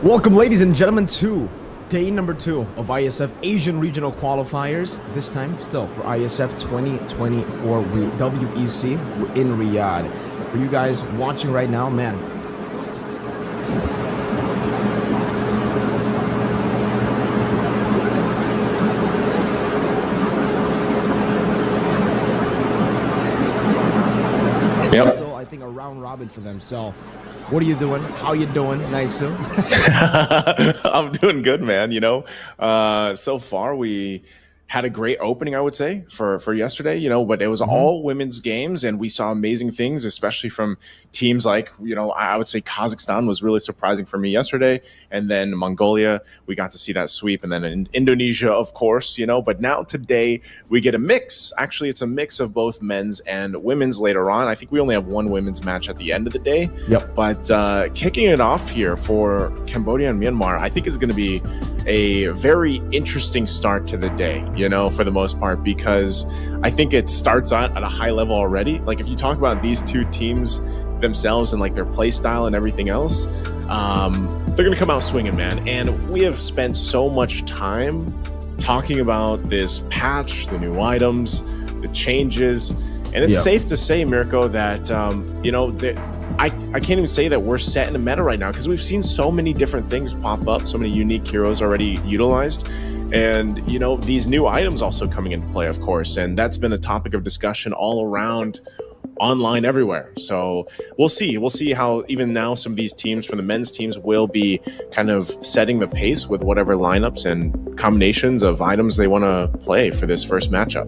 Welcome, ladies and gentlemen, to day number 2 of Iesf Asian Regional Qualifiers. This time, still for Iesf 2024 WEC in Riyadh. For you guys watching right now, man, Yep. still, I think, a round robin for them. So, what are you doing? How you doing? Nice too. I'm doing good, man. You know, so far we had a great opening, I would say, for yesterday, you know, but it was all women's games and we saw amazing things, especially from teams like, you know, I would say Kazakhstan was really surprising for me yesterday. And then Mongolia, we got to see that sweep. And then in Indonesia, of course, you know, but now today we get a mix. Actually, it's a mix of both men's and women's later on. I think we only have one women's match at the end of the day. Yep. But kicking it off here for Cambodia and Myanmar, I think is going to be a very interesting start to the day, you know, for the most part, because I think it starts out at a high level already. Like if you talk about these two teams themselves and like their play style and everything else, they're going to come out swinging, man. And we have spent so much time talking about this patch, the new items, the changes, And it's safe to say, Mirko, that I can't even say that we're set in a meta right now, because we've seen so many different things pop up, so many unique heroes already utilized. And, these new items also coming into play, of course. And that's been a topic of discussion all around online everywhere. So we'll see. We'll see how even now some of these teams from the men's teams will be kind of setting the pace with whatever lineups and combinations of items they want to play for this first matchup.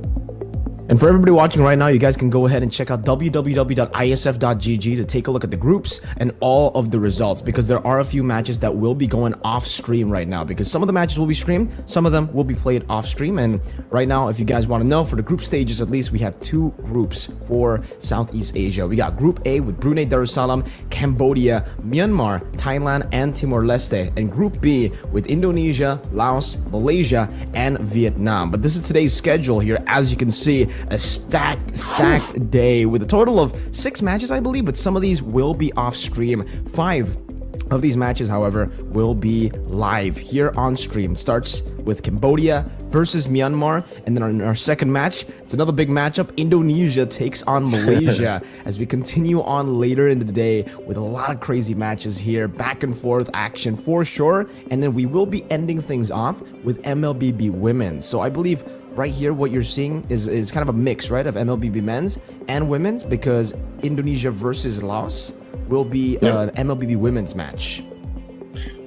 And for everybody watching right now, you guys can go ahead and check out www.iesf.gg to take a look at the groups and all of the results, because there are a few matches that will be going off stream right now, because some of the matches will be streamed, some of them will be played off stream. And right now, if you guys want to know, for the group stages at least, we have 2 groups for Southeast Asia. We got Group A with Brunei Darussalam, Cambodia, Myanmar, Thailand, and Timor-Leste, and Group B with Indonesia, Laos, Malaysia, and Vietnam. But this is today's schedule here. As you can see, a stacked day with a total of 6 matches, I believe, but some of these will be off stream. 5 of these matches, however, will be live here on stream. Starts with Cambodia versus Myanmar, and then in our second match, it's another big matchup. Indonesia takes on Malaysia as we continue on later in the day with a lot of crazy matches here, back and forth action for sure. And then we will be ending things off with Mlbb women. So I believe right here what you're seeing is kind of a mix, right, of Mlbb men's and women's, because Indonesia versus Laos will be an Mlbb women's match.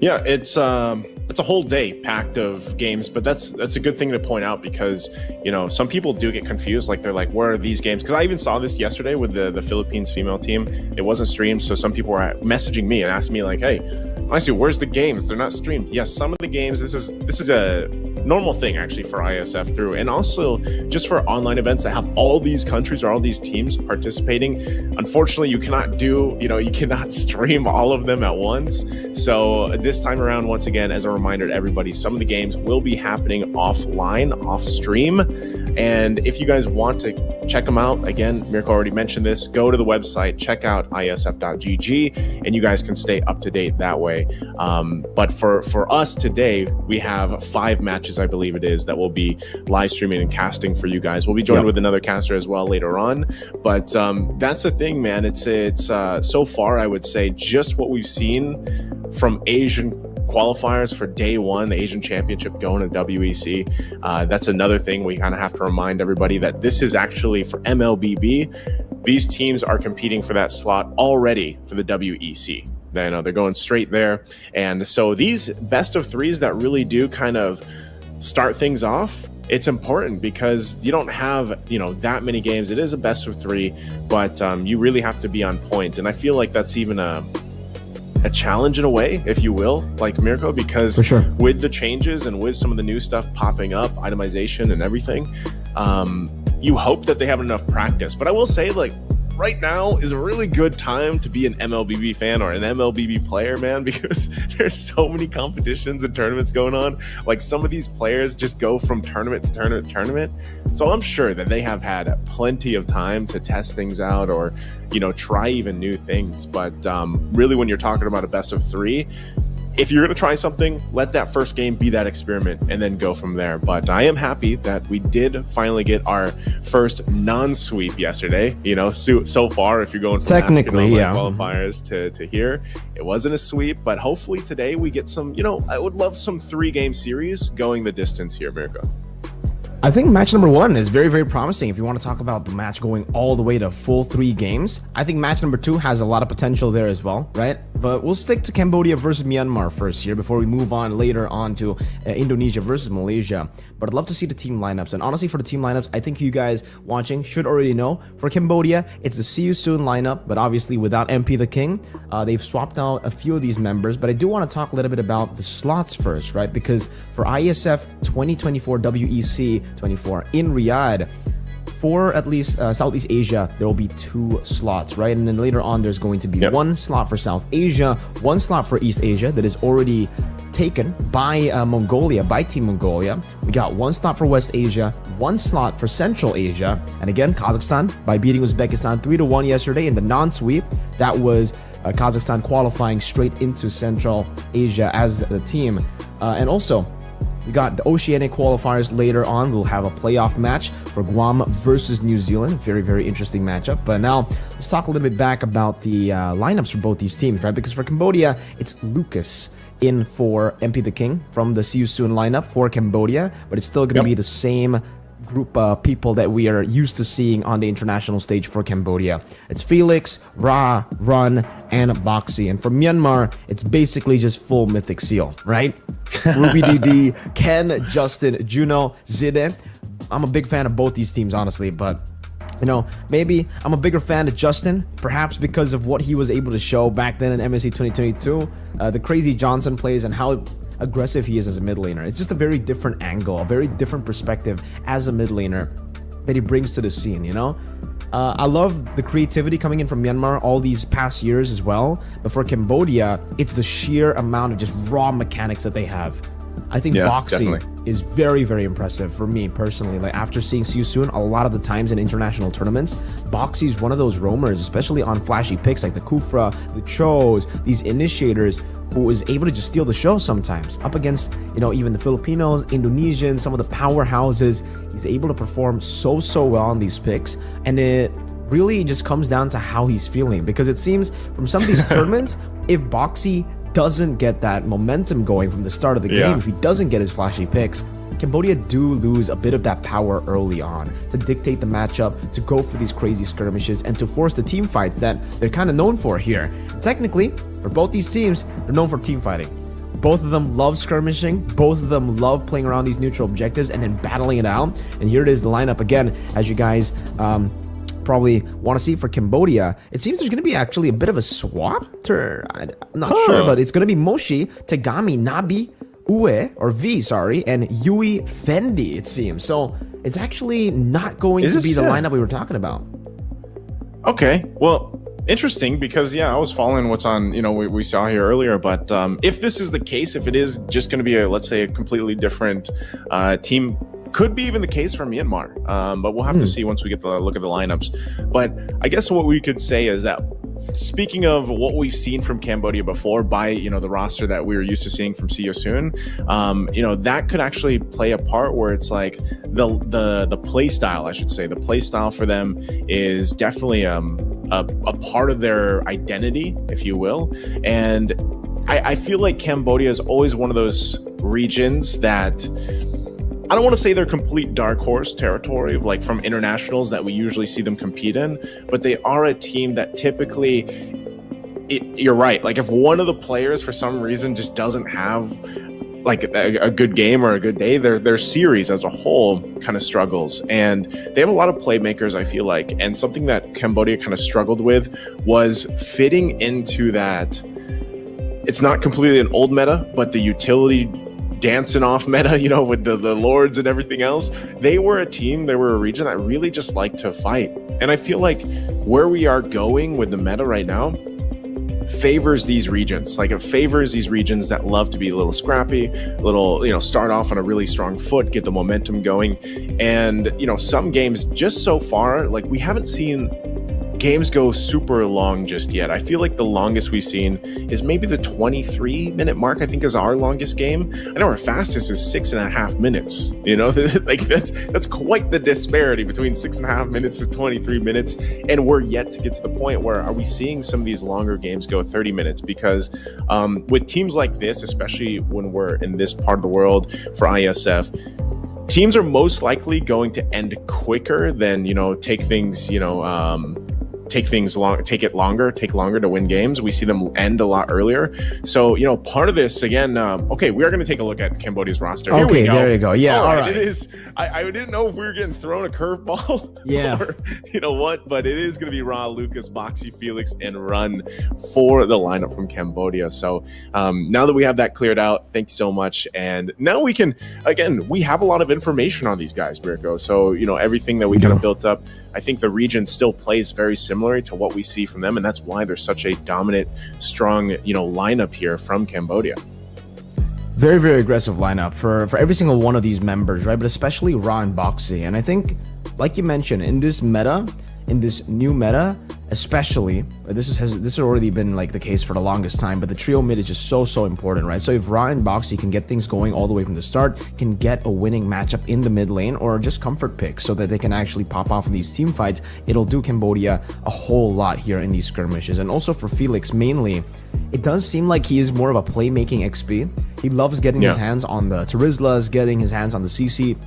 Yeah, it's a whole day packed of games, but that's a good thing to point out, because some people do get confused, like they're like, where are these games? Because I even saw this yesterday with the Philippines female team. It wasn't streamed, so some people were messaging me and asking me like, hey, honestly, where's the games? They're not streamed. Yes, some of the games, this is a normal thing actually for ISF through, and also just for online events that have all these countries or all these teams participating. Unfortunately, you cannot you cannot stream all of them at once. So this time around, once again, as a reminder to everybody, some of the games will be happening offline, off stream. And if you guys want to check them out, again, Mirko already mentioned this, go to the website, check out iesf.gg, and you guys can stay up to date that way. But for us today, we have 5 matches, I believe it is, that will be live streaming and casting for you guys. We'll be joined with another caster as well later on. But that's the thing, man. It's so far, I would say, just what we've seen from Asian qualifiers for day 1, the Asian Championship going to WEC. That's another thing we kind of have to remind everybody, that this is actually for Mlbb. These teams are competing for that slot already for the WEC. They're going straight there. And so these best of 3s that really do kind of start things off, it's important, because you don't have that many games. It is a best of 3, but you really have to be on point. And I feel like that's even a challenge in a way, if you will, like Mirko, because for sure, with the changes and with some of the new stuff popping up, itemization and everything, you hope that they have enough practice. But I will say, like, right now is a really good time to be an Mlbb fan or an Mlbb player, man, because there's so many competitions and tournaments going on. Like, some of these players just go from tournament to tournament to tournament. So I'm sure that they have had plenty of time to test things out or, try even new things. But really, when you're talking about a best of 3, if you're going to try something, let that first game be that experiment and then go from there. But I am happy that we did finally get our first non-sweep yesterday. So far, if you're going from technically qualifiers to here, it wasn't a sweep, but hopefully today we get some, I would love some 3-game series going the distance here, Mirko. I think match number 1 is very, very promising. If you want to talk about the match going all the way to full 3 games, I think match number 2 has a lot of potential there as well, right? But we'll stick to Cambodia versus Myanmar first here before we move on later on to Indonesia versus Malaysia. But I'd love to see the team lineups. And honestly, for the team lineups, I think you guys watching should already know. For Cambodia, it's a see you soon lineup, but obviously without MP the King. They've swapped out a few of these members, but I do want to talk a little bit about the slots first, right? Because for ISF 2024 WEC 24 in Riyadh, for at least Southeast Asia, there will be 2 slots, right? And then later on, there's going to be 1 slot for South Asia, 1 slot for East Asia that is already taken by Mongolia, by Team Mongolia. We got 1 slot for West Asia, 1 slot for Central Asia, and again, Kazakhstan, by beating Uzbekistan 3-1 yesterday in the non-sweep. That was Kazakhstan qualifying straight into Central Asia as the team. And also, We got the Oceanic qualifiers later on. We'll have a playoff match for Guam versus New Zealand. Very, very interesting matchup. But now let's talk a little bit back about the lineups for both these teams, right? Because for Cambodia, it's Lucas in for MP the King from the See You Soon lineup for Cambodia, but it's still going to be the same group of people that we are used to seeing on the international stage for Cambodia. It's Felix, Ra, Run, and Boxy. And for Myanmar, it's basically just full Mythic Seal, right? Ruby DD, Ken, Justin, Juno, Zide. I'm a big fan of both these teams, honestly, but you know, maybe I'm a bigger fan of Justin, perhaps because of what he was able to show back then in MSC 2022, the crazy Johnson plays and how aggressive he is as a mid laner. It's just a very different angle, a very different perspective as a mid laner that he brings to the scene, you know? I love the creativity coming in from Myanmar all these past years as well, but for Cambodia, it's the sheer amount of just raw mechanics that they have. I think Boxy is very, very impressive for me personally. Like after seeing See You Soon, a lot of the times in international tournaments, Boxy is one of those roamers, especially on flashy picks like the Kufra, the Chos, these initiators, who is able to just steal the show sometimes up against, you know, even the Filipinos, Indonesians, some of the powerhouses. He's able to perform so well on these picks, and it really just comes down to how he's feeling, because it seems from some of these tournaments, if Boxy doesn't get that momentum going from the start of the game, if he doesn't get his flashy picks, Cambodia do lose a bit of that power early on to dictate the matchup, to go for these crazy skirmishes, and to force the team fights that they're kind of known for here. Technically, for both these teams, they're known for team fighting. Both of them love skirmishing. Both of them love playing around these neutral objectives and then battling it out. And here it is, the lineup again, as you guys probably want to see for Cambodia. It seems there's going to be actually a bit of a swap. I'm not sure, but it's going to be Moshi, Tegami, Nabi, Ue, or V, sorry, and Yui Fendi, it seems. So it's actually not going to be the lineup we were talking about. Okay, well, interesting, because I was following what's on, we saw here earlier, but if this is the case, if it is just going to be let's say a completely different team, could be even the case for Myanmar, but we'll have to see once we get the look at the lineups. But I guess what we could say is that, speaking of what we've seen from Cambodia before, by the roster that we were used to seeing from See You Soon, that could actually play a part where it's like the play style, I should say, the play style for them is definitely a part of their identity, if you will. And I feel like Cambodia is always one of those regions that, I don't want to say they're complete dark horse territory, like from internationals that we usually see them compete in, but they are a team that typically, you're right, like if one of the players for some reason just doesn't have like a good game or a good day, their series as a whole kind of struggles. And they have a lot of playmakers, I feel like, and something that Cambodia kind of struggled with was fitting into that. It's not completely an old meta, but the utility dancing off meta, with the lords and everything else. They were a region that really just liked to fight. And I feel like where we are going with the meta right now favors these regions. Like, it favors these regions that love to be a little scrappy, start off on a really strong foot, get the momentum going. And, some games just so far, like, we haven't seen games go super long just yet. I feel like the longest we've seen is maybe the 23-minute mark, I think, is our longest game. I know our fastest is 6.5 minutes. Like that's quite the disparity between 6.5 minutes to 23 minutes. And we're yet to get to the point where are we seeing some of these longer games go 30 minutes? Because with teams like this, especially when we're in this part of the world for Iesf, teams are most likely going to end quicker than, take longer to win games. We see them end a lot earlier. So, part of this, again, okay, we are going to take a look at Cambodia's roster. Here we go. There you go. Yeah, all right. It is, I didn't know if we were getting thrown a curveball. Yeah. Or, but it is going to be Ra, Lucas, Boxy, Felix, and Run for the lineup from Cambodia. So now that we have that cleared out, thank you so much. And now we can, again, we have a lot of information on these guys, Mirko. So, everything that we kind of built up, I think the region still plays very similar to what we see from them, and that's why they're such a dominant, strong, lineup here from Cambodia. Very, very aggressive lineup for every single one of these members, right? But especially Ra and Boxy. And I think, like you mentioned, in this meta, in this new meta, especially, this has already been like the case for the longest time, but the trio mid is just so important, right? So if Ra and Boxy can get things going all the way from the start, can get a winning matchup in the mid lane, or just comfort picks so that they can actually pop off in these team fights, it'll do Cambodia a whole lot here in these skirmishes. And also for Felix, mainly, it does seem like he is more of a playmaking XP. He loves getting his hands on the Terizlas, getting his hands on the CC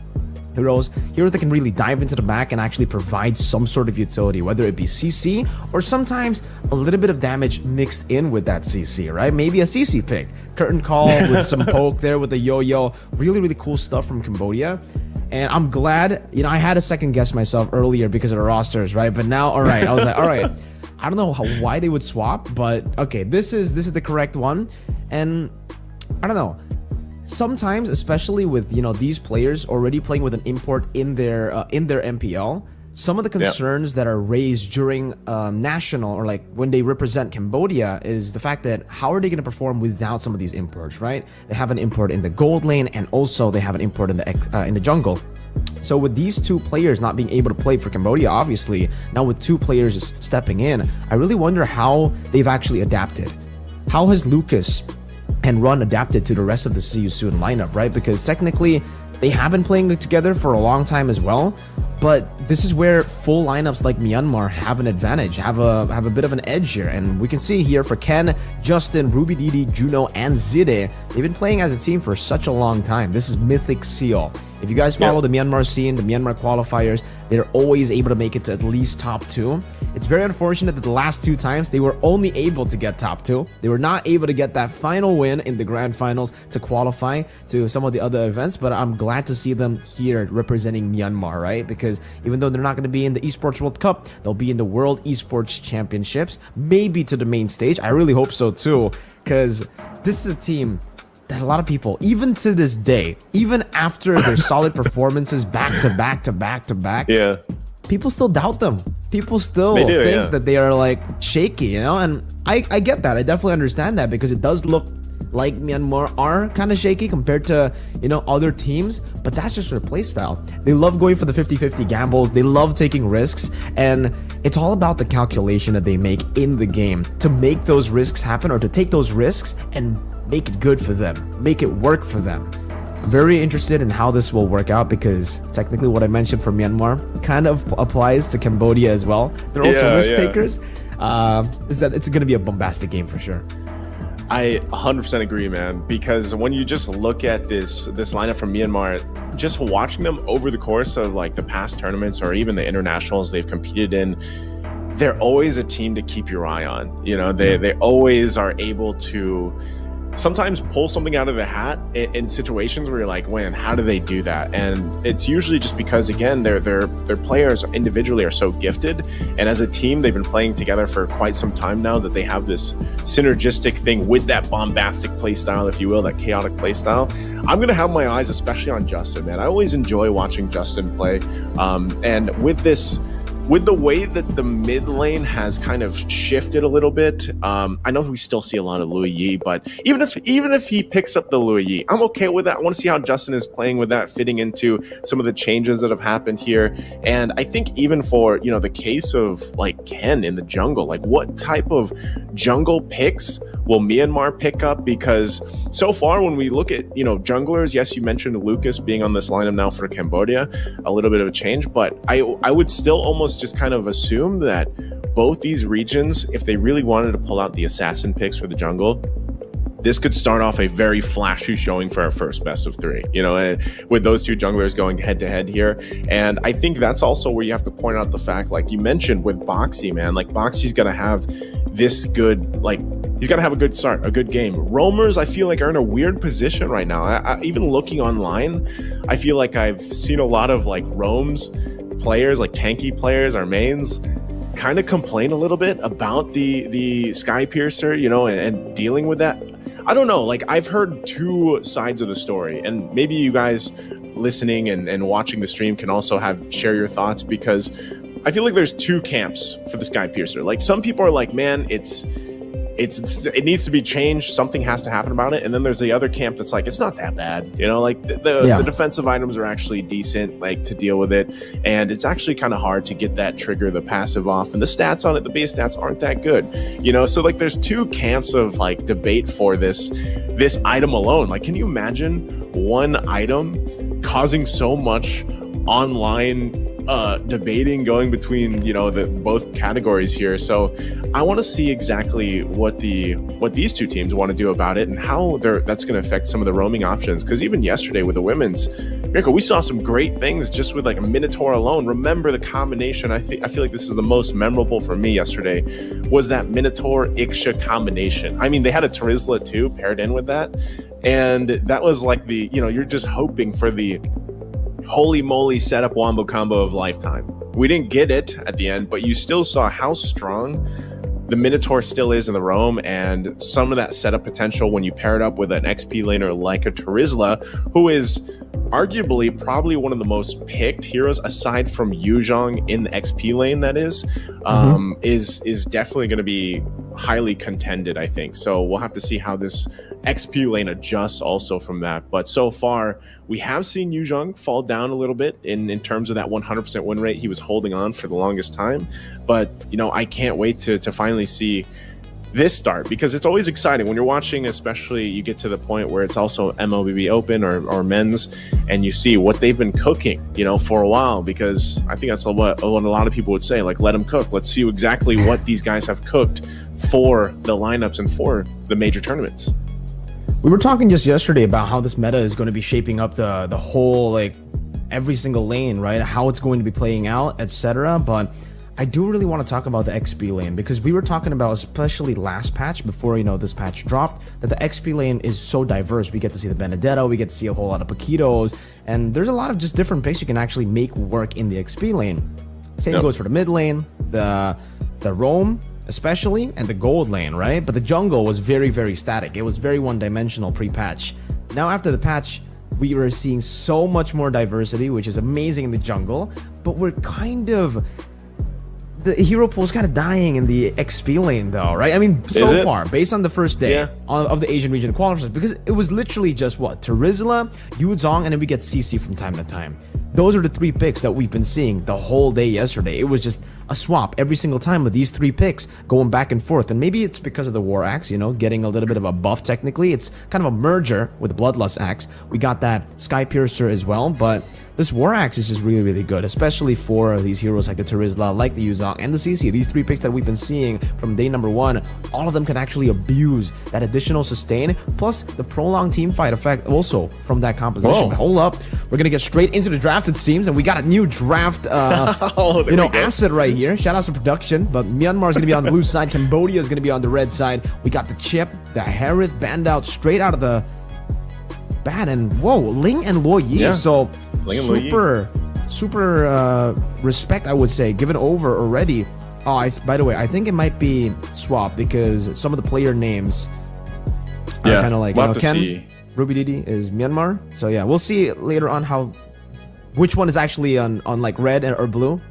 heroes that can really dive into the back and actually provide some sort of utility, whether it be CC or sometimes a little bit of damage mixed in with that CC, right? Maybe a CC pick, curtain call with some poke there with the yo-yo. Really cool stuff from Cambodia. And I'm glad, you know, I had a second guess myself earlier because of the rosters, right? But now, all right, I was like, all right, I don't know why they would swap, but okay, this is the correct one. And I don't know, sometimes, especially with, you know, these players already playing with an import in their MPL, some of the concerns that are raised during national, or like when they represent Cambodia, is the fact that how are they going to perform without some of these imports, right? They have an import in the gold lane, and also they have an import in the jungle. So with these two players not being able to play for Cambodia, obviously, now with two players stepping in, I really wonder how they've actually adapted. How has Lucas and Run adapted to the rest of the See You Soon lineup, right? Because technically, they have been playing together for a long time as well, but this is where full lineups like Myanmar have an advantage, have a bit of an edge here. And we can see here for Ken, Justin, Ruby Didi, Juno, and Zide, they've been playing as a team for such a long time. This is Mythic Seal. If you guys follow the Myanmar scene, the Myanmar qualifiers, they're always able to make it to at least top 2. It's very unfortunate that the last 2 times they were only able to get top 2. They were not able to get that final win in the grand finals to qualify to some of the other events, but I'm glad to see them here representing Myanmar, right? Because even though they're not going to be in the Esports World Cup, they'll be in the World Esports Championships, maybe to the main stage. I really hope so too, because this is a team that a lot of people, even to this day, even after their solid performances back to back, people still doubt them. People still think that they are like shaky, you know? And I get that. I definitely understand that, because it does look like Myanmar are kind of shaky compared to, you know, other teams, but that's just their playstyle. They love going for the 50-50 gambles. They love taking risks, and it's all about the calculation that they make in the game to make those risks happen, or to take those risks and make it good for them, make it work for them. I'm very interested in how this will work out, because technically what I mentioned for Myanmar kind of applies to Cambodia as well. They're also risk takers. Is that it's going to be a bombastic game for sure. I 100% agree, man, because when you just look at this lineup from Myanmar, just watching them over the course of like the past tournaments or even the internationals they've competed in, they're always a team to keep your eye on. You know, they always are able to sometimes pull something out of the hat in situations where you're like, man, how do they do that? And it's usually just because, again, their players individually are so gifted, and as a team they've been playing together for quite some time now, that they have this synergistic thing with that bombastic play style, if you will, that chaotic play style. I'm gonna have my eyes especially on Justin, man. I always enjoy watching Justin play, and with the way that the mid lane has kind of shifted a little bit, I know we still see a lot of Louis Yi, but even if he picks up the Louis Yi, I'm okay with that. I want to see how Justin is playing with that, fitting into some of the changes that have happened here. And I think even for, you know, the case of like Ken in the jungle, like what type of jungle picks will Myanmar pick up? Because so far when we look at, you know, junglers, yes, you mentioned Lucas being on this lineup now for Cambodia, a little bit of a change, but I would still almost just kind of assume that both these regions, if they really wanted to pull out the assassin picks for the jungle, this could start off a very flashy showing for our first best of 3, you know, with those two junglers going head to head here. And I think that's also where you have to point out the fact, like you mentioned with Boxy, man, like Boxy's gonna have this good, like he's got to have a good start, a good game. Roamers, I feel like, are in a weird position right now. I even looking online, I feel like I've seen a lot of like roams players, like tanky players, our mains, kind of complain a little bit about the Sky Piercer, you know, and dealing with that. I don't know, like I've heard two sides of the story, and maybe you guys listening and watching the stream can also share your thoughts, because I feel like there's two camps for the Sky Piercer. Like some people are like, man, it's it needs to be changed. Something has to happen about it. And then there's the other camp that's like, it's not that bad, you know, like the defensive items are actually decent, like to deal with it, and it's actually kind of hard to get that trigger, the passive off, and the stats on it, the base stats aren't that good, you know. So like there's two camps of like debate for this item alone. Like, can you imagine one item causing so much online debating going between, you know, the both categories here? So I want to see exactly what these two teams want to do about it and how that's going to affect some of the roaming options. Because even yesterday with the women's, Mirko, we saw some great things just with like a Minotaur alone. Remember the combination? I feel like this is the most memorable for me yesterday, was that Minotaur Iksha combination. I mean, they had a Terizla too paired in with that, and that was like the, you know, you're just hoping for the holy moly setup wombo combo of lifetime. We didn't get it at the end, but you still saw how strong the Minotaur still is in the roam, and some of that setup potential when you pair it up with an XP laner like a Terizla, who is arguably probably one of the most picked heroes aside from Yuzhong in the XP lane, that is definitely going to be highly contended, I think. So we'll have to see how this XP lane adjusts also from that. But so far, we have seen Yuzhong fall down a little bit in terms of that 100% win rate he was holding on for the longest time. But, you know, I can't wait to finally see this start, because it's always exciting when you're watching, especially you get to the point where it's also Mlbb Open or men's, and you see what they've been cooking, you know, for a while. Because I think that's what a lot of people would say, like, let them cook. Let's see exactly what these guys have cooked for the lineups and for the major tournaments. We were talking just yesterday about how this meta is going to be shaping up the whole, like, every single lane, right? How it's going to be playing out, etc. But I do really want to talk about the XP lane, because we were talking about, especially last patch, before, you know, this patch dropped, that the XP lane is so diverse. We get to see the Benedetto, we get to see a whole lot of Paquitos, and there's a lot of just different picks you can actually make work in the XP lane. Same goes for the mid lane, the roam, especially, and the gold lane, right? But the jungle was very, very static. It was very one-dimensional pre-patch. Now, after the patch, we were seeing so much more diversity, which is amazing in the jungle, but we're kind of... the hero pool is kind of dying in the XP lane, though, right? I mean, so far, based on the first day of the Asian region qualifiers, because it was literally just what? Terizla, Yuzhong, and then we get CC from time to time. Those are the three picks that we've been seeing the whole day yesterday. It was just a swap every single time with these three picks going back and forth. And maybe it's because of the War Axe, you know, getting a little bit of a buff technically. It's kind of a merger with the Bloodlust Axe. We got that Sky Piercer as well, but this War Axe is just really, really good, especially for these heroes like the Terizla, like the Yuzhong, and the CC. These three picks that we've been seeing from day number one, all of them can actually abuse that additional sustain, plus the prolonged team fight effect also from that composition. Hold up. We're going to get straight into the draft, it seems, and we got a new draft, asset right here. Shout out to production, but Myanmar is going to be on the blue side. Cambodia is going to be on the red side. We got the Chip, the Harith banned out straight out of the bat, and whoa, Ling and Luo Yi. Yeah. So super respect, I would say, given over already. Oh, by the way, I think it might be swap, because some of the player names are kind of like, we'll you know, Ken, Ruby Didi is Myanmar. So yeah, we'll see later on which one is actually on like red or blue.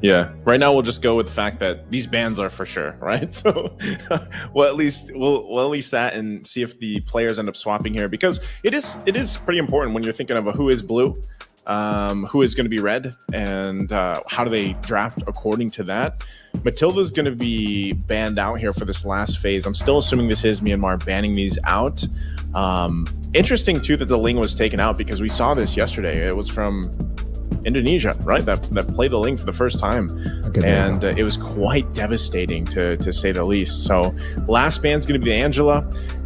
Yeah, right now we'll just go with the fact that these bans are for sure, right? So we'll at least that, and see if the players end up swapping here, because it is pretty important when you're thinking of who is blue, who is going to be red, and how do they draft according to that. Matilda's going to be banned out here for this last phase. I'm still assuming this is Myanmar banning these out. Interesting too that the Ling was taken out, because we saw this yesterday. It was from Indonesia, right? That played the Ling for the first time, and it was quite devastating to say the least. So last ban's going to be the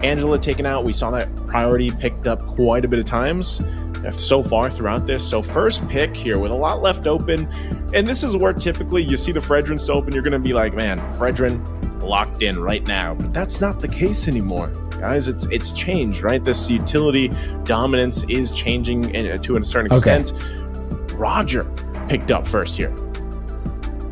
Angela taken out. We saw that priority picked up quite a bit of times so far throughout this. So first pick here with a lot left open, and this is where typically you see the Fredrin still open. You're going to be like, man, Fredrin locked in right now, but that's not the case anymore, guys. It's changed, right? This utility dominance is changing to a certain extent. Roger picked up first here.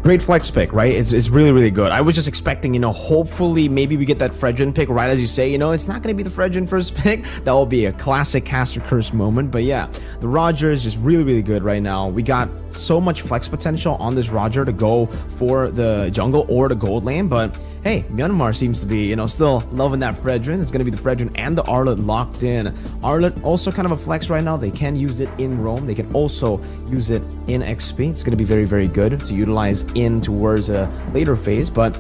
Great flex pick, right? It's really, really good. I was just expecting, you know, hopefully maybe we get that Fredrin pick, right? As you say, you know, it's not going to be the Fredrin first pick. That will be a classic Caster Curse moment. But yeah, the Roger is just really, really good right now. We got so much flex potential on this Roger to go for the jungle or the gold lane. But hey, Myanmar seems to be, still loving that Fredrin. It's going to be the Fredrin and the Arlet locked in. Arlet also kind of a flex right now. They can use it in Rome. They can also use it in XP. It's going to be very, very good to utilize in towards a later phase. But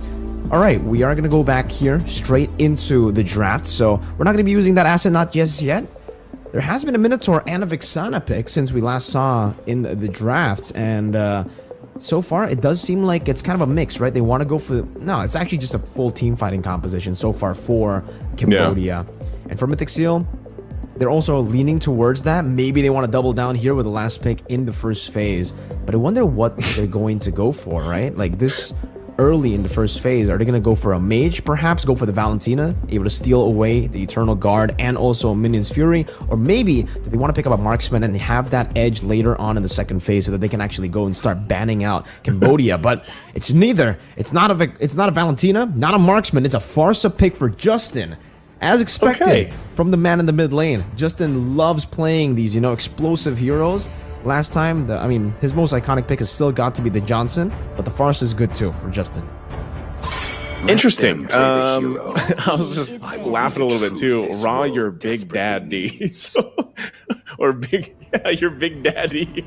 all right, we are going to go back here straight into the draft. So we're not going to be using that asset not just yet. There has been a Minotaur and a Vixana pick since we last saw in the drafts, and so far it does seem like it's kind of a mix, right? They want to go for no, it's actually just a full team fighting composition so far for Cambodia. And for Mythic Seal, they're also leaning towards that. Maybe they want to double down here with the last pick in the first phase, but I wonder what they're going to go for, right? Like this early in the first phase, are they going to go for a mage, perhaps go for the Valentina, able to steal away the Eternal Guard and also Minion's Fury? Or maybe do they want to pick up a marksman and have that edge later on in the second phase so that they can actually go and start banning out Cambodia? But it's neither. It's not a Valentina, not a marksman. It's a Farsa pick for Justin. As expected from the man in the mid lane. Justin loves playing these, explosive heroes. Last time, his most iconic pick has still got to be the Johnson, but the Farce is good too for Justin. Interesting. I was just laughing a little bit too. Raw, your big daddy. Your big daddy.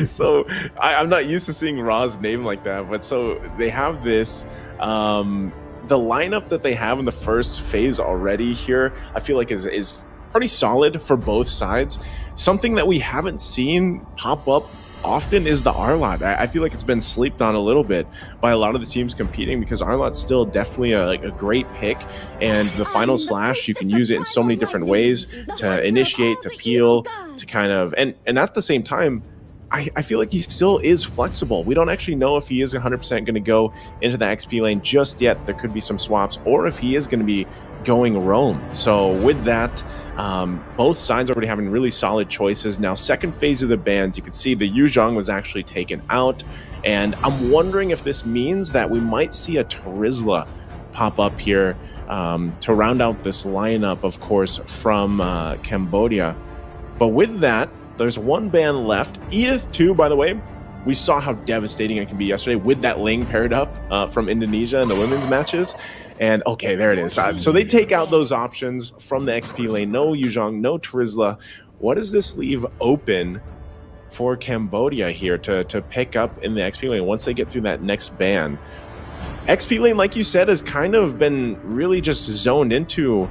So I'm not used to seeing Raw's name like that, but so they have this. The lineup that they have in the first phase already here, I feel like is pretty solid for both sides. Something that we haven't seen pop up often is the Arlot. I feel like it's been slept on a little bit by a lot of the teams competing, because Arlot's still definitely a great pick, and the final slash, you can use it in so many different ways to initiate, to peel, to kind of, and at the same time, I feel like he still is flexible. We don't actually know if he is 100% going to go into the XP lane just yet. There could be some swaps, or if he is going to be going roam. So with that, both sides already having really solid choices. Now, second phase of the bans, you could see the Yuzhong was actually taken out, and I'm wondering if this means that we might see a Terizla pop up here to round out this lineup, of course, from Cambodia. But with that, there's one ban left. Iesf 2, by the way, we saw how devastating it can be yesterday with that Ling paired up from Indonesia in the women's matches. And okay, there it is. So they take out those options from the XP lane. No Yuzhong, no Terizla. What does this leave open for Cambodia here to pick up in the XP lane once they get through that next ban? XP lane, like you said, has kind of been really just zoned into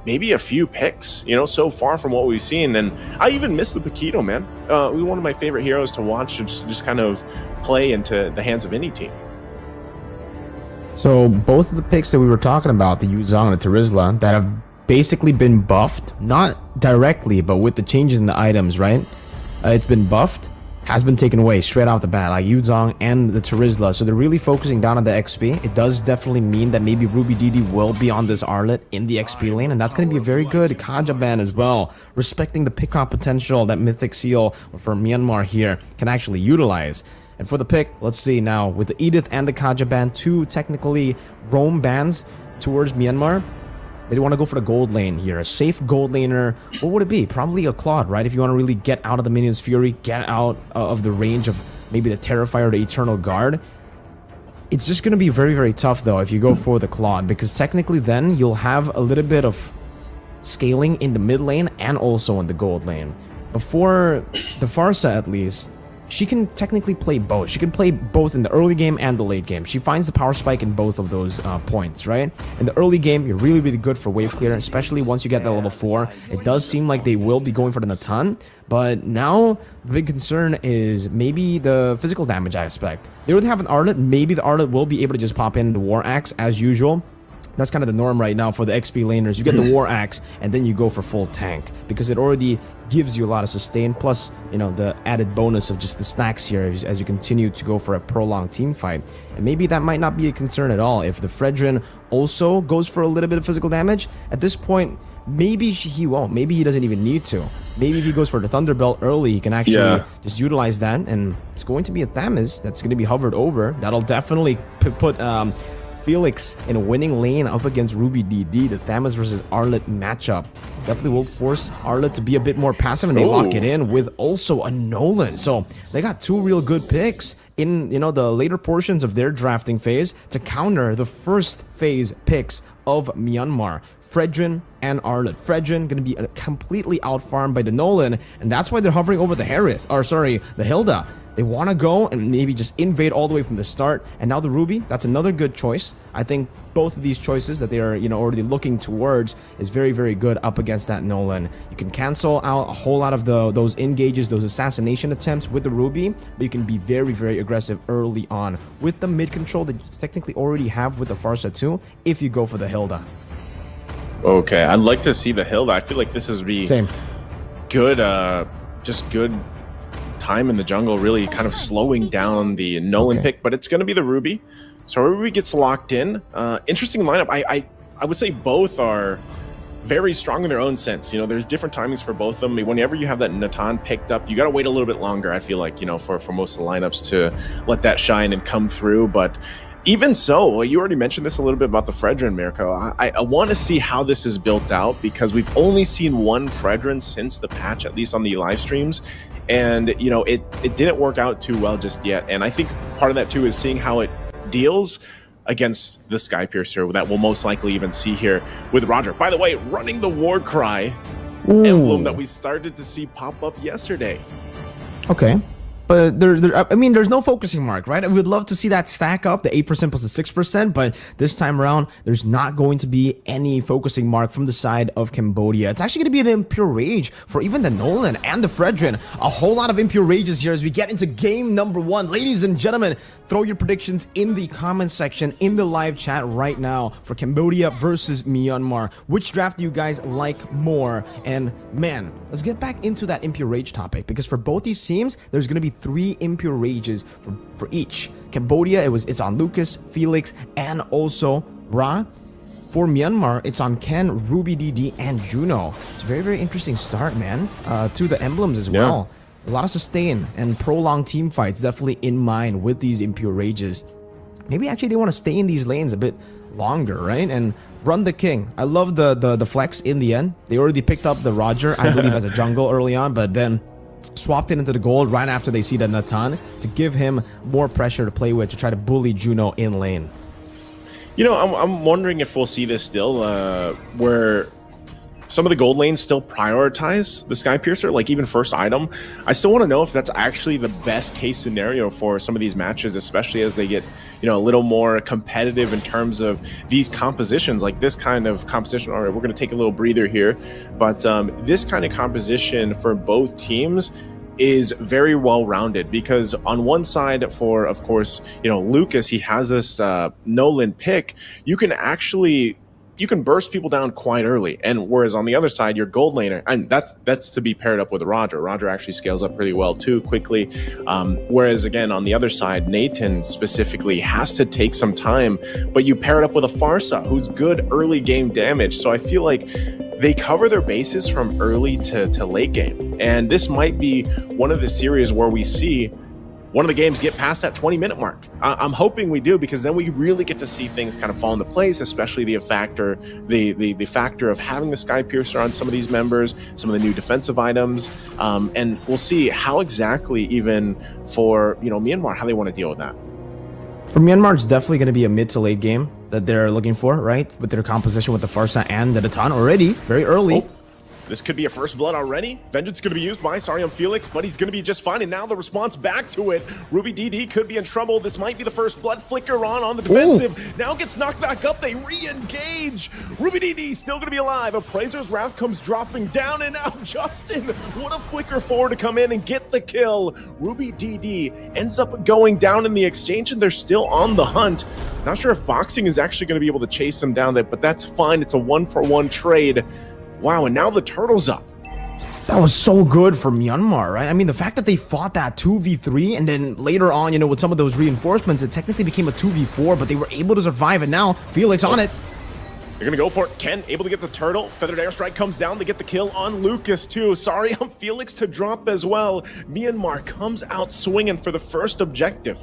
maybe a few picks, so far from what we've seen. And I even miss the Paquito, man. One of my favorite heroes to watch, just kind of play into the hands of any team. So both of the picks that we were talking about, the Yuzhong and the Terizla, that have basically been buffed, not directly, but with the changes in the items, right? It's been buffed, has been taken away straight off the bat, like Yuzhong and the Terizla. So they're really focusing down on the XP. It does definitely mean that maybe Ruby DD will be on this Arlet in the XP lane, and that's going to be a very good Kaja ban as well, respecting the pick-off potential that Mythic Seal for Myanmar here can actually utilize. And for the pick, let's see now, with the Edith and the Kaja ban, two technically roam bans towards Myanmar. They want to go for the gold lane here, a safe gold laner. What would it be? Probably a Claude, right? If you want to really get out of the Minion's Fury, get out of the range of maybe the Terrifier or the Eternal Guard. It's just going to be very, very tough, though, if you go for the Claude, because technically then you'll have a little bit of scaling in the mid lane and also in the gold lane. Before the Farsa, at least, she can technically play both. She can play both in the early game and the late game. She finds the power spike in both of those points, right? In the early game, you're really, really good for wave clear, especially once you get that level 4. It does seem like they will be going for it in a ton, but now the big concern is maybe the physical damage aspect. They would have an Arlet. Maybe the Arlet will be able to just pop in the War Axe as usual. That's kind of the norm right now for the XP laners. You get the War Axe, and then you go for full tank, because it already gives you a lot of sustain, plus, the added bonus of just the stacks here as you continue to go for a prolonged team fight. And maybe that might not be a concern at all. If the Fredrin also goes for a little bit of physical damage, at this point, maybe he won't. Maybe he doesn't even need to. Maybe if he goes for the Thunderbelt early, he can actually just utilize that, and it's going to be a Thamus that's going to be hovered over. That'll definitely put Felix in a winning lane up against Ruby DD. The Thamus versus Arlet matchup definitely will force Arlet to be a bit more passive, and they lock it in with also a Nolan. So they got two real good picks in, you know, the later portions of their drafting phase to counter the first phase picks of Myanmar. Fredrin and Arlet. Fredrin going to be completely outfarmed by the Nolan, and that's why they're hovering over the the Hilda. They want to go and maybe just invade all the way from the start. And now the Ruby, that's another good choice. I think both of these choices that they are, you know, already looking towards is very, very good up against that Nolan. You can cancel out a whole lot of those engages, those assassination attempts with the Ruby, but you can be very, very aggressive early on with the mid control that you technically already have with the Farsa too, if you go for the Hilda. Okay, I'd like to see the Hilda. I feel like this is Same. Good, just good time in the jungle, really kind of slowing down the Nolan pick, but it's going to be the Ruby. So Ruby gets locked in. Interesting lineup. I would say both are very strong in their own sense. You know, there's different timings for both of them. Whenever you have that Natan picked up, you got to wait a little bit longer, I feel like, you know, for most of the lineups to let that shine and come through. But even so, you already mentioned this a little bit about the Fredrin, Mirko. I want to see how this is built out, because we've only seen one Fredrin since the patch, at least on the live streams. And, you know, it didn't work out too well just yet. And I think part of that, too, is seeing how it deals against the Skypiercer that we'll most likely even see here with Roger. By the way, running the war cry emblem that we started to see pop up yesterday. Okay. But there's no focusing mark, right? I would love to see that stack up, the 8% plus the 6%, but this time around, there's not going to be any focusing mark from the side of Cambodia. It's actually going to be the Impure Rage for even the Nolan and the Fredrin. A whole lot of Impure Rages here as we get into game number 1. Ladies and gentlemen, throw your predictions in the comment section in the live chat right now for Cambodia versus Myanmar. Which draft do you guys like more? And man, let's get back into that Impure Rage topic, because for both these teams, there's going to be 3 Impure Rages for each. Cambodia, it's on Lucas, Felix, and also Ra. For Myanmar, it's on Ken, Ruby DD, and Juno. It's a very, very interesting start, man, to the emblems as well. A lot of sustain and prolonged team fights definitely in mind with these Impure Rages. Maybe actually they want to stay in these lanes a bit longer, right? And run the king. I love the flex in the end. They already picked up the Roger, I believe, as a jungle early on, but then swapped it into the gold right after they see the Natan to give him more pressure to play with to try to bully Juno in lane. You know, I'm wondering if we'll see this still, where some of the gold lanes still prioritize the Skypiercer, like even first item. I still want to know if that's actually the best case scenario for some of these matches, especially as they get, you know, a little more competitive in terms of these compositions, like this kind of composition. All right, we're going to take a little breather here, but this kind of composition for both teams is very well rounded, because on one side for, of course, you know, Lucas, he has this Nolan pick. You can burst people down quite early, and whereas on the other side, your gold laner, and that's to be paired up with Roger. Roger actually scales up pretty well too, quickly. Whereas again, on the other side, Nathan specifically has to take some time, but you pair it up with a Farsa who's good early game damage. So I feel like they cover their bases from early to late game, and this might be one of the series where we see one of the games get past that 20-minute mark. I'm hoping we do, because then we really get to see things kind of fall into place, especially the factor of having the Skypiercer on some of these members, some of the new defensive items, and we'll see how exactly, even for, you know, Myanmar, how they want to deal with that. For Myanmar, it's definitely going to be a mid to late game that they're looking for, right? With their composition with the Farsa and the Natan already, very early. Oh. This could be a first blood already. Vengeance going to be used by Sarium Felix, but he's going to be just fine. And now the response back to it. Ruby DD could be in trouble. This might be the first blood. Flicker on the defensive. Ooh. Now gets knocked back up. They re-engage. Ruby DD still going to be alive. Appraiser's Wrath comes dropping down, and now Justin, what a flicker forward to come in and get the kill. Ruby DD ends up going down in the exchange, and they're still on the hunt. Not sure if Boxing is actually going to be able to chase them down, but that's fine. It's a 1-for-1 trade. Wow, and now the turtle's up. That was so good for Myanmar, right? I mean, the fact that they fought that 2v3, and then later on, you know, with some of those reinforcements, it technically became a 2v4, but they were able to survive, and now Felix on it. They're gonna go for it. Ken able to get the turtle. Feathered airstrike comes down. They get the kill on Lucas too. Sorry, I'm Felix to drop as well. Myanmar comes out swinging for the first objective.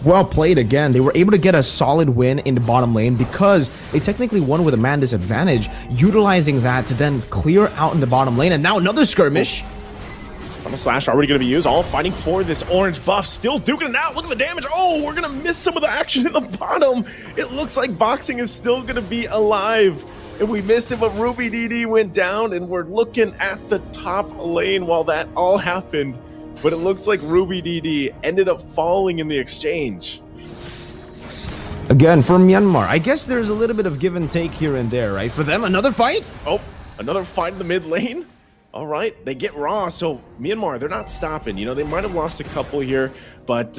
Well played again. They were able to get a solid win in the bottom lane because they technically won with a man disadvantage, utilizing that to then clear out in the bottom lane. And now another skirmish. Final Slash already going to be used. All fighting for this orange buff. Still duking it out. Look at the damage. Oh, we're going to miss some of the action in the bottom. It looks like Boxing is still going to be alive. And we missed it, but Mlbb went down, and we're looking at the top lane while that all happened. But it looks like Mlbb ended up falling in the exchange. Again, for Myanmar, I guess there's a little bit of give and take here and there, right? For them, another fight? Oh, another fight in the mid lane. All right, they get raw. So Myanmar, they're not stopping. You know, they might have lost a couple here, but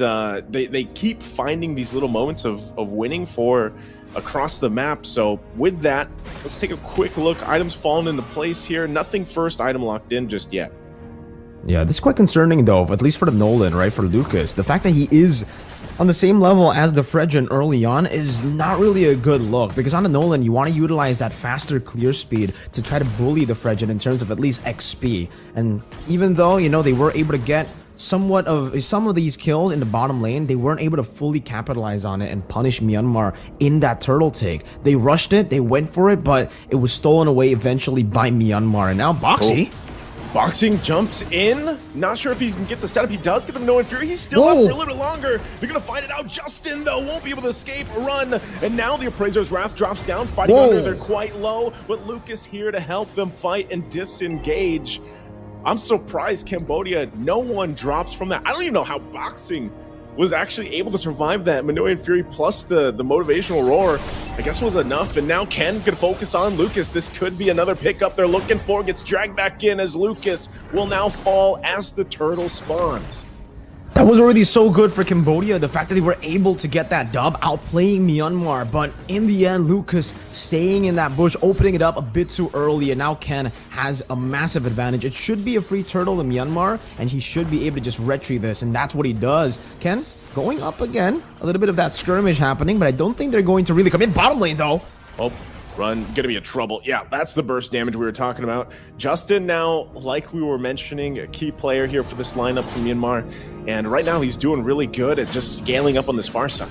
they keep finding these little moments of winning for across the map. So with that, let's take a quick look. Items falling into place here. Nothing first item locked in just yet. Yeah, this is quite concerning though, at least for the Nolan, right? For Lucas. The fact that he is on the same level as the Fredgen early on is not really a good look, because on the Nolan, you want to utilize that faster clear speed to try to bully the Fredgen in terms of at least XP. And even though, you know, they were able to get somewhat of some of these kills in the bottom lane, they weren't able to fully capitalize on it and punish Myanmar in that turtle take. They rushed it, they went for it, but it was stolen away eventually by Myanmar. And now Boxy... Boxing jumps in. Not sure if he can get the setup. He does get the No Fury. He's still up for a little bit longer. They're going to find it out. Justin, though, won't be able to escape or run. And now the Appraiser's Wrath drops down, fighting under. They're quite low, but Lucas here to help them fight and disengage. I'm surprised Cambodia, no one drops from that. I don't even know how Boxing was actually able to survive that. Minoan Fury plus the motivational roar, I guess, was enough. And now Ken can focus on Lucas. This could be another pickup they're looking for. Gets dragged back in as Lucas will now fall as the turtle spawns. That was already so good for Cambodia, the fact that they were able to get that dub, outplaying Myanmar. But in the end, Lucas staying in that bush, opening it up a bit too early, and now Ken has a massive advantage. It should be a free turtle in Myanmar, and he should be able to just retrieve this, and that's what he does. Ken going up again, a little bit of that skirmish happening, but I don't think they're going to really come in. Bottom lane, though. Oh. Run, gonna be a trouble. Yeah, that's the burst damage we were talking about. Justin now, like we were mentioning, a key player here for this lineup from Myanmar. And right now he's doing really good at just scaling up on this far side.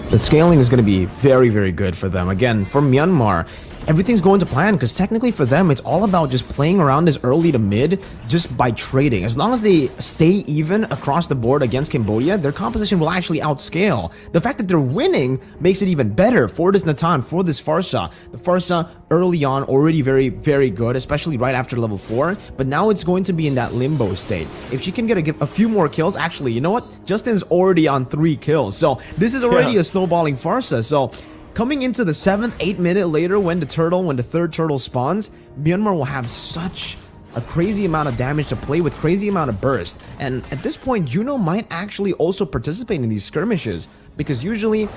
The scaling is going to be very, very good for them. Again, for Myanmar, everything's going to plan, because technically for them, it's all about just playing around this early to mid just by trading. As long as they stay even across the board against Cambodia, their composition will actually outscale. The fact that they're winning makes it even better for this Natan, for this Farsa. The Farsa early on already very, very good, especially right after level 4, but now it's going to be in that limbo state. If she can get a few more kills, actually, you know what? Justin's already on 3 kills, so this is already a snowballing Farsa. So coming into the 7th, 8 minute later, when the third turtle spawns, Myanmar will have such a crazy amount of damage to play with, crazy amount of burst. And at this point, Juno might actually also participate in these skirmishes, because usually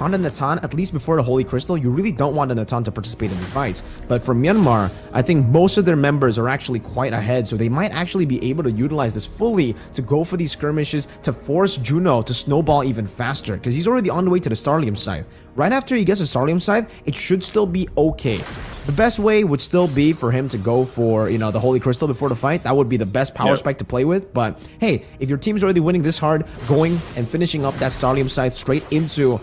on the Natan, at least before the Holy Crystal, you really don't want the Natan to participate in the fights. But for Myanmar, I think most of their members are actually quite ahead, so they might actually be able to utilize this fully to go for these skirmishes, to force Juno to snowball even faster, because he's already on the way to the Starlium Scythe. Right after he gets a Starlium Scythe, it should still be okay. The best way would still be for him to go for, you know, the Holy Crystal before the fight. That would be the best power spike to play with. But hey, if your team's already winning this hard, going and finishing up that Starlium Scythe straight into...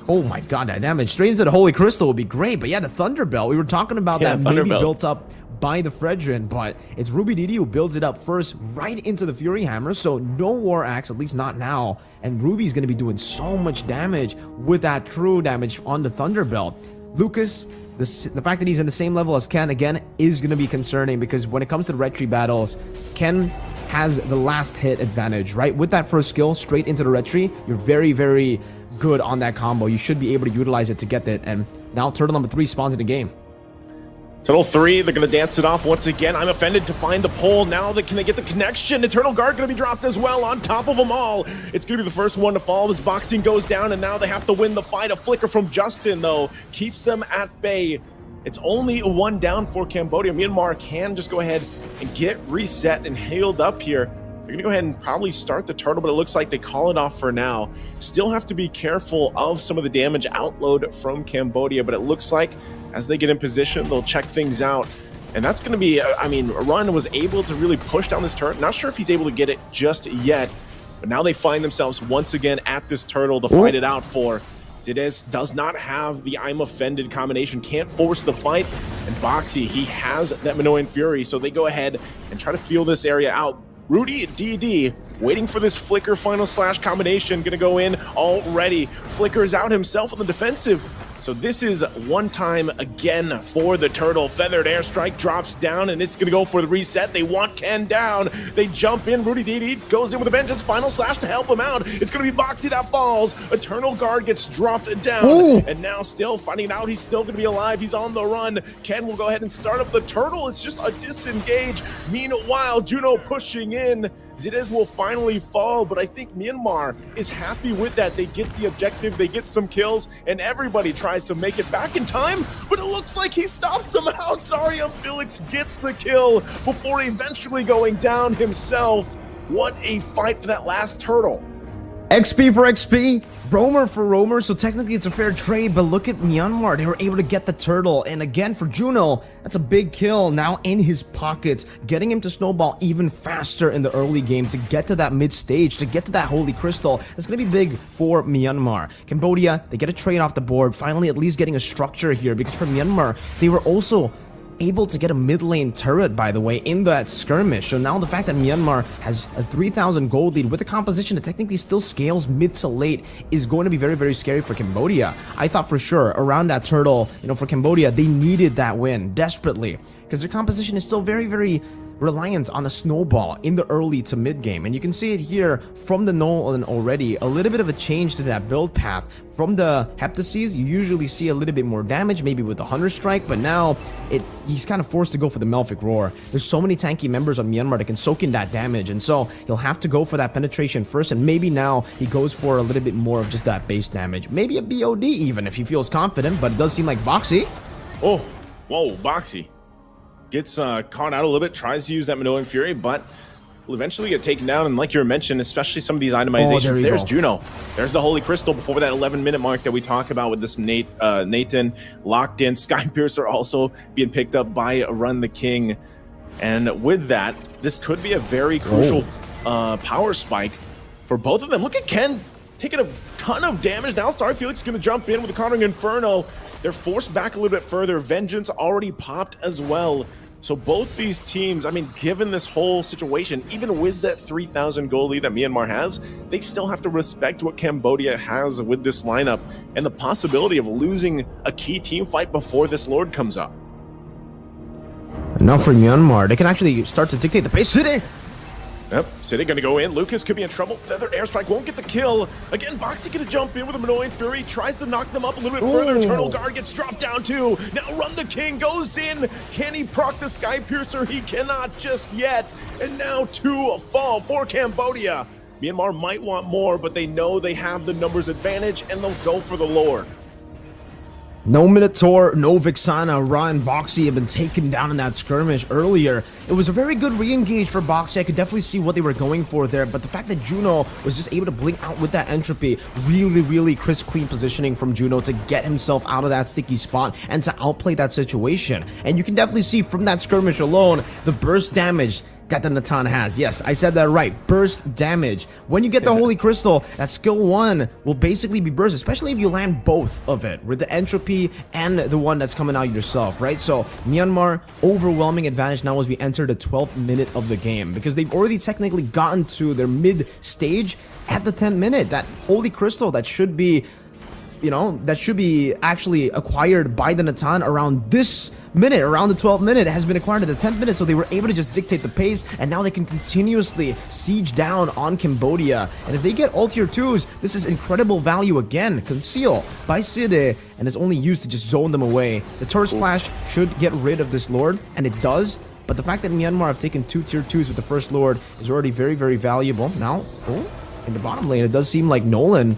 Oh my god, that damage straight into the Holy Crystal would be great. But yeah, the Thunderbelt, we were talking about that maybe built up by the Fredgen, but it's Mlbb who builds it up first right into the Fury Hammer, so no War Axe, at least not now. And Ruby's going to be doing so much damage with that true damage on the Thunderbelt. Lucas, the fact that he's in the same level as Ken, again, is going to be concerning, because when it comes to the retry battles, Ken has the last hit advantage, right? With that first skill straight into the retry, you're very, very good on that combo. You should be able to utilize it to get that. And now turtle number 3 spawns in the game. Turtle 3, they're going to dance it off once again. I'm offended to find the pole. Now can they get the connection? Eternal Guard going to be dropped as well on top of them all. It's going to be the first one to fall as Boxing goes down, and now they have to win the fight. A flicker from Justin, though, keeps them at bay. It's only a 1 down for Cambodia. Myanmar can just go ahead and get reset and healed up here. They're going to go ahead and probably start the turtle, but it looks like they call it off for now. Still have to be careful of some of the damage outload from Cambodia, but it looks like as they get in position, they'll check things out. And that's going to be, I mean, Run was able to really push down this turret. Not sure if he's able to get it just yet, but now they find themselves once again at this turtle to fight it out for. Zides does not have the I'm offended combination, can't force the fight, and Boxy, he has that Minoan Fury, so they go ahead and try to feel this area out. Rudy DD waiting for this Flicker final slash combination, gonna go in already. Flickers out himself on the defensive. So this is one time again for the Turtle. Feathered Airstrike drops down, and it's going to go for the reset. They want Ken down. They jump in. Rudy DD goes in with a vengeance. Final slash to help him out. It's going to be Boxy that falls. Eternal Guard gets dropped down. Ooh. And now still finding out he's still going to be alive. He's on the run. Ken will go ahead and start up the Turtle. It's just a disengage. Meanwhile, Juno pushing in. Zides will finally fall, but I think Myanmar is happy with that. They get the objective, they get some kills, and everybody tries to make it back in time, but it looks like he stops him out. Sarium Felix gets the kill before eventually going down himself. What a fight for that last Turtle. XP for XP, Roamer for Roamer, so technically it's a fair trade, but look at Myanmar. They were able to get the Turtle, and again for Juno, that's a big kill now in his pocket, getting him to snowball even faster in the early game to get to that mid stage, to get to that Holy Crystal. It's going to be big for Myanmar. Cambodia, they get a trade off the board, finally at least getting a structure here, because for Myanmar, they were also able to get a mid lane turret, by the way, in that skirmish. So now the fact that Myanmar has a 3,000 gold lead with a composition that technically still scales mid to late is going to be very, very scary for Cambodia. I thought for sure around that Turtle, for Cambodia, they needed that win desperately because their composition is still very, very reliant on a snowball in the early to mid game, and you can see it here from the Nolan already. A little bit of a change to that build path. From the Heptases, you usually see a little bit more damage, maybe with the Hunter Strike, but now he's kind of forced to go for the Melphic Roar. There's so many tanky members on Myanmar that can soak in that damage, and so he'll have to go for that penetration first, and maybe now he goes for a little bit more of just that base damage. Maybe a BOD even if he feels confident, but it does seem like Boxy. Oh, whoa, Boxy gets caught out a little bit, tries to use that Minoan Fury, but will eventually get taken down. And like you mentioned, especially some of these itemizations, there's Juno. There's the Holy Crystal before that 11-minute mark that we talk about with this Nathan locked in. Skypiercer also being picked up by Run the King. And with that, this could be a very crucial power spike for both of them. Look at Ken taking a ton of damage. Now Sorry Felix is going to jump in with the Conquering Inferno. They're forced back a little bit further. Vengeance already popped as well. So both these teams, I mean, given this whole situation, even with that 3,000 goal lead that Myanmar has, they still have to respect what Cambodia has with this lineup and the possibility of losing a key team fight before this Lord comes up. Now for Myanmar, they can actually start to dictate the pace. City! Yep, City gonna go in. Lucas could be in trouble. Feathered Airstrike won't get the kill. Again, Boxy gonna jump in with a Minoan Fury, tries to knock them up a little bit further. Eternal Guard gets dropped down too. Now Run the King goes in. Can he proc the Skypiercer? He cannot just yet. And now 2 fall for Cambodia. Myanmar might want more, but they know they have the numbers advantage and they'll go for the Lord. No Minotaur, no Vixana. Ra and Boxy have been taken down in that skirmish earlier. It was a very good re-engage for Boxy. I could definitely see what they were going for there, but the fact that Juno was just able to blink out with that entropy, really, really crisp, clean positioning from Juno to get himself out of that sticky spot and to outplay that situation. And you can definitely see from that skirmish alone, the burst damage that the Natan has. Yes, I said that right. Burst damage. When you get the Holy Crystal, that skill 1 will basically be burst, especially if you land both of it, with the entropy and the one that's coming out yourself, right? So Myanmar, overwhelming advantage now as we enter the 12th minute of the game, because they've already technically gotten to their mid stage at the 10th minute. That Holy Crystal that should be, that should be actually acquired by the Natan around this minute, around the 12th minute, has been acquired at the 10th minute, so they were able to just dictate the pace, and now they can continuously siege down on Cambodia. And if they get all tier 2s, this is incredible value again. Conceal by Side, and it's only used to just zone them away. The turret splash should get rid of this Lord, and it does, but the fact that Myanmar have taken 2 tier 2s with the first Lord is already very, very valuable. Now, in the bottom lane, it does seem like Nolan,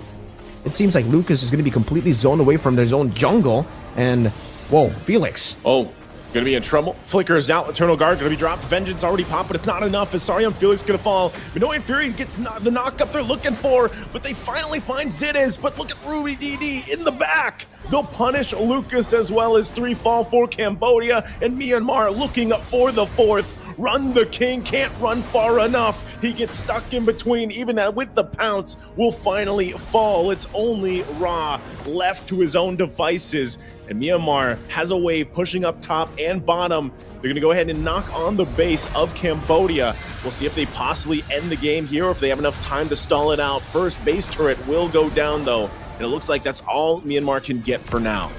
it seems like Lucas is going to be completely zoned away from their zone jungle, and whoa, Felix. Oh, gonna be in trouble. Flicker is out. Eternal Guard gonna be dropped. Vengeance already popped, but it's not enough. As Sarium Felix gonna fall. Minoan Fury gets the knock up they're looking for, but they finally find Zides. But look at Ruby DD in the back. They'll punish Lucas as well as 3 fall for Cambodia, and Myanmar looking up for the 4th. Run the king, can't run far enough. He gets stuck in between, even with the pounce, will finally fall. It's only Ra left to his own devices. And Myanmar has a wave pushing up top and bottom. They're going to go ahead and knock on the base of Cambodia. We'll see if they possibly end the game here or if they have enough time to stall it out. First base turret will go down, though. And it looks like that's all Myanmar can get for now.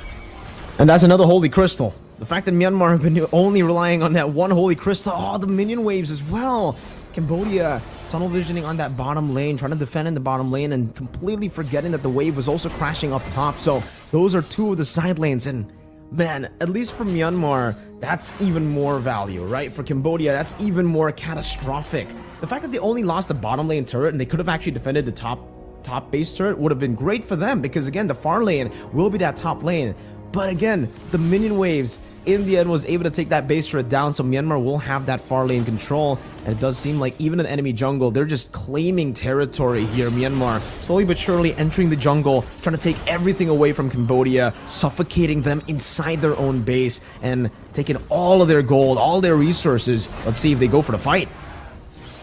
And that's another Holy Crystal. The fact that Myanmar have been only relying on that one Holy Crystal. Oh, the minion waves as well. Cambodia tunnel visioning on that bottom lane, trying to defend in the bottom lane and completely forgetting that the wave was also crashing up top. So those are two of the side lanes, and man, at least for Myanmar, that's even more value, right? For Cambodia, that's even more catastrophic. The fact that they only lost the bottom lane turret and they could have actually defended the top base turret would have been great for them, because again, the far lane will be that top lane. But again, the minion waves in the end was able to take that base turret down, so Myanmar will have that far lane control. And it does seem like even in the enemy jungle, they're just claiming territory here. Myanmar slowly but surely entering the jungle, trying to take everything away from Cambodia, suffocating them inside their own base and taking all of their gold, all their resources. Let's see if they go for the fight.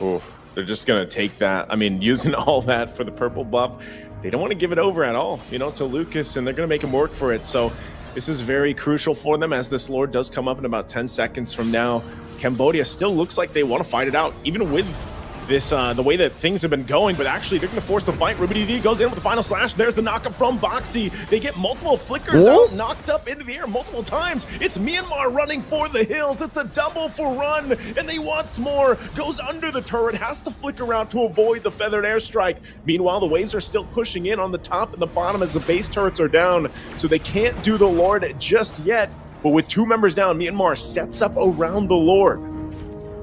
Oh, they're just gonna take that. I mean, using all that for the purple buff, they don't want to give it over at all, you know, to Lucas, and they're gonna make him work for it. So this is very crucial for them, as this Lord does come up in about 10 seconds from now. Cambodia still looks like they want to fight it out, even with this the way that things have been going, but actually they're going to force the fight. Ruby goes in with the final slash. There's the knockup from Boxy. They get multiple flickers out, knocked up into the air multiple times. It's Myanmar running for the hills. It's a double for run, and they wants more. Goes under the turret, has to flicker out to avoid the feathered airstrike. Meanwhile, the waves are still pushing in on the top and the bottom as the base turrets are down, so they can't do the Lord just yet. But with two members down, Myanmar sets up around the Lord.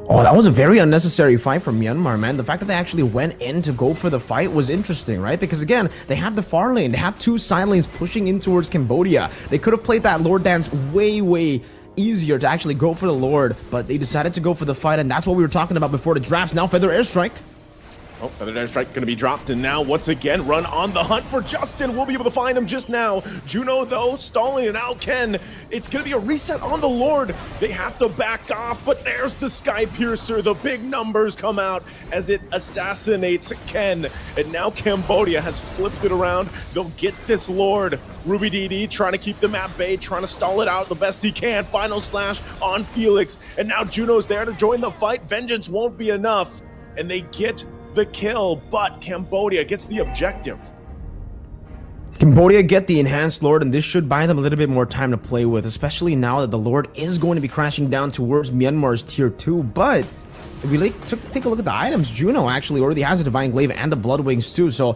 Oh, that was a very unnecessary fight from Myanmar, man. The fact that they actually went in to go for the fight was interesting, right? Because again, they have the far lane, they have two side lanes pushing in towards Cambodia. They could have played that Lord dance way easier to actually go for the Lord, but they decided to go for the fight, and that's what we were talking about before the drafts. Now Feather Airstrike. Oh, Feather Airstrike going to be dropped, and now once again run on the hunt for Justin. We'll be able to find him just now. Juno, though, stalling it out. Ken, it's going to be a reset on the Lord. They have to back off, but there's the Sky Piercer. The big numbers come out as it assassinates Ken, and now Cambodia has flipped it around. They'll get this Lord. Ruby DD trying to keep them at bay, trying to stall it out the best he can. Final slash on Felix, and now Juno's there to join the fight. Vengeance won't be enough, and they get the kill, but Cambodia gets the objective. Cambodia get the enhanced Lord, and this should buy them a little bit more time to play with, especially now that the Lord is going to be crashing down towards Myanmar's tier 2. But if we take a look at the items, Juno actually already has a Divine Glaive and the Blood Wings too, so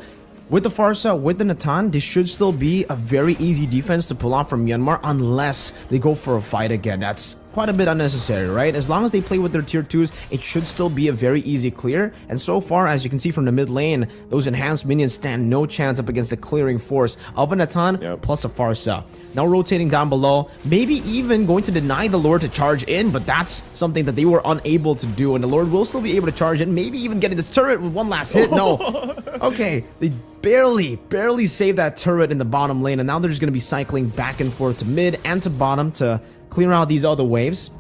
with the Farsa, with the Natan, this should still be a very easy defense to pull off from Myanmar, unless they go for a fight again. That's quite a bit unnecessary, right? As long as they play with their tier 2s, it should still be a very easy clear. And so far, as you can see from the mid lane, those enhanced minions stand no chance up against the clearing force of a Natan plus a Farsa. Now rotating down below, maybe even going to deny the Lord to charge in, but that's something that they were unable to do, and the Lord will still be able to charge in, maybe even getting this turret with one last hit. No. Okay, they barely saved that turret in the bottom lane, and now they're just going to be cycling back and forth to mid and to bottom to clear out these other waves.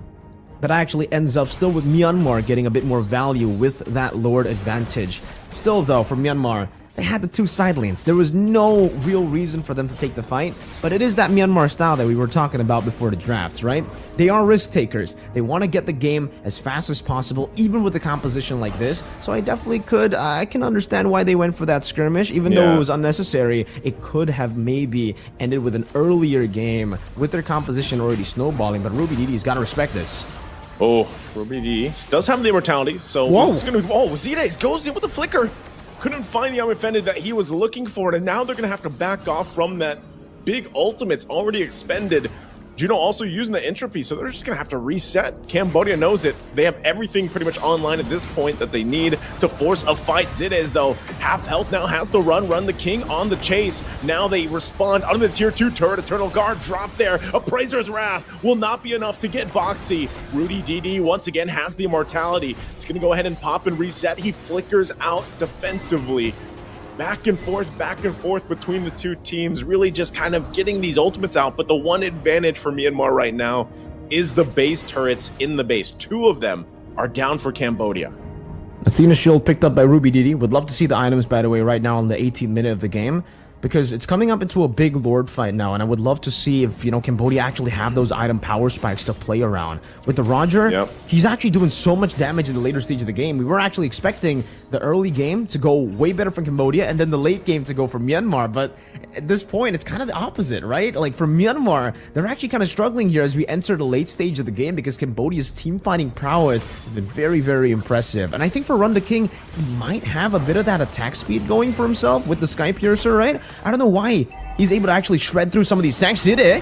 That actually ends up still with Myanmar getting a bit more value with that Lord advantage. Still though, for Myanmar, they had the two side lanes. There was no real reason for them to take the fight, but it is that Myanmar style that we were talking about before the drafts, right? They are risk takers. They want to get the game as fast as possible, even with a composition like this. So I definitely I can understand why they went for that skirmish, even though it was unnecessary. It could have maybe ended with an earlier game with their composition already snowballing, but Ruby DD's got to respect this. Oh, Ruby D does have the immortality, so it's going to... Oh, Zidays goes in with the flicker. Couldn't find the offended that he was looking for, and now they're going to have to back off from that big ultimate's already expended. Juno also using the entropy, so they're just going to have to reset. Cambodia knows it. They have everything pretty much online at this point that they need to force a fight. Zidez, though, half health now, has to run the king on the chase. Now they respond under the tier 2 turret. Eternal Guard drop there. Appraiser's Wrath will not be enough to get Boxy. Rudy DD once again has the immortality. It's going to go ahead and pop and reset. He flickers out defensively. Back and forth between the two teams, really just kind of getting these ultimates out. But the one advantage for Myanmar right now is the base turrets in the base. Two of them are down for Cambodia. Athena Shield picked up by Ruby Didi. Would love to see the items, by the way, right now in the 18th minute of the game, because it's coming up into a big Lord fight now, and I would love to see if, you know, Cambodia actually have those item power spikes to play around. With the Roger, he's actually doing so much damage in the later stage of the game. We were actually expecting the early game to go way better for Cambodia, and then the late game to go for Myanmar, but at this point, it's kind of the opposite, right? Like, for Myanmar, they're actually kind of struggling here as we enter the late stage of the game, because Cambodia's team fighting prowess has been very, very impressive. And I think for Run the King, he might have a bit of that attack speed going for himself with the Sky Piercer, right? I don't know why he's able to actually shred through some of these tanks. Side.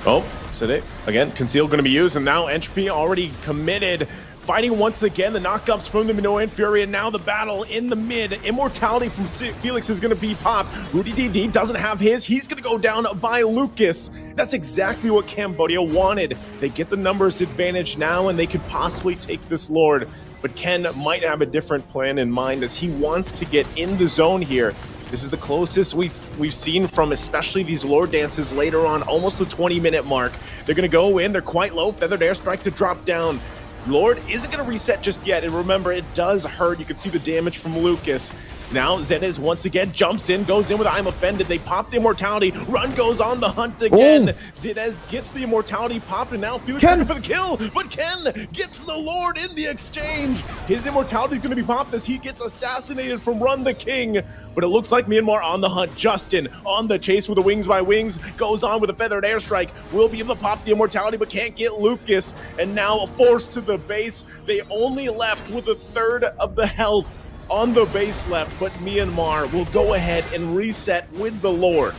Oh, Side. Again, Conceal going to be used, and now Entropy already committed. Fighting once again, the knockups from the Minoan Fury, and now the battle in the mid. Immortality from Felix is going to be popped. Rudy DD doesn't have his. He's going to go down by Lucas. That's exactly what Cambodia wanted. They get the numbers advantage now, and they could possibly take this Lord. But Ken might have a different plan in mind, as he wants to get in the zone here. This is the closest we've seen from especially these Lord dances later on, almost the 20-minute mark. They're going to go in. They're quite low. Feathered Airstrike to drop down. Lord isn't going to reset just yet, and remember, it does hurt. You can see the damage from Lucas. Now Zenez once again jumps in, goes in with I'm Offended. They pop the Immortality. Run goes on the hunt again. Zenez gets the Immortality popped, and now Felix looking for the kill, but Ken gets the Lord in the exchange. His Immortality is going to be popped as he gets assassinated from Run the King, but it looks like Myanmar on the hunt. Justin on the chase with the Wings by Wings, goes on with a Feathered Airstrike, will be able to pop the Immortality, but can't get Lucas, and now forced to the base. They only left with a third of the health on the base left, but Myanmar will go ahead and reset with the Lord.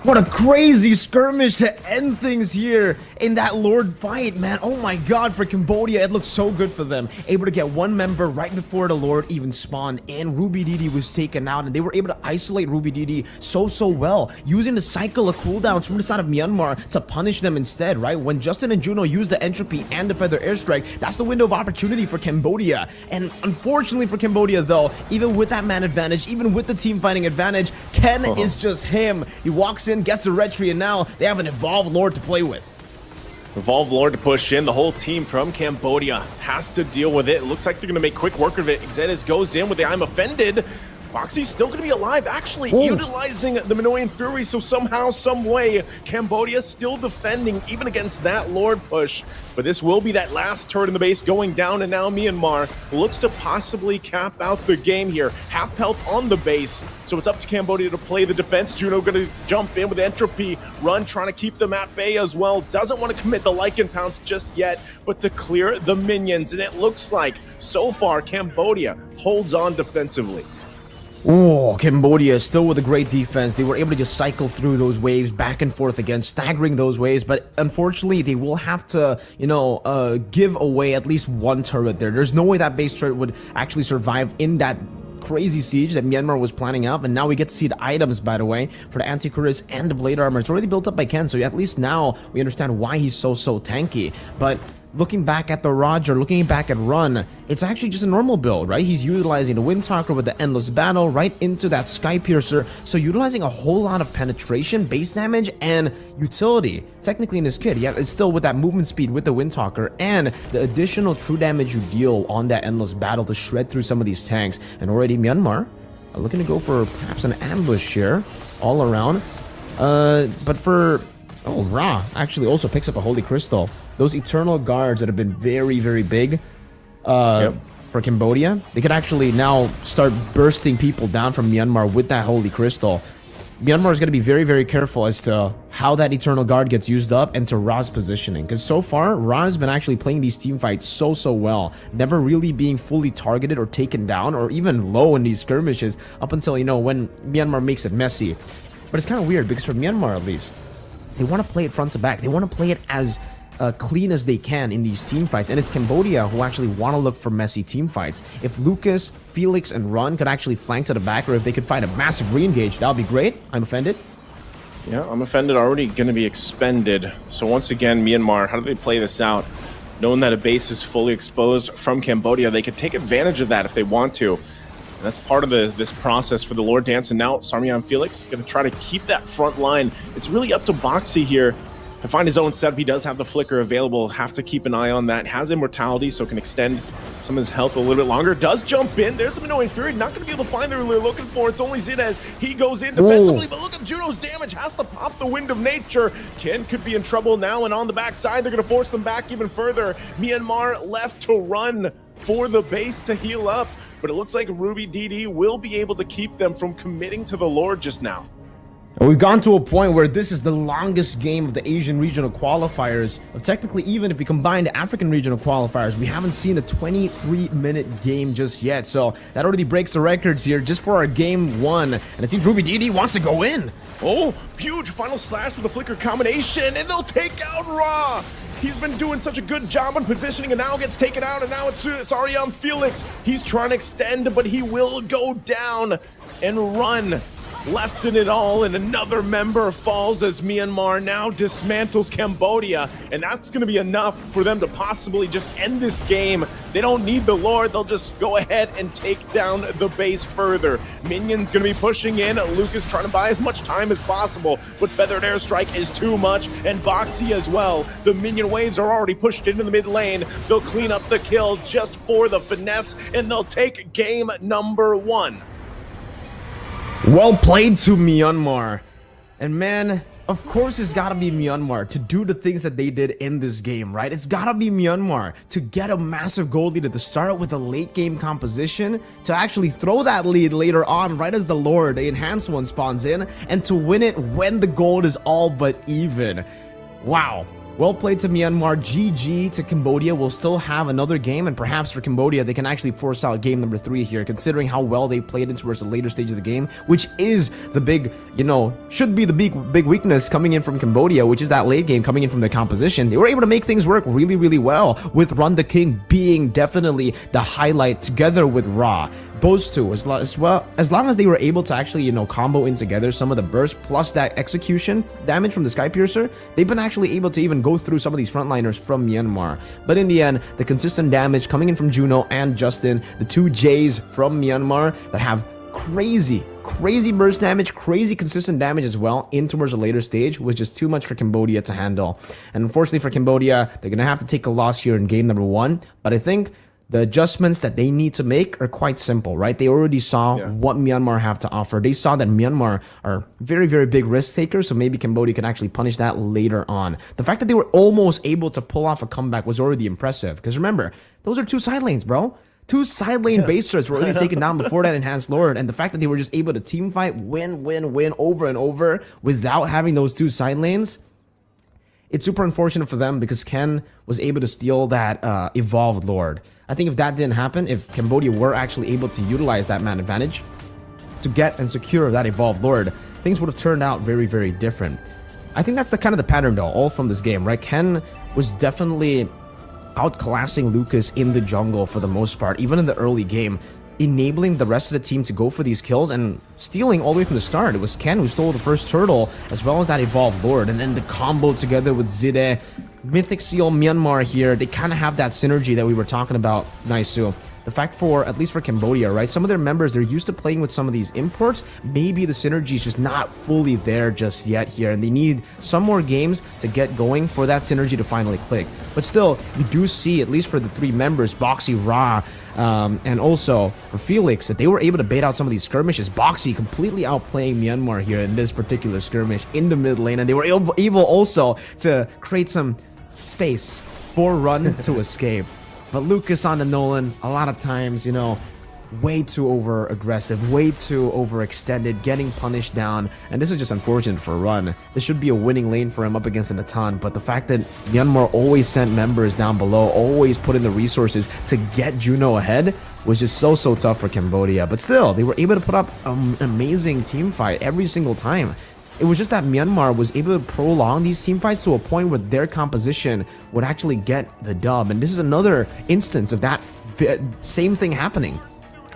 What a crazy skirmish to end things here in that Lord fight, man. Oh my god, for Cambodia, it looked so good for them. Able to get one member right before the Lord even spawned, and Ruby Didi was taken out, and they were able to isolate Ruby Didi so well, using the cycle of cooldowns from the side of Myanmar to punish them instead, right? When Justin and Juno used the Entropy and the Feather Airstrike, that's the window of opportunity for Cambodia. And unfortunately for Cambodia, though, even with that man advantage, even with the team fighting advantage, Ken is just him. He walks in, gets the retry, and now they have an Evolved Lord to play with. Evolved Lord to push in. The whole team from Cambodia has to deal with it. It looks like they're going to make quick work of it. Xenis goes in with the I'm Offended. Boxy's still going to be alive, actually utilizing the Minoan Fury, so somehow, some way, Cambodia still defending even against that Lord push. But this will be that last turret in the base going down, and now Myanmar looks to possibly cap out the game here. Half health on the base, so it's up to Cambodia to play the defense. Juno going to jump in with Entropy, Run trying to keep them at bay as well. Doesn't want to commit the Lycan Pounce just yet, but to clear the minions, and it looks like, so far, Cambodia holds on defensively. Oh, Cambodia still with a great defense. They were able to just cycle through those waves back and forth again, staggering those waves, but unfortunately they will have to, you know, give away at least one turret there. There's no way that base turret would actually survive in that crazy siege that Myanmar was planning up. And now we get to see the items, by the way, for the anti-cuirass and the blade armor. It's already built up by Ken, so at least now we understand why he's so tanky. But looking back at the Roger, looking back at Run, it's actually just a normal build, right? He's utilizing the Windtalker with the Endless Battle right into that Sky Piercer, so utilizing a whole lot of penetration, base damage, and utility. Technically in this kit, yeah, it's still with that movement speed with the Windtalker, and the additional true damage you deal on that Endless Battle to shred through some of these tanks. And already Myanmar are looking to go for perhaps an ambush here, all around. But for... Oh, Ra actually also picks up a Holy Crystal. Those Eternal Guards that have been very big for Cambodia, they could actually now start bursting people down from Myanmar with that Holy Crystal. Myanmar is going to be very careful as to how that Eternal Guard gets used up and to Ra's positioning. Because so far, Ra has been actually playing these team fights so well. Never really being fully targeted or taken down or even low in these skirmishes up until, you know, when Myanmar makes it messy. But it's kind of weird because for Myanmar at least, they want to play it front to back. They want to play it as clean as they can in these team fights. And it's Cambodia who actually want to look for messy team fights. If Lucas, Felix, and Run could actually flank to the back, or if they could find a massive re-engage, that would be great. I'm Offended. Yeah, I'm Offended already going to be expended. So once again, Myanmar, how do they play this out? Knowing that a base is fully exposed from Cambodia, they could take advantage of that if they want to. And that's part of this process for the Lord Dance. And now Sarmian Felix going to try to keep that front line. It's really up to Boxy here. to find his own setup. He does have the flicker available. Have to keep an eye on that. Has immortality, so can extend some of his health a little bit longer. Does jump in. There's some annoying fury. Not going to be able to find the they're looking for. It's only Zinez. He goes in defensively, but look at Juno's damage. Has to pop the Wind of Nature. Ken could be in trouble now, and on the backside, they're going to force them back even further. Myanmar left to run for the base to heal up, but it looks like Ruby DD will be able to keep them from committing to the Lord just now. We've gone to a point where this is the longest game of the Asian regional qualifiers. Technically, even if we combine the African regional qualifiers, we haven't seen a 23-minute game just yet. So that already breaks the records here just for our game one. And it seems Ruby DD wants to go in. Oh, huge final slash with a flicker combination, and they'll take out Ra. He's been doing such a good job on positioning, and now gets taken out, and now it's Ariam Felix. He's trying to extend, but he will go down and run. Left in it all, and another member falls as Myanmar now dismantles Cambodia, and that's going to be enough for them to possibly just end this game. They don't need the Lord. They'll just go ahead and take down the base further. Minion's going to be pushing in. Lucas trying to buy as much time as possible, but Feathered Airstrike is too much, and Boxy as well. The Minion waves are already pushed into the mid lane. They'll clean up the kill just for the finesse, and they'll take game number one. Well played to Myanmar. And man, of course it's gotta be Myanmar to do the things that they did in this game, right? It's gotta be Myanmar to get a massive goal lead at the start with a late game composition, to actually throw that lead later on right as the Lord, the enhanced one, spawns in, and to win it when the gold is all but even. Wow. Well played to Myanmar. GG to Cambodia. We'll still have another game, and perhaps for Cambodia, they can actually force out game number 3 here, considering how well they played it towards the later stage of the game, which is the big, should be the big weakness coming in from Cambodia, which is that late game coming in from the composition. They were able to make things work really, really well, with Run the King being definitely the highlight together with Ra. Those two, as long as they were able to actually, combo in together some of the burst plus that execution damage from the Sky Piercer, they've been actually able to even go through some of these frontliners from Myanmar. But in the end, the consistent damage coming in from Juno and Justin, the two J's from Myanmar that have crazy burst damage, crazy consistent damage as well in towards the later stage, was just too much for Cambodia to handle. And unfortunately for Cambodia, they're going to have to take a loss here in game number 1. But I think the adjustments that they need to make are quite simple, right? They already saw what Myanmar have to offer. They saw that Myanmar are very, very big risk takers, so maybe Cambodia can actually punish that later on. The fact that they were almost able to pull off a comeback was already impressive, because remember, those are 2 side lanes, bro. 2 side lane base threats were already taken down before that enhanced Lord, and the fact that they were just able to team fight, win over and over without having those 2 side lanes, it's super unfortunate for them, because Ken was able to steal that evolved Lord. I think if that didn't happen, if Cambodia were actually able to utilize that man advantage to get and secure that evolved Lord, things would have turned out very, very different. I think that's the kind of the pattern though, all from this game, right? Ken was definitely outclassing Lucas in the jungle for the most part, even in the early game, enabling the rest of the team to go for these kills and stealing all the way from the start. It was Ken who stole the first turtle, as well as that evolved Lord, and then the combo together with Zide, Mythic Seal, Myanmar here, they kind of have that synergy that we were talking about, Naisu. The fact for, at least for Cambodia, right, some of their members, they're used to playing with some of these imports. Maybe the synergy is just not fully there just yet here, and they need some more games to get going for that synergy to finally click. But still, you do see, at least for the 3 members, Boxy, Ra, and also for Felix, that they were able to bait out some of these skirmishes. Boxy completely outplaying Myanmar here in this particular skirmish in the mid lane, and they were able also to create some space for Run to escape. But Lucas on the Nolan, a lot of times, way too over aggressive, way too overextended, getting punished down, and this is just unfortunate for Run. This should be a winning lane for him up against an Atan, but the fact that Myanmar always sent members down below, always put in the resources to get Juno ahead, was just so tough for Cambodia. But still, they were able to put up an amazing team fight every single time. It was just that Myanmar was able to prolong these team fights to a point where their composition would actually get the dub. And this is another instance of that same thing happening.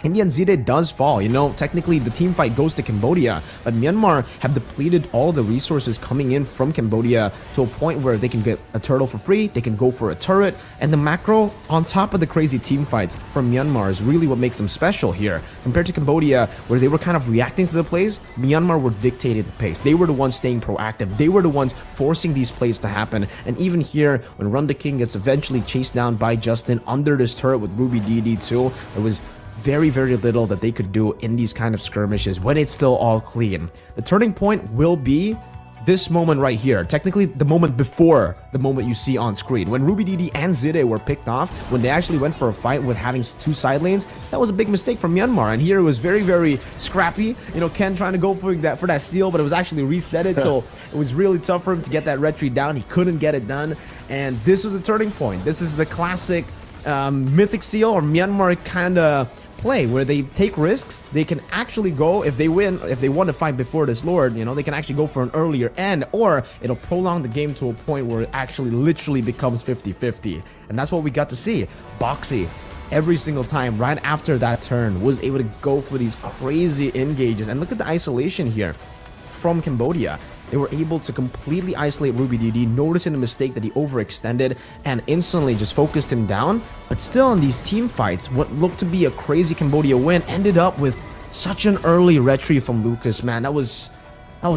Indian Zide does fall. You know, technically the team fight goes to Cambodia, but Myanmar have depleted all the resources coming in from Cambodia to a point where they can get a turtle for free, they can go for a turret, and the macro on top of the crazy team fights from Myanmar is really what makes them special here. Compared to Cambodia, where they were kind of reacting to the plays, Myanmar were dictating the pace. They were the ones staying proactive. They were the ones forcing these plays to happen. And even here, when Run the King gets eventually chased down by Justin under this turret with Ruby DD2, it was very, very little that they could do in these kind of skirmishes when it's still all clean. The turning point will be this moment right here. Technically, the moment before the moment you see on screen. When Ruby DD and Zide were picked off, when they actually went for a fight with having 2 side lanes, that was a big mistake from Myanmar. And here it was very, very scrappy. You know, Ken trying to go for that steal, but it was actually resetted, so it was really tough for him to get that retreat down. He couldn't get it done, and this was the turning point. This is the classic Mythic Seal or Myanmar kind of play where they take risks. They can actually go, if they win, if they want to fight before this Lord, you know, they can actually go for an earlier end, or it'll prolong the game to a point where it actually literally becomes 50-50. And that's what we got to see. Boxy, every single time right after that turn, was able to go for these crazy engages. And look at the isolation here from Cambodia. They were able to completely isolate Ruby DD, noticing the mistake that he overextended and instantly just focused him down. But still in these team fights, what looked to be a crazy Cambodia win ended up with such an early retreat from Lucas, man. That was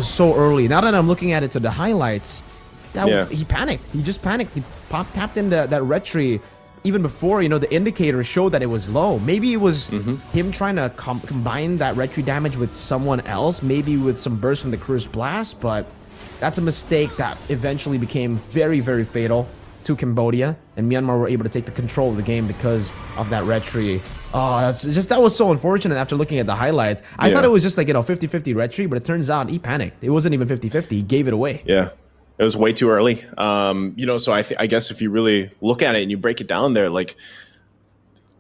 so early. Now that I'm looking at it to the highlights, he panicked. He just panicked. He tapped into that retreat even before, you know, the indicator showed that it was low. Maybe it was him trying to combine that retreat damage with someone else, maybe with some burst from the Curse Blast, but that's a mistake that eventually became very, very fatal to Cambodia, and Myanmar were able to take the control of the game because of that retreat. Oh, that was so unfortunate after looking at the highlights. I thought it was just like, you know, 50-50 retreat, but it turns out he panicked. It wasn't even 50-50. He gave it away. Yeah. It was way too early. You know, so I guess if you really look at it and you break it down there, like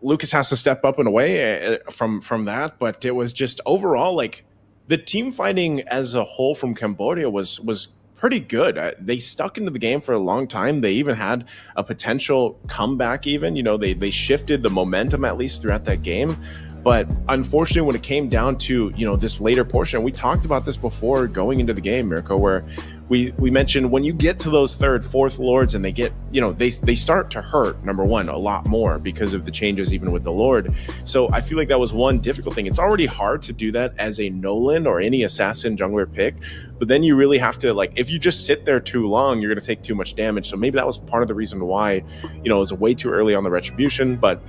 Lucas has to step up in a way from that. But it was just overall, like the team fighting as a whole from Cambodia was pretty good. They stuck into the game for a long time. They even had a potential comeback even. You know, they shifted the momentum at least throughout that game. But unfortunately, when it came down to, you know, this later portion, we talked about this before going into the game, Mirko, where we mentioned when you get to those 3rd, 4th Lords and they get, you know, they start to hurt, number one, a lot more because of the changes even with the Lord. So I feel like that was one difficult thing. It's already hard to do that as a Nolan or any assassin jungler pick, but then you really have to, like, if you just sit there too long, you're going to take too much damage. So maybe that was part of the reason why, you know, it was way too early on the Retribution. But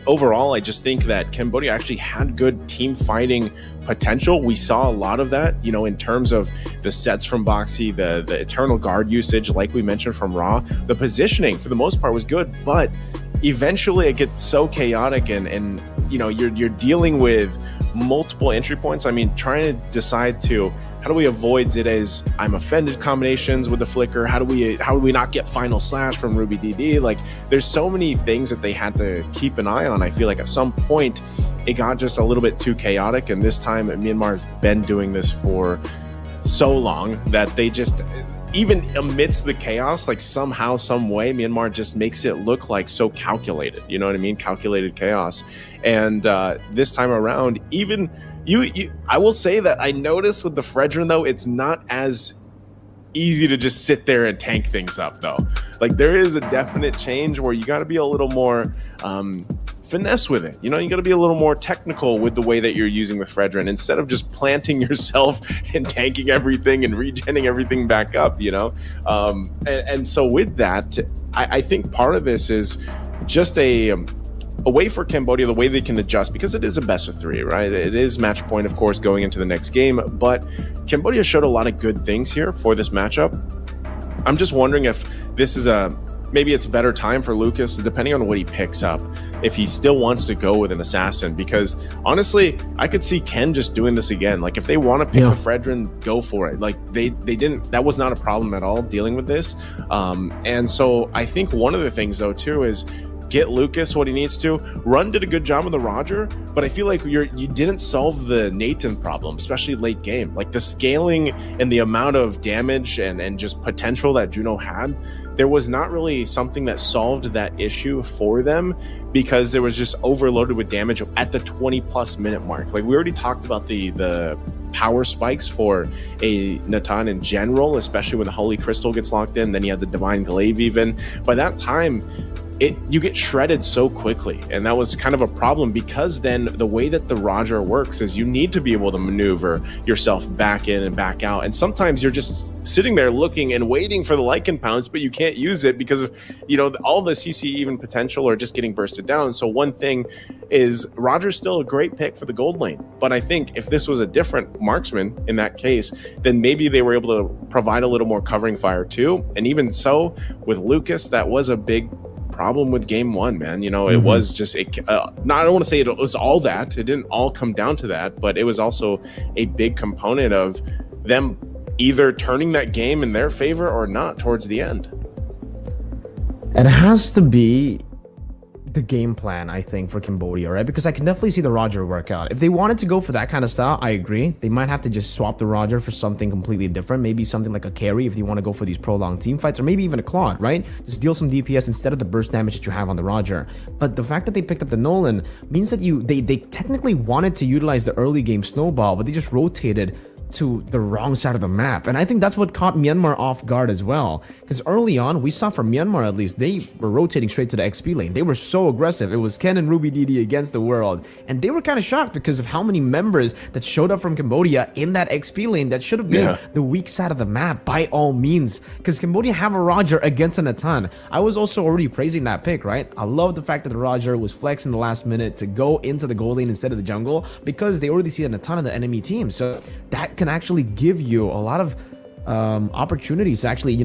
overall, I just think that Cambodia actually had good team fighting potential. We saw a lot of that, you know, in terms of the sets from Boxy, the Eternal Guard usage, like we mentioned from Raw. The positioning, for the most part, was good, but eventually it gets so chaotic and you know, you're dealing with multiple entry points. I mean, trying to decide how do we avoid Zide's I'm offended combinations with the flicker? How do we not get final slash from Ruby DD? Like, there's so many things that they had to keep an eye on. I feel like at some point it got just a little bit too chaotic, and this time Myanmar's been doing this for so long that they just, even amidst the chaos, like somehow, some way, Myanmar just makes it look like so calculated. You know what I mean? Calculated chaos. And this time around, even I will say that I noticed with the Fredrin, though, it's not as easy to just sit there and tank things up, though. Like, there is a definite change where you got to be a little more finesse with it. You know, you got to be a little more technical with the way that you're using the Fredrin, instead of just planting yourself and tanking everything and regenning everything back up, you know? And so with that, I think part of this is just a way for Cambodia, the way they can adjust, because it is a best of 3, right? It is match point, of course, going into the next game, but Cambodia showed a lot of good things here for this matchup. I'm just wondering if this is maybe it's a better time for Lucas, depending on what he picks up, if he still wants to go with an assassin, because honestly, I could see Ken just doing this again. Like, if they want to pick the Fredrin, go for it. Like, they didn't, that was not a problem at all dealing with this. And so I think one of the things, though, too, is get Lucas what he needs to. Run did a good job with the Roger, but I feel like you didn't solve the Nathan problem, especially late game. Like the scaling and the amount of damage and just potential that Juno had, there was not really something that solved that issue for them, because it was just overloaded with damage at the 20+ minute mark. Like we already talked about the power spikes for a Natan in general, especially when the Holy Crystal gets locked in. Then you have the Divine Glaive even. By that time, you get shredded so quickly, and that was kind of a problem, because then the way that the Roger works is you need to be able to maneuver yourself back in and back out, and sometimes you're just sitting there looking and waiting for the Lycan pounce, but you can't use it because of all the CC even potential or just getting bursted down. So one thing is, Roger's still a great pick for the gold lane, but I think if this was a different marksman in that case, then maybe they were able to provide a little more covering fire too. And even so with Lucas, that was a big problem with game one, man. It was just I don't want to say it was all that. It didn't all come down to that, but it was also a big component of them either turning that game in their favor or not towards the end. It has to be the game plan, I think, for Cambodia, right? Because I can definitely see the Roger work out. If they wanted to go for that kind of style, I agree. They might have to just swap the Roger for something completely different. Maybe something like a carry if you want to go for these prolonged team fights, or maybe even a Claude, right? Just deal some DPS instead of the burst damage that you have on the Roger. But the fact that they picked up the Nolan means that they technically wanted to utilize the early game snowball, but they just rotated to the wrong side of the map. And I think that's what caught Myanmar off guard as well, because early on we saw from Myanmar, at least, they were rotating straight to the XP lane. They were so aggressive. It was Ken and Ruby DD against the world, and they were kind of shocked because of how many members that showed up from Cambodia in that XP lane that should have been the weak side of the map by all means, because Cambodia have a Roger against a Natan. I was also already praising that pick, right? I love the fact that the Roger was flexed in the last minute to go into the gold lane instead of the jungle, because they already see a Natan in the enemy team. So that can actually give you a lot of opportunities to actually,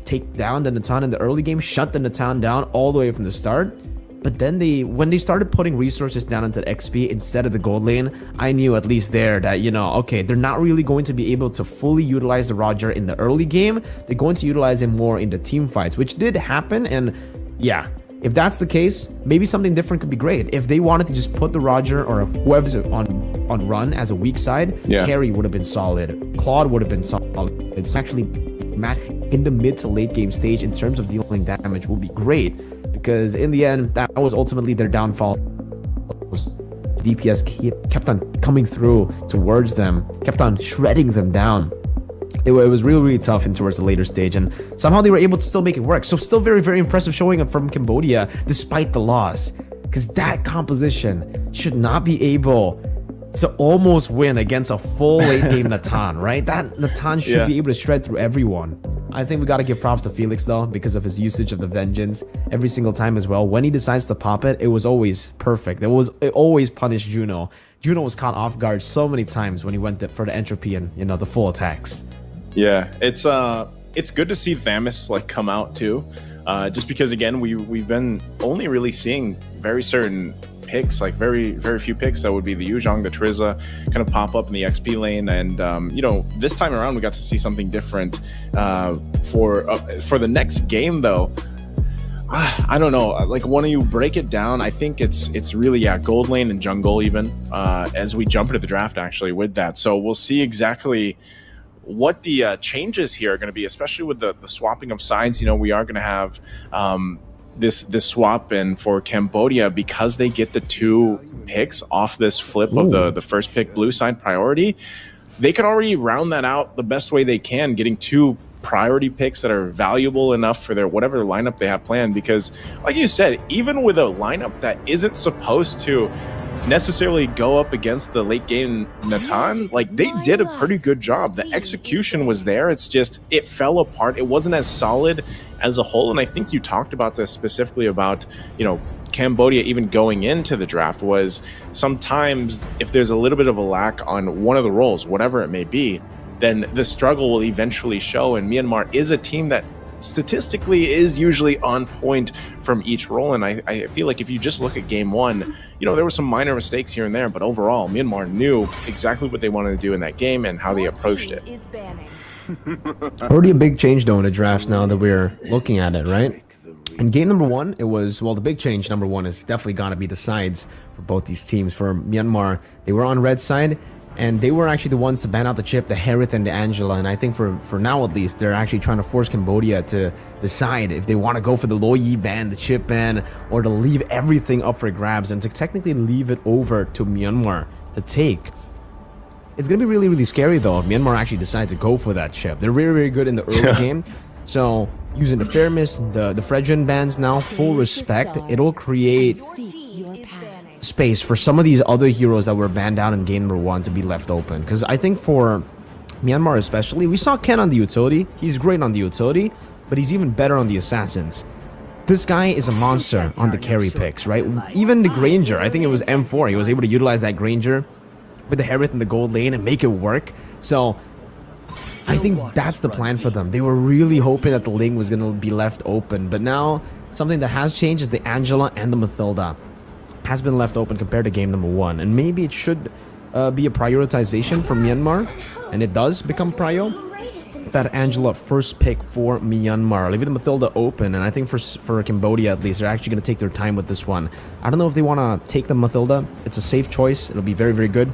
take down the Natan in the early game, shut the Natan down all the way from the start. But then when they started putting resources down into the XP instead of the gold lane, I knew at least there that, okay, they're not really going to be able to fully utilize the Roger in the early game. They're going to utilize him more in the team fights, which did happen. And yeah, if that's the case, maybe something different could be great. If they wanted to just put the Roger or whoever's on run as a weak side, carry would have been solid. Claude would have been solid. It's actually match in the mid to late game stage in terms of dealing damage would be great, because in the end, that was ultimately their downfall. DPS kept on coming through towards them, kept on shredding them down. It was really, really tough in towards the later stage, and somehow they were able to still make it work. So still very, very impressive showing up from Cambodia despite the loss, because that composition should not be able to almost win against a full late game Natan, right? That Natan should be able to shred through everyone. I think we got to give props to Felix though, because of his usage of the Vengeance every single time as well. When he decides to pop it, it was always perfect. It always punished Juno. Juno was caught off guard so many times when he went for the entropy and the full attacks. Yeah, it's good to see Thamus come out too, just because again we've been only really seeing very certain picks, very very few picks that would be the Yuzhong, the Trizza, kind of pop up in the XP lane, and this time around we got to see something different for the next game though. I don't know, when you break it down, I think it's really gold lane and jungle even as we jump into the draft actually with that. So we'll see exactly what the changes here are going to be, especially with the swapping of sides. We are going to have this swap in for Cambodia, because they get the 2 picks off this flip of the first pick blue side priority. They could already round that out the best way they can, getting 2 priority picks that are valuable enough for their whatever lineup they have planned, because like you said, even with a lineup that isn't supposed to necessarily go up against the late game Natan, they did a pretty good job. The execution was there, it's just it fell apart. It wasn't as solid as a whole, and I think you talked about this specifically about Cambodia even going into the draft, was sometimes if there's a little bit of a lack on one of the roles, whatever it may be, then the struggle will eventually show. And Myanmar is a team that statistically is usually on point from each role, and I feel like if you just look at game one, there were some minor mistakes here and there, but overall Myanmar knew exactly what they wanted to do in that game and how they approached it. Already a big change though in the drafts now that we're looking at it, right? In game number 1, it was, well, the big change, number 1, is definitely going to be the sides for both these teams. For Myanmar, they were on red side, and they were actually the ones to ban out the chip, the Harith and the Angela. And I think for now at least, they're actually trying to force Cambodia to decide if they want to go for the Lo Yi ban, the chip ban, or to leave everything up for grabs and to technically leave it over to Myanmar to take. It's going to be really, really scary though if Myanmar actually decides to go for that chip. They're very, very good in the early game. So using the Fairness, the Fredrin bans now, full respect, it'll create space for some of these other heroes that were banned out in game number 1 to be left open. Because I think for Myanmar especially, we saw Ken on the utility. He's great on the utility, but he's even better on the assassins. This guy is a monster on the carry picks, right? Even the Granger, I think it was M4, he was able to utilize that Granger with the Harith in the gold lane and make it work. So I think that's the plan for them. They were really hoping that the Ling was going to be left open, but now something that has changed is the Angela and the Mathilda has been left open compared to game number 1, and maybe it should be a prioritization for Myanmar, and it does become prio. That Angela first pick for Myanmar, leaving the Mathilda open, and I think for Cambodia at least, they're actually going to take their time with this one. I don't know if they want to take the Mathilda. It's a safe choice. It'll be very, very good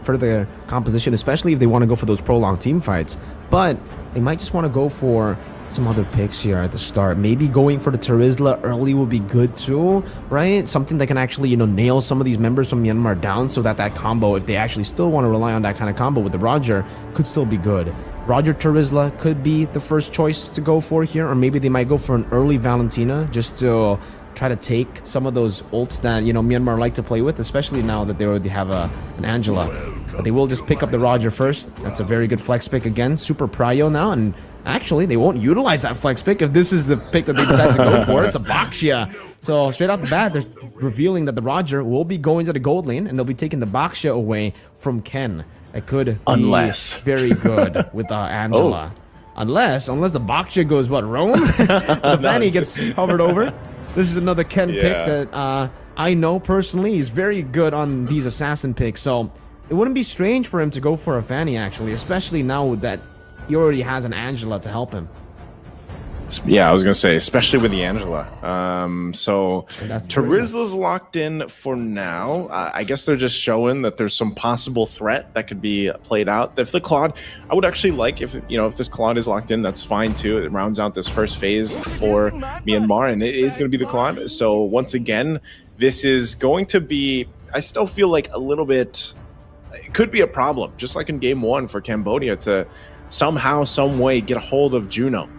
for the composition, especially if they want to go for those prolonged team fights. But they might just want to go for some other picks here at the start. Maybe going for the Terizla early would be good too, right? Something that can actually, nail some of these members from Myanmar down so that combo, if they actually still want to rely on that kind of combo with the Roger, could still be good. Roger Terizla could be the first choice to go for here, or maybe they might go for an early Valentina just to try to take some of those ults that, Myanmar like to play with, especially now that they already have an Angela. But they will just pick up the Roger first. That's a very good flex pick again. Super prio now, and actually, they won't utilize that flex pick if this is the pick that they decide to go for. It's a Baxia. So straight out the bat, they're revealing that the Roger will be going to the gold lane, and they'll be taking the Baxia away from Ken. It could be very good with Angela. Unless the Baxia goes, Roam? The Vanny gets hovered over. This is another Ken pick that I know personally is very good on these assassin picks. So it wouldn't be strange for him to go for a Fanny, actually, especially now that he already has an Angela to help him. Yeah, I was going to say, especially with the Angela. So Terizla's locked in for now. I guess they're just showing that there's some possible threat that could be played out. If the Claude, I would actually like if this Claude is locked in, that's fine too. It rounds out this first phase for Myanmar, and it is going to be the Claude. So once again, this is going to be, I still feel like a little bit, it could be a problem, just like in game 1 for Cambodia to somehow, some way get a hold of Juno.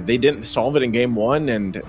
They didn't solve it in game 1, and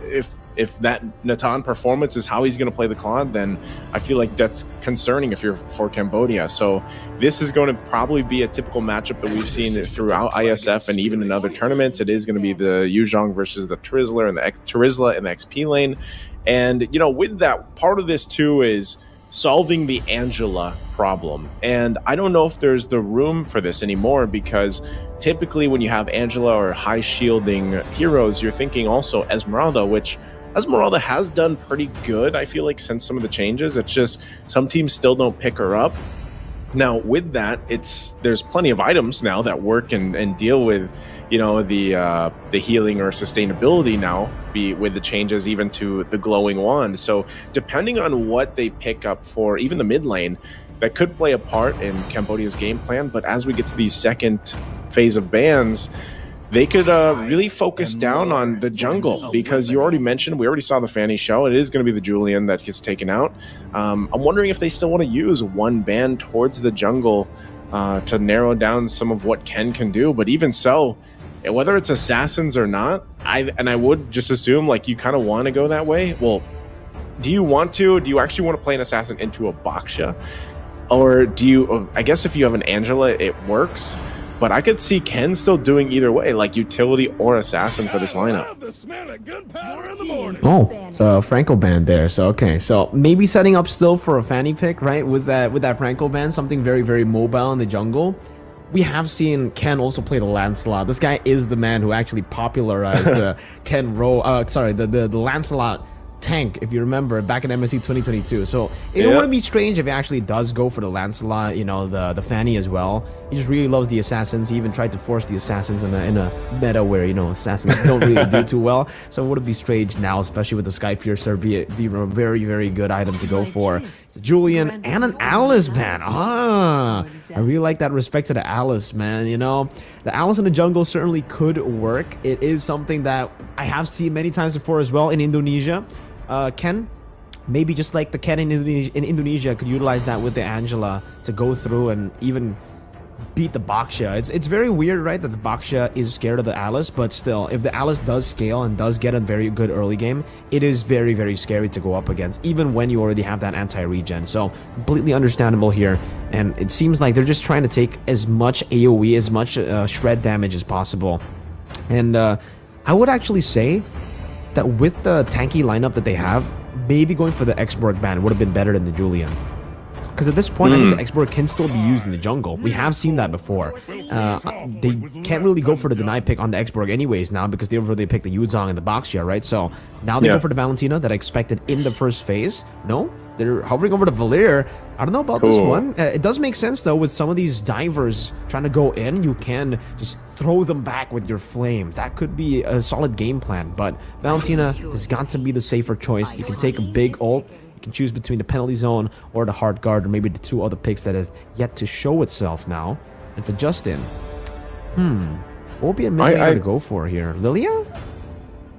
if that Natan performance is how he's going to play the Claude, then I feel like that's concerning if you're for Cambodia. So this is going to probably be a typical matchup that we've seen throughout ISF and even in other tournaments. It is going to be the Yuzhong versus the Terizla and the XP lane. And with that, part of this too is solving the Angela problem. And I don't know if there's the room for this anymore, because typically when you have Angela or high shielding heroes, you're thinking also Esmeralda, which Esmeralda has done pretty good, I feel like, since some of the changes. It's just some teams still don't pick her up. Now with that, there's plenty of items now that work and deal with the healing or sustainability now, with the changes even to the glowing wand. So depending on what they pick up for even the mid lane, that could play a part in Cambodia's game plan. But as we get to the second phase of bans, they could really focus down on the jungle, because you already mentioned, we already saw the Fanny show. It is going to be the Julian that gets taken out. I'm wondering if they still want to use one ban towards the jungle to narrow down some of what Ken can do. But even so, whether it's assassins or not, I would just assume like you kind of want to go that way. Well, do you actually want to play an assassin into a Baxia? Or do you, I guess if you have an Angela, it works. But I could see Ken still doing either way, like utility or assassin for this lineup. Oh, so Franco band there. So okay, so maybe setting up still for a Fanny pick, right? With that Franco band, something very, very mobile in the jungle. We have seen Ken also play the Lancelot. This guy is the man who actually popularized the the Lancelot tank, if you remember, back in MSC 2022. So it wouldn't be strange if he actually does go for the Lancelot, you know, the Fanny as well. He just really loves the assassins. He even tried to force the assassins in a meta where, you know, assassins don't really do too well. So it wouldn't be strange now, especially with the Sky Piercer be a very, very good item to go for. It's a Julian and an Alice, man. I really like that respect to the Alice, man. You know, the Alice in the jungle certainly could work. It is something that I have seen many times before as well in Indonesia. Ken, maybe just like the Ken in Indonesia could utilize that with the Angela to go through and even beat the Baksha. It's very weird, right, that the Baksha is scared of the Alice, but still, if the Alice does scale and does get a very good early game, it is very, very scary to go up against, even when you already have that anti-regen. So completely understandable here, and it seems like they're just trying to take as much AoE, as much shred damage as possible. And I would actually say that with the tanky lineup that they have, maybe going for the Exborg ban would have been better than the Julian. Because at this point, I think the Exborg can still be used in the jungle. We have seen that before. They can't really go for the deny pick on the Exborg anyways now, because they already picked the Yuzong and the Baxia, right? So now they go for the Valentina that I expected in the first phase. No, they're hovering over the Valir. I don't know about this one. It does make sense, though, with some of these divers trying to go in. You can just throw them back with your flames. That could be a solid game plan. But Valentina has got to be the safer choice. You can take a big ult. Can choose between the penalty zone or the hard guard, or maybe the two other picks that have yet to show itself now. And for Justin, what would be a mid to go for here? Lilia?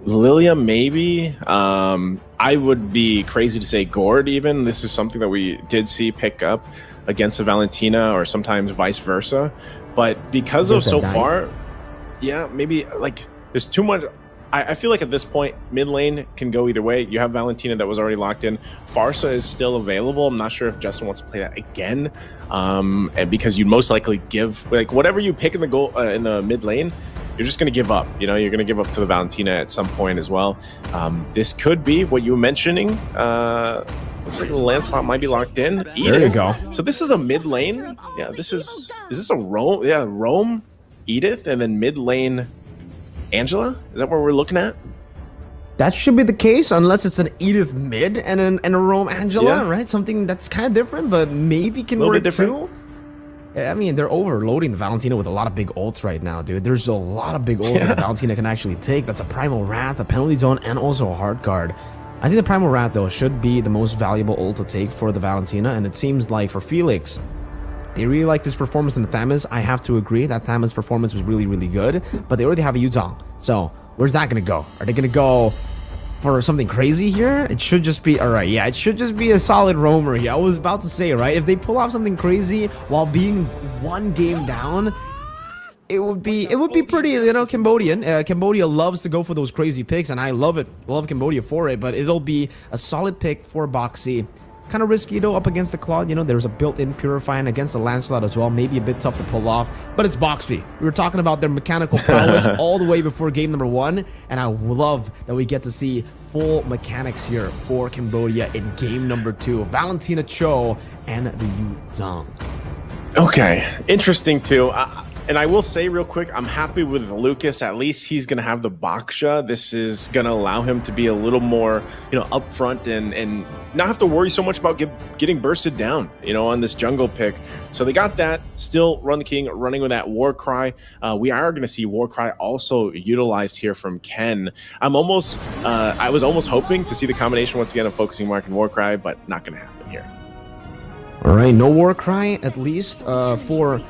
Lilia, maybe. I would be crazy to say Gord even. This is something that we did see pick up against a Valentina, or sometimes vice versa. But because of so far, yeah, maybe like there's too much. I feel like at this point, mid lane can go either way. You have Valentina that was already locked in. Farsa is still available. I'm not sure if Justin wants to play that again, and because you'd most likely give, like, whatever you pick in the goal in the mid lane, you're just going to give up. You know, you're going to give up to the Valentina at some point as well. This could be what you were mentioning. Looks like the Lancelot might be locked in. There you go. So this is a mid lane. Yeah, is this a Rome? Yeah, Rome, Edith, and then mid lane Angela? Is that what we're looking at? That should be the case, unless it's an Edith mid and a Rome Angela, right? Something that's kind of different, but maybe can work too. Yeah, I mean, they're overloading the Valentina with a lot of big ults right now, dude. There's a lot of big ults that the Valentina can actually take. That's a Primal Wrath, a penalty zone, and also a hard guard. I think the Primal Wrath, though, should be the most valuable ult to take for the Valentina, and it seems like for Felix, they really like this performance in the Thamus. I have to agree that Thamus performance was really, really good, but they already have a Yuzong. So where's that going to go? Are they going to go for something crazy here? It should just be, all right, yeah, it should just be a solid roamer here. I was about to say, right, if they pull off something crazy while being one game down, it would be pretty, you know, Cambodian. Cambodia loves to go for those crazy picks, and I love it. Love Cambodia for it, but it'll be a solid pick for Boxy. Kind of risky though up against the Claude. You know, there's a built-in Purifying against the Lancelot as well. Maybe a bit tough to pull off, but it's Boxy. We were talking about their mechanical prowess all the way before game number 1, and I love that we get to see full mechanics here for Cambodia in game number 2. Valentina Cho and the Yuzong. Okay, interesting too. And I will say real quick, I'm happy with Lucas. At least he's going to have the Baksha. This is going to allow him to be a little more, you know, upfront and not have to worry so much about getting bursted down, you know, on this jungle pick. So they got that. Still Run the King running with that Warcry. We are going to see Warcry also utilized here from Ken. I was almost hoping to see the combination once again of Focusing Mark and Warcry, but not going to happen here. All right, no Warcry at least for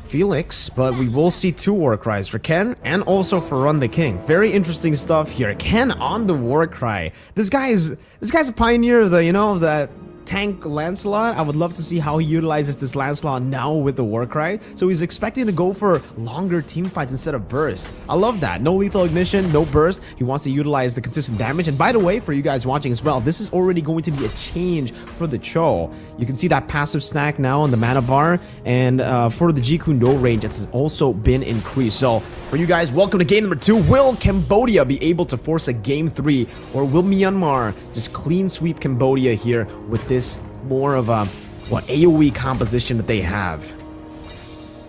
Felix, but we will see 2 Warcries for Ken and also for Run the King. Very interesting stuff here. Ken on the Warcry. This guy's a pioneer of the, you know, the tank Lancelot. I would love to see how he utilizes this Lancelot now with the Warcry. So he's expecting to go for longer team fights instead of burst. I love that. No lethal ignition, no burst. He wants to utilize the consistent damage. And by the way, for you guys watching as well, this is already going to be a change for the Cho. You can see that passive stack now on the mana bar, and for the Jiku no range, it's also been increased. So for you guys, welcome to game number 2. Will Cambodia be able to force a game 3, or will Myanmar just clean sweep Cambodia here with this more of a AoE composition that they have?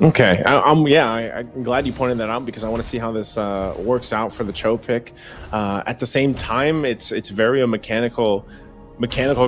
Okay, I'm glad you pointed that out because I want to see how this works out for the Cho pick. At the same time, it's very a mechanical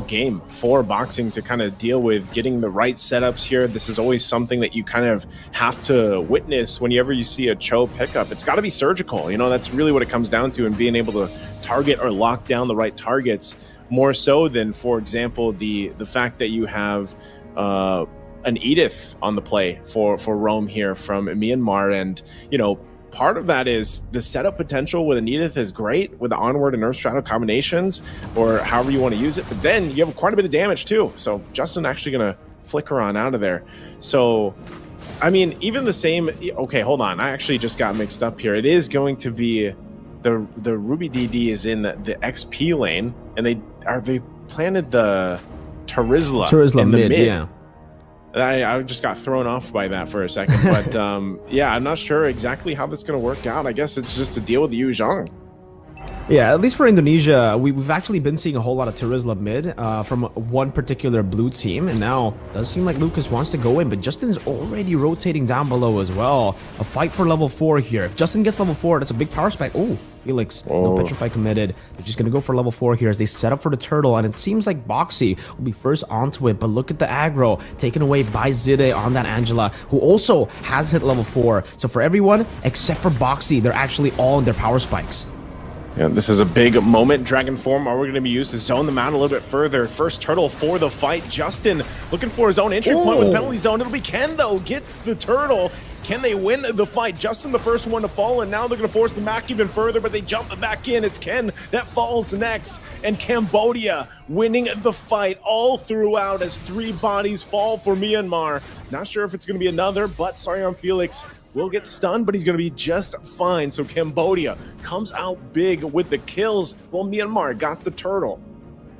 game for boxing to kind of deal with getting the right setups here. This is always something that you kind of have to witness whenever you see a Cho pickup. It's got to be surgical. You know, that's really what it comes down to, and being able to target or lock down the right targets more so than, for example, the fact that you have an Iesf on the play for Rome here from Myanmar. And, you know, part of that is the setup potential with an Iesf is great with the onward and earth shadow combinations, or however you want to use it. But then you have quite a bit of damage too. So Justin actually going to flicker on out of there. So, I mean, even the same. Okay, hold on. I actually just got mixed up here. It is going to be the Ruby DD is in the XP lane, and they planted the Terizla in the mid. Yeah. I just got thrown off by that for a second, but yeah, I'm not sure exactly how that's going to work out. I guess it's just to deal with Yu Zhang. Yeah, at least for Indonesia, we've actually been seeing a whole lot of Terizla mid from one particular blue team, and now it does seem like Lucas wants to go in, but Justin's already rotating down below as well. A fight for level 4 here. If Justin gets level 4, that's a big power spike. Oh, Felix, no Petrify committed. They're just going to go for level 4 here as they set up for the turtle, and it seems like Boxy will be first onto it, but look at the aggro taken away by Zide on that Angela, who also has hit level 4. So for everyone except for Boxy, they're actually all in their power spikes. Yeah, this is a big moment. Dragon form are we going to be used to zone them out a little bit further. First turtle for the fight. Justin looking for his own entry point with penalty zone. It'll be Ken, though, gets the turtle. Can they win the fight? Justin the first one to fall, and now they're going to force them back even further, but they jump back in. It's Ken that falls next, and Cambodia winning the fight all throughout as 3 bodies fall for Myanmar. Not sure if it's going to be another, but Saryan Felix will get stunned, but he's going to be just fine. So Cambodia comes out big with the kills, while Myanmar got the turtle.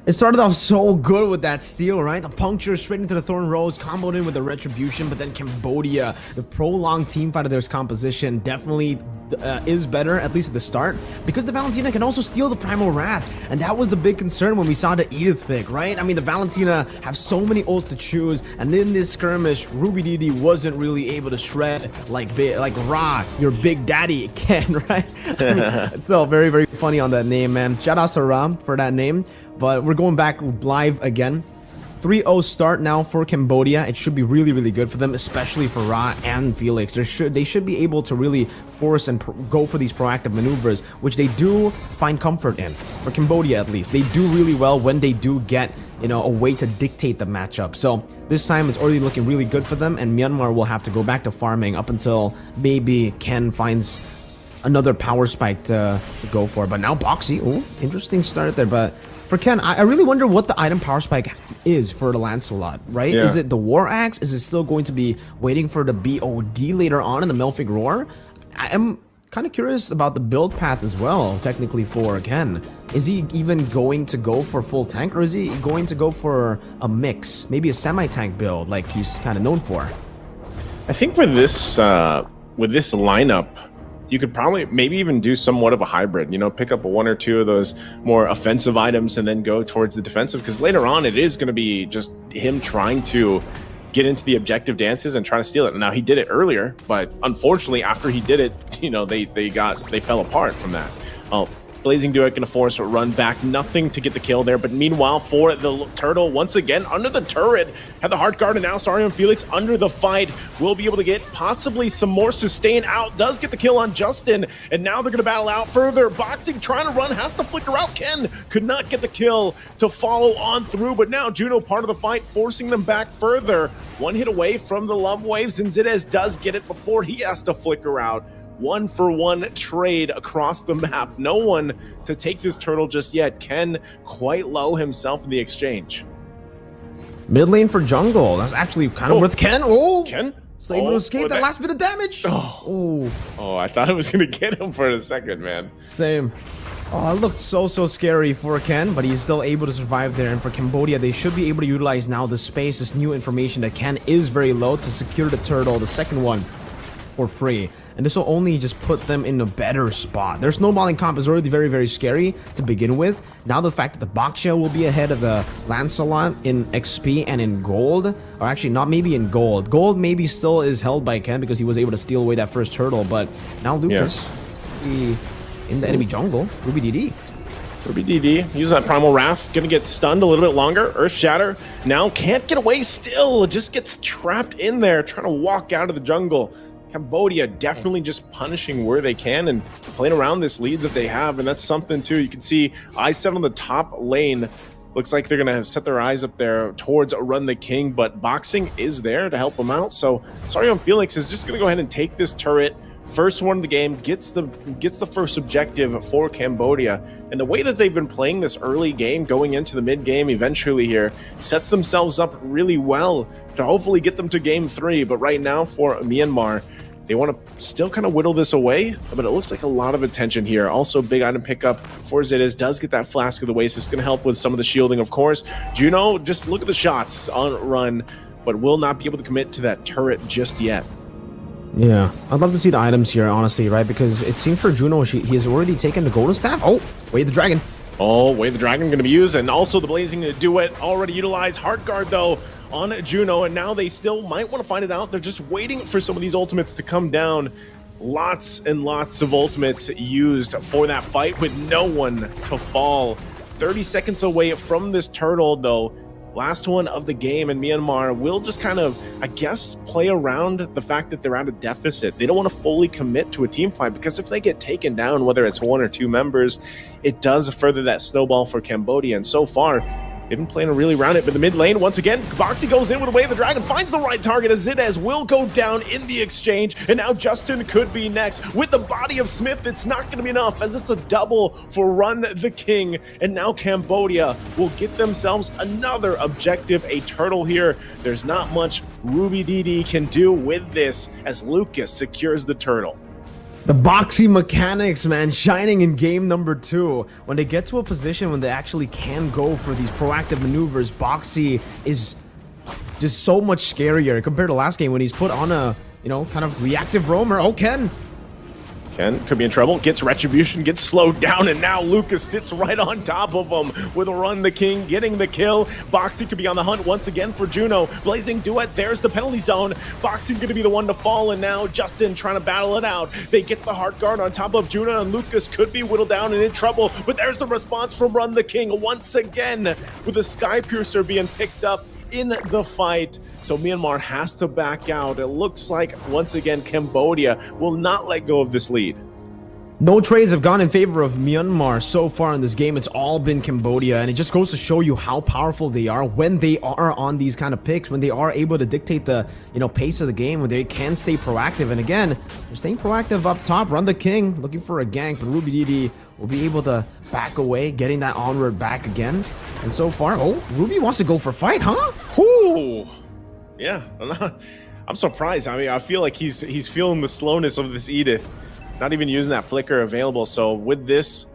It started off so good with that steal, right? The puncture straight into the Thorn Rose, comboed in with the Retribution, but then Cambodia, the prolonged team fight of their composition definitely is better, at least at the start, because the Valentina can also steal the Primal Wrath, and that was the big concern when we saw the Iesf pick, right? I mean, the Valentina have so many ults to choose, and in this skirmish, Ruby DD wasn't really able to shred like Ra, your big daddy can, right? I mean, still very, very funny on that name, man. Shout out to Ra for that name. But we're going back live again. 3-0 start now for Cambodia. It should be really, really good for them, especially for Ra and Felix. They should be able to really force and go for these proactive maneuvers, which they do find comfort in. For Cambodia, at least, they do really well when they do get, you know, a way to dictate the matchup. So this time it's already looking really good for them, and Myanmar will have to go back to farming up until maybe Ken finds another power spike to go for. But now Boxy, oh, interesting start there, but for Ken, I really wonder what the item power spike is for the Lancelot, right? Yeah. Is it the War Axe? Is it still going to be waiting for the BOD later on in the Melfic Roar? I am kind of curious about the build path as well, technically, for Ken. Is he even going to go for full tank, or is he going to go for a mix? Maybe a semi-tank build like he's kind of known for? I think for this, with this lineup, you could probably maybe even do somewhat of a hybrid, you know, pick up 1 or 2 of those more offensive items and then go towards the defensive, because later on it is going to be just him trying to get into the objective dances and try to steal it. Now, he did it earlier, but unfortunately after he did it, you know, they fell apart from that. Blazing Duet gonna force a run back, nothing to get the kill there, but meanwhile for the turtle, once again under the turret, had the heart guard, and now Saryan Felix under the fight will be able to get possibly some more sustain out, does get the kill on Justin, and now they're gonna battle out further. Boxing trying to run, has to flicker out. Ken could not get the kill to follow on through, but now Juno part of the fight, forcing them back further. 1 hit away from the Love Waves, and Zidez does get it before he has to flicker out. 1-for-1 trade across the map. No one to take this turtle just yet. Ken quite low himself in the exchange. Mid lane for jungle. That's actually kind of worth Ken. Oh, Ken? Still able to escape that last bit of damage. Oh, I thought it was going to get him for a second, man. Same. Oh, it looked so scary for Ken, but he's still able to survive there. And for Cambodia, they should be able to utilize now the space, this new information that Ken is very low, to secure the turtle, the second one. for free, and this will only just put them in a better spot. Their snowballing comp is already very, very scary to begin with. Now the fact that the Baksha will be ahead of the Lancelot in XP and in gold, or actually not maybe in gold. Gold maybe still is held by Ken because he was able to steal away that first turtle, but now Lucas in the enemy jungle, Ruby DD. Ruby DD, using that Primal Wrath, gonna get stunned a little bit longer. Earth Shatter now can't get away still, just gets trapped in there, trying to walk out of the jungle. Cambodia definitely just punishing where they can and playing around this lead that they have, and that's something too. You can see Iesf on the top lane. Looks like they're gonna set their eyes up there towards Run the King, but Boxing is there to help them out. So Sarion Felix is just gonna go ahead and take this turret. First one of the game, gets the first objective for Cambodia. And the way that they've been playing this early game, going into the mid game eventually here, sets themselves up really well to hopefully get them to game 3. But right now for Myanmar, they want to still kind of whittle this away, but it looks like a lot of attention here. Also, big item pickup for Zidis, does get that Flask of the Waste. It's going to help with some of the shielding, of course. Juno, just look at the shots on Run, but will not be able to commit to that turret just yet. Yeah, I'd love to see the items here, honestly, right? Because it seems for Juno, he has already taken the Golden Staff. Oh, wait, the Dragon. Oh, Way of the Dragon going to be used, and also the Blazing Duet already utilized. Heart Guard, though, on Juno, and now they still might want to find it out. They're just waiting for some of these ultimates to come down. Lots and lots of ultimates used for that fight with no one to fall. 30 seconds away from this turtle, though. Last one of the game, and Myanmar will just kind of, I guess, play around the fact that they're at a deficit. They don't want to fully commit to a team fight, because if they get taken down, whether it's 1 or 2 members, it does further that snowball for Cambodia. And so far, they've been playing really around it. But the mid lane, once again, Boxy goes in with the Way of the Dragon, finds the right target as Zidez will go down in the exchange. And now Justin could be next. With the body of Smith, it's not going to be enough, as it's a double for Run the King. And now Cambodia will get themselves another objective, a turtle here. There's not much Ruby DD can do with this, as Lucas secures the turtle. The boxy mechanics, man, shining in game number 2. When they get to a position when they actually can go for these proactive maneuvers, Boxy is just so much scarier compared to last game when he's put on a, kind of reactive roamer. Oh, Ken could be in trouble, gets Retribution, gets slowed down, and now Lucas sits right on top of him with a Run the King getting the kill. Boxy could be on the hunt once again for Juno. Blazing Duet, there's the penalty zone. Boxy going to be the one to fall, and now Justin trying to battle it out. They get the Heart Guard on top of Juno, and Lucas could be whittled down and in trouble, but there's the response from Run the King once again, with a Sky Piercer being picked up in the fight. So Myanmar has to back out. It looks like, once again, Cambodia will not let go of this lead. No trades have gone in favor of Myanmar so far in this game. It's all been Cambodia, and it just goes to show you how powerful they are when they are on these kind of picks, when they are able to dictate the pace of the game, when they can stay proactive. And again, they're staying proactive up top. Run the King looking for a gank, but Ruby DD will be able to back away, getting that onward back again. And so far, Ruby wants to go for fight, huh? Ooh. Yeah, I'm surprised. I mean, I feel like he's feeling the slowness of this Edith. Not even using that flicker available. So with this,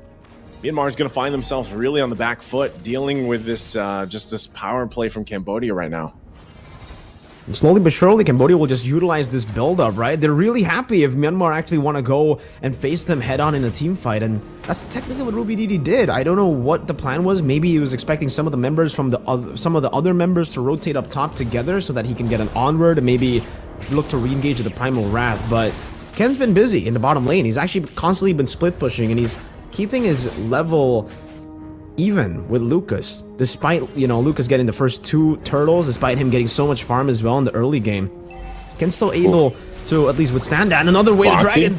Myanmar is going to find themselves really on the back foot, dealing with this just this power and play from Cambodia right now. Slowly but surely, Cambodia will just utilize this build-up, right? They're really happy if Myanmar actually want to go and face them head-on in a team fight, and that's technically what Ruby DD did. I don't know what the plan was. Maybe he was expecting some of the members from some of the other members to rotate up top together so that he can get an onward and maybe look to re-engage with the Primal Wrath, but Ken's been busy in the bottom lane. He's actually constantly been split pushing, and he's keeping his level even with Lucas, despite Lucas getting the first 2 turtles, despite him getting so much farm as well in the early game. Ken's still able to at least withstand that. And another Way of the Dragon.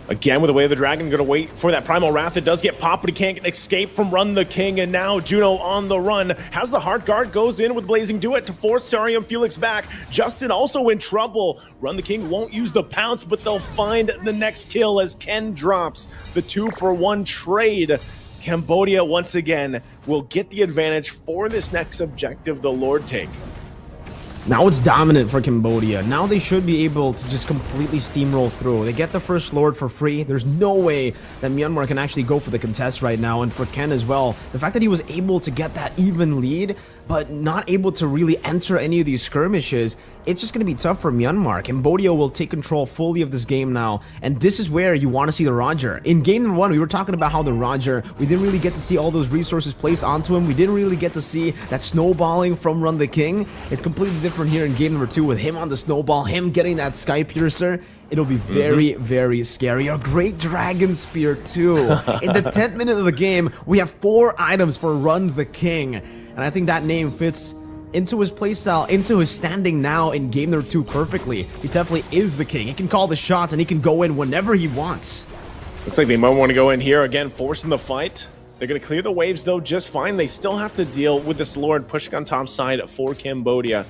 Again with the Way of the Dragon, gonna wait for that Primal Wrath. It does get popped, but he can't escape from Run the King, and now Juno on the run. Has the Heart Guard, goes in with Blazing Duet to force Sarium Felix back. Justin also in trouble. Run the King won't use the pounce, but they'll find the next kill as Ken drops the 2-for-1 trade. Cambodia, once again, will get the advantage for this next objective, the Lord Take. Now it's dominant for Cambodia. Now they should be able to just completely steamroll through. They get the first Lord for free. There's no way that Myanmar can actually go for the contest right now. And for Ken as well, the fact that he was able to get that even lead, but not able to really enter any of these skirmishes, it's just going to be tough for Myanmar. Cambodia will take control fully of this game now, and this is where you want to see the Roger. In game number 1, we were talking about how the Roger, we didn't really get to see all those resources placed onto him. We didn't really get to see that snowballing from Run the King. It's completely different here in game number 2 with him on the snowball, him getting that Sky Piercer. It'll be very, very scary. A great Dragon Spear, too. In the 10th minute of the game, we have 4 items for Run the King. And I think that name fits into his playstyle, into his standing now in game number 2 perfectly. He definitely is the king. He can call the shots and he can go in whenever he wants. Looks like they might want to go in here again, forcing the fight. They're going to clear the waves, though, just fine. They still have to deal with this Lord pushing on top side for Cambodia.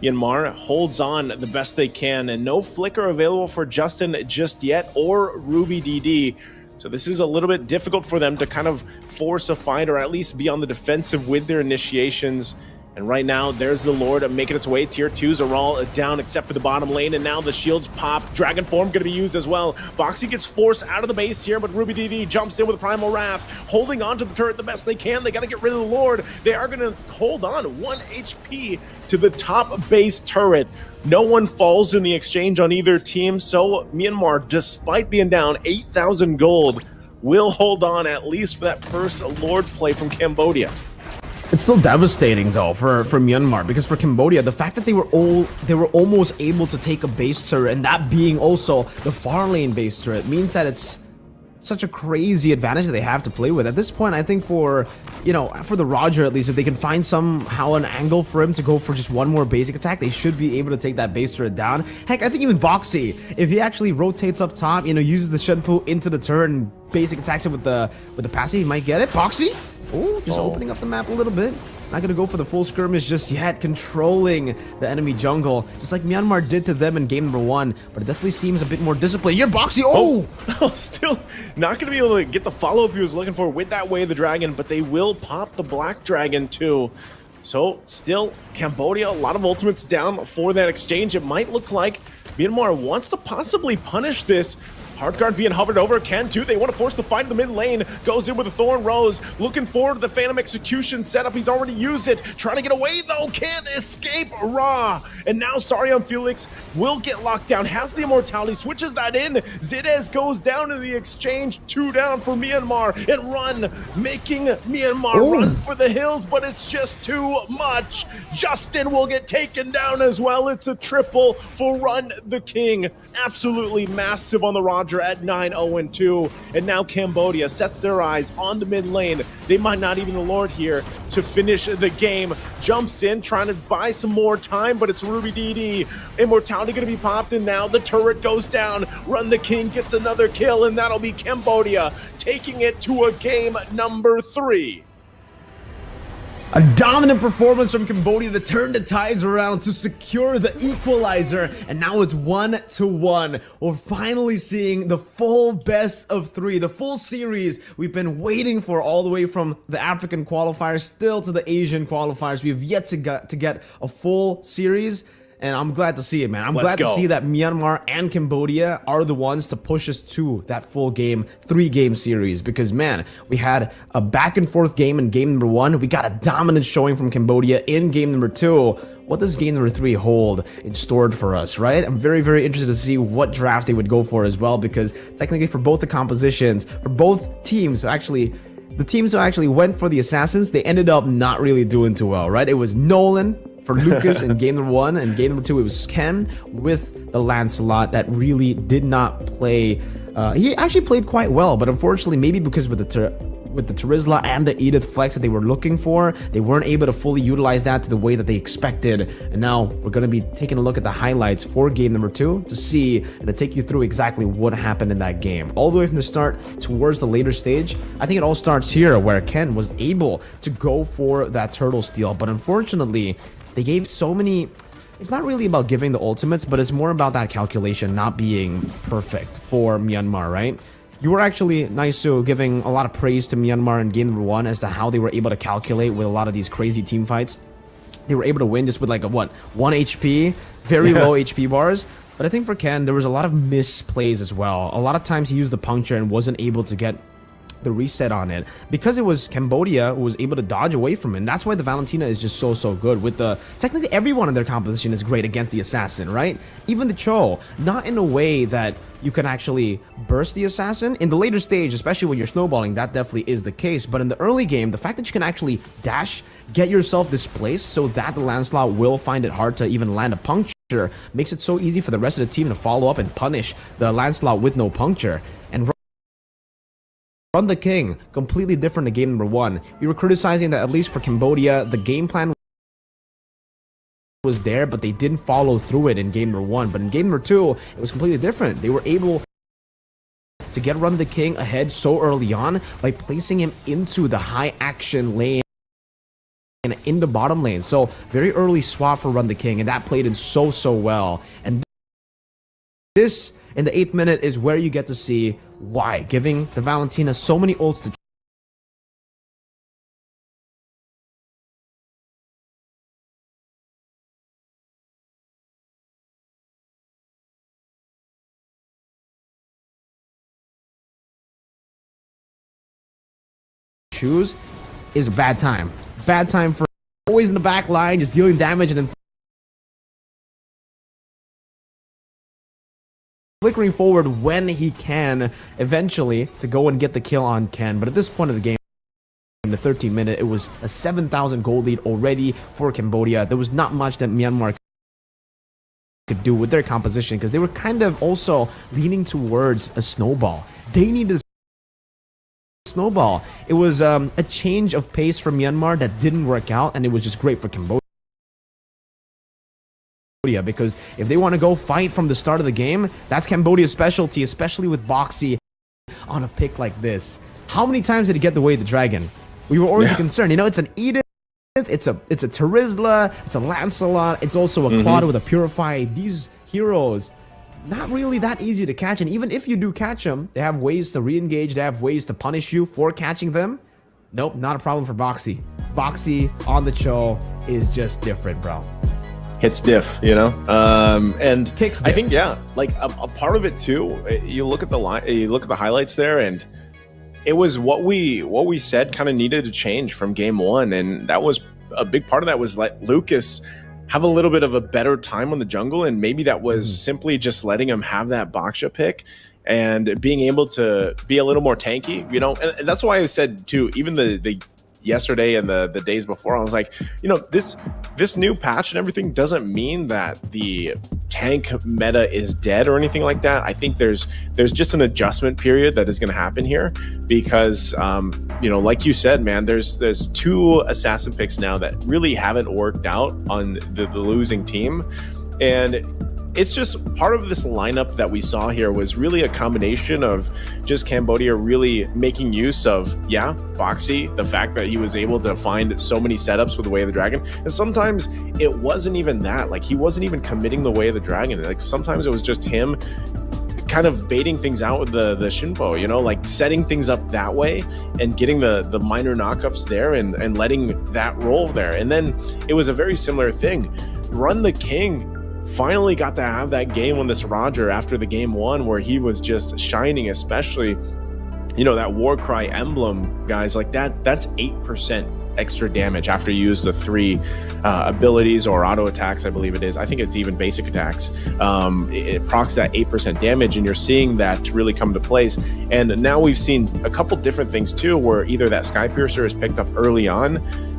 Myanmar holds on the best they can, and no flicker available for Justin just yet, or Ruby DD. So this is a little bit difficult for them to kind of force a fight, or at least be on the defensive with their initiations. And right now, there's the Lord making its way. Tier 2s are all down except for the bottom lane, and now the shields pop. Dragon Form going to be used as well. Boxy gets forced out of the base here, but Ruby DD jumps in with Primal Wrath, holding on to the turret the best they can. They got to get rid of the Lord. They are going to hold on 1 HP to the top base turret. No one falls in the exchange on either team, so Myanmar, despite being down 8,000 gold, will hold on at least for that first Lord play from Cambodia. It's still devastating though for Myanmar, because for Cambodia, the fact that they were almost able to take a base turret, and that being also the far lane base turret, means that it's such a crazy advantage that they have to play with. At this point, I think for the Roger at least, if they can find somehow an angle for him to go for just one more basic attack, they should be able to take that base turret down. Heck, I think even Boxy, if he actually rotates up top, uses the Shenpu into the turret and basic attacks it with the passive, he might get it. Boxy? Oh, just opening up the map a little bit. Not gonna go for the full skirmish just yet, controlling the enemy jungle, just like Myanmar did to them in game number 1, but it definitely seems a bit more disciplined. You're Boxy! Oh! Still not gonna be able to get the follow-up he was looking for with that Way of the Dragon, but they will pop the Black Dragon too. So, still, Cambodia, a lot of ultimates down for that exchange. It might look like Myanmar wants to possibly punish this. Hardguard being hovered over, can too. They want to force the fight in the mid lane. Goes in with a Thorn Rose, looking forward to the Phantom Execution setup. He's already used it. Trying to get away though, can't escape Ra. And now Sarion Felix will get locked down, has the immortality, switches that in. Zidez goes down in the exchange, 2 down for Myanmar, and Run, making Myanmar run for the hills, but it's just too much. Justin will get taken down as well. It's a triple for Run the King. Absolutely massive on the Roger at 9-0-2, and now Cambodia sets their eyes on the mid lane. They might not even the Lord here to finish the game. Jumps in, trying to buy some more time, but it's Ruby DD. Immortality going to be popped, and now the turret goes down. Run the King gets another kill, and that'll be Cambodia taking it to a game number 3. A dominant performance from Cambodia to turn the tides around to secure the equalizer, and now it's 1-1. We're finally seeing the full best of 3, the full series we've been waiting for, all the way from the African qualifiers still to the Asian qualifiers. We've yet to get a full series, and I'm glad to see it, man. I'm glad to see that Myanmar and Cambodia are the ones to push us to that full game, 3-game series. Because, man, we had a back-and-forth game in game number 1. We got a dominant showing from Cambodia in game number 2. What does game number 3 hold in store for us, right? I'm very, very interested to see what drafts they would go for as well, because technically for both the compositions, for both teams, actually, the teams who actually went for the Assassins, they ended up not really doing too well, right? It was Nolan for Lucas in game number 1, and game number 2 it was Ken with the Lancelot that really did not play. He actually played quite well, but unfortunately, maybe because with the Terizla and the Edith flex that they were looking for, they weren't able to fully utilize that to the way that they expected. And now we're going to be taking a look at the highlights for game number 2 to see and to take you through exactly what happened in that game. All the way from the start towards the later stage, I think it all starts here where Ken was able to go for that turtle steal, but unfortunately, they gave so many. It's not really about giving the ultimates, but it's more about that calculation not being perfect for Myanmar, right? You were actually nice to giving a lot of praise to Myanmar in game number 1 as to how they were able to calculate with a lot of these crazy team fights. They were able to win just with like a 1 HP, very low HP bars. But I think for Ken, there was a lot of misplays as well. A lot of times he used the puncture and wasn't able to get the reset on it, because it was Cambodia who was able to dodge away from it. And that's why the Valentina is just so good. With the technically everyone in their composition is great against the assassin, right? Even the Cho, not in a way that you can actually burst the assassin. In the later stage, especially when you're snowballing, that definitely is the case. But in the early game, the fact that you can actually dash, get yourself displaced so that the Lancelot will find it hard to even land a puncture makes it so easy for the rest of the team to follow up and punish the Lancelot with no puncture. And Run the King, completely different to game number 1. We were criticizing that at least for Cambodia, the game plan was there, but they didn't follow through it in game number 1. But in game number 2, it was completely different. They were able to get Run the King ahead so early on by placing him into the high action lane and in the bottom lane. So very early swap for Run the King, and that played in so well. And this in the 8th minute is where you get to see why giving the Valentina so many ults to choose is a bad time. Bad time for always in the back line, just dealing damage and then flickering forward when he can eventually to go and get the kill on Ken. But at this point of the game, in the 13th minute, it was a 7,000 gold lead already for Cambodia. There was not much that Myanmar could do with their composition because they were kind of also leaning towards a snowball. They needed a snowball. It was a change of pace for Myanmar that didn't work out, and it was just great for Cambodia. Because if they want to go fight from the start of the game, that's Cambodia's specialty, especially with Boxy on a pick like this. How many times did he get the way of the dragon? We were already concerned. You know, it's an Edith, it's a Terizla, it's a Lancelot, it's also a Claude with a Purify. These heroes, not really that easy to catch, and even if you do catch them, they have ways to re-engage, they have ways to punish you for catching them. Nope, not a problem for Boxy. Boxy on the Cho is just different, bro. Hits diff, you know, and Kicks I diff. think like a part of it too. You look at the line, you look at the highlights there, and it was what we said kind of needed to change from game 1, and that was a big part of that was let Lucas have a little bit of a better time on the jungle, and maybe that was simply just letting him have that Baksha pick and being able to be a little more tanky, you know, and that's why I said too, even the yesterday and the days before, I was like, you know, this new patch and everything doesn't mean that the tank meta is dead or anything like that. I think there's just an adjustment period that is going to happen here because you know, like you said, man, there's 2 assassin picks now that really haven't worked out on the losing team, and it's just part of this lineup that we saw here was really a combination of just Cambodia really making use of, Boxy, the fact that he was able to find so many setups with the Way of the Dragon. And sometimes it wasn't even that, like he wasn't even committing the Way of the Dragon. Like sometimes it was just him kind of baiting things out with the Shinpo, you know, like setting things up that way and getting the minor knockups there and letting that roll there. And then it was a very similar thing. Run the King finally got to have that game on this Roger after the game 1 where he was just shining, especially, you know, that Warcry emblem, guys, like that's 8% extra damage after you use the 3 abilities or auto attacks, I believe it is. I think it's even basic attacks. It procs that 8% damage, and you're seeing that really come to place. And now we've seen a couple different things too, where either that Sky Piercer is picked up early on,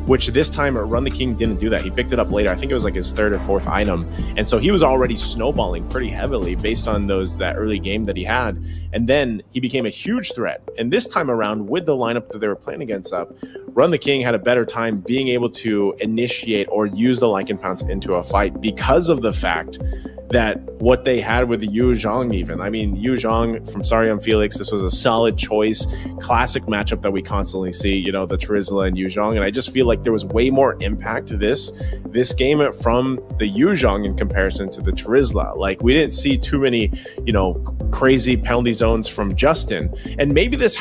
which this time Run the King didn't do that. He picked it up later. I think it was like his 3rd or 4th item. And so he was already snowballing pretty heavily based on that early game that he had. And then he became a huge threat. And this time around, with the lineup that they were playing against up, Run the King had a better time being able to initiate or use the Lycan Pounce into a fight because of the fact that what they had with the Yu Zhang even. I mean, Yu Zhang from Sorry I'm Felix, this was a solid choice, classic matchup that we constantly see, you know, the Terizla and Yu Zhang, and I just feel like there was way more impact to this game from the Yu Zhang in comparison to the Terizla. Like, we didn't see too many, you know, crazy penalty zones from Justin, and maybe this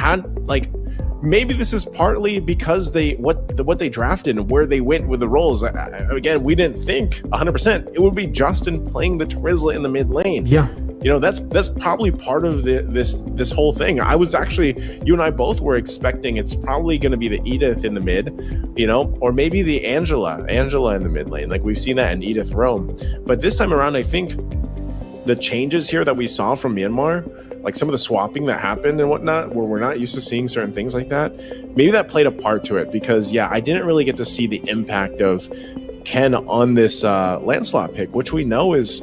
is partly because what they drafted and where they went with the roles. Again, we didn't think 100% it would be Justin playing the Terizla in the mid lane. Yeah. that's probably part of this whole thing. I was actually, you and I both were expecting it's probably going to be the Edith in the mid, or maybe the Angela in the mid lane. Like we've seen that in Edith Rome. But this time around, I think the changes here that we saw from Myanmar, like some of the swapping that happened and whatnot, where we're not used to seeing certain things like that, maybe that played a part to it, because I didn't really get to see the impact of Ken on this Lancelot pick, which we know is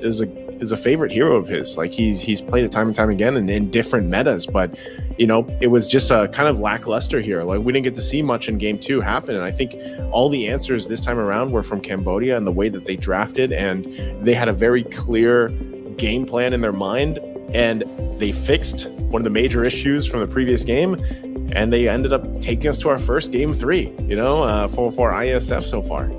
a favorite hero of his. Like he's played it time and time again and in different metas, but it was just a kind of lackluster here. Like we didn't get to see much in game 2 happen, and I think all the answers this time around were from Cambodia and the way that they drafted, and they had a very clear game plan in their mind, and they fixed one of the major issues from the previous game, and they ended up taking us to our first game 3 for ISF so far.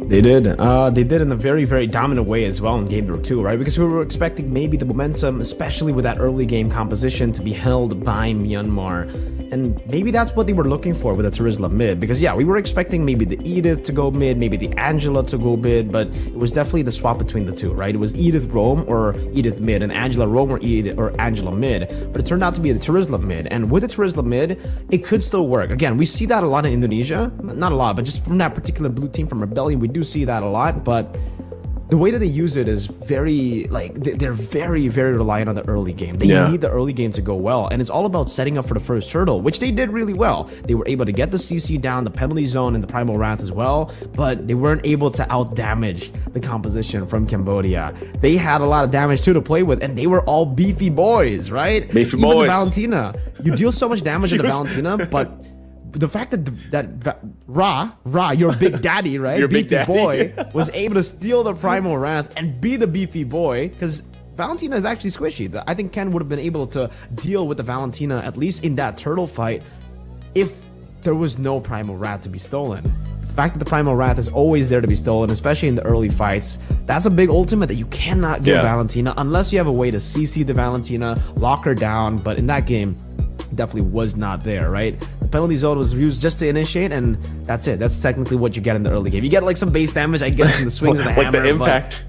They did in a very, very dominant way as well in game 2, right? Because we were expecting maybe the momentum, especially with that early game composition, to be held by Myanmar. And maybe that's what they were looking for with the Terizla mid. Because we were expecting maybe the Edith to go mid, maybe the Angela to go mid, but it was definitely the swap between the two, right? It was Edith Rome or Edith mid, and Angela Rome or Edith or Angela mid. But it turned out to be the Terizla mid. And with the Terizla mid, it could still work. Again, we see that a lot in Indonesia. Not a lot, but just from that particular blue team from Rebellion, we do see that a lot. But the way that they use it is very, they're very, very reliant on the early game. They need the early game to go well, and it's all about setting up for the first hurdle, which they did really well. They were able to get the CC down, the penalty zone, and the Primal Wrath as well, but they weren't able to out-damage the composition from Cambodia. They had a lot of damage too to play with, and they were all beefy boys, right? Beefy Even boys. the Valentina. You deal so much damage to the Valentina, but the fact that Ra, your big daddy, right? Your beefy big daddy. boy, was able to steal the Primal Wrath and be the beefy boy, because Valentina is actually squishy. I think Ken would have been able to deal with the Valentina, at least in that turtle fight, if there was no Primal Wrath to be stolen. The fact that the Primal Wrath is always there to be stolen, especially in the early fights, that's a big ultimate that you cannot give Valentina unless you have a way to CC the Valentina, lock her down, but in that game, definitely was not there, right? The penalty zone was used just to initiate, and that's it. That's technically what you get in the early game. You get some base damage, I guess, from the swings of the hammer. The impact.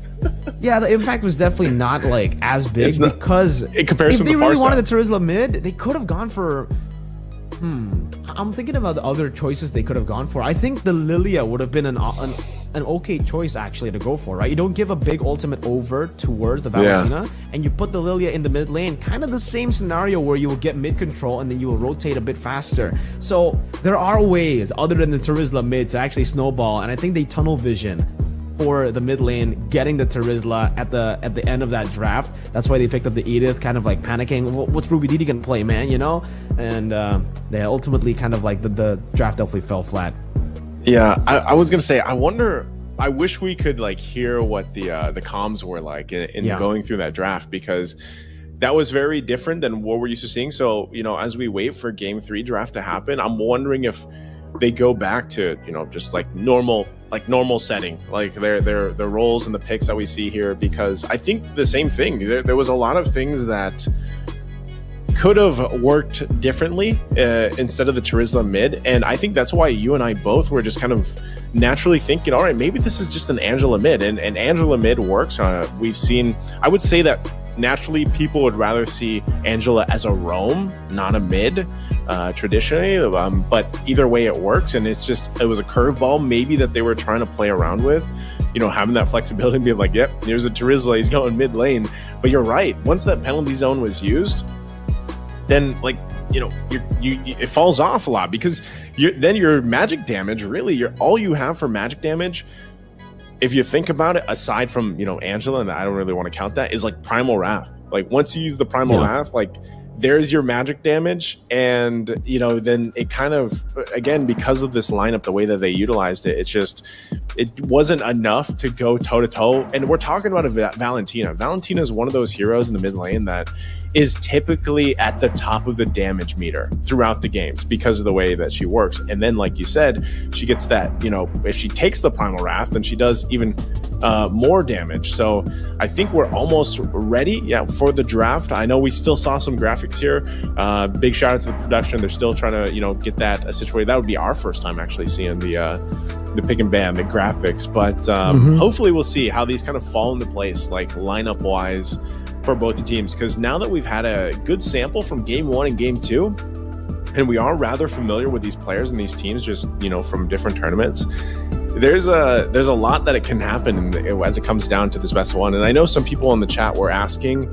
The impact was definitely not as big, because in comparison if they to the really far wanted side. the Terizla mid, they could have gone for I'm thinking about the other choices they could have gone for. I think the Lilia would have been an okay choice actually to go for, right? You don't give a big ultimate over towards the Valentina, and you put the Lilia in the mid lane, kind of the same scenario where you will get mid control and then you will rotate a bit faster. So there are ways other than the Terizla mid to actually snowball, and I think they tunnel vision for the mid lane, getting the Terizla at the end of that draft. That's why they picked up the Edith, kind of panicking. What's Ruby Didi gonna play, man? And they ultimately kind of the draft definitely fell flat. Yeah, I was gonna say, I wish we could hear what the comms were like in going through that draft, because that was very different than what we're used to seeing. So as we wait for game 3 draft to happen, I'm wondering if they go back to just normal setting, their roles and the picks that we see here, because I think the same thing. There was a lot of things that could have worked differently instead of the Terizla mid, and I think that's why you and I both were just kind of naturally thinking, all right, maybe this is just an Angela mid, and Angela mid works. We've seen, I would say that naturally people would rather see Angela as a roam, not a mid, traditionally, but either way it works, and it was a curveball maybe that they were trying to play around with, having that flexibility and being like, yep, here's a Terizla, he's going mid lane. But you're right, once that penalty zone was used, then it falls off a lot, because then your magic damage, really, all you have for magic damage, if you think about it, aside from Angela, and I don't really want to count that, is Primal Wrath. Once you use the Primal Wrath, there's your magic damage, and then it kind of, again, because of this lineup, the way that they utilized it, it wasn't enough to go toe to toe. And we're talking about Valentina. Valentina is one of those heroes in the mid lane that is typically at the top of the damage meter throughout the games because of the way that she works. And then, like you said, she gets that, if she takes the Primal Wrath, then she does even more damage. So I think we're almost ready for the draft. I know we still saw some graphics here. Big shout out to the production. They're still trying to, get that situated. That would be our first time actually seeing the pick and ban, the graphics. But hopefully we'll see how these kind of fall into place, lineup wise, for both the teams, because now that we've had a good sample from game 1 and game 2, and we are rather familiar with these players and these teams just, you know, from different tournaments, there's a lot that it can happen as it comes down to this best of 1. And I know some people in the chat were asking,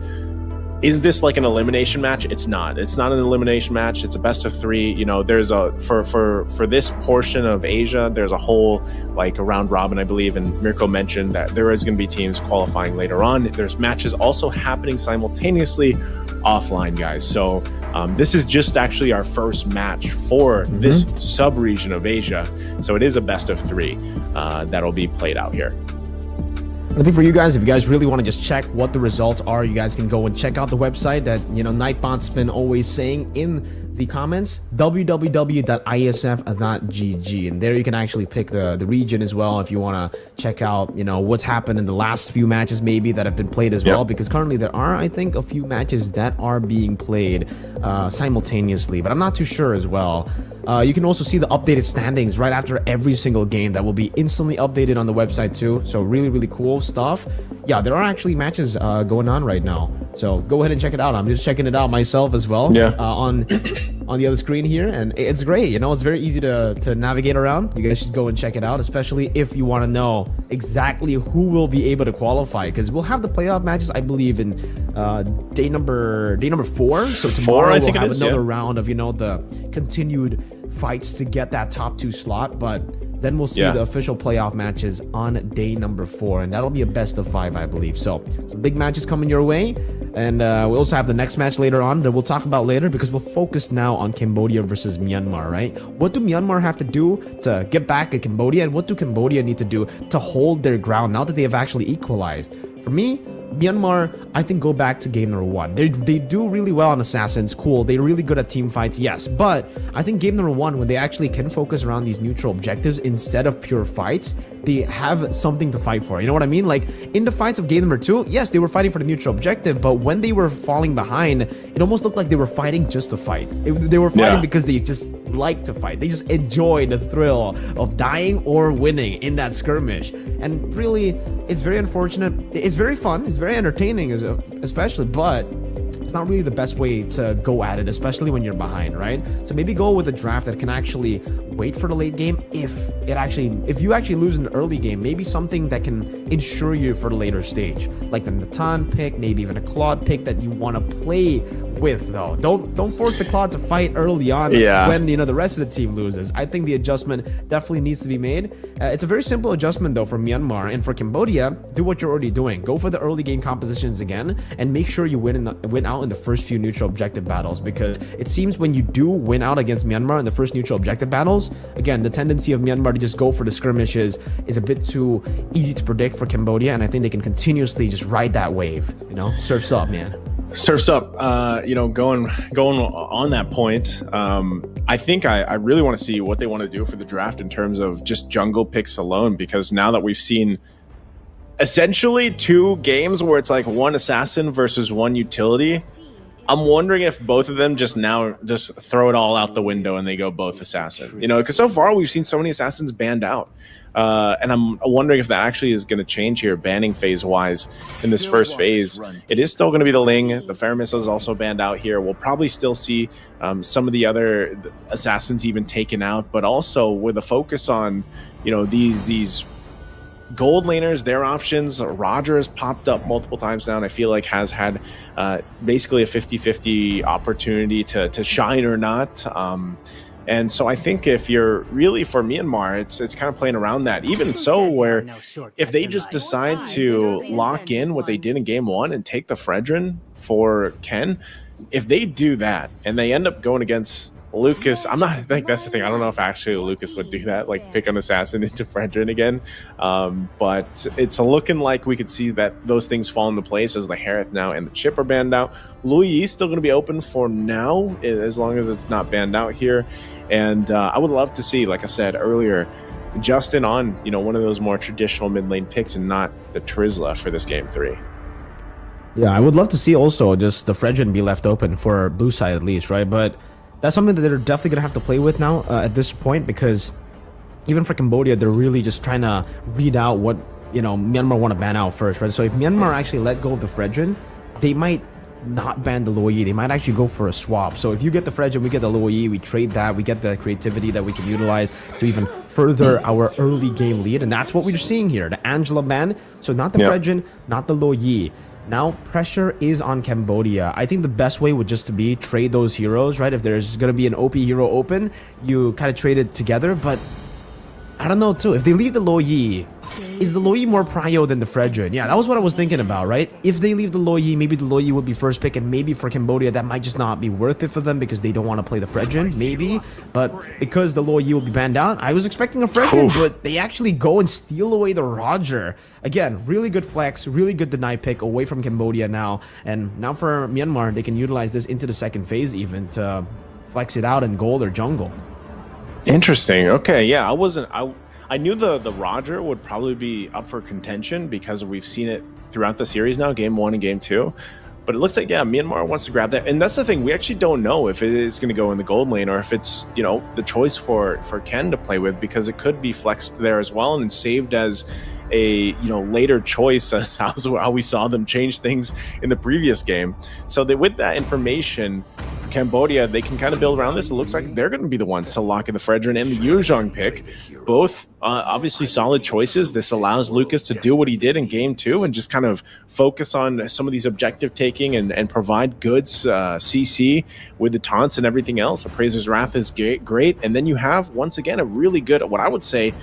is this like an elimination match? It's not. It's not an elimination match. It's a best of 3. You know, there's a for this portion of Asia, there's a whole like a round robin, I believe, and Mirko mentioned that there is going to be teams qualifying later on. There's matches also happening simultaneously offline, guys. So this is just actually our first match for this sub-region of Asia. So it is a best of 3 that'll be played out here. I think for you guys, if you guys really want to just check what the results are, you guys can go and check out the website that, you know, Nightbot's been always saying in the comments, www.iesf.gg, and there you can actually pick the region as well if you want to check out, you know, what's happened in the last few matches maybe that have been played as well, because currently there are, I think, a few matches that are being played simultaneously, but I'm not too sure as well. You can also see the updated standings right after every single game that will be instantly updated on the website too. So really, really cool stuff. Yeah, there are actually matches going on right now. So go ahead and check it out. I'm just checking it out myself as well on the other screen here. And it's great. You know, it's very easy to navigate around. You guys should go and check it out, especially if you want to know exactly who will be able to qualify. Because we'll have the playoff matches, I believe, in day number 4. So tomorrow we'll have another round of, you know, the continued fights to get that top 2 slot, but then we'll see the official playoff matches on day number 4, and that'll be a best of 5, I believe. So some big matches coming your way, and we also have the next match later on that we'll talk about later, because we'll focus now on Cambodia versus Myanmar, right? What do Myanmar have to do to get back at Cambodia, and what do Cambodia need to do to hold their ground now that they have actually equalized? For me, Myanmar, I think, go back to game number 1. They do really well on Assassins, cool. They're really good at team fights, yes. But I think game number 1, when they actually can focus around these neutral objectives instead of pure fights, they have something to fight for. You know what I mean? Like, in the fights of game number 2, yes, they were fighting for the neutral objective, but when they were falling behind, it almost looked like they were fighting just to fight. They were fighting because they just like to fight. They just enjoy the thrill of dying or winning in that skirmish. And really, it's very unfortunate. It's very fun. It's very entertaining, especially, but it's not really the best way to go at it, especially when you're behind, right? So maybe go with a draft that can actually wait for the late game. If you actually lose in the early game, maybe something that can ensure you for the later stage, like the Natan pick, maybe even a Claude pick that you want to play with, though. Don't force the Claude to fight early on when, you know, the rest of the team loses. I think the adjustment definitely needs to be made. It's a very simple adjustment though for Myanmar, and for Cambodia, do what you're already doing. Go for the early game compositions again, and make sure you win out in the first few neutral objective battles, because it seems when you do win out against Myanmar in the first neutral objective battles, again, the tendency of Myanmar to just go for the skirmishes is a bit too easy to predict for Cambodia, and I think they can continuously just ride that wave. You know, surfs up, man. Surfs up. You know, going on that point, I think I really want to see what they want to do for the draft in terms of just jungle picks alone, because now that we've seen essentially 2 games where it's like 1 assassin versus 1 utility, I'm wondering if both of them just throw it all out the window and they go both assassin. You know, because so far we've seen so many assassins banned out. And I'm wondering if that actually is going to change here, banning phase-wise in this first phase. It is still going to be the Ling. The Fair Missile is also banned out here. We'll probably still see some of the other assassins even taken out, but also with a focus on, you know, these gold laners, their options. Roger has popped up multiple times now, and I feel like has had basically a 50-50 opportunity to shine or not. And so I think if you're really for Myanmar, it's kind of playing around that. Even so, where if they just decide to lock in what they did in game 1 and take the Fredrin for Ken, if they do that and they end up going against Lucas, I think that's the thing. I don't know if actually Lucas would do that, like pick an assassin into Fredrin again. But it's looking like we could see that those things fall into place as the Harith now and the Chip are banned out. Louis is still going to be open for now, as long as it's not banned out here. And I would love to see, like I said earlier, Justin on, you know, one of those more traditional mid lane picks and not the Trizla for this game 3. Yeah, I would love to see also just the Fredrin be left open for blue side at least, right? But that's something that they're definitely going to have to play with now at this point, because even for Cambodia, they're really just trying to read out what, you know, Myanmar want to ban out first, right? So if Myanmar actually let go of the Fredrin, they might not ban the Luoyi. They might actually go for a swap. So if you get the Fredge and we get the Luoyi, we trade that, we get the creativity that we can utilize to even further our early game lead. And that's what we're seeing here. The Angela ban. So not the Fredgen, not the Luoyi. Now pressure is on Cambodia. I think the best way would just to be trade those heroes, right? If there's going to be an OP hero open, you kind of trade it together. But I don't know too. If they leave the Luoyi, is the Luoyi more prio than the Fredgen? Yeah, that was what I was thinking about, right? If they leave the Luoyi, maybe the Luoyi would be first pick, and maybe for Cambodia, that might just not be worth it for them because they don't want to play the Fredgen, maybe. But because the Luoyi will be banned out, I was expecting a Fredgen, but they actually go and steal away the Roger. Again, really good flex, really good deny pick away from Cambodia now. And now for Myanmar, they can utilize this into the second phase even to flex it out in gold or jungle. Interesting. Okay, yeah, I knew the Roger would probably be up for contention because we've seen it throughout the series now, game 1 and game 2. But it looks like, yeah, Myanmar wants to grab that. And that's the thing, we actually don't know if it is going to go in the gold lane or if it's, you know, the choice for Ken to play with, because it could be flexed there as well and saved as a, you know, later choice. How we saw them change things in the previous game. So that with that information, Cambodia, they can kind of build around this. It looks like they're going to be the ones to lock in the Fredren and the Yuzhong pick. Both obviously solid choices. This allows Lucas to do what he did in game 2 and just kind of focus on some of these objective taking and provide goods, CC with the taunts and everything else. Appraiser's Wrath is great. And then you have, once again, a really good, what I would say,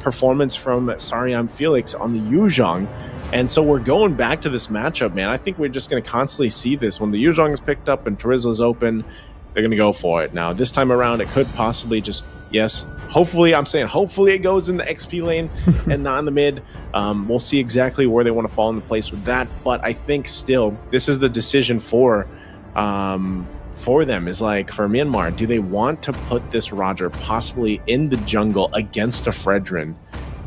performance from Sariam Felix on the Yuzhong. And so we're going back to this matchup, man. I think we're just going to constantly see this. When the Yuzhong is picked up and Terizla's open, they're going to go for it. Now, this time around, it could possibly just, yes, hopefully, I'm saying hopefully it goes in the XP lane and not in the mid. We'll see exactly where they want to fall into place with that. But I think still, this is the decision for them, is like, for Myanmar, do they want to put this Roger possibly in the jungle against a Fredren?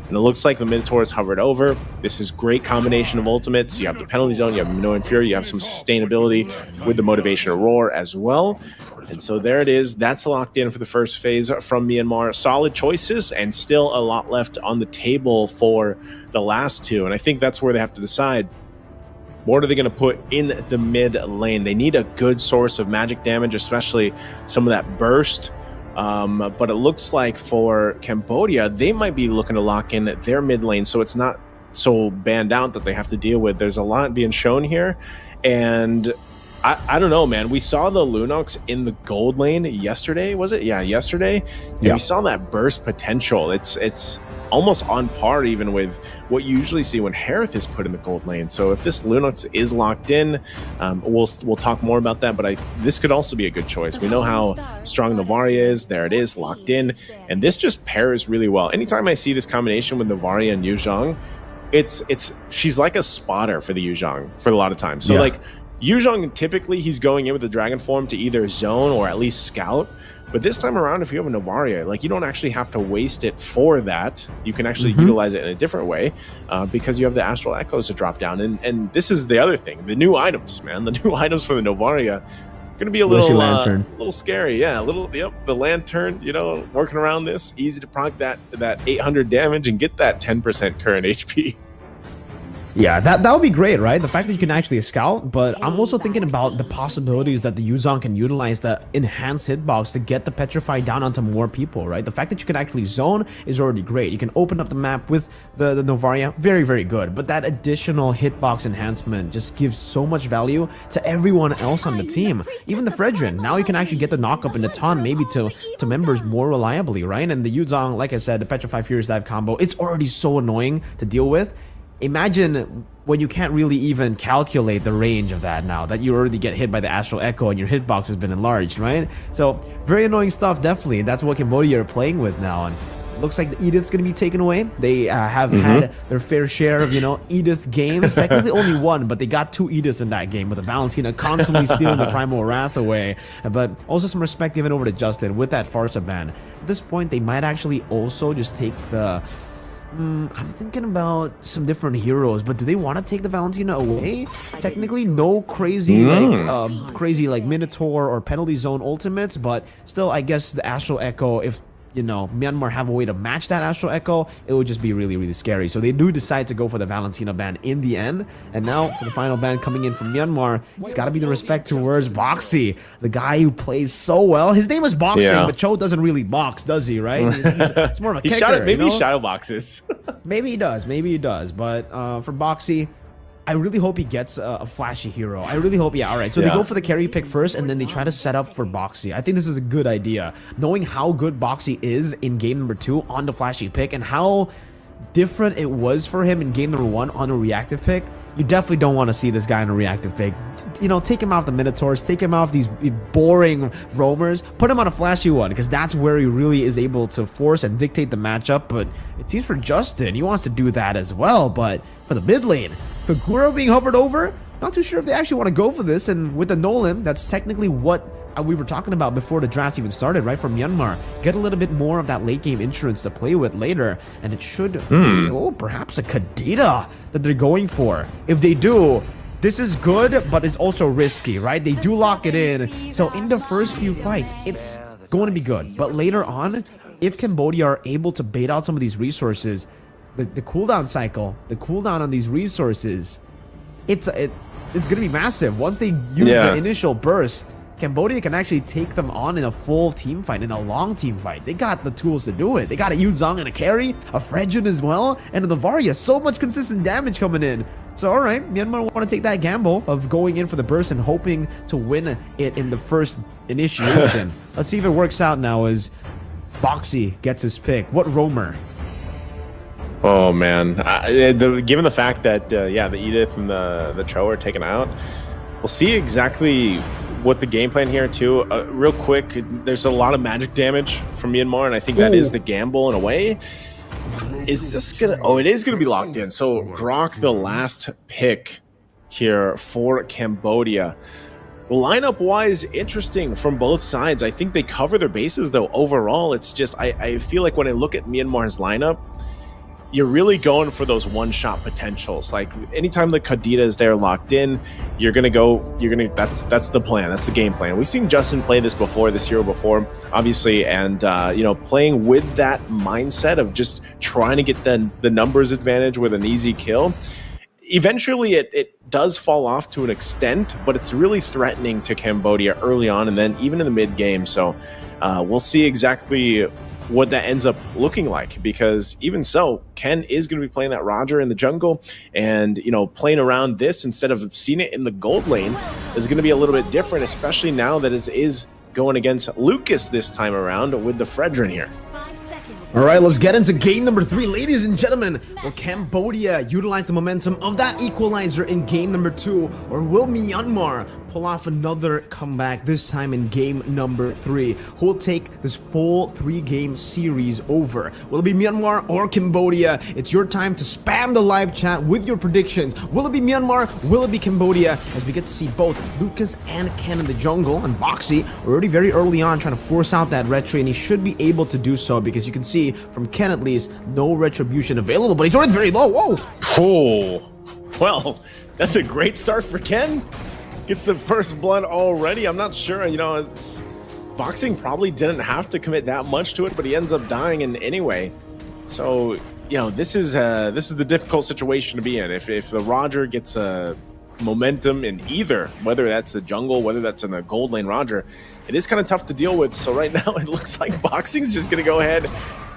And it looks like the Minotaur is hovered over. This is great combination of ultimates. You have the penalty zone, you have Minoan Fury, you have some sustainability with the motivation of Roar as well. And so there it is. That's locked in for the first phase from Myanmar. Solid choices and still a lot left on the table for the last two. And I think that's where they have to decide. What are they going to put in the mid lane? They need a good source of magic damage, especially some of that burst. But it looks like for Cambodia, they might be looking to lock in their mid lane, so it's not so banned out that they have to deal with. There's a lot being shown here, and I don't know, man. We saw the Lunox in the gold lane yesterday, was it? Yeah, yesterday. And we saw that burst potential. It's almost on par even with what you usually see when Harith is put in the gold lane. So if this Lunox is locked in, we'll talk more about that, but this could also be a good choice. We know how strong Novaria is. There it is, locked in. And this just pairs really well. Anytime I see this combination with Novaria and Yuzhong, she's like a spotter for the Yuzhong for a lot of times. So like Yuzhong, typically he's going in with the dragon form to either zone or at least scout. But this time around, if you have a Novaria, like, you don't actually have to waste it for that. You can actually utilize it in a different way because you have the Astral Echoes to drop down. And this is the other thing, the new items, man. The new items for the Novaria going to be a little scary. Yeah, the Lantern, you know, working around this, easy to proc that 800 damage and get that 10% current HP. Yeah, that would be great, right? The fact that you can actually scout, but I'm also thinking about the possibilities that the Yuzhong can utilize the enhanced hitbox to get the Petrify down onto more people, right? The fact that you can actually zone is already great. You can open up the map with the Novaria, very, very good. But that additional hitbox enhancement just gives so much value to everyone else on the team. Even the Fredren, now you can actually get the knock-up and the taunt maybe to members more reliably, right? And the Yuzhong, like I said, the Petrify Furious Dive combo, it's already so annoying to deal with. Imagine when you can't really even calculate the range of that now, that you already get hit by the Astral Echo and your hitbox has been enlarged, right? So, very annoying stuff, definitely. That's what Cambodia are playing with now. And looks like the Edith's going to be taken away. They have had their fair share of, Edith games. Technically only one, but they got 2 Ediths in that game with the Valentina constantly stealing the Primal Wrath away. But also some respect given over to Justin with that Farsa ban. At this point, they might actually also just take the... I'm thinking about some different heroes, but do they want to take the Valentina away? Technically, no crazy like Minotaur or penalty zone ultimates, but still, I guess the Astral Echo, if you know, Myanmar have a way to match that Astral Echo, it would just be really, really scary. So they do decide to go for the Valentina ban in the end. And now for the final ban coming in from Myanmar, it's got to be the respect towards Boxy, the guy who plays so well. His name is Boxing, but Cho doesn't really box, does he, right? It's more of a kicker. Maybe he shadow boxes. Maybe he does. But for Boxy, I really hope he gets a flashy hero. I really hope, all right. So they go for the carry pick first, and then they try to set up for Boxy. I think this is a good idea. Knowing how good Boxy is in game number 2 on the flashy pick, and how different it was for him in game number 1 on a reactive pick, you definitely don't want to see this guy on a reactive pick. You know, take him off the Minotaurs, take him off these boring roamers, put him on a flashy one, because that's where he really is able to force and dictate the matchup. But it seems for Justin, he wants to do that as well. But for the mid lane, Kagura being hovered over, not too sure if they actually want to go for this. And with the Nolan, that's technically what we were talking about before the draft even started, right? From Myanmar, get a little bit more of that late game insurance to play with later, and it should be, perhaps a Kadita that they're going for. If they do, this is good, but it's also risky, right? They do lock it in, so in the first few fights, it's going to be good. But later on, if Cambodia are able to bait out some of these resources, the cooldown cycle, the cooldown on these resources, it's going to be massive. Once they use the initial burst, Cambodia can actually take them on in a full team fight, in a long team fight. They got the tools to do it. They got a Yu Zhang and a carry, a Fredjun as well, and a Navaria. So much consistent damage coming in. So, all right, Myanmar want to take that gamble of going in for the burst and hoping to win it in the first initiation. Let's see if it works out now as Boxy gets his pick. What roamer? Oh, man. Given the fact that, the Edith and the Cho are taken out, we'll see exactly what the game plan here too. Real quick, there's a lot of magic damage from Myanmar, and I think that is the gamble in a way. Is this gonna? Oh, it is gonna be locked in. So Grok, the last pick here for Cambodia. Lineup wise, interesting from both sides. I think they cover their bases though. Overall, it's just I feel like when I look at Myanmar's lineup, you're really going for those one-shot potentials. Like anytime the Kadita is there locked in, that's the plan. That's the game plan. We've seen Justin play this before, this hero before, obviously, and playing with that mindset of just trying to get the numbers advantage with an easy kill. Eventually, it does fall off to an extent, but it's really threatening to Cambodia early on, and then even in the mid game. So we'll see exactly what that ends up looking like, because even so, Ken is going to be playing that Roger in the jungle, and playing around this instead of seeing it in the gold lane is going to be a little bit different, especially now that it is going against Lucas this time around with the Fredrin here. All right, let's get into game number 3, ladies and gentlemen. Will Cambodia utilize the momentum of that equalizer in game number 2, or will Myanmar pull off another comeback, this time in game number 3? Who will take this full 3-game series over? Will it be Myanmar or Cambodia? It's your time to spam the live chat with your predictions. Will it be Myanmar? Will it be Cambodia? As we get to see both Lucas and Ken in the jungle, and Boxy already very early on trying to force out that retry, and he should be able to do so, because you can see from Ken at least, no retribution available, but he's already very low. Whoa! Oh, well, that's a great start for Ken. Gets the first blood already. I'm not sure, it's boxing probably didn't have to commit that much to it, but he ends up dying in anyway. So, this is the difficult situation to be in. If the Roger gets a momentum in either, whether that's the jungle, whether that's in the gold lane Roger, it is kind of tough to deal with. So right now it looks like boxing's just gonna go ahead,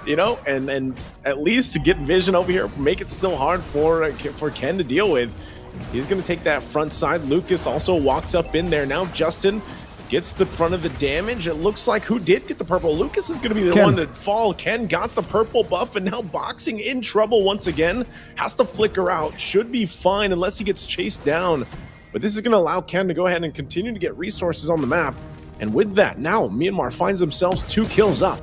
and at least to get vision over here, make it still hard for Ken to deal with. He's gonna take that front side. Lucas also walks up in there now. Justin gets the front of the damage. It looks like who did get the purple? Lucas is going to be the one to fall. Ken got the purple buff, and now boxing in trouble once again. Has to flicker out. Should be fine unless he gets chased down. But this is going to allow Ken to go ahead and continue to get resources on the map. And with that, now Myanmar finds themselves 2 kills up.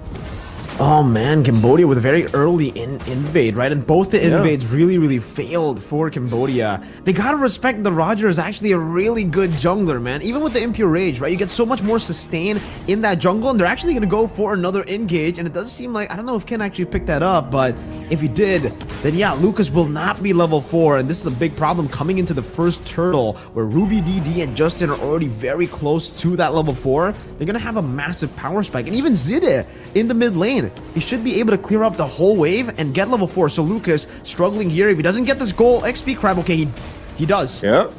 Oh man, Cambodia with a very early invade, right? And both the invades really failed for Cambodia. They gotta respect the Roger is actually a really good jungler, man. Even with the Impure Rage, right? You get so much more sustain in that jungle, and they're actually gonna go for another engage. And it does seem like, I don't know if Ken actually picked that up, but If he did, then yeah, Lucas will not be level 4, and this is a big problem coming into the first turtle, where Ruby, DD, and Justin are already very close to that level 4. They're gonna have a massive power spike, and even Zide in the mid lane, he should be able to clear up the whole wave and get level 4. So Lucas struggling here. If he doesn't get this goal XP crab, okay, he does. Yeah.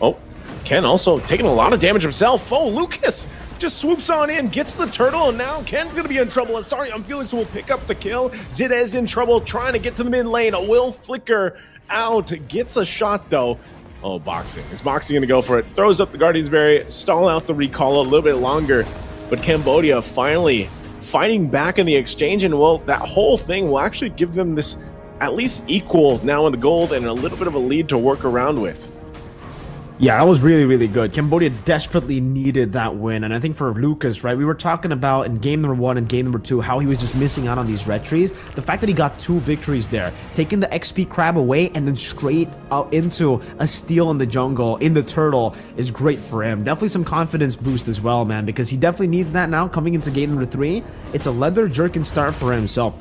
Oh, Ken also taking a lot of damage himself. Oh, Lucas just swoops on in, gets the turtle, and now Ken's gonna be in trouble. Sorry, Felix will pick up the kill. Zidez in trouble, trying to get to the mid lane. Will flicker out, gets a shot though. Oh, Boxing. Is Boxing gonna go for it? Throws up the Guardian's Berry, stall out the recall a little bit longer. But Cambodia finally fighting back in the exchange, and well, that whole thing will actually give them this at least equal now in the gold and a little bit of a lead to work around with. Yeah, that was really, really good. Cambodia desperately needed that win, and I think for Lucas, right, we were talking about in game number 1 and game number 2 how he was just missing out on these red trees. The fact that he got 2 victories there, taking the XP crab away and then straight out into a steal in the jungle, in the turtle, is great for him. Definitely some confidence boost as well, man, because he definitely needs that now coming into game number 3. It's a leather jerkin start for him, so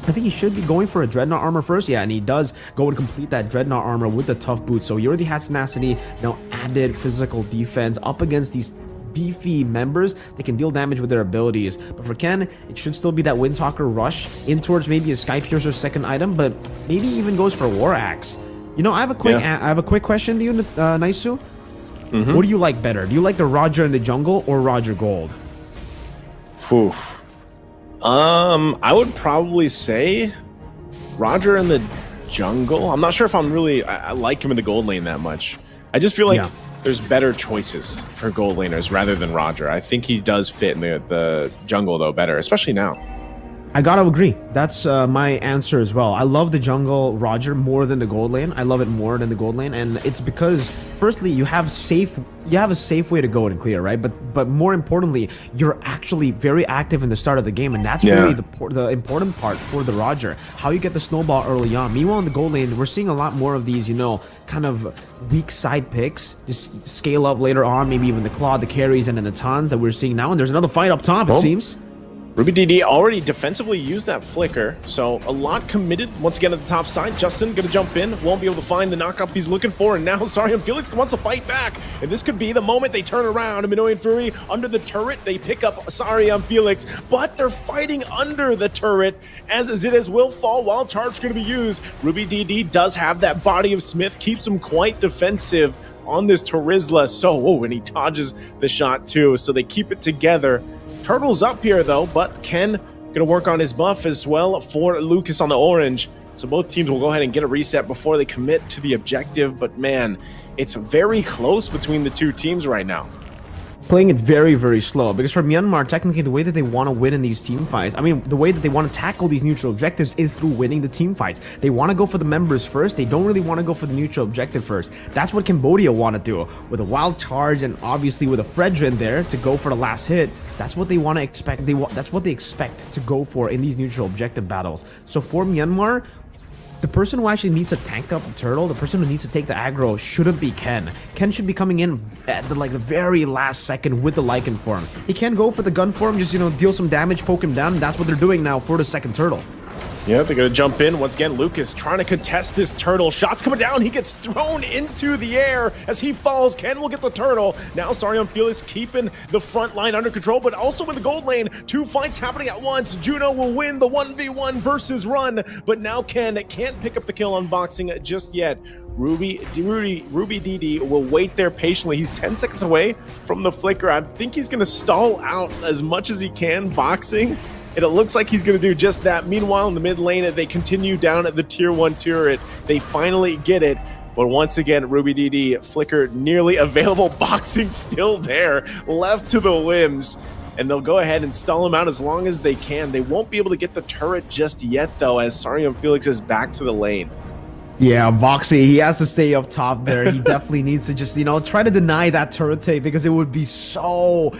I think he should be going for a Dreadnought armor first. Yeah, and he does go and complete that Dreadnought armor with the tough boots. So he already has tenacity, now added physical defense up against these beefy members that can deal damage with their abilities. But for Ken, it should still be that Windtalker rush in towards maybe a Sky Piercer second item, but maybe even goes for War Axe. You know, I have a quick question to you, Naisu. What do you like better? Do you like the Roger in the jungle or Roger Gold? Oof. I would probably say Roger in the jungle. I'm not sure if I like him in the gold lane that much. I just feel like there's better choices for gold laners rather than Roger. I think he does fit in the jungle though better, especially now. I gotta agree. That's my answer as well. I love the jungle Roger more than the gold lane. I love it more than the gold lane, and it's because firstly you have a safe way to go and clear, right? But more importantly, you're actually very active in the start of the game, and that's really the important part for the Roger. How you get the snowball early on. Meanwhile, in the gold lane, we're seeing a lot more of these, you know, kind of weak side picks. Just scale up later on, maybe even the Claw, the carries, and then the Tons that we're seeing now. And there's another fight up top, it seems. Ruby DD already defensively used that flicker, so a lot committed once again at the top side. Justin gonna jump in, won't be able to find the knockup he's looking for, and now Sarium Felix wants to fight back, and this could be the moment they turn around. Minoan Fury under the turret, they pick up Sarium Felix, but they're fighting under the turret as Zidez will fall while charge gonna be used. Ruby DD does have that body of Smith, keeps him quite defensive on this Terizla, so, and he dodges the shot too, so they keep it together. Turtle's up here though, but Ken gonna work on his buff as well for Lucas on the orange. So both teams will go ahead and get a reset before they commit to the objective. But man, it's very close between the two teams right now. Playing it very, very slow, because for Myanmar, technically the way that they want to win in these team fights, I mean, the way that they want to tackle these neutral objectives is through winning the team fights. They want to go for the members first. They don't really want to go for the neutral objective first. That's what Cambodia want to do, with a wild charge and obviously with a Fredrin there to go for the last hit. That's what they want to expect. That's what they expect to go for in these neutral objective battles. So for Myanmar, the person who actually needs to tank up the turtle, the person who needs to take the aggro, shouldn't be Ken. Ken should be coming in at the very last second with the Lycan form. He can't go for the gun form, just, you know, deal some damage, poke him down, and that's what they're doing now for the second turtle. Yeah, they're going to jump in. Once again, Lucas trying to contest this turtle. Shots coming down. He gets thrown into the air as he falls. Ken will get the turtle. Now Sarium Felix keeping the front line under control, but also in the gold lane. 2 fights happening at once. Juno will win the 1v1 versus run, but now Ken can't pick up the kill on Boxing just yet. Ruby DD will wait there patiently. He's 10 seconds away from the flicker. I think he's going to stall out as much as he can, Boxing. And it looks like he's going to do just that. Meanwhile, in the mid lane, they continue down at the tier 1 turret. They finally get it. But once again, Ruby DD, flicker nearly available. Boxing still there, left to the limbs. And they'll go ahead and stall him out as long as they can. They won't be able to get the turret just yet, though, as Sarium Felix is back to the lane. Yeah, Boxy, he has to stay up top there. He definitely needs to just, try to deny that turret take because it would be so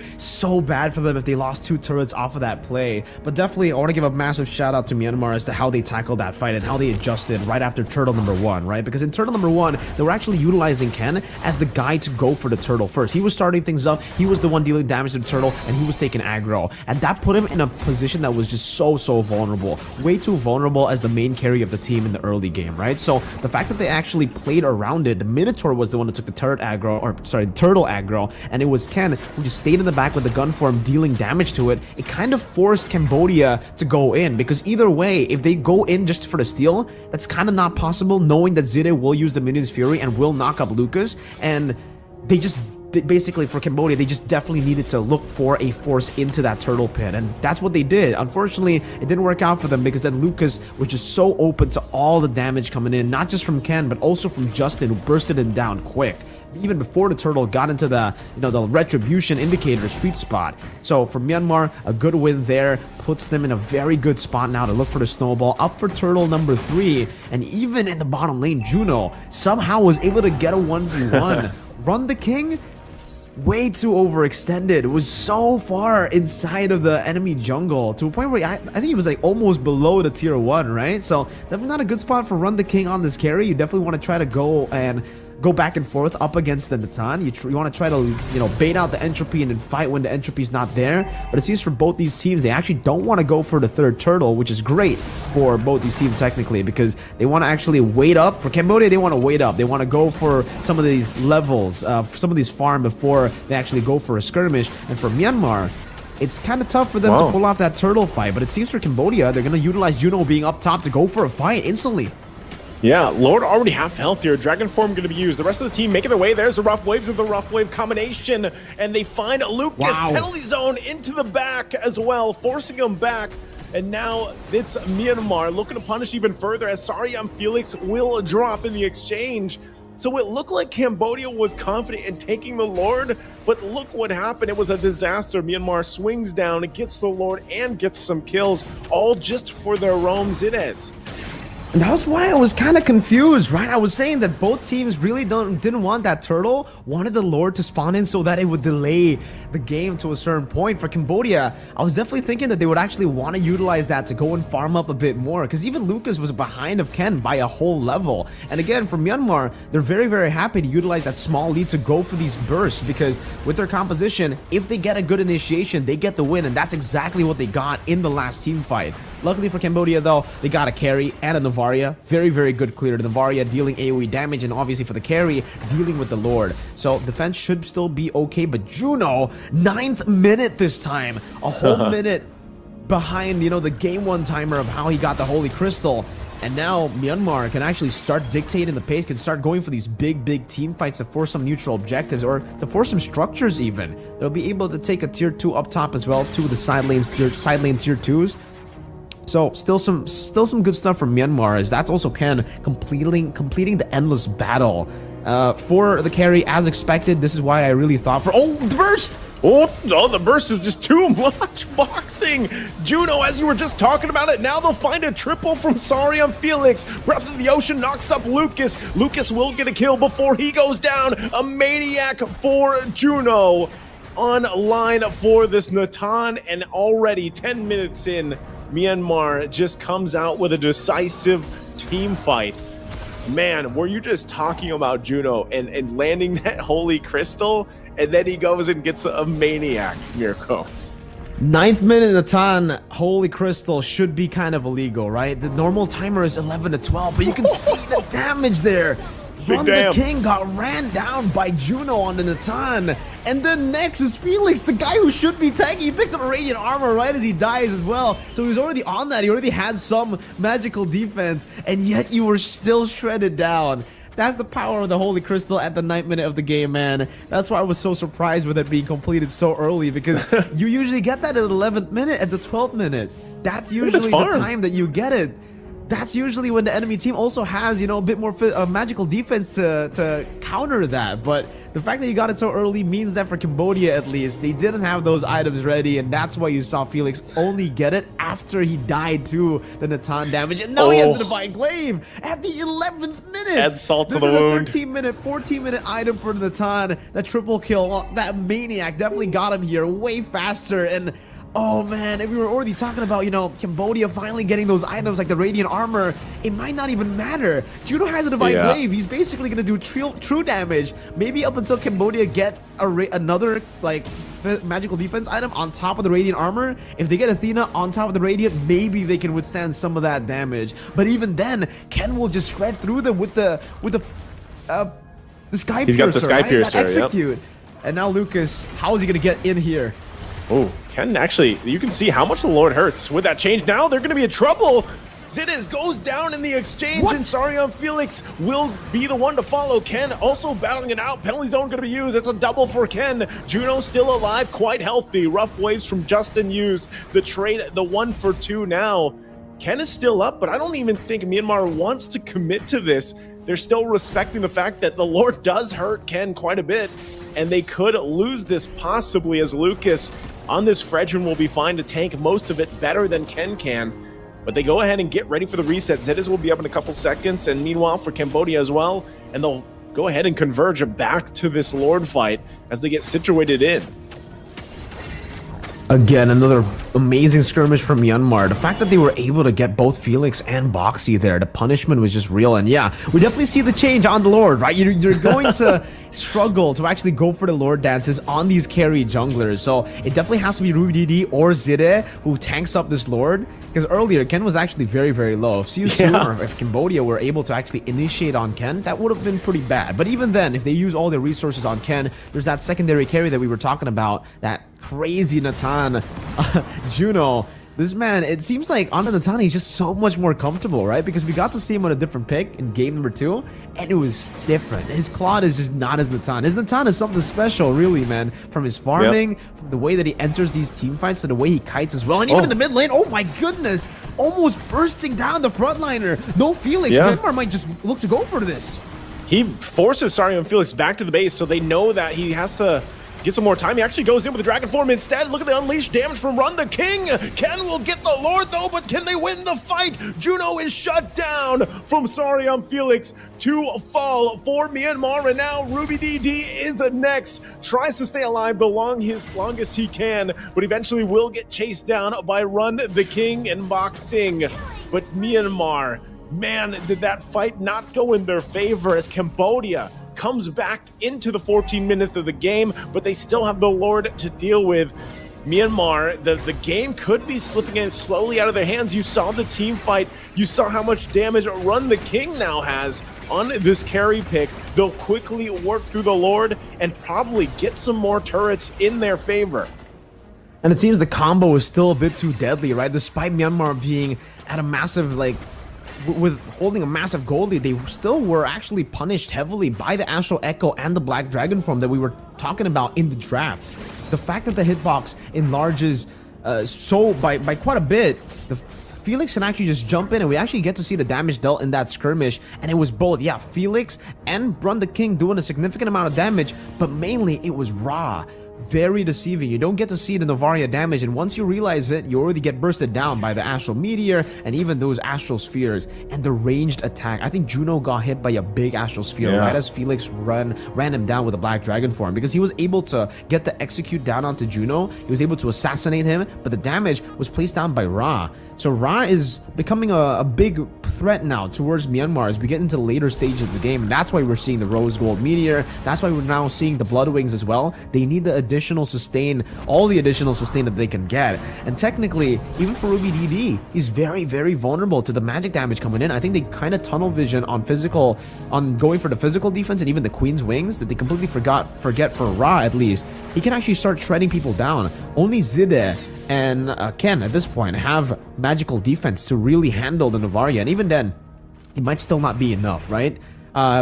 bad for them if they lost 2 turrets off of that play. But definitely, I want to give a massive shout out to Myanmar as to how they tackled that fight and how they adjusted right after turtle number 1, right? Because in turtle number 1, they were actually utilizing Ken as the guy to go for the turtle first. He was starting things up, he was the one dealing damage to the turtle, and he was taking aggro. And that put him in a position that was just so vulnerable. Way too vulnerable as the main carry of the team in the early game, right? So the fact that they actually played around it, the Minotaur was the one that took the turret aggro, or sorry, the turtle aggro, and it was Ken who just stayed in the back with the gun form dealing damage to it. It kind of forced Cambodia to go in, because either way, if they go in just for the steal, that's kind of not possible, knowing that Zide will use the Minion's Fury and will knock up Lucas, and they just basically, for Cambodia, they just definitely needed to look for a force into that turtle pit, and that's what they did. Unfortunately, it didn't work out for them because then Lucas was just so open to all the damage coming in, not just from Ken, but also from Justin, who bursted him down quick, even before the turtle got into the, the retribution indicator sweet spot. So for Myanmar, a good win there puts them in a very good spot now to look for the snowball, up for turtle number 3, and even in the bottom lane, Juno somehow was able to get a 1v1. Run the King? Way too overextended. It was so far inside of the enemy jungle to a point where I think he was like almost below the tier 1, right? So definitely not a good spot for Run the King on this carry. You definitely want to try to go back and forth up against the Natan. You want to try to, bait out the entropy and then fight when the entropy's not there. But it seems for both these teams, they actually don't want to go for the 3rd turtle, which is great for both these teams technically, because they want to actually wait up. For Cambodia, they want to wait up. They want to go for some of these levels, some of these farm before they actually go for a skirmish. And for Myanmar, it's kind of tough for them to pull off that turtle fight. But it seems for Cambodia, they're going to utilize Juno being up top to go for a fight instantly. Yeah, Lord already half health here. Dragon form going to be used. The rest of the team making their way. There's the rough waves of the rough wave combination, and they find Lucas penalty zone into the back as well, forcing him back. And now it's Myanmar looking to punish even further as Saryam Felix will drop in the exchange. So it looked like Cambodia was confident in taking the Lord, but look what happened. It was a disaster. Myanmar swings down, it gets the Lord and gets some kills, all just for their roams it is. And that's why I was kind of confused, right? I was saying that both teams really didn't want that turtle, wanted the Lord to spawn in so that it would delay the game to a certain point. For Cambodia, I was definitely thinking that they would actually want to utilize that to go and farm up a bit more, because even Lucas was behind of Ken by a whole level. And again, for Myanmar, they're very happy to utilize that small lead to go for these bursts, because with their composition, if they get a good initiation, they get the win, and that's exactly what they got in the last team fight. Luckily for Cambodia, though, they got a carry and a Navaria. Very good clear. The Navaria dealing AoE damage, and obviously for the carry, dealing with the Lord. So defense should still be okay, but Juno, 9th minute this time. A whole minute behind, the game 1 timer of how he got the Holy Crystal. And now Myanmar can actually start dictating the pace, can start going for these big team fights to force some neutral objectives, or to force some structures even. They'll be able to take a tier 2 up top as well, 2 of the side lane tier 2s. So still some good stuff from Myanmar, as that's also Ken completing the endless battle. For the carry, as expected, this is why I really thought for the burst! Oh, the burst is just too much boxing. Juno, as you were just talking about it, now they'll find a triple from Saryam Felix. Breath of the Ocean knocks up Lucas. Lucas will get a kill before he goes down. A maniac for Juno. Online for this Natan, and already 10 minutes in, Myanmar just comes out with a decisive team fight. Man, were you just talking about Juno and landing that Holy Crystal, and then he goes and gets a maniac, Mirko. 9th minute Natan Holy Crystal should be kind of illegal, right? The normal timer is 11 to 12, but you can see the damage there. Run the King got ran down by Juno on the Natan. And then next is Felix, the guy who should be tanky. He picks up a radiant armor right as he dies as well. So he was already on that. He already had some magical defense, and yet you were still shredded down. That's the power of the Holy Crystal at the 9th minute of the game, man. That's why I was so surprised with it being completed so early, because you usually get that at the 11th minute, at the 12th minute. That's usually the time that you get it. that's usually when the enemy team also has, you know, a bit more magical defense to counter that. But the fact that you got it so early means that for Cambodia, at least, they didn't have those items ready, and that's why you saw Felix only get it after he died to the Natan damage. And now he has the Divine Glaive at the 11th minute. Add salt to the wound. This is a 14-minute item for Natan. That triple kill, that Maniac definitely got him here way faster. And oh man, if we were already talking about, you know, Cambodia finally getting those items like the Radiant Armor, it might not even matter. Juno has a Divine Glaive. He's basically going to do true damage. Maybe up until Cambodia get another, like, magical defense item on top of the Radiant Armor. If they get Athena on top of the Radiant, maybe they can withstand some of that damage. But even then, Ken will just shred through them with the Sky Piercer. He's got the Sky Piercer, execute. And now Lucas, how is he going to get in here? Oh, Ken, actually, you can see how much the Lord hurts with that change. Now they're going to be in trouble. Zidiz goes down in the exchange, and Sarion Felix will be the one to follow. Ken also battling it out. Penalty zone going to be used. It's a double for Ken. Juno still alive, quite healthy. Rough waves from Justin used. The trade, the 1 for 2 now. Ken is still up, but I don't even think Myanmar wants to commit to this. They're still respecting the fact that the Lord does hurt Ken quite a bit, and they could lose this possibly, as Lucas on this Fredrin will be fine to tank most of it better than Ken can. But they go ahead and get ready for the reset. Zidiz will be up in a couple seconds, and meanwhile for Cambodia as well, and they'll go ahead and converge back to this Lord fight as they get situated in. Again, another amazing skirmish from Myanmar. The fact that they were able to get both Felix and Boxy there, the punishment was just real. And yeah, we definitely see the change on the Lord, right? You're going to struggle to actually go for the Lord dances on these carry junglers. So it definitely has to be Ruby DD or Zide who tanks up this Lord. Because earlier, Ken was actually very, very low. If Siu or if Cambodia were able to actually initiate on Ken, that would have been pretty bad. But even then, if they use all their resources on Ken, there's that secondary carry that we were talking about, that crazy Natan Juno. This man, it seems like on the Natan, he's just so much more comfortable, right? Because we got to see him on a different pick in game number 2, and it was different. His Claude is just not as Natan. His Natan is something special, really, man. From his farming, from the way that he enters these team fights, to the way he kites as well. And even in the mid lane, oh my goodness, almost bursting down the frontliner. No Felix. Myanmar might just look to go for this. He forces Sarion Felix back to the base, so they know that he has to get some more time. He actually goes in with the Dragon Form instead. Look at the unleashed damage from Run the King. Ken will get the Lord though, but can they win the fight? Juno is shut down from Sarion Felix to fall for Myanmar, and now Ruby DD is next. Tries to stay alive the longest he can, but eventually will get chased down by Run the King and Boxing. But Myanmar, man, did that fight not go in their favor, as Cambodia comes back into the 14 minutes of the game, but they still have the Lord to deal with. Myanmar, the game could be slipping in slowly out of their hands. You saw the team fight. You saw how much damage Run the King now has on this carry pick. They'll quickly work through the Lord and probably get some more turrets in their favor. And it seems the combo is still a bit too deadly, right? Despite Myanmar being at a massive, like, with holding a massive gold lead, they still were actually punished heavily by the Astral Echo and the Black Dragon form that we were talking about in the drafts. The fact that the hitbox enlarges so by quite a bit, the Felix can actually just jump in, and we actually get to see the damage dealt in that skirmish. And it was both, Felix and Run the King doing a significant amount of damage, but mainly it was Ra. Very deceiving. You don't get to see the Novaria damage, and once you realize it, you already get bursted down by the Astral Meteor and even those Astral Spheres and the ranged attack. I think Juno got hit by a big Astral Sphere right as Felix ran him down with the Black Dragon form, because he was able to get the execute down onto Juno. He was able to assassinate him, but the damage was placed down by Ra. So Ra is becoming a big threat now towards Myanmar as we get into the later stages of the game, and that's why we're seeing the Rose Gold Meteor. That's why we're now seeing the Blood Wings as well. They need the additional sustain, all the additional sustain that they can get. And technically, even for Ruby DD, he's very, very vulnerable to the magic damage coming in. I think they kind of tunnel vision on going for the physical defense and even the Queen's Wings, that they completely forget for Ra at least. He can actually start shredding people down. Only Zide and Ken at this point have magical defense to really handle the Novaria, and even then it might still not be enough, right?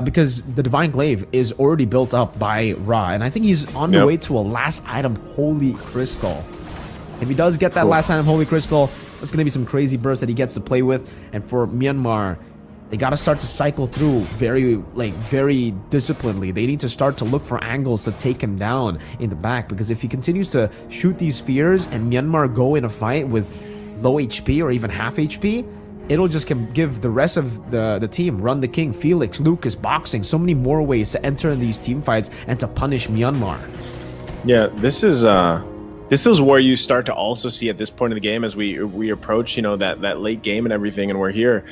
Because the Divine Glaive is already built up by Ra, and I think he's on the way to a last item, Holy Crystal. If he does get that last item, Holy Crystal, That's going to be some crazy bursts that he gets to play with. And for Myanmar, they got to start to cycle through very disciplinedly. They need to start to look for angles to take him down in the back, because if he continues to shoot these spheres and Myanmar go in a fight with low HP or even half HP, it'll just give the rest of the team, Run the King, Felix, Lucas, Boxing, so many more ways to enter in these team fights and to punish Myanmar. Yeah, this is where you start to also see at this point in the game, as we approach, that late game and everything, and we're here.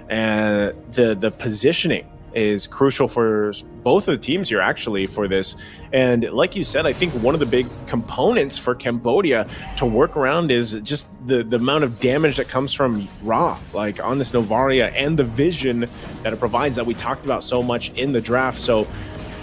And the positioning is crucial for both of the teams here, actually, for this. And like you said, I think one of the big components for Cambodia to work around is just the amount of damage that comes from Ra, like on this Novaria, and the vision that it provides that we talked about so much in the draft. So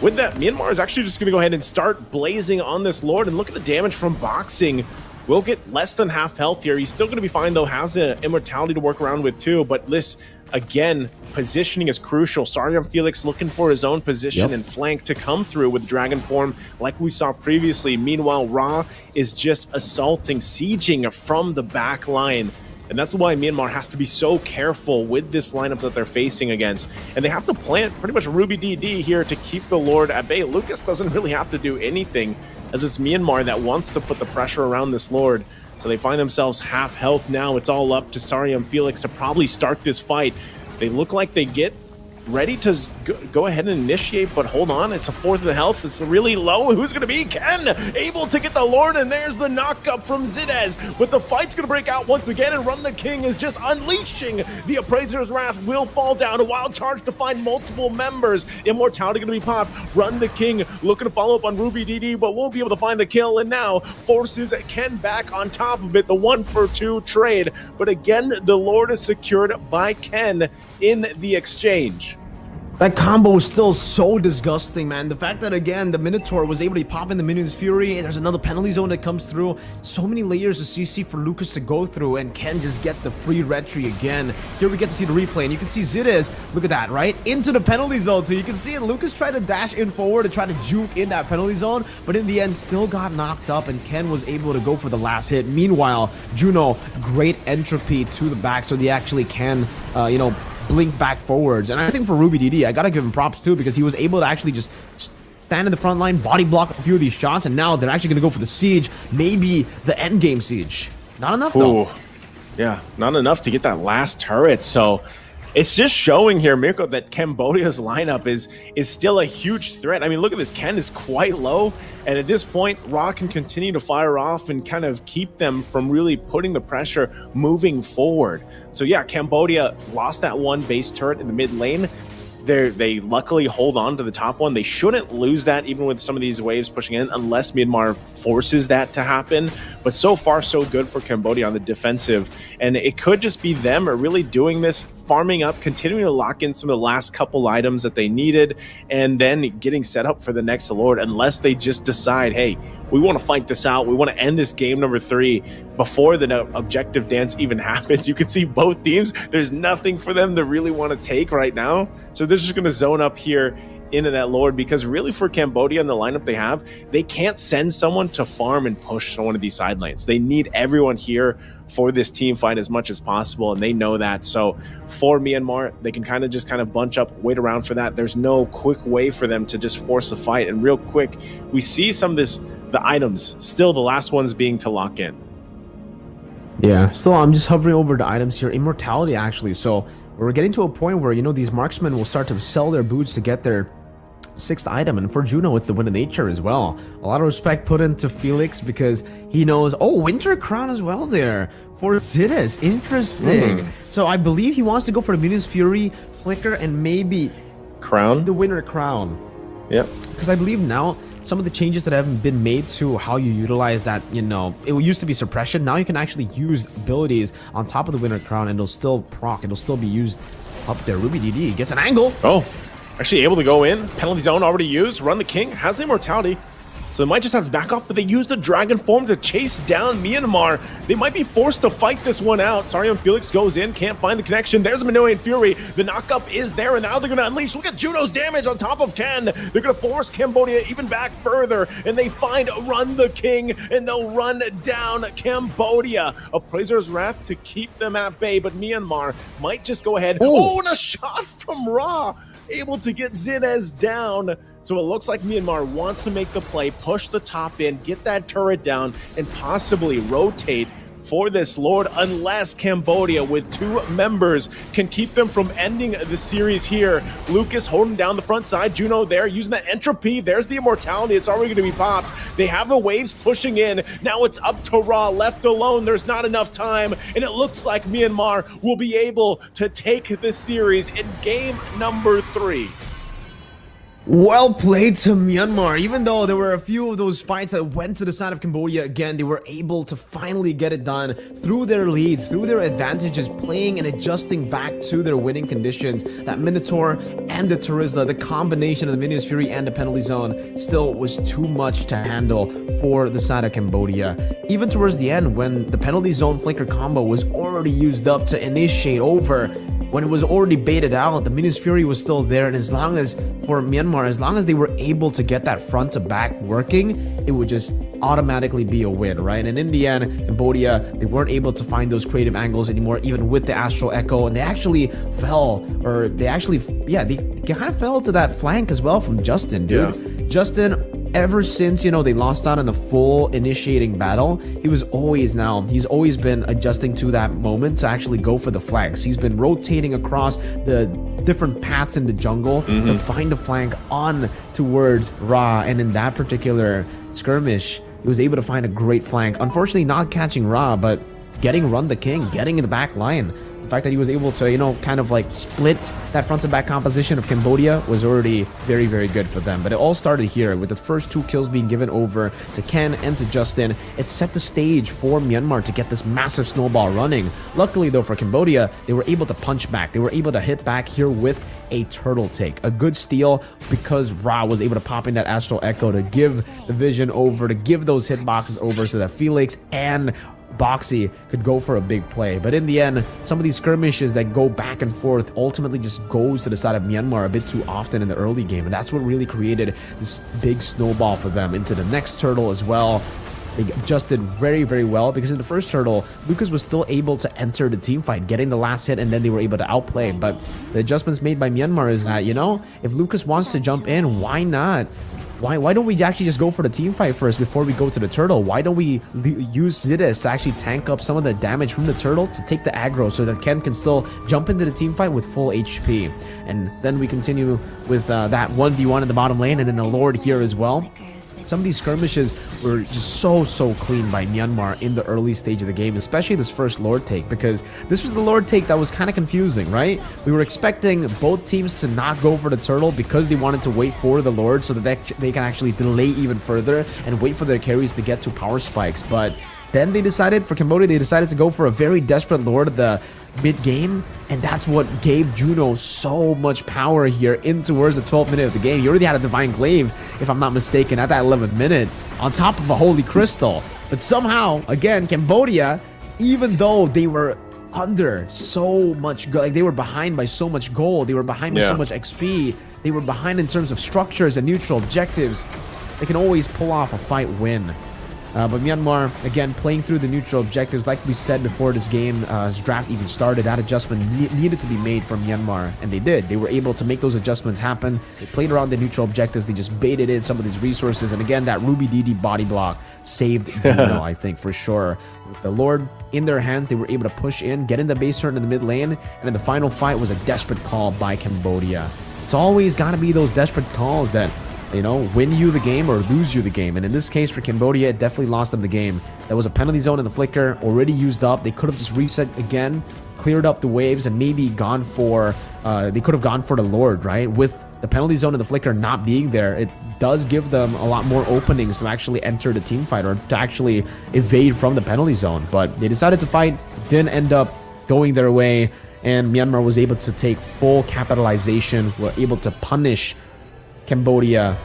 with that, Myanmar is actually just going to go ahead and start blazing on this Lord. And look at the damage from Boxing. Will get less than half health here. He's still going to be fine, though. Has the immortality to work around with, too. But this, again, positioning is crucial. Saryam Felix looking for his own position and flank to come through with Dragon Form like we saw previously. Meanwhile, Ra is just assaulting, sieging from the back line. And that's why Myanmar has to be so careful with this lineup that they're facing against. And they have to plant pretty much Ruby DD here to keep the Lord at bay. Lucas doesn't really have to do anything, as it's Myanmar that wants to put the pressure around this Lord. So they find themselves half health now. It's all up to Saryam Felix to probably start this fight. They look like they get ready to go ahead and initiate, but hold on, it's a fourth of the health. It's really low. Who's going to be Ken able to get the Lord? And there's the knockup from Zidez, but the fight's going to break out once again, and Run the King is just unleashing the Appraiser's Wrath. Will fall down. A wild charge to find multiple members. Immortality going to be popped. Run the King looking to follow up on Ruby DD, but won't be able to find the kill, and now forces Ken back on top of it. The 1-for-2 trade, but again, the Lord is secured by Ken in the exchange. That combo is still so disgusting, man. The fact that, again, the Minotaur was able to pop in the Minion's Fury, and there's another penalty zone that comes through. So many layers of CC for Lucas to go through, and Ken just gets the free retry again. Here we get to see the replay, and you can see Zidez, look at that, right? Into the penalty zone. So you can see it, Lucas tried to dash in forward and try to juke in that penalty zone, but in the end, still got knocked up, and Ken was able to go for the last hit. Meanwhile, Juno, great entropy to the back, so they actually can, blink back forwards. And I think for Ruby DD, I gotta give him props too, because he was able to actually just stand in the front line, body block a few of these shots, and now they're actually gonna go for the siege, maybe the end game siege. Not enough though. Yeah, not enough to get that last turret. So it's just showing here, Mirko, that Cambodia's lineup is still a huge threat. I mean, look at this. Ken is quite low, and at this point, Ra can continue to fire off and kind of keep them from really putting the pressure moving forward. So yeah, Cambodia lost that one base turret in the mid lane. They luckily hold on to the top one. They shouldn't lose that, even with some of these waves pushing in, unless Myanmar forces that to happen. But so far, so good for Cambodia on the defensive. And it could just be them really doing this, farming up, continuing to lock in some of the last couple items that they needed, and then getting set up for the next Lord, unless they just decide, hey, we want to fight this out. We want to end this game number 3 before the objective dance even happens. You can see both teams, there's nothing for them to really want to take right now. So they're just going to zone up here into that Lord, because really for Cambodia and the lineup they have, they can't send someone to farm and push one of these side lanes. They need everyone here for this team fight as much as possible, and they know that. So for Myanmar, they can kind of bunch up, wait around for that. There's no quick way for them to just force a fight. And real quick, we see some of the items, still the last ones being to lock in. Yeah, still I'm just hovering over the items here. Immortality, actually. So we're getting to a point where, these marksmen will start to sell their boots to get their 6th item, and for Juno, it's the Wind of Nature as well. A lot of respect put into Felix, because he knows, Winter Crown as well there for Zidez. Interesting. So I believe he wants to go for the Minion's Fury, Flicker, and maybe Crown, the Winter Crown. Yep. Because I believe now some of the changes that have been made to how you utilize that, it used to be suppression. Now you can actually use abilities on top of the Winter Crown, and it'll still proc. It'll still be used up there. Ruby DD gets an angle. Actually able to go in. Penalty zone already used. Run the King has the immortality. So they might just have to back off, but they use the Dragon Form to chase down Myanmar. They might be forced to fight this one out. Sarion Felix goes in, can't find the connection. There's a Minoan Fury. The knockup is there, and now they're going to unleash. Look at Juno's damage on top of Ken. They're going to force Cambodia even back further, and they find Run the King, and they'll run down Cambodia. Appraiser's Wrath to keep them at bay, but Myanmar might just go ahead. Oh, and a shot from Ra, able to get Zinez down. So it looks like Myanmar wants to make the play, push the top in, get that turret down, and possibly rotate for this Lord, unless Cambodia with 2 members can keep them from ending the series here. Lucas holding down the front side, Juno there using the entropy. There's the immortality. It's already going to be popped. They have the waves pushing in. Now it's up to Ra, left alone. There's not enough time, and it looks like Myanmar will be able to take this series in game number 3. Well played to Myanmar. Even though there were a few of those fights that went to the side of Cambodia, again, they were able to finally get it done through their leads, through their advantages, playing and adjusting back to their winning conditions. That Minotaur and the Terizla, the combination of the Minions Fury and the penalty zone still was too much to handle for the side of Cambodia. Even towards the end, when the penalty zone flicker combo was already used up to initiate over, when it was already baited out, the Minions Fury was still there, and as long as, for Myanmar, as long as they were able to get that front to back working, it would just automatically be a win, right? And in the end, Cambodia, they weren't able to find those creative angles anymore, even with the Astral Echo, and they actually fell, or they actually, yeah, they kind of fell to that flank as well from Justin, dude. Yeah. Justin, ever since, you know, they lost out in the full initiating battle, he's always been adjusting to that moment to actually go for the flanks. He's been rotating across the different paths in the jungle to find a flank on towards Ra, and in that particular skirmish, he was able to find a great flank. Unfortunately, not catching Ra, but getting Run the King, getting in the back line. The fact that he was able to, you know, kind of like split that front to back composition of Cambodia was already very, very good for them. But it all started here with the first 2 kills being given over to Ken and to Justin. It set the stage for Myanmar to get this massive snowball running. Luckily, though, for Cambodia, they were able to punch back. They were able to hit back here with a turtle take, a good steal, because Ra was able to pop in that Astral Echo to give the vision over, to give those hitboxes over so that Felix and Boxy could go for a big play. But in the end, some of these skirmishes that go back and forth ultimately just goes to the side of Myanmar a bit too often in the early game, and that's what really created this big snowball for them into the next turtle as well. They adjusted very, very well, because in the first turtle, Lucas was still able to enter the team fight, getting the last hit, and then they were able to outplay. But the adjustments made by Myanmar is that, you know, if Lucas wants to jump in, why not? Why don't we actually just go for the team fight first before we go to the turtle? Why don't we use Zidis to actually tank up some of the damage from the turtle to take the aggro so that Ken can still jump into the team fight with full HP? And then we continue with that 1v1 in the bottom lane, and then the Lord here as well. Some of these skirmishes were just so clean by Myanmar in the early stage of the game, especially this first Lord take, because this was the Lord take that was kind of confusing, right? We were expecting both teams to not go for the turtle because they wanted to wait for the Lord so that they can actually delay even further and wait for their carries to get to power spikes. But then they decided, for Cambodia, they decided to go for a very desperate Lord at the mid-game, and that's what gave Juno so much power here in towards the 12th minute of the game. He already had a Divine Glaive, if I'm not mistaken, at that 11th minute, on top of a Holy Crystal. But somehow, again, Cambodia, even though they were under so much, like they were behind by so much gold, they were behind by so much XP, they were behind in terms of structures and neutral objectives, they can always pull off a fight win. But Myanmar, again, playing through the neutral objectives. Like we said before this game, as draft even started, that adjustment needed to be made from Myanmar, and they did. They were able to make those adjustments happen. They played around the neutral objectives. They just baited in some of these resources, and again, that Ruby DD body block saved Juno, I think, for sure. With the Lord in their hands, they were able to push in, get in the base turn in the mid lane, and then the final fight was a desperate call by Cambodia. It's always got to be those desperate calls that, you know, win you the game or lose you the game. And in this case for Cambodia, it definitely lost them the game. There was a penalty zone in the flicker already used up. They could have just reset again, cleared up the waves, and maybe gone for they could have gone for the Lord, right? With the penalty zone and the flicker not being there, it does give them a lot more openings to actually enter the team fight or to actually evade from the penalty zone. But they decided to fight, didn't end up going their way, and Myanmar was able to take full capitalization, were able to punish Cambodia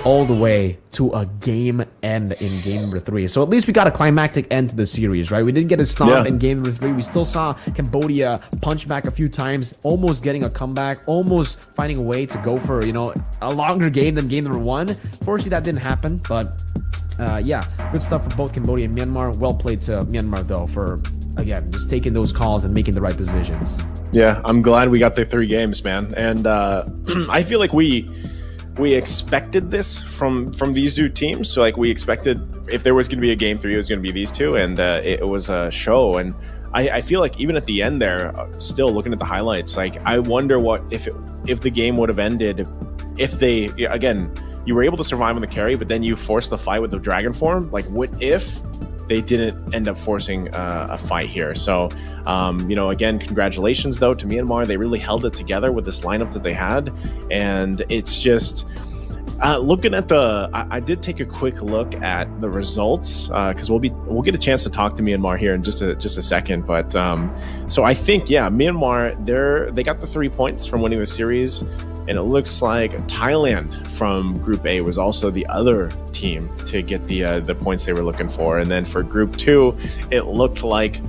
all the way to a game end in game number 3. So at least we got a climactic end to the series, right? We didn't get a stomp in game number 3. We still saw Cambodia punch back a few times, almost getting a comeback, almost finding a way to go for, you know, a longer game than game number 1. Fortunately, that didn't happen, but yeah, good stuff for both Cambodia and Myanmar. Well played to Myanmar, though, for, again, just taking those calls and making the right decisions. Yeah, I'm glad we got the 3 games, man. And I feel like we expected this from these two teams. So like we expected if there was going to be a game 3, it was going to be these two, and it was a show. And I feel like even at the end there, still looking at the highlights, like I wonder what if the game would have ended if they, again, you were able to survive on the carry, but then you forced the fight with the dragon form. Like what if they didn't end up forcing a fight here? So, you know, again, congratulations though to Myanmar. They really held it together with this lineup that they had, and it's just looking at I did take a quick look at the results because we'll get a chance to talk to Myanmar here in just a second. But so I think Myanmar they got the 3 points from winning the series. And it looks like Thailand from Group A was also the other team to get the points they were looking for. And then for Group 2, it looked like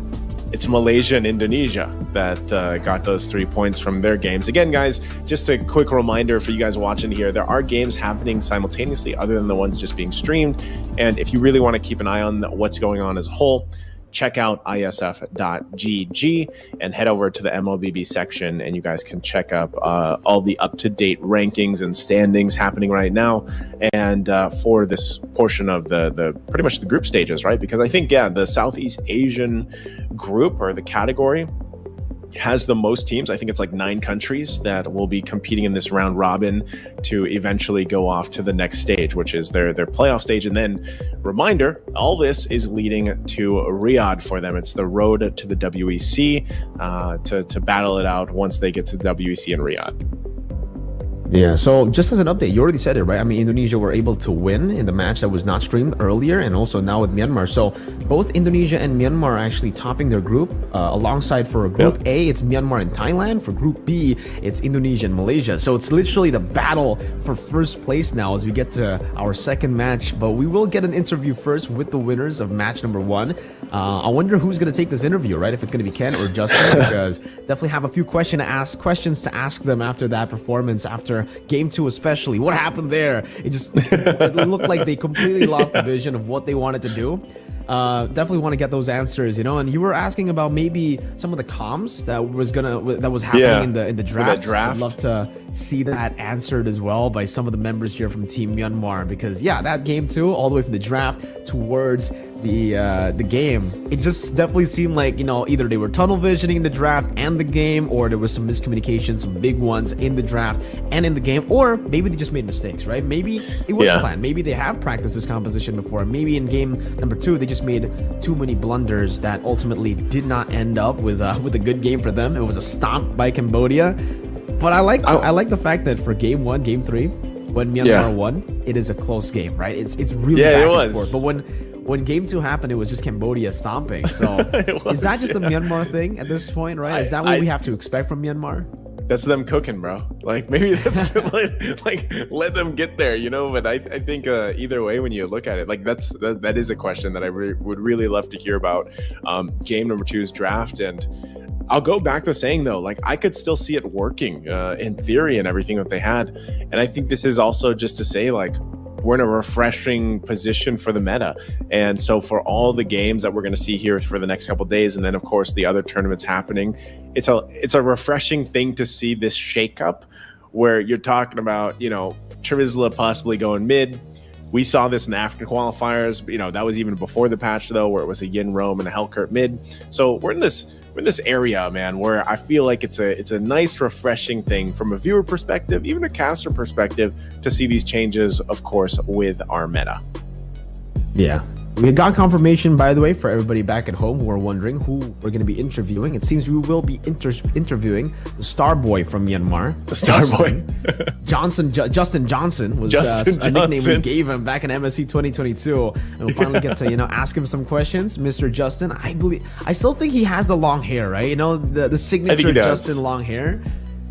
it's Malaysia and Indonesia that got those 3 points from their games. Again, guys, just a quick reminder for you guys watching here, there are games happening simultaneously other than the ones just being streamed. And if you really want to keep an eye on what's going on as a whole, check out iesf.gg and head over to the Mlbb section, and you guys can check up all the up-to-date rankings and standings happening right now, and for this portion of the pretty much the group stages, right? Because I think the Southeast Asian group or the category has the most teams. I think it's like 9 countries that will be competing in this round robin to eventually go off to the next stage, which is their playoff stage. And then, reminder, all this is leading to Riyadh for them. It's the road to the WEC to battle it out once they get to the WEC in Riyadh. Yeah, so just as an update, you already said it, right? I mean, Indonesia were able to win in the match that was not streamed earlier, and also now with Myanmar. So both Indonesia and Myanmar are actually topping their group. Alongside for Group A, it's Myanmar and Thailand. For Group B, it's Indonesia and Malaysia. So it's literally the battle for first place now as we get to our second match. But we will get an interview first with the winners of match number 1. I wonder who's going to take this interview, right? If it's going to be Ken or Justin, because definitely have a few questions to ask them after that performance, after game 2 especially. What happened there? It looked like they completely lost the vision of what they wanted to do. Definitely want to get those answers, you know. And you were asking about maybe some of the comms that was happening in the draft. I'd love to see that answered as well by some of the members here from Team Myanmar, because that game 2, all the way from the draft towards the game, it just definitely seemed like, you know, either they were tunnel visioning in the draft and the game, or there was some miscommunication, some big ones in the draft and in the game, or maybe they just made mistakes, right? Maybe it wasn't planned. Maybe they have practiced this composition before. Maybe in game number 2 they just made too many blunders that ultimately did not end up with a good game for them. It was a stomp by Cambodia. But I like the fact that for game 1, game 3, when Myanmar won, it is a close game, right? It's really back and forth. But when game 2 happened, it was just Cambodia stomping. So is that just a Myanmar thing at this point, right? Is that what we have to expect from Myanmar? That's them cooking, bro. Like maybe that's like let them get there, you know. But I think either way, when you look at it, like that is a question that I would really love to hear about. Game number 2's draft, and I'll go back to saying though, like I could still see it working in theory and everything that they had, and I think this is also just to say like, we're in a refreshing position for the meta. And so for all the games that we're going to see here for the next couple of days, and then of course the other tournaments happening, it's a refreshing thing to see this shakeup where you're talking about, you know, Trizla possibly going mid. We saw this in the African qualifiers, you know, that was even before the patch though, where it was a Yin Rome and a Hellkurt mid. So we're in this area, man, where I feel like it's a nice, refreshing thing from a viewer perspective, even a caster perspective, to see these changes, of course, with our meta. Yeah. We got confirmation, by the way, for everybody back at home who are wondering who we're going to be interviewing. It seems we will be interviewing the star boy from Myanmar. The star boy. Justin Johnson was a nickname we gave him back in MSC 2022. And we'll finally get to, you know, ask him some questions. Mr. Justin, I still think he has the long hair, right? You know, the signature Justin long hair.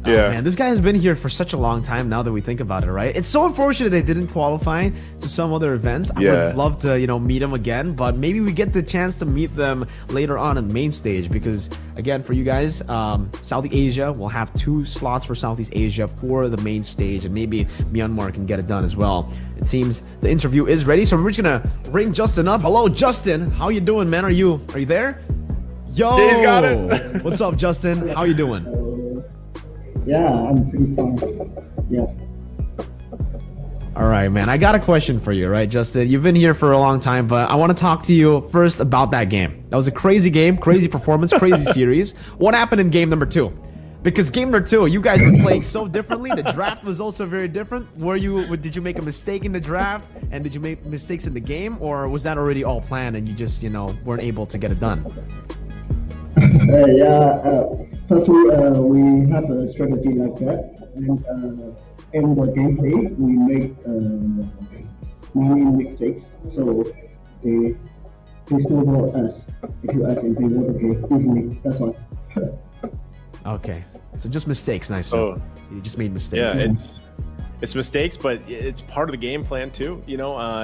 Oh, man, this guy has been here for such a long time now that we think about it, right? It's so unfortunate they didn't qualify to some other events. I would love to, meet them again, but maybe we get the chance to meet them later on in the main stage because, again, for you guys, Southeast Asia will have 2 slots for Southeast Asia for the main stage, and maybe Myanmar can get it done as well. It seems the interview is ready, so we're just gonna bring Justin up. Hello, Justin. How you doing, man? Are you there? Yo, he's got it. What's up, Justin? How you doing? Yeah, I'm pretty fine. Yeah. All right, man. I got a question for you, right, Justin? You've been here for a long time, but I want to talk to you first about that game. That was a crazy game, crazy performance, crazy series. What happened in game number 2? Because game number 2, you guys were playing so differently. The draft was also very different. Did you make a mistake in the draft, and did you make mistakes in the game, or was that already all planned and you just, weren't able to get it done? Firstly, we have a strategy like that, and in the gameplay, we make many mistakes, so they snowball us. If you ask if they won the game easily, that's why. Okay, so just mistakes, nice. Oh, you just made mistakes. Yeah, it's mistakes, but it's part of the game plan too.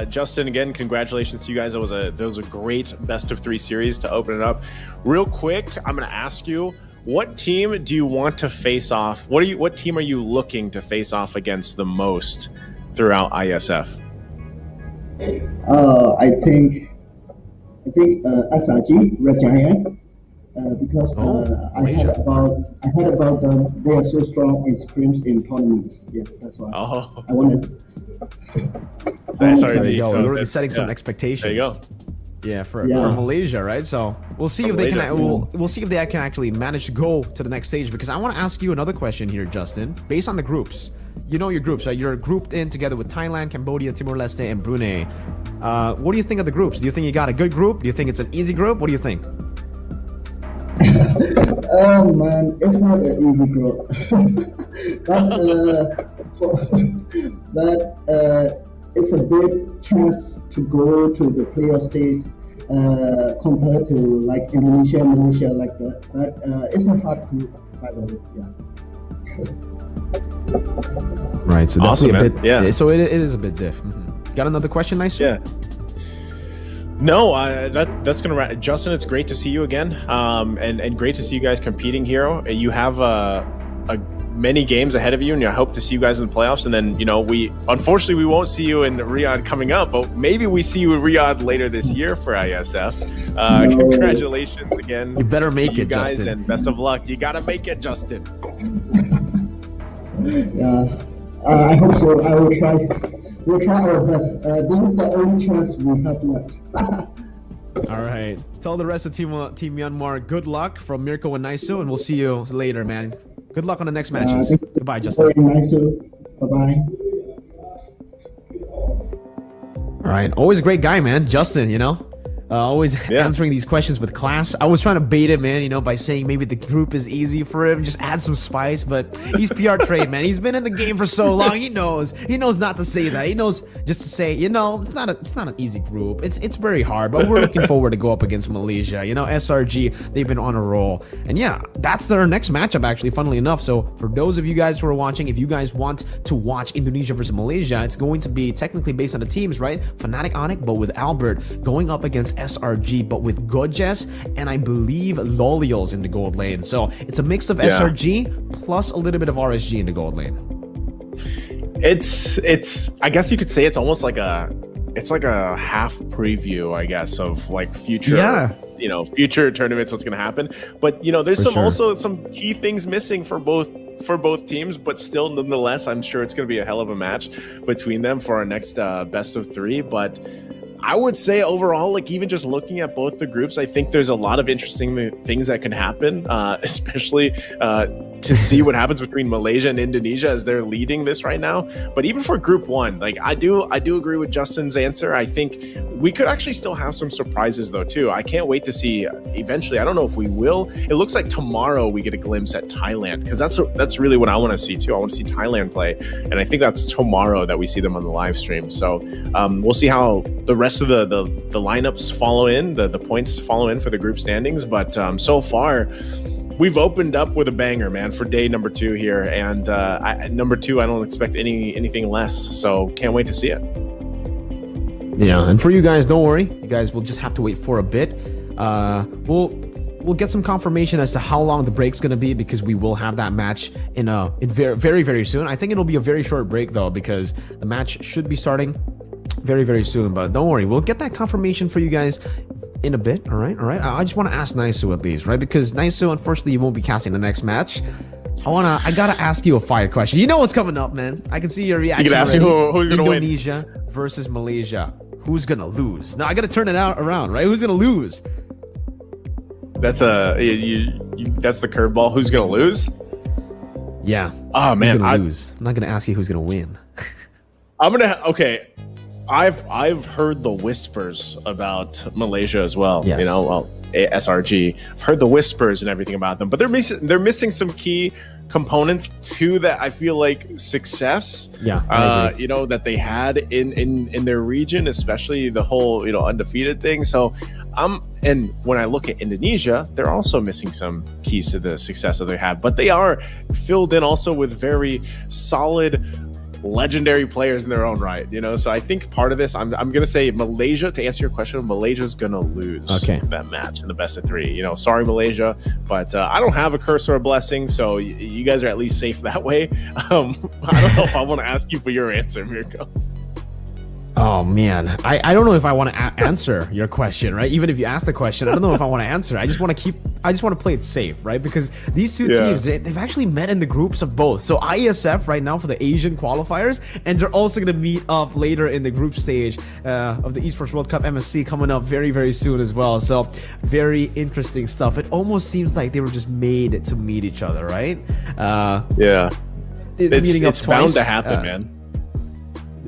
Justin, again, congratulations to you guys. That was a great best of 3 series to open it up. Real quick, I'm going to ask you, what team do you want to face off? What team are you looking to face off against the most throughout ISF? I think SRG Red Giant. Because I heard about them. They are so strong in scrims in tournaments. Yeah, that's why. Oh, I wanted. There you go. We're already setting some expectations. There you go. Yeah, for Malaysia, right? So we'll see if they can. We'll see if they can actually manage to go to the next stage. Because I want to ask you another question here, Justin. Based on the groups, you know your groups, right? You're grouped in together with Thailand, Cambodia, Timor-Leste, and Brunei. What do you think of the groups? Do you think you got a good group? Do you think it's an easy group? What do you think? Oh man, it's not an easy group. but it's a big chance to go to the playoff stage compared to like Indonesia, Malaysia, like that. But it's a hard group, by the way. Yeah. Right. So awesome, definitely a bit. Yeah. So it is a bit diff. Mm-hmm. Got another question, nice? Yeah. No, that's gonna. Justin, it's great to see you again, and great to see you guys competing here. You have many games ahead of you, and I hope to see you guys in the playoffs. And then we unfortunately won't see you in Riyadh coming up, but maybe we see you in Riyadh later this year for ISF. Congratulations again. You better make you it, guys, Justin. and best of luck. You gotta make it, Justin. Yeah, I hope so. I will try. We'll try our best. This is the only chance we have left. All right. Tell the rest of Team Myanmar good luck from Mirko and Naisu, and we'll see you later, man. Good luck on the next matches. Goodbye, Justin. Bye-bye. All right. Always a great guy, man. Justin, always answering these questions with class. I was trying to bait him in, by saying maybe the group is easy for him, just add some spice, but he's PR trade, man. He's been in the game for so long. He knows not to say that. He knows just to say, it's not an easy group. It's very hard, but we're looking forward to go up against Malaysia. SRG, they've been on a roll. And yeah, that's their next matchup, actually, funnily enough. So for those of you guys who are watching, if you guys want to watch Indonesia versus Malaysia, it's going to be technically based on the teams, right? Fnatic Onic, but with Albert going up against SRG, but with Godjes and I believe Loliols in the gold lane. So it's a mix of SRG plus a little bit of RSG in the gold lane. It's I guess you could say it's almost like a half preview, I guess, of like future future tournaments, what's going to happen. But there's also some key things missing for both teams, but still, nonetheless, I'm sure it's going to be a hell of a match between them for our next best of 3. But I would say overall, like even just looking at both the groups, I think there's a lot of interesting things that can happen, especially to see what happens between Malaysia and Indonesia as they're leading this right now. But even for Group 1, like I do agree with Justin's answer. I think we could actually still have some surprises though too. I can't wait to see eventually. I don't know if we will. It looks like tomorrow we get a glimpse at Thailand, because that's really what I want to see too. I want to see Thailand play, and I think that's tomorrow that we see them on the live stream. So we'll see how the rest of the lineups follow in, the points follow in for the group standings. But so far, we've opened up with a banger, man, for day number 2 here, and number 2, I don't expect anything less. So can't wait to see it. Yeah, and for you guys, don't worry. You guys will just have to wait for a bit. We'll get some confirmation as to how long the break's gonna be, because we will have that match in very, very, very soon. I think it'll be a very short break though, because the match should be starting very, very soon. But don't worry, we'll get that confirmation for you guys in a bit. All right. I just want to ask Naisu at least, right? Because Naisu, unfortunately, you won't be casting the next match. I gotta ask you a fire question. You know what's coming up, man. I can see your reaction. You can ask me who's gonna win. Indonesia versus Malaysia. Who's gonna lose? Now I gotta turn it around, right? Who's gonna lose? That's that's the curveball. Who's gonna lose? Yeah. Oh man, who's gonna lose? I'm not gonna ask you who's gonna win. Okay. I've heard the whispers about Malaysia as well. Yes. You know, well, SRG. I've heard the whispers and everything about them, but they're missing some key components to that. I feel like success. Yeah. You know, that they had in their region, especially the whole undefeated thing. So. And when I look at Indonesia, they're also missing some keys to the success that they had, but they are filled in also with very solid, legendary players in their own right. So I think part of this, I'm gonna say Malaysia. To answer your question, Malaysia's gonna lose that match in the best of 3. Sorry Malaysia, but I don't have a curse or a blessing, so you guys are at least safe that way. I don't know if I want to ask you for your answer, Mirko. Oh man, I don't know if I want to answer your question, right? Even if you ask the question, I don't know if I want to answer. I just want to play it safe, right? Because these two teams, they've actually met in the groups of both. So Iesf right now for the Asian qualifiers, and they're also going to meet up later in the group stage of the Esports World Cup MSC coming up very, very soon as well. So very interesting stuff. It almost seems like they were just made to meet each other, right? It's bound to happen, man.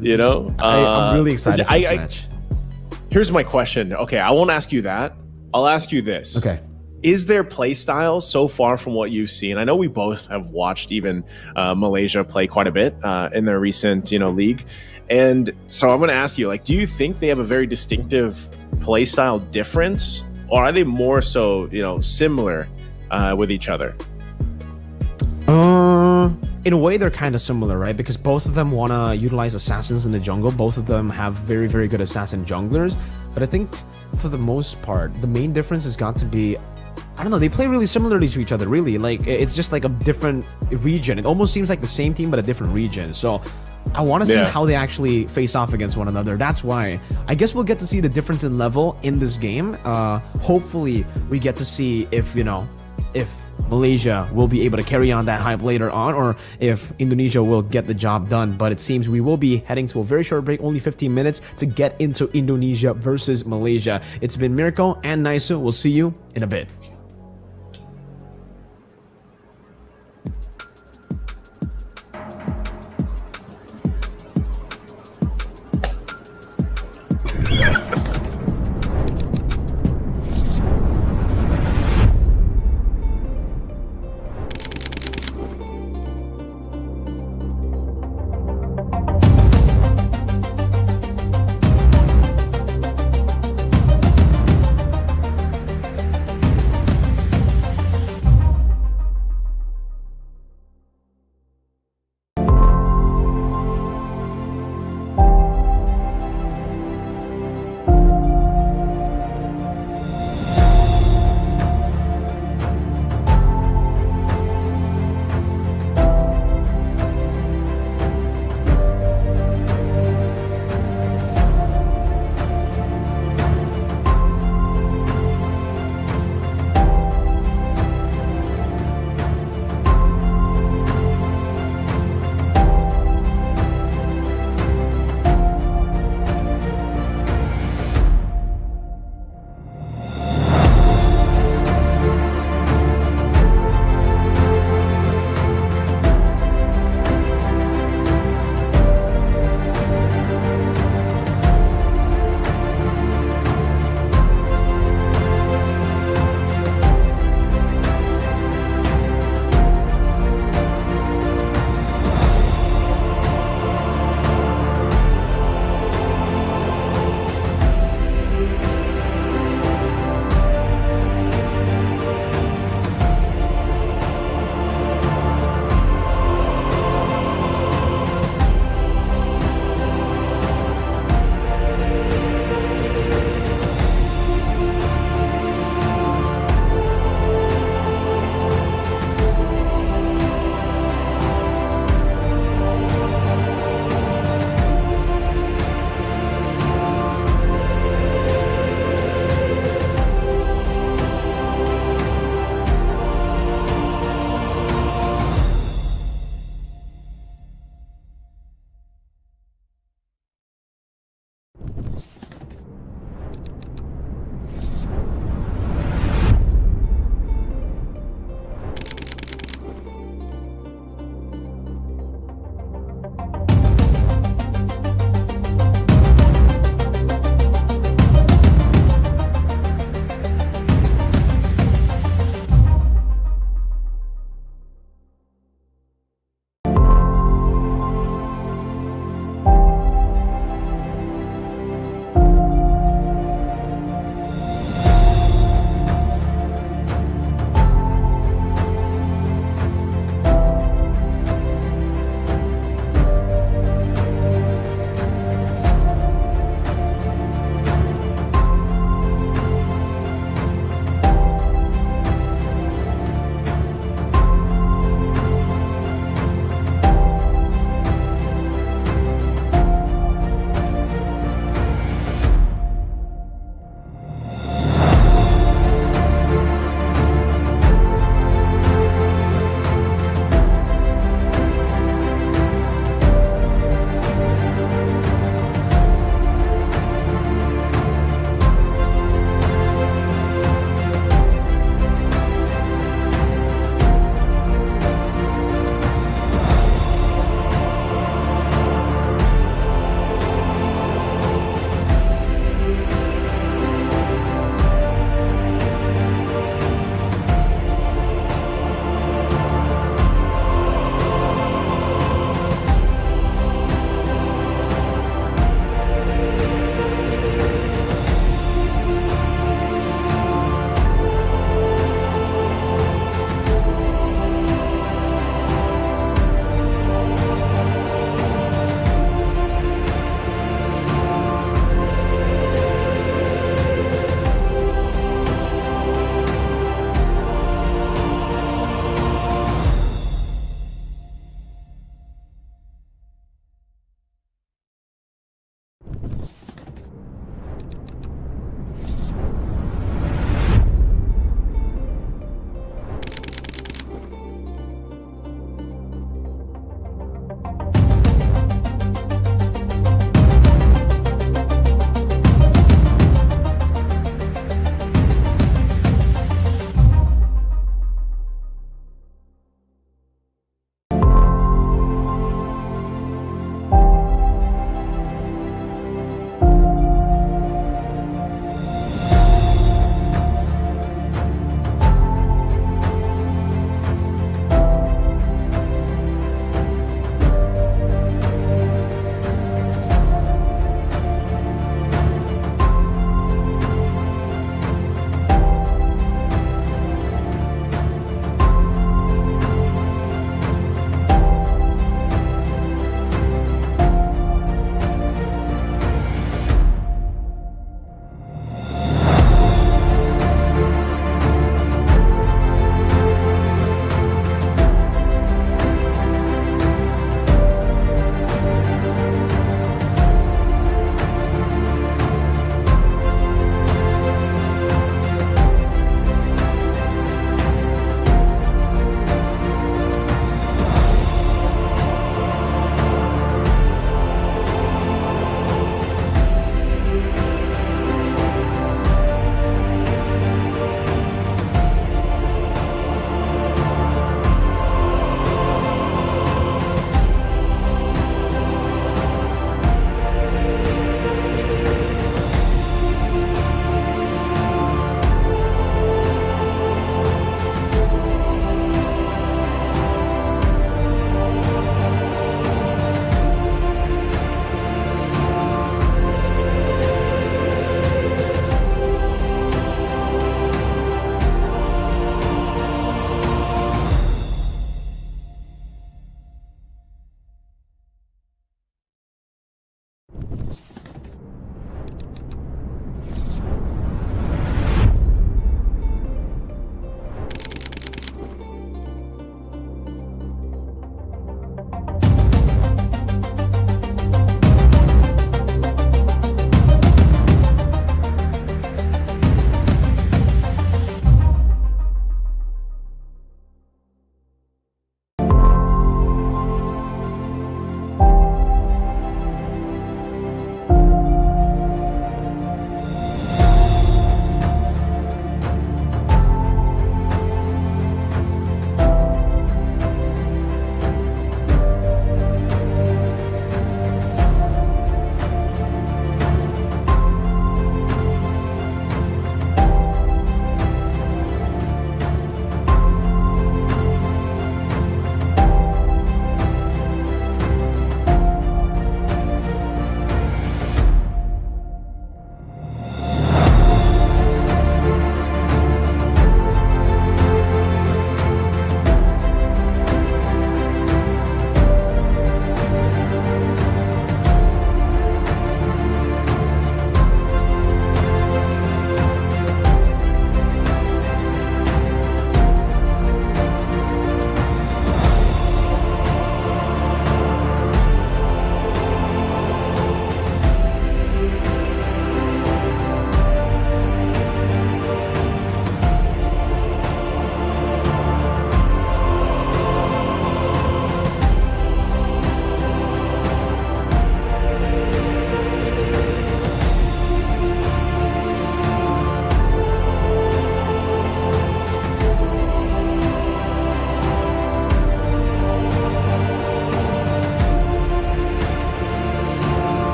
I'm really excited for this match. Here's my question. Okay, I won't ask you that. I'll ask you this. Okay. Is their play style so far from what you've seen? I know we both have watched even Malaysia play quite a bit in their recent league. And so I'm going to ask you, do you think they have a very distinctive play style difference? Or are they more so, similar with each other? In a way, they're kind of similar, right? Because both of them want to utilize assassins in the jungle. Both of them have very, very good assassin junglers. But I think for the most part, the main difference has got to be, I don't know, they play really similarly to each other, really. It's just like a different region. It almost seems like the same team, but a different region. So I want to see how they actually face off against one another. That's why I guess we'll get to see the difference in level in this game. Hopefully, we get to see if Malaysia will be able to carry on that hype later on, or if Indonesia will get the job done. But it seems we will be heading to a very short break, only 15 minutes to get into Indonesia versus Malaysia. It's been Mirko and Naisu. We'll see you in a bit.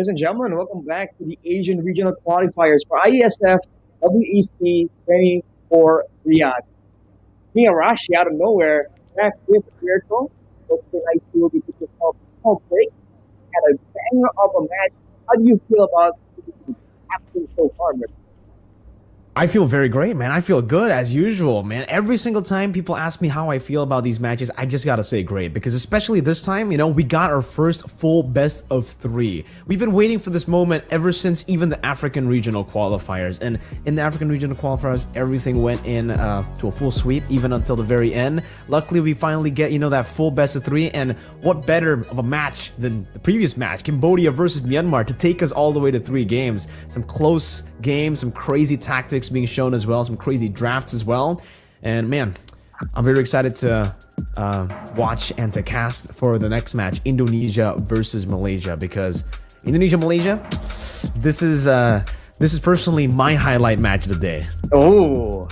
Ladies and gentlemen, welcome back to the Asian Regional Qualifiers for IESF WEC 24 Riyadh. Me and Rashi out of nowhere, back with Mirko. Hopefully, nice to be with yourself. Small break, had a banger of a match. How do you feel about the happening so far, Mirko? I feel very great, man. I feel good as usual, man. Every single time people ask me how I feel about these matches, I just gotta say great, because especially this time, you know, we got our first full best of 3. We've been waiting for this moment ever since even the African regional qualifiers, and in the African regional qualifiers, everything went in to a full sweep, even until the very end. Luckily, we finally get, you know, that full best of 3, and what better of a match than the previous match, Cambodia versus Myanmar, to take us all the way to 3 games. Some close games, some crazy tactics being shown as well, some crazy drafts as well, and man, I'm very excited to watch and to cast for the next match, Indonesia versus Malaysia, because Indonesia-Malaysia, this is personally my highlight match of the day. Oh,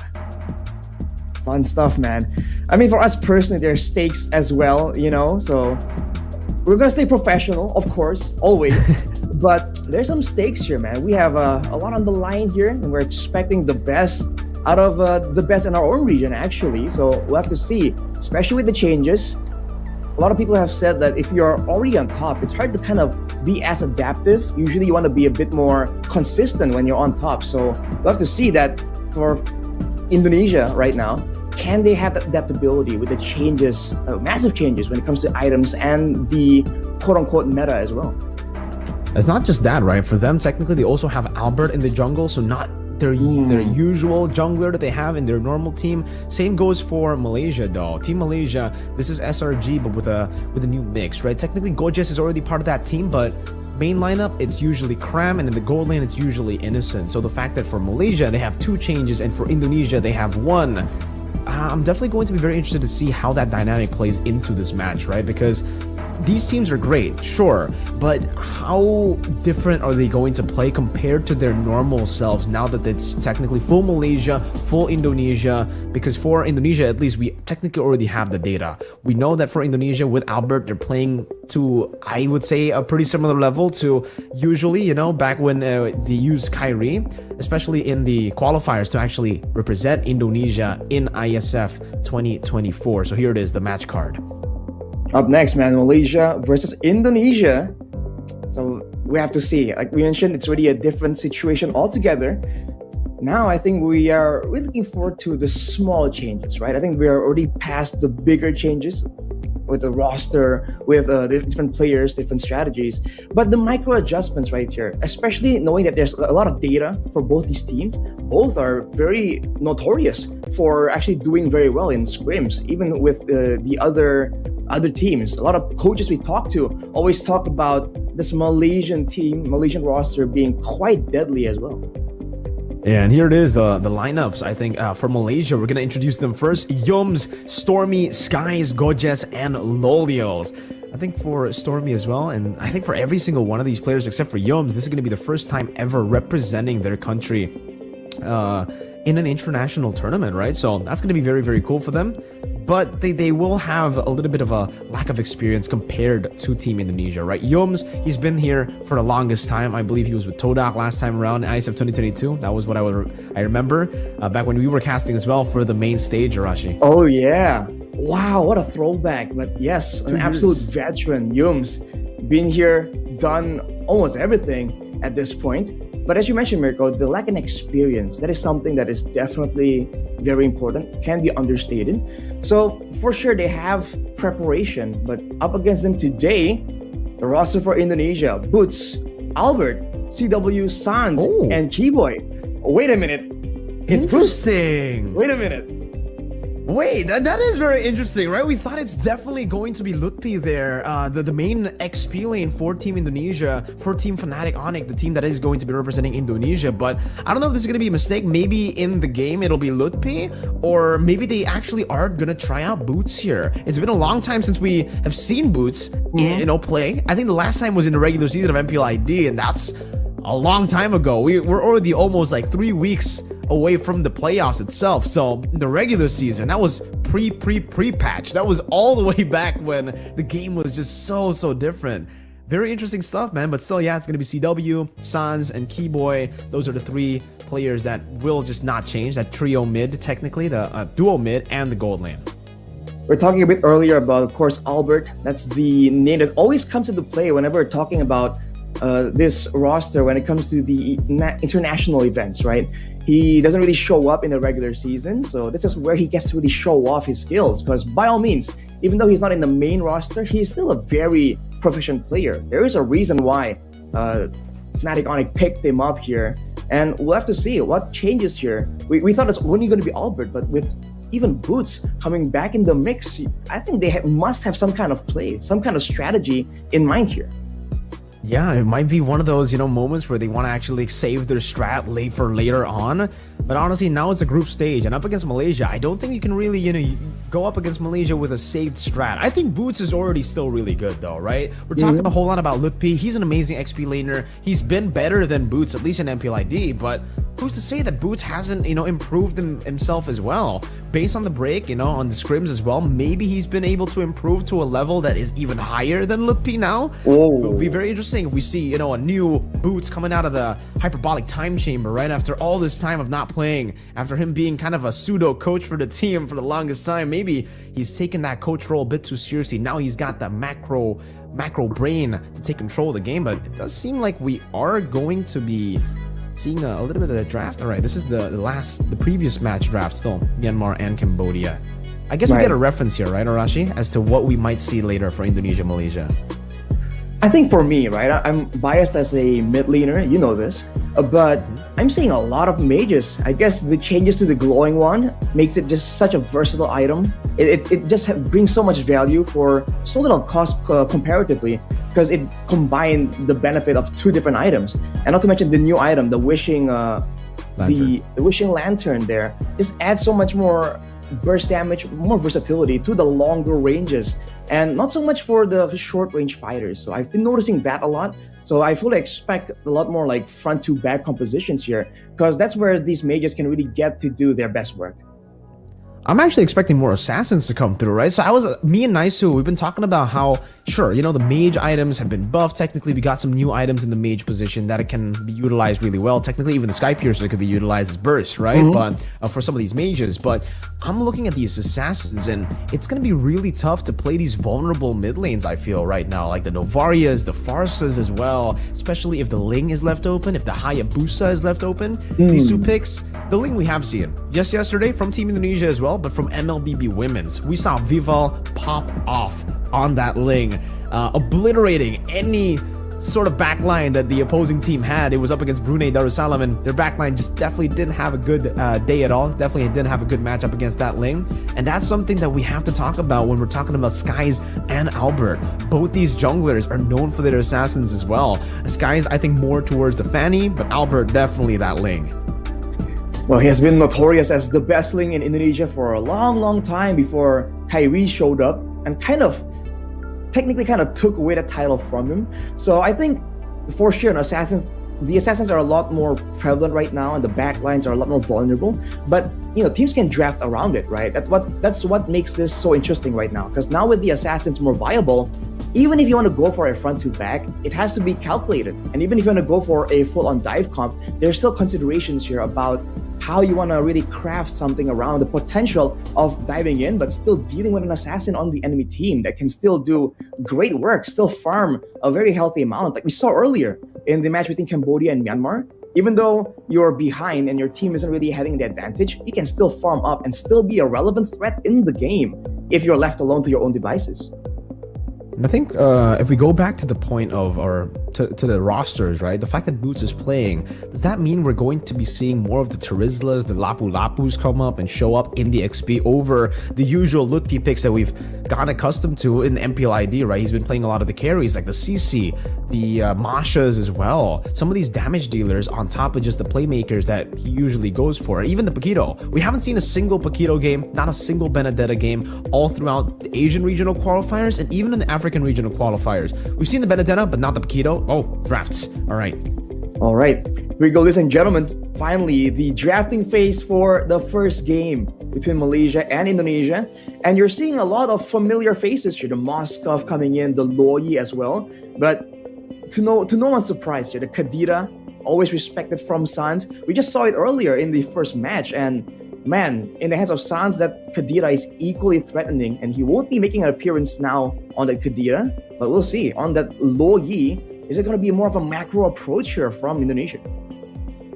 fun stuff, man. I mean, for us personally, there's stakes as well, you know, so we're gonna stay professional, of course, always. But there's some stakes here, man. We have a lot on the line here, and we're expecting the best out of the best in our own region, actually. So we'll have to see, especially with the changes. A lot of people have said that if you're already on top, it's hard to kind of be as adaptive. Usually you want to be a bit more consistent when you're on top. So we'll have to see that for Indonesia right now. Can they have that adaptability with the changes, massive changes when it comes to items and the quote-unquote meta as well? It's not just that, right? For them, technically, they also have Albert in the jungle, so not their usual jungler that they have in their normal team. Same goes for Malaysia, though. Team Malaysia, this is SRG, but with a new mix, right? Technically, Gorgeous is already part of that team, but main lineup, it's usually Cram, and in the gold lane, it's usually Innocent. So the fact that for Malaysia, they have 2 changes, and for Indonesia, they have 1. I'm definitely going to be very interested to see how that dynamic plays into this match, right? Because these teams are great, sure, but how different are they going to play compared to their normal selves now that it's technically full Malaysia, full Indonesia? Because for Indonesia, at least, we technically already have the data. We know that for Indonesia, with Albert, they're playing to, I would say, a pretty similar level to usually, you know, back when they used Kyrie, especially in the qualifiers to actually represent Indonesia in ISF 2024. So here it is, the match card. Up next, man, Malaysia versus Indonesia. So we have to see. Like we mentioned, it's really a different situation altogether. Now, I think we are really looking forward to the small changes, right? I think we are already past the bigger changes with the roster, with the different players, different strategies. But the micro adjustments right here, especially knowing that there's a lot of data for both these teams, both are very notorious for actually doing very well in scrims, even with the other teams. A lot of coaches we talk to always talk about this Malaysian team, Malaysian roster being quite deadly as well. Yeah, and here it is, the lineups. I think for Malaysia, we're going to introduce them first. Yums, Stormy, Skies, Gojes, and Lolios. I think for Stormy as well, and I think for every single one of these players except for Yums, this is going to be the first time ever representing their country in an international tournament, right? So that's going to be very, very cool for them. But they will have a little bit of a lack of experience compared to Team Indonesia, right? Yums, he's been here for the longest time. I believe he was with Todak last time around in ISF 2022. That was what I remember back when we were casting as well for the main stage, Arashi. Oh, yeah. Wow, what a throwback. But yes, an absolute veteran. Yums, been here, done almost everything at this point. But as you mentioned, Mirko, the lack of experience, that is something that is definitely very important, can be understated. So for sure, they have preparation, but up against them today, the roster for Indonesia, Boots, Albert, CW, Sans, and Keyboy. Wait a minute. It's interesting. Wait a minute. Wait, that is very interesting, right? We thought it's definitely going to be Lutfi there, the main XP lane for Team Indonesia, for Team Fnatic Onyx, the team that is going to be representing Indonesia. But I don't know if this is going to be a mistake. Maybe in the game it'll be Lutfi, or maybe they actually are going to try out Boots here. It's been a long time since we have seen Boots, play. I think the last time was in the regular season of MPLID, and that's a long time ago. We're already almost like 3 weeks away from the playoffs itself. So the regular season, that was pre-patch. That was all the way back when the game was just so different. Very interesting stuff, man. But still, yeah, it's going to be CW, Sans, and Keyboy. Those are the three players that will just not change. That trio mid, technically, the duo mid and the gold lane. We're talking a bit earlier about, of course, Albert. That's the name that always comes into play whenever we're talking about this roster when it comes to the international events, right? He doesn't really show up in the regular season, so this is where he gets to really show off his skills. Because by all means, even though he's not in the main roster, he's still a very proficient player. There is a reason why Fnatic Onyx picked him up here, and we'll have to see what changes here. We thought it's only going to be Albert, but with even Boots coming back in the mix, I think they must have some kind of play, some kind of strategy in mind here. Yeah, it might be one of those, moments where they want to actually save their strat for later on. But honestly, now it's a group stage, and up against Malaysia, I don't think you can really, go up against Malaysia with a saved strat. I think Boots is already still really good, though, right? We're talking a whole lot about Mlbb. He's an amazing XP laner. He's been better than Boots, at least in MPLID, but who's to say that Boots hasn't, improved himself as well? Based on the break, on the scrims as well, maybe he's been able to improve to a level that is even higher than Mlbb now. Oh. It would be very interesting if we see, a new Boots coming out of the hyperbolic time chamber, right? After all this time of not playing, after him being kind of a pseudo coach for the team for the longest time, maybe he's taken that coach role a bit too seriously. Now he's got that macro brain to take control of the game, but it does seem like we are going to be seeing a little bit of the draft. All right, this is the previous match draft, still Myanmar and Cambodia. I guess we get a reference here, right, Arashi, as to what we might see later for Indonesia, Malaysia. I think for me, right, I'm biased as a mid laner, you know this, but I'm seeing a lot of mages. I guess the changes to the glowing one makes it just such a versatile item. It just brings so much value for so little cost comparatively, because it combined the benefit of two different items, and not to mention the new item, the wishing the wishing lantern there just adds so much more burst damage, more versatility to the longer ranges, and not so much for the short range fighters. So I've been noticing that a lot. So I fully expect a lot more like front to back compositions here, because that's where these mages can really get to do their best work. I'm actually expecting more assassins to come through, right? So me and Naisu, we've been talking about how, sure, the mage items have been buffed. Technically, we got some new items in the mage position that it can be utilized really well. Technically, even the Sky Piercer could be utilized as burst, right? But for some of these mages, but I'm looking at these assassins, and it's going to be really tough to play these vulnerable mid lanes, I feel, right now. Like the Novarias, the Farsas as well, especially if the Ling is left open, if the Hayabusa is left open. These two picks, the Ling we have seen just yesterday from Team Indonesia as well, but from Mlbb Women's. We saw Vival pop off on that Ling, obliterating any sort of backline that the opposing team had. It was up against Brunei Darussalam, and their backline just definitely didn't have a good day at all. Definitely didn't have a good matchup against that Ling, and that's something that we have to talk about when we're talking about Skies and Albert. Both these junglers are known for their assassins as well. Skies, I think, more towards the Fanny, but Albert definitely that Ling. Well, he has been notorious as the best Ling in Indonesia for a long time before Kyrie showed up and technically took away the title from him. So I think for sure the assassins are a lot more prevalent right now, and the backlines are a lot more vulnerable. But teams can draft around it, right? That's what makes this so interesting right now. Because now with the assassins more viable, even if you want to go for a front to back, it has to be calculated. And even if you want to go for a full-on dive comp, there's still considerations here about how you want to really craft something around the potential of diving in, but still dealing with an assassin on the enemy team that can still do great work, still farm a very healthy amount. Like we saw earlier in the match between Cambodia and Myanmar, even though you're behind and your team isn't really having the advantage, you can still farm up and still be a relevant threat in the game if you're left alone to your own devices. And I think if we go back to the point of to the rosters, right? The fact that Boots is playing, does that mean we're going to be seeing more of the Terizlas, the Lapu Lapus come up and show up in the XP over the usual Lutpi picks that we've gotten accustomed to in the MPLID, right? He's been playing a lot of the carries like the CC, the Mashas as well. Some of these damage dealers on top of just the playmakers that he usually goes for. Even the Paquito. We haven't seen a single Paquito game, not a single Benedetta game all throughout the Asian regional qualifiers and even in the African regional qualifiers. We've seen the Benedetta, but not the Paquito. Oh, drafts. All right. Here we go, ladies and gentlemen. Finally, the drafting phase for the first game between Malaysia and Indonesia. And you're seeing a lot of familiar faces here. The Moskov coming in, the Loyi as well. But to no one's surprise here, the Kadira, always respected from Sans. We just saw it earlier in the first match, and man, in the hands of Sans, that Kadira is equally threatening, and he won't be making an appearance now on the Kadira, but we'll see. On that Lo Yi, is it going to be more of a macro approach here from Indonesia?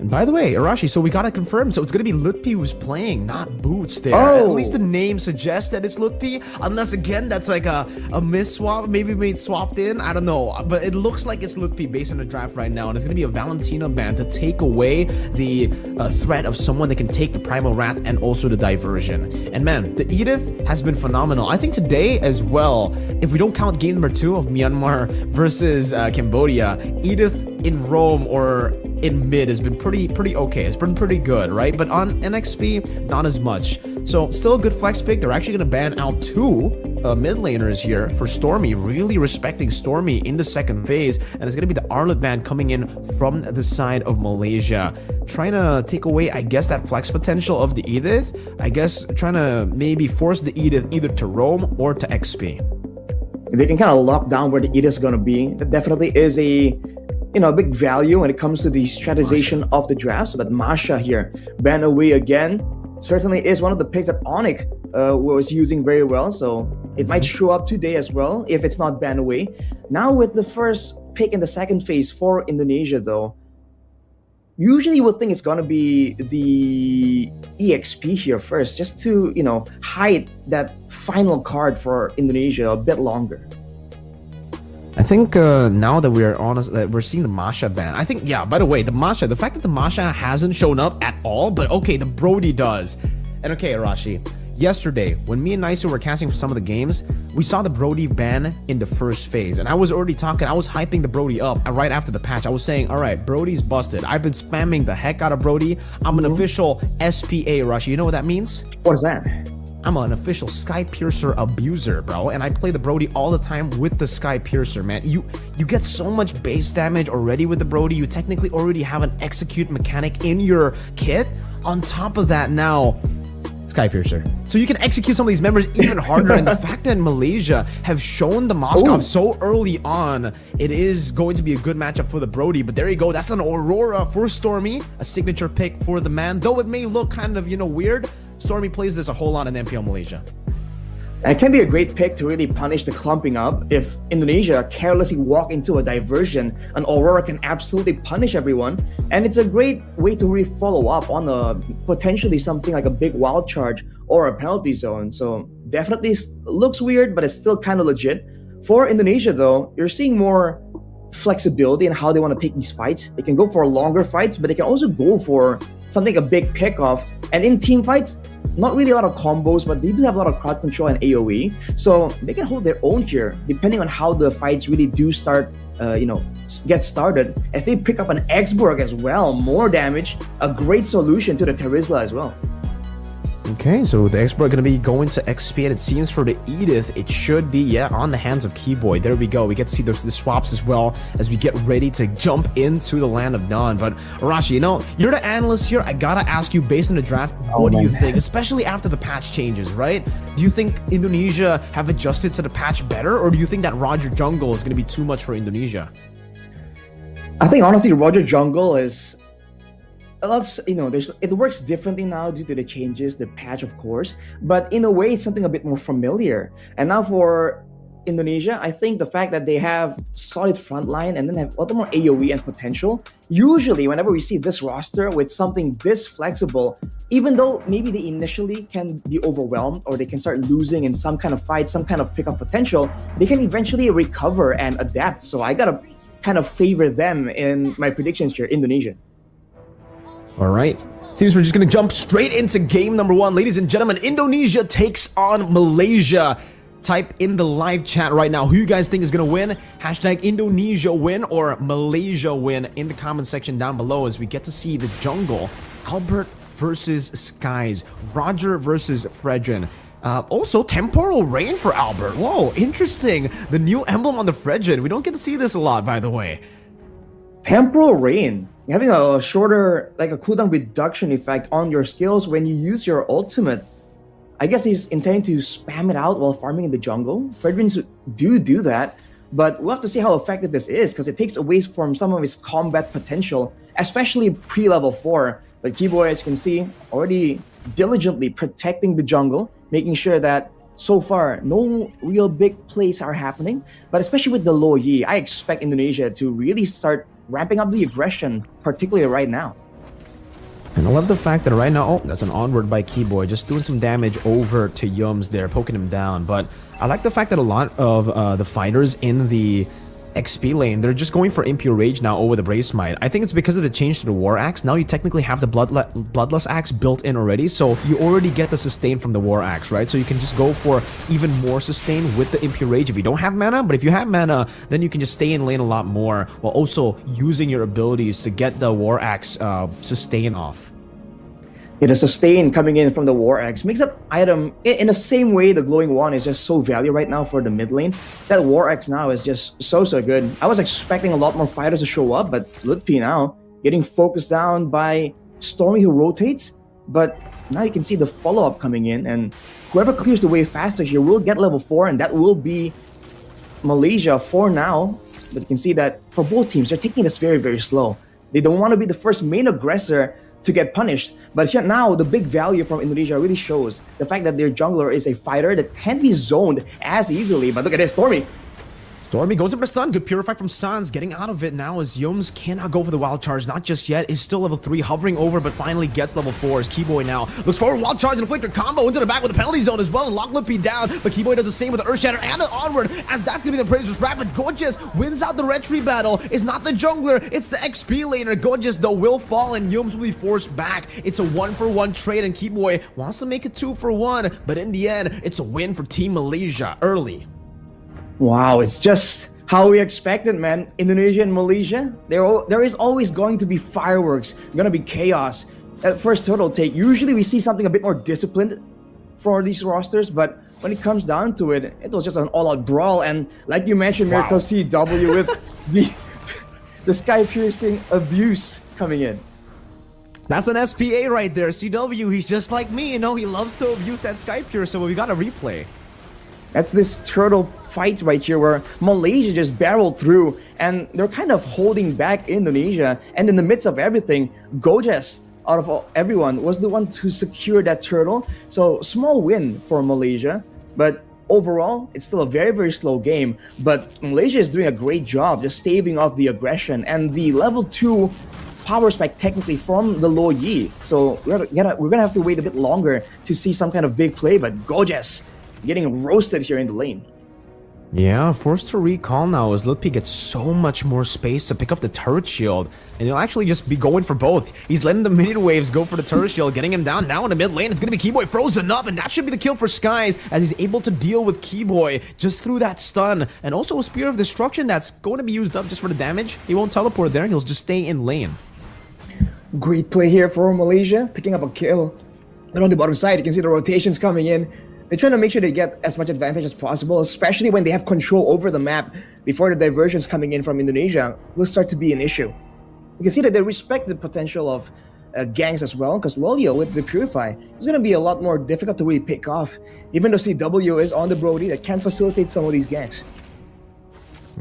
And by the way, Arashi, so we got to confirm. So it's going to be Lutpi who's playing, not Boots there. Oh. At least the name suggests that it's Lutpi. Unless, again, that's like a miss swap. Maybe we swapped in. I don't know. But it looks like it's Lutpi based on the draft right now. And it's going to be a Valentina ban to take away the threat of someone that can take the Primal Wrath and also the diversion. And man, the Edith has been phenomenal. I think today as well, if we don't count game number 2 of Myanmar versus Cambodia, Edith in Rome or in mid has been pretty okay. It's been pretty good, right? But on NXP, not as much. So still a good flex pick. They're actually going to ban out 2 mid laners here for Stormy, really respecting Stormy in the second phase. And it's going to be the Arlet ban coming in from the side of Malaysia, trying to take away, I guess, that flex potential of the Edith. I guess trying to maybe force the Edith either to roam or to XP. If they can kind of lock down where the Edith is going to be, that definitely is a big value when it comes to the strategization of the drafts. But Masha here, ban away again, certainly is one of the picks that Onyx was using very well. So it might show up today as well if it's not ban away. Now with the first pick in the second phase for Indonesia though, usually you would think it's going to be the EXP here first, just to, hide that final card for Indonesia a bit longer. I think now that we're honest, that we're seeing the Masha ban. I think, yeah, by the way, the fact that the Masha hasn't shown up at all, but okay, the Brody does. And okay, Arashi, yesterday, when me and Nisu were casting for some of the games, we saw the Brody ban in the first phase. And I was already I was hyping the Brody up right after the patch. I was saying, all right, Brody's busted. I've been spamming the heck out of Brody. I'm an official SPA, Arashi. You know what that means? What is that? I'm an official Sky Piercer abuser, bro, and I play the Brody all the time with the Sky Piercer, man. You get so much base damage already with the Brody. You technically already have an execute mechanic in your kit. On top of that now, Sky Piercer. So you can execute some of these members even harder, and the fact that Malaysia have shown the Moskov so early on, it is going to be a good matchup for the Brody. But there you go, that's an Aurora for Stormy, a signature pick for the man. Though it may look kind of, weird, Stormy plays this a whole lot in MPL Malaysia. And it can be a great pick to really punish the clumping up. If Indonesia carelessly walk into a diversion, an Aurora can absolutely punish everyone. And it's a great way to really follow up on potentially something like a big wild charge or a penalty zone. So definitely looks weird, but it's still kind of legit. For Indonesia though, you're seeing more flexibility in how they want to take these fights. They can go for longer fights, but they can also go for something a big pick off. And in team fights, not really a lot of combos, but they do have a lot of crowd control and AoE, so they can hold their own here depending on how the fights really do start, get started. As they pick up an Exburg as well, more damage, a great solution to the Terizla as well. Okay, so the Exburg going to be going to XP, and it seems for the Edith, it should be, on the hands of Keyboy. There we go. We get to see the swaps as well as we get ready to jump into the Land of Dawn. But Arashi, you're the analyst here. I gotta ask you, based on the draft, what do you think, especially after the patch changes, right? Do you think Indonesia have adjusted to the patch better, or do you think that Roger Jungle is going to be too much for Indonesia? I think, honestly, Roger Jungle is... it works differently now due to the changes, the patch, of course, but in a way, it's something a bit more familiar. And now for Indonesia, I think the fact that they have solid frontline and then have a lot more AoE and potential, usually whenever we see this roster with something this flexible, even though maybe they initially can be overwhelmed or they can start losing in some kind of fight, some kind of pickup potential, they can eventually recover and adapt. So I gotta kind of favor them in my predictions here, Indonesia. All right. Seems we're just going to jump straight into game number 1. Ladies and gentlemen, Indonesia takes on Malaysia. Type in the live chat right now who you guys think is going to win. Hashtag Indonesia win or Malaysia win in the comment section down below as we get to see the jungle. Albert versus Skies. Roger versus Fredrin. Also, Temporal Rain for Albert. Whoa, interesting. The new emblem on the Fredrin. We don't get to see this a lot, by the way. Temporal Rain. Having a shorter, like a cooldown reduction effect on your skills when you use your ultimate. I guess he's intending to spam it out while farming in the jungle. Fredrins do that. But we'll have to see how effective this is because it takes away from some of his combat potential, especially pre-level 4. But Keyboy, as you can see, already diligently protecting the jungle, making sure that so far no real big plays are happening. But especially with the low Yi, I expect Indonesia to really start ramping up the aggression, particularly right now. And I love the fact that right now, oh, that's an onward by Keyboy, just doing some damage over to Yums there, poking him down. But I like the fact that a lot of the fighters in the XP lane, they're just going for Impure Rage now over the Brave Smite. I think it's because of the change to the War Axe. Now you technically have the Bloodlust Axe built in already, so you already get the sustain from the War Axe, right? So you can just go for even more sustain with the Impure Rage if you don't have mana, but if you have mana, then you can just stay in lane a lot more while also using your abilities to get the War Axe sustain off. Yeah, the sustain coming in from the War Axe makes that item, in the same way the Glowing Wand is just so value right now for the mid lane, that War Axe now is just so good. I was expecting a lot more fighters to show up, but Lutpi now getting focused down by Stormy who rotates, but now you can see the follow-up coming in, and whoever clears the way faster here will get level 4, and that will be Malaysia for now. But you can see that for both teams, they're taking this very slow. They don't want to be the first main aggressor to get punished, but here now the big value from Indonesia really shows the fact that their jungler is a fighter that can't be zoned as easily. But look at this, Stormy. Stormy goes up for stun. Good purify from Sans. Getting out of it now as Yums cannot go for the wild charge. Not just yet. Is still level 3. Hovering over, but finally gets level 4. As Keyboy now looks forward. Wild charge and Afflictor combo into the back with the penalty zone as well. And lock Lippy down. But Keyboy does the same with the Earth Shatter and the onward. As that's going to be the Praisers Rapid. Gorgeous wins out the retry battle. It's not the jungler. It's the XP laner. Gorgeous though will fall and Yums will be forced back. It's a 1-for-1 trade and Keyboy wants to make it 2-for-1. But in the end, it's a win for Team Malaysia early. Wow, it's just how we expected, man. Indonesia and Malaysia, there is always going to be fireworks, going to be chaos. At first turtle take, usually we see something a bit more disciplined for these rosters, but when it comes down to it, it was just an all-out brawl. And like you mentioned, Miracle CW with the sky-piercing abuse coming in. That's an SPA right there. CW, he's just like me, you know, he loves to abuse that Sky Pure, so we got a replay. That's this turtle fight right here where Malaysia just barreled through and they're kind of holding back Indonesia. And in the midst of everything, Gojes, out of everyone, was the one to secure that turtle. So small win for Malaysia, but overall, it's still a very slow game. But Malaysia is doing a great job just staving off the aggression and the level 2 power spike technically from the low Yi. So we're gonna have to wait a bit longer to see some kind of big play, but Gojes getting roasted here in the lane. Yeah, forced to recall now as Lutpi gets so much more space to pick up the turret shield. And he'll actually just be going for both. He's letting the minion waves go for the turret shield, getting him down. Now in the mid lane, it's going to be Keyboy frozen up. And that should be the kill for Skies as he's able to deal with Keyboy just through that stun. And also a Spear of Destruction that's going to be used up just for the damage. He won't teleport there. He'll just stay in lane. Great play here for Malaysia, picking up a kill. But on the bottom side, you can see the rotations coming in. They're trying to make sure they get as much advantage as possible, especially when they have control over the map before the diversions coming in from Indonesia will start to be an issue. You can see that they respect the potential of ganks as well, because Lolio with the Purify is going to be a lot more difficult to really pick off, even though CW is on the Brody that can facilitate some of these ganks.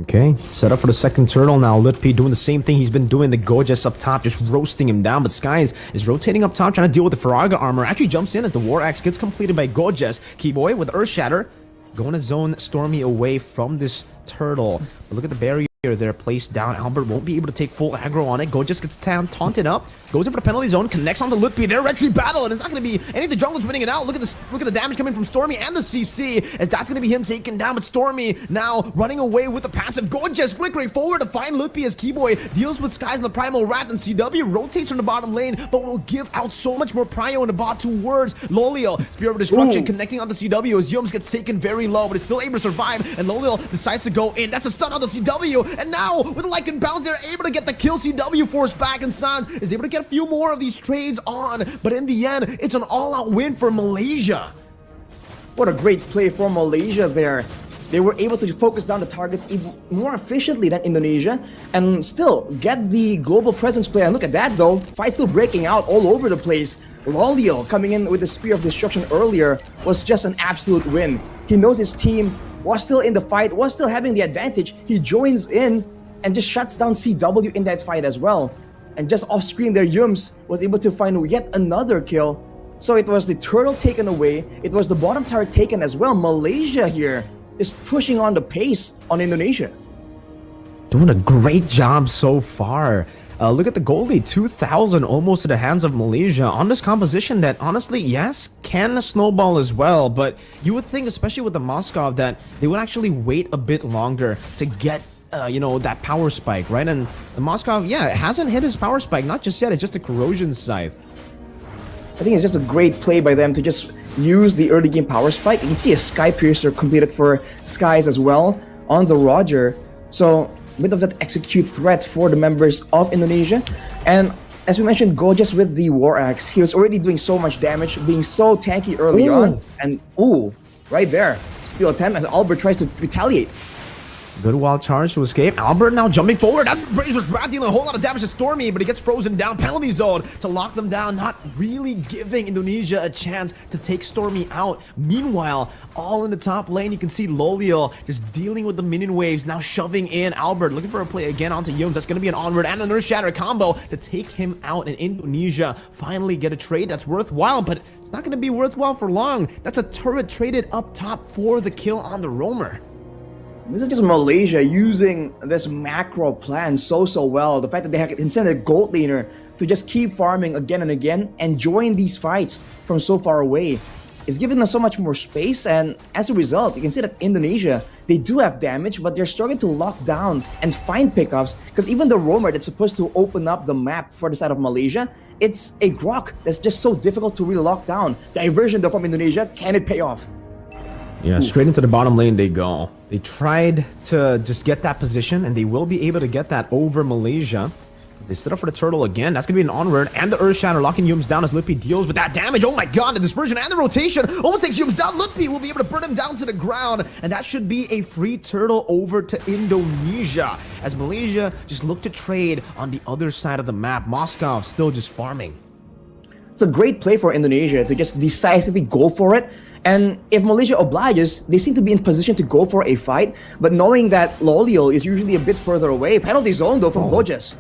Okay, set up for the second turtle now. Lutpi doing the same thing he's been doing to Gojes up top, just roasting him down. But Skies is rotating up top, trying to deal with the Faraga armor. Actually jumps in as the War Axe gets completed by Gojes. Keyboy with Earth Shatter, going to zone Stormy away from this turtle. But look at the barrier there placed down. Albert won't be able to take full aggro on it. Gojes gets taunted up, goes in for the penalty zone, connects on the Lutpi. Their retry battle, and it's not going to be any of the junglers winning it out. Look at this! Look at the damage coming from Stormy and the CC, as that's going to be him taken down. But Stormy now running away with the passive. Gojes flickering forward to find Lutpi as Keyboy deals with Skies in the Primal Wrath, and CW rotates from the bottom lane, but will give out so much more prio in the bot towards Lolio. Spear of Destruction connecting on the CW as Yums gets taken very low, but is still able to survive, and Lolio decides to go in. That's a stun on the CW, and now with the Lycan bounce, they're able to get the kill. CW forced back, and Sans is able to get a few more of these trades on, but in the end, it's an all-out win for Malaysia. What a great play for Malaysia there. They were able to focus down the targets even more efficiently than Indonesia and still get the global presence play. And look at that though, fight still breaking out all over the place. Lolio coming in with the Spear of Destruction earlier was just an absolute win. He knows his team was still in the fight, was still having the advantage. He joins in and just shuts down CW in that fight as well. And just off screen there, Yums was able to find yet another kill. So it was the turtle taken away, it was the bottom tower taken as well. Malaysia here is pushing on the pace on Indonesia. Doing a great job so far. Look at the goalie, 2,000 almost to the hands of Malaysia on this composition that honestly, yes, can snowball as well. But you would think, especially with the Moskov, that they would actually wait a bit longer to get that power spike, right? And the Moskov, yeah, it hasn't hit his power spike, not just yet, it's just a corrosion scythe. I think it's just a great play by them to just use the early game power spike. You can see a Sky Piercer completed for Skies as well on the Roger. So a bit of that execute threat for the members of Indonesia. And as we mentioned, Gorgeous with the War Axe, he was already doing so much damage, being so tanky early on. And right there, steal attempt as Albert tries to retaliate. Good wild charge to escape. Albert now jumping forward. That's Razor's Wrath dealing a whole lot of damage to Stormy, but he gets frozen down. Penalty zone to lock them down, not really giving Indonesia a chance to take Stormy out. Meanwhile, all in the top lane, you can see Loliel just dealing with the minion waves, now shoving in Albert, looking for a play again onto Yums. That's going to be an onward and an Earth Shatter combo to take him out, and Indonesia finally get a trade that's worthwhile, but it's not going to be worthwhile for long. That's a turret traded up top for the kill on the Roamer. This is just Malaysia using this macro plan so well. The fact that they can send a gold laner to just keep farming again and again and join these fights from so far away is giving them so much more space. And as a result, you can see that Indonesia, they do have damage, but they're struggling to lock down and find pickups, because even the roamer that's supposed to open up the map for the side of Malaysia, it's a grok that's just so difficult to really lock down. Diversion though from Indonesia, can it pay off? Yeah, straight into the bottom lane they go. They tried to just get that position, and they will be able to get that over Malaysia. They set up for the turtle again. That's going to be an onward, and the Earth Shatter locking Yums down as Mlbb deals with that damage. Oh my god, the dispersion and the rotation almost takes Yums down. Mlbb will be able to burn him down to the ground, and that should be a free turtle over to Indonesia, as Malaysia just look to trade on the other side of the map. Moskov still just farming. It's a great play for Indonesia to just decisively go for it. And if Malaysia obliges, they seem to be in position to go for a fight, but knowing that Loliel is usually a bit further away. Penalty zone though from Gorgeous.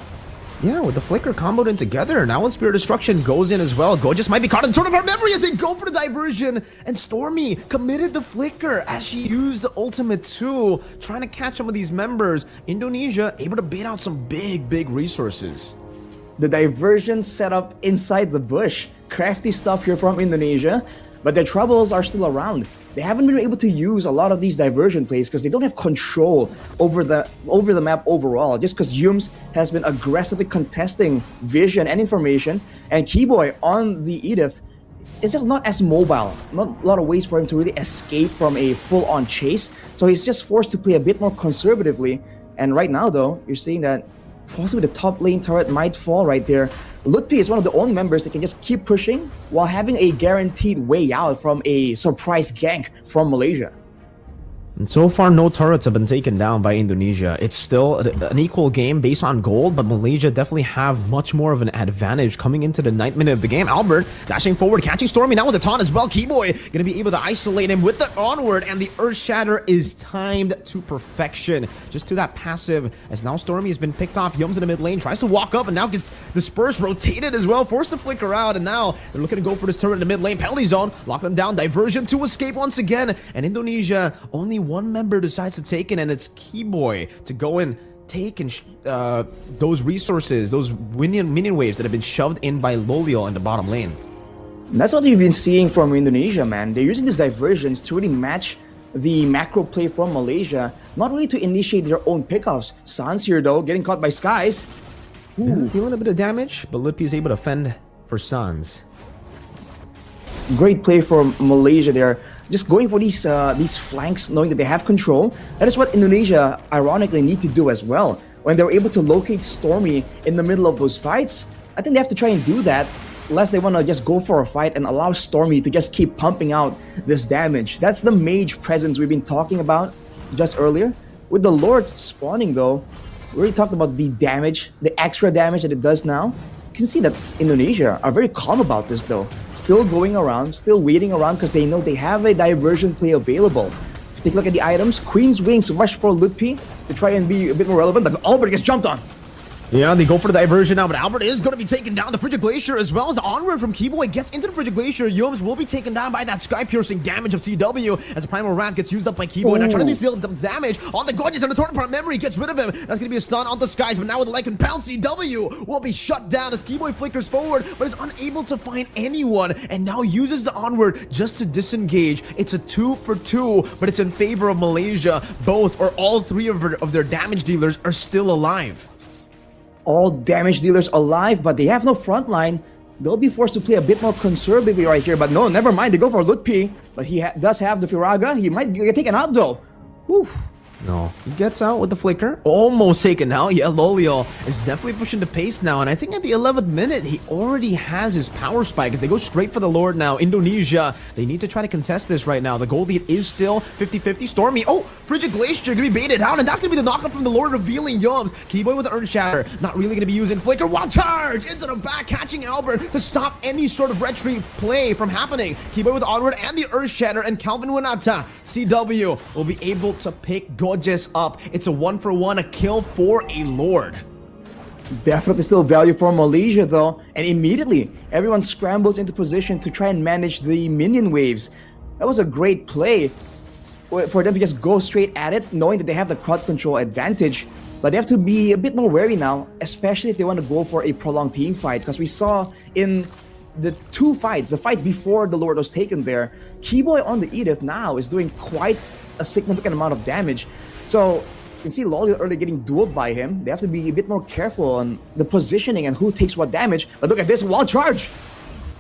Yeah, with the Flicker comboed in together. Now when Spirit Destruction goes in as well, Gorgeous might be caught in the Sword of Our Memory as they go for the diversion. And Stormy committed the Flicker as she used the ultimate too, trying to catch some of these members. Indonesia able to bait out some big resources. The diversion set up inside the bush. Crafty stuff here from Indonesia. But their troubles are still around. They haven't been able to use a lot of these diversion plays because they don't have control over the map overall. Just because Yums has been aggressively contesting vision and information, and Keyboy on the Edith is just not as mobile. Not a lot of ways for him to really escape from a full-on chase. So he's just forced to play a bit more conservatively. And right now, though, you're seeing that possibly the top lane turret might fall right there. Lutpi is one of the only members that can just keep pushing while having a guaranteed way out from a surprise gank from Malaysia. And so far, no turrets have been taken down by Indonesia. It's still an equal game based on gold, but Malaysia definitely have much more of an advantage coming into the 9th minute of the game. Albert dashing forward, catching Stormy now with the taunt as well. Keyboy going to be able to isolate him with the onward, and the Earth Shatter is timed to perfection. Just to that passive, as now Stormy has been picked off. Yums in the mid lane, tries to walk up, and now gets dispersed, rotated as well, forced to flicker out, and now they're looking to go for this turret in the mid lane. Penalty zone, lock them down, diversion to escape once again, and Indonesia only one member decides to take it, and it's Keyboy to go and take and those resources, those minion waves that have been shoved in by Loliel in the bottom lane. And that's what you've been seeing from Indonesia, man. They're using these diversions to really match the macro play from Malaysia, not really to initiate their own pickoffs. Sans here though, getting caught by Skies. Yeah, feeling a bit of damage, but Lutpi is able to fend for Sans. Great play for Malaysia there. Just going for these flanks, knowing that they have control. That is what Indonesia, ironically, need to do as well. When they're able to locate Stormy in the middle of those fights, I think they have to try and do that, unless they want to just go for a fight and allow Stormy to just keep pumping out this damage. That's the mage presence we've been talking about just earlier. With the Lord spawning though, we already talked about the damage, the extra damage that it does now. You can see that Indonesia are very calm about this though. Still going around, still waiting around because they know they have a diversion play available. Take a look at the items. Queen's Wings rush for Lutpi to try and be a bit more relevant, but Albert gets jumped on. Yeah, they go for the diversion now, but Albert is going to be taken down. The Frigid Glacier, as well as the onward from Keyboy, gets into the Frigid Glacier. Yums will be taken down by that sky-piercing damage of CW as the Primal Wrath gets used up by Keyboy. Now trying to steal some damage on the Gorgeous, and the Torn Apart Memory gets rid of him. That's going to be a stun on the skies, but now with the Lycan Pound, CW will be shut down as Keyboy flickers forward, but is unable to find anyone, and now uses the onward just to disengage. It's a 2 for 2, but it's in favor of Malaysia. Both or all three of their damage dealers are still alive. All damage dealers alive, but they have no front line. They'll be forced to play a bit more conservatively right here, but no, never mind. They go for Lutpi, but he does have the Firaga. He might get taken out though. Whew. No, he gets out with the flicker. Almost taken out. Yeah, Loliel is definitely pushing the pace now. And I think at the 11th minute, he already has his power spike as they go straight for the Lord now. Indonesia, they need to try to contest this right now. The goal lead is still 50-50. Stormy, oh, Frigid Glacier gonna be baited out. And that's gonna be the knockup from the Lord, revealing Yums. Keyboy with the Earth Shatter, not really gonna be using flicker. Wild charge into the back, catching Albert to stop any sort of retreat play from happening. Keyboy with the onward and the Earth Shatter, and Calvin Winata, CW, will be able to pick Gorgeous up. It's a 1-for-1, a kill for a Lord. Definitely still value for Malaysia though, and immediately everyone scrambles into position to try and manage the minion waves. That was a great play for them to just go straight at it, knowing that they have the crowd control advantage, but they have to be a bit more wary now, especially if they want to go for a prolonged team fight, because we saw in the two fights, the fight before the Lord was taken there, Keyboy on the Edith now is doing quite a significant amount of damage. So you can see Loliel early getting dueled by him. They have to be a bit more careful on the positioning and who takes what damage. But look at this wild charge.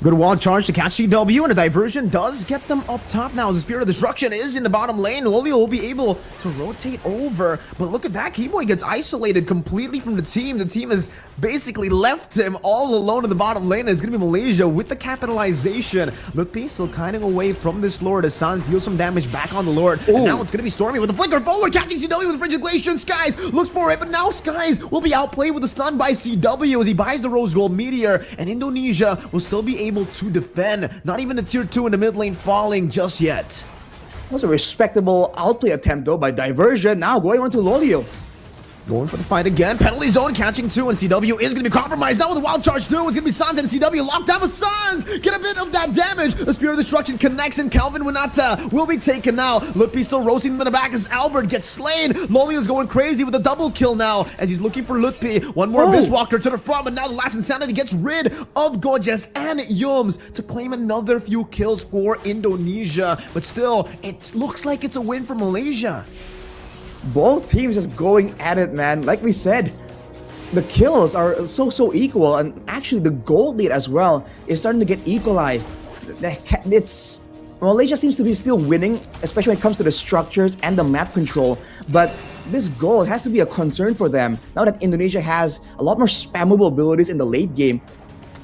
Good wild charge to catch CW, and a diversion does get them up top now as the Spirit of Destruction is in the bottom lane. Loliel will be able to rotate over, but look at that. Keyboy gets isolated completely from the team. The team has basically left him all alone in the bottom lane, and it's going to be Malaysia with the capitalization. Lutpi still kiting away from this Lord as Sans deals some damage back on the Lord. And now it's going to be Stormy with the flicker forward, catching CW with the Frigid Glacier, and Skies looks for it, but now Skies will be outplayed with the stun by CW as he buys the Rose Gold Meteor, and Indonesia will still be able to defend. Not even a tier 2 in the mid lane falling just yet. That was a respectable outplay attempt though by diversion. Now going on to Loliel. Going for the fight again. Penalty zone catching 2, and CW is going to be compromised. Now with the wild charge 2, it's going to be Sans and CW locked down with Sans. Get a bit of that damage. The Spirit of Destruction connects, and Calvin Winata will be taken now. Lutpi still roasting them in the back as Albert gets slain. Loliel is going crazy with a double kill now as he's looking for Lutpi. One more Abyss Walker to the front, but now the last Insanity gets rid of Gorgeous and Yums to claim another few kills for Indonesia. But still, it looks like it's a win for Malaysia. Both teams just going at it, man. Like we said, the kills are so equal, and actually the gold lead as well is starting to get equalized. Malaysia seems to be still winning, especially when it comes to the structures and the map control, but this gold has to be a concern for them now that Indonesia has a lot more spammable abilities in the late game.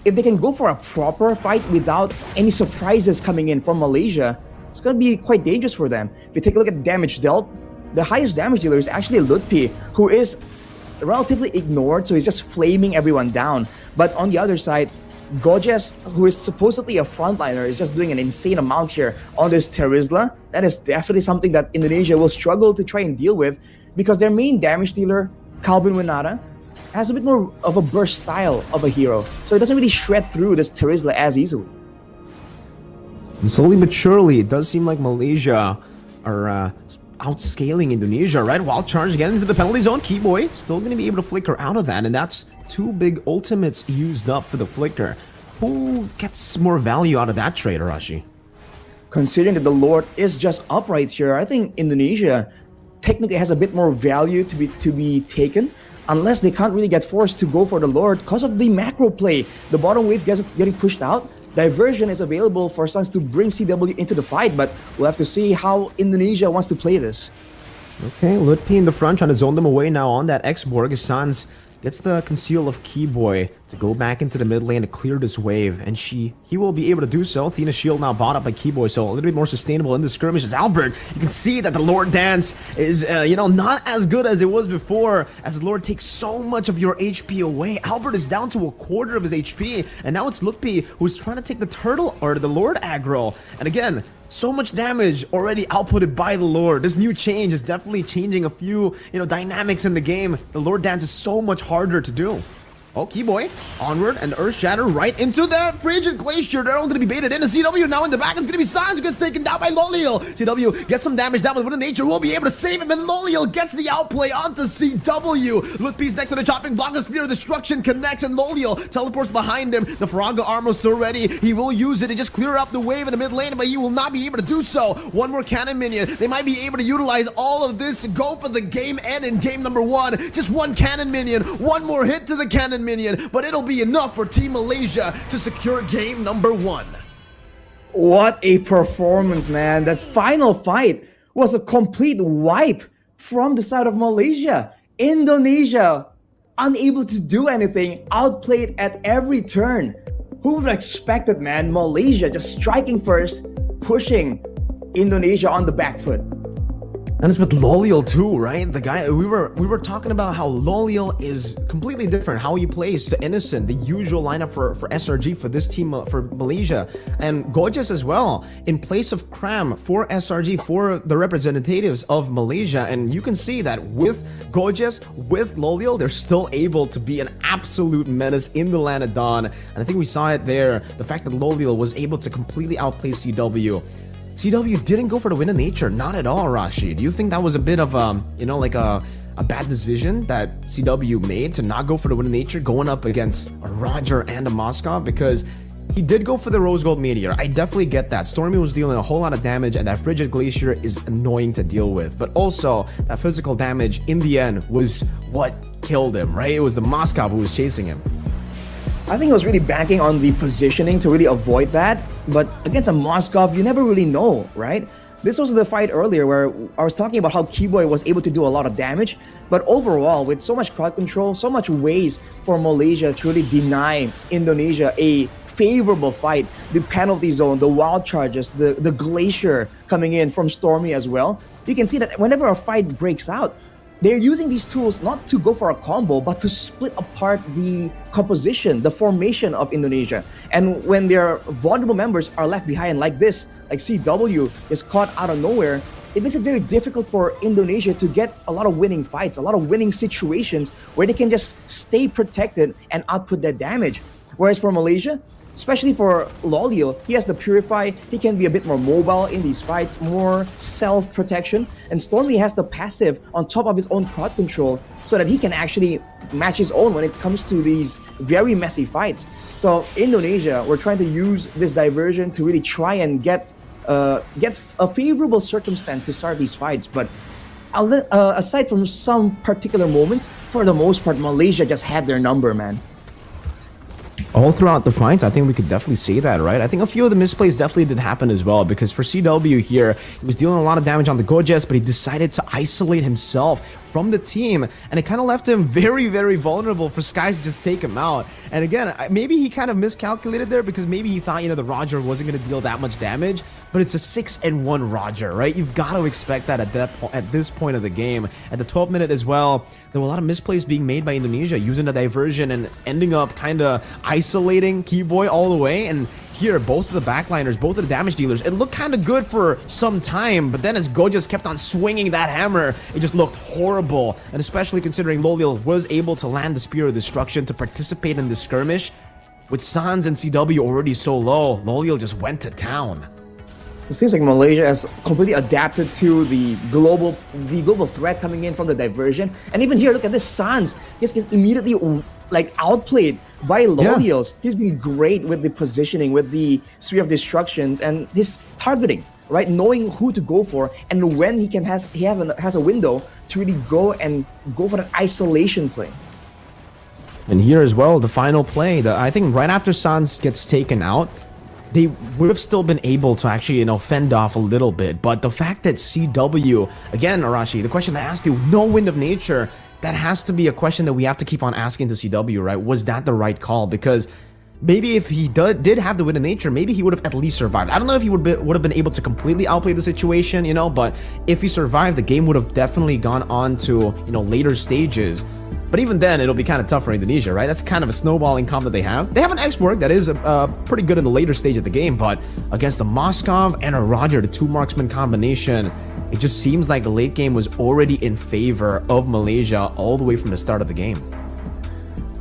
If they can go for a proper fight without any surprises coming in from Malaysia, it's going to be quite dangerous for them. If you take a look at the damage dealt, the highest damage dealer is actually Lutpi, who is relatively ignored, so he's just flaming everyone down. But on the other side, Gorgeous, who is supposedly a frontliner, is just doing an insane amount here on this Terizla. That is definitely something that Indonesia will struggle to try and deal with, because their main damage dealer, Calvin Winata, has a bit more of a burst style of a hero, so it doesn't really shred through this Terizla as easily. And slowly but surely, it does seem like Malaysia are outscaling Indonesia, right? Wild charge again into the penalty zone. Keyboy still going to be able to flicker out of that, and that's 2 big ultimates used up for the flicker. Who gets more value out of that trade, Arashi? Considering that the Lord is just up right here, I think Indonesia technically has a bit more value to be taken, unless they can't really get forced to go for the Lord because of the macro play. The bottom wave getting pushed out. Diversion is available for Suns to bring CW into the fight, but we'll have to see how Indonesia wants to play this. Okay, Lutpi in the front trying to zone them away now on that X-Borg. Sans gets the conceal of Keyboy to go back into the mid lane to clear this wave, and he will be able to do so. Athena's shield now bought up by Keyboy, so a little bit more sustainable in the skirmish. As Albert, you can see that the Lord dance is not as good as it was before, as the Lord takes so much of your HP away. Albert is down to a quarter of his HP, and now it's Lutpi who's trying to take the turtle or the Lord aggro. And again, So much damage already outputted by the Lord. This new change is definitely changing a few, dynamics in the game. The Lord Dance is so much harder to do. Oh, Keyboy, onward, and Earth Shatter right into the Frigid Glacier. They're all going to be baited in. And CW now in the back. It's going to be Sans who gets taken down by Loliel. CW gets some damage down with Wind of Nature. Will be able to save him. And Loliel gets the outplay onto CW. With Piece next to the chopping block. The Spear of Destruction connects. And Loliel teleports behind him. The Faraga armor still ready. He will use it to just clear up the wave in the mid lane. But he will not be able to do so. One more cannon minion. They might be able to utilize all of this to go for the game end in game number 1. Just one cannon minion. One more hit to the cannon minion, but it'll be enough for Team Malaysia to secure game number 1. What a performance, man. That final fight was a complete wipe from the side of Malaysia. Indonesia, unable to do anything, outplayed at every turn. Who would have expected, man? Malaysia just striking first, pushing Indonesia on the back foot. And it's with Loliel too, right? The guy we were talking about how Loliel is completely different, how he plays to Innocent, the usual lineup for SRG for this team for Malaysia, and Gorgeous as well in place of Cram for SRG for the representatives of Malaysia. And you can see that with Gorgeous, with Loliel, they're still able to be an absolute menace in the land at dawn. And I think we saw it there. The fact that Loliel was able to completely outplay CW. CW didn't go for the Wind of Nature, not at all, Rashi. Do you think that was a bit of a bad decision that CW made to not go for the Wind of Nature going up against a Roger and a Moskov? Because he did go for the Rose Gold Meteor. I definitely get that. Stormy was dealing a whole lot of damage, and that Frigid Glacier is annoying to deal with. But also, that physical damage in the end was what killed him, right? It was the Moskov who was chasing him. I think it was really banking on the positioning to really avoid that. But against a Moskov, you never really know, right? This was the fight earlier where I was talking about how Keyboy was able to do a lot of damage. But overall, with so much crowd control, so much ways for Malaysia to really deny Indonesia a favorable fight, the penalty zone, the wild charges, the glacier coming in from Stormy as well. You can see that whenever a fight breaks out, they're using these tools not to go for a combo, but to split apart the composition, the formation of Indonesia. And when their vulnerable members are left behind like this, like CW is caught out of nowhere, it makes it very difficult for Indonesia to get a lot of winning fights, a lot of winning situations where they can just stay protected and output that damage. Whereas for Malaysia, especially for Loliel, he has the Purify, he can be a bit more mobile in these fights, more self-protection, and Stormy has the passive on top of his own crowd control so that he can actually match his own when it comes to these very messy fights. So Indonesia, we're trying to use this diversion to really try and get a favorable circumstance to start these fights, but aside from some particular moments, for the most part, Malaysia just had their number, man. All throughout the fights, I think we could definitely see that, right? I think a few of the misplays definitely did happen as well, because for CW here, he was dealing a lot of damage on the Gorgeous, but he decided to isolate himself from the team, and it kind of left him very, very vulnerable for Skies to just take him out. And again, maybe he kind of miscalculated there, because maybe he thought, the Roger wasn't going to deal that much damage, but it's a 6-1 Roger, right? You've got to expect that at this point of the game. At the 12th minute as well, there were a lot of misplays being made by Indonesia, using the diversion and ending up kind of isolating Keyboy all the way. And here, both of the backliners, both of the damage dealers, it looked kind of good for some time, but then as Gorgeous kept on swinging that hammer, it just looked horrible. And especially considering Loliel was able to land the Spear of Destruction to participate in the skirmish, with Sans and CW already so low, Loliel just went to town. It seems like Malaysia has completely adapted to the global threat coming in from the diversion. And even here, look at this, Sans just gets immediately outplayed by Loliel. Yeah. He's been great with the positioning, with the Spear of Destructions, and his targeting, right? Knowing who to go for and when he has a window to really go for that isolation play. And here as well, the final play, I think right after Sans gets taken out, they would have still been able to actually, fend off a little bit. But the fact that CW, again, Arashi, the question I asked you, no Wind of Nature, that has to be a question that we have to keep on asking to CW, right? Was that the right call? Because maybe if he did have the Wind of Nature, maybe he would have at least survived. I don't know if he would have been able to completely outplay the situation, but if he survived, the game would have definitely gone on to, later stages. But even then, it'll be kind of tough for Indonesia, right? That's kind of a snowballing comp that they have. They have an X-Work that is pretty good in the later stage of the game, but against the Moskov and a Roger, the 2 marksman combination, it just seems like the late game was already in favor of Malaysia all the way from the start of the game.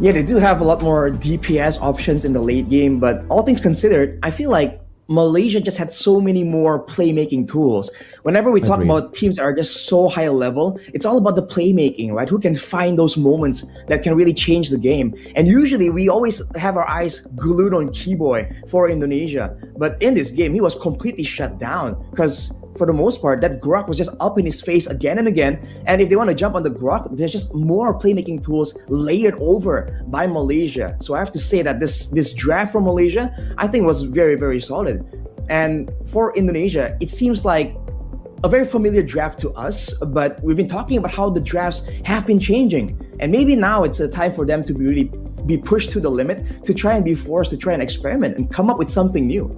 Yeah, they do have a lot more DPS options in the late game, but all things considered, I feel like Malaysia just had so many more playmaking tools. Whenever we talk about teams that are just so high level, it's all about the playmaking, right? Who can find those moments that can really change the game. And usually we always have our eyes glued on Keyboy for Indonesia. But in this game, he was completely shut down because for the most part, that Grok was just up in his face again and again. And if they want to jump on the Grok, there's just more playmaking tools layered over by Malaysia. So I have to say that this draft from Malaysia, I think was very, very solid. And for Indonesia, it seems like a very familiar draft to us, but we've been talking about how the drafts have been changing. And maybe now it's a time for them to really be pushed to the limit, to try and be forced to try and experiment and come up with something new.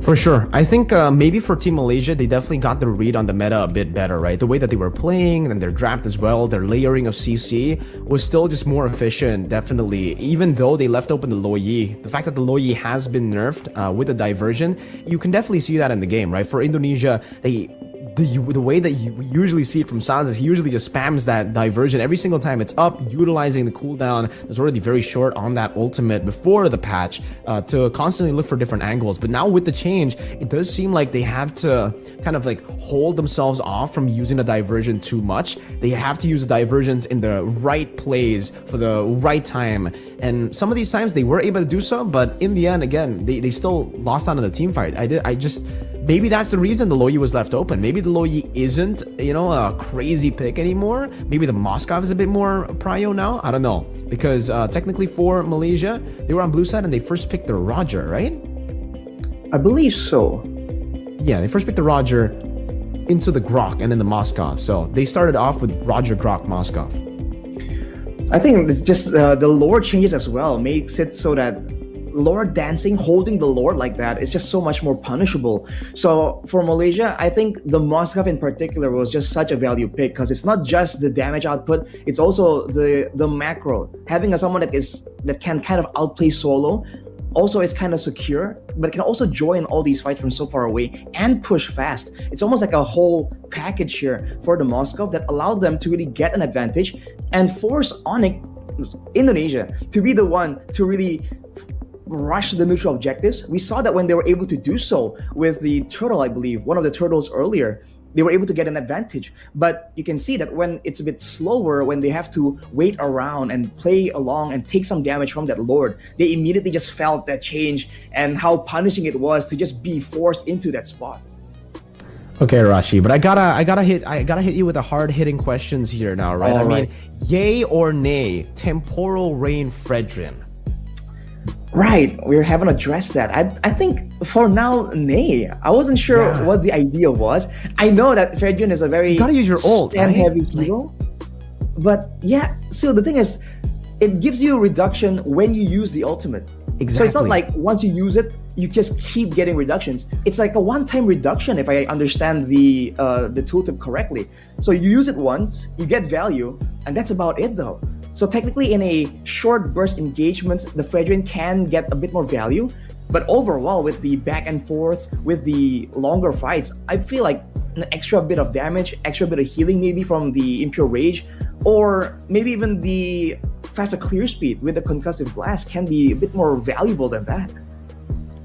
For sure. I think maybe for Team Malaysia, they definitely got the read on the meta a bit better, right? The way that they were playing and their draft as well, their layering of CC was still just more efficient, definitely. Even though they left open the Lo Yi, the fact that the Lo Yi has been nerfed with the diversion, you can definitely see that in the game, right? For Indonesia, the way that we usually see it from Sans is he usually just spams that diversion every single time it's up, utilizing the cooldown that's already very short on that ultimate before the patch to constantly look for different angles. But now with the change, it does seem like they have to kind of like hold themselves off from using the diversion too much. They have to use the diversions in the right plays for the right time. And some of these times they were able to do so, but in the end, again, they still lost out on the team fight. Maybe that's the reason the Lo Yi was left open. Maybe the Lo Yi isn't, a crazy pick anymore. Maybe the Moskov is a bit more prio now. I don't know. Because technically for Malaysia, they were on blue side and they first picked the Roger, right? I believe so. Yeah, they first picked the Roger into the Grok and then the Moskov. So they started off with Roger, Grok, Moskov. I think it's just the lore changes as well. Makes it so that Lord dancing, holding the Lord like that is just so much more punishable. So for Malaysia, I think the Moskov in particular was just such a value pick because it's not just the damage output, it's also the macro. Having someone that can kind of outplay solo also is kind of secure, but can also join all these fights from so far away and push fast. It's almost like a whole package here for the Moskov that allowed them to really get an advantage and force Indonesia to be the one to really rush the neutral objectives. We saw that when they were able to do so with the turtle, I believe, one of the turtles earlier, they were able to get an advantage. But you can see that when it's a bit slower, when they have to wait around and play along and take some damage from that Lord, they immediately just felt that change and how punishing it was to just be forced into that spot. Okay, Rashi, but I gotta hit you with the hard hitting questions here now, right? All I right. mean, yay or nay, Temporal Rain Fredrin? Right, we haven't addressed that. I think for now, nay. I wasn't sure what the idea was. I know that Fredrin is a very You gotta use your ult, right? heavy hero. But yeah, so the thing is, it gives you a reduction when you use the ultimate. Exactly. So it's not like once you use it, you just keep getting reductions. It's like a one-time reduction, if I understand the tooltip correctly. So you use it once, you get value, and that's about it though. So technically in a short burst engagement, the Fredrin can get a bit more value, but overall with the back and forths, with the longer fights, I feel like an extra bit of damage, extra bit of healing maybe from the Impure Rage, or maybe even the faster clear speed with the Concussive Blast can be a bit more valuable than that.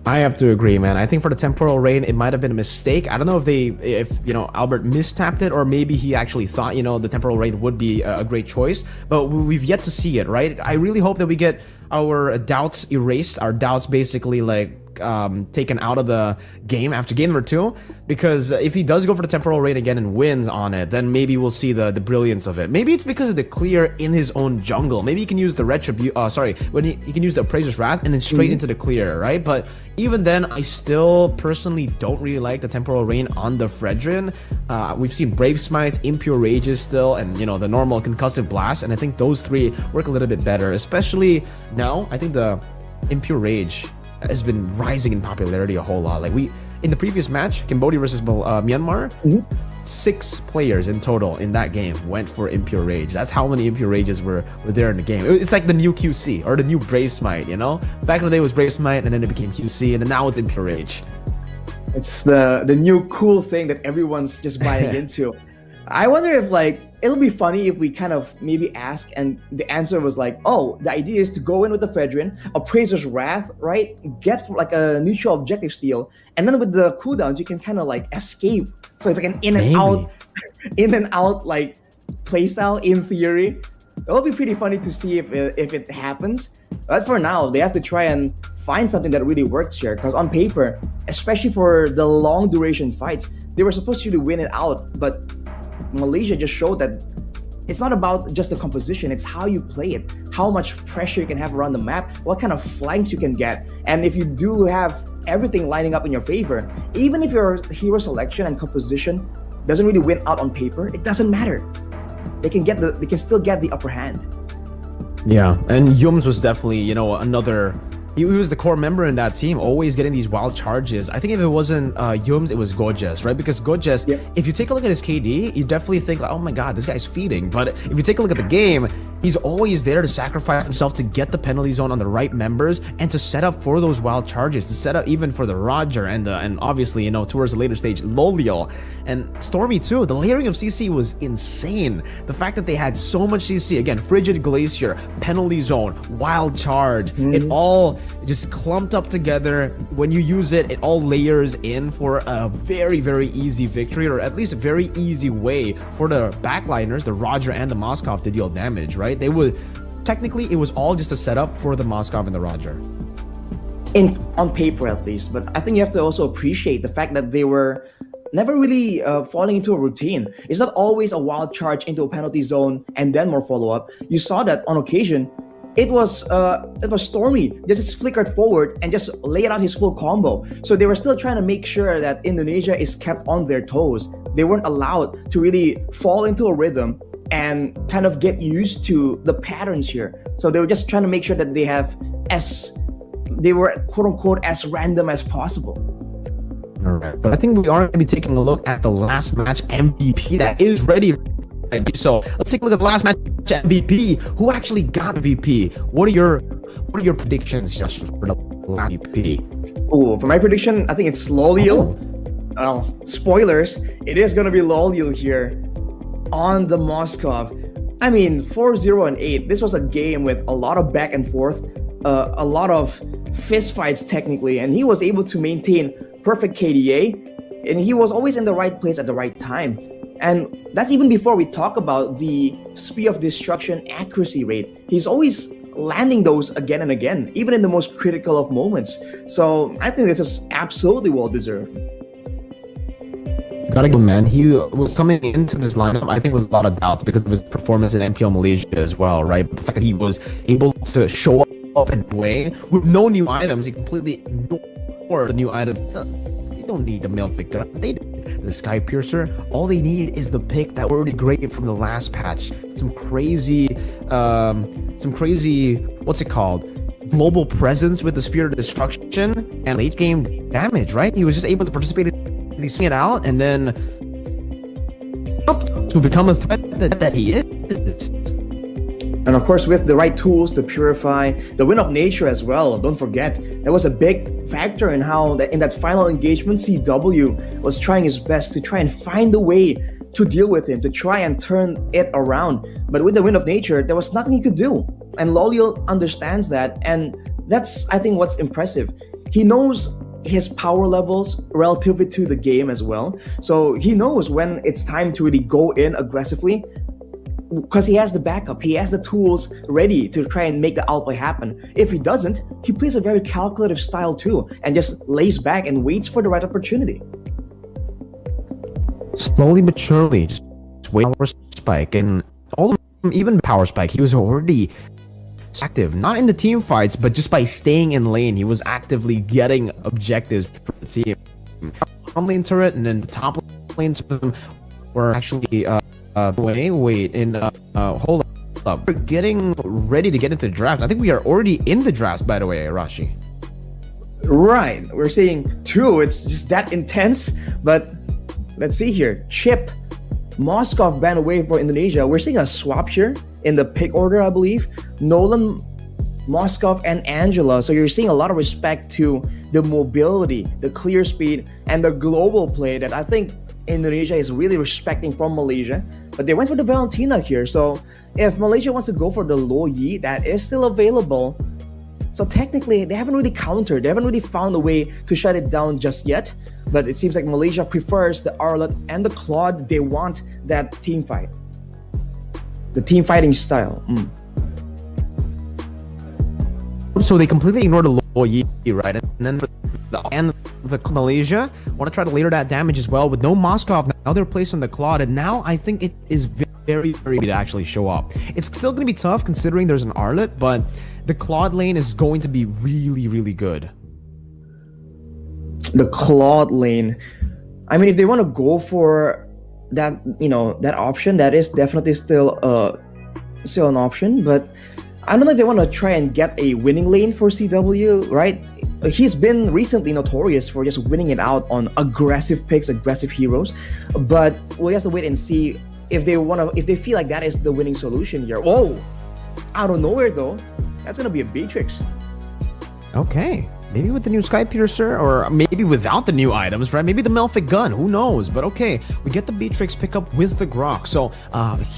I have to agree, man. I think for the Temporal Rain, it might have been a mistake. I don't know if Albert mistapped it, or maybe he actually thought, the Temporal Rain would be a great choice, but we've yet to see it, right? I really hope that we get our doubts erased, our doubts basically taken out of the game after game number 2, because if he does go for the Temporal Rain again and wins on it, then maybe we'll see the brilliance of it. Maybe it's because of the clear in his own jungle. Maybe he can use the when he can use the Appraiser's Wrath and then straight into the clear, right? But even then, I still personally don't really like the Temporal Rain on the Fredrin. We've seen Brave Smites, Impure Rages still, and the normal Concussive Blast, and I think those 3 work a little bit better, especially now. I think the Impure Rage has been rising in popularity a whole lot. Like in the previous match, Cambodia versus Myanmar, 6 players in total in that game went for Impure Rage. That's how many Impure Rages were there in the game. It's like the new QC or the new Brave Smite, you know? Back in the day it was Brave Smite, and then it became QC, and then now it's Impure Rage. It's the new cool thing that everyone's just buying into. I wonder if like it'll be funny if we kind of maybe ask and the answer was like, oh, the idea is to go in with the Fedrin, Appraiser's Wrath, right? Get for like a neutral objective steal, and then with the cooldowns you can kind of like escape. So it's like an in and out like playstyle in theory. It'll be pretty funny to see if it happens. But for now, they have to try and find something that really works here, because on paper, especially for the long duration fights, they were supposed to win it out, but Malaysia just showed that it's not about just the composition, it's how you play it, how much pressure you can have around the map, what kind of flanks you can get. And if you do have everything lining up in your favor, even if your hero selection and composition doesn't really win out on paper, it doesn't matter. They can still get the upper hand. Yeah, and Yums was definitely, you know, another. He was the core member in that team, always getting these wild charges. I think if it wasn't Yums, it was Gojes, right? Because Gojes, if you take a look at his KD, you definitely think, like, oh my god, this guy's feeding. But if you take a look at the game, he's always there to sacrifice himself to get the penalty zone on the right members and to set up for those wild charges, to set up even for the Roger and obviously, you know, towards the later stage, Loliel. And Stormy too, the layering of CC was insane. The fact that they had so much CC, again, Frigid Glacier, penalty zone, wild charge, it all just clumped up together. When you use it, it all layers in for a very, very easy victory, or at least a very easy way for the backliners, the Roger and the Moskov, to deal damage, right? They would, technically, it was all just a setup for the Moskov and the Roger. On paper at least, but I think you have to also appreciate the fact that they were never really falling into a routine. It's not always a wild charge into a penalty zone and then more follow-up. You saw that on occasion, it was Stormy just flickered forward and just laid out his full combo. So they were still trying to make sure that Indonesia is kept on their toes. They weren't allowed to really fall into a rhythm and kind of get used to the patterns here. So they were just trying to make sure that they were quote unquote as random as possible. All right, but I think we are going to be taking a look at the last match MVP that is ready. So let's take a look at the last match MVP. Who actually got MVP? What are your predictions, Josh, for the MVP? Oh, for my prediction, I think it's Loliel. Well, spoilers, it is going to be Loliel here on the Moskov. I mean, 4-0 and 8. This was a game with a lot of back and forth, a lot of fist fights technically, and he was able to maintain perfect KDA, and he was always in the right place at the right time. And that's even before we talk about the Spear of Destruction accuracy rate. He's always landing those again and again, even in the most critical of moments. So I think this is absolutely well-deserved. Gotta go, man. He was coming into this lineup, I think, with a lot of doubts because of his performance in MPL Malaysia as well, right? The fact that he was able to show up and play with no new items, he completely ignored the new items. They don't need the Mlbb gun. They the Sky Piercer. All they need is the pick that were already great from the last patch. Some crazy, what's it called? Global presence with the Spear of Destruction and late game damage, right? He was just able to participate in seeing it out and then to become a threat that he is. And of course, with the right tools to purify, the Wind of Nature as well. Don't forget, that was a big factor in how in that final engagement, CW was trying his best to try and find a way to deal with him, to try and turn it around. But with the Wind of Nature, there was nothing he could do. And Loliel understands that, and that's, I think, what's impressive. He knows his power levels relative to the game as well. So he knows when it's time to really go in aggressively, because he has the backup, he has the tools ready to try and make the outplay happen. If he doesn't, he plays a very calculative style too, and just lays back and waits for the right opportunity. Slowly but surely, just wait for spike, and all of them, even power spike, he was already active, not in the team fights, but just by staying in lane, he was actively getting objectives for the team. Bottom lane turret and then the top lane to them were actually hold up. We're getting ready to get into the draft. I think we are already in the draft, by the way, Rashi. Right. We're seeing 2. It's just that intense, but let's see here. Chip, Moskov ban away for Indonesia. We're seeing a swap here in the pick order, I believe. Nolan, Moskov, and Angela. So you're seeing a lot of respect to the mobility, the clear speed, and the global play that I think Indonesia is really respecting from Malaysia. But they went for the Valentina here. So if Malaysia wants to go for the Lo Yi, that is still available. So technically, they haven't really countered. They haven't really found a way to shut it down just yet. But it seems like Malaysia prefers the Arlet and the Claude. They want that team fight. The team fighting style. So they completely ignored the Lo Yi, right? And then for the Malaysia want to try to layer that damage as well with no Moskov. Now they're placed on the Claude, and now I think it is very to actually show up. It's still going to be tough considering there's an Arlet, but the Claude lane is going to be really good. The Claude lane. I mean, if they want to go for that, that option, that is definitely still an option. But I don't know if they want to try and get a winning lane for CW, right? He's been recently notorious for just winning it out on aggressive picks, aggressive heroes. But we'll have to wait and see if they feel like that is the winning solution here. Whoa! Out of nowhere though, that's gonna be a Beatrix. Okay. Maybe with the new Sky Piercer, or maybe without the new items, right? Maybe the Melphic Gun, who knows? But okay, we get the Beatrix pickup with the Grok. So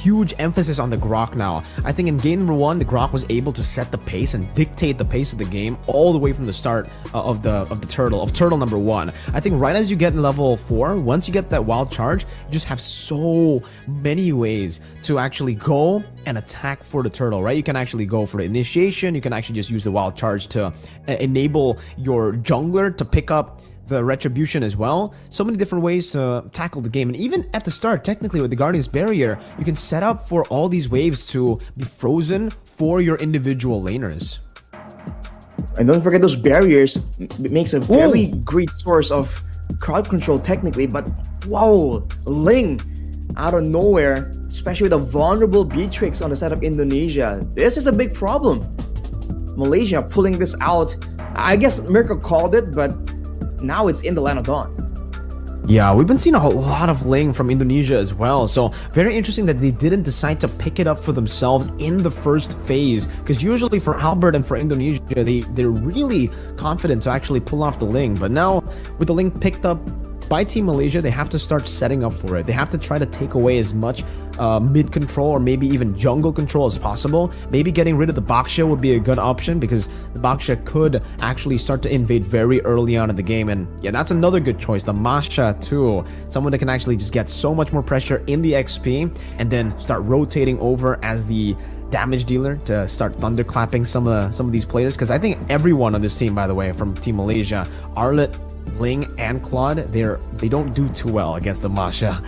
huge emphasis on the Grok now. I think in game number 1, the Grok was able to set the pace and dictate the pace of the game all the way from the start of turtle number 1. I think right as you get in level 4, once you get that wild charge, you just have so many ways to actually go and attack for the turtle, right? You can actually go for the initiation. You can actually just use the wild charge to enable your jungler to pick up the retribution as well. So many different ways to tackle the game. And even at the start, technically with the Guardian's Barrier, you can set up for all these waves to be frozen for your individual laners. And don't forget those barriers. It makes a very great source of crowd control technically. But wow, Ling out of nowhere, especially with a vulnerable Beatrix on the side of Indonesia. This is a big problem. Malaysia pulling this out. I guess Mirko called it, but now it's in the Land of Dawn. Yeah, we've been seeing a lot of Ling from Indonesia as well. So very interesting that they didn't decide to pick it up for themselves in the first phase. Because usually for Albert and for Indonesia, they're really confident to actually pull off the Ling. But now with the Ling picked up by Team Malaysia, they have to start setting up for it. They have to try to take away as much mid control or maybe even jungle control as possible. Maybe getting rid of the Baksha would be a good option because the Baksha could actually start to invade very early on in the game. And yeah, that's another good choice. The Masha too. Someone that can actually just get so much more pressure in the XP and then start rotating over as the damage dealer to start thunderclapping some of these players. Because I think everyone on this team, by the way, from Team Malaysia, Arlet, Ling, and Claude, they don't do too well against the Masha.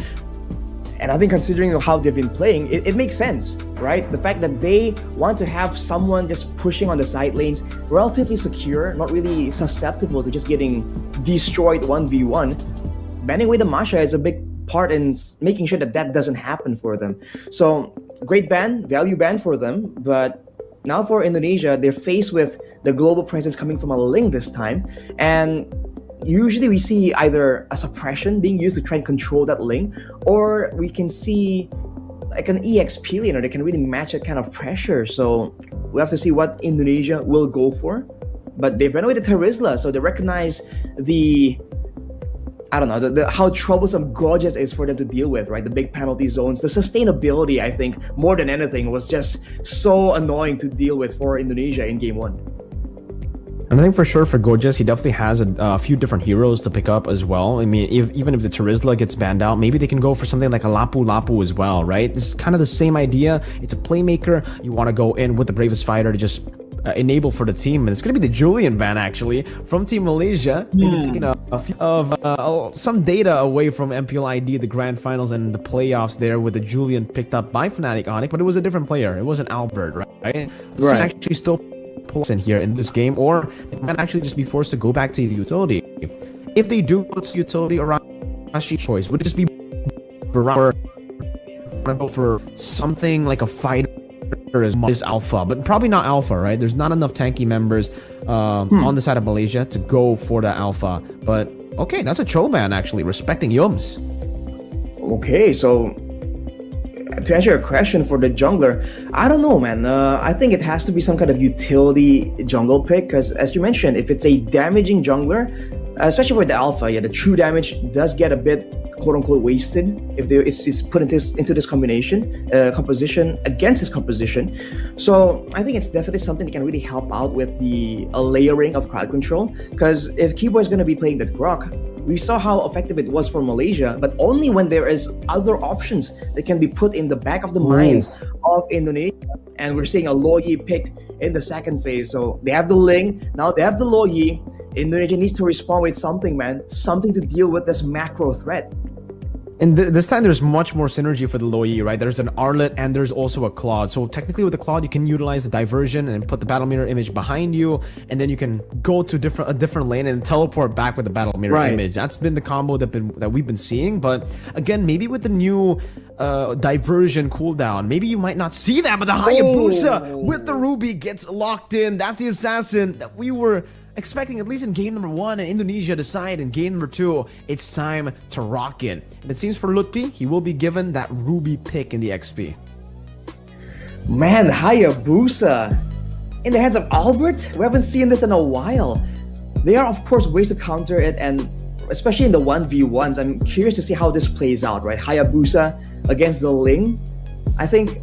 And I think considering how they've been playing, it makes sense, right? The fact that they want to have someone just pushing on the side lanes, relatively secure, not really susceptible to just getting destroyed 1v1. Banning away the Masha is a big part in making sure that doesn't happen for them. So great ban, value ban for them, but now for Indonesia, they're faced with the global presence coming from a Ling this time, and usually we see either a suppression being used to try and control that Ling, or we can see like an EXP laner that can really match that kind of pressure. So we have to see what Indonesia will go for. But they've renovated Terizla, so they recognize the how troublesome Gorgeous is for them to deal with, right? The big penalty zones, the sustainability, I think, more than anything, was just so annoying to deal with for Indonesia in game 1. And I think for sure for Gorgeous, he definitely has a few different heroes to pick up as well. I mean, even if the Terizla gets banned out, maybe they can go for something like a Lapu Lapu as well, right? This is kind of the same idea. It's a playmaker. You want to go in with the bravest fighter to just enable for the team. And it's going to be the Julian ban, actually, from Team Malaysia. Maybe taking a few of some data away from MPL ID, the grand finals and the playoffs there with the Julian picked up by Fnatic Onyx, but it was a different player. It wasn't Albert, right? This can actually still pull in here in this game, or they might actually just be forced to go back to the utility. If they do go to utility around Rashi choice, would it just be for something like a fighter is alpha, but probably not alpha, right? There's not enough tanky members on the side of Malaysia to go for the alpha. But okay, that's a Choban actually, respecting Yums. Okay, so to answer your question for the jungler, I don't know, man. I think it has to be some kind of utility jungle pick because, as you mentioned, if it's a damaging jungler, especially for the alpha, yeah, the true damage does get a bit quote-unquote wasted if it's put into this composition against this composition. So I think it's definitely something that can really help out with the layering of crowd control. Because if Keyboy is going to be playing that Grok, we saw how effective it was for Malaysia, but only when there is other options that can be put in the back of the minds of Indonesia. And we're seeing a Lo Yi picked in the second phase. So they have the Ling, now they have the Lo Yi. Indonesia needs to respond with something, man. Something to deal with this macro threat. And this time there's much more synergy for the Lo Yi, right? There's an Arlet and there's also a Claude. So technically with the Claude, you can utilize the diversion and put the battle mirror image behind you, and then you can go to a different lane and teleport back with the battle mirror image. That's been the combo that we've been seeing. But again, maybe with the new diversion cooldown, maybe you might not see that, but the Hayabusa with the Ruby gets locked in. That's the assassin that we were expecting, at least in game number 1, and Indonesia decide in game number 2, it's time to rock it. And it seems for Lutfi, he will be given that Ruby pick in the XP. Man, Hayabusa in the hands of Albert? We haven't seen this in a while. There are, of course, ways to counter it, and especially in the 1v1s, I'm curious to see how this plays out, right? Hayabusa against the Ling. I think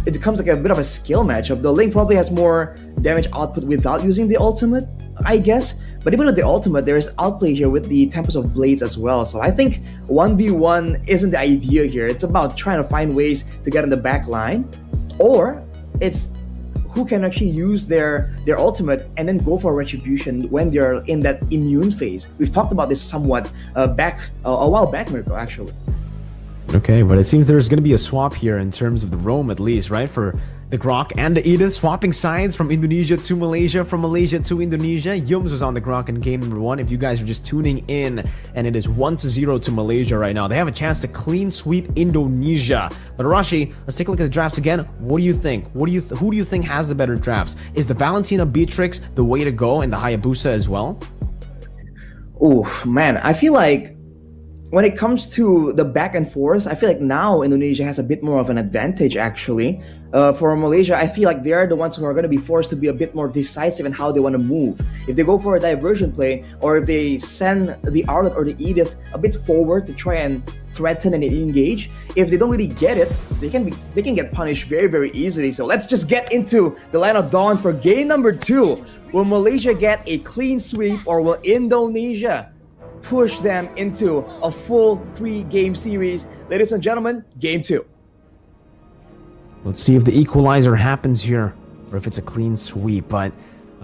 it becomes like a bit of a skill matchup. The Ling probably has more damage output without using the ultimate, I guess. But even with the ultimate, there is outplay here with the Tempest of Blades as well. So I think 1v1 isn't the idea here. It's about trying to find ways to get in the back line, or it's who can actually use their ultimate and then go for retribution when they're in that immune phase. We've talked about this somewhat a while back, Mirko, actually. Okay, but it seems there's going to be a swap here in terms of the roam, at least, right? For the Grok and the Edith, swapping sides from Indonesia to Malaysia, from Malaysia to Indonesia. Yums was on the Grok in game number 1. If you guys are just tuning in, and it is 1-0 to Malaysia right now. They have a chance to clean sweep Indonesia. But Arashi, let's take a look at the drafts again. What do you think? Who do you think has the better drafts? Is the Valentina Beatrix the way to go, and the Hayabusa as well? Oh man, I feel like when it comes to the back and forth, I feel like now Indonesia has a bit more of an advantage, actually. For Malaysia, I feel like they're the ones who are going to be forced to be a bit more decisive in how they want to move. If they go for a diversion play, or if they send the Arlet or the Edith a bit forward to try and threaten and engage, if they don't really get it, they can get punished very, very easily. So let's just get into the line of dawn for game number 2. Will Malaysia get a clean sweep, or will Indonesia push them into a full 3-game series? Ladies and gentlemen, game 2. Let's see if the equalizer happens here, or if it's a clean sweep. But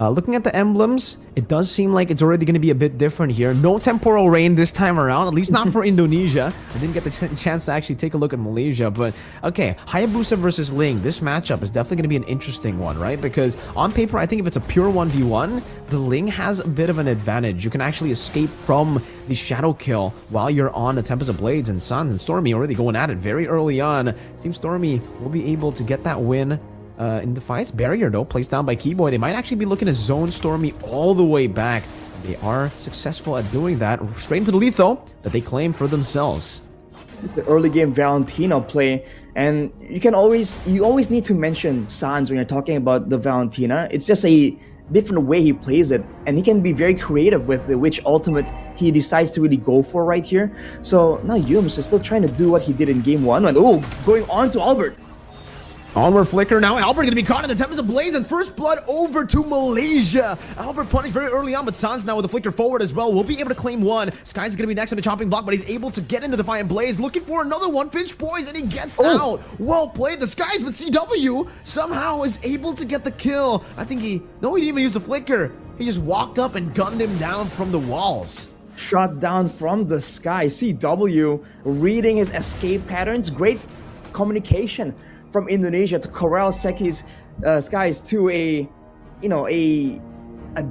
looking at the emblems, it does seem like it's already going to be a bit different here. No temporal rain this time around, at least not for Indonesia. I didn't get the chance to actually take a look at Malaysia. But okay, Hayabusa versus Ling. This matchup is definitely going to be an interesting one, right? Because on paper, I think if it's a pure 1v1, the Ling has a bit of an advantage. You can actually escape from the shadow kill while you're on the Tempest of Blades, and Sans and Stormy already going at it very early on. Seems Stormy will be able to get that win in the fights. Barrier, though, placed down by Keyboy. They might actually be looking to zone Stormy all the way back. They are successful at doing that. Straight into the lethal that they claim for themselves. The early game Valentina play, and you always need to mention Sans when you're talking about the Valentina. It's just a different way he plays it, and he can be very creative with which ultimate he decides to really go for right here. So now Yums is still trying to do what he did in game 1, and going on to Albert. Onward flicker now. Albert going to be caught in the Tempest of Blaze, and first blood over to Malaysia. Albert punished very early on, but Sans now with the flicker forward as well will be able to claim one. Sky's going to be next on the chopping block, but he's able to get into the Defiant Blaze, looking for another one. Finch Boys, and he gets out. Well played. The Skies with CW somehow is able to get the kill. I think he didn't even use the flicker. He just walked up and gunned him down from the walls. Shot down from the sky. CW reading his escape patterns. Great communication from Indonesia to corral Seki's Skies to a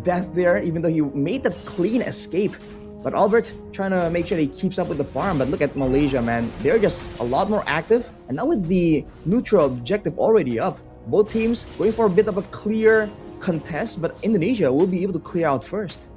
death there, even though he made that clean escape. But Albert trying to make sure he keeps up with the farm. But look at Malaysia, man. They're just a lot more active. And now with the neutral objective already up, both teams going for a bit of a clear contest, but Indonesia will be able to clear out first.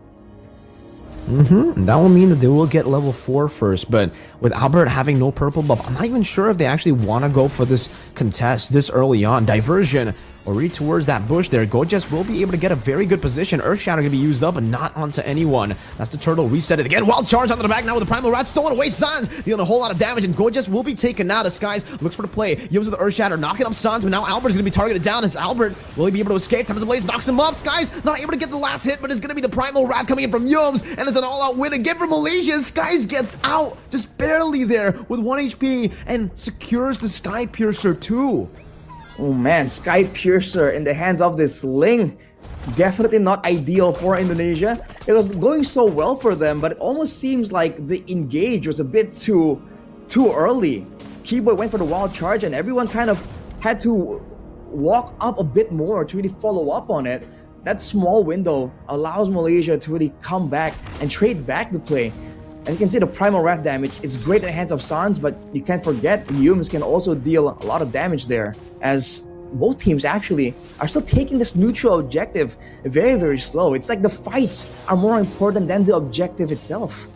And that will mean that they will get level 4 first, but with Albert having no purple buff, I'm not even sure if they actually want to go for this contest this early on. Diversion already towards that bush there. Gojes will be able to get a very good position. Earth Shatter going to be used up, but not onto anyone. That's the turtle. Reset it again. Wild charge onto the back now with the Primal Rat stolen away. Sans dealing a whole lot of damage, and Gojes will be taken out. Skies looks for the play. Yums with the Earth Shatter, knocking up Sans, but now Albert's going to be targeted down. As Albert, will he be able to escape? Tempest Blaze knocks him up. Skies not able to get the last hit, but it's going to be the Primal Rat coming in from Yums, and it's an all-out win again for Malaysia. Skies gets out, just barely there with 1 HP, and secures the Sky Piercer too. Oh man, Sky Piercer in the hands of this Ling. Definitely not ideal for Indonesia. It was going so well for them, but it almost seems like the engage was a bit too early. Keyboy went for the wild charge, and everyone kind of had to walk up a bit more to really follow up on it. That small window allows Malaysia to really come back and trade back the play. And you can see the Primal Wrath damage is great in the hands of Sans, but you can't forget Yums can also deal a lot of damage there, as both teams actually are still taking this neutral objective very, very slow. It's like the fights are more important than the objective itself.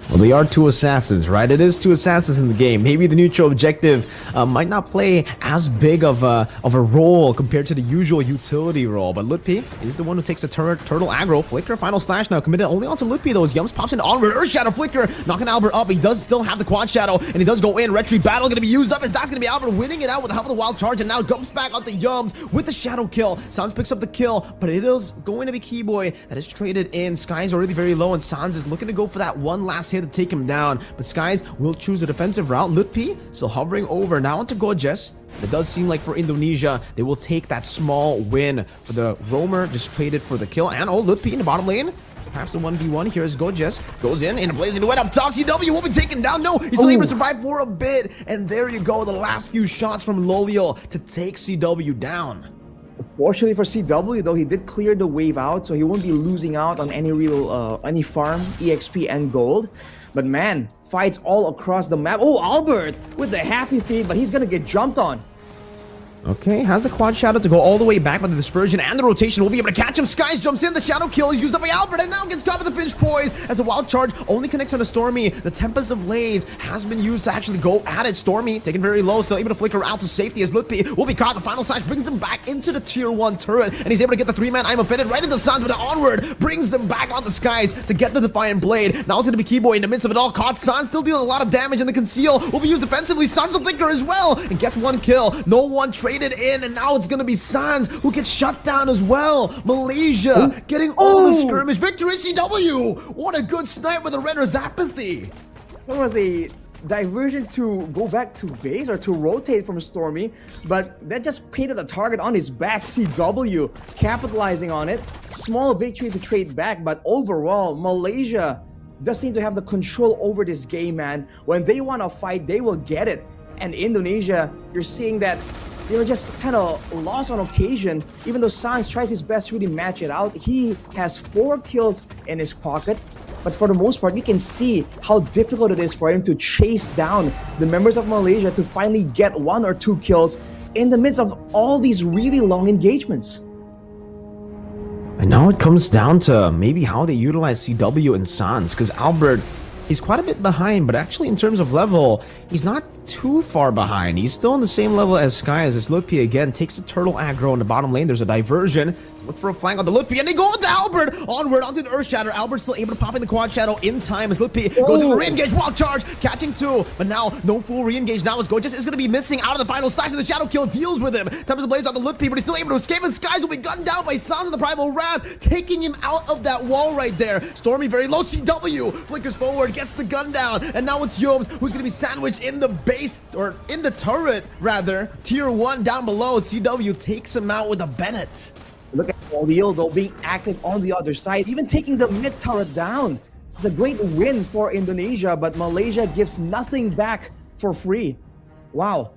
Well, they are 2 assassins, right? It is 2 assassins in the game. Maybe the neutral objective might not play as big of a role compared to the usual utility role. But Lutpi is the one who takes the turtle aggro. Flicker, final slash now committed only onto Lutpi though. As Yums pops into onward. Earth Shadow Flicker knocking Albert up. He does still have the quad shadow, and he does go in. Retreat battle going to be used up, as that's going to be Albert winning it out with the help of the wild charge, and now comes back onto Yums with the shadow kill. Sans picks up the kill, but it is going to be Keyboy that is traded in. Sky's already very low, and Sans is looking to go for that one last hit to take him down, but Skies will choose a defensive route. Lutpi still hovering over now onto Gojes. It does seem like for Indonesia, they will take that small win for the roamer, just traded for the kill. And Lutpi in the bottom lane. Perhaps a 1v1 here as Gojes goes in and blazing away up top. CW will be taken down. No, he's still able to survive for a bit. And there you go, the last few shots from Loliel to take CW down. Fortunately for CW, though, he did clear the wave out, so he won't be losing out on any real any farm, EXP, and gold. But man, fights all across the map. Oh, Albert with the happy feet, but he's gonna get jumped on. Okay, has the quad shadow to go all the way back, but the dispersion and the rotation will be able to catch him. Skies jumps in, the shadow kill is used up by Albert, and now gets caught with the Finch Poise as the wild charge only connects on a Stormy. The Tempest of Blades has been used to actually go at it. Stormy taken very low, still able to flicker out to safety as Lutpi will be caught. The final slash brings him back into the tier 1 turret, and he's able to get the 3-man I'm offended right into Sans, but the onward brings him back on the Skies to get the Defiant Blade. Now it's going to be Keyboy in the midst of it all. Caught Sans, still dealing a lot of damage, and the conceal will be used defensively. Sans the flicker as well, and gets 1 kill. No one traded in, and now it's going to be Sans who gets shut down as well. Malaysia getting all the skirmish. Victory CW! What a good snipe with the Renner's Apathy. That was a diversion to go back to base or to rotate from Stormy, but that just painted a target on his back. CW capitalizing on it. Small victory to trade back, but overall, Malaysia does seem to have the control over this game, man. When they want to fight, they will get it. And Indonesia, you're seeing that they were just kind of lost on occasion. Even though Sans tries his best to really match it out, he has 4 kills in his pocket. But for the most part, we can see how difficult it is for him to chase down the members of Malaysia to finally get 1 or 2 kills in the midst of all these really long engagements. And now it comes down to maybe how they utilize CW and Sans, because Albert, he's quite a bit behind, but actually in terms of level, he's not too far behind. He's still on the same level as Sky, as this Lutpi again takes the turtle aggro in the bottom lane. There's a diversion. Look for a flank on the Lutpi, and they go into Albert! Onward onto the Earth Shatter. Albert's still able to pop in the quad shadow in time as Lutpi goes into re-engage, wild charge, catching 2. But now, no full re-engage now as Gojes is going to be missing out of the final slash, and the shadow kill deals with him. Tempest of Blades on the Lutpi, but he's still able to escape, and Skies will be gunned down by Sans of the Primal Wrath, taking him out of that wall right there. Stormy very low. CW flickers forward, gets the gun down, and now it's Yums who's going to be sandwiched in the base, or in the turret, rather. Tier 1 down below. CW takes him out with a Bennett. Look at Loliel, though, being active on the other side, even taking the mid turret down. It's a great win for Indonesia, but Malaysia gives nothing back for free. Wow.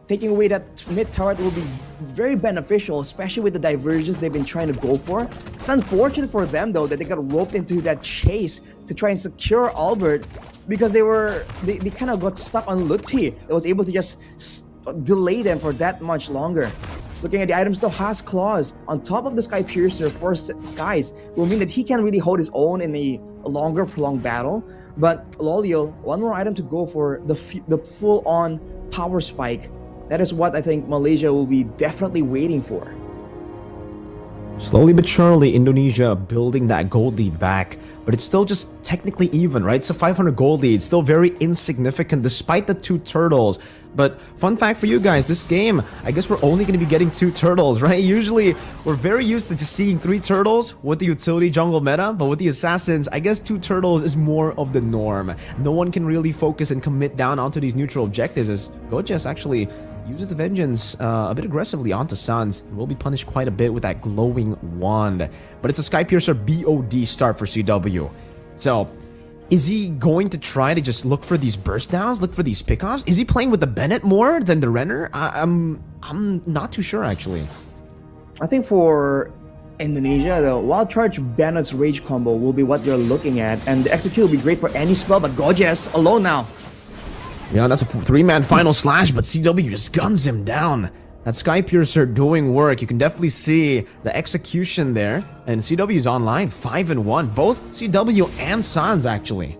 Taking away that mid turret will be very beneficial, especially with the diversions they've been trying to go for. It's unfortunate for them, though, that they got roped into that chase to try and secure Albert, because they kind of got stuck on Lutpi. That was able to just delay them for that much longer. Looking at the items though, has claws on top of the Sky Piercer for Skies will mean that he can really hold his own in a longer prolonged battle. But Loliel, one more item to go for the full-on power spike. That is what I think Malaysia will be definitely waiting for. Slowly but surely, Indonesia building that gold lead back, but it's still just technically even, right? It's a 500 gold lead, still very insignificant despite the 2 turtles. But fun fact for you guys, this game, I guess we're only going to be getting 2 turtles, right? Usually, we're very used to just seeing 3 turtles with the utility jungle meta, but with the assassins, I guess 2 turtles is more of the norm. No one can really focus and commit down onto these neutral objectives, as Gojes actually uses the vengeance a bit aggressively onto Sans. He will be punished quite a bit with that glowing wand. But it's a Sky Piercer BOD start for CW. So, is he going to try to just look for these burst downs, look for these pickoffs? Is he playing with the Bennett more than the Renner? I'm not too sure, actually. I think for Indonesia, the Wild Charge Bennett's Rage combo will be what you're looking at, and the execute will be great for any spell, but Gojes alone now. Yeah, that's a 3-man final slash, but CW just guns him down. That Sky Piercer doing work. You can definitely see the execution there. And CW's online, 5-1. Both CW and Sans, actually.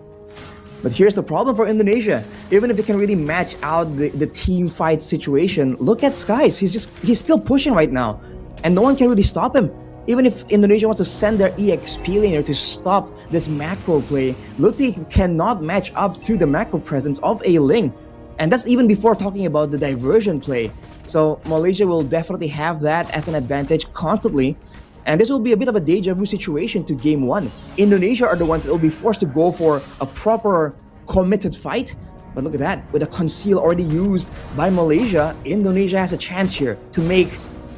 But here's the problem for Indonesia. Even if they can really match out the team fight situation, look at Skies. He's still pushing right now. And no one can really stop him. Even if Indonesia wants to send their EXP laner to stop this macro play, Mlbb cannot match up to the macro presence of a Ling. And that's even before talking about the diversion play. So Malaysia will definitely have that as an advantage constantly. And this will be a bit of a deja vu situation to game 1. Indonesia are the ones that will be forced to go for a proper committed fight. But look at that, with a conceal already used by Malaysia, Indonesia has a chance here to make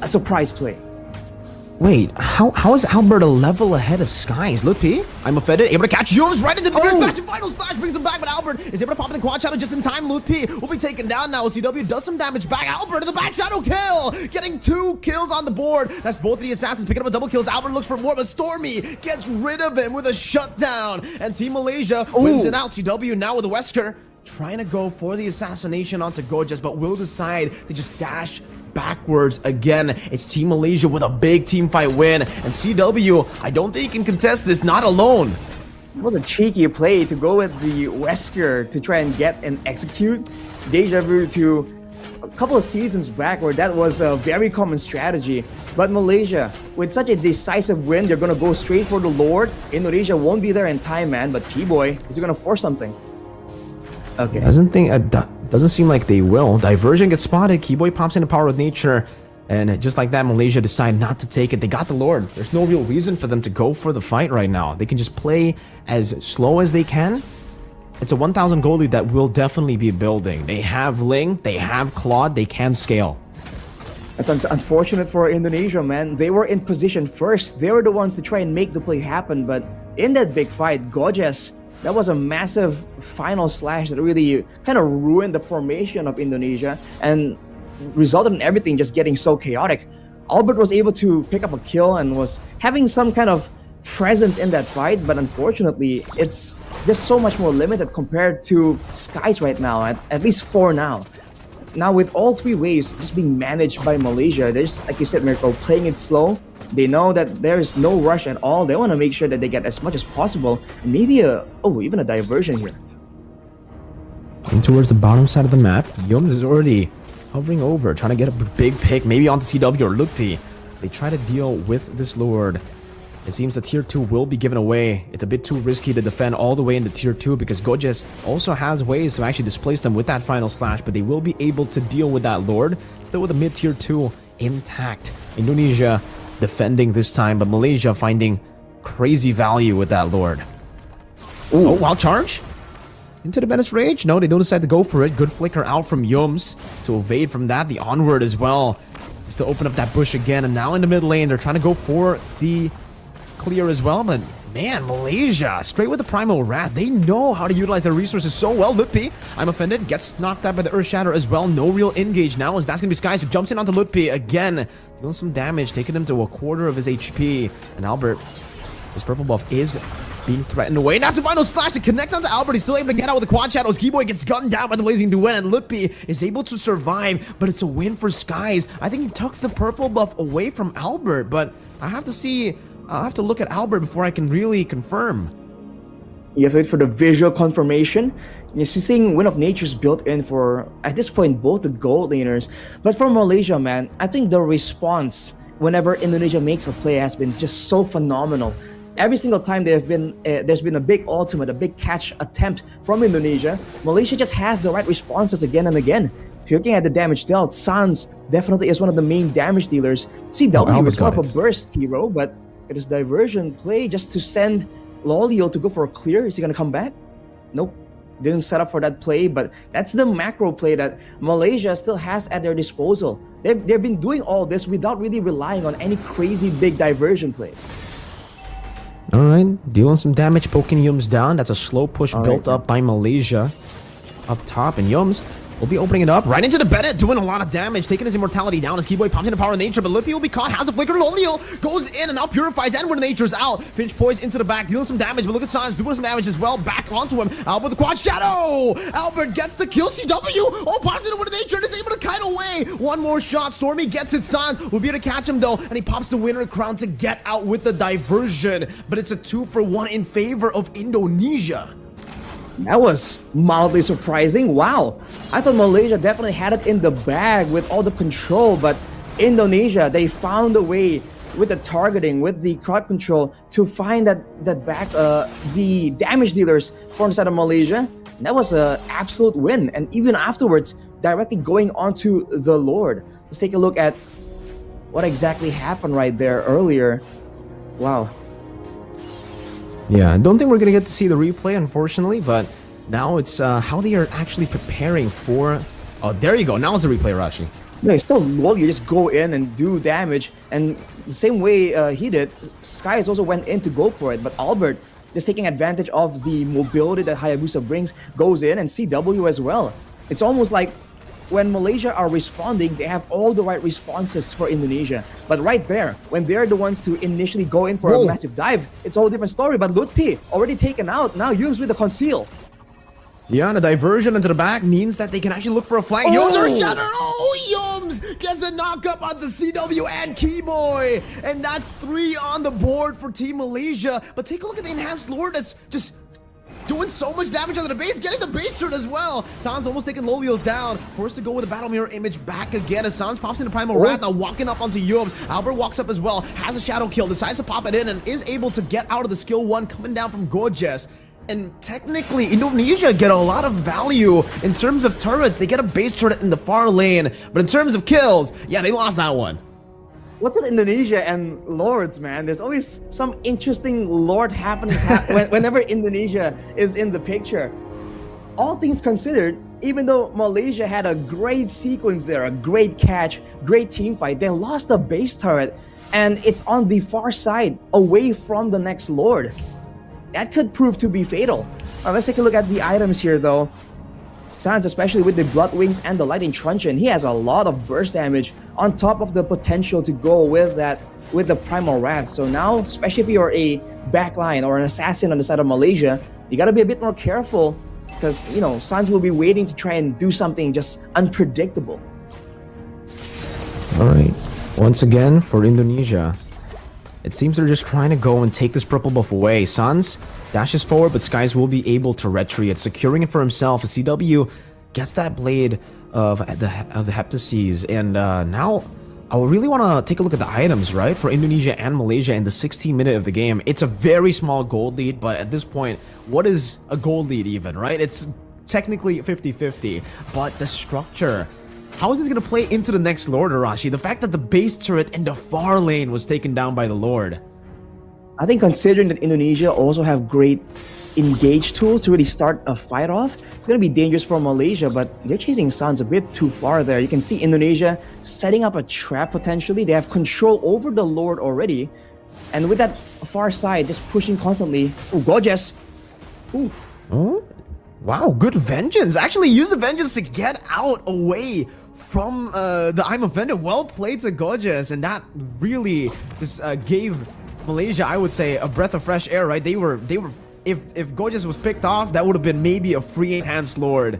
a surprise play. Wait, how is Albert a level ahead of Skies? Mlbb, I'm offended, able to catch Yums right into the nearest final slash, brings them back, but Albert is able to pop in the quad shadow just in time. Mlbb will be taken down now. CW does some damage back. Albert in the back shadow kill, getting 2 kills on the board. That's both of the assassins picking up a double kills. Albert looks for more, but Stormy gets rid of him with a shutdown, and Team Malaysia wins it out. CW now with the Wesker trying to go for the assassination onto Gojes, but will decide to just dash backwards again. It's Team Malaysia with a big team fight win, and CW, I don't think he can contest this, not alone. It was a cheeky play to go with the Wesker to try and get an execute. Deja vu to a couple of seasons back where that was a very common strategy. But Malaysia, with such a decisive win, they're going to go straight for the Lord. Indonesia won't be there in time, man, but P-Boy is going to force something. Okay. Doesn't seem like they will. Diversion gets spotted. Keyboy pops into Power with Nature. And just like that, Malaysia decide not to take it. They got the Lord. There's no real reason for them to go for the fight right now. They can just play as slow as they can. It's a 1,000 gold lead that will definitely be building. They have Ling. They have Claude. They can scale. That's unfortunate for Indonesia, man. They were in position first. They were the ones to try and make the play happen. But in that big fight, Gojes, that was a massive final slash that really kind of ruined the formation of Indonesia and resulted in everything just getting so chaotic. Albert was able to pick up a kill and was having some kind of presence in that fight, but unfortunately, it's just so much more limited compared to Skies right now, at least for now. Now, with all 3 waves just being managed by Malaysia, there's, like you said, Mirko, playing it slow. They know that there's no rush at all. They want to make sure that they get as much as possible. And maybe even a diversion here. And towards the bottom side of the map, Yums is already hovering over, trying to get a big pick, maybe onto CW or Mlbb. They try to deal with this Lord. It seems that Tier 2 will be given away. It's a bit too risky to defend all the way into Tier 2 because Gojes also has ways to actually displace them with that final slash, but they will be able to deal with that Lord. Still with a mid-Tier 2 intact. Indonesia defending this time, but Malaysia finding crazy value with that Lord. Ooh. Oh, wild charge? Into the Bennett's Rage? No, they don't decide to go for it. Good flicker out from Yums to evade from that. The onward as well. Just to open up that bush again, and now in the mid lane, they're trying to go for the clear as well, but man, Malaysia, straight with the Primal Wrath. They know how to utilize their resources so well. Mlbb, I'm offended, gets knocked out by the Earth Shatter as well. No real engage now, as that's going to be Skies, who jumps in onto Mlbb again, dealing some damage, taking him to a quarter of his HP. And Albert, his purple buff is being threatened away. And that's the final slash to connect onto Albert. He's still able to get out with the quad shadows. Keyboy gets gunned down by the blazing duet, and Mlbb is able to survive, but it's a win for Skies. I think he took the purple buff away from Albert, but I'll have to look at Albert before I can really confirm. You have to wait for the visual confirmation. You're seeing Wind of Nature's built in for, at this point, both the gold laners. But for Malaysia, man, I think the response whenever Indonesia makes a play has been just so phenomenal. Every single time there's been a big ultimate, a big catch attempt from Indonesia, Malaysia just has the right responses again and again. If you're looking at the damage dealt, Sans definitely is one of the main damage dealers. CW is more of a burst hero, but it is diversion play just to send Lolio to go for a clear. Is he gonna come back? Nope. Didn't set up for that play, but that's the macro play that Malaysia still has at their disposal. They've been doing all this without really relying on any crazy big diversion plays. Alright, dealing some damage, poking Yums down. That's a slow push built up by Malaysia up top, and Yums will be opening it up right into the Bennett, doing a lot of damage, taking his immortality down as Keyboy pops into Power of Nature, but Lippy will be caught, has a flicker. Lolio goes in and now purifies, and when Nature's out, Finch poised into the back, dealing some damage, but look at Sans doing some damage as well, back onto him. Albert with the quad shadow! Albert gets the kill, CW! Oh, pops into Wind of Nature and is able to kite away! One more shot, Stormy gets it, Sans will be able to catch him though, and he pops the winner crown to get out with the diversion, but it's a 2-for-1 in favor of Indonesia. That was mildly surprising. Wow. I thought Malaysia definitely had it in the bag with all the control, but Indonesia, they found a way with the targeting, with the crowd control to find that back the damage dealers from the side of Malaysia. And that was an absolute win. And even afterwards, directly going onto the Lord. Let's take a look at what exactly happened right there earlier. Wow. Yeah, I don't think we're going to get to see the replay, unfortunately, but now it's how they are actually preparing for... Oh, there you go. Now it's the replay, Rashi. No, it's still low. You just go in and do damage. And the same way he did, Skies also went in to go for it, but Albert, just taking advantage of the mobility that Hayabusa brings, goes in, and CW as well. It's almost like when Malaysia are responding, they have all the right responses for Indonesia. But right there, when they're the ones to initially go in for a massive dive, it's a whole different story. But Lutpi already taken out. Now Yums with the conceal. Yeah, and a diversion into the back means that they can actually look for a flank. Yums are shattered! Oh, Yums gets a knock-up onto CW and Keyboy! And that's 3 on the board for Team Malaysia. But take a look at the Enhanced Lord that's just doing so much damage onto the base, getting the base turn as well. Sans almost taking Lolio down, forced to go with the Battle Mirror image back again as Sans pops into Primal Rat, now walking up onto Yums. Albert walks up as well, has a shadow kill, decides to pop it in, and is able to get out of the skill 1 coming down from Gorgeous. And technically, Indonesia get a lot of value in terms of turrets. They get a base turret in the far lane, but in terms of kills, yeah, they lost that one. What's with Indonesia and Lords, man? There's always some interesting Lord happenings whenever Indonesia is in the picture. All things considered, even though Malaysia had a great sequence there, a great catch, great team fight, they lost the base turret, and it's on the far side, away from the next Lord. That could prove to be fatal. Let's take a look at the items here, though. Sans, especially with the Blood Wings and the Lightning Truncheon, he has a lot of burst damage on top of the potential to go with the Primal Wrath. So now, especially if you're a backline or an assassin on the side of Malaysia, you gotta be a bit more careful because, you know, Sans will be waiting to try and do something just unpredictable. Alright, once again for Indonesia, it seems they're just trying to go and take this purple buff away. Sans dashes forward, but Skies will be able to retreat, securing it for himself. A CW gets that blade of the Heptases, and now I really want to take a look at the items, right, for Indonesia and Malaysia in the 16th minute of the game. It's a very small gold lead, but at this point, what is a gold lead even, right? It's technically 50-50, but the structure... How is this going to play into the next Lord, Arashi? The fact that the base turret in the far lane was taken down by the Lord. I think considering that Indonesia also have great engage tools to really start a fight off, it's going to be dangerous for Malaysia, but they're chasing Sans a bit too far there. You can see Indonesia setting up a trap potentially. They have control over the Lord already. And with that far side, just pushing constantly. Oh, Gorgeous. Ooh. Oh, wow, good vengeance. Actually use the vengeance to get out away from the I'm Offended. Well played to Gorgeous, and that really just gave Malaysia, I would say a breath of fresh air, right? They were. If Gorgeous was picked off, that would have been maybe a free enhanced Lord.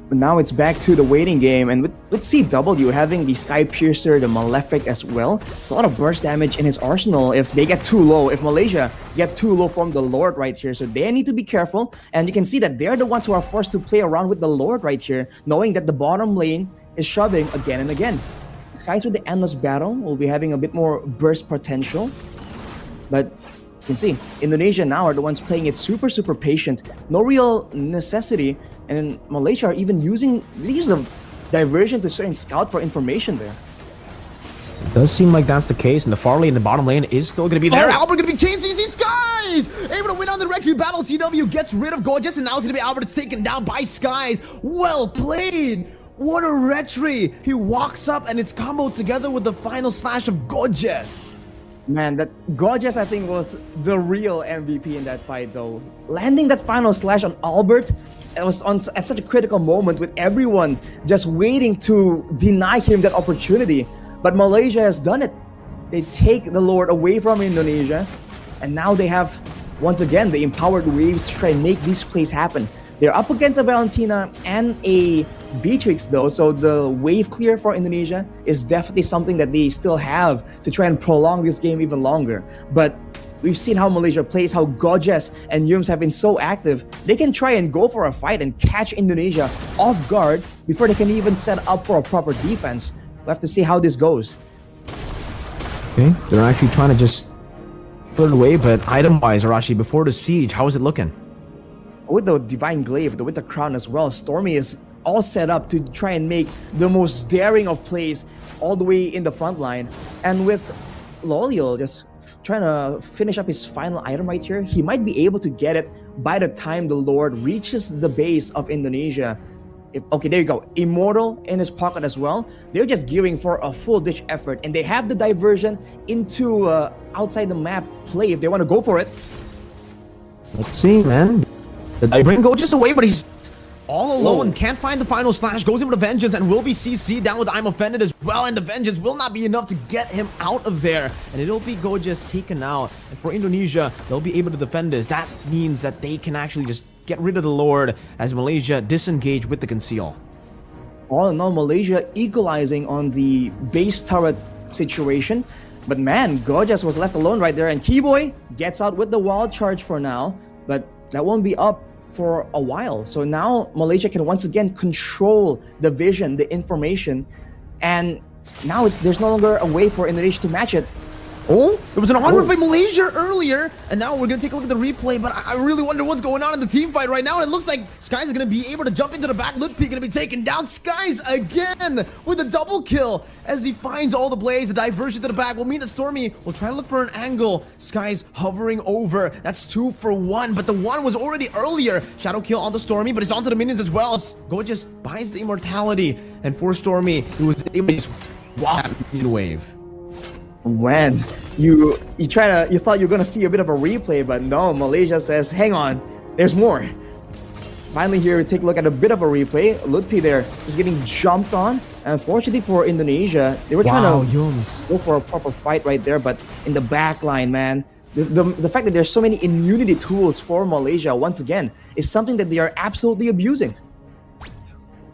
But now it's back to the waiting game, and with CW having the Sky Piercer, the Malefic as well, a lot of burst damage in his arsenal if they get too low, if Malaysia get too low from the Lord right here. So they need to be careful, and you can see that they're the ones who are forced to play around with the Lord right here, knowing that the bottom lane is shoving again and again. Guys with the Endless Battle will be having a bit more burst potential, but you can see Indonesia now are the ones playing it super patient, no real necessity, and Malaysia are even using these of diversion to certain scout for information there. It does seem like that's the case, and the far lane and the bottom lane is still going to be there. Albert going to be chasing CC Skies! Able to win on the retreat battle. CW gets rid of Gorgeous, and now it's going to be Albert taken down by Skies. Well played! What a retreat! He walks up, and it's comboed together with the final slash of Gorgeous. Man, that Gorgeous I think was the real MVP in that fight though. Landing that final slash on Albert, it was at such a critical moment with everyone just waiting to deny him that opportunity. But Malaysia has done it. They take the Lord away from Indonesia, and now they have, once again, the empowered waves to try and make these plays happen. They're up against a Valentina and a Beatrix though, so the wave clear for Indonesia is definitely something that they still have to try and prolong this game even longer. But we've seen how Malaysia plays, how Gorgeous and Yums have been so active. They can try and go for a fight and catch Indonesia off guard before they can even set up for a proper defense. We'll have to see how this goes. Okay, they're actually trying to just put it away, but item-wise, Arashi, before the siege, how is it looking? With the Divine Glaive, with the Crown as well, Stormy is all set up to try and make the most daring of plays all the way in the front line. And with Loliel just trying to finish up his final item right here, he might be able to get it by the time the Lord reaches the base of Indonesia. Okay, there you go. Immortal in his pocket as well. They're just gearing for a full-ditch effort, and they have the diversion into outside the map play if they want to go for it. Let's see, man. They bring Gorgeous away, but he's all alone. Can't find the final slash. Goes in with a Vengeance and will be CC'd down with I'm Offended as well. And the Vengeance will not be enough to get him out of there. And it'll be Gorgeous taken out. And for Indonesia, they'll be able to defend this. That means that they can actually just get rid of the Lord as Malaysia disengage with the Conceal. All in all, Malaysia equalizing on the base turret situation. But man, Gorgeous was left alone right there. And Keyboy gets out with the wild charge for now. But that won't be up for a while. So now Malaysia can once again control the vision, the information, and now there's no longer a way for Indonesia to match it. Oh, there was an onward by Malaysia earlier, and now we're going to take a look at the replay, but I really wonder what's going on in the team fight right now, and it looks like Skies is going to be able to jump into the back. Lutpi going to be taken down. Skies again with a double kill as he finds all the blades. The diversion to the back will mean that Stormy will try to look for an angle. Skies hovering over. That's 2 for 1, but the 1 was already earlier. Shadow kill on the Stormy, but it's onto the minions as well. Gorgeous buys the immortality, and for Stormy, he was able to just walk in wave. When you thought you were gonna see a bit of a replay, but no, Malaysia says, hang on, there's more. Finally here, we take a look at a bit of a replay. Lutpi there is getting jumped on. And unfortunately for Indonesia, they were trying to go for a proper fight right there, but in the back line, man, the fact that there's so many immunity tools for Malaysia, once again, is something that they are absolutely abusing.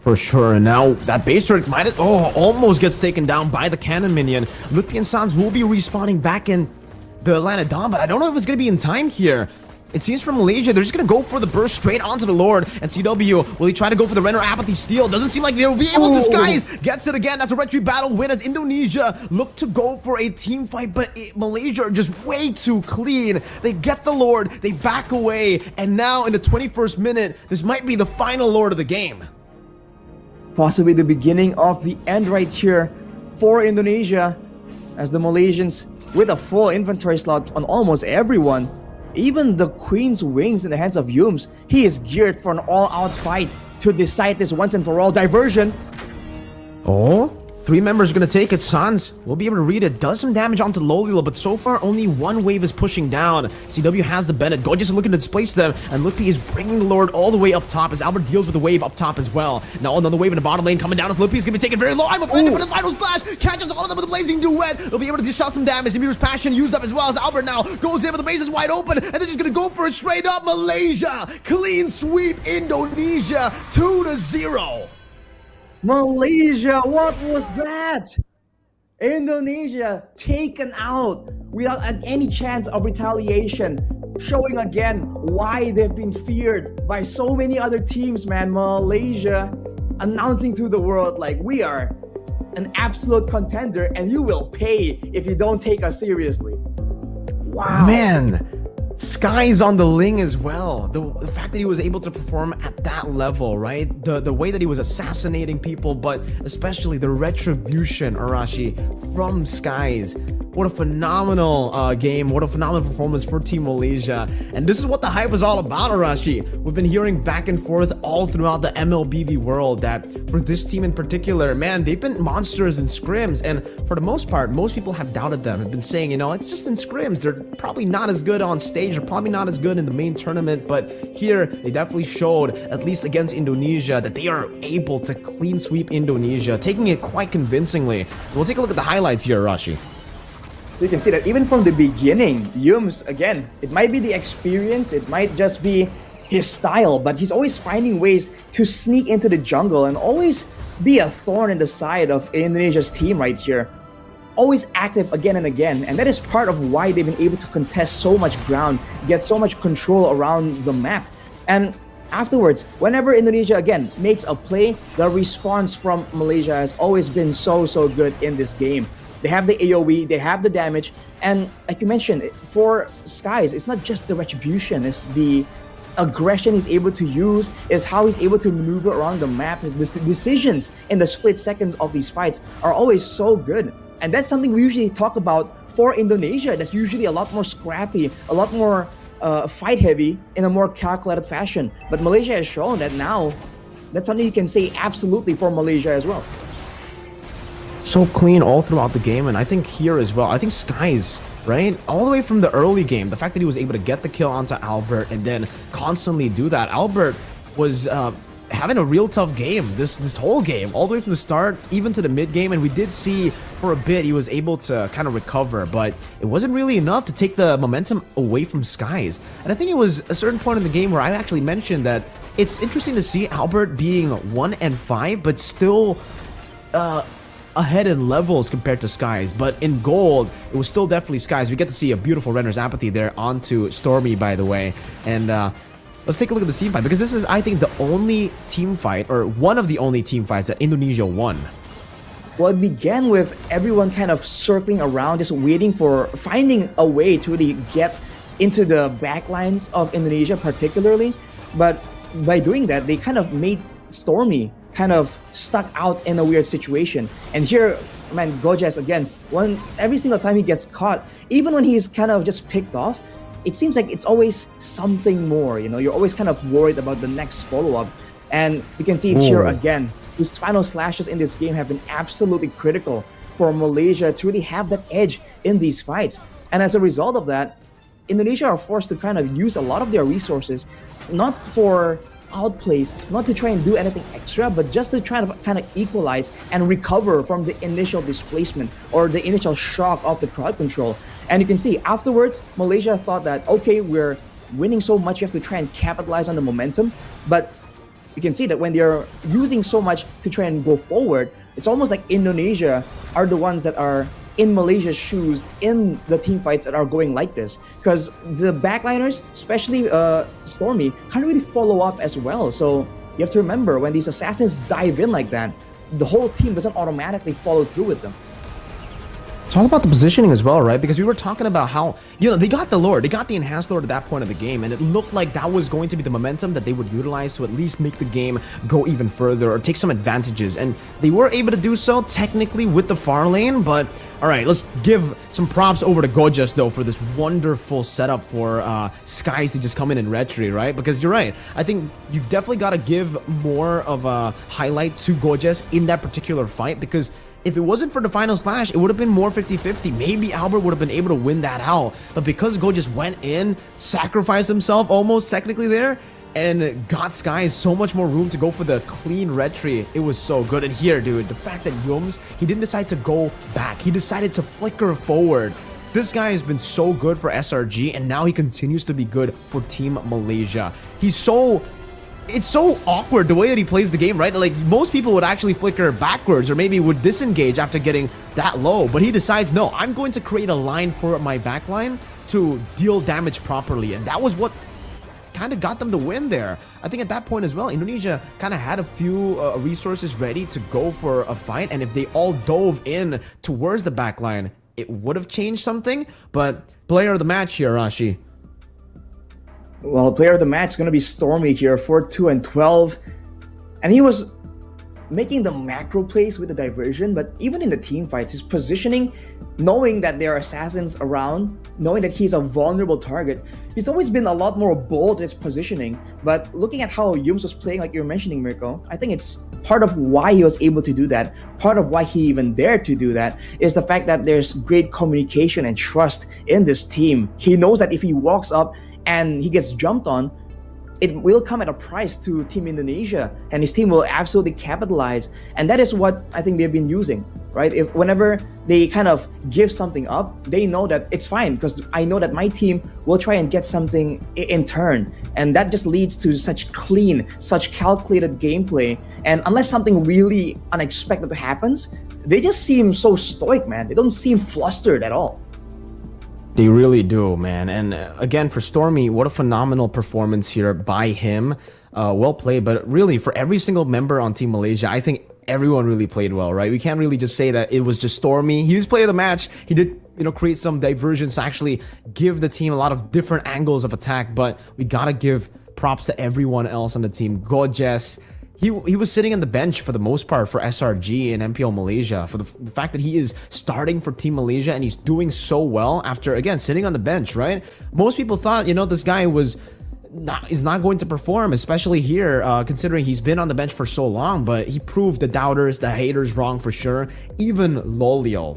For sure, and now that base turret almost gets taken down by the cannon minion. Lutpi and Sans will be respawning back in the Atlanta Dawn, but I don't know if it's going to be in time here. It seems from Malaysia, they're just going to go for the burst straight onto the Lord. And CW, will he try to go for the Renner Apathy Steal? Doesn't seem like they'll be able to. Skies gets it again. That's a retreat battle win as Indonesia look to go for a team fight, but Malaysia are just way too clean. They get the Lord, they back away, and now in the 21st minute, this might be the final Lord of the game. Possibly the beginning of the end right here for Indonesia, as the Malaysians with a full inventory slot on almost everyone. Even the Queen's Wings in the hands of Yums. He is geared for an all-out fight to decide this once and for all. Diversion. Oh, 3 members are going to take it. Sans will be able to read it. Does some damage onto Lolila, but so far only 1 wave is pushing down. CW has the Bennett. Gorgeous is looking to displace them, and Lippy is bringing the Lord all the way up top as Albert deals with the wave up top as well. Now another wave in the bottom lane coming down as Lippy is going to be taken very low. I'm effective with the final slash. Catches all of them with the blazing duet. They'll be able to dish out some damage. Demir's passion used up as well as Albert now goes in, but the base is wide open, and they're just going to go for it straight up. Malaysia clean sweep Indonesia 2-0. Malaysia, what was that? Indonesia taken out without any chance of retaliation, showing again why they've been feared by so many other teams, man. Malaysia announcing to the world like, we are an absolute contender and you will pay if you don't take us seriously. Wow. Man, Sky's on the Ling as well. The fact that he was able to perform at that level, right? The way that he was assassinating people, but especially the retribution, Arashi, from Skies. What a phenomenal game. What a phenomenal performance for Team Malaysia. And this is what the hype is all about, Arashi. We've been hearing back and forth all throughout the Mlbb world that for this team in particular, man, they've been monsters in scrims. And for the most part, most people have doubted them. Have been saying, you know, it's just in scrims. They're probably not as good on stage. They're probably not as good in the main tournament. But here, they definitely showed, at least against Indonesia, that they are able to clean sweep Indonesia, taking it quite convincingly. We'll take a look at the highlights here, Arashi. You can see that even from the beginning, Yums, again, it might be the experience, it might just be his style, but he's always finding ways to sneak into the jungle and always be a thorn in the side of Indonesia's team right here. Always active again and again, and that is part of why they've been able to contest so much ground, get so much control around the map. And afterwards, whenever Indonesia again makes a play, the response from Malaysia has always been so good in this game. They have the AoE, they have the damage, and like you mentioned, for Skies, it's not just the retribution, it's the aggression he's able to use, is how he's able to maneuver around the map. The decisions in the split seconds of these fights are always so good. And that's something we usually talk about for Indonesia. That's usually a lot more scrappy, a lot more fight heavy in a more calculated fashion. But Malaysia has shown that now, that's something you can say absolutely for Malaysia as well. So clean all throughout the game, and I think here as well, I think Skies, right, all the way from the early game, the fact that he was able to get the kill onto Albert and then constantly do that. Albert was having a real tough game this whole game, all the way from the start even to the mid game, and we did see for a bit he was able to kind of recover, but it wasn't really enough to take the momentum away from Skies. And I think it was a certain point in the game where I actually mentioned that it's interesting to see Albert being 1-5 but still ahead in levels compared to Skies, but in gold it was still definitely Skies. We get to see a beautiful Renner's Apathy there onto Stormy, by the way. And let's take a look at the team fight, because this is, I think, the only team fight, or one of the only team fights that Indonesia won. Well, it began with everyone kind of circling around, just waiting for, finding a way to really get into the backlines of Indonesia particularly. But by doing that, they kind of made Stormy kind of stuck out in a weird situation. And here, man, Gojas again, every single time he gets caught, even when he's kind of just picked off, it seems like it's always something more, you know, you're always kind of worried about the next follow-up. And you can see it here again. His final slashes in this game have been absolutely critical for Malaysia to really have that edge in these fights. And as a result of that, Indonesia are forced to kind of use a lot of their resources, not for outplays, not to try and do anything extra, but just to try to kind of equalize and recover from the initial displacement or the initial shock of the crowd control. And you can see afterwards, Malaysia thought that, okay, we're winning so much, you have to try and capitalize on the momentum. But you can see that when they're using so much to try and go forward, it's almost like Indonesia are the ones that are in Malaysia's shoes in the team fights that are going like this, because the backliners, especially Stormy, can't really follow up as well. So you have to remember, when these assassins dive in like that, the whole team doesn't automatically follow through with them. It's all about the positioning as well, right? Because we were talking about how, you know, they got the Lord, they got the enhanced Lord at that point of the game, and it looked like that was going to be the momentum that they would utilize to at least make the game go even further or take some advantages. And they were able to do so technically with the far lane, but all right, let's give some props over to Gojas though for this wonderful setup for Skies to just come in and retry, right? Because you're right, I think you definitely got to give more of a highlight to Gojas in that particular fight, because if it wasn't for the final slash, it would have been more 50-50. Maybe Albert would have been able to win that out. But because Go just went in, sacrificed himself almost technically there, and got Sky so much more room to go for the clean red tree, it was so good. And here, dude, the fact that Yums, he didn't decide to go back. He decided to flicker forward. This guy has been so good for SRG, and now he continues to be good for Team Malaysia. It's so awkward the way that he plays the game, right? Like, most people would actually flicker backwards or maybe would disengage after getting that low, but he decides, no, I'm going to create a line for my backline to deal damage properly, and that was what kind of got them the win there. I think at that point as well, Indonesia kind of had a few resources ready to go for a fight, and if they all dove in towards the backline, it would have changed something. But player of the match here, Rashi. Well, player of the match is going to be Stormy here, 4-2-12. And he was making the macro plays with the diversion, but even in the team fights, his positioning, knowing that there are assassins around, knowing that he's a vulnerable target, he's always been a lot more bold in his positioning. But looking at how Yums was playing, like you were mentioning, Mirko, I think it's part of why he was able to do that, part of why he even dared to do that, is the fact that there's great communication and trust in this team. He knows that if he walks up and he gets jumped on, it will come at a price to Team Indonesia, and his team will absolutely capitalize. And that is what I think they've been using, right? If whenever they kind of give something up, they know that it's fine because I know that my team will try and get something in turn. And that just leads to such clean, such calculated gameplay. And unless something really unexpected happens, they just seem so stoic, man. They don't seem flustered at all. They really do, man. And again, for Stormy, what a phenomenal performance here by him. Well played, but really for every single member on Team Malaysia, I think everyone really played well, right? We can't really just say that it was just Stormy. He was player of the match. He did, create some diversions to actually give the team a lot of different angles of attack, but we gotta give props to everyone else on the team. Gorgeous. He was sitting on the bench for the most part for SRG and MPL Malaysia, for the fact that he is starting for Team Malaysia and he's doing so well after, again, sitting on the bench, right? Most people thought, this guy is not going to perform, especially here, considering he's been on the bench for so long, but he proved the doubters, the haters wrong for sure. Even Loliel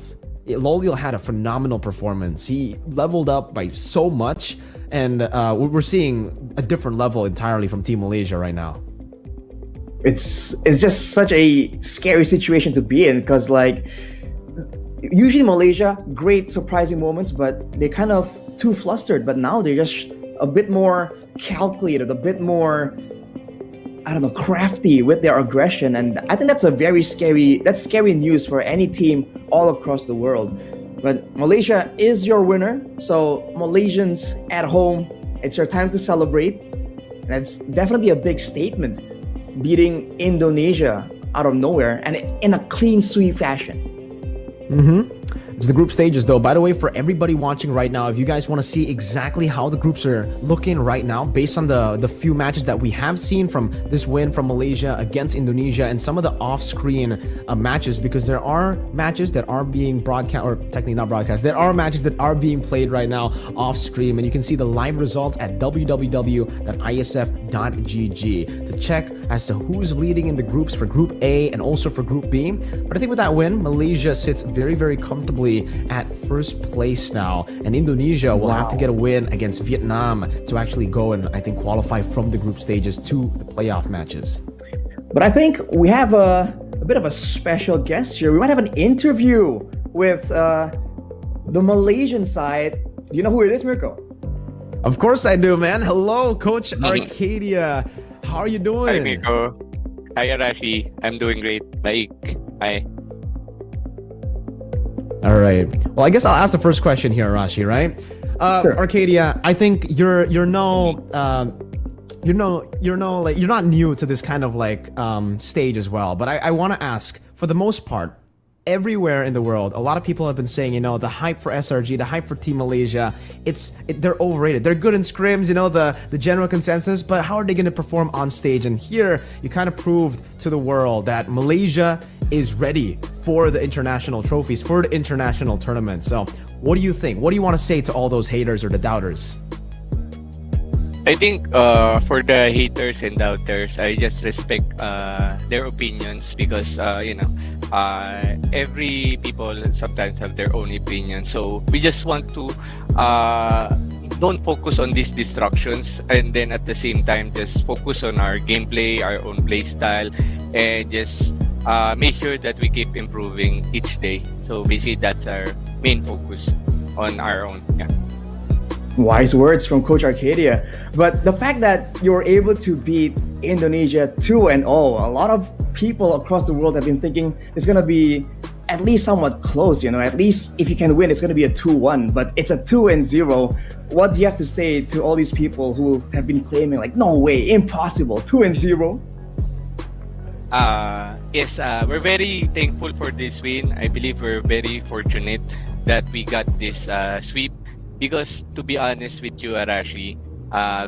had a phenomenal performance. He leveled up by so much, and we're seeing a different level entirely from Team Malaysia right now. It's just such a scary situation to be in because, like, usually Malaysia, great surprising moments, but they're kind of too flustered. But now they're just a bit more calculated, a bit more, crafty with their aggression. And I think that's scary news for any team all across the world. But Malaysia is your winner. So Malaysians at home, it's your time to celebrate. And it's definitely a big statement, beating Indonesia out of nowhere and in a clean sweep fashion. It's the group stages though. By the way, for everybody watching right now, if you guys want to see exactly how the groups are looking right now based on the few matches that we have seen from this win from Malaysia against Indonesia and some of the off-screen matches, because there are matches that are being broadcast, or technically not broadcast, there are matches that are being played right now off-stream, and you can see the live results at www.iesf.gg to check as to who's leading in the groups for Group A and also for Group B. But I think with that win, Malaysia sits very, very comfortably at first place now, and Indonesia will have to get a win against Vietnam to actually go and I think qualify from the group stages to the playoff matches. But I think we have a bit of a special guest here. We might have an interview with the Malaysian side. Do you know who it is, Mirko? Of course I do, man. Hello, Coach Arcadia. How are you doing? Hi, Mirko. Hi, Arashi. I'm doing great. Hi. All right. Well, I guess I'll ask the first question here, Arashi, right? Sure. Arcadia, I think you're not new to this kind of like stage as well. But I want to ask, for the most part, everywhere in the world, a lot of people have been saying, the hype for SRG, the hype for Team Malaysia, they're overrated. They're good in scrims, the general consensus, but how are they going to perform on stage? And here, you kind of proved to the world that Malaysia is ready for the international trophies, for the international tournament. So what do you think? What do you want to say to all those haters or the doubters? I think for the haters and doubters, I just respect their opinions because every people sometimes have their own opinion. So we just want to don't focus on these distractions, and then at the same time just focus on our gameplay, our own play style, and just make sure that we keep improving each day. So basically that's our main focus on our own. Yeah. Wise words from Coach Arcadia. But the fact that you were able to beat Indonesia 2-0, a lot of people across the world have been thinking it's going to be at least somewhat close, at least if you can win, it's going to be a 2-1, but it's a 2-0. What do you have to say to all these people who have been claiming like, no way, impossible, 2-0? Yes, we're very thankful for this win. I believe we're very fortunate that we got this sweep. Because to be honest with you, Arashi,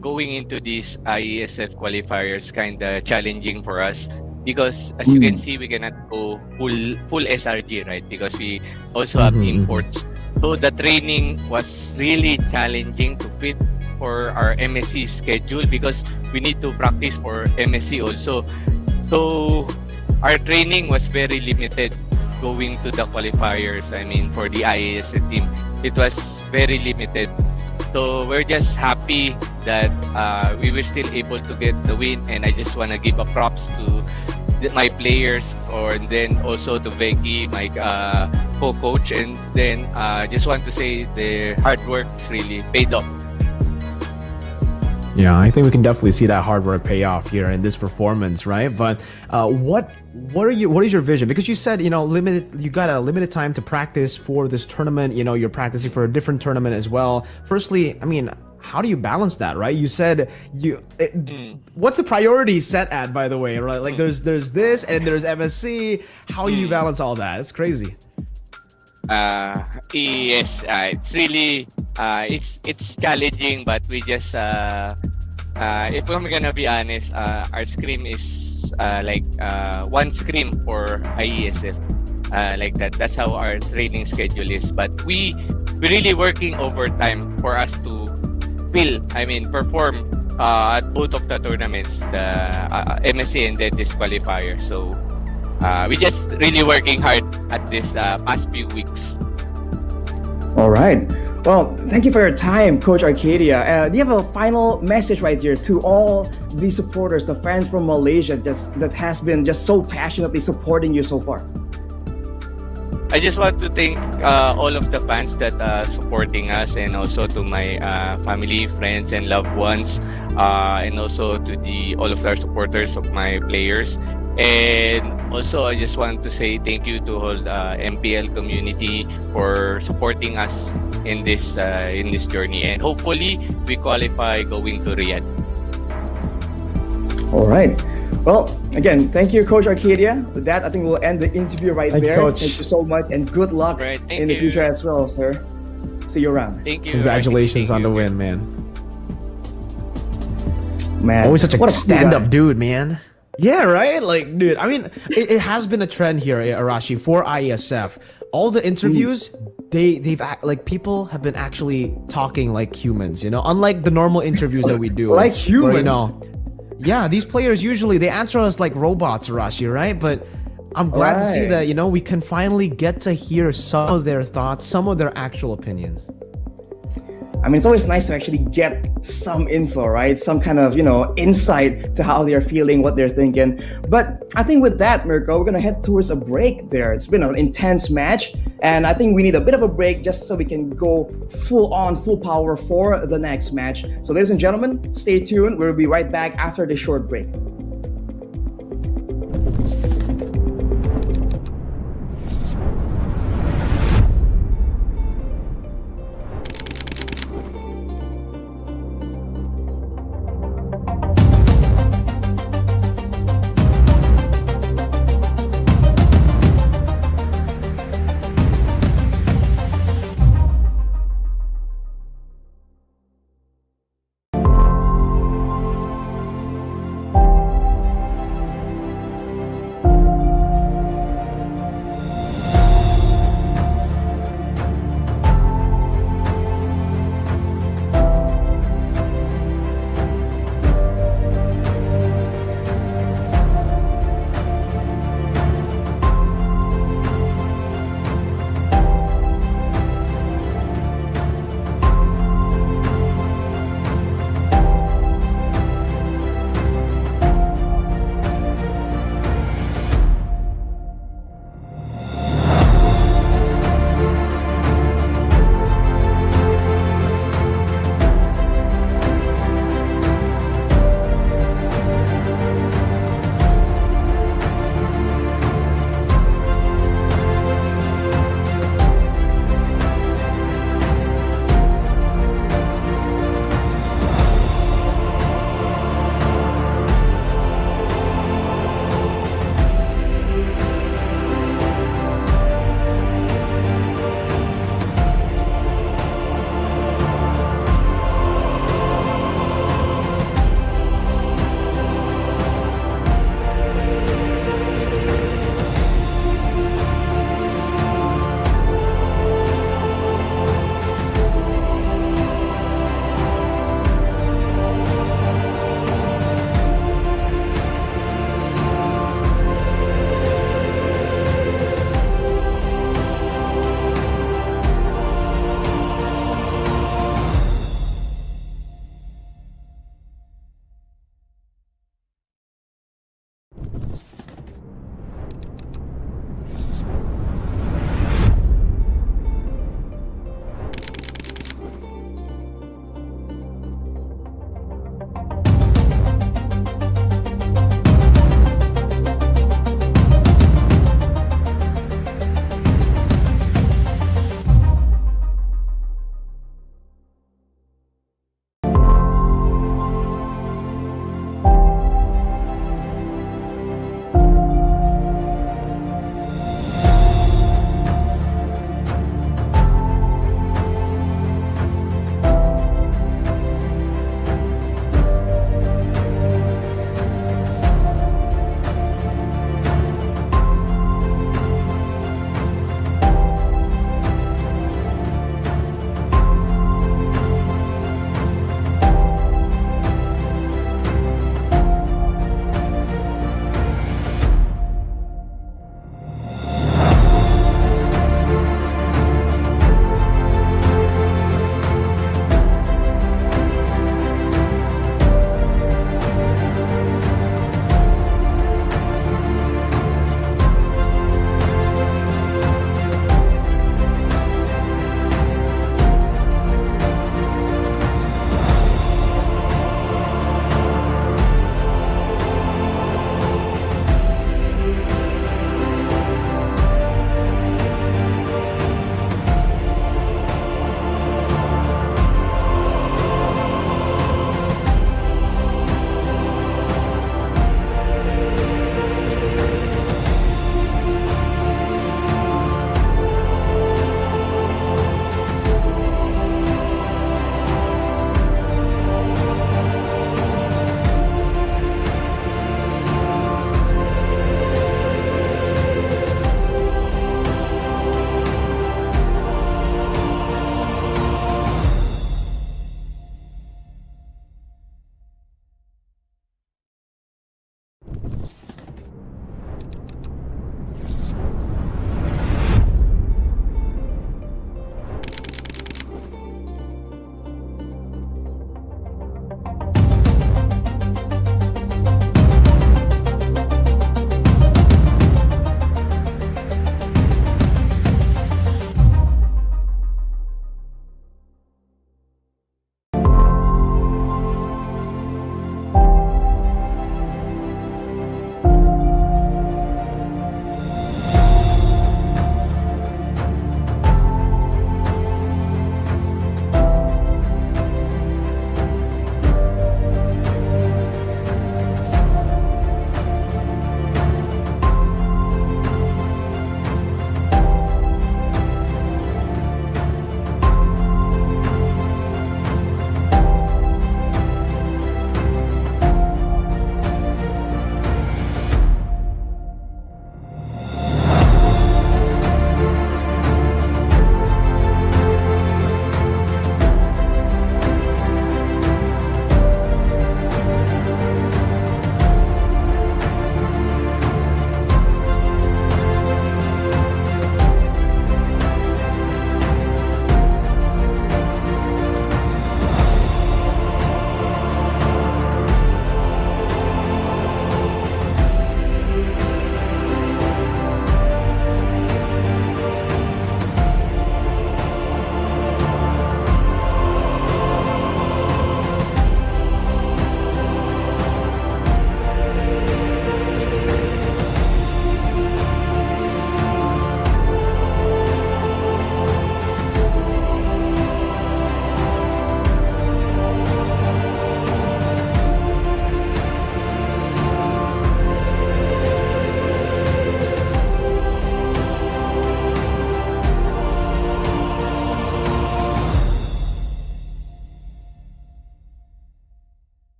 going into these IESF qualifiers kind of challenging for us. Because as you can see, we cannot go full SRG, right? Because we also have imports. So the training was really challenging to fit for our MSC schedule because we need to practice for MSC also. So our training was very limited going to the qualifiers. I mean, for the IASF team, it was very limited. So we're just happy that we were still able to get the win, and I just want to give a props to my players, and then also to Becky, my co-coach, and then just want to say the hard work is really paid off. Yeah, I think we can definitely see that hard work pay off here in this performance, right? But what is your vision? Because you said, you got a limited time to practice for this tournament. You're practicing for a different tournament as well. Firstly, I mean, how do you balance that, right? You said what's the priority set at, by the way, right? Like there's this and there's MSC. How do you balance all that? It's crazy. Yes, it's really it's challenging, but we just if I'm gonna be honest, our scrim is like one scrim for IESF, like that. That's how our training schedule is. But we're really working overtime for us to perform at both of the tournaments, the MSC and then this qualifier. So we just really working hard at this past few weeks. All right. Well, thank you for your time, Coach Arcadia. Do you have a final message right here to all the supporters, the fans from Malaysia that has been just so passionately supporting you so far? I just want to thank all of the fans that are supporting us, and also to my family, friends, and loved ones, and also to all of our supporters of my players. And also, I just want to say thank you to all MPL community for supporting us in this journey, and hopefully we qualify going to Riyadh. All right. Well, again, thank you, Coach Arcadia. With that, I think we'll end the interview right there. Coach. Thank you so much, and good luck in the future as well, sir. See you around. Thank you. Congratulations on the win, man. Man, always such a what stand-up dude, man. Yeah, right? Like, dude, I mean, it has been a trend here, Arashi, for IESF. All the interviews, people have been actually talking like humans, unlike the normal interviews that we do. Like humans? Where, yeah, these players usually, they answer us like robots, Arashi, right? But I'm glad to see that, we can finally get to hear some of their thoughts, some of their actual opinions. I mean, it's always nice to actually get some info, right? Some kind of, insight to how they're feeling, what they're thinking. But I think with that, Mirko, we're going to head towards a break there. It's been an intense match, and I think we need a bit of a break just so we can go full power for the next match. So ladies and gentlemen, stay tuned. We'll be right back after this short break.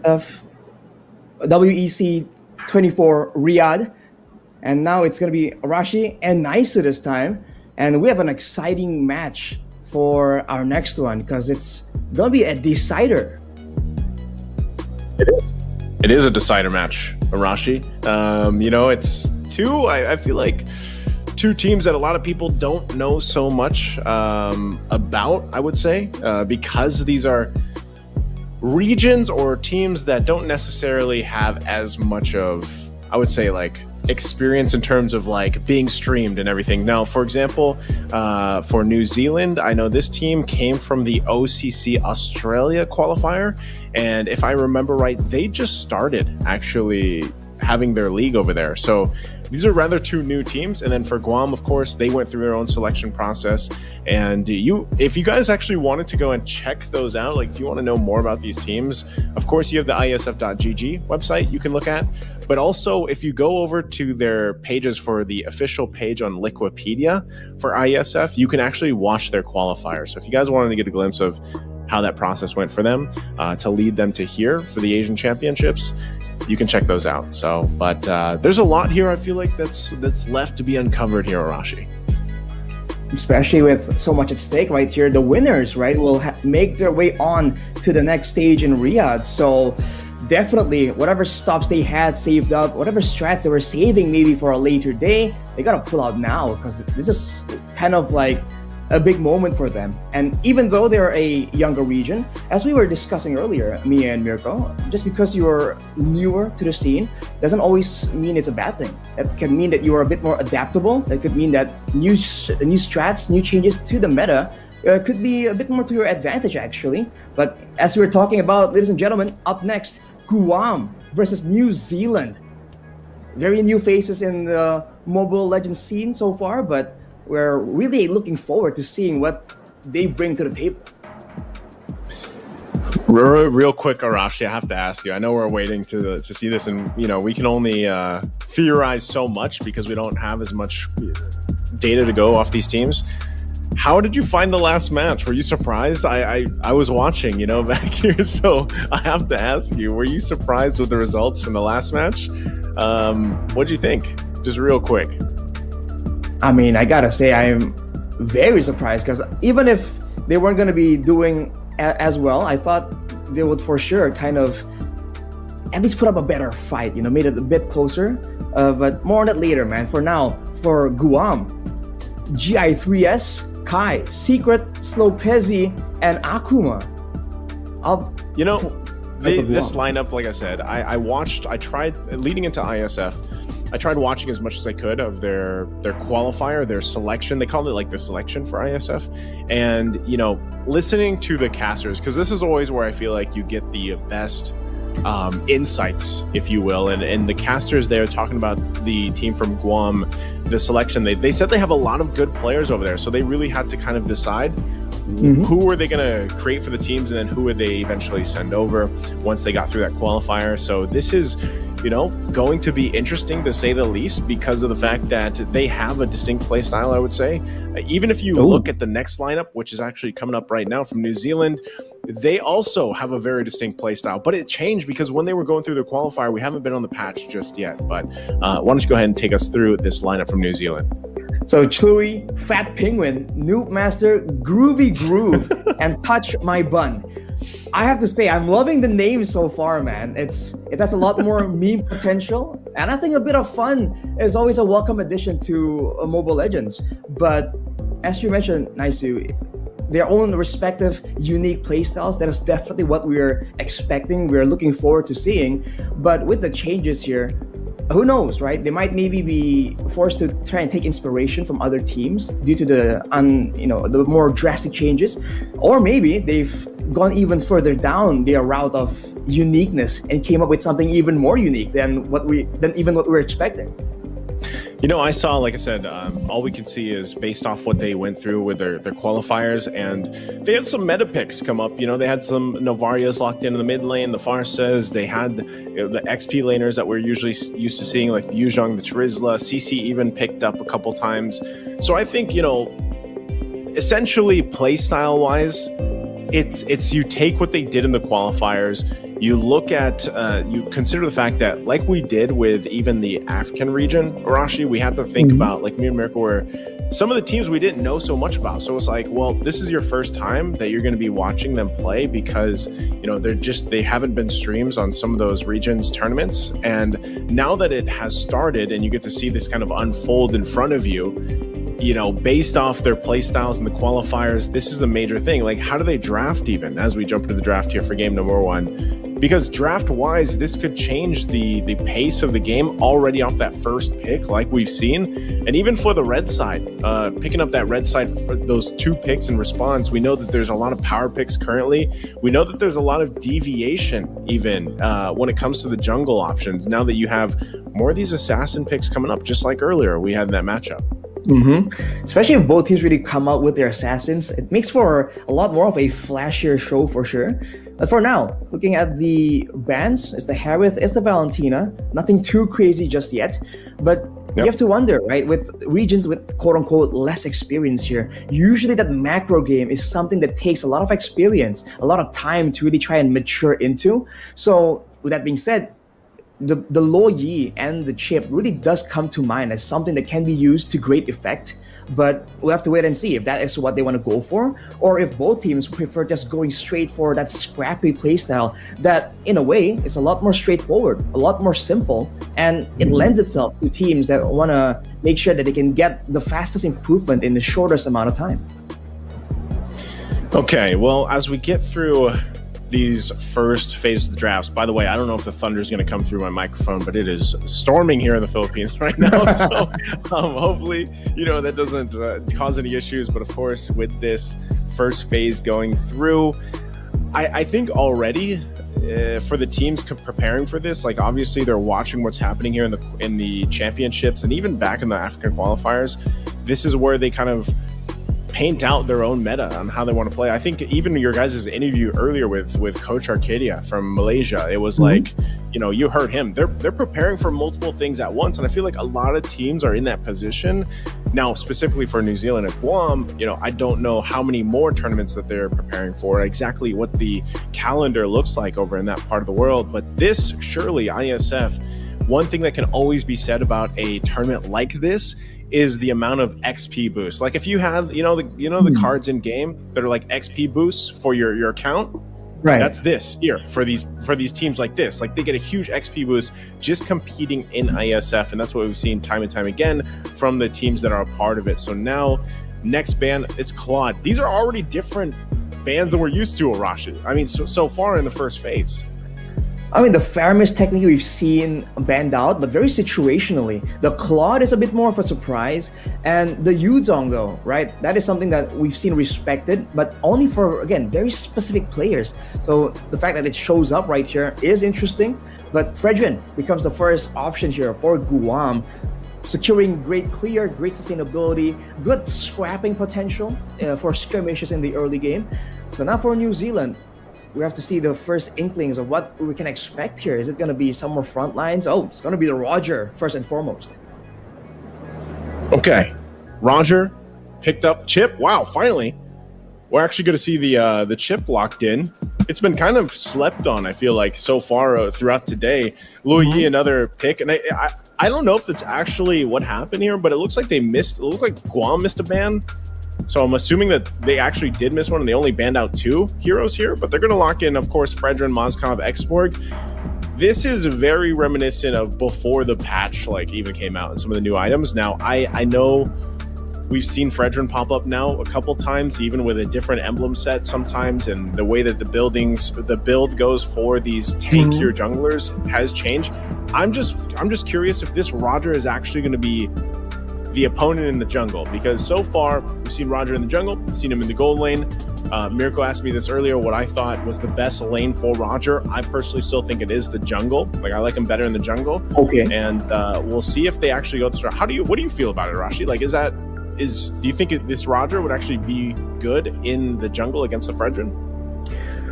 ISF WEC 24 Riyadh. And now it's going to be Arashi and Naisu this time. And we have an exciting match for our next one because it's going to be a decider. It is. It is a decider match, Arashi. It's two, I feel like, two teams that a lot of people don't know so much about, I would say, because these are regions or teams that don't necessarily have as much of, I would say, like, experience in terms of like being streamed and everything. Now, for example, for New Zealand, I know this team came from the OCC Australia qualifier, and if I remember right, they just started actually having their league over there. So these are rather two new teams. And then for Guam, of course, they went through their own selection process. And if you guys actually wanted to go and check those out, like if you want to know more about these teams, of course, you have the isf.gg website you can look at. But also, if you go over to their pages for the official page on Liquipedia for ISF, you can actually watch their qualifiers. So if you guys wanted to get a glimpse of how that process went for them to lead them to here for the Asian Championships, you can check those out. So, but there's a lot here, I feel like, that's left to be uncovered here, Arashi. Especially with so much at stake right here. The winners, right, will make their way on to the next stage in Riyadh. So definitely, whatever stops they had saved up, whatever strats they were saving maybe for a later day, they gotta pull out now because this is kind of like a big moment for them. And even though they're a younger region, as we were discussing earlier, Mia and Mirko, just because you're newer to the scene doesn't always mean it's a bad thing. That can mean that you are a bit more adaptable. That could mean that new strats, new changes to the meta could be a bit more to your advantage, actually. But as we were talking about, ladies and gentlemen, up next, Guam versus New Zealand. Very new faces in the Mobile Legends scene so far, but we're really looking forward to seeing what they bring to the table. Real quick, Arashi, I have to ask you. I know we're waiting to see this, and we can only theorize so much because we don't have as much data to go off these teams. How did you find the last match? Were you surprised? I was watching, back here, so I have to ask you, were you surprised with the results from the last match? What'd you think? Just real quick. I mean, I gotta say, I'm very surprised because even if they weren't going to be doing as well, I thought they would for sure kind of at least put up a better fight, made it a bit closer. But more on that later, man. For now, for Guam, GI3S, Kai, Secret, Slopezi, and Akuma. This lineup, like I said, I tried leading into ISF. I tried watching as much as I could of their qualifier, their selection. They called it like the selection for ISF. And, listening to the casters, because this is always where I feel like you get the best insights, if you will. And the casters there talking about the team from Guam, the selection, they said they have a lot of good players over there. So they really had to kind of decide who were they going to create for the teams and then who would they eventually send over once they got through that qualifier. So this is, going to be interesting to say the least because of the fact that they have a distinct play style, I would say. Even if you look at the next lineup, which is actually coming up right now from New Zealand, they also have a very distinct play style, but it changed because when they were going through the qualifier, we haven't been on the patch just yet. But why don't you go ahead and take us through this lineup from New Zealand? So Chlui, Fat Penguin, Noob Master, Groovy Groove, and Touch My Bun. I have to say, I'm loving the name so far, man. It has a lot more meme potential, and I think a bit of fun is always a welcome addition to Mobile Legends. But as you mentioned, Naisu, their own respective unique playstyles, that is definitely what we're expecting, we're looking forward to seeing. But with the changes here, who knows, right? They might maybe be forced to try and take inspiration from other teams due to the more drastic changes, or maybe they've gone even further down their route of uniqueness and came up with something even more unique than what we're expecting. I saw, like I said, all we could see is based off what they went through with their qualifiers, and they had some meta picks come up. They had some Novarias locked in the mid lane, the Farses. They had the XP laners that we're usually used to seeing, like the Yuzhong, the Charizla. CC even picked up a couple times. So I think, essentially playstyle wise, it's you take what they did in the qualifiers, you look at, you consider the fact that, like we did with even the African region, Arashi, we had to think about, like me and Mirko, where some of the teams we didn't know so much about. So it's like, well, this is your first time that you're going to be watching them play because, you know, they haven't been streams on some of those regions tournaments. And now that it has started and you get to see this kind of unfold in front of you, you know, based off their play styles and the qualifiers, this is a major thing. Like, how do they draft even as we jump into the draft here for game number 1? Because draft-wise, this could change the pace of the game already off that first pick, like we've seen. And even for the red side, picking up that red side, those 2 picks in response, we know that there's a lot of power picks currently. We know that there's a lot of deviation even when it comes to the jungle options, now that you have more of these assassin picks coming up, just like earlier we had in that matchup. Especially if both teams really come out with their assassins, it makes for a lot more of a flashier show for sure. But for now, looking at the bans, it's the Harith, it's the Valentina. Nothing too crazy just yet. But you have to wonder, right? With regions with quote-unquote less experience here, usually that macro game is something that takes a lot of experience, a lot of time to really try and mature into. So with that being said, the Lo Yi and the chip really does come to mind as something that can be used to great effect, but we'll have to wait and see if that is what they want to go for, or if both teams prefer just going straight for that scrappy playstyle that, in a way, is a lot more straightforward, a lot more simple, and it lends itself to teams that want to make sure that they can get the fastest improvement in the shortest amount of time. Okay, well, as we get through these first phases of the drafts. By the way, I don't know if the thunder is going to come through my microphone, but it is storming here in the Philippines right now. So hopefully, you know, that doesn't cause any issues. But of course, with this first phase going through, I think already for the teams preparing for this, like obviously they're watching what's happening here in the championships and even back in the African qualifiers. This is where they kind of paint out their own meta on how they want to play. I think even your guys' interview earlier with Coach Arcadia from Malaysia, it was like, you know, you heard him. They're preparing for multiple things at once, and I feel like a lot of teams are in that position. Now, specifically for New Zealand and Guam, you know, I don't know how many more tournaments that they're preparing for, exactly what the calendar looks like over in that part of the world. But this, surely, Iesf, one thing that can always be said about a tournament like this is the amount of XP boost. Like if you have, the cards in game that are like XP boosts for your account, right? That's this here for these teams like this. Like they get a huge XP boost just competing in ISF, and that's what we've seen time and time again from the teams that are a part of it. So now, next ban, it's Claude. These are already different bans than we're used to, Arashi. I mean, so far in the first phase. I mean, the Faramis technique we've seen banned out, but very situationally. The Claude is a bit more of a surprise. And the Yuzong, though, right? That is something that we've seen respected, but only for, again, very specific players. So the fact that it shows up right here is interesting. But Fredrin becomes the first option here for Guam, securing great clear, great sustainability, good scrapping potential for skirmishes in the early game. So now for New Zealand, we have to see the first inklings of what we can expect here. Is it going to be some more front lines? Oh, it's going to be the Roger first and foremost. Okay, Roger picked up Chip. Wow, finally, we're actually going to see the Chip locked in. It's been kind of slept on, I feel like, so far throughout today. Louis, another pick, and I don't know if that's actually what happened here, but it looks like they missed. It looked like Guam missed a ban. So I'm assuming that they actually did miss one and they only banned out 2 heroes here, but they're going to lock in, of course, Fredrin, Moskov, Exborg. This is very reminiscent of before the patch even came out and some of the new items. Now, I know we've seen Fredrin pop up now a couple times, even with a different emblem set sometimes, and the way that the build goes for these tankier junglers has changed. I'm just curious if this Roger is actually going to be the opponent in the jungle, because so far we've seen Roger in the jungle, seen him in the gold lane. Mirko asked me this earlier, what I thought was the best lane for Roger. I personally still think it is the jungle. Like I like him better in the jungle. Okay. And we'll see if they actually go this route. What do you feel about it, Rashi? Like, do you think this Roger would actually be good in the jungle against the Fredrin?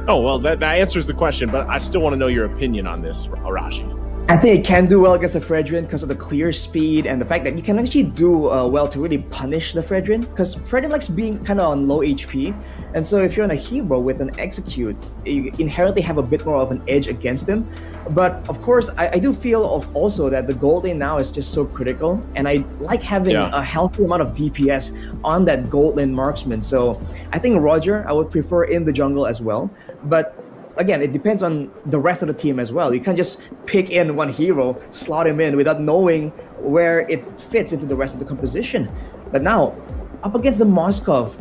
Oh, well, that answers the question, but I still want to know your opinion on this, Rashi. I think it can do well against the Fredrin because of the clear speed and the fact that you can actually do well to really punish the Fredrin, because Fredrin likes being kind of on low HP, and so if you're on a hero with an execute, you inherently have a bit more of an edge against them. But of course, I do feel also that the gold lane now is just so critical, and I like having a healthy amount of DPS on that gold lane marksman. So I think Roger, I would prefer in the jungle as well, but again, it depends on the rest of the team as well. You can't just pick in one hero, slot him in without knowing where it fits into the rest of the composition. But now, up against the Moskov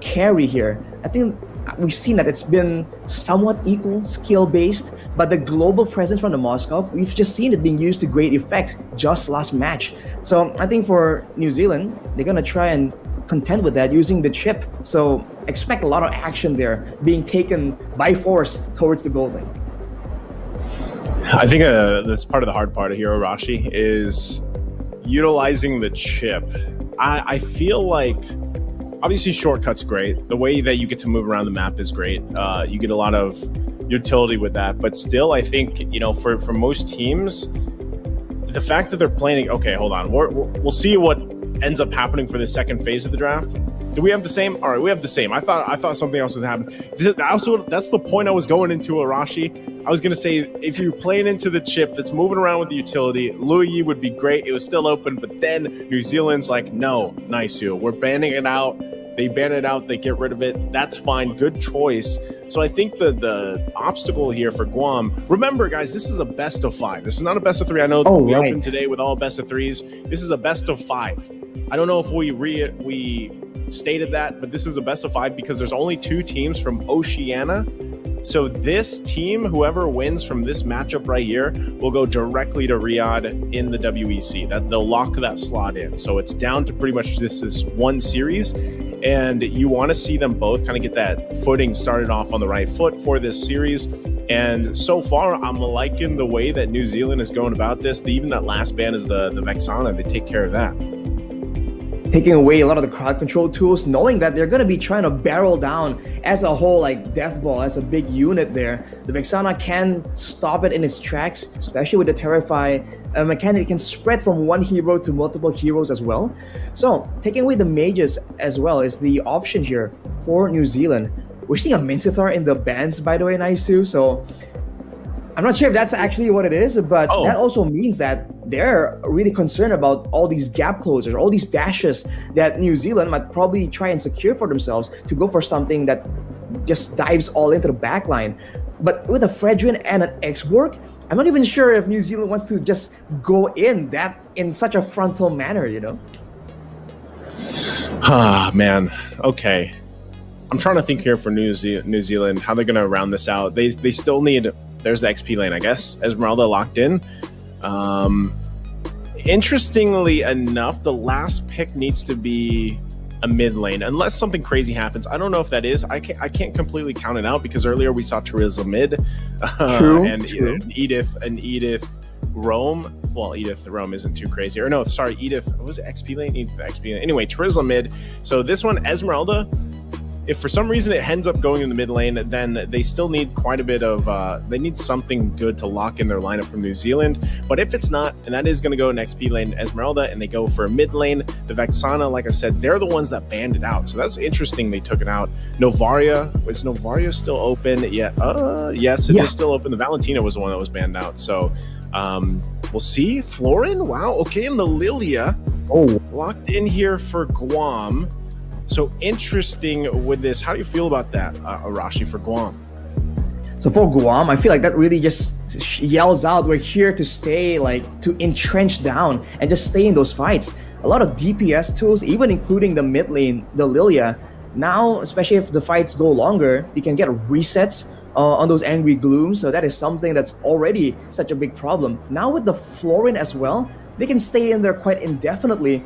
carry here, I think we've seen that it's been somewhat equal, skill-based, but the global presence from the Moskov, we've just seen it being used to great effect just last match. So I think for New Zealand, they're going to try and contend with that using the chip. So expect a lot of action there being taken by force towards the gold lane. I think that's part of the hard part of Hero Rashi is utilizing the chip. I feel like obviously shortcuts great. The way that you get to move around the map is great. You get a lot of utility with that, but still I think, for most teams, the fact that they're playing, okay, hold on, we'll see what ends up happening for the second phase of the draft. Do we have the same? All right, we have the same. I thought something else would happen. That's the point I was going into, Arashi. I was going to say, if you're playing into the chip that's moving around with the utility, Louis would be great. It was still open, but then New Zealand's like, no, nice you. We're banning it out. They ban it out. They get rid of it. That's fine. Good choice. So I think the obstacle here for Guam, remember, guys, this is a best of 5. This is not a best of 3. I know we opened today with all best of 3s. This is a best of 5. I don't know if we stated that, but this is a best of 5 because there's only 2 teams from Oceania. So this team, whoever wins from this matchup right here, will go directly to Riyadh in the WEC. That they'll lock that slot in. So it's down to pretty much this one series, and you want to see them both kind of get that footing started off on the right foot for this series. And so far, I'm liking the way that New Zealand is going about this. Even that last ban is the Vexana. They take care of that. Taking away a lot of the crowd control tools, knowing that they're going to be trying to barrel down as a whole, like Death Ball, as a big unit there. The Vexana can stop it in its tracks, especially with the Terrify mechanic. It can spread from one hero to multiple heroes as well. So taking away the mages as well is the option here for New Zealand. We're seeing a Minthithar in the bans, by the way, Naisu. So I'm not sure if that's actually what it is, but that also means that they're really concerned about all these gap closers, all these dashes that New Zealand might probably try and secure for themselves to go for something that just dives all into the backline. But with a Fredrin and an X-Borg, I'm not even sure if New Zealand wants to just go in such a frontal manner, Ah, man. Okay. I'm trying to think here for New Zealand, how they're going to round this out. They still need... There's the XP lane, I guess. Esmeralda locked in. Interestingly enough, the last pick needs to be a mid lane, unless something crazy happens. I don't know if that is. I can't completely count it out because earlier we saw Teresa mid, True. Edith Rome. Well, Edith Rome isn't too crazy. Or no, sorry, Edith. What was it? XP lane? Edith XP lane. Anyway, Teresa mid. So this one, Esmeralda. If for some reason it ends up going in the mid lane, then they still need quite a bit of, they need something good to lock in their lineup from New Zealand. But if it's not, and that is going to go in XP lane Esmeralda, and they go for a mid lane, the Vexana, like I said, they're the ones that banned it out. So that's interesting they took it out. Novaria, is Novaria still open? Yeah, yes, it is still open. The Valentina was the one that was banned out. So we'll see. Florin, wow, okay, and the Lilia locked in here for Guam. So interesting with this. How do you feel about that, Arashi, for Guam? So for Guam, I feel like that really just yells out, we're here to stay, like to entrench down and just stay in those fights. A lot of DPS tools, even including the mid lane, the Lilia. Now, especially if the fights go longer, you can get resets on those Angry Glooms. So that is something that's already such a big problem. Now with the Florin as well, they can stay in there quite indefinitely.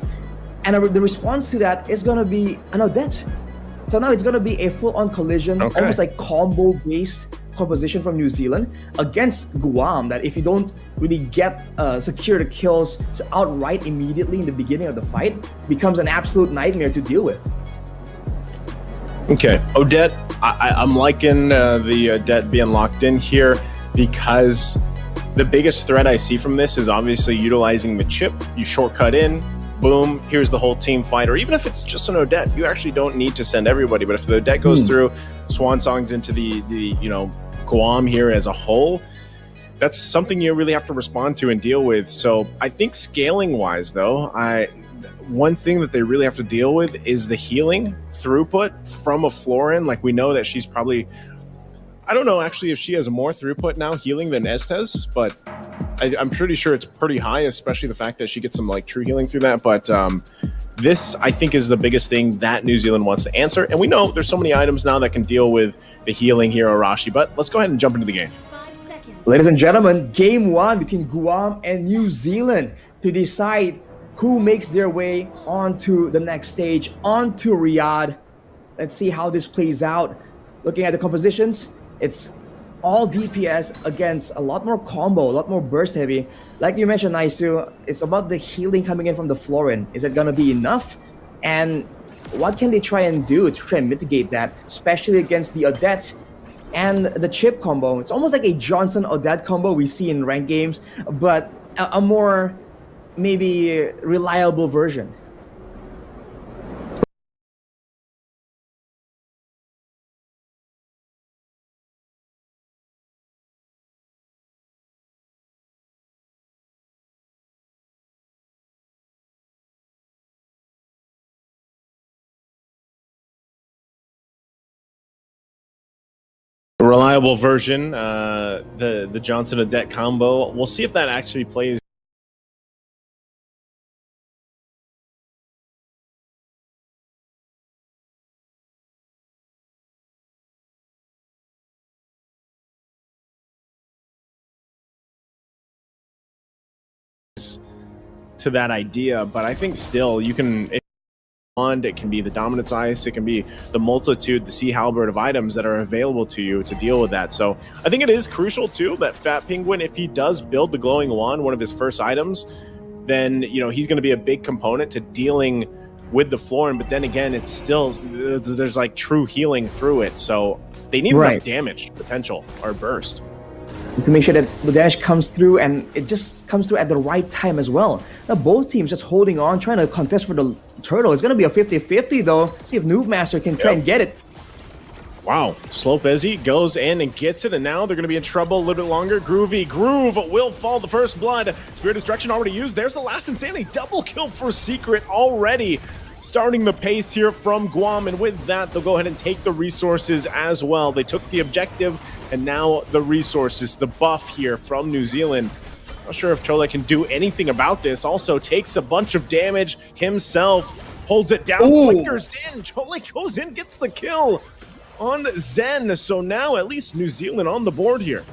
And the response to that is going to be an Odette. So now it's going to be a full-on collision, almost like combo-based composition from New Zealand against Guam, that if you don't really get secure the kills outright immediately in the beginning of the fight, becomes an absolute nightmare to deal with. Okay, Odette, I'm liking the Odette being locked in here because the biggest threat I see from this is obviously utilizing the chip. You shortcut in, boom, here's the whole team fight. Or even if it's just an Odette, you actually don't need to send everybody. But if the Odette goes through, Swan Songs into the Guam here as a whole, that's something you really have to respond to and deal with. So I think scaling wise, though, one thing that they really have to deal with is the healing throughput from a Florin. Like, we know that she's probably, I don't know actually if she has more throughput now healing than Estes, but I'm pretty sure it's pretty high, especially the fact that she gets some like true healing through that. But this, I think, is the biggest thing that New Zealand wants to answer. And we know there's so many items now that can deal with the healing here, Arashi. But let's go ahead and jump into the game. Ladies and gentlemen, game 1 between Guam and New Zealand to decide who makes their way onto the next stage, onto Riyadh. Let's see how this plays out. Looking at the compositions, it's all DPS against a lot more combo, a lot more burst heavy. Like you mentioned, Naisu, it's about the healing coming in from the Florin. Is it going to be enough? And what can they try and do to try and mitigate that, especially against the Odette and the chip combo? It's almost like a Johnson-Odette combo we see in ranked games, but a more maybe reliable version. Reliable version, the Johnson Odette combo. We'll see if that actually plays. To that idea, but I think still you can. It can be the Dominance Ice, it can be the multitude, the Sea Halberd of items that are available to you to deal with that. So I think it is crucial too that Fat Penguin, if he does build the Glowing Wand, one of his first items, then he's going to be a big component to dealing with the Florin. But then again, it's still, there's like true healing through it, so they need enough damage potential or burst to make sure that the dash comes through, and it just comes through at the right time as well. Now both teams just holding on, trying to contest for the turtle. It's going to be a 50-50 though. See if Noob Master can try and get it. Wow, Slope Ezzy goes in and gets it, and now they're going to be in trouble a little bit longer. Groovy Groove will fall the first blood. Spirit Destruction already used. There's the last Insanity. Double kill for Secret already. Starting the pace here from Guam, and with that, they'll go ahead and take the resources as well. They took the objective, and now the resources, the buff here from New Zealand. Not sure if Chole can do anything about this. Also takes a bunch of damage himself, holds it down, flickers in. Chole goes in, gets the kill on Zen. So now at least New Zealand on the board here.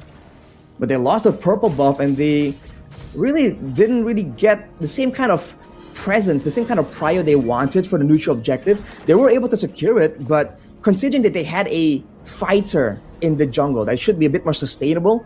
But they lost the purple buff, and they didn't really get the same kind of presence, the same kind of prio they wanted for the neutral objective. They were able to secure it, but considering that they had a fighter in the jungle that should be a bit more sustainable,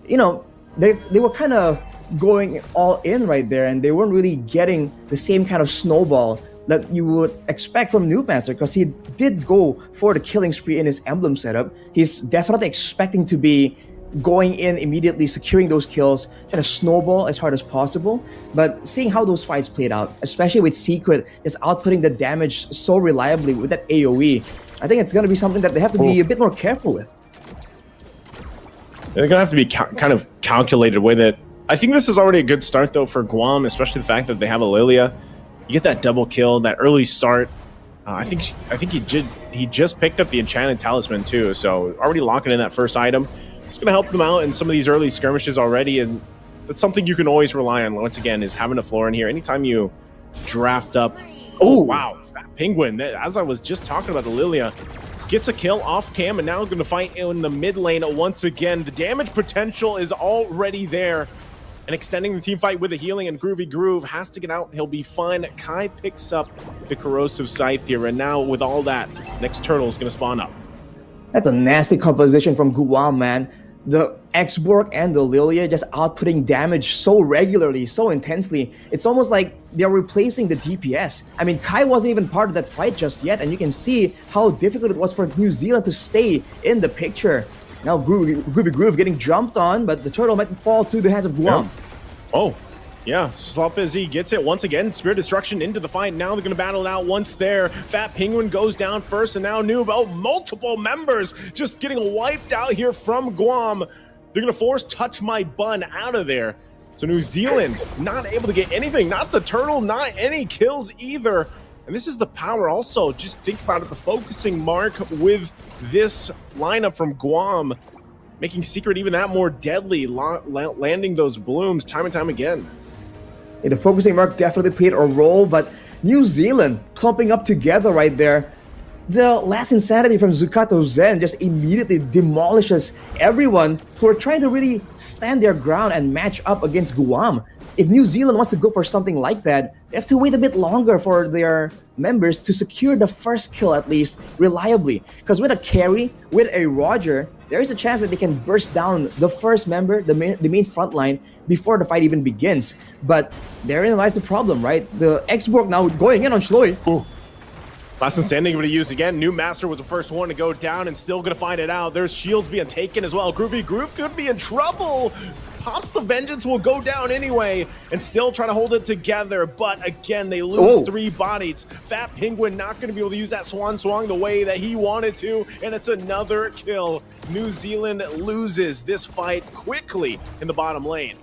they were kind of going all in right there, and they weren't really getting the same kind of snowball that you would expect from Noob Master, because he did go for the killing spree in his emblem setup. He's definitely expecting to be going in immediately, securing those kills, trying to snowball as hard as possible. But seeing how those fights played out, especially with Secret just outputting the damage so reliably with that AoE, I think it's going to be something that they have to be a bit more careful with. They're going to have to be kind of calculated with it. I think this is already a good start, though, for Guam, especially the fact that they have a Lilia. You get that double kill, that early start. I think he just picked up the Enchanted Talisman, too, so already locking in that first item. It's going to help them out in some of these early skirmishes already, and that's something you can always rely on, once again, is having a Florin here. Anytime you draft up... Oh, wow. Fat Penguin, as I was just talking about, the Lilia gets a kill off cam, and now going to fight in the mid lane once again. The damage potential is already there, and extending the team fight with the healing, and Groovy Groove has to get out. He'll be fine. Kai picks up the Corrosive Scythe here, and now with all that, next turtle is going to spawn up. That's a nasty composition from Guam, man. The X-Borg and the Lilia just outputting damage so regularly, so intensely. It's almost like they're replacing the DPS. I mean, Kai wasn't even part of that fight just yet, and you can see how difficult it was for New Zealand to stay in the picture. Now Groovy Groove getting jumped on, but the turtle might fall to the hands of Guam. Oh, yeah. Swap as he gets it once again. Spirit Destruction into the fight. Now they're going to battle it out once there. Fat Penguin goes down first, and now Noob. Oh, multiple members just getting wiped out here from Guam. They're going to force Touch My Bun out of there. So New Zealand not able to get anything. Not the turtle, not any kills either. And this is the power also. Just think about it. The focusing mark with this lineup from Guam, making Secret even that more deadly, landing those blooms time and time again. Yeah, the focusing mark definitely played a role, but New Zealand clumping up together right there. The last insanity from Zukato Zen just immediately demolishes everyone who are trying to really stand their ground and match up against Guam. If New Zealand wants to go for something like that, they have to wait a bit longer for their members to secure the first kill at least reliably. Because with a carry, with a Roger, there is a chance that they can burst down the first member, the main front line, before the fight even begins. But therein lies the problem, right? The X-Borg now going in on Shloi. Last Standing going to use again. New Master was the first one to go down and still going to find it out. There's shields being taken as well. Groovy Groove could be in trouble. Pops the Vengeance will go down anyway and still try to hold it together. But again, they lose 3 bodies. Fat Penguin not going to be able to use that Swan Song the way that he wanted to. And it's another kill. New Zealand loses this fight quickly in the bottom lane.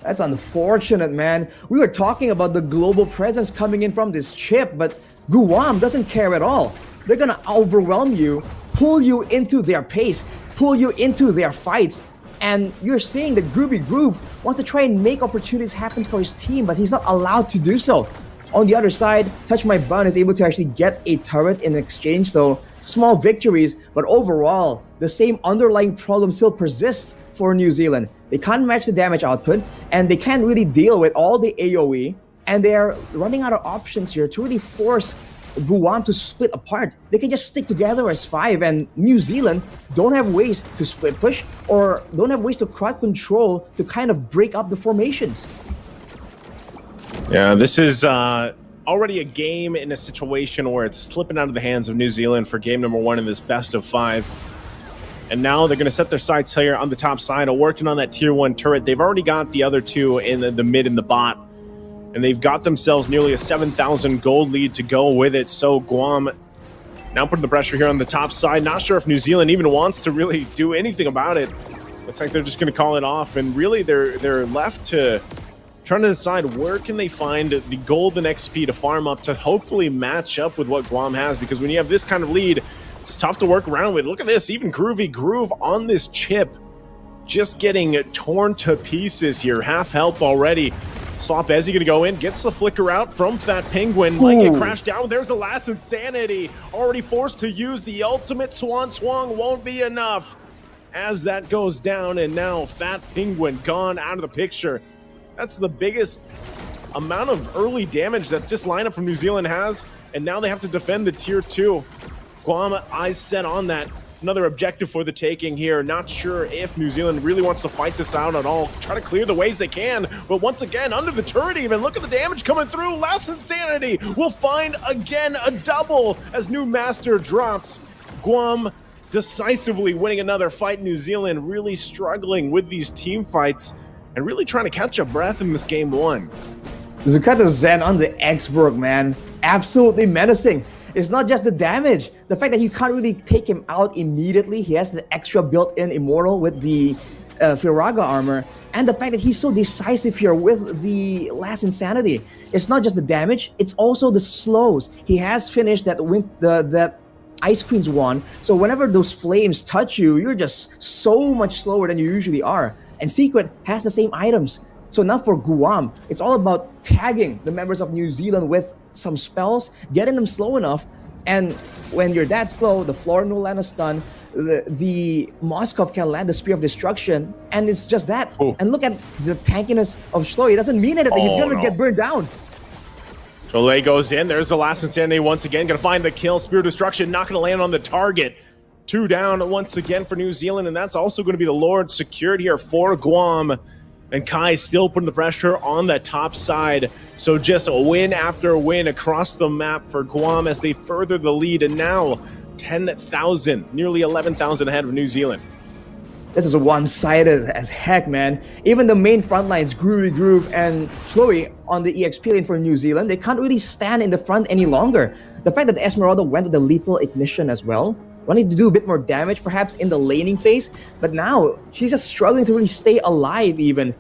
That's unfortunate, man. We were talking about the global presence coming in from this chip, but Guam doesn't care at all. They're gonna overwhelm you, pull you into their pace, pull you into their fights, and you're seeing that Groovy Groove wants to try and make opportunities happen for his team, but he's not allowed to do so. On the other side, Touch My Bun is able to actually get a turret in exchange, so small victories, but overall, the same underlying problem still persists for New Zealand. They can't match the damage output, and they can't really deal with all the AoE, and they're running out of options here to really force Guam to split apart. They can just stick together as 5, and New Zealand don't have ways to split push or don't have ways to crowd control to kind of break up the formations. Yeah, this is already a game in a situation where it's slipping out of the hands of New Zealand for game number 1 in this best of 5. And now they're going to set their sights here on the top side, working on that tier 1 turret. They've already got the other 2 in the mid and the bot. And they've got themselves nearly a 7,000 gold lead to go with it. So Guam now putting the pressure here on the top side. Not sure if New Zealand even wants to really do anything about it. Looks like they're just going to call it off. And really they're left to trying to decide where can they find the golden XP to farm up to hopefully match up with what Guam has. Because when you have this kind of lead, it's tough to work around with. Look at this, even Groovy Groove on this chip. Just getting torn to pieces here. Half health already. Swap Ezzy going to go in, gets the flicker out from Fat Penguin. Might get crashed down. There's the last Insanity. Already forced to use the ultimate Swan Swung. Won't be enough as that goes down. And now Fat Penguin gone out of the picture. That's the biggest amount of early damage that this lineup from New Zealand has. And now they have to defend the tier 2. Guam eyes set on that. Another objective for the taking here. Not sure if New Zealand really wants to fight this out at all. Try to clear the ways they can. But once again, under the turret even. Look at the damage coming through. Last Insanity will find again a double as New Master drops. Guam decisively winning another fight. New Zealand really struggling with these team fights and really trying to catch a breath in this game 1. Zukato Zen on the X-Borg, man. Absolutely menacing. It's not just the damage. The fact that you can't really take him out immediately. He has the extra built-in Immortal with the Firaga armor. And the fact that he's so decisive here with the last Insanity. It's not just the damage, it's also the slows. He has finished that Ice Queen's one. So whenever those flames touch you, you're just so much slower than you usually are. And Secret has the same items. So now for Guam, it's all about tagging the members of New Zealand with some spells, getting them slow enough, and when you're that slow, the Florin will land a stun, the Moskov can land the Spear of Destruction, and it's just that. Oh. And look at the tankiness of Shloi. It doesn't mean anything. He's gonna get burned down. Jolet goes in. There's the last Insanity once again. Gonna find the kill. Spear of Destruction not gonna land on the target. 2 down once again for New Zealand, and that's also gonna be the Lord secured here for Guam. And Kai still putting the pressure on the top side. So just a win after win across the map for Guam as they further the lead. And now 10,000, nearly 11,000 ahead of New Zealand. This is one-sided as heck, man. Even the main front lines, Groove and Chloe on the EXP lane for New Zealand, they can't really stand in the front any longer. The fact that the Esmeralda went with the lethal ignition as well, wanting to do a bit more damage perhaps in the laning phase, but now she's just struggling to really stay alive even.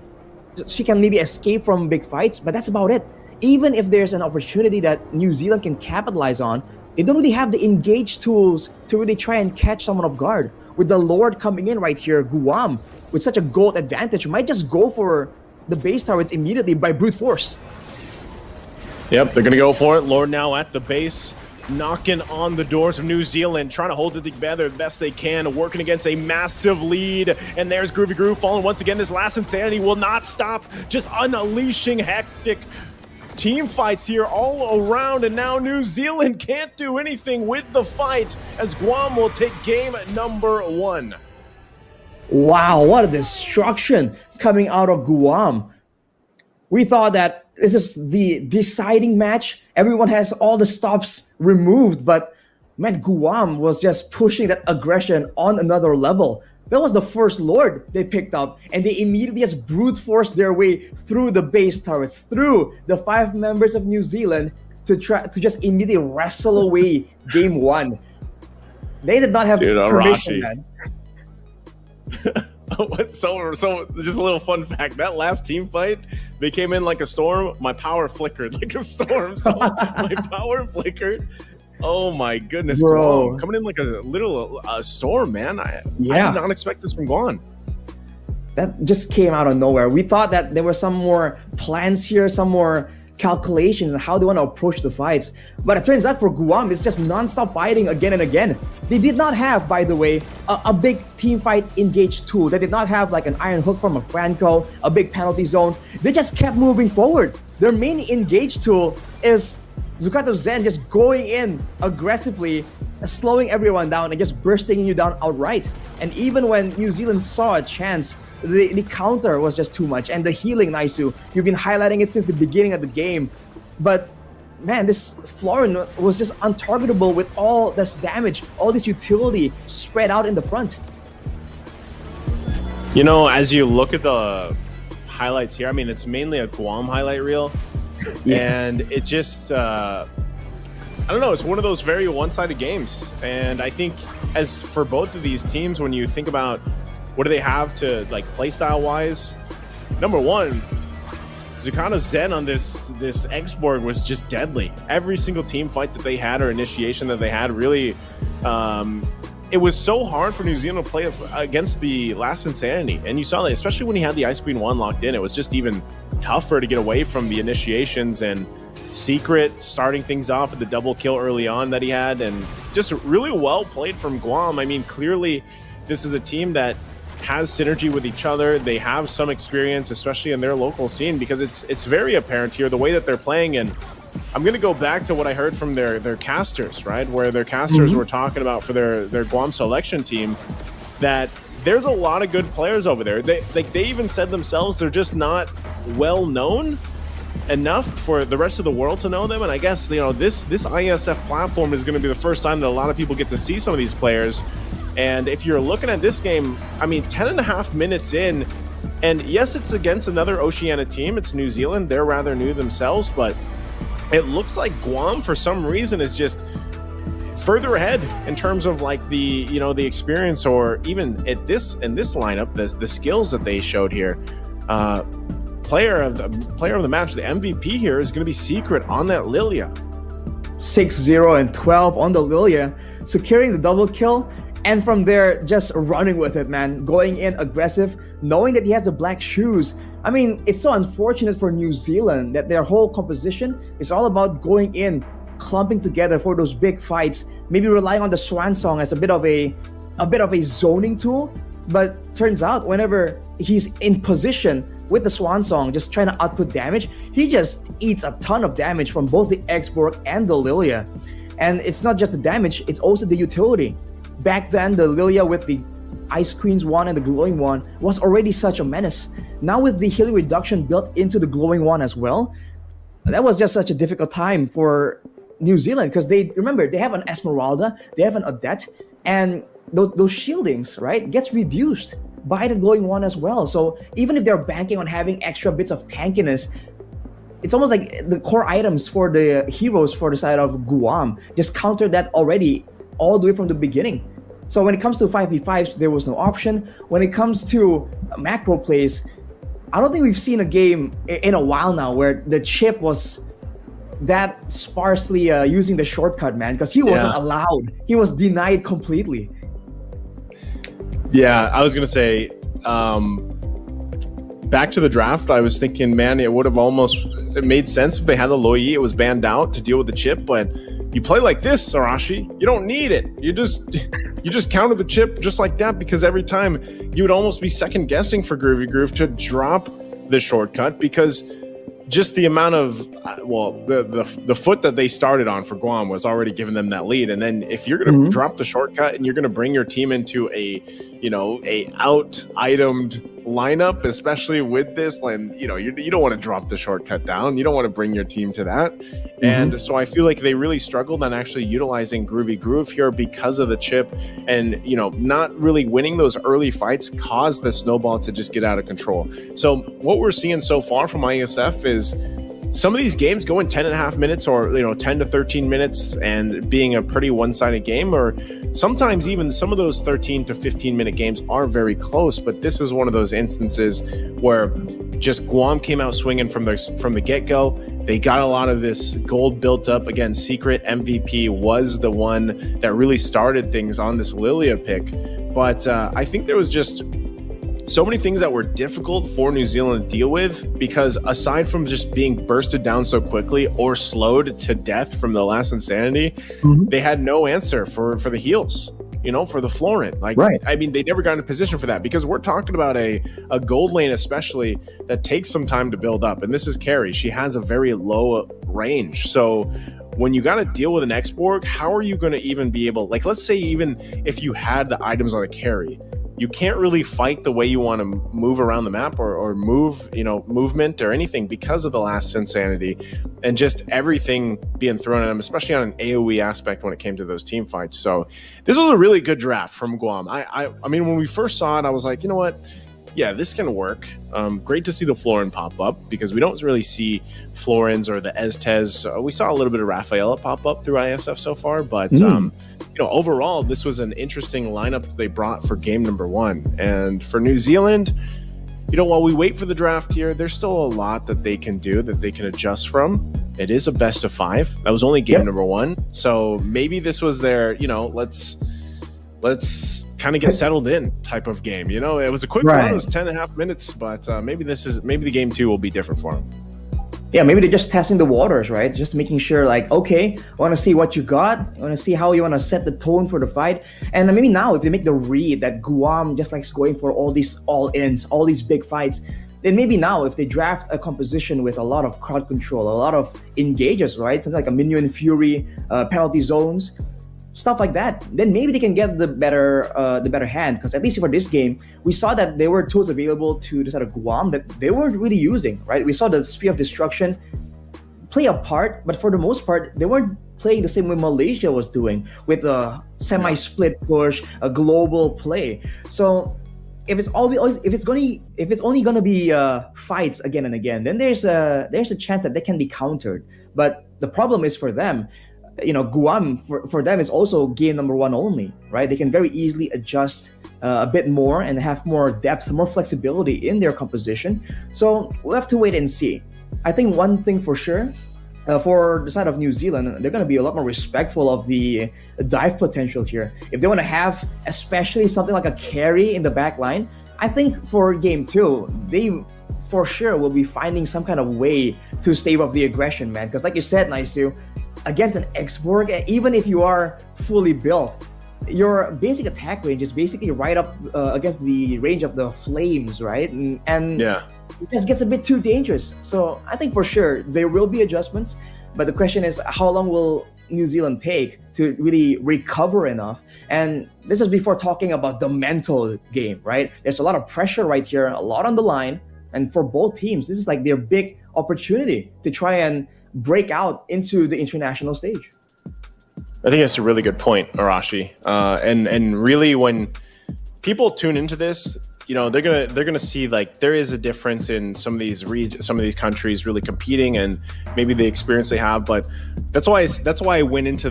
She can maybe escape from big fights, but that's about it. Even if there's an opportunity that New Zealand can capitalize on, they don't really have the engage tools to really try and catch someone off guard. With the Lord coming in right here, Guam, with such a gold advantage, might just go for the base turrets immediately by brute force. Yep, they're going to go for it. Lord now at the base, knocking on the doors of New Zealand, trying to hold it together the best they can, working against a massive lead. And there's Groove falling once again. This last insanity will not stop, just unleashing hectic team fights here all around, and now New Zealand can't do anything with the fight as Guam will take game number 1. Wow, what a destruction coming out of Guam. We thought that this is the deciding match. Everyone has all the stops removed, but man, Guam was just pushing that aggression on another level. That was the first Lord they picked up, and they immediately just brute forced their way through the base turrets, through the 5 members of New Zealand to try to just immediately wrestle away game 1. They did not have permission, man. So just a little fun fact, that last team fight, they came in like a storm. My power flickered like a storm. So my power flickered. Oh my goodness, bro. Guam coming in like a little storm, man. I did not expect this from Guam. That just came out of nowhere. We thought that there were some more plans here, some more calculations on how they want to approach the fights. But it turns out for Guam, it's just non-stop fighting again and again. They did not have, by the way, a big team fight engage tool. They did not have like an iron hook from a Franco, a big penalty zone. They just kept moving forward. Their main engage tool is Zukato Zen just going in aggressively, slowing everyone down and just bursting you down outright. And even when New Zealand saw a chance, the counter was just too much. And the healing, Naisu, you've been highlighting it since the beginning of the game. But man, this Florin was just untargetable with all this damage, all this utility spread out in the front. You know, as you look at the highlights here, I mean, it's mainly a Guam highlight reel. And it just, I don't know, it's one of those very one-sided games. And I think as for both of these teams, when you think about what do they have to, like, playstyle-wise, number one, Zucano Zen on this X-Borg was just deadly. Every single team fight that they had or initiation that they had really, it was so hard for New Zealand to play against the last Insanity. And you saw that, especially when he had the Ice Queen 1 locked in, it was just even tougher to get away from the initiations, and Secret starting things off with the double kill early on that he had, and just really well played from Guam. I mean, clearly this is a team that has synergy with each other. They have some experience, especially in their local scene, because it's very apparent here the way that they're playing. And I'm going to go back to what I heard from their casters, right? Where their casters were talking about for their Guam selection team that there's a lot of good players over there. They even said themselves they're just not well known enough for the rest of the world to know them. And I guess, you know, this ISF platform is going to be the first time that a lot of people get to see some of these players. And if you're looking at this game, I mean, 10.5 minutes in, and yes, it's against another Oceania team. It's New Zealand. They're rather new themselves, but it looks like Guam, for some reason, is just further ahead in terms of like the experience, or even in this lineup, the skills that they showed here. Player of the match, the MVP here is going to be Secret on that Lilia. 6-0 and 12 on the Lilia, securing the double kill, and from there just running with it, man. Going in aggressive, knowing that he has the black shoes. I mean, it's so unfortunate for New Zealand that their whole composition is all about going in, clumping together for those big fights, maybe relying on the Swan Song as a bit of a zoning tool. But turns out whenever he's in position with the Swan Song, just trying to output damage, he just eats a ton of damage from both the X-Borg and the Lilia. And it's not just the damage, it's also the utility. Back then, the Lilia with the Ice Queen's one and the Glowing one was already such a menace. Now with the healing reduction built into the Glowing one as well, that was just such a difficult time for New Zealand, because they have an Esmeralda, they have an Adet, and those shieldings, right, gets reduced buy the glowing one as well. So even if they're banking on having extra bits of tankiness, it's almost like the core items for the heroes for the side of Guam just countered that already all the way from the beginning. So when it comes to 5v5s, there was no option. When it comes to macro plays, I don't think we've seen a game in a while now where the chip was that sparsely using the shortcut, man, because he wasn't allowed. He was denied completely. Yeah, I was going to say, back to the draft, I was thinking, man, it would have almost made sense if they had the Loi. It was banned out to deal with the chip, but you play like this, Arashi, you don't need it. You just counter the chip just like that, because every time you would almost be second guessing for Groovy Groove to drop the shortcut, because just the amount of the foot that they started on for Guam was already giving them that lead. And then if you're going to drop the shortcut and you're going to bring your team into a out itemed lineup, especially with this, and you don't want to drop the shortcut down. You don't want to bring your team to that. And so I feel like they really struggled on actually utilizing Groovy Groove here because of the chip, and not really winning those early fights caused the snowball to just get out of control. So what we're seeing so far from Iesf is some of these games go in 10.5 minutes or 10 to 13 minutes and being a pretty one-sided game, or sometimes even some of those 13 to 15 minute games are very close. But this is one of those instances where just Guam came out swinging from the get-go. They got a lot of this gold built up. Again, Secret MVP was the one that really started things on this Lilia pick, but I think there was just so many things that were difficult for New Zealand to deal with, because aside from just being bursted down so quickly or slowed to death from the last Insanity, they had no answer for the heals, for the Florent. Right. I mean, they never got in a position for that, because we're talking about a gold lane especially that takes some time to build up. And this is Carrie. She has a very low range. So when you got to deal with an X-Borg, how are you going to even be able, let's say even if you had the items on a carry, you can't really fight the way you want to move around the map or move, movement or anything because of the last Insanity and just everything being thrown at them, especially on an AoE aspect when it came to those team fights. So this was a really good draft from Guam. I mean, when we first saw it, I was like, you know what? Yeah, this can work. Great to see the Florin pop up, because we don't really see Florins or the Estes. We saw a little bit of Rafaela pop up through Iesf so far, but overall, this was an interesting lineup that they brought for game number 1. And for New Zealand, while we wait for the draft here, there's still a lot that they can do, that they can adjust from. It is a best of 5. That was only game number 1. So maybe this was their, let's kind of get settled in type of game. It was a quick one. It was 10.5 minutes, but maybe the game 2 will be different for them. Yeah, maybe they're just testing the waters, right? Just making sure, okay, I want to see what you got. I want to see how you want to set the tone for the fight. And maybe now, if they make the read that Guam just likes going for all these all-ins, all these big fights, then maybe now, if they draft a composition with a lot of crowd control, a lot of engages, right? Something like a Minion Fury, penalty zones, stuff like that, then maybe they can get the better hand. Because at least for this game, we saw that there were tools available to the side of Guam that they weren't really using, right? We saw the Spear of Destruction play a part, but for the most part, they weren't playing the same way Malaysia was doing, with a semi-split push, a global play. So if it's only gonna be fights again and again, then there's a chance that they can be countered. But the problem is for them, Guam for them is also game number 1 only, right? They can very easily adjust a bit more and have more depth, more flexibility in their composition. So we'll have to wait and see. I think one thing for sure, for the side of New Zealand, they're going to be a lot more respectful of the dive potential here. If they want to have especially something like a carry in the back line, I think for game 2, they for sure will be finding some kind of way to stave off the aggression, man. Because like you said, Naisu, against an X-Borg, even if you are fully built, your basic attack range is basically right up against the range of the flames, right? And it just gets a bit too dangerous. So I think for sure there will be adjustments, but the question is, how long will New Zealand take to really recover enough? And this is before talking about the mental game, right? There's a lot of pressure right here, a lot on the line, and for both teams, this is like their big opportunity to try and break out into the international stage. I think that's a really good point, Arashi. And really, when people tune into this, they're gonna see like there is a difference in some of these countries really competing and maybe the experience they have. But that's why I went into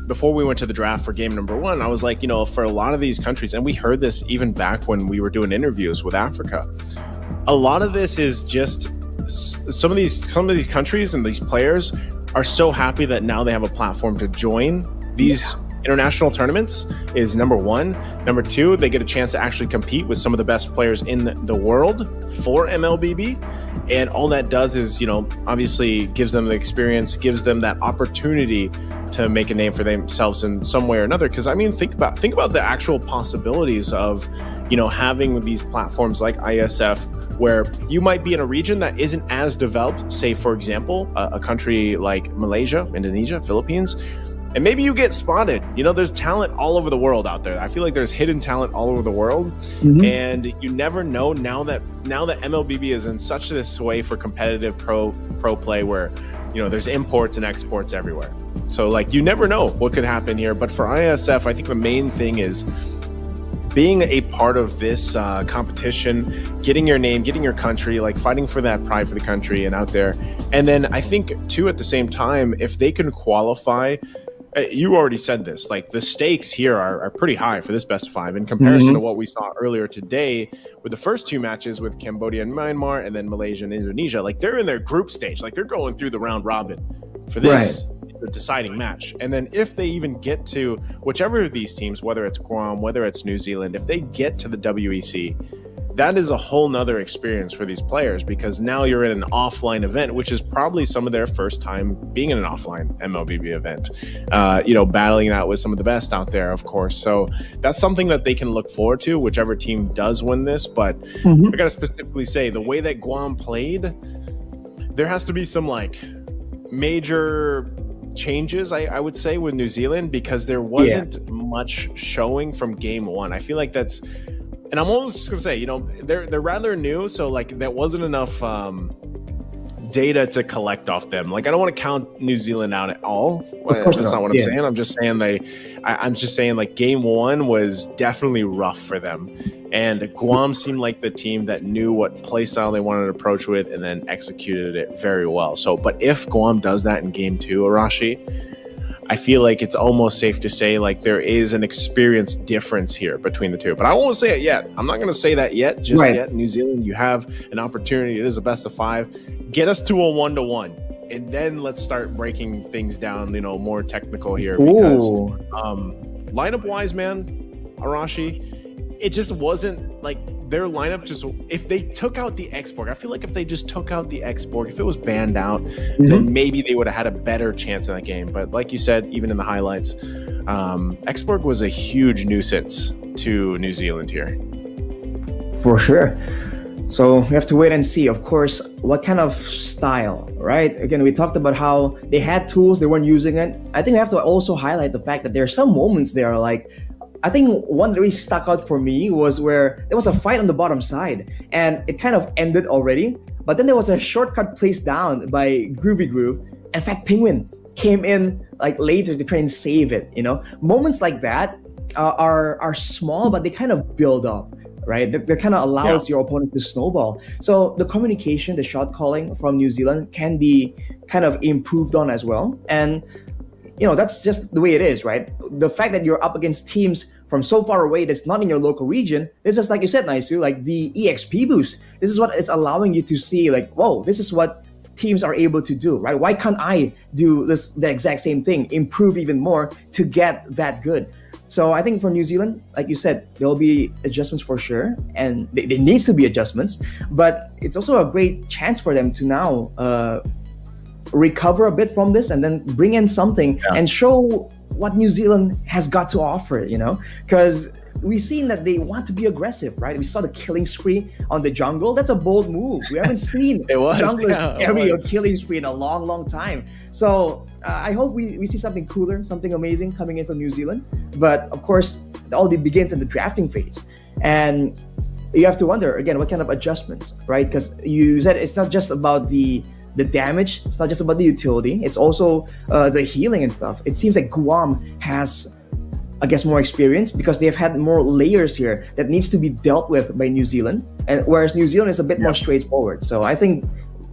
before we went to the draft for game number 1, I was like, for a lot of these countries, and we heard this even back when we were doing interviews with Africa, a lot of this is just some of these countries and these players are so happy that now they have a platform to join these international tournaments is number 1. Number 2, they get a chance to actually compete with some of the best players in the world for Mlbb. And all that does is, obviously gives them the experience, gives them that opportunity to make a name for themselves in some way or another. Because think about the actual possibilities of, having these platforms like Iesf, where you might be in a region that isn't as developed, say for example, a country like Malaysia, Indonesia, Philippines. And maybe you get spotted. There's talent all over the world out there. I feel like there's hidden talent all over the world. Mm-hmm. And you never know now that Mlbb is in such this way for competitive pro play where, there's imports and exports everywhere. So like you never know what could happen here. But for Iesf, I think the main thing is being a part of this competition, getting your name, getting your country, like fighting for that pride for the country and out there. And then I think too, at the same time, if they can qualify, you already said this, like the stakes here are pretty high for this best of 5 in comparison to what we saw earlier today with the first 2 matches with Cambodia and Myanmar, and then Malaysia and Indonesia. Like they're in their group stage, like they're going through the round robin for this. Right. A deciding match. And then if they even get to whichever of these teams, whether it's Guam, whether it's New Zealand, if they get to the WEC, that is a whole nother experience for these players, because now you're in an offline event, which is probably some of their first time being in an offline Mlbb event, battling it out with some of the best out there, of course. So that's something that they can look forward to, whichever team does win this. But I got to specifically say, the way that Guam played, there has to be some like major changes, I would say, with New Zealand, because there wasn't much showing from game 1. I feel like that's, and I'm almost just gonna say, they're rather new, so like there wasn't enough data to collect off them. Like I don't want to count New Zealand out at all. That's not what I'm saying. I'm just saying like game 1 was definitely rough for them, and Guam seemed like the team that knew what play style they wanted to approach with and then executed it very well. So, but if Guam does that in game 2, Arashi, I feel like it's almost safe to say like there is an experience difference here between the two. But I won't say it yet. I'm not going to say that yet, yet. New Zealand, you have an opportunity. It is a best of 5. Get us to a 1-1. And then let's start breaking things down, more technical here. Because lineup-wise, man, Arashi, it just wasn't like their lineup. Just if they took out the X-Borg, I feel like if they just took out the X-Borg, if it was banned out, then maybe they would have had a better chance in that game. But like you said, even in the highlights, X-Borg was a huge nuisance to New Zealand here. For sure. So we have to wait and see, of course, what kind of style, right? Again, we talked about how they had tools, they weren't using it. I think we have to also highlight the fact that there are some moments there, like, I think one that really stuck out for me was where there was a fight on the bottom side and it kind of ended already, but then there was a shortcut placed down by Groovy Groove. In fact, Penguin came in like later to try and save it, Moments like that are small, but they kind of build up. Right, that kind of allows your opponents to snowball. So the communication, the shot calling from New Zealand can be kind of improved on as well. And that's just the way it is, right? The fact that you're up against teams from so far away that's not in your local region, it's just like you said, Naisu, like the EXP boost. This is what it's allowing you to see, like, whoa, this is what teams are able to do, right? Why can't I do the exact same thing, improve even more to get that good? So I think for New Zealand, like you said, there'll be adjustments for sure, and there needs to be adjustments, but it's also a great chance for them to now recover a bit from this and then bring in something and show what New Zealand has got to offer, because we've seen that they want to be aggressive, right? We saw the killing spree on the jungle. That's a bold move. We haven't seen junglers carry a killing spree in a long, long time. So I hope we see something cooler, something amazing coming in from New Zealand. But of course, it all begins in the drafting phase. And you have to wonder, again, what kind of adjustments, right? Because you said it's not just about the damage, it's not just about the utility, it's also the healing and stuff. It seems like Guam has I guess, more experience because they've had more layers here that needs to be dealt with by New Zealand, and whereas New Zealand is a bit more straightforward. So I think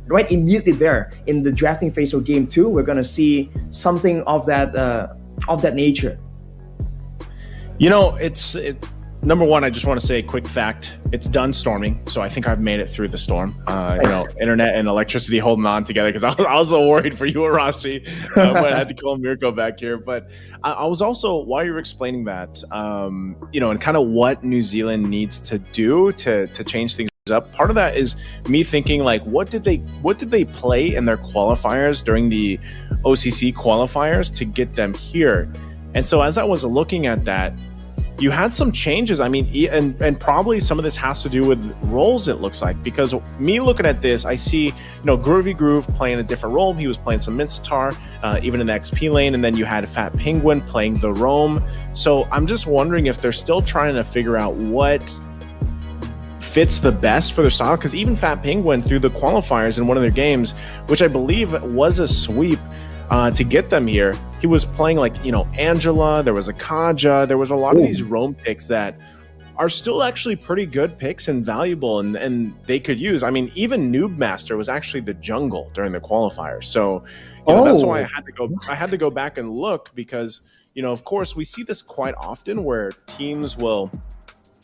right immediately there in the drafting phase for game 2, we're gonna see something of that nature. Number one, I just want to say a quick fact. It's done storming, so I think I've made it through the storm. Internet and electricity holding on together because I was so worried for you, Arashi, when I had to call Mirko back here. But I was also, while you were explaining that, and kind of what New Zealand needs to do to change things up. Part of that is me thinking like, what did they play in their qualifiers during the OCC qualifiers to get them here? And so as I was looking at that, you had some changes. I mean, and probably some of this has to do with roles, it looks like, because me looking at this, I see, Groovy Groove playing a different role. He was playing some Mincetar, even in the XP lane, and then you had Fat Penguin playing the roam. So I'm just wondering if they're still trying to figure out what fits the best for their style, because even Fat Penguin through the qualifiers in one of their games, which I believe was a sweep, to get them here, he was playing like, Angela, there was a Kaja, there was a lot of these roam picks that are still actually pretty good picks and valuable and they could use. I mean, even Noob Master was actually the jungle during the qualifiers. So that's why I had to go back and look because, of course, we see this quite often where teams will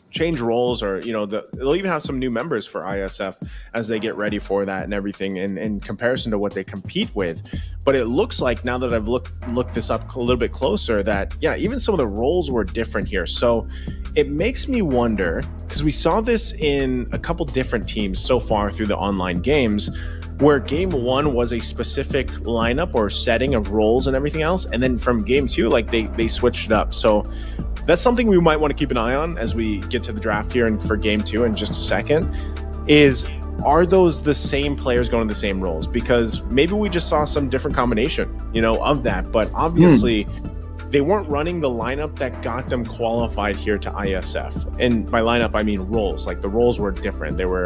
change roles or they'll even have some new members for ISF as they get ready for that and everything in comparison to what they compete with. But it looks like now that I've looked this up a little bit closer that even some of the roles were different here. So it makes me wonder, because we saw this in a couple different teams so far through the online games, where game 1 was a specific lineup or setting of roles and everything else, and then from game 2 like they switched it up. So that's something we might want to keep an eye on as we get to the draft here and for game 2 in just a second, are those the same players going to the same roles? Because maybe we just saw some different combination, of that. But obviously, they weren't running the lineup that got them qualified here to ISF. And by lineup, I mean roles. Like the roles were different. They were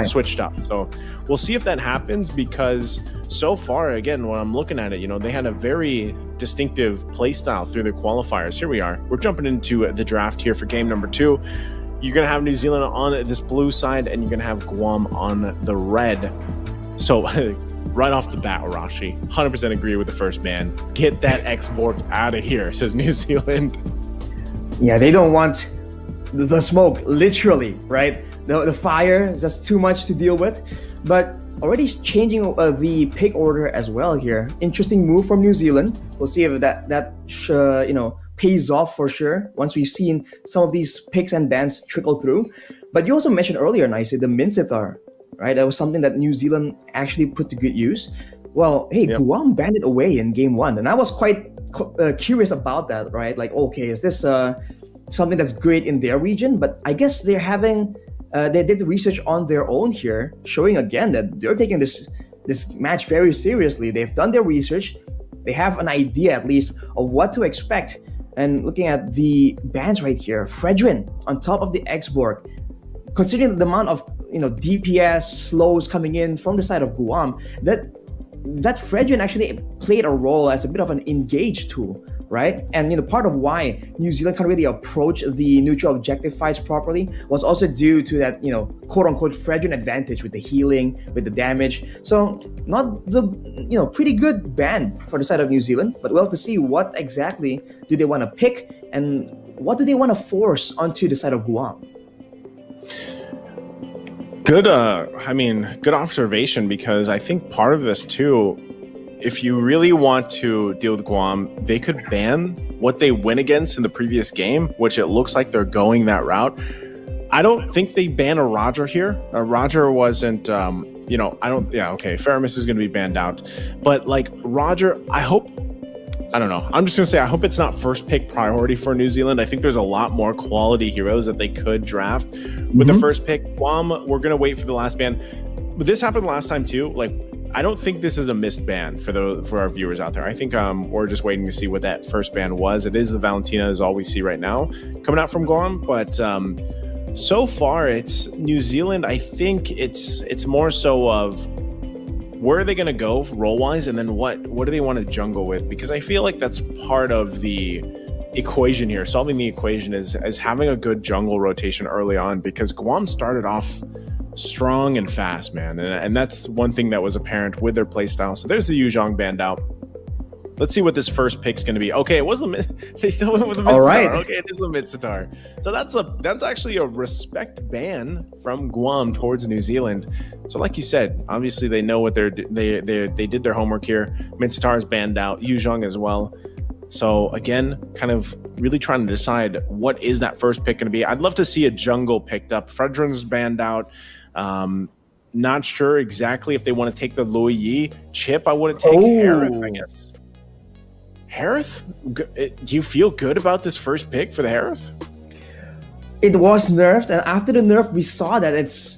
switched up. So we'll see if that happens because so far, again, when I'm looking at it, they had a very distinctive play style through the qualifiers. Here we are. We're jumping into the draft here for game number 2. You're going to have New Zealand on this blue side and you're going to have Guam on the red. So right off the bat, Arashi, 100% agree with the first man. Get that export out of here, says New Zealand. Yeah, they don't want the smoke, literally, right? The fire is just too much to deal with. But already changing the pick order as well here. Interesting move from New Zealand. We'll see if that pays off for sure once we've seen some of these picks and bans trickle through. But you also mentioned earlier, Nicey, the Mincetar, right? That was something that New Zealand actually put to good use. Well, hey, Guam banned it away in game 1, and I was quite curious about that, right? Like, okay, is this something that's great in their region? But I guess they're having they did the research on their own here, showing again that they're taking this match very seriously. They've done their research. They have an idea at least of what to expect. And looking at the bans right here, Fredrin on top of the X-Borg, considering the amount of DPS slows coming in from the side of Guam, that Fredrin actually played a role as a bit of an engage tool, right? And part of why New Zealand can't really approach the neutral objective fights properly was also due to that quote-unquote Fredrin advantage with the healing, with the damage. So not the pretty good ban for the side of New Zealand, but we'll have to see what exactly do they want to pick and what do they want to force onto the side of Guam. Good observation, because I think part of this too, if you really want to deal with Guam, they could ban what they win against in the previous game, which it looks like they're going that route. I don't think they ban a Roger here. Roger wasn't, Faramis is going to be banned out. But like Roger, I'm just going to say, I hope it's not first pick priority for New Zealand. I think there's a lot more quality heroes that they could draft with the first pick. Guam, we're going to wait for the last ban. But this happened last time too. Like, I don't think this is a missed ban for our viewers out there. I think we're just waiting to see what that first ban was. It is the Valentina is all we see right now coming out from Guam. But so far, it's New Zealand. I think it's more so of where are they going to go role-wise, and then what do they want to jungle with? Because I feel like that's part of the equation here, solving the equation is having a good jungle rotation early on, because Guam started off strong and fast, man. And that's one thing that was apparent with their playstyle. So there's the Yuzhong banned out. Let's see what this first pick's going to be. Okay, it was they still went with the mid-sitar. Right. Okay, it is a mid-sitar. So that's actually a respect ban from Guam towards New Zealand. So like you said, obviously they know what they did their homework here. Mid-sitar is banned out, Yuzhong as well. So again, kind of really trying to decide what is that first pick going to be. I'd love to see a jungle picked up. Fredrin's banned out. Not sure exactly if they want to take the Lui Yi. Chip, I wouldn't take Harith, I guess. Harith? Do you feel good about this first pick for the Harith? It was nerfed, and after the nerf, we saw that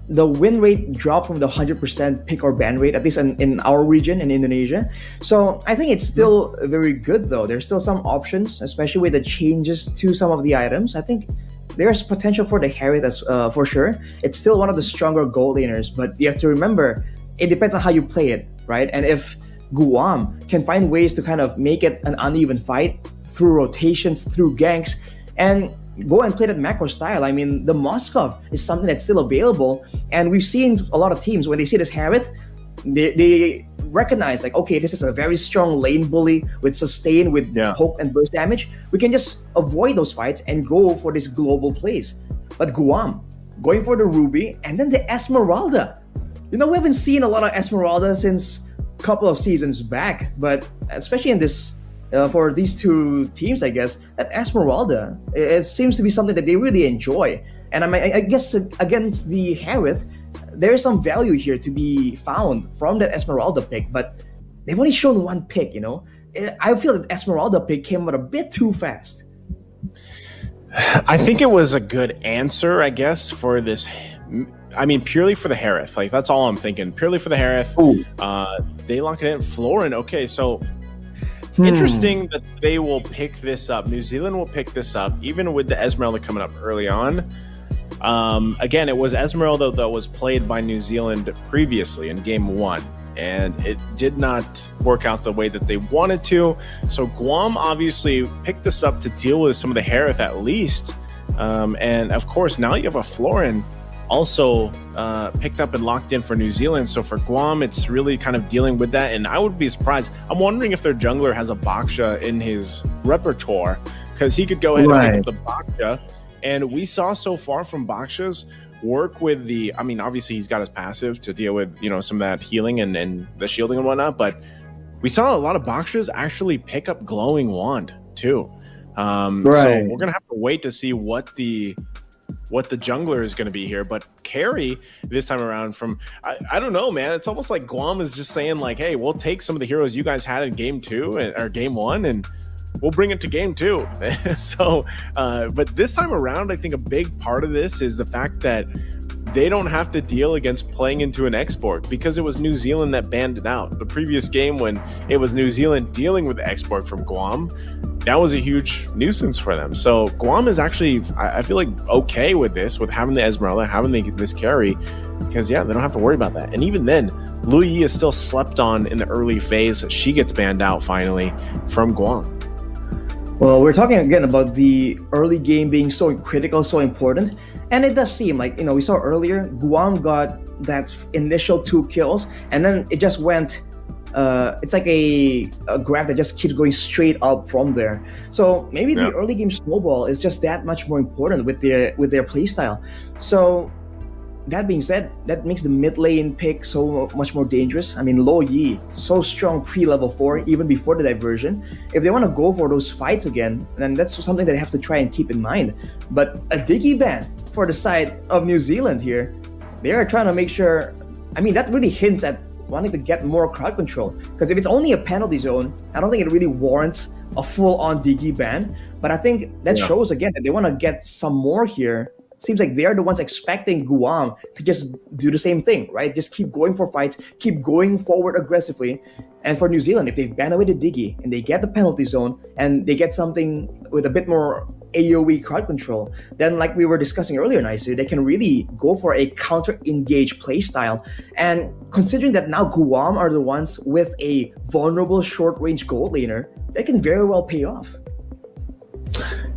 the win rate dropped from the 100% pick or ban rate, at least in our region in Indonesia. So I think it's still very good, though. There's still some options, especially with the changes to some of the items. I think there's potential for the Harith for sure. It's still one of the stronger gold laners, but you have to remember, it depends on how you play it, right? And if Guam can find ways to kind of make it an uneven fight through rotations, through ganks, and go and play that macro style. I mean, the Moskov is something that's still available, and we've seen a lot of teams when they see this Harith, they recognize like, okay, this is a very strong lane bully with sustain, with poke and burst damage. We can just avoid those fights and go for this global plays. But Guam going for the Ruby and then the Esmeralda. We haven't seen a lot of Esmeralda since couple of seasons back, but especially in this for these two teams, I guess that Esmeralda, it seems to be something that they really enjoy. And I guess against the Harith, there is some value here to be found from that Esmeralda pick, but they've only shown one pick. I feel that Esmeralda pick came out a bit too fast. I think it was a good answer, I guess, for this. I mean, purely for the Harith. Like, that's all I'm thinking. Purely for the Harith. They lock it in. Florin. Okay, so interesting that they will pick this up. New Zealand will pick this up, even with the Esmeralda coming up early on. Again, it was Esmeralda that was played by New Zealand previously in game 1, and it did not work out the way that they wanted to. So Guam obviously picked this up to deal with some of the Harith at least. And of course, now you have a Florin also picked up and locked in for New Zealand. So for Guam, it's really kind of dealing with that. And I would be surprised. I'm wondering if their jungler has a Baksha in his repertoire, because he could go ahead and pick up the Baksha. And we saw so far from Baksha's work with I mean, obviously he's got his passive to deal with, some of that healing and the shielding and whatnot. But we saw a lot of Bakshas actually pick up Glowing Wand too. So we're going to have to wait to see what the jungler is going to be here. But carry this time around from, I don't know, man. It's almost like Guam is just saying like, hey, we'll take some of the heroes you guys had in game 2 or game 1 and we'll bring it to game 2. So, but this time around, I think a big part of this is the fact that they don't have to deal against playing into an export, because it was New Zealand that banned it out. The previous game, when it was New Zealand dealing with the export from Guam, that was a huge nuisance for them. So Guam is actually, I feel like, okay with this, with having the Esmeralda, having this carry, because they don't have to worry about that. And even then, Lui Yi is still slept on in the early phase. She gets banned out finally from Guam. Well, we're talking again about the early game being so critical, so important. And it does seem like, we saw earlier, Guam got that initial 2 kills, and then it just went, it's like a graph that just keeps going straight up from there. So maybe the early game snowball is just that much more important with their playstyle. So that being said, that makes the mid lane pick so much more dangerous. I mean, Lui Yi, so strong pre-level 4, even before the diversion. If they want to go for those fights again, then that's something that they have to try and keep in mind. But a Diggy ban for the side of New Zealand here, they are trying to make sure, I mean, that really hints at wanting to get more crowd control. Because if it's only a penalty zone, I don't think it really warrants a full-on Diggy ban. But I think that shows again that they want to get some more here. Seems like they are the ones expecting Guam to just do the same thing, right? Just keep going for fights, keep going forward aggressively. And for New Zealand, if they ban away the Diggy and they get the penalty zone and they get something with a bit more AoE crowd control, then like we were discussing earlier, Iesf, they can really go for a counter-engage playstyle. And considering that now Guam are the ones with a vulnerable short-range gold laner, that can very well pay off.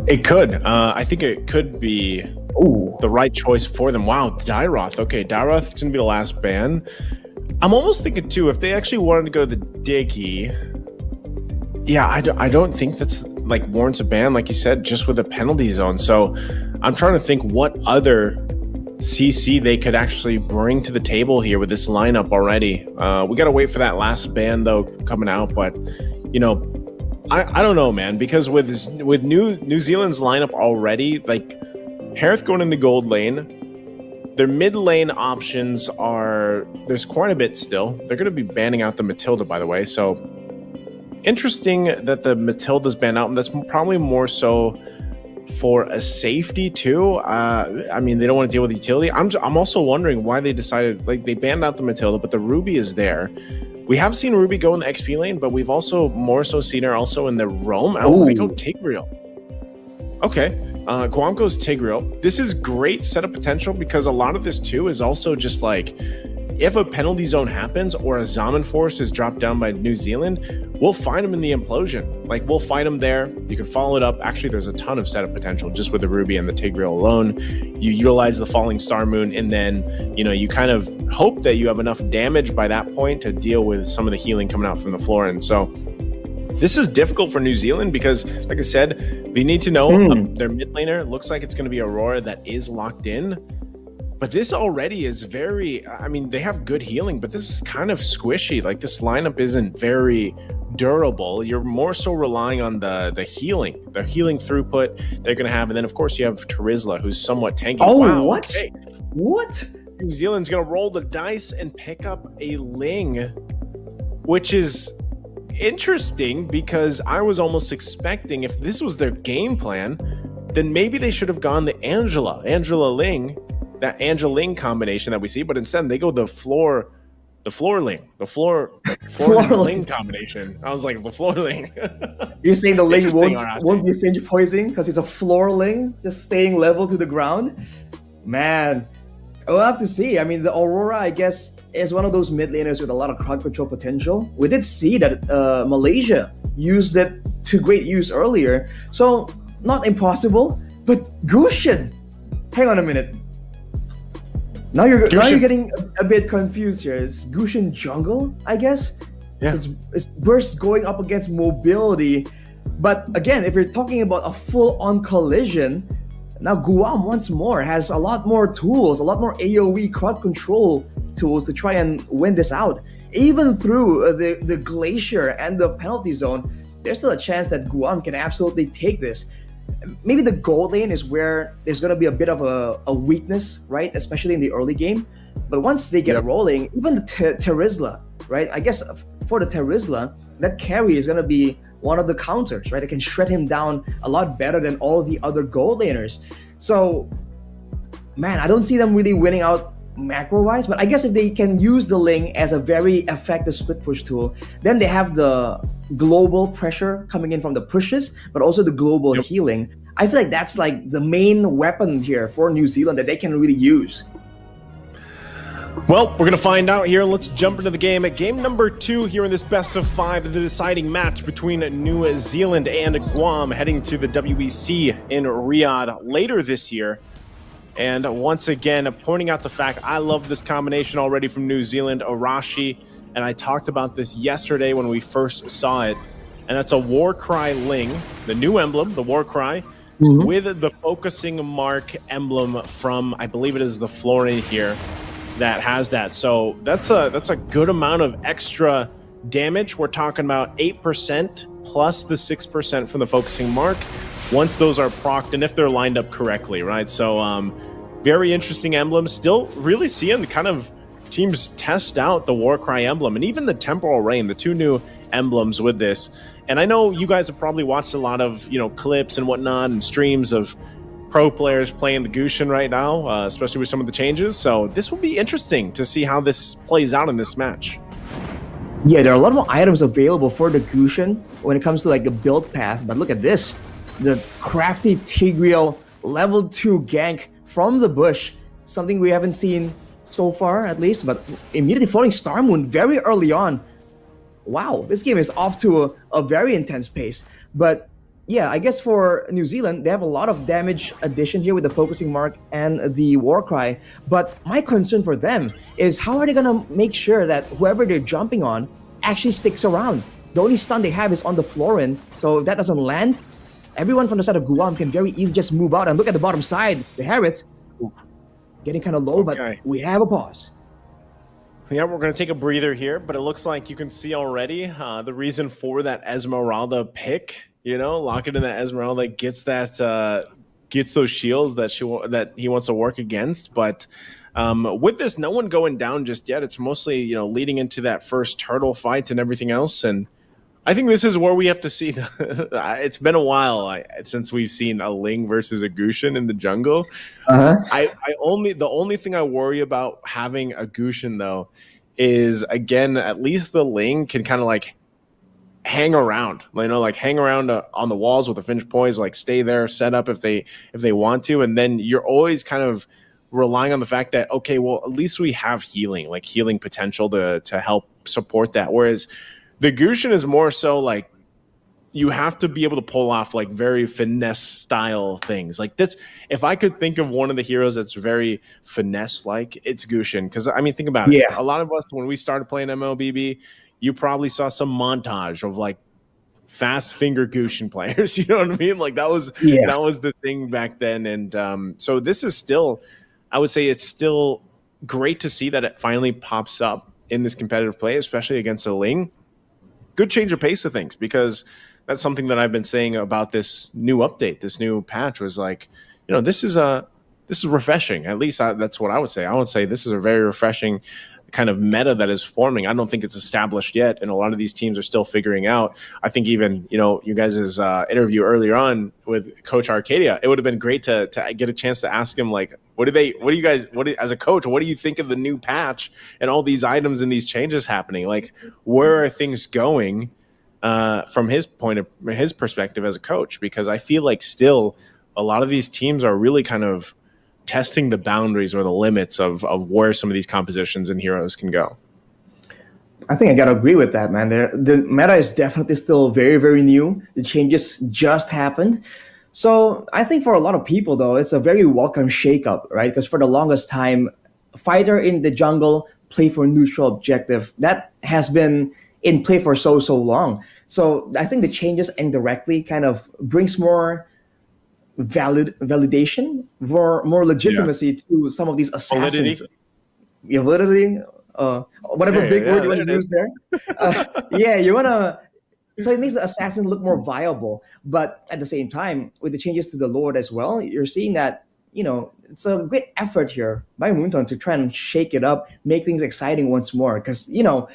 It could. I think it could be the right choice for them. Wow, Dairoth. Okay, Dairoth's going to be the last ban. I'm almost thinking, too, if they actually wanted to go to the Diggy, yeah, I don't think that's, like, warrants a ban, like you said, just with a penalty zone. So I'm trying to think what other CC they could actually bring to the table here with this lineup already. We got to wait for that last ban, though, coming out. But, you know, I don't know, man, because with New Zealand's lineup already, like, Harith going in the gold lane, their mid lane options there's quite a bit still. They're going to be banning out the Matilda, by the way. So interesting that the Matilda's banned out, and that's probably more so for a safety too. I mean, they don't want to deal with utility. I'm also wondering why they decided, like, they banned out the Matilda, but the Ruby is there. We have seen Ruby go in the XP lane, but we've also more so seen her also in the roam. Oh, they go Tigreal. Okay. Guam goes Tigreal. This is great setup potential because a lot of this too is also just like, if a penalty zone happens or a Zaman force is dropped down by New Zealand, we'll find them in the implosion. Like, we'll fight them there. You can follow it up. Actually, there's a ton of setup potential just with the Ruby and the Tigreal alone. You utilize the Falling Star Moon, and then, you know, you kind of hope that you have enough damage by that point to deal with some of the healing coming out from the floor. And so this is difficult for New Zealand because, like I said, we need to know their mid laner. Looks like it's going to be Aurora that is locked in. But this already is very, I mean, they have good healing, but this is kind of squishy. Like, this lineup isn't very durable. You're more so relying on the healing throughput they're going to have. And then, of course, you have Terizla, who's somewhat tanky. Oh, wow, what? Okay. What? New Zealand's going to roll the dice and pick up a Ling, which is interesting because I was almost expecting, if this was their game plan, then maybe they should have gone the Angela Ling, that Ling combination that we see, but instead they go the floor Ling combination. I was like, the floor Ling. You're saying the Ling won't be Finch poisoning because it's a floor Ling, just staying level to the ground? Man, we'll have to see. I mean, the Aurora, I guess, is one of those mid laners with a lot of crowd control potential. We did see that Malaysia used it to great use earlier, so not impossible. But Gushin, hang on a minute. Now you're getting a bit confused here. Is Gushin jungle, I guess? Yeah. It's Burst going up against mobility. But again, if you're talking about a full-on collision, now Guam once more has a lot more tools, a lot more AoE crowd control tools to try and win this out. Even through the glacier and the penalty zone, there's still a chance that Guam can absolutely take this. Maybe the gold lane is where there's going to be a bit of a weakness, right? Especially in the early game. But once they get rolling, even the Terizla, right? I guess for the Terizla, that carry is going to be one of the counters, right? It can shred him down a lot better than all the other gold laners. So, man, I don't see them really winning out macro-wise, but I guess if they can use the Ling as a very effective split push tool, then they have the global pressure coming in from the pushes, but also the global healing. I feel like that's like the main weapon here for New Zealand that they can really use. Well, we're going to find out here. Let's jump into the game. At game number 2 here in this best of 5, the deciding match between New Zealand and Guam, heading to the WEC in Riyadh later this year. And once again, pointing out the fact, I love this combination already from New Zealand, Arashi, and I talked about this yesterday when we first saw it, and that's a Warcry Ling, the new emblem, the Warcry, with the focusing mark emblem from, I believe it is the Florin here, that has that. So that's a good amount of extra damage. We're talking about 8% plus the 6% from the focusing mark once those are procced and if they're lined up correctly, right? So very interesting emblem. Still really seeing the kind of teams test out the Warcry emblem and even the Temporal Rain, the 2 new emblems with this. And I know you guys have probably watched a lot of, clips and whatnot and streams of pro players playing the Gushin right now, especially with some of the changes. So this will be interesting to see how this plays out in this match. Yeah, there are a lot more items available for the Gushin when it comes to like the build path, but look at this. The crafty Tigreal level 2 gank from the bush, something we haven't seen so far at least, but immediately Falling Star Moon very early on. Wow, this game is off to a very intense pace. But yeah, I guess for New Zealand, they have a lot of damage addition here with the focusing mark and the war cry. But my concern for them is how are they gonna make sure that whoever they're jumping on actually sticks around? The only stun they have is on the Florin, so if that doesn't land, everyone from the side of Guam can very easily just move out. And look at the bottom side, the Harris, getting kind of low, but we have a pause. Yeah, we're going to take a breather here, but it looks like you can see already the reason for that Esmeralda pick. You know, lock it in that Esmeralda gets that gets those shields that he wants to work against. But with this, no one going down just yet. It's mostly, you know, leading into that first turtle fight and everything else. And I think this is where we have to see. It's been a while since we've seen a Ling versus a Gushin in the jungle. The only thing I worry about having a Gushin though is, again, at least the Ling can kind of like hang around, you know, like hang around on the walls with a Finch Poise, like stay there, set up if they want to, and then you're always kind of relying on the fact that, okay, well, at least we have healing potential to help support that. Whereas the Gushin is more so like you have to be able to pull off like very finesse style things. Like this, if I could think of one of the heroes that's very finesse like, it's Gushin. Because I mean, think about it. A lot of us, when we started playing Mlbb, you probably saw some montage of like fast finger Gushin players. You know what I mean? Like that was the thing back then. And so this is still, I would say it's still great to see that it finally pops up in this competitive play, especially against a Ling. Good change of pace of things, because that's something that I've been saying about this new update, this new patch, was like, you know, this is refreshing. At least that's what I would say. I would say this is a very refreshing kind of meta that is forming. I don't think it's established yet, and a lot of these teams are still figuring out. I think even, you know, you guys' interview earlier on with Coach Arcadia, it would have been great to get a chance to ask him, like, as a coach, what do you think of the new patch and all these items and these changes happening? Like, where are things going from his perspective as a coach? Because I feel like still a lot of these teams are really kind of testing the boundaries or the limits of where some of these compositions and heroes can go. I think I gotta agree with that, man. The meta is definitely still very, very new. The changes just happened. So I think for a lot of people, though, it's a very welcome shakeup, right? Because for the longest time, fighter in the jungle, play for neutral objective, that has been in play for so long. So I think the changes indirectly kind of brings more validation, for more legitimacy to some of these assassins. Validity, whatever big word you want to use there. You want to. So it makes the assassin look more viable, but at the same time, with the changes to the Lord as well, you're seeing that, you know, it's a great effort here by Moonton to try and shake it up, make things exciting once more. Because, you know,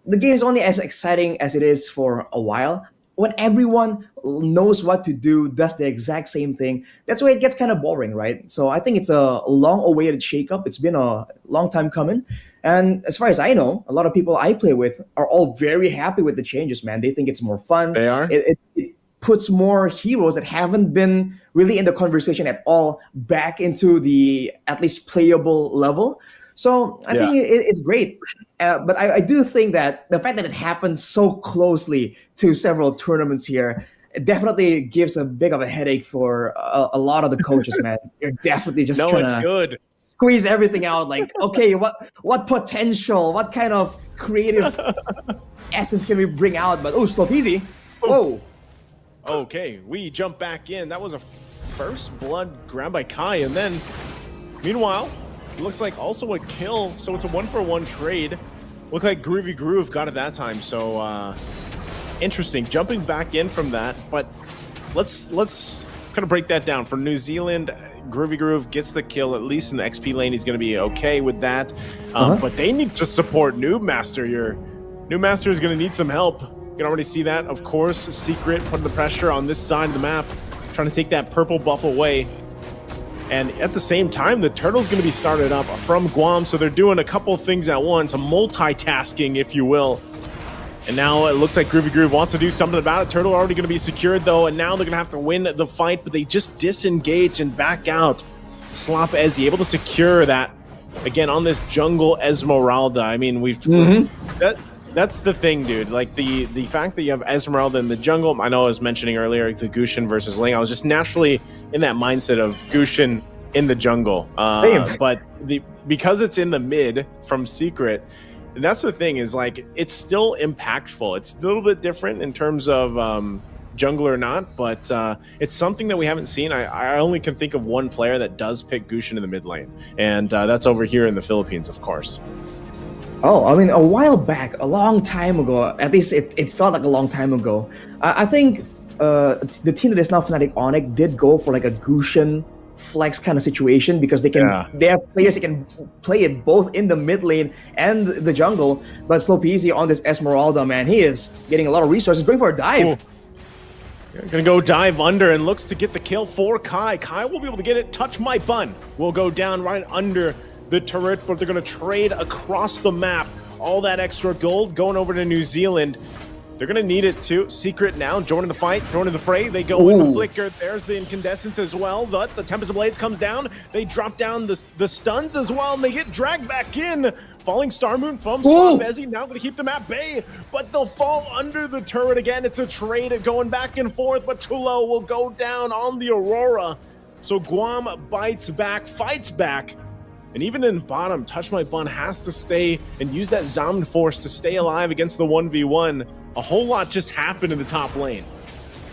the game is only as exciting as it is for a while. When everyone knows what to do, does the exact same thing, that's where it gets kind of boring, right? So I think it's a long-awaited shakeup. It's been a long time coming. And as far as I know, a lot of people I play with are all very happy with the changes, man. They think it's more fun. They are? It puts more heroes that haven't been really in the conversation at all back into the at least playable level. So I think it's great. But I do think that the fact that it happened so closely to several tournaments here, it definitely gives a big of a headache for a lot of the coaches, man. You're definitely just trying to squeeze everything out. Like, okay, what potential, what kind of creative essence can we bring out? But, slow peasy. Whoa. Okay, we jump back in. That was a first blood grabbed by Kai. And then, meanwhile, looks like also a kill, so it's a 1-for-1 trade. Looked like Groovy Groove got it that time, so interesting. Jumping back in from that, but let's kind of break that down. For New Zealand, Groovy Groove gets the kill, at least in the XP lane. He's going to be okay with that, but they need to support Noob Master here. Noob Master is going to need some help. You can already see that, of course. Secret putting the pressure on this side of the map, trying to take that purple buff away. And at the same time, the Turtle's going to be started up from Guam, so they're doing a couple things at once, a multitasking, if you will. And now it looks like Groovy Groove wants to do something about it. Turtle already going to be secured, though, and now they're going to have to win the fight, but they just disengage and back out. Slop Ezzy able to secure that, again, on this jungle Esmeralda. I mean, That's the thing, dude. Like the fact that you have Esmeralda in the jungle. I know I was mentioning earlier the Gushin versus Ling. I was just naturally in that mindset of Gushin in the jungle. But because it's in the mid from Secret, that's the thing is like it's still impactful. It's a little bit different in terms of jungle or not, but it's something that we haven't seen. I only can think of one player that does pick Gushin in the mid lane, and that's over here in the Philippines, of course. Oh, I mean, a while back, a long time ago, at least it felt like a long time ago. I think the team that is now Fnatic Onyx did go for like a Gushin flex kind of situation because they have players that can play it both in the mid lane and the jungle. But Slopeasy on this Esmeralda, man, he is getting a lot of resources, going for a dive. Gonna go dive under and looks to get the kill for Kai. Kai will be able to get it. Touch my bun. Will go down right under the turret, but they're going to trade across the map. All that extra gold going over to New Zealand. They're going to need it too. Secret now joining the fight, joining the fray. They go into Flicker. There's the Incandescence as well. The Tempest of Blades comes down. They drop down the stuns as well, and they get dragged back in. Falling Star Moon from Swabezi, now going to keep them at bay, but they'll fall under the turret again. It's a trade going back and forth, but Chulo will go down on the Aurora. So Guam bites back, fights back. And even in bottom, Touch My Bun has to stay and use that Zommed Force to stay alive against the 1v1. A whole lot just happened in the top lane.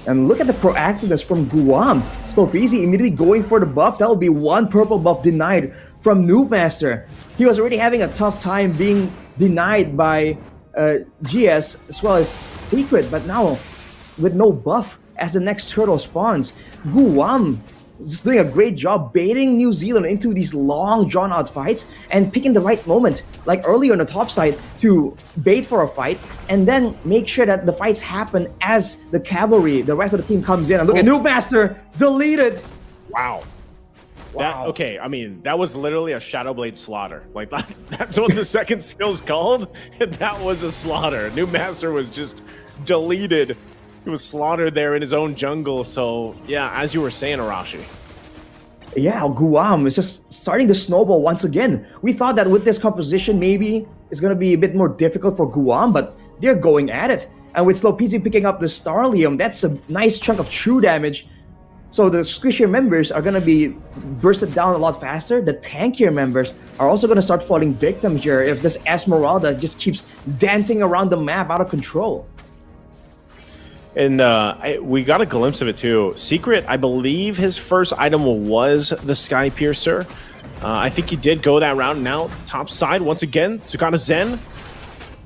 And look at the proactiveness from Guam. Slopeasy immediately going for the buff. That will be one purple buff denied from Noobmaster. He was already having a tough time being denied by GS as well as Secret, but now with no buff as the next turtle spawns, Guam just doing a great job baiting New Zealand into these long drawn-out fights and picking the right moment, like earlier on the top side, to bait for a fight and then make sure that the fights happen as the cavalry, the rest of the team comes in. And look at Noobmaster deleted. Wow. Okay, I mean, that was literally a Shadow Blade slaughter. Like, that's what the second skill's called, and that was a slaughter. Noobmaster was just deleted. He was slaughtered there in his own jungle. So, yeah, as you were saying, Arashi. Yeah, Guam is just starting to snowball once again. We thought that with this composition, maybe it's going to be a bit more difficult for Guam, but they're going at it. And with Slopeasy picking up the Starlium, that's a nice chunk of true damage. So the squishier members are going to be bursted down a lot faster. The tankier members are also going to start falling victim here if this Esmeralda just keeps dancing around the map out of control. And we got a glimpse of it too. Secret, I believe his first item was the Sky Piercer. I think he did go that route. Now, top side, once again, Sukana Zen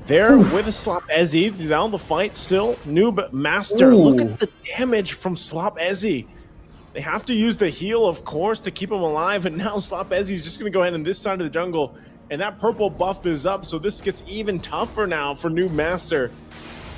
there with a Slop-Ezzy. Down the fight still. Noobmaster. Look at the damage from Slop-Ezzy. They have to use the heal, of course, to keep him alive. And now Slop-Ezzy is just going to go ahead on this side of the jungle. And that purple buff is up, so this gets even tougher now for Noobmaster.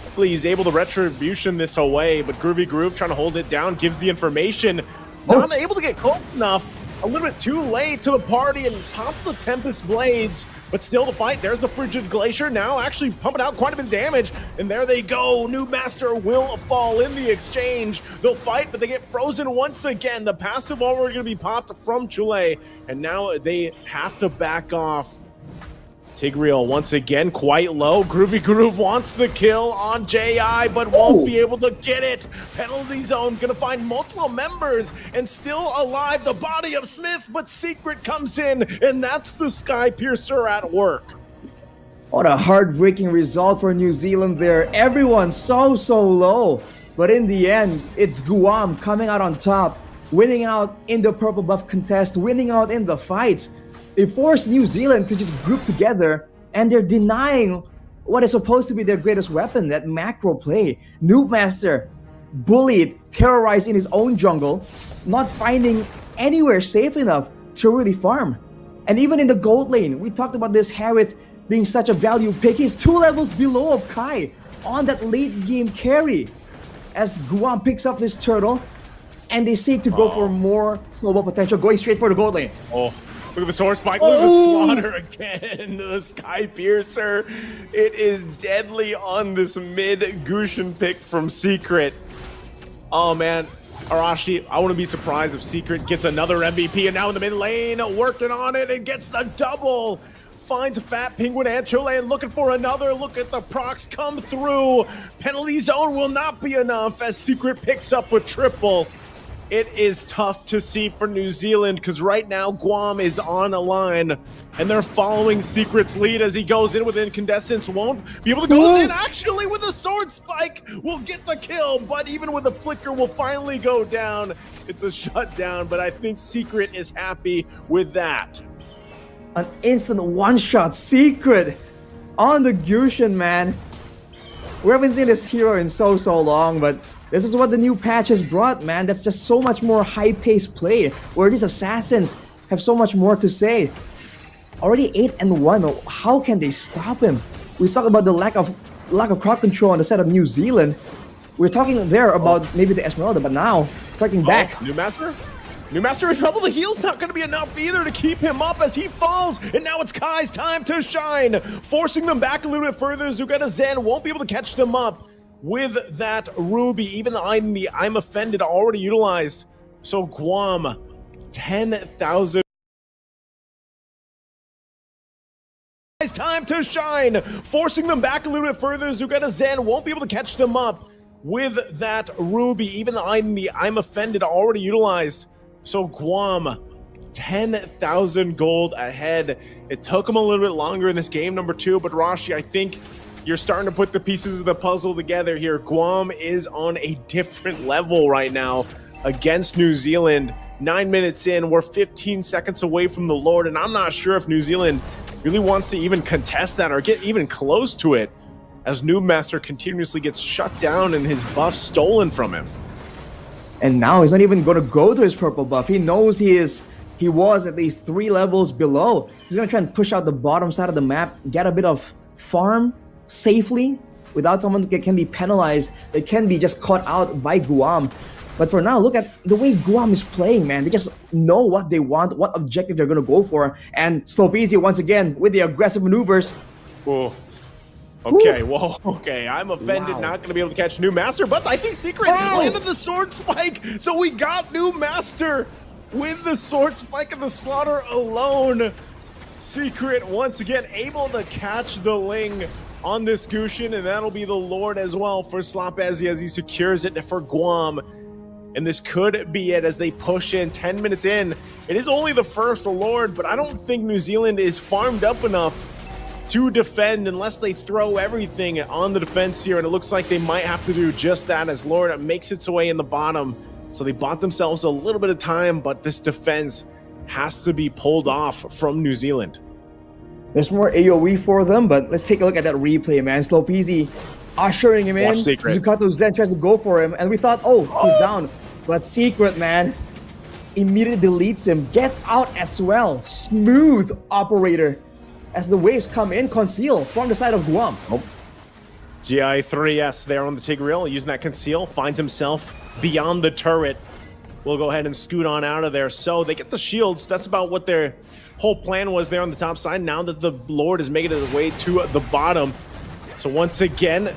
Hopefully he's able to retribution this away, but Groovy Groove trying to hold it down, gives the information. Not able to get close enough. A little bit too late to the party and pops the Tempest Blades, but still the fight. There's the Frigid Glacier now actually pumping out quite a bit of damage, and there they go. Noobmaster will fall in the exchange. They'll fight, but they get frozen once again. The passive already going to be popped from Chule, and now they have to back off. Tigreal once again quite low. Groovy Groove wants the kill on JI, but won't be able to get it. Penalty zone gonna find multiple members and still alive. The body of Smith, but Secret comes in, and that's the Sky Piercer at work. What a heartbreaking result for New Zealand there. Everyone so low. But in the end, it's Guam coming out on top, winning out in the purple buff contest, winning out in the fight. They force New Zealand to just group together, and they're denying what is supposed to be their greatest weapon, that macro play. Noobmaster bullied, terrorized in his own jungle, not finding anywhere safe enough to really farm. And even in the gold lane, we talked about this Harith being such a value pick. He's 2 levels below of Kai on that late game carry. As Guam picks up this turtle, and they seek to go for more snowball potential, going straight for the gold lane. Look at the sword spike, look at the slaughter again. The Sky Piercer. It is deadly on this mid Gushin pick from Secret. Oh man, Arashi, I wouldn't be surprised if Secret gets another MVP, and now in the mid lane, working on it and gets the double. finds Fat Penguin and Chilean looking for another. Look at the procs come through. Penalty zone will not be enough as Secret picks up with triple. It is tough to see for New Zealand because right now Guam is on a line and they're following Secret's lead as he goes in with Incandescence. Won't be able to go in actually with a sword spike. Will get the kill, but even with the flicker will finally go down. It's a shutdown, but I think Secret is happy with that. An instant one-shot Secret on the Gushin, man. We haven't seen this hero in so long, but this is what the new patch has brought, man. That's just so much more high-paced play, where these assassins have so much more to say. Already 8-1, how can they stop him? We talk about the lack of crowd control on the side of New Zealand. We're talking there about maybe the Esmeralda, but now, striking back. New Master? New Master in trouble. The heal's not going to be enough either to keep him up as he falls. And now it's Kai's time to shine. Forcing them back a little bit further. Zugeta Zen won't be able to catch them up with that Ruby. Even the I'm Offended already utilized. So Guam, 10,000. It's time to shine. Forcing them back a little bit further. Zugeta Zen won't be able to catch them up with that Ruby. Even the I'm Offended already utilized. So Guam, 10,000 gold ahead. It took them a little bit longer in this game, number 2, but Rashi, I think you're starting to put the pieces of the puzzle together here. Guam is on a different level right now against New Zealand. 9 minutes in, we're 15 seconds away from the Lord, and I'm not sure if New Zealand really wants to even contest that or get even close to it, as New Master continuously gets shut down and his buff stolen from him. And now he's not even going to go to his purple buff. He knows he was at least 3 levels below. He's going to try and push out the bottom side of the map, get a bit of farm safely without someone that can be penalized. They can be just caught out by Guam. But for now, look at the way Guam is playing, man. They just know what they want, what objective they're going to go for. And Slopezy once again with the aggressive maneuvers. Oh. Okay, whoa, okay, I'm Offended, Wow. not going to be able to catch New Master, but I think Secret landed the sword spike, so we got New Master with the sword spike and the slaughter alone. Secret once again able to catch the Ling on this Gushin, and that'll be the Lord as well for Slopezi as he secures it for Guam. And this could be it as they push in 10 minutes in. It is only the first Lord, but I don't think New Zealand is farmed up enough to defend unless they throw everything on the defense here, and it looks like they might have to do just that as Lord makes its way in the bottom. So they bought themselves a little bit of time, but this defense has to be pulled off from New Zealand. There's more AoE for them, but let's take a look at that replay, man. Slopezy ushering him in. Secret. Zukato Zen tries to go for him, and we thought, oh, he's down. But Secret, man, immediately deletes him, gets out as well. Smooth operator. As the waves come in, conceal from the side of Guam. GI3S there on the Tigreal, using that conceal, finds himself beyond the turret. We'll go ahead and scoot on out of there. So they get the shields. That's about what their whole plan was there on the top side. Now that the Lord is making his way to the bottom. So once again,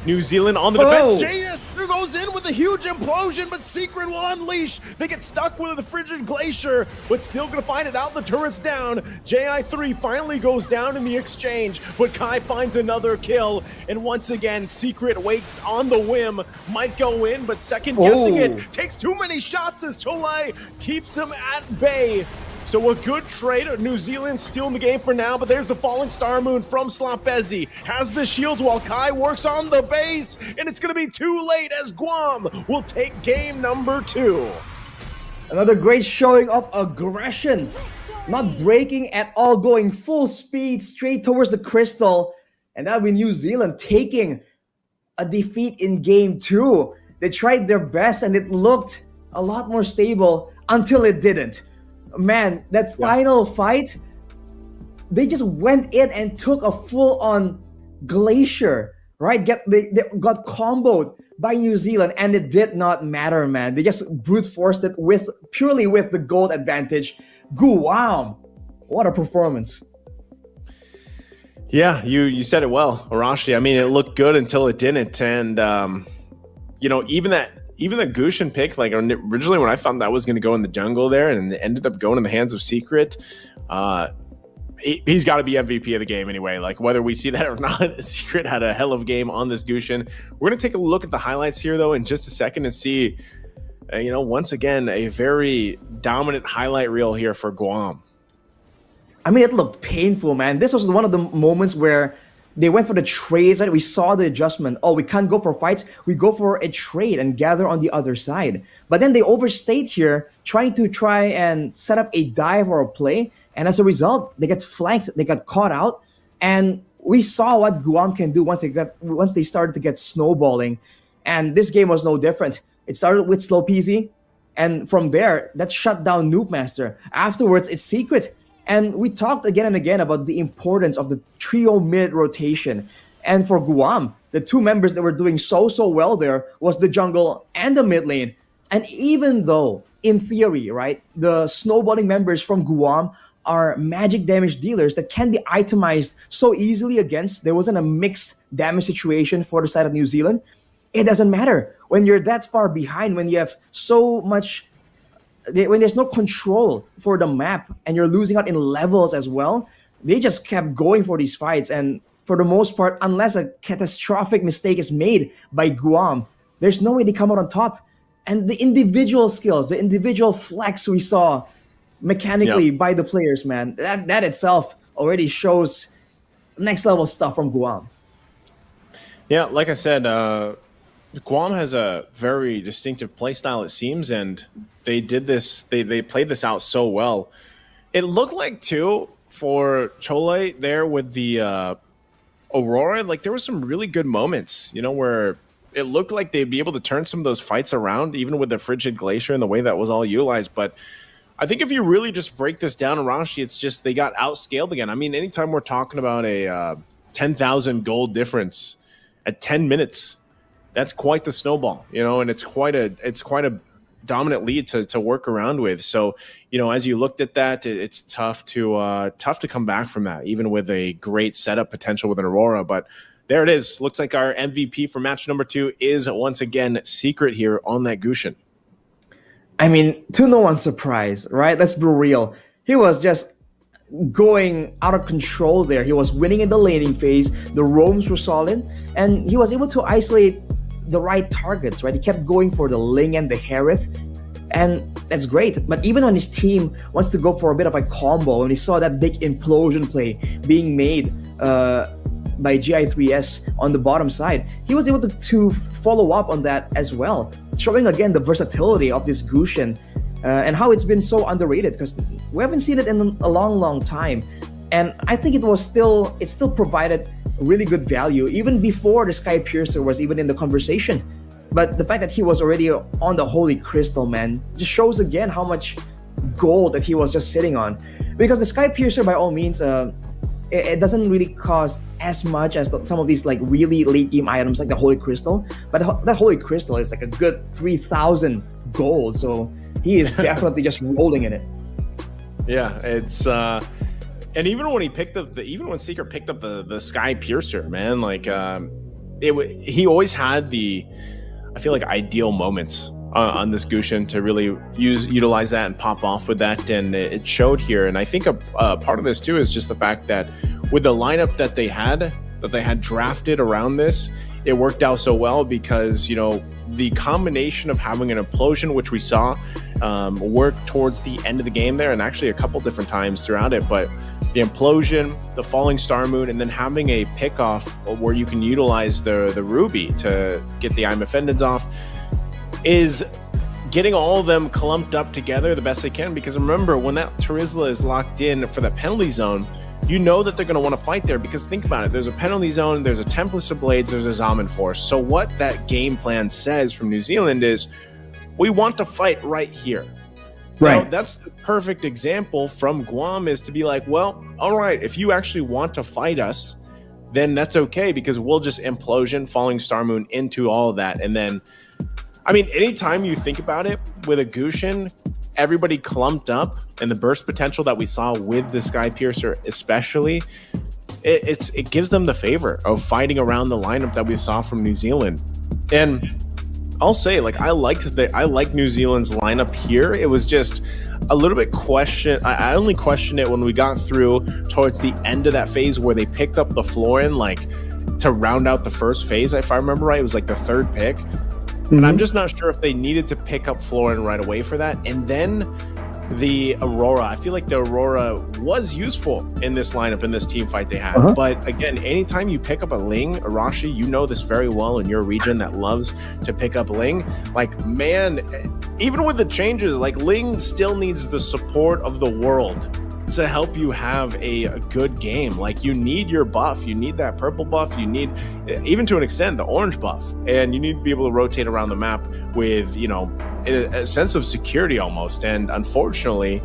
New Zealand on the defense. JS goes in with a huge implosion, but Secret will unleash. They get stuck with the frigid glacier, but still gonna find it out. The turret's down. JI3 finally goes down in the exchange, but Kai finds another kill. And once again, Secret waits on the whim. Might go in, but second guessing it. Takes too many shots as Chole keeps him at bay. So a good trade. New Zealand still in the game for now, but there's the falling star moon from Slopezi. Has the shields while Kai works on the base, and it's going to be too late as Guam will take game number 2. Another great showing of aggression. Not breaking at all, going full speed straight towards the crystal. And that'll be New Zealand taking a defeat in game 2. They tried their best and it looked a lot more stable until it didn't. Man, that final fight, they just went in and took a full-on glacier, right? They got comboed by New Zealand, and it did not matter, man. They just brute forced it purely with the gold advantage. Guam, what a performance! Yeah, you said it well, Arashi. I mean, it looked good until it didn't, and even the Gushin pick, like originally when I thought that was going to go in the jungle there and it ended up going in the hands of Secret, he's got to be MVP of the game anyway. Like whether we see that or not, Secret had a hell of a game on this Gushin. We're gonna take a look at the highlights here though in just a second and see, once again a very dominant highlight reel here for Guam. I mean, it looked painful, man. This was one of the moments where they went for the trades, right? We saw the adjustment. Oh, we can't go for fights. We go for a trade and gather on the other side. But then they overstayed here, trying to and set up a dive or a play. And as a result, they get flanked. They got caught out. And we saw what Guam can do once they started to get snowballing. And this game was no different. It started with Slow Peasy. And from there, that shut down Noob Master. Afterwards, it's Secret. And we talked again and again about the importance of the trio mid rotation. And for Guam, the two members that were doing so well there was the jungle and the mid lane. And even though, in theory, right, the snowballing members from Guam are magic damage dealers that can be itemized so easily against, there wasn't a mixed damage situation for the side of New Zealand. It doesn't matter. When you're that far behind, when you have so much... when there's no control for the map and you're losing out in levels as well, they just kept going for these fights. And for the most part, unless a catastrophic mistake is made by Guam, there's no way they come out on top. And the individual skills, the individual flex we saw mechanically by the players, man, that itself already shows next level stuff from Guam. Yeah, like I said, Guam has a very distinctive playstyle, it seems, and they did this. They played this out so well. It looked like too for Chole there with the Aurora. Like there were some really good moments, where it looked like they'd be able to turn some of those fights around, even with the Frigid Glacier and the way that was all utilized. But I think if you really just break this down, Arashi, it's just they got outscaled again. I mean, anytime we're talking about a 10,000 gold difference at 10 minutes, that's quite the snowball, and it's quite a dominant lead to work around with. So, as you looked at that, it's tough to come back from that, even with a great setup potential with an Aurora. But there it is. Looks like our MVP for match number 2 is once again Secret here on that Gushin. I mean, to no one's surprise, right? Let's be real. He was just going out of control there. He was winning in the laning phase. The roams were solid, and he was able to isolate the right targets, right? He kept going for the Ling and the Harith, and that's great. But even when his team wants to go for a bit of a combo, and he saw that big implosion play being made by GI3S on the bottom side, he was able to follow up on that as well, showing again the versatility of this Gushin and how it's been so underrated, because we haven't seen it in a long time. And I think it still provided really good value even before the Sky Piercer was even in the conversation. But the fact that he was already on the Holy Crystal, man, just shows again how much gold that he was just sitting on. Because the Sky Piercer, by all means, it doesn't really cost as much as some of these like really late game items like the Holy Crystal. But that Holy Crystal is like a good 3,000 gold, so he is definitely just rolling in it. Yeah, it's and even when he picked up when Secret picked up the Sky Piercer, man, like he always had I feel like ideal moments on this Gushin to really utilize that and pop off with that, and it showed here. And I think a part of this too is just the fact that with the lineup that they had drafted around this, it worked out so well because the combination of having an implosion, which we saw work towards the end of the game there, and actually a couple different times throughout it, but the implosion, the falling star moon, and then having a pick off where you can utilize the Ruby to get the Imafendins off is getting all of them clumped up together the best they can. Because remember, when that Terizla is locked in for the penalty zone, you know that they're going to want to fight there, because think about it, there's a penalty zone, there's a Tempest of Blades, there's a Zaman Force. So what that game plan says from New Zealand is, we want to fight right here. Right. Now, that's the perfect example from Guam, is to be like, well, all right, if you actually want to fight us, then that's okay, because we'll just implosion, falling star moon into all of that. And then, I mean, anytime you think about it with a Gushin, everybody clumped up, and the burst potential that we saw with the Sky Piercer especially, it gives them the favor of fighting around the lineup that we saw from New Zealand. And I'll say, like, I liked New Zealand's lineup here. It was just, a little bit I only questioned it when we got through towards the end of that phase where they picked up the Florin, like, to round out the first phase. If I remember right, it was like the third pick. And I'm just not sure if they needed to pick up Florin right away for that. And then the Aurora. I feel like the Aurora was useful in this lineup, in this team fight they had. But again, anytime you pick up a Ling, Arashi, you know this very well in your region that loves to pick up Ling. Like, man, even with the changes, like, Ling still needs the support of the world to help you have a good game. Like, you need your buff, you need that purple buff, you need, even to an extent, the orange buff, and you need to be able to rotate around the map with, you know, a sense of security almost. And unfortunately,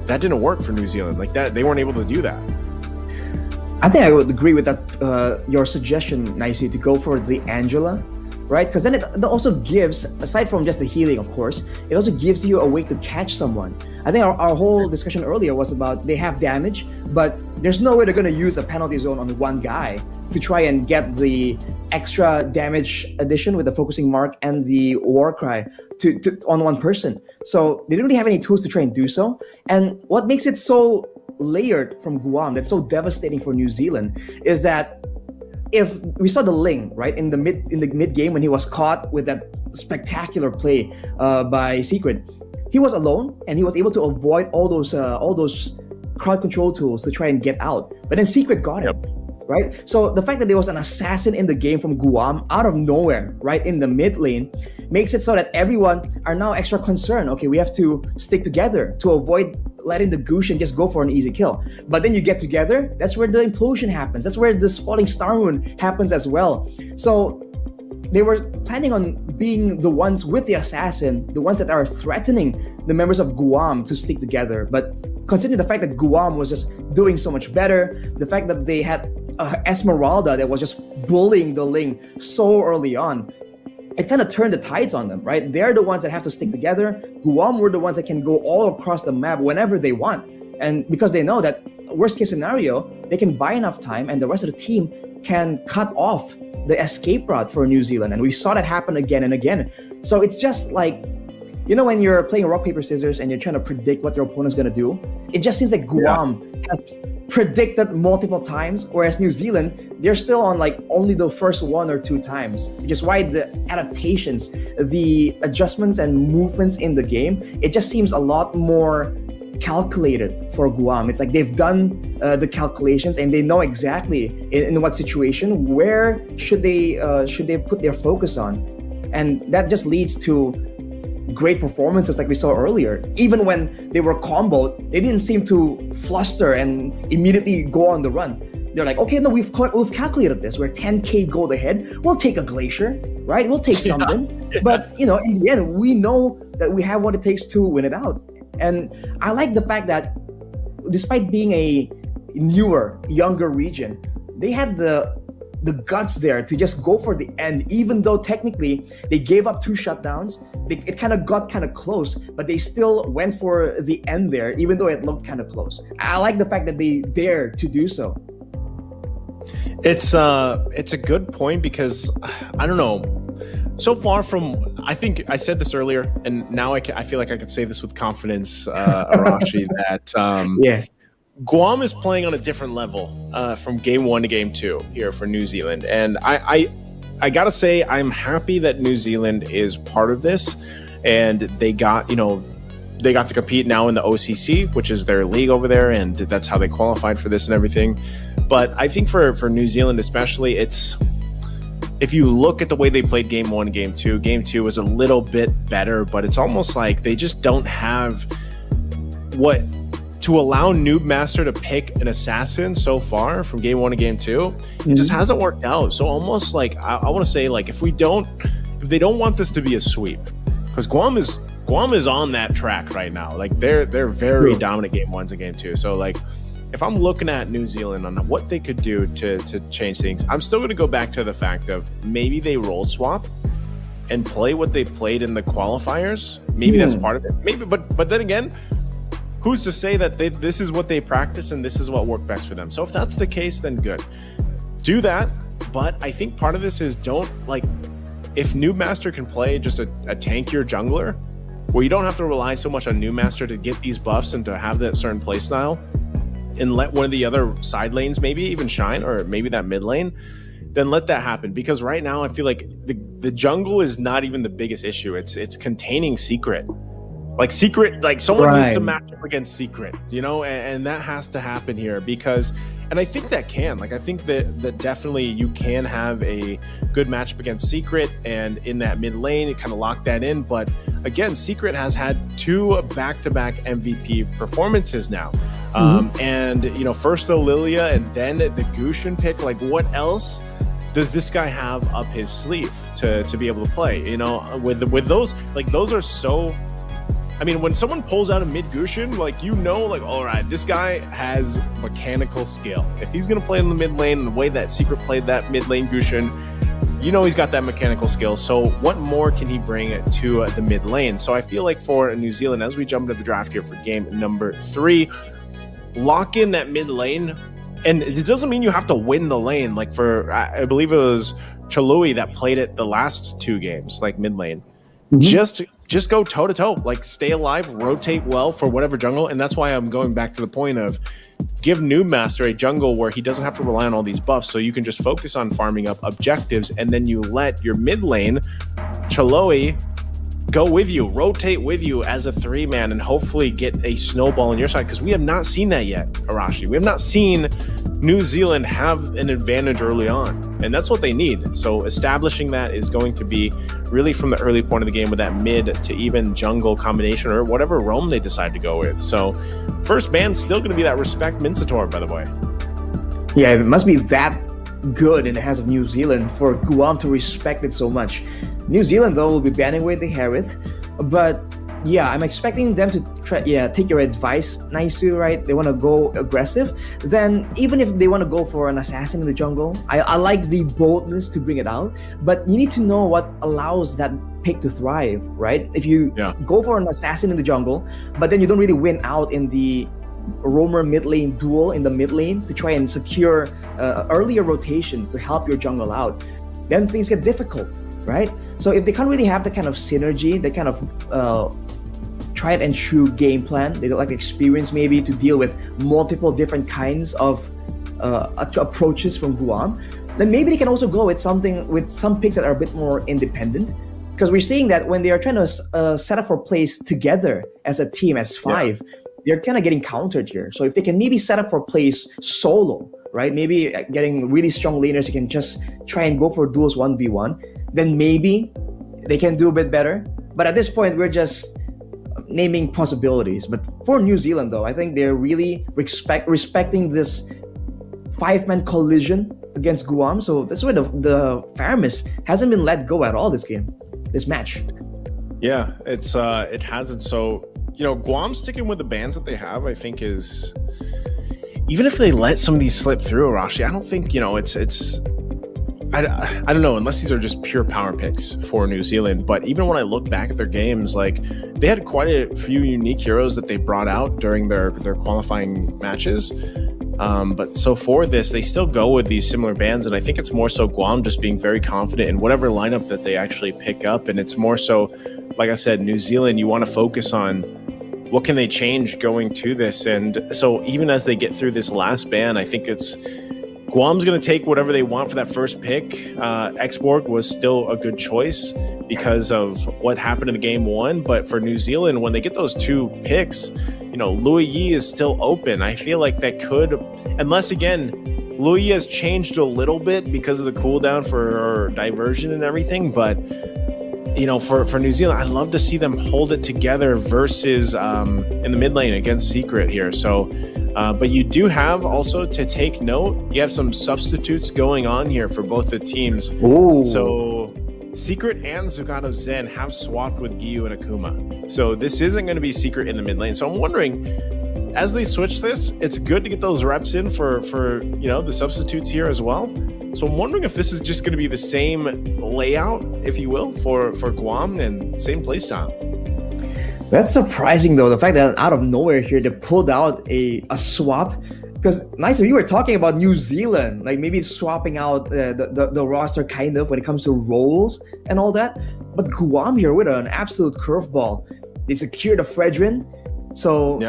that didn't work for New Zealand. Like, that, they weren't able to do that. I think I would agree with that, your suggestion, Nicey, to go for the Angela, right? Because then it also gives, aside from just the healing, of course, it also gives you a way to catch someone. I think our whole discussion earlier was about they have damage, but there's no way they're going to use a penalty zone on one guy to try and get the extra damage addition with the focusing mark and the war cry to on one person. So they didn't really have any tools to try and do so. And what makes it so layered from Guam, that's so devastating for New Zealand, is that if we saw the Ling, right, in the mid game when he was caught with that spectacular play by Secret, he was alone and he was able to avoid all those crowd control tools to try and get out. But then Secret got him, right? So the fact that there was an assassin in the game from Guam out of nowhere, right, in the mid lane, makes it so that everyone are now extra concerned. Okay, we have to stick together to avoid letting the Gushin just go for an easy kill. But then you get together, that's where the implosion happens. That's where this falling star moon happens as well. So they were planning on being the ones with the assassin, the ones that are threatening the members of Guam to stick together. But considering the fact that Guam was just doing so much better, the fact that they had Esmeralda that was just bullying the Ling so early on, it kind of turned the tides on them, right? They're the ones that have to stick together. Guam were the ones that can go all across the map whenever they want. And because they know that worst case scenario, they can buy enough time and the rest of the team can cut off the escape route for New Zealand. And we saw that happen again and again. So it's just like, you know, when you're playing rock, paper, scissors and you're trying to predict what your opponent's going to do, it just seems like Guam has predicted multiple times, whereas New Zealand, they're still on like only the first one or two times, which is why the adaptations, the adjustments and movements in the game, it just seems a lot more calculated for Guam. It's like they've done the calculations and they know exactly in what situation, where should they put their focus on. And that just leads to great performances like we saw earlier. Even when they were comboed, they didn't seem to fluster and immediately go on the run. They're like, okay, no, we've calculated this. We're 10k gold ahead. We'll take a glacier, right? We'll take something. But, you know, in the end, we know that we have what it takes to win it out. And I like the fact that despite being a newer, younger region, they had the guts there to just go for the end, even though technically they gave up 2 shutdowns. It kind of got kind of close, but they still went for the end there, even though it looked kind of close. I like the fact that they dared to do so. It's a good point because I don't know. So far from, I think I said this earlier, and now I feel like I could say this with confidence, Arashi, that Guam is playing on a different level from game 1 to game 2 here for New Zealand. And I gotta say, I'm happy that New Zealand is part of this, and they got to compete now in the OCC, which is their league over there, and that's how they qualified for this and everything. But I think for New Zealand especially, if you look at the way they played game 1 and game 2 was a little bit better, but it's almost like they just don't have what to allow Noob Master to pick an assassin so far from game 1 to game 2. It just hasn't worked out. So almost like I want to say, like, if they don't want this to be a sweep, because Guam is on that track right now. Like they're very dominant game 1s and game 2. So like, if I'm looking at New Zealand on what they could do to change things, I'm still going to go back to the fact of maybe they role swap and play what they played in the qualifiers. Maybe that's part of it. Maybe, but then again, who's to say that this is what they practice and this is what worked best for them? So if that's the case, then good. Do that. But I think part of this is if Noob Master can play just a tankier jungler, where you don't have to rely so much on New Master to get these buffs and to have that certain playstyle, and let one of the other side lanes maybe even shine, or maybe that mid lane, then let that happen. Because right now I feel like the jungle is not even the biggest issue. It's containing Secret. Like Secret, like someone needs to match up against Secret, you know, and that has to happen here because, and I think that can, like, I think that definitely you can have a good matchup against Secret, and in that mid lane, it kind of locked that in. But again, Secret has had 2 back-to-back MVP performances now. And, you know, first the Lilia and then the Gushin pick. Like, what else does this guy have up his sleeve to be able to play? You know, with those, like, those are so... I mean, when someone pulls out a mid Gushin, like, you know, like, all right, this guy has mechanical skill. If he's going to play in the mid lane and the way that Secret played that mid lane Gushin, you know he's got that mechanical skill. So what more can he bring to the mid lane? So I feel like for New Zealand, as we jump into the draft here for game number 3, lock in that mid lane. And it doesn't mean you have to win the lane. Like for, I believe it was Chalui that played it the last 2 games, like mid lane. Just go toe to toe, like stay alive, rotate well for whatever jungle. And that's why I'm going back to the point of give New Master a jungle where he doesn't have to rely on all these buffs. So you can just focus on farming up objectives, and then you let your mid lane, Chaloi, go with you, rotate with you as a 3-man, and hopefully get a snowball on your side. Because we have not seen that yet, Arashi. We have not seen New Zealand have an advantage early on, and that's what they need. So establishing that is going to be really from the early point of the game with that mid to even jungle combination, or whatever roam they decide to go with. So first ban's still going to be that Respect Minsator, by the way. Yeah, it must be that good in the hands of New Zealand for Guam to respect it so much. New Zealand, though, will be banning away the Harith, but yeah, I'm expecting them to take your advice nicely, right? They want to go aggressive. Then even if they want to go for an assassin in the jungle, I like the boldness to bring it out, but you need to know what allows that pick to thrive, right? If you go for an assassin in the jungle, but then you don't really win out in the roamer mid lane duel in the mid lane to try and secure earlier rotations to help your jungle out, then things get difficult, right? So if they can't really have the kind of synergy, they kind of tried and true game plan, they don't like experience maybe to deal with multiple different kinds of approaches from Guam, then maybe they can also go with something with some picks that are a bit more independent. Because we're seeing that when they are trying to set up for plays together as a team, as 5, they're kind of getting countered here. So if they can maybe set up for plays solo, right? Maybe getting really strong laners who can just try and go for duels 1v1, then maybe they can do a bit better. But at this point, we're just naming possibilities. But for New Zealand, though, I think they're really respecting this 5-man collision against Guam. So that's why the Faramis hasn't been let go at all this match. Yeah, it hasn't. So, you know, Guam sticking with the bans that they have, I think is, even if they let some of these slip through, Arashi, I don't think, you know, I don't know, unless these are just pure power picks for New Zealand. But even when I look back at their games, like, they had quite a few unique heroes that they brought out during their qualifying matches. But so for this, they still go with these similar bans, and I think it's more so Guam just being very confident in whatever lineup that they actually pick up. And it's more so, like I said, New Zealand, you want to focus on what can they change going to this. And so even as they get through this last ban, I think it's Guam's going to take whatever they want for that first pick. Exborg was still a good choice because of what happened in the game 1. But for New Zealand, when they get those 2 picks, you know, Louis Yi is still open. I feel like that could, unless again, Louis Yi has changed a little bit because of the cooldown for diversion and everything. But, you know, for New Zealand, I'd love to see them hold it together versus in the mid lane against Secret here. So, but you do have also to take note, you have some substitutes going on here for both the teams. Ooh. So Secret and Zugato Zen have swapped with Giyu and Akuma. So this isn't going to be Secret in the mid lane. So I'm wondering, as they switch this, it's good to get those reps in for you know, the substitutes here as well. So I'm wondering if this is just going to be the same layout, if you will, for Guam, and same playstyle. That's surprising, though, the fact that out of nowhere here they pulled out a swap. Because Nicer, you were talking about New Zealand, like maybe swapping out the roster kind of when it comes to roles and all that. But Guam here with an absolute curveball. They secure the Fredrin, so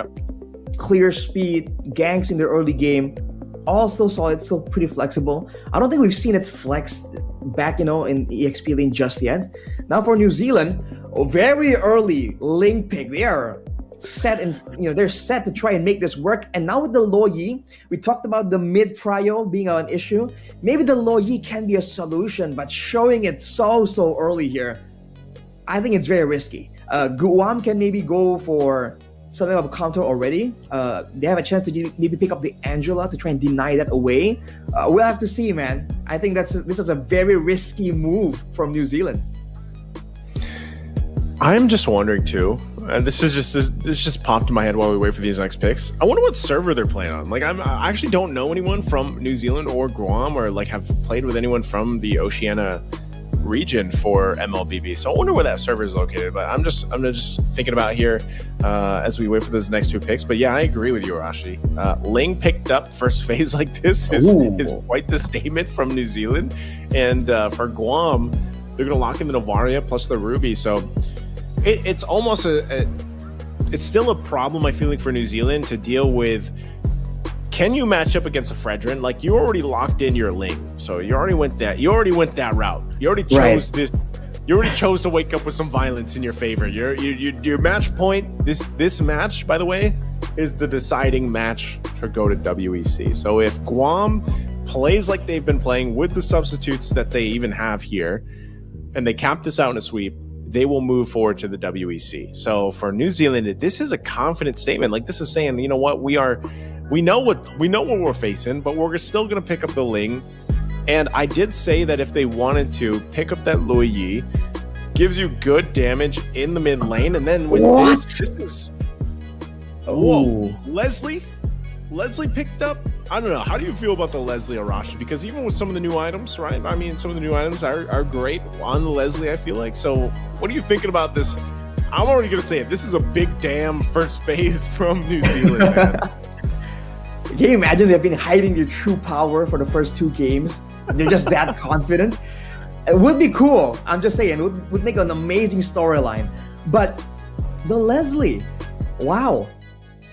clear speed, ganks in the early game, all still solid, still pretty flexible. I don't think we've seen it flex back, in EXP lane just yet. Now for New Zealand, very early Ling pick. They are set and they're set to try and make this work. And now with the Lo Yi, we talked about the mid prio being an issue. Maybe the Lo Yi can be a solution, but showing it so early here, I think it's very risky. Guam can maybe go for something of a counter already. They have a chance to maybe pick up the Angela to try and deny that away. We'll have to see, man. I think this is a very risky move from New Zealand. I'm just wondering too, and this just popped in my head while we wait for these next picks. I wonder what server they're playing on. Like, I actually don't know anyone from New Zealand or Guam, or like have played with anyone from the Oceania region for Mlbb. So I wonder where that server is located. But I'm just thinking about here as we wait for those next two picks. But yeah, I agree with you, Arashi. Ling picked up first phase like this is quite the statement from New Zealand, and for Guam, they're gonna lock in the Novaria plus the Ruby. So it's almost it's still a problem, I feel like, for New Zealand to deal with. Can you match up against a Fredrin? Like, you already locked in your Ling, so you already went that route. You already chose this. You already chose to wake up with some violence in your favor. Your match point. This match, by the way, is the deciding match to go to WEC. So if Guam plays like they've been playing with the substitutes that they even have here, and they cap this out in a sweep, they will move forward to the WEC. So for New Zealand, this is a confident statement. Like, this is saying, you know what, we know what we're facing, but we're still going to pick up the Ling. And I did say that if they wanted to pick up that Lo Yi, gives you good damage in the mid lane, and then with this whoa, Leslie picked up. I don't know. How do you feel about the Leslie Arashi? Because even with some of the new items, right? I mean, some of the new items are great on the Leslie, I feel like. So what are you thinking about this? I'm already going to say it. This is a big damn first phase from New Zealand, man. Can you imagine they've been hiding their true power for the first two games? They're just that confident. It would be cool. I'm just saying, it would make an amazing storyline. But the Leslie, wow.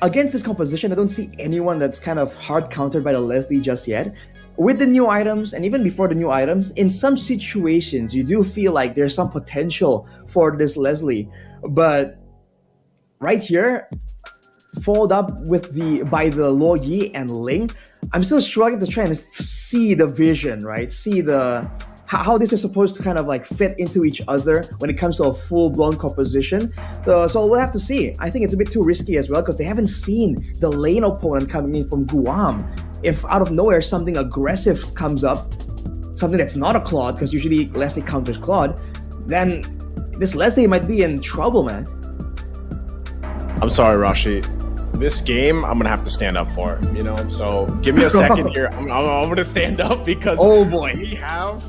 Against this composition, I don't see anyone that's kind of hard countered by the Leslie just yet. With the new items, and even before the new items, in some situations, you do feel like there's some potential for this Leslie. But right here, followed up by the Lo Yi and Ling, I'm still struggling to try and see the vision, right? See how this is supposed to kind of like fit into each other when it comes to a full-blown composition. So we'll have to see. I think it's a bit too risky as well because they haven't seen the lane opponent coming in from Guam. If out of nowhere something aggressive comes up, something that's not a Claude, because usually Leslie counters Claude, then this Leslie might be in trouble, man. I'm sorry, Rashi. This game, I'm gonna have to stand up for, so give me a second here. I'm gonna stand up because we have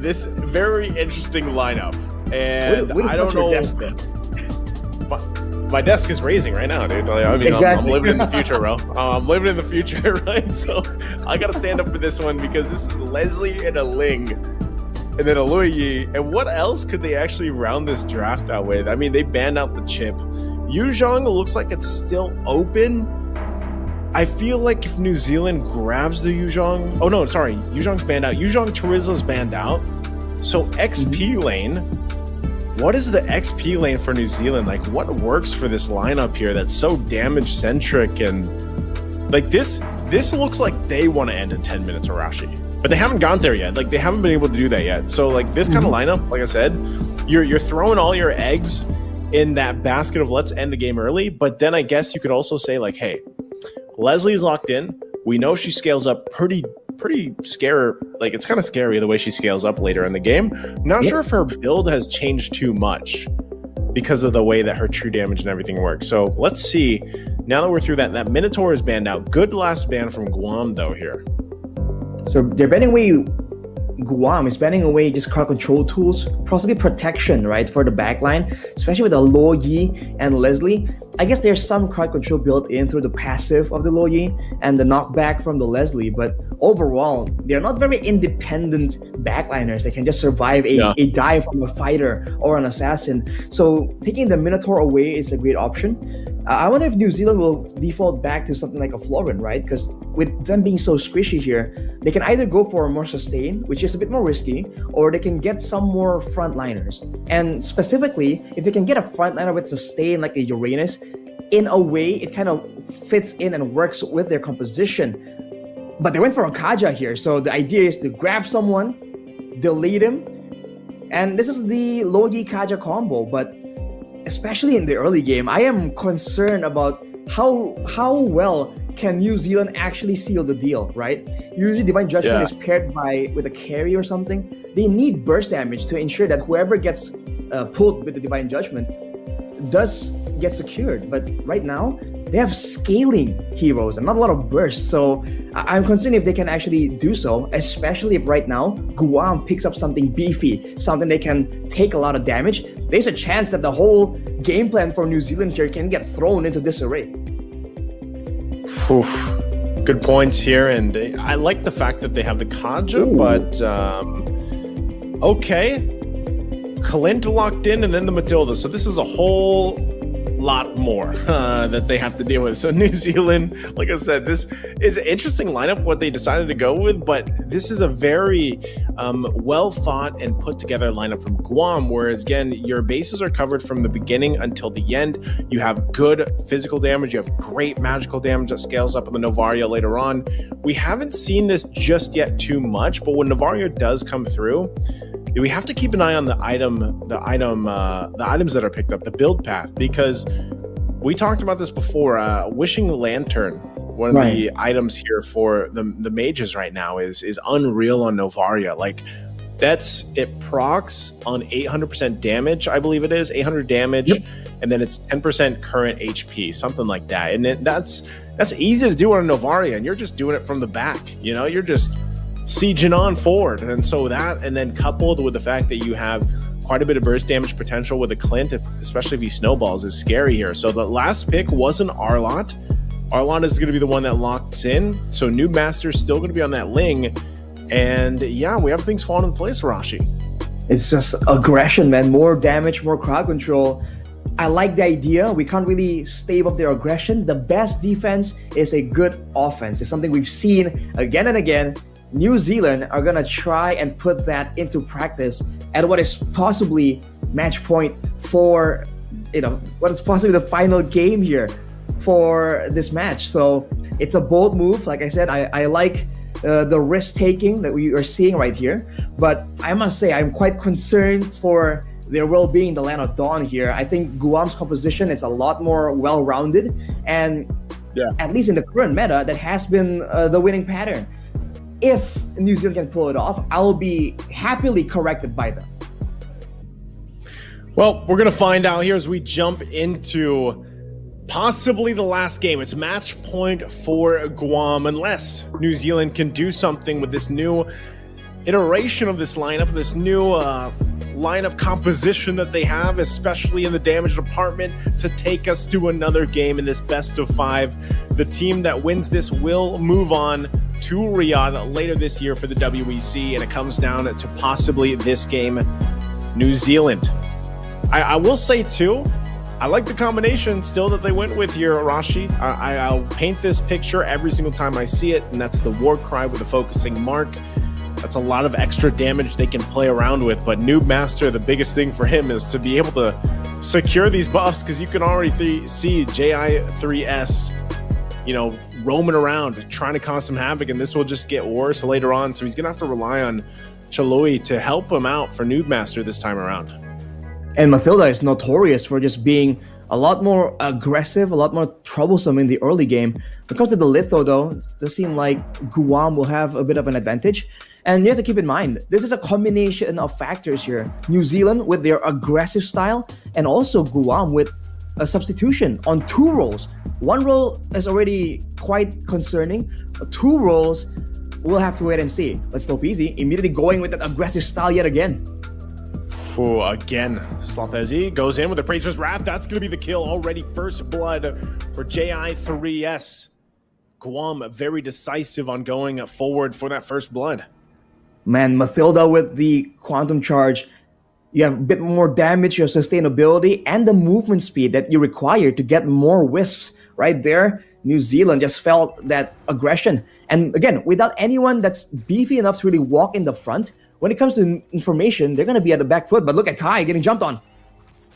this very interesting lineup, and I don't know. My desk is raising right now, dude. I mean, exactly. I'm living in the future, bro. I'm living in the future, right? So I gotta stand up for this one because this is Leslie and a Ling, and then a Lo Yi. And what else could they actually round this draft out with? I mean, they banned out the chip. Yuzhong looks like it's still open. I feel like if New Zealand grabs the Yuzhong... Oh, no, sorry. Yuzhong's banned out. Yuzhong Terizla's banned out. So XP lane... What is the XP lane for New Zealand? Like, what works for this lineup here that's so damage-centric? And, like, this looks like they want to end in 10 minutes, Arashi. But they haven't gone there yet. Like, they haven't been able to do that yet. So, like, this kind of lineup, like I said, you're throwing all your eggs in that basket of let's end the game early. But then I guess you could also say, like, hey, Leslie's locked in. We know she scales up pretty scary. Like, it's kind of scary the way she scales up later in the game. I'm not sure if her build has changed too much because of the way that her true damage and everything works. So let's see. Now that we're through that Minotaur is banned out. Good last ban from Guam though here. So they're banning away Guam is banning away just crowd control tools, possibly protection, right, for the backline, especially with the Lo Yi and Leslie. I guess there's some crowd control built in through the passive of the Lo Yi and the knockback from the Leslie, but overall, they're not very independent backliners. They can just survive a dive from a fighter or an assassin. So taking the Minotaur away is a great option. I wonder if New Zealand will default back to something like a Florin, right? Because with them being so squishy here, they can either go for a more sustain, which is a bit more risky, or they can get some more frontliners. And specifically, if they can get a frontliner with sustain like a Uranus, in a way, it kind of fits in and works with their composition. But they went for a Kaja here, so the idea is to grab someone, delete him, and this is the Logi Kaja combo. But especially in the early game, I am concerned about how well can New Zealand actually seal the deal, right? Usually Divine Judgment is paired with a carry or something. They need burst damage to ensure that whoever gets pulled with the Divine Judgment does get secured. But right now, they have scaling heroes and not a lot of bursts. So I'm concerned if they can actually do so, especially if right now Guam picks up something beefy, something they can take a lot of damage. There's a chance that the whole game plan for New Zealand here can get thrown into disarray. Oof. Good points here, and I like the fact that they have the Kaja, but okay. Clint locked in, and then the Matilda. So this is a whole lot more that they have to deal with. So New Zealand, like I said, this is an interesting lineup, what they decided to go with, but this is a very well thought and put together lineup from Guam, whereas again, your bases are covered from the beginning until the end. You have good physical damage, you have great magical damage that scales up in the Novaria later on. We haven't seen this just yet too much, but when Novaria does come through, we have to keep an eye on the items that are picked up, the build path, because we talked about this before. Wishing Lantern, one of the items here for the mages right now, is unreal on Novaria. Like it procs on 800% damage, I believe it is 800 damage, and then it's 10% current HP, something like that. And that's easy to do on a Novaria, and you're just doing it from the back. You know, you're just sieging on forward, and so that, and then coupled with the fact that you have quite a bit of burst damage potential with a Clint, especially if he snowballs, is scary here. So the last pick wasn't Arlott. Arlott is going to be the one that locks in. So Noob Master's still going to be on that Ling, and yeah, we have things falling into place, Rashi. It's just aggression, man. More damage, more crowd control. I like the idea. We can't really stave off their aggression. The best defense is a good offense. It's something we've seen again and again. New Zealand are going to try and put that into practice at what is possibly match point for, what is possibly the final game here for this match. So it's a bold move. Like I said, I like the risk taking that we are seeing right here. But I must say, I'm quite concerned for their well-being in the Land of Dawn here. I think Guam's composition is a lot more well-rounded. And at least in the current meta, that has been the winning pattern. If New Zealand can pull it off, I'll be happily corrected by them. Well, we're going to find out here as we jump into possibly the last game. It's match point for Guam, unless New Zealand can do something with this new iteration of this lineup, this new lineup composition that they have, especially in the damage department, to take us to another game in this best of 5. The team that wins this will move on to Riyadh later this year for the WEC, and it comes down to possibly this game, New Zealand. I will say too, I like the combination still that they went with here, Arashi. I'll paint this picture every single time I see it, and that's the War Cry with the focusing mark. That's a lot of extra damage they can play around with, but Noob Master, the biggest thing for him is to be able to secure these buffs, because you can already see JI3S, roaming around, trying to cause some havoc, and this will just get worse later on. So he's going to have to rely on Chalui to help him out for Noob Master this time around. And Matilda is notorious for just being a lot more aggressive, a lot more troublesome in the early game. When it comes to the Litho, though, it does seem like Guam will have a bit of an advantage. And you have to keep in mind, this is a combination of factors here. New Zealand with their aggressive style, and also Guam with a substitution on 2 roles. 1 role is already quite concerning. 2 roles, we'll have to wait and see. But Slow Peasy immediately going with that aggressive style yet again. Ooh, again, Slopezi goes in with the Praetor's Wrath. That's going to be the kill already. First blood for JI3S. Guam very decisive on going forward for that first blood. Man, Mathilda with the Quantum Charge. You have a bit more damage, your sustainability, and the movement speed that you require to get more wisps. Right there, New Zealand just felt that aggression. And again, without anyone that's beefy enough to really walk in the front, when it comes to information, they're going to be at the back foot. But look at Kai getting jumped on.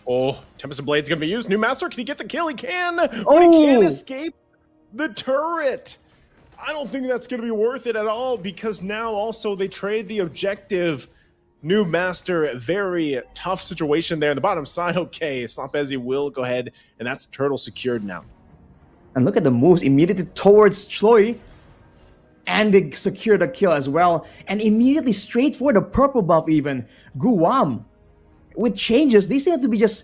Oh, Tempest of Blade's going to be used. New Master, can he get the kill? He can, but Oh. he can't escape the turret. I don't think that's going to be worth it at all because now also they trade the objective. New Master, very tough situation there in the bottom side. Okay, Slopezi will go ahead, and that's turtle secured now. And look at the moves immediately towards Chloe. And they secure the kill as well. And immediately straight for the purple buff even. Guam. With changes, they seem to be just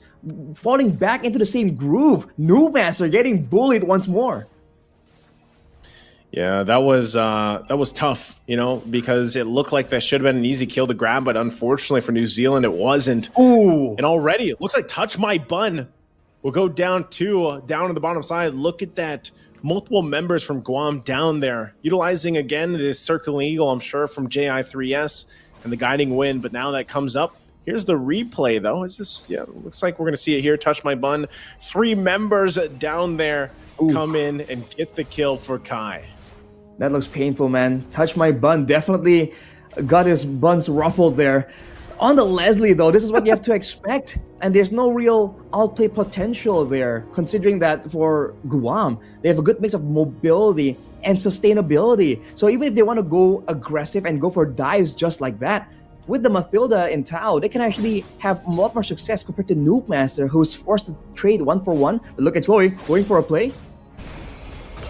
falling back into the same groove. New Master getting bullied once more. Yeah, that was tough, you know, because it looked like that should have been an easy kill to grab, but unfortunately for New Zealand, it wasn't. Ooh. And already it looks like Touch My Bun will go down on the bottom side. Look at that. Multiple members from Guam down there, utilizing again this Circling Eagle, I'm sure, from JI3S and the Guiding Wind. But now that comes up. Here's the replay, though. Is this? Yeah, looks like we're going to see it here. Touch My Bun. 3 members down there come in and get the kill for Kai. That looks painful, man. Touch My Bun definitely got his buns ruffled there. On the Leslie, though, this is what you have to expect. And there's no real outplay potential there, considering that for Guam, they have a good mix of mobility and sustainability. So even if they want to go aggressive and go for dives just like that, with the Mathilda in Tau, they can actually have a lot more success compared to Noob Master, who's forced to trade 1-for-1. But look at Chloe going for a play.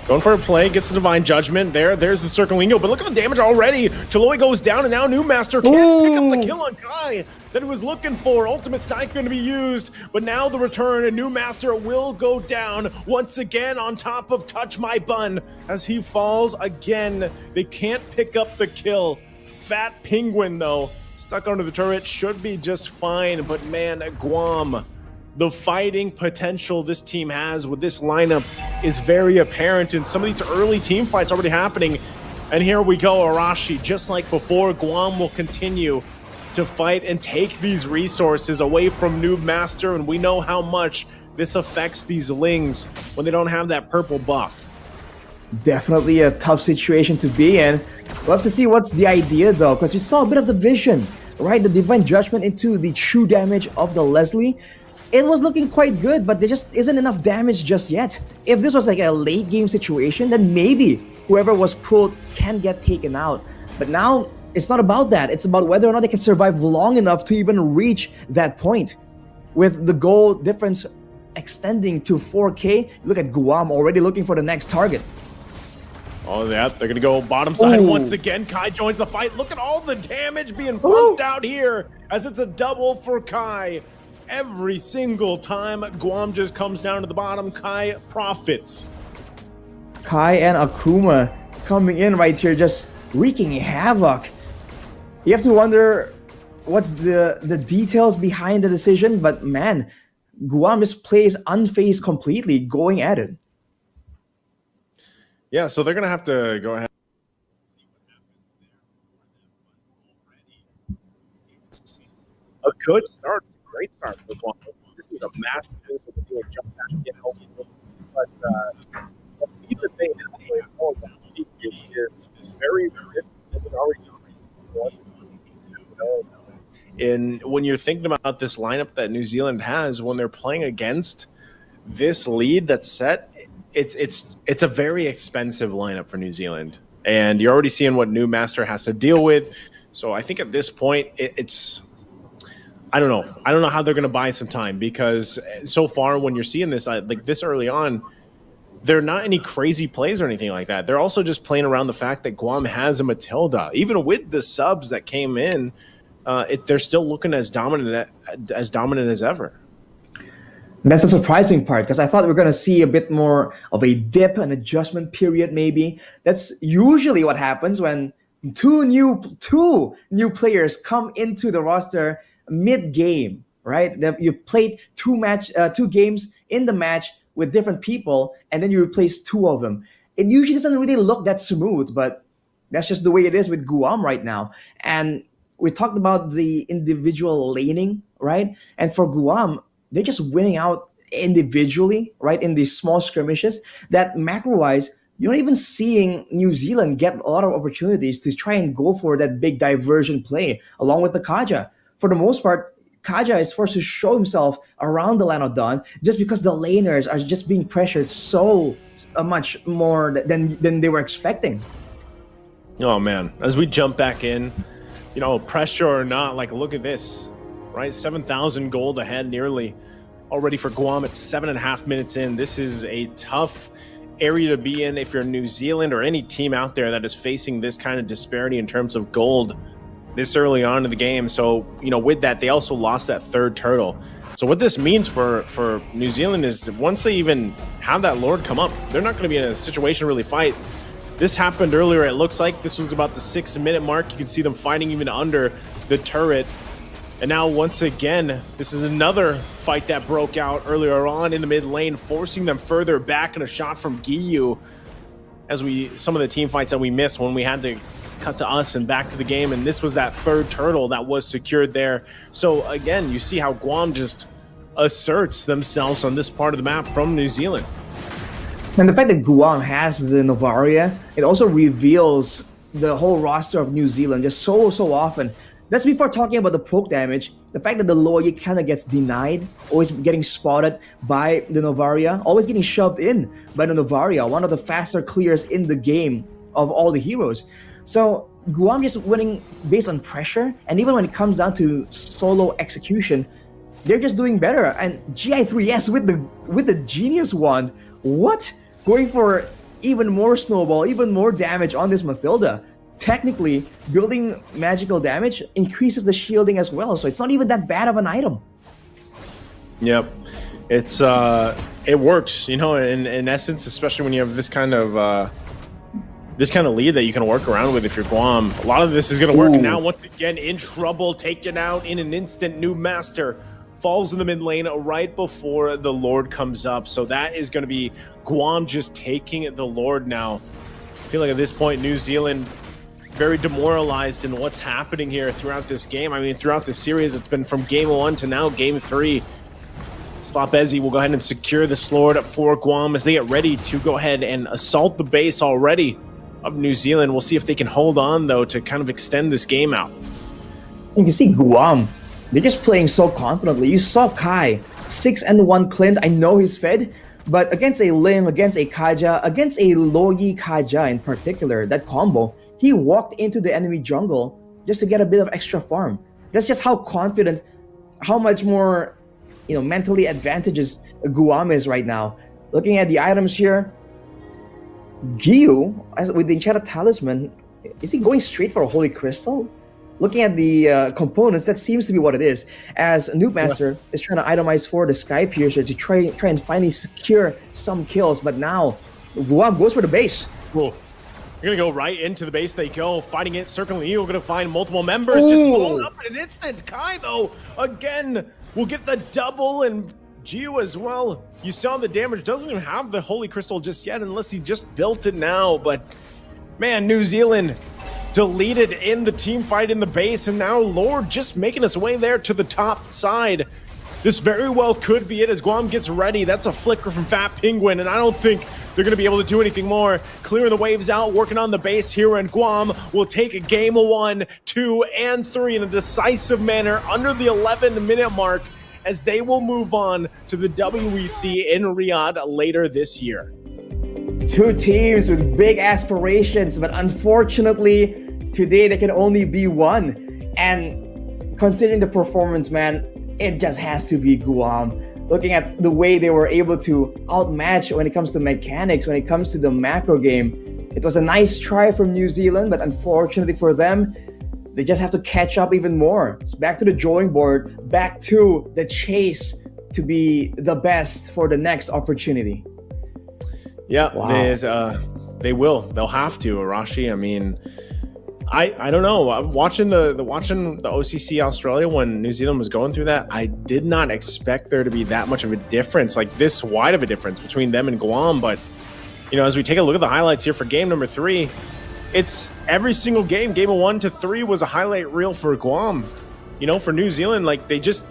Going for a play, gets the Divine Judgment. There's the Circling Eagle, but look at the damage already. Chloe goes down, and now New Master can't pick up the kill on Kai that he was looking for. Ultimate Strike going to be used, but now the return, and New Master will go down once again on top of Touch My Bun as he falls again. They can't pick up the kill. Fat Penguin, though, stuck under the turret, should be just fine, but man, Guam, the fighting potential this team has with this lineup is very apparent, and some of these early team fights already happening. And here we go, Arashi, just like before, Guam will continue to fight and take these resources away from Noob Master, and we know how much this affects these Lings when they don't have that purple buff. Definitely a tough situation to be in. We'll have to see what's the idea, though, because we saw a bit of the vision, right? The Divine Judgment into the true damage of the Leslie. It was looking quite good, but there just isn't enough damage just yet. If this was like a late game situation, then maybe whoever was pulled can get taken out. But now, it's not about that. It's about whether or not they can survive long enough to even reach that point. With the goal difference extending to 4K, look at Guam already looking for the next target. Oh, yeah, they're going to go bottom side Ooh. once again. Kai joins the fight. Look at all the damage being pumped out here as it's a double for Kai. Every single time Guam just comes down to the bottom, Kai profits. Kai and Akuma coming in right here, just wreaking havoc. You have to wonder what's the details behind the decision, but man, Guam just plays unfazed completely, going at it. Yeah, so they're going to have to go ahead. A good start. Great start for Guam. This is a massive finish with the jump back in helping them. But either thing is playing more than he is very risky. Doesn't already and when you're thinking about this lineup that New Zealand has, when they're playing against this lead that's set, it's a very expensive lineup for New Zealand. And you're already seeing what New Master has to deal with. So I think at this point, it's I don't know. I don't know how they're going to buy some time, because so far when you're seeing this, like this early on, there are not any crazy plays or anything like that. They're also just playing around the fact that Guam has a Matilda. Even with the subs that came in, they're still looking as dominant as ever. That's the surprising part, because I thought we were going to see a bit more of a dip, an adjustment period maybe. That's usually what happens when two new players come into the roster mid-game, right? You've played two games in the match with different people, and then you replace two of them. It usually doesn't really look that smooth, but that's just the way it is with Guam right now. And we talked about the individual laning, right? And for Guam, they're just winning out individually, right, in these small skirmishes that macro-wise, you're not even seeing New Zealand get a lot of opportunities to try and go for that big diversion play along with the Kaja. For the most part, Kaja is forced to show himself around the Land of Dawn just because the laners are just being pressured so much more than they were expecting. Oh man, as we jump back in, pressure or not, like look at this, right? 7,000 gold ahead nearly already for Guam at 7.5 minutes in. This is a tough area to be in if you're New Zealand or any team out there that is facing this kind of disparity in terms of gold this early on in the game. So, with that, they also lost that third turtle. So what this means for New Zealand is that once they even have that Lord come up, they're not going to be in a situation to really fight. This happened earlier. It looks like this was about the 6-minute mark. You can see them fighting even under the turret. And now once again, this is another fight that broke out earlier on in the mid lane, forcing them further back, and a shot from Giyu as some of the team fights that we missed when we had to cut to us and back to the game. And this was that third turtle that was secured there. So again, you see how Guam just asserts themselves on this part of the map from New Zealand. And the fact that Guam has the Novaria, it also reveals the whole roster of New Zealand just so often. That's before talking about the poke damage. The fact that the Loyi kind of gets denied, always getting spotted by the Novaria, always getting shoved in by the Novaria, one of the faster clears in the game of all the heroes. So Guam just winning based on pressure, and even when it comes down to solo execution, they're just doing better. And GI3S with the Genius Wand, what? Going for even more snowball, even more damage on this Mathilda. Technically, building magical damage increases the shielding as well, so it's not even that bad of an item. Yep, it works, in essence, especially when you have this kind of lead that you can work around with if you're Guam. A lot of this is going to work. And now once again in trouble, taken out in an instant. New Master falls in the mid lane right before the Lord comes up. So that is going to be Guam just taking the Lord now. I feel like at this point, New Zealand very demoralized in what's happening here throughout this game. I mean, throughout the series, it's been from game 1 to now game 3. Slopezi will go ahead and secure this Lord for Guam as they get ready to go ahead and assault the base already of New Zealand. We'll see if they can hold on, though, to kind of extend this game out. You can see Guam, they're just playing so confidently. You saw Kai, 6-1 Clint. I know he's fed, but against a Lim, against a Kaja, against a Loyi Kaja in particular, that combo, he walked into the enemy jungle just to get a bit of extra farm. That's just how confident, how much more, mentally advantageous Guam is right now. Looking at the items here, Giyu, with the Enchanted Talisman, is he going straight for a Holy Crystal? Looking at the components, that seems to be what it is. As Noob Master is trying to itemize for the Sky Piercer to try and finally secure some kills, but now Guam goes for the base. Cool. You're going to go right into the base. They go, fighting it, circling you. We're going to find multiple members. Just blown up in an instant. Kai, though, again, will get the double, and Giyu as well. You saw the damage. Doesn't even have the Holy Crystal just yet, unless he just built it now. But, man, New Zealand deleted in the team fight in the base, and now Lord just making his way there to the top side. This very well could be it as Guam gets ready. That's a flicker from Fat Penguin, and I don't think they're going to be able to do anything more. Clearing the waves out, working on the base here, and Guam will take game 1, 2, and 3 in a decisive manner under the 11-minute mark as they will move on to the WEC in Riyadh later this year. Two teams with big aspirations, but unfortunately, today there can only be one. And considering the performance, man, it just has to be Guam. Looking at the way they were able to outmatch when it comes to mechanics, when it comes to the macro game, it was a nice try from New Zealand, but unfortunately for them, they just have to catch up even more. It's back to the drawing board, back to the chase to be the best for the next opportunity. Yeah, wow. They will. They'll have to, Arashi. I mean, I don't know. I'm watching the OCC Australia when New Zealand was going through that. I did not expect there to be that much of a difference, like this wide of a difference between them and Guam. But as we take a look at the highlights here for game number 3, it's every single game. Game of 1 to 3 was a highlight reel for Guam. For New Zealand, like they just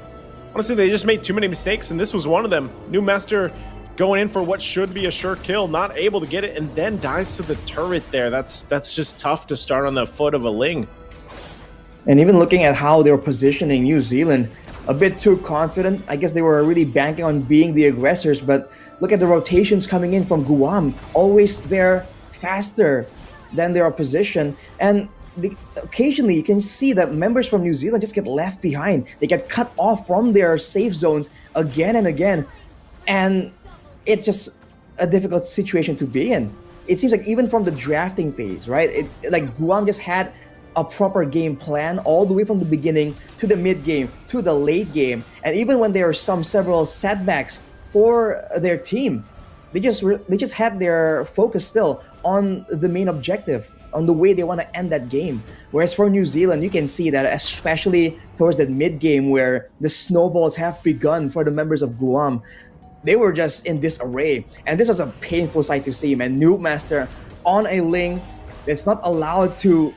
made too many mistakes, and this was one of them. New Master going in for what should be a sure kill, not able to get it, and then dies to the turret there. That's just tough to start on the foot of a Ling. And even looking at how they were positioning New Zealand, a bit too confident. I guess they were really banking on being the aggressors, but look at the rotations coming in from Guam. Always there faster than their opposition. And occasionally you can see that members from New Zealand just get left behind. They get cut off from their safe zones again and again. And it's just a difficult situation to be in. It seems like even from the drafting phase, right? Like Guam just had a proper game plan all the way from the beginning to the mid game to the late game. And even when there are several setbacks for their team, they just had their focus still on the main objective, on the way they want to end that game. Whereas for New Zealand, you can see that especially towards that mid game where the snowballs have begun for the members of Guam, they were just in disarray. And this was a painful sight to see, man. Noob Master on a Ling that's not allowed to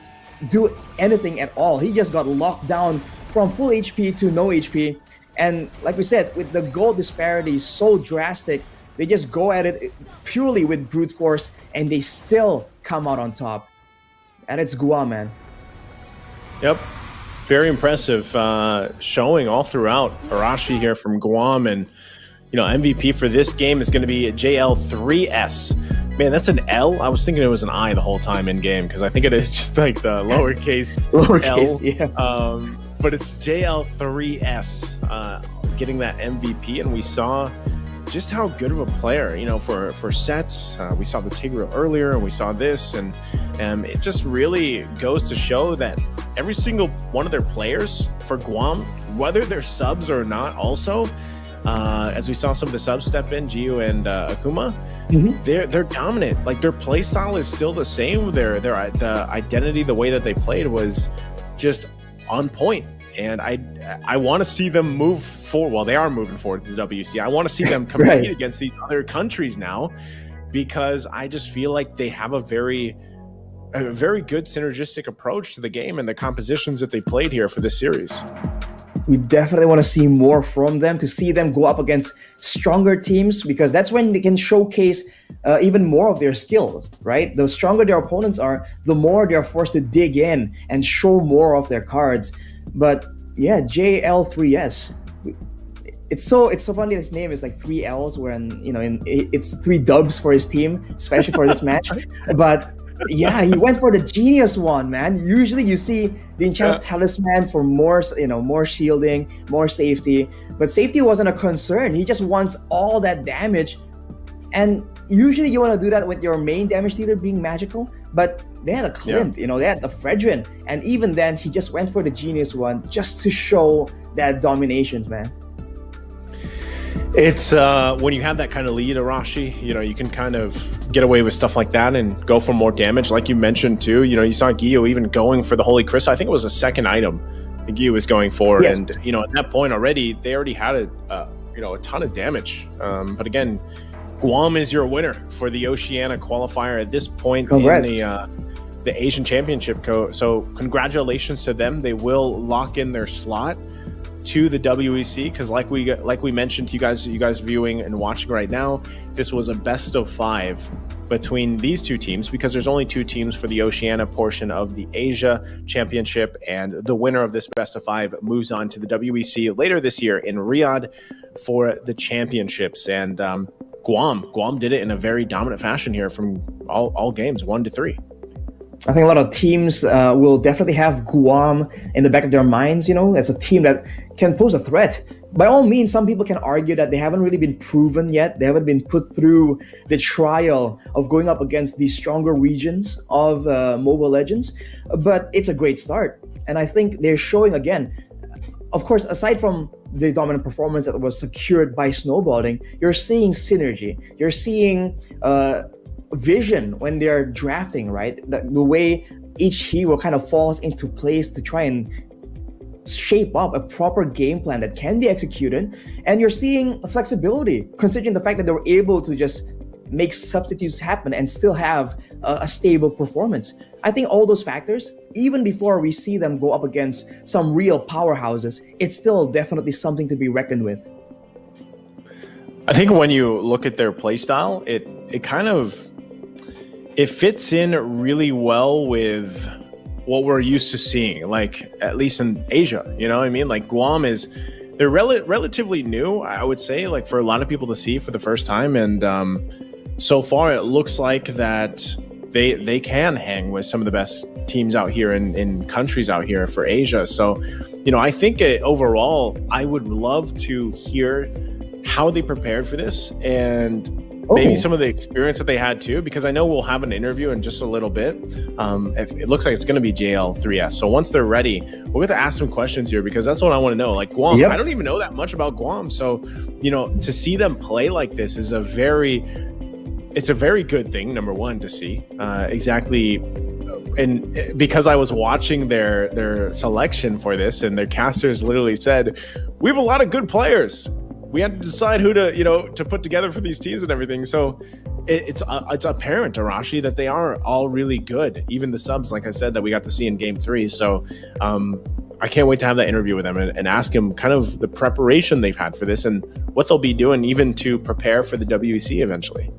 do anything at all. He just got locked down from full HP to no HP. And like we said, with the gold disparity so drastic, they just go at it purely with brute force and they still come out on top. And it's Guam, man. Yep. Very impressive showing all throughout. Arashi here from Guam, and MVP for this game is going to be JL3S. Man, that's an L. I was thinking it was an I the whole time in game because I think it is just like the lowercase L. Yeah. But it's JL3S getting that MVP, and we saw just how good of a player, for sets. We saw the Tigreal earlier, and we saw this, and it just really goes to show that every single one of their players for Guam, whether they're subs or not, also, as we saw some of the subs step in, Gio and Akuma, they're dominant. Like their play style is still the same. The identity, the way that they played was just on point. And I want to see them move forward. Well, they are moving forward to the WC. I want to see them compete against these other countries now, because I just feel like they have a very good synergistic approach to the game and the compositions that they played here for this series. We definitely want to see more from them, to see them go up against stronger teams, because that's when they can showcase even more of their skills, right? The stronger their opponents are, the more they're forced to dig in and show more of their cards. But yeah, JL3S. It's so funny. His name is like 3 L's, when it's 3 dubs for his team, especially for this match. But yeah, he went for the genius one, man. Usually you see the enchanted talisman for more shielding, more safety, but safety wasn't a concern. He just wants all that damage, and usually you want to do that with your main damage dealer being magical. But they had a Clint, they had the Fredrin, and even then he just went for the genius one just to show that dominations, man. It's when you have that kind of lead, Arashi, you can kind of get away with stuff like that and go for more damage. Like you mentioned too, you saw Gio even going for the Holy Crystal. I think it was a second item that Gio was going for. Yes. And, at that point they already had a ton of damage. But again, Guam is your winner for the Oceania qualifier at this point. Congrats. In the Asian Championship. So congratulations to them. They will lock in their slot to the WEC, because like we mentioned to you guys viewing and watching right now, this was a best of 5 between these two teams, because there's only 2 teams for the Oceania portion of the Asia Championship, and the winner of this best of 5 moves on to the WEC later this year in Riyadh for the championships. And Guam did it in a very dominant fashion here from all games 1 to 3. I think a lot of teams will definitely have Guam in the back of their minds, as a team that can pose a threat. By all means, some people can argue that they haven't really been proven yet. They haven't been put through the trial of going up against the stronger regions of Mobile Legends. But it's a great start. And I think they're showing again, of course, aside from the dominant performance that was secured by snowballing, you're seeing synergy. You're seeing vision when they're drafting, right? The way each hero kind of falls into place to try and shape up a proper game plan that can be executed. And you're seeing flexibility, considering the fact that they were able to just make substitutes happen and still have a stable performance. I think all those factors, even before we see them go up against some real powerhouses, it's still definitely something to be reckoned with. I think when you look at their play style, it fits in really well with what we're used to seeing, like at least in Asia. You know what I mean? Like Guam they're relatively new, I would say, like for a lot of people to see for the first time. And so far, it looks like that they can hang with some of the best teams out here in countries out here for Asia. So, I think overall, I would love to hear how they prepared for this and maybe some of the experience that they had too, because I know we'll have an interview in just a little bit. It looks like it's going to be JL3S. So once they're ready, we're going to ask some questions here because that's what I want to know. Like Guam, I don't even know that much about Guam. So, to see them play like this is it's a very good thing, number one, to see exactly. And because I was watching their selection for this and their casters literally said, we have a lot of good players. We had to decide who to put together for these teams and everything. So it's apparent, Arashi, that they are all really good. Even the subs, like I said, that we got to see in Game 3. So I can't wait to have that interview with them and ask them kind of the preparation they've had for this and what they'll be doing even to prepare for the WEC eventually.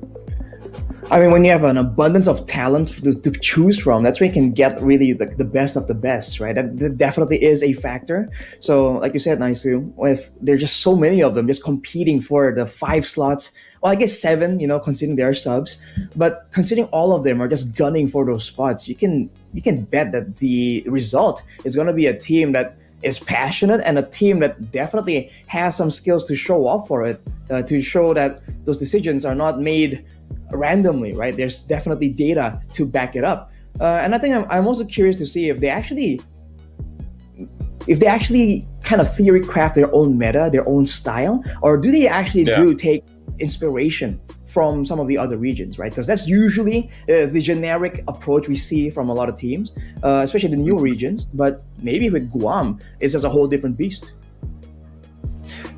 I mean, when you have an abundance of talent to choose from, that's where you can get really the best of the best, right? That definitely is a factor. So, like you said, Naisu, if there are just so many of them just competing for the 5 slots, well, I guess 7, considering their subs, but considering all of them are just gunning for those spots, you can bet that the result is going to be a team that is passionate and a team that definitely has some skills to show off for it, to show that those decisions are not made randomly, right? There's definitely data to back it up. And I think I'm also curious to see if they actually kind of theory craft their own meta, their own style, or do they actually do take inspiration from some of the other regions, right? Because that's usually the generic approach we see from a lot of teams, especially the new regions. But maybe with Guam, it's just a whole different beast.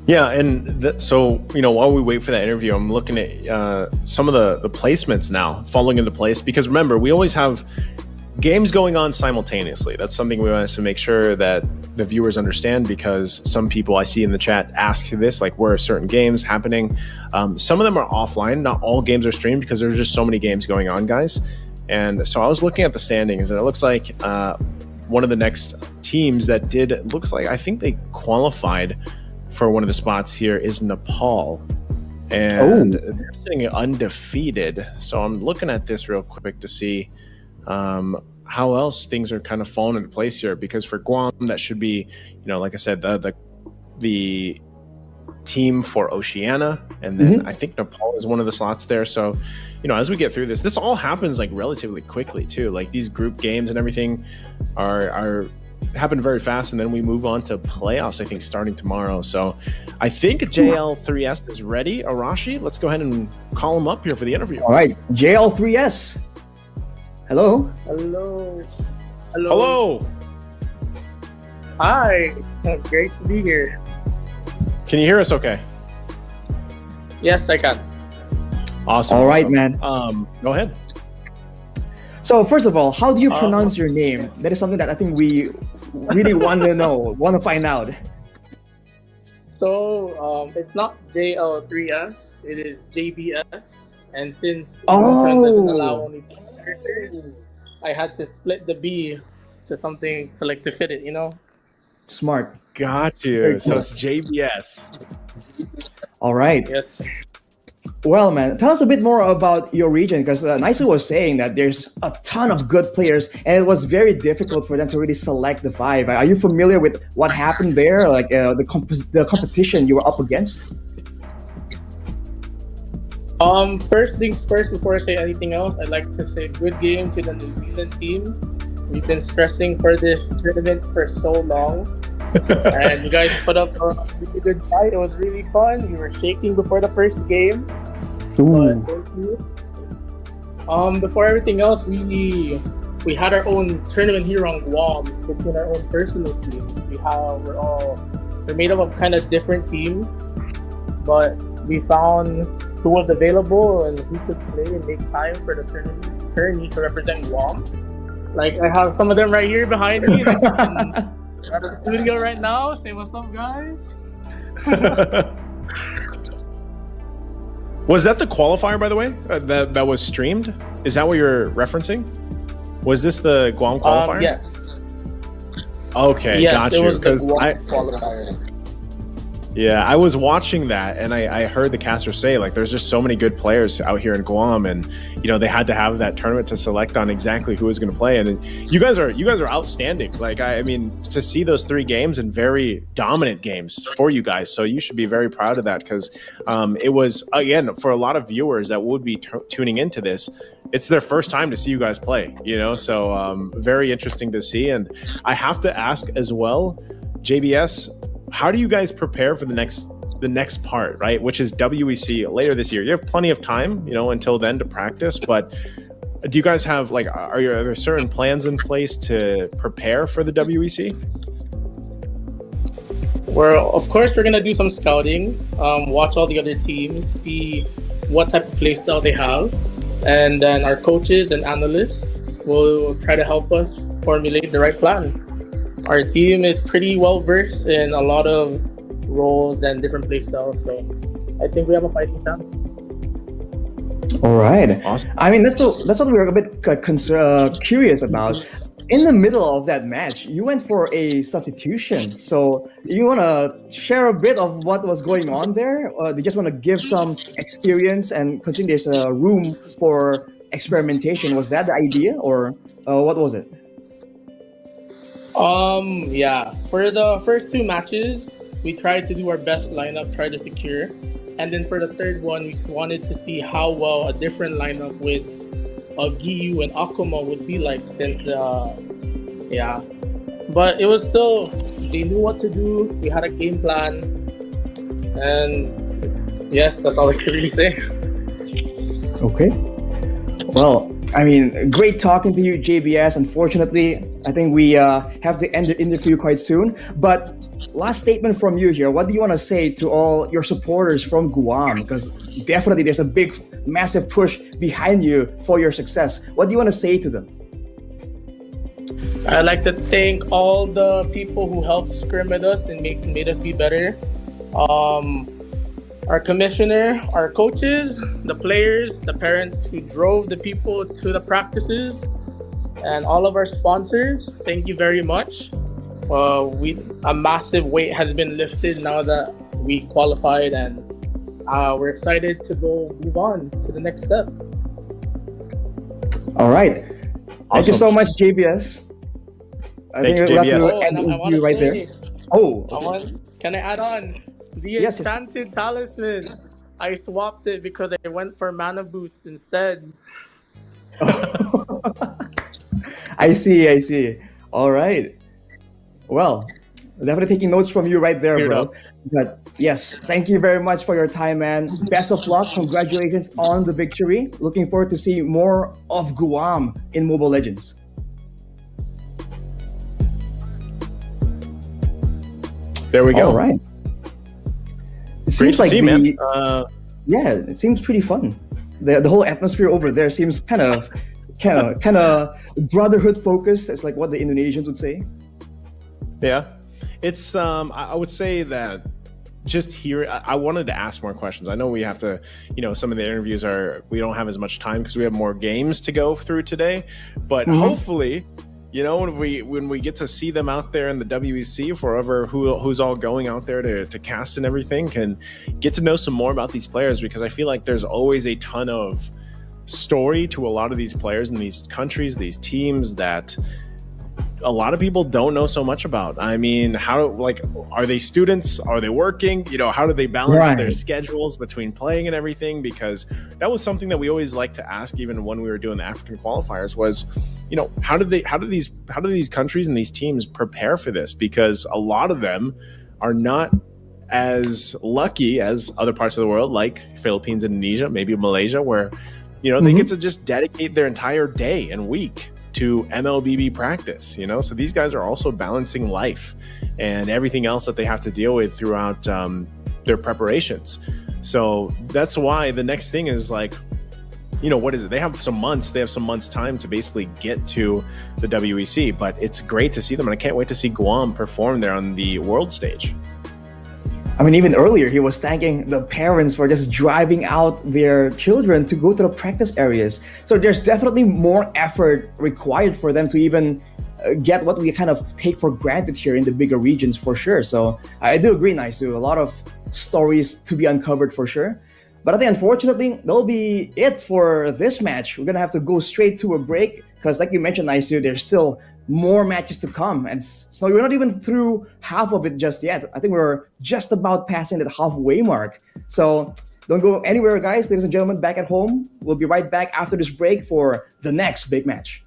Yeah, and so, while we wait for that interview, I'm looking at some of the placements now falling into place. Because remember, we always have games going on simultaneously. That's something we want to make sure that the viewers understand, because some people I see in the chat ask this, like, where are certain games happening? Some of them are offline. Not all games are streamed because there's just so many games going on, guys. And so I was looking at the standings, and it looks like one of the next teams that I think they qualified for one of the spots here is Nepal, and they're sitting undefeated. So I'm looking at this real quick to see how else things are kind of falling into place here, because for Guam, that should be, like I said, the team for Oceania, and then I think Nepal is one of the slots there. So, as we get through this all happens like relatively quickly too. Like these group games and everything are happen very fast, and then we move on to playoffs, I think, starting tomorrow. So I think JL3S is ready. Arashi, let's go ahead and call him up here for the interview. All right, JL3S. Hello. Hello. Hi. Great to be here. Can you hear us okay? Yes, I can. Awesome. All right, man. Go ahead. So first of all, how do you pronounce your name? That is something that I think we really want to find out. So it's not JL3S, it is JBS. And since English doesn't allow only characters, I had to split the B to something to fit it, Smart. Got you. So it's JBS. All right. Yes. Well, man, tell us a bit more about your region, because Naisu was saying that there's a ton of good players, and it was very difficult for them to really select the 5. Are you familiar with what happened there, like the competition you were up against? First things first, before I say anything else, I'd like to say good game to the New Zealand team. We've been stressing for this tournament for so long. And you guys put up a really good fight. It was really fun. We were shaking before the first game. But thank you. Before everything else, we we had our own tournament here on Guam between our own personal teams. We're made up of kind of different teams, but we found who was available and who could play and make time for the tourney to represent Guam. Like, I have some of them right here behind me. Like, at the studio right now. Say what's up, guys. Was that the qualifier, by the way, that was streamed? Is that what you're referencing? Was this the Guam qualifiers? Yes. Okay, Yes, got it you. was the Because Guam qualifier. yeah, I was watching that, and I heard the caster say, like, there's just so many good players out here in Guam, and they had to have that tournament to select on exactly who was going to play. And you guys are outstanding. Like, I mean, to see those 3 games and very dominant games for you guys, so you should be very proud of that, because it was, again, for a lot of viewers that would be tuning into this, it's their first time to see you guys play. So very interesting to see. And I have to ask as well, JBS, how do you guys prepare for the next part, right? Which is WEC later this year. You have plenty of time, until then to practice. But do you guys have are there certain plans in place to prepare for the WEC? Well, of course, we're gonna do some scouting, watch all the other teams, see what type of play style they have, and then our coaches and analysts will try to help us formulate the right plan. Our team is pretty well versed in a lot of roles and different play styles, so I think we have a fighting chance. All right. Awesome. I mean, that's what we were a bit curious about. In the middle of that match, you went for a substitution. So you want to share a bit of what was going on there? Or do you just want to give some experience and considering there's a room for experimentation? Was that the idea, or what was it? Yeah. For the first 2 matches, we tried to do our best lineup, try to secure. And then for the third one, we wanted to see how well a different lineup with Giyu and Akuma would be like, since, yeah. But it was still, they knew what to do. We had a game plan. And yes, that's all I can really say. Okay. Well, I mean, great talking to you, JBS. Unfortunately, I think we have to end the interview quite soon. But last statement from you here. What do you want to say to all your supporters from Guam? Because definitely there's a big, massive push behind you for your success. What do you want to say to them? I'd like to thank all the people who helped scrim with us and made us be better. Our commissioner, our coaches, the players, the parents who drove the people to the practices, and all of our sponsors. Thank you very much. A massive weight has been lifted now that we qualified, and we're excited to move on to the next step. All right. Awesome. Thank you so much, JBS. I Thank think you, we'll JBS. have to Oh, end and the I want interview to right say, there. can I add on? The Yes. enchanted talisman. I swapped it because I went for mana boots instead. I see. All right. Well, definitely taking notes from you right there, Here bro. up. But yes, thank you very much for your time, man. Best of luck. Congratulations on the victory. Looking forward to see more of Guam in Mobile Legends. There we go. All right. It Great seems to like see, man. yeah, it seems pretty fun. The whole atmosphere over there seems kind of brotherhood focused. It's like what the Indonesians would say. Yeah, it's I would say that just here, I wanted to ask more questions. I know we have to, some of the interviews we don't have as much time because we have more games to go through today, but hopefully, when we get to see them out there in the WEC, forever who's all going out there to cast and everything, can get to know some more about these players, because I feel like there's always a ton of story to a lot of these players in these countries, these teams that a lot of people don't know so much about. I mean, are they students? Are they working? How do they balance their schedules between playing and everything? Because that was something that we always like to ask, even when we were doing the African qualifiers, was, how do these countries and these teams prepare for this? Because a lot of them are not as lucky as other parts of the world, like Philippines, Indonesia, maybe Malaysia, where, they get to just dedicate their entire day and week to Mlbb practice, you know? So these guys are also balancing life and everything else that they have to deal with throughout their preparations. So that's why the next thing is like, you know, what is it? They have some months time to basically get to the WEC, but it's great to see them. And I can't wait to see Guam perform there on the world stage. I mean, even earlier, he was thanking the parents for just driving out their children to go to the practice areas. So there's definitely more effort required for them to even get what we kind of take for granted here in the bigger regions for sure. So I do agree, Naisu. A lot of stories to be uncovered for sure. But I think, unfortunately, that'll be it for this match. We're going to have to go straight to a break because, like you mentioned, Naisu, there's still more matches to come. And so we're not even through half of it just yet. I think we're just about passing that halfway mark. So don't go anywhere, guys. Ladies and gentlemen, back at home. We'll be right back after this break for the next big match.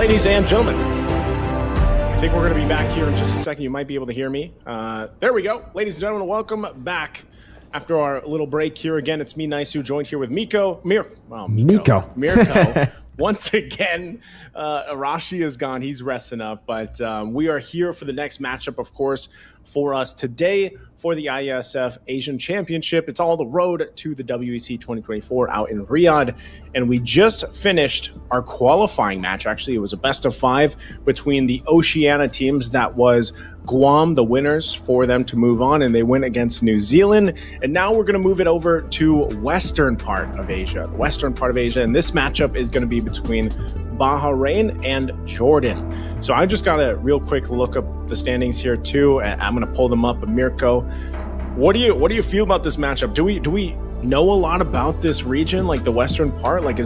Ladies and gentlemen, I think we're going to be back here in just a second. You might be able to hear me. There we go. Ladies and gentlemen, welcome back after our little break here. Again, it's me, Nice, who joined here with Mirko. Once again, Arashi is gone. He's resting up. But we are here for the next matchup, of course, for us today for the ISF Asian Championship. It's all the road to the WEC 2024 out in Riyadh. And we just finished our qualifying match. Actually, it was a best of 5 between the Oceania teams. That was Guam, the winners, for them to move on. And they went against New Zealand. And now we're going to move it over to western part of Asia. The western part of Asia. And this matchup is going to be between Bahrain and Jordan. So I just got to real quick look up the standings here too. And I'm going to pull them up. Mirko, what do you feel about this matchup? Do we know a lot about this region, like the western part? Like,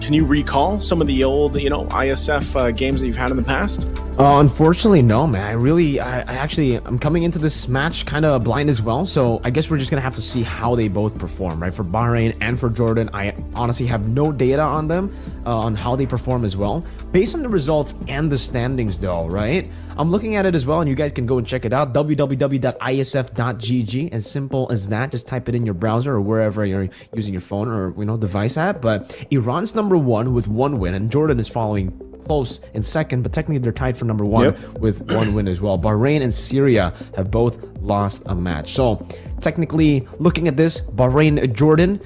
can you recall some of the old, ISF games that you've had in the past? Unfortunately, no, man. I'm coming into this match kind of blind as well. So I guess we're just going to have to see how they both perform, right? For Bahrain and for Jordan, I honestly have no data on them, on how they perform as well. Based on the results and the standings though, right? I'm looking at it as well, and you guys can go and check it out. www.isf.gg, as simple as that. Just type it in your browser or wherever you're using your phone or, device app. But Iran's number 1 with 1 win, and Jordan is following close in second, but technically they're tied for number 1 with 1 win as well. Bahrain and Syria have both lost a match. So technically, looking at this, Bahrain, Jordan,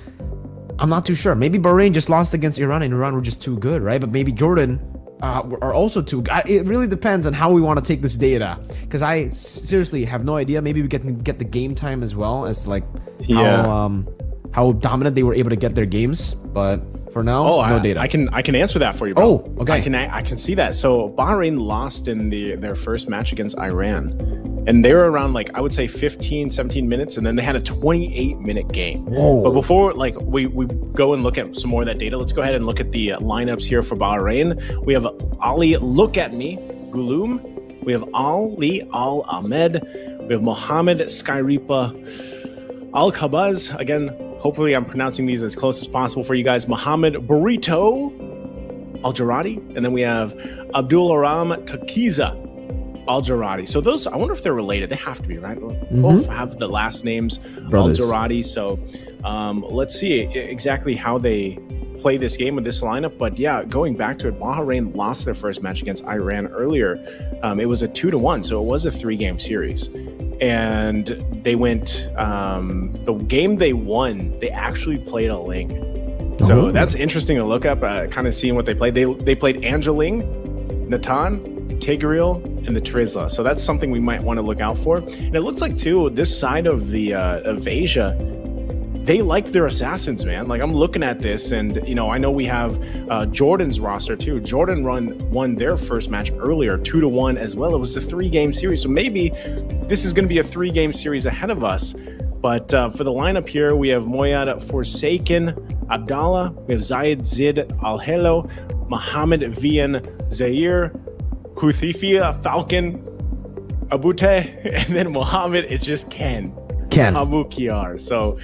I'm not too sure. Maybe Bahrain just lost against Iran and Iran were just too good, right? But maybe Jordan are also too good. It really depends on how we want to take this data, because I seriously have no idea. Maybe we can get the game time as well as like how dominant they were able to get their games, but for now, no data. I can answer that for you, bro. Oh, okay. I can see that. So Bahrain lost in their first match against Iran, and they were around, like, I would say 15, 17 minutes, and then they had a 28-minute game. Whoa. But before we go and look at some more of that data, let's go ahead and look at the lineups here for Bahrain. We have Ali Look At Me Gulum. We have Ali Al Ahmed. We have Mohammed Skyripa Al Kabaz. Again, hopefully I'm pronouncing these as close as possible for you guys. Mohammed Burrito Al-Jaradi. And then we have Abdul Aram Takiza Al-Jaradi. So those, I wonder if they're related. They have to be, right? Both have the last names Al-Jaradi. So let's see exactly how they play this game with this lineup. But yeah, going back to it, Bahrain lost their first match against Iran earlier. It was a 2-1, so it was a 3-game series. And they went, the game they won, they actually played a Ling. So that's interesting to look up, kind of seeing what they played. They played Angeling, Natan, Tigreal, and the Trizla. So that's something we might want to look out for. And it looks like, too, this side of the of Asia, they like their assassins, man. Like, I'm looking at this, and I know we have Jordan's roster too. Jordan won their first match earlier, 2-1 as well. It was a 3-game series, so maybe this is going to be a 3-game series ahead of us. But for the lineup here, we have Moyad Forsaken Abdallah, we have Zayed Zid Al Helo, Mohammed Vian Zaire, Huthifia Falcon Abute, and then Mohammed is just Ken Abu Kiar. So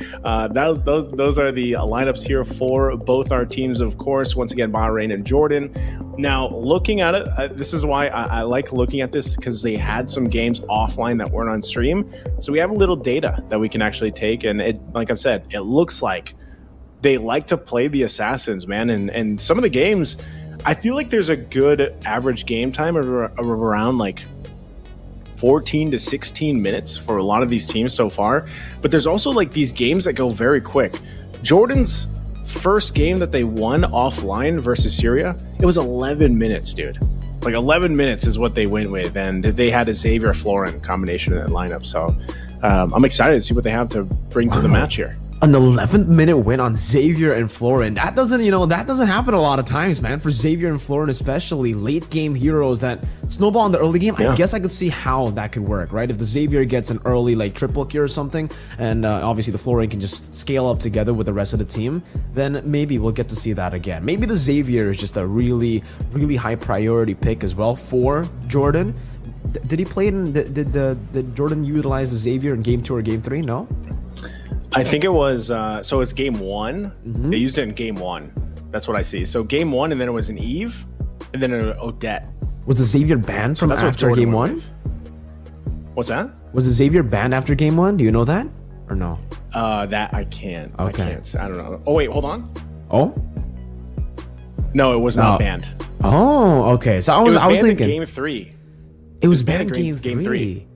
those are the lineups here for both our teams, of course. Once again, Bahrain and Jordan. Now, looking at it, this is why I like looking at this, because they had some games offline that weren't on stream. So we have a little data that we can actually take. And it, like I've said, it looks like they like to play the assassins, man. And some of the games, I feel like there's a good average game time of around like 14 to 16 minutes for a lot of these teams so far. But there's also like these games that go very quick. Jordan's first game that they won offline versus Syria, it was 11 minutes, dude. Like 11 minutes is what they went with, and they had a Xavier Florin combination in that lineup. So I'm excited to see what they have to bring to the match here. An 11th minute win on Xavier and Florin. That doesn't happen a lot of times, man. For Xavier and Florin, especially late game heroes that snowball in the early game. I guess I could see how that could work, right? If the Xavier gets an early like triple kill or something, and obviously the Florin can just scale up together with the rest of the team, then maybe we'll get to see that again. Maybe the Xavier is just a really, really high priority pick as well for Jordan. Did he play in? Did Jordan utilize the Xavier in game 2 or game 3? No. I think it was, so it's game 1. They used it in game 1. That's what I see. So game 1, and then it was an Eve. and then an Odette. Was the Xavier banned from That's what after Jordan game went 1? with. What's that? Was the Xavier banned after game 1? Do you know that or no? That I can't. Okay. I can't. I don't know. Oh wait, hold on. Oh. No, it was not banned. Oh, okay. So I was banned thinking in game 3. it was banned banned in game game 3.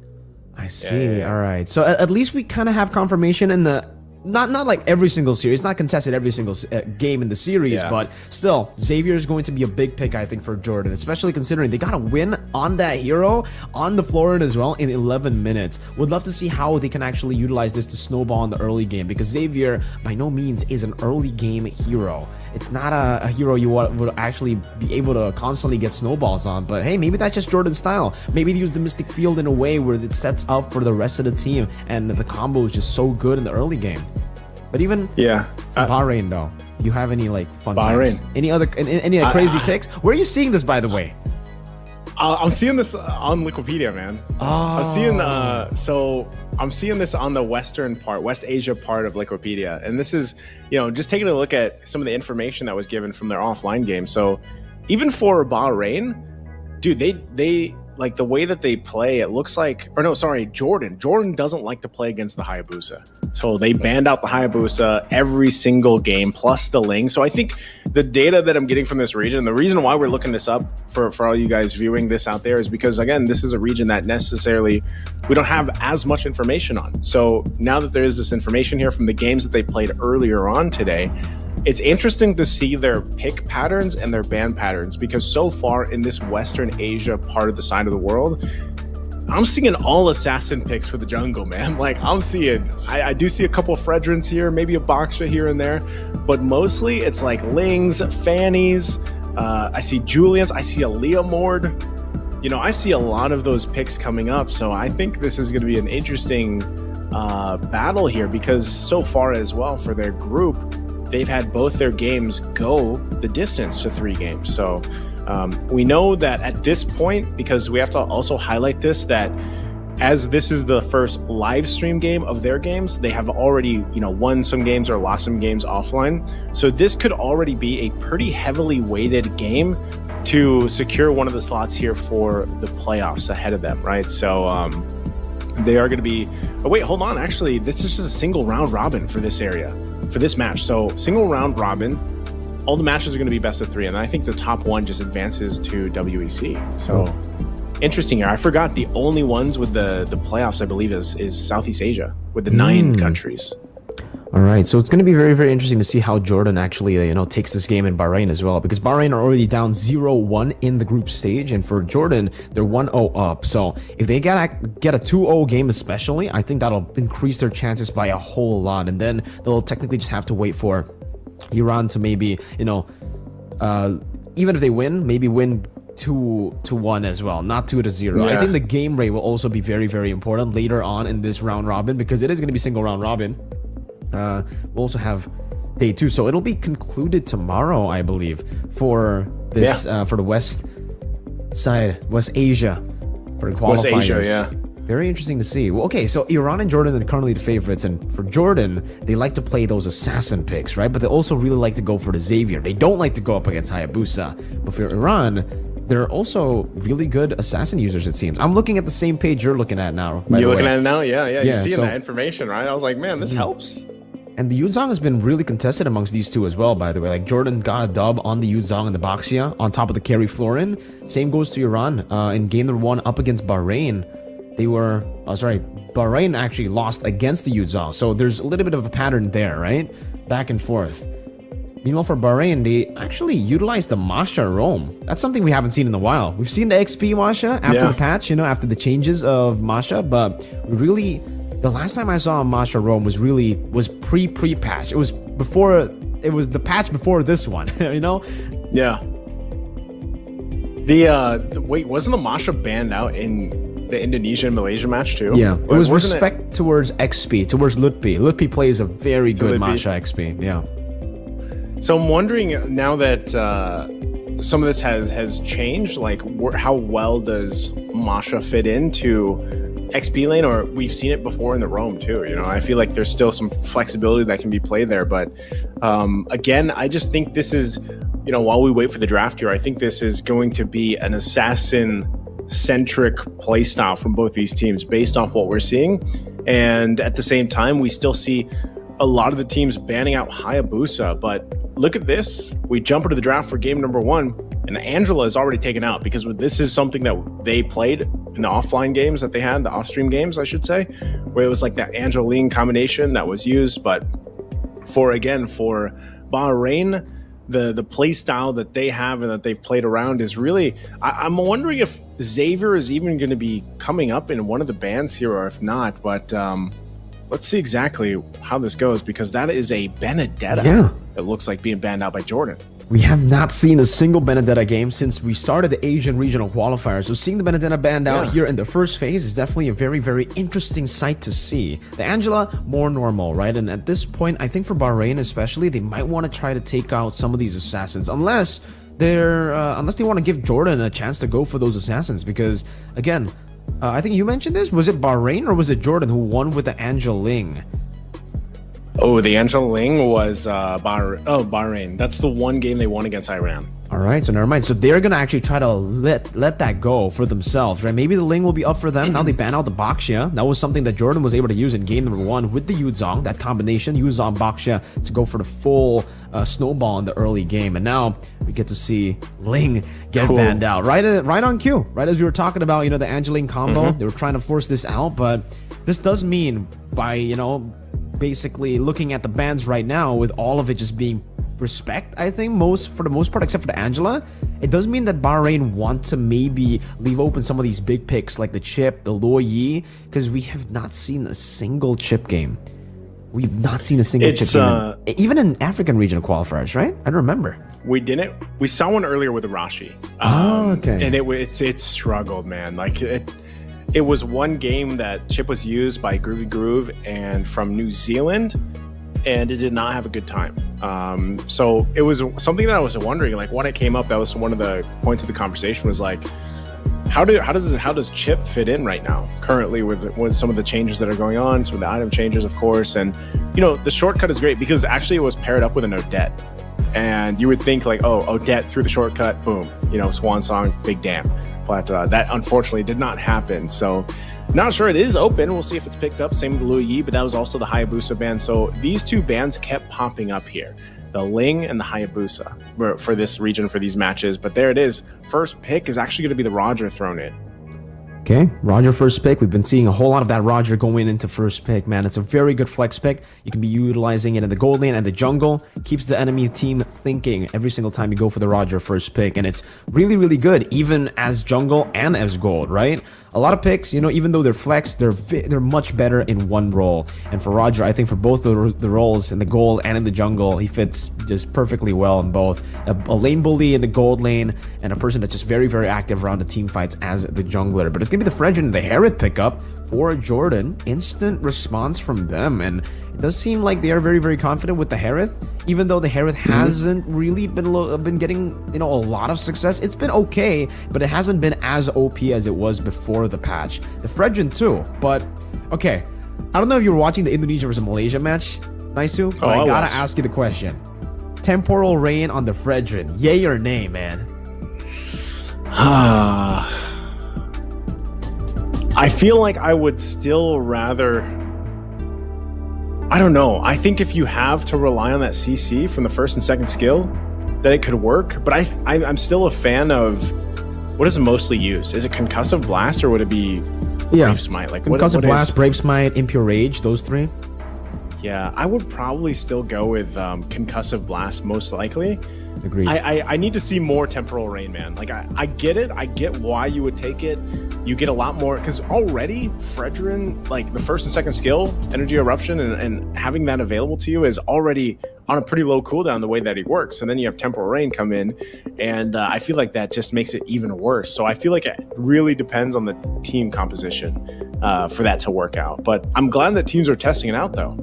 I see. yeah. All right. So at least we kind of have confirmation in the not like every single series, not contested every single game in the series, Yeah. but still, Xavier is going to be a big pick, I think, for Jordan, especially considering they got a win on that hero on the Florid as well in 11 minutes. Would love to see how they can actually utilize this to snowball in the early game, because Xavier, by no means, is an early game hero. It's not a hero you would actually be able to constantly get snowballs on, but hey, maybe that's just Jordan's style. Maybe they use the Mystic Field in a way where it sets up for the rest of the team, and the combo is just so good in the early game. But even Bahrain, though, you have any like fun Bahrain. facts? Any other any like, crazy picks? Where are you seeing this, by the way? I'm seeing this on Wikipedia, man. I'm seeing I'm seeing this on the West Asia part of Wikipedia, and this is, just taking a look at some of the information that was given from their offline game. So even for Bahrain, dude, they like the way that they play, it looks like, or no, sorry, Jordan doesn't like to play against the Hayabusa. So they banned out the Hayabusa every single game, plus the Ling. So I think the data that I'm getting from this region, the reason why we're looking this up for all you guys viewing this out there is because, again, this is a region that necessarily we don't have as much information on. So now that there is this information here from the games that they played earlier on today, it's interesting to see their pick patterns and their ban patterns, because so far in this Western Asia part of the side of the world, I'm seeing all assassin picks for the jungle, man. Like, I'm seeing, I do see a couple of Fredrins here, maybe a Baksha here and there, but mostly it's like Lings, Fannies, I see Julians, I see a Leomord. I see a lot of those picks coming up, so I think this is going to be an interesting battle here, because so far as well for their group, they've had both their games go the distance to 3 games. So we know that at this point, because we have to also highlight this, that as this is the first live stream game of their games, they have already, won some games or lost some games offline. So this could already be a pretty heavily weighted game to secure one of the slots here for the playoffs ahead of them, right? So they are going to be, oh wait, hold on. Actually, this is just a single round robin for this area, for this match. So single round robin, all the matches are going to be best of 3, and I think the top one just advances to WEC. So interesting here. I forgot the only ones with the playoffs, I believe, is Southeast Asia with the 9 countries. All right, so it's going to be very, very interesting to see how Jordan actually, takes this game in Bahrain as well, because Bahrain are already down 0-1 in the group stage, and for Jordan, they're 1-0 up. So if they get a 2-0 game especially, I think that'll increase their chances by a whole lot, and then they'll technically just have to wait for Iran to maybe, even if they win, maybe win 2-1 as well, not 2-0. I think the game rate will also be very, very important later on in this round robin, because it is going to be single round robin. We'll also have day 2, so it'll be concluded tomorrow, I believe, for this for the West Asia, for the qualifiers. West Asia, yeah. Very interesting to see. Well, okay, so Iran and Jordan are currently the favorites, and for Jordan, they like to play those assassin picks, right? But they also really like to go for the Xavier. They don't like to go up against Hayabusa. But for Iran, they're also really good assassin users, it seems. I'm looking at the same page you're looking at now. You're looking at it now? Yeah. You're seeing so, that information, right? I was like, man, this helps. And the Yuzong has been really contested amongst these two as well, by the way. Like, Jordan got a dub on the Yuzong and the Baxia on top of the carry Florin. Same goes to Iran. In game number 1 up against Bahrain, Bahrain actually lost against the Yuzong. So there's a little bit of a pattern there, right? Back and forth. Meanwhile, for Bahrain, they actually utilized the Masha Roam. That's something we haven't seen in a while. We've seen the XP Masha after the patch, after the changes of Masha, but really, the last time I saw Masha Roam was pre-patch. It was the patch before this one, Yeah. Wait, wasn't the Masha banned out in the Indonesia and Malaysia match too? Yeah, it was respect towards XP, towards Lutfi. Lutfi plays a very good Masha XP, yeah. So I'm wondering now that some of this has changed, like how well does Masha fit into XP lane, or we've seen it before in the roam too. You know, I feel like there's still some flexibility that can be played there. But again, I just think this is, you know, while we wait for the draft here, I think this is going to be an assassin-centric playstyle from both these teams based off what we're seeing. And at the same time, we still see a lot of the teams banning out Hayabusa. But look at this. We jump into the draft for game number 1, and Angela is already taken out because this is something that they played in the offline games that they had, the off-stream games, I should say, where it was like that Angeline combination that was used. But for Bahrain, the play style that they have and that they've played around is really, I'm wondering if Xavier is even going to be coming up in one of the bans here, or if not. But let's see exactly how this goes, because that is a Benedetta. Yeah. It looks like being banned out by Jordan. We have not seen a single Benedetta game since we started the Asian regional qualifiers. So seeing the Benedetta banned out here in the first phase is definitely a very, very interesting sight to see. The Angela, more normal, right? And at this point, I think for Bahrain especially, they might want to try to take out some of these assassins, unless they want to give Jordan a chance to go for those assassins. Because again, I think you mentioned this. Was it Bahrain or was it Jordan who won with the Angeling? Oh, the Angeling was Bahrain. That's the one game they won against Iran. All right, so never mind. So they're gonna actually try to let that go for themselves, right? Maybe the Ling will be up for them. Now they ban out the Baxia. That was something that Jordan was able to use in game number 1 with the Yuzong, that combination, Yuzong Baxia, to go for the full snowball in the early game. And now we get to see Ling get banned out, right on cue, right as we were talking about, you know, the Angeline combo. They were trying to force this out, but this does mean by, you know, basically looking at the bans right now, with all of it just being respect, I think for the most part, except for the Angela, it does mean that Bahrain want to maybe leave open some of these big picks like the Chip, the Luo Yi, because we have not seen a single Chip game. We've not seen a single Chip game, even in African regional qualifiers, right? I don't remember. We didn't. We saw one earlier with Arashi. Okay. And it struggled, man. Like it was one game that Chip was used by Groovy Groove and from New Zealand, and it did not have a good time. So it was something that I was wondering, like when it came up, that was one of the points of the conversation, was like, how does Chip fit in right now, currently with some of the changes that are going on, some of the item changes, of course. And, you know, the shortcut is great because actually it was paired up with an Odette. And you would think like, oh, Odette through the shortcut, boom, you know, Swan Song, big damn. But that unfortunately did not happen. So not sure it is open. We'll see if it's picked up. Same with the Luo Yi, but that was also the Hayabusa ban. So these two bans kept popping up here, the Ling and the Hayabusa, for this region, for these matches. But there it is. First pick is actually going to be the Roger thrown in. Okay, Roger first pick. We've been seeing a whole lot of that Roger going into first pick, man. It's a very good flex pick. You can be utilizing it in the gold lane and the jungle. Keeps the enemy team thinking every single time you go for the Roger first pick. And it's really, really good, even as jungle and as gold, right? A lot of picks, you know, even though they're flex, they're much better in one role. And for Roger, I think for both the roles, in the gold and in the jungle, he fits just perfectly well in both. A lane bully in the gold lane, and a person that's just very, very active around the team fights as the jungler. But it's going to be the Fredrin and the Harith pickup for Jordan. Instant response from them. And it does seem like they are very, very confident with the Harith, even though the Harith hasn't really been getting, you know, a lot of success. It's been okay, but it hasn't been as OP as it was before the patch. The Fredrin too, but okay. I don't know if you were watching the Indonesia versus Malaysia match, Naisu, but I gotta ask you the question. Temporal Rain on the Fredrin, yay or nay, man? I feel like I would still rather, I don't know. I think if you have to rely on that CC from the first and second skill, that it could work. But I'm still a fan of, what is it mostly used? Is it Concussive Blast, or would it be Brave Smite? Like Concussive Blast, Brave Smite, Impure Rage, those three? Yeah, I would probably still go with Concussive Blast, most likely. Agreed. I need to see more Temporal Rain, man. Like, I get it. I get why you would take it. You get a lot more, because already Fredrin, like the first and second skill, Energy Eruption, and having that available to you is already on a pretty low cooldown the way that he works. And then you have Temporal Rain come in, and I feel like that just makes it even worse. So I feel like it really depends on the team composition for that to work out. But I'm glad that teams are testing it out, though.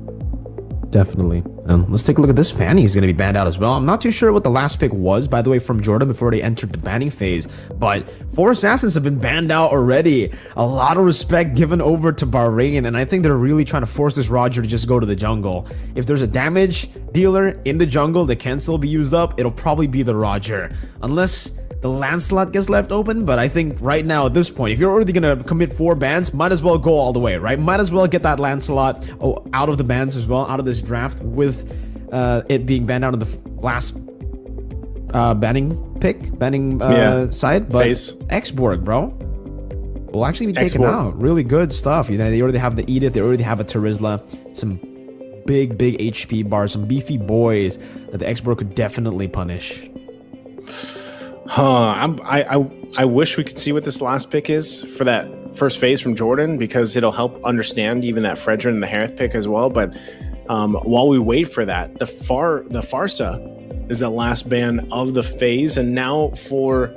Definitely. Let's take a look at this. Fanny's going to be banned out as well. I'm not too sure what the last pick was, by the way, from Jordan before they entered the banning phase. But 4 assassins have been banned out already. A lot of respect given over to Bahrain, and I think they're really trying to force this Roger to just go to the jungle. If there's a damage dealer in the jungle that can still be used up, it'll probably be the Roger. Unless the Lancelot gets left open, but I think right now at this point, if you're already gonna commit 4 bans, might as well go all the way, right? Might as well get that Lancelot out of the bans as well, out of this draft, with it being banned out of the last banning side. But Phase. Exborg, bro, will actually be taken out. Really good stuff. You know, they already have the Edith, they already have a Terizla, some big HP bars, some beefy boys that the Exborg could definitely punish. I wish we could see what this last pick is for that first phase from Jordan, because it'll help understand even that Fredrin and the Harith pick as well. But while we wait for that, the Farsa is the last ban of the phase, and now for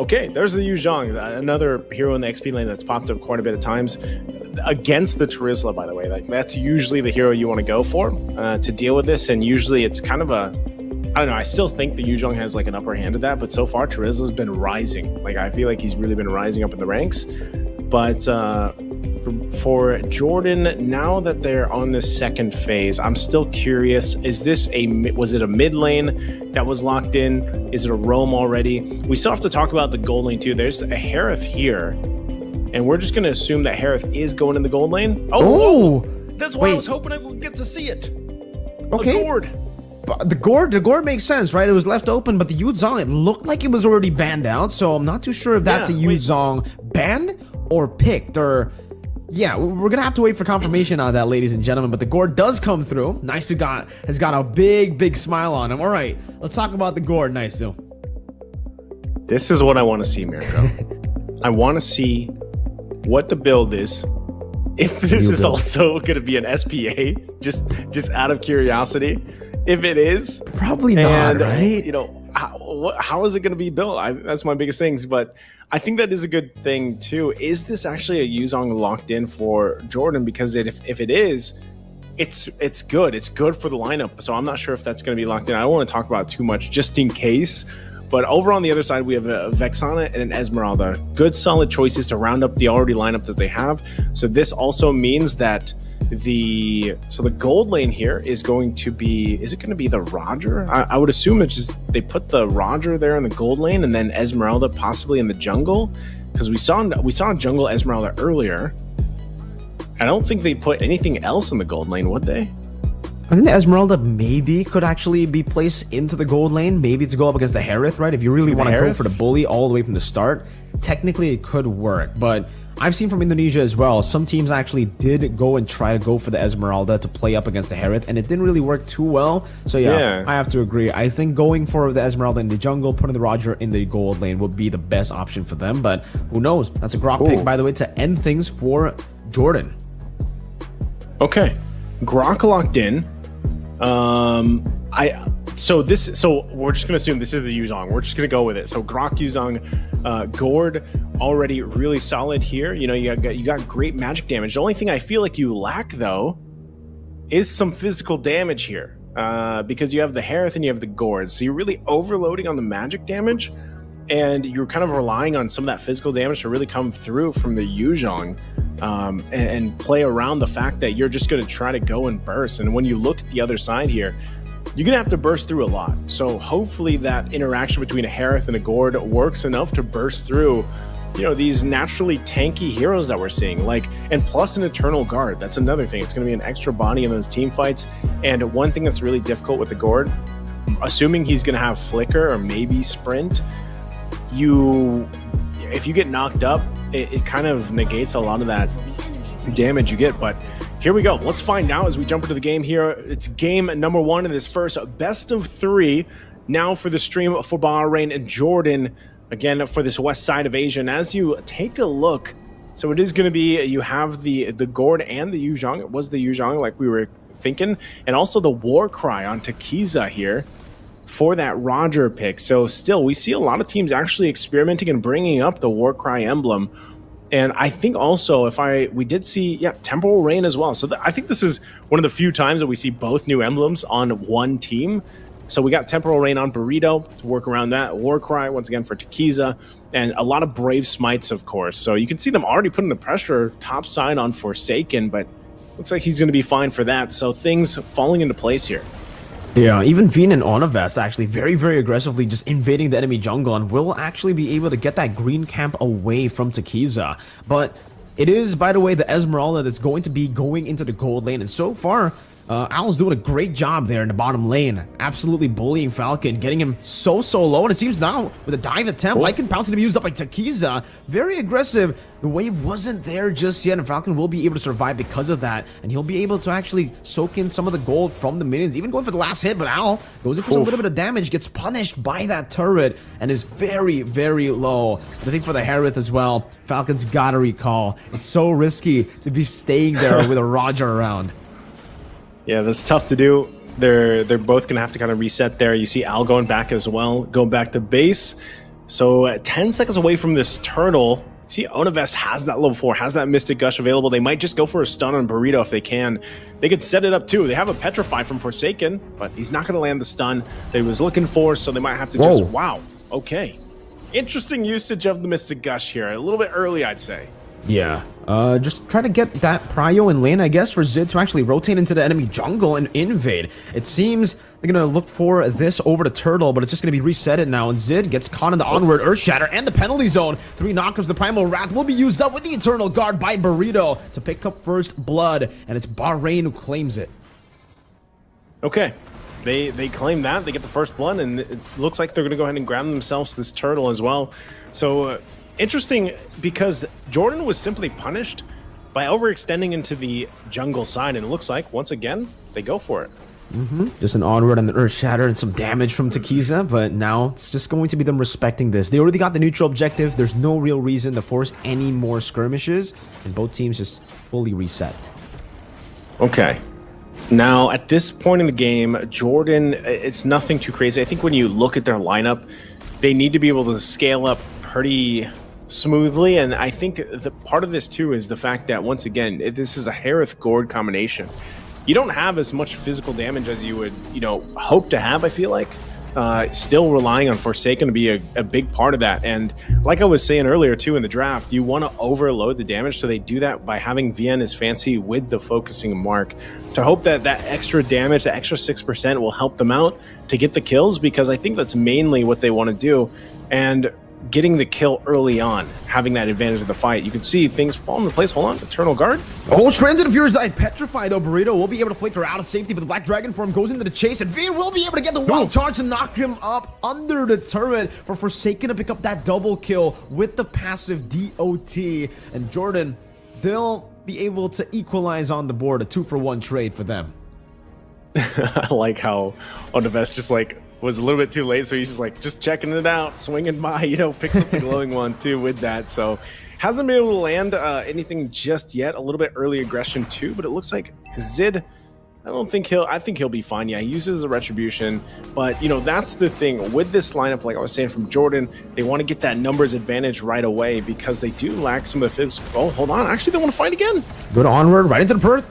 there's the Yu Zhang, another hero in the XP lane that's popped up quite a bit of times against the Terizla, by the way. Like, that's usually the hero you want to go for to deal with this, and usually it's kind of I don't know, I still think the Yu Zhang has like an upper hand at that, but so far Terizla's been rising. Like, I feel like he's really been rising up in the ranks. But for Jordan, now that they're on this second phase, I'm still curious, was it a mid lane that was locked in? Is it a roam already? We still have to talk about the gold lane too. There's a Harith here, and we're just going to assume that Harith is going in the gold lane. Oh! That's why I was hoping I would get to see it. Okay. The gourd. The gourd makes sense, right? It was left open, but the Yu Zhang, it looked like it was already banned out, so I'm not too sure if that's a Yu Zhang banned or picked, or... Yeah, we're gonna have to wait for confirmation on that, ladies and gentlemen, but the gourd does come through. Naisu has got a big smile on him. All right, let's talk about the gourd, Naisu. This is what I want to see, Mirko. I want to see what the build is. If this is also going to be an SPA, just out of curiosity. If it is, probably not, right? You know, how is it going to be built? That's my biggest things, but I think that is a good thing too. Is this actually a Yu Zhang locked in for Jordan? Because if it is, it's good. It's good for the lineup. So I'm not sure if that's going to be locked in. I don't want to talk about it too much, just in case. But over on the other side, we have a Vexana and an Esmeralda. Good, solid choices to round up the already lineup that they have. So this also means that the gold lane here is going to be, is it going to be the Roger? I would assume it's just they put the Roger there in the gold lane and then Esmeralda possibly in the jungle, because we saw jungle Esmeralda earlier. I don't think they put anything else in the gold lane, would they? I think the Esmeralda maybe could actually be placed into the gold lane, maybe to go up against the Harith, right? If you really want to go for the bully all the way from the start, technically it could work. But I've seen from Indonesia as well, some teams actually did go and try to go for the Esmeralda to play up against the Harith, and it didn't really work too well. So yeah, I have to agree. I think going for the Esmeralda in the jungle, putting the Roger in the gold lane would be the best option for them. But who knows? That's a Grok pick, by the way, to end things for Jordan. Okay, Grok locked in. So we're just gonna assume this is the Yu Zhang. We're just gonna go with it. So Grok, Yu Zhang, Gord already really solid here. You know, you got great magic damage. The only thing I feel like you lack though is some physical damage here, because you have the Harith and you have the Gord. So you're really overloading on the magic damage, and you're kind of relying on some of that physical damage to really come through from the Yu Zhang. And play around the fact that you're just going to try to go and burst. And when you look at the other side here, you're going to have to burst through a lot. So hopefully that interaction between a Harith and a Gord works enough to burst through, you know, these naturally tanky heroes that we're seeing. And plus an Eternal Guard. That's another thing. It's going to be an extra body in those team fights. And one thing that's really difficult with the Gord, assuming he's going to have Flicker or maybe Sprint, if you get knocked up, it kind of negates a lot of that damage you get. But here we go. Let's find out as we jump into the game here. It's game number 1 in this first best of 3 now for the stream for Bahrain and Jordan, again for this west side of Asia. And as you take a look, so it is going to be, you have the Gord and the Yu Zhang. It was the Yu Zhang like we were thinking, and also the War Cry on Takiza here for that Roger pick. So still, we see a lot of teams actually experimenting and bringing up the Warcry emblem And I think also we did see, Temporal Rain as well. So I think this is one of the few times that we see both new emblems on one team. So we got Temporal Rain on Burrito to work around that. Warcry once again for Tekiza, and a lot of Brave Smites, of course. So you can see them already putting the pressure top side on Forsaken, but looks like he's going to be fine for that. So things falling into place here. Yeah, even Veen and Onavest actually very, very aggressively just invading the enemy jungle and will actually be able to get that green camp away from Tekiza. But it is, by the way, the Esmeralda that's going to be going into the gold lane. And so far, Al's doing a great job there in the bottom lane. Absolutely bullying Falcon, getting him so low. And it seems now, with a dive attempt, Lycan Pounce going to be used up by Tekiza. Very aggressive. The wave wasn't there just yet, and Falcon will be able to survive because of that. And he'll be able to actually soak in some of the gold from the minions, even going for the last hit. But Al goes in for a little bit of damage, gets punished by that turret, and is very, very low. But I think for the Harith as well, Falcon's got to recall. It's so risky to be staying there with a Roger around. Yeah, that's tough to do. They're both going to have to kind of reset there. You see Al going back as well, going back to base. So 10 seconds away from this turtle. See, Onavest has that level 4, has that Mystic Gush available. They might just go for a stun on Burrito if they can. They could set it up too. They have a Petrify from Forsaken, but he's not going to land the stun that he was looking for, so they might have to just... Wow, okay. Interesting usage of the Mystic Gush here. A little bit early, I'd say. Yeah, just try to get that prio in lane, I guess, for Zid to actually rotate into the enemy jungle and invade. It seems they're going to look for this over the turtle, but it's just going to be resetted now, and Zid gets caught in the onward Earthshatter and the penalty zone. 3 knockups, the Primal Wrath will be used up with the Eternal Guard by Burrito to pick up first blood, and it's Bahrain who claims it. Okay. They claim that. They get the first blood, and it looks like they're going to go ahead and grab themselves this turtle as well. So... interesting, because Jordan was simply punished by overextending into the jungle side, and it looks like, once again, they go for it. Just an onward and the Earth Shatter and some damage from Tekiza, but now it's just going to be them respecting this. They already got the neutral objective. There's no real reason to force any more skirmishes, and both teams just fully reset. Okay. Now, at this point in the game, Jordan, it's nothing too crazy. I think when you look at their lineup, they need to be able to scale up pretty smoothly, and I think the part of this too is the fact that, once again, this is a Harith Gord combination. You don't have as much physical damage as you would, hope to have, I feel like. Still relying on Forsaken to be a big part of that, and like I was saying earlier too in the draft, you want to overload the damage, so they do that by having Vien as fancy with the focusing mark to hope that that extra damage, that extra 6% will help them out to get the kills, because I think that's mainly what they want to do. And getting the kill early on, having that advantage of the fight. You can see things fall into place. Hold on, Eternal Guard. Oh, stranded of Fury's Eye. Petrify, though. Burrito will be able to flicker out of safety, but the Black Dragon form goes into the chase, and Vien will be able to get the wild charge to knock him up under the turret for Forsaken to pick up that double kill with the passive DOT. And Jordan, they'll be able to equalize on the board, a 2-for-1 trade for them. I like how Onavest just was a little bit too late, so he's just checking it out, swinging by, picks up the glowing one too with that. So hasn't been able to land anything just yet. A little bit early aggression too, but it looks like Zid, I think he'll be fine. Yeah, he uses the retribution, but that's the thing with this lineup. Like I was saying, from Jordan, they want to get that numbers advantage right away because they do lack some of the physics. Oh, hold on, actually they want to fight again. Go to onward, right into the perth.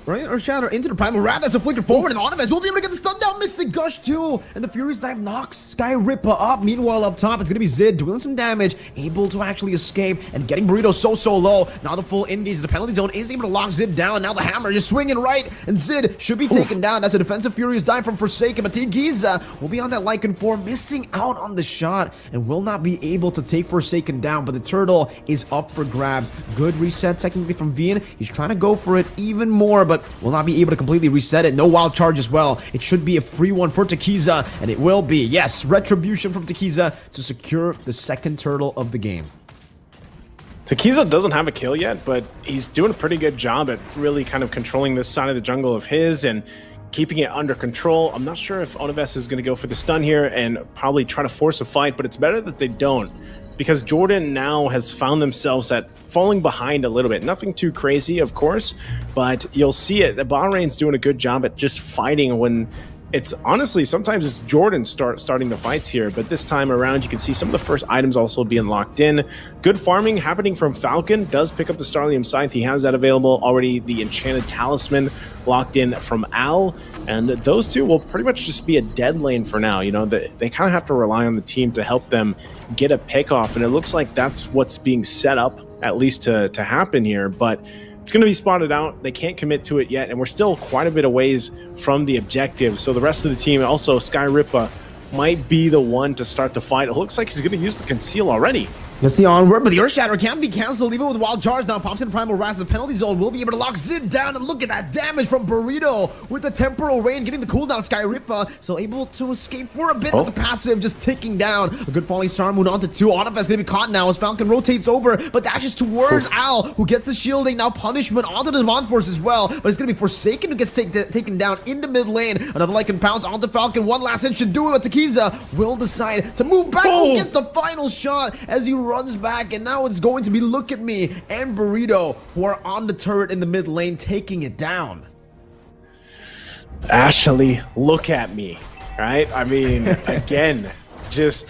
Right, or Shatter into the Primal Wrath. That's a flicker forward, and Onavest will be able to get the stun down. Mystic Gush too, and the Furious Dive knocks Sky Ripper up. Meanwhile, up top, it's gonna be Zid doing some damage, able to actually escape and getting Burrito so low. Now the full engage, the penalty zone is able to lock Zid down. Now the hammer just swinging right, and Zid should be taken down. That's a defensive Furious Dive from Forsaken, but Team Giza will be on that Lycan form, missing out on the shot, and will not be able to take Forsaken down. But the turtle is up for grabs. Good reset technically from Vien. He's trying to go for it even more, but will not be able to completely reset it. No wild charge as well. It should be a free one for Tekiza, and it will be. Yes, retribution from Tekiza to secure the second turtle of the game. Tekiza doesn't have a kill yet, but he's doing a pretty good job at really kind of controlling this side of the jungle of his and keeping it under control. I'm not sure if Onavest is going to go for the stun here and probably try to force a fight, but it's better that they don't, because Jordan now has found themselves at falling behind a little bit. Nothing too crazy, of course, but you'll see it. Bahrain's doing a good job at just fighting when it's honestly, sometimes it's Jordan starting the fights here, but this time around you can see some of the first items also being locked in. Good farming happening from Falcon, does pick up the Starlium Scythe. He has that available already. The Enchanted Talisman locked in from Al, and those two will pretty much just be a dead lane for now. You know, they kind of have to rely on the team to help them get a pick off, and it looks like that's what's being set up at least to happen here, but it's going to be spotted out. They can't commit to it yet, and we're still quite a bit of ways from the objective. So the rest of the team, also Skyrippa, might be the one to start the fight. It looks like he's going to use the conceal already. Gets the onward, but the Earth Shatter can't be cancelled even with Wild Charge. Now pops in Primal Wrath. The penalty zone will be able to lock Zid down, and look at that damage from Burrito with the Temporal Rain getting the cooldown. Skyrippa still able to escape for a bit with the passive just ticking down. A good Falling Star Moon onto 2. Onifest gonna be caught now as Falcon rotates over, but dashes towards Al, who gets the shielding. Now punishment onto the Devon Force as well, but it's gonna be Forsaken who gets taken down into mid lane. Another Lycan pounce onto Falcon. One last hit should do it, but Takiza will decide to move back. Who gets the final shot as he runs back, and now it's going to be Look at Me and Burrito who are on the turret in the mid lane taking it down. Ashley, look at me, right? I mean, again, just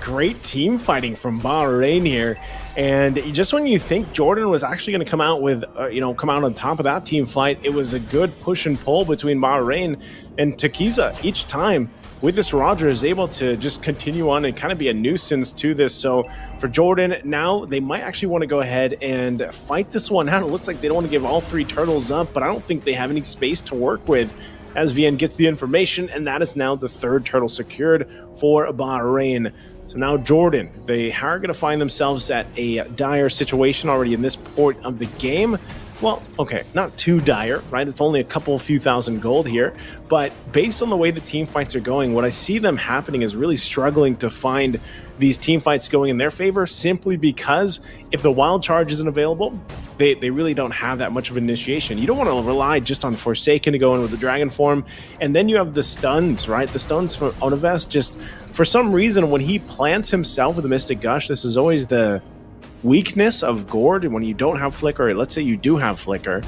great team fighting from Bahrain here. And just when you think Jordan was actually going to come out with, come out on top of that team fight, it was a good push and pull between Bahrain and Takiza each time. With this, Roger is able to just continue on and kind of be a nuisance to this. So for Jordan, now they might actually want to go ahead and fight this one out. It looks like they don't want to give all 3 turtles up, but I don't think they have any space to work with as VN gets the information, and that is now the 3rd turtle secured for Bahrain. So now Jordan, they are going to find themselves at a dire situation already in this point of the game. Well, okay, not too dire, right? It's only a few thousand gold here, but based on the way the team fights are going, what I see them happening is really struggling to find these team fights going in their favor, simply because if the Wild Charge isn't available, they really don't have that much of initiation. You don't want to rely just on Forsaken to go in with the Dragon form, and then you have the stuns, right? The stuns from Onivest, just for some reason, when he plants himself with the Mystic Gush, this is always the weakness of Gord. When you don't have Flicker, or let's say you do have Flicker,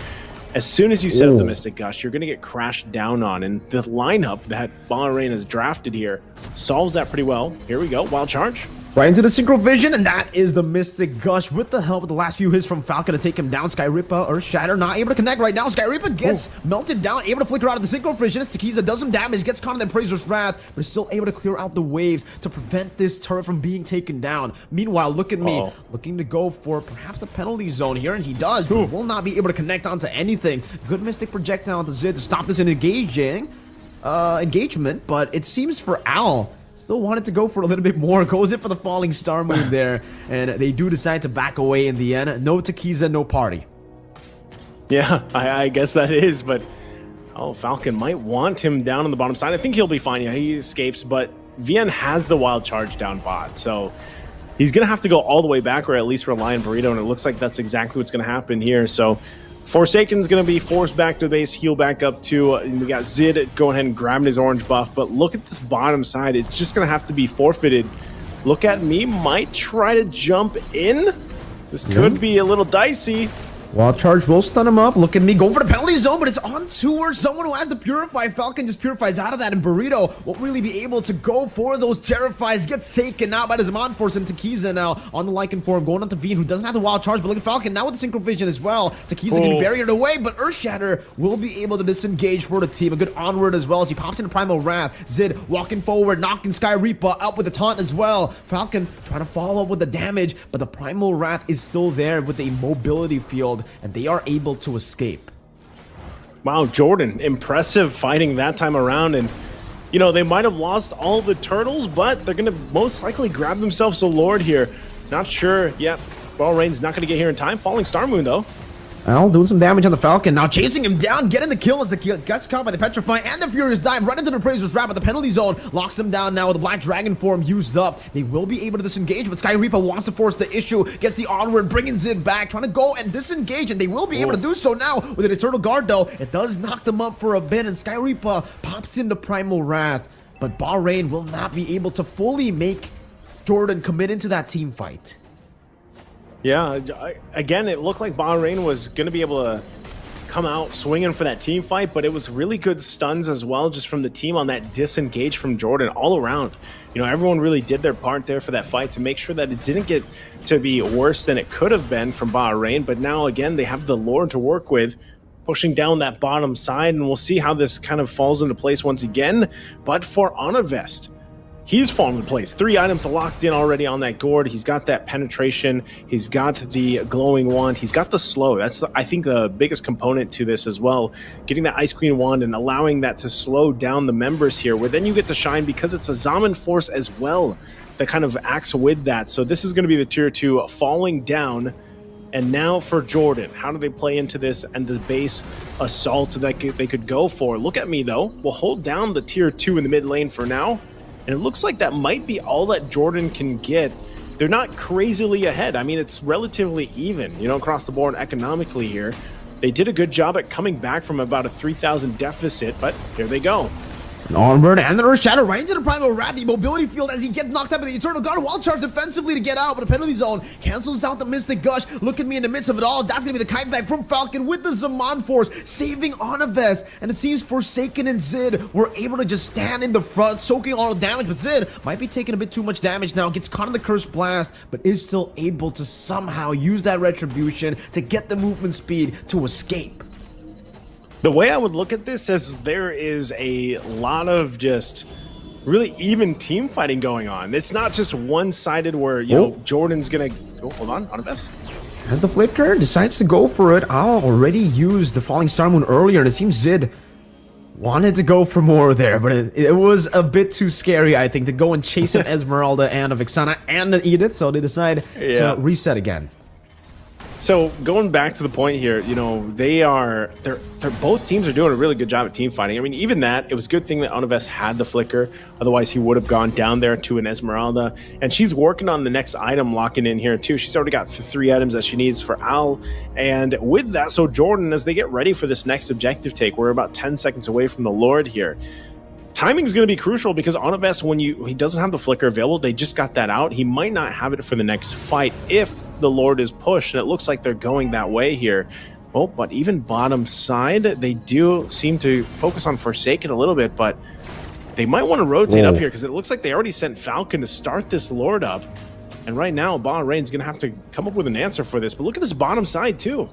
as soon as you set up the Mystic Gush, you're going to get crashed down on, and the lineup that Bahrain has drafted here solves that pretty well. Here we go, Wild Charge. Right into the Synchro Vision, and that is the Mystic Gush with the help of the last few hits from Falcon to take him down. Skyrippa, Earth Shatter, not able to connect right now. Skyrippa gets melted down, able to flicker out of the Synchro Vision. Takiza does some damage, gets caught in that Praiser's Wrath, but is still able to clear out the waves to prevent this turret from being taken down. Meanwhile, Look at Me, looking to go for perhaps a penalty zone here, and he does, but will not be able to connect onto anything. Good Mystic Projectile onto Zid to stop this engagement, but it seems for Al, still wanted to go for a little bit more. Goes in for the Falling Star move there, and they do decide to back away in the end. No Takiza, no party. Yeah, I guess that is, but Falcon might want him down on the bottom side. I think he'll be fine. Yeah, he escapes, but VN has the Wild Charge down bot, so he's going to have to go all the way back, or at least rely on Burrito, and it looks like that's exactly what's going to happen here. So Forsaken's going to be forced back to the base, heal back up to, we got Zid going ahead and grabbing his orange buff, but look at this bottom side. It's just going to have to be forfeited. Look at Me might try to jump in. This could be a little dicey. Wild Charge will stun him up. Look at Me going for the penalty zone, but it's on towards someone who has the Purify. Falcon just purifies out of that, and Burrito won't really be able to go for those Terrifies. Gets taken out by the Zaman Force, and Takiza now on the Lycan form, going on to Veen, who doesn't have the Wild Charge, but look at Falcon now with the Synchro Vision as well. Takiza getting barriered away, but Earth Shatter will be able to disengage for the team. A good onward as well as he pops into Primal Wrath. Zid walking forward, knocking Skyrippa out with the taunt as well. Falcon trying to follow up with the damage, but the Primal Wrath is still there with a mobility field, and they are able to escape. Wow, Jordan, impressive fighting that time around, and they might have lost all the turtles, but they're going to most likely grab themselves a Lord here. Not sure yet. Bahrain's not going to get here in time. Falling Star Moon, though. Well, doing some damage on the Falcon. Now chasing him down, getting the kill as the gets caught by the Petrify and the Furious Dive right into the Praiser's Wrap, but the penalty zone locks him down now with the Black Dragon form used up. They will be able to disengage, but Skyrippa wants to force the issue, gets the onward, bringing Zid back, trying to go and disengage, and they will be able to do so now with an Eternal Guard, though. It does knock them up for a bit, and Skyrippa pops into Primal Wrath, but Bahrain will not be able to fully make Jordan commit into that team fight. Yeah, again, it looked like Bahrain was going to be able to come out swinging for that team fight, but it was really good stuns as well, just from the team on that disengage from Jordan all around. You know, everyone really did their part there for that fight to make sure that it didn't get to be worse than it could have been from Bahrain. But now, again, they have the Lord to work with, pushing down that bottom side, and we'll see how this kind of falls into place once again. But for Onivest, he's fallen into place. 3 items locked in already on that gourd. He's got that penetration. He's got the glowing wand. He's got the slow. That's, I think, the biggest component to this as well. Getting that Ice Queen wand and allowing that to slow down the members here, where then you get to shine because it's a Zaman force as well that kind of acts with that. So this is going to be the tier 2 falling down. And now for Jordan, how do they play into this and the base assault that they could go for? Look at me, though. We'll hold down the tier 2 in the mid lane for now. And it looks like that might be all that Jordan can get. They're not crazily ahead. I mean, it's relatively even, you know, across the board economically here. They did a good job at coming back from about a 3,000 deficit, but here they go. Onward, and the Earth Shadow right into the Primal Rat, the mobility field as he gets knocked out by the Eternal Guard. Wild charge defensively to get out, but a penalty zone cancels out the Mystic Gush. Look at me in the midst of it all. That's going to be the kite back from Falcon with the Zaman Force, saving Onivest. And it seems Forsaken and Zid were able to just stand in the front, soaking all the damage. But Zid might be taking a bit too much damage now, gets caught in the Cursed Blast, but is still able to somehow use that Retribution to get the movement speed to escape. The way I would look at this is there is a lot of just really even team fighting going on. It's not just one-sided where, you know, Jordan's going to... Oh, hold on, Onivest. As the Flicker decides to go for it, I'll already used the Falling Star Moon earlier, and it seems Zid wanted to go for more there, but it was a bit too scary, I think, to go and chase an Esmeralda and a Vixana and an Edith, so they decide to reset again. So going back to the point here, you know, they're both teams are doing a really good job at team fighting. I mean, even that, it was a good thing that Onivest had the Flicker. Otherwise, he would have gone down there to an Esmeralda. And she's working on the next item locking in here too. She's already got 3 items that she needs for Al. And with that, so Jordan, as they get ready for this next objective take, we're about 10 seconds away from the Lord here. Timing is going to be crucial because Onivest, when he doesn't have the Flicker available, they just got that out. He might not have it for the next fight if the Lord is pushed, and it looks like they're going that way here. Oh, but even bottom side, they do seem to focus on Forsaken a little bit, but they might want to rotate up here because it looks like they already sent Falcon to start this Lord up. And right now, Bahrain's going to have to come up with an answer for this. But look at this bottom side, too.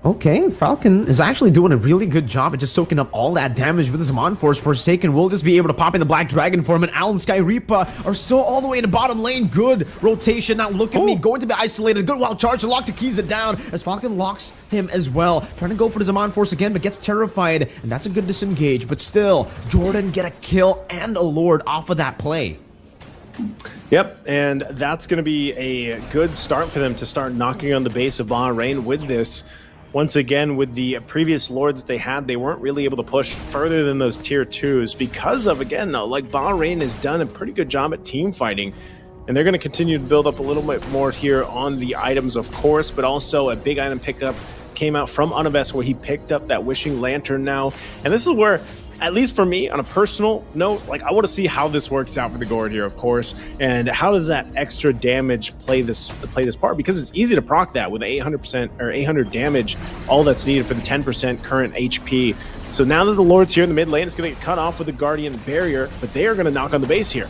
Okay, Falcon is actually doing a really good job at just soaking up all that damage with his Zaman Force. Forsaken will just be able to pop in the Black Dragon for him, and Al and Sky Reaper are still all the way in the bottom lane. Good rotation. Now look at me, going to be isolated. Good wild charge to lock Takiza down as Falcon locks him as well. Trying to go for the Zaman Force again, but gets terrified, and that's a good disengage. But still, Jordan get a kill and a Lord off of that play. Yep, and that's going to be a good start for them to start knocking on the base of Bahrain with this. Once again, with the previous Lord that they had, they weren't really able to push further than those tier 2s because of, again, though, like Bahrain has done a pretty good job at team fighting. And they're going to continue to build up a little bit more here on the items, of course, but also a big item pickup came out from Onivest where he picked up that Wishing Lantern now. And this is where, at least for me, on a personal note, like I want to see how this works out for the Gourd here, of course, and how does that extra damage play this part? Because it's easy to proc that with 800% or 800 damage, all that's needed for the 10% current HP. So now that the Lord's here in the mid lane, it's going to get cut off with the Guardian Barrier, but they are going to knock on the base here.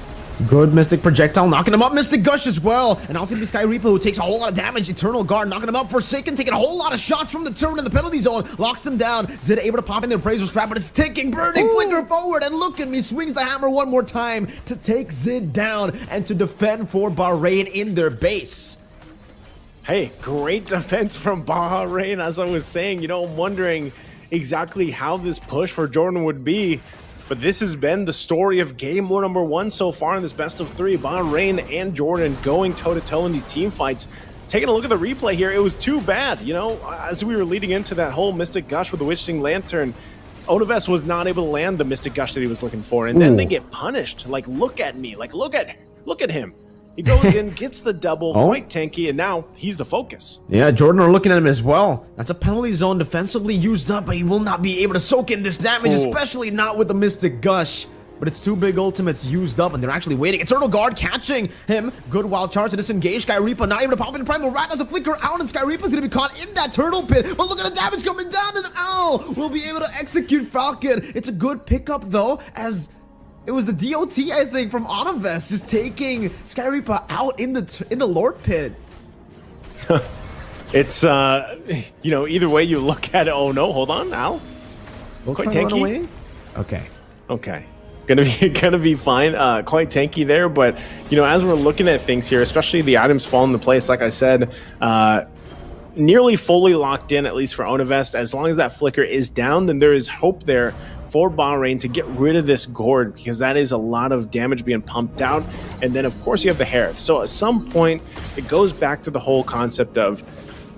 Good Mystic Projectile, knocking him up. Mystic Gush as well. And ultimately Sky Reaper, who takes a whole lot of damage. Eternal Guard knocking him up. Forsaken taking a whole lot of shots from the turret in the penalty zone. Locks them down. Zid able to pop in the Appraiser Strap, but it's ticking. Burning Flicker forward. And look at me, swings the hammer one more time to take Zid down and to defend for Bahrain in their base. Hey, great defense from Bahrain. As I was saying, you know, I'm wondering exactly how this push for Jordan would be. But this has been the story of game number 1 so far in this best of 3. Bahrain and Jordan going toe-to-toe in these team fights. Taking a look at the replay here, it was too bad. You know, as we were leading into that whole Mystic Gush with the Wishing Lantern, Onivest was not able to land the Mystic Gush that he was looking for. And then they get punished. Like, look at me. Like, look at him. He goes in, gets the double, quite tanky, and now he's the focus. Yeah, Jordan are looking at him as well. That's a penalty zone defensively used up, but he will not be able to soak in this damage, especially not with the Mystic Gush. but it's 2 big ultimates used up, and they're actually waiting. Eternal Guard catching him. Good wild charge to disengage. Sky Reaper not able to pop in. Primal Rat has a flicker out, and Sky Reaper's gonna be caught in that turtle pit. But look at the damage coming down, and Owl will be able to execute Falcon. It's a good pickup though, as it was the DOT, I think, from Onivest just taking Sky Reaper out in the Lord pit. It's you know, either way you look at it. Oh no, hold on, Al. Quite tanky. Okay. Gonna be fine. Quite tanky there, but you know, as we're looking at things here, especially the items fall into place, like I said, nearly fully locked in, at least for Onivest. As long as that flicker is down, then there is hope there for Bahrain to get rid of this gourd, because that is a lot of damage being pumped out. And then of course you have the Hereth. So at some point it goes back to the whole concept of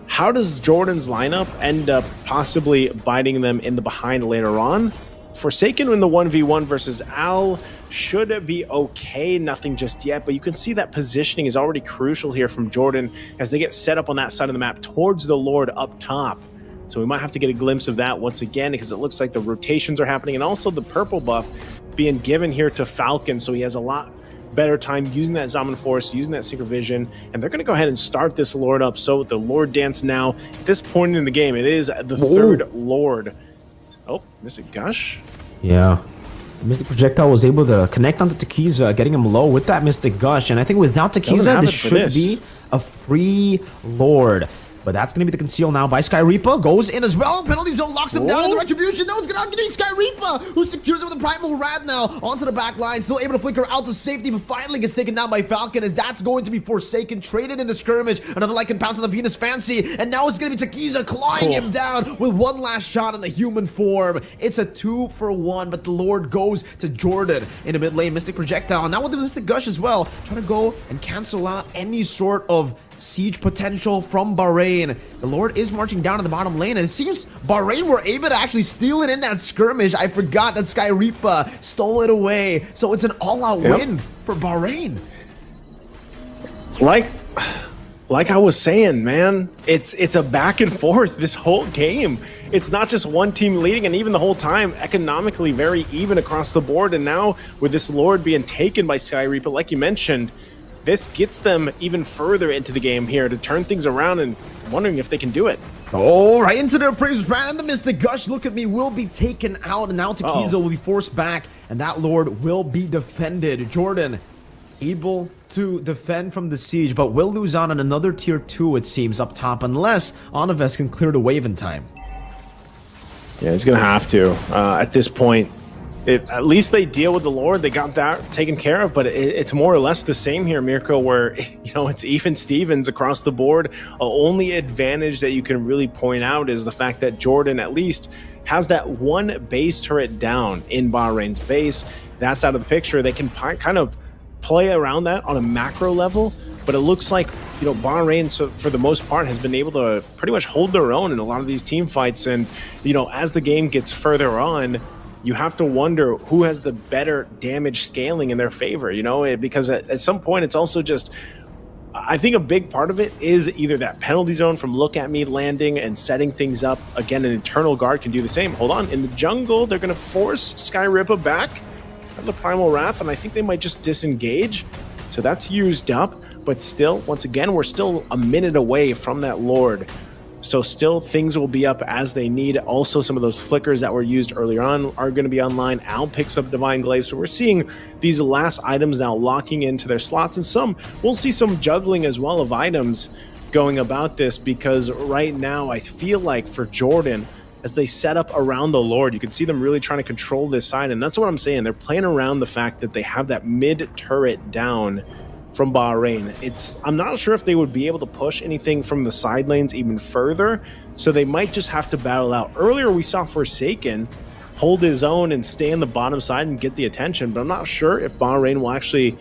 how does Jordan's lineup end up possibly biting them in the behind later on. Forsaken in the 1v1 versus Al should be okay, nothing just yet, but you can see that positioning is already crucial here from Jordan as they get set up on that side of the map towards the Lord up top. So we might have to get a glimpse of that once again, because it looks like the rotations are happening, and also the purple buff being given here to Falcon, so he has a lot better time using that Zaman Force, using that Secret Vision, and they're going to go ahead and start this Lord up. So the Lord dance now, at this point in the game, it is the third Lord. Oh, Mystic Gush. Yeah. Mystic Projectile was able to connect onto Tequiza, getting him low with that Mystic Gush, and I think without Tequiza, this should be a free Lord. But that's going to be the conceal now by Sky Reaper. Goes in as well. Penalty zone locks him down in the retribution. No, it's going to get Sky Reaper, who secures it with a Primal Rat now onto the back line. Still able to flicker out to safety, but finally gets taken down by Falcon, as that's going to be Forsaken, traded in the skirmish. Another Lycan pounce on the Venus Fancy, and now it's going to be Tequiza clawing him down with one last shot in the human form. It's a 2-for-1, but the Lord goes to Jordan in the mid lane. Mystic Projectile now with the Mystic Gush as well, trying to go and cancel out any sort of siege potential from Bahrain. The Lord is marching down to the bottom lane, and it seems Bahrain were able to actually steal it in that skirmish. I forgot that Sky Reaper stole it away, so it's an all-out win for Bahrain. Like I was saying, man, it's a back and forth this whole game. It's not just one team leading, and even the whole time economically very even across the board. And now with this Lord being taken by Sky Reaper, like you mentioned, this gets them even further into the game here to turn things around, and wondering if they can do it. Oh, right into their praise ran the Mystic Gush. Look at me, will be taken out, and now Tequiza will be forced back, and that Lord will be defended. Jordan able to defend from the siege, but will lose out on another tier 2, it seems, up top, unless Onivest can clear the wave in time. Yeah, he's gonna have to at this point. At least they deal with the Lord. They got that taken care of, but it's more or less the same here, Mirko, where, you know, it's even Stevens across the board. Only advantage that you can really point out is the fact that Jordan at least has that one base turret down in Bahrain's base. That's out of the picture. They can kind of play around that on a macro level, but it looks like, you know, Bahrain, so for the most part, has been able to pretty much hold their own in a lot of these team fights. And, you know, as the game gets further on, you have to wonder who has the better damage scaling in their favor, you know, because at some point it's also just, I think a big part of it is either that penalty zone from Look At Me landing and setting things up. Again, an Eternal Guard can do the same. Hold on, in the jungle, they're going to force Sky Reaper back at the Primal Wrath, and I think they might just disengage. So that's used up, but still, once again, we're still a minute away from that Lord. So still, things will be up as they need. Also, some of those flickers that were used earlier on are going to be online. Al picks up Divine Glaive. So we're seeing these last items now locking into their slots. And we'll see some juggling as well of items going about this, because right now I feel like for Jordan, as they set up around the Lord, you can see them really trying to control this side. And that's what I'm saying. They're playing around the fact that they have that mid turret down from Bahrain. I'm not sure if they would be able to push anything from the side lanes even further, so they might just have to battle out. Earlier we saw Forsaken hold his own and stay on the bottom side and get the attention, but I'm not sure if Bahrain will actually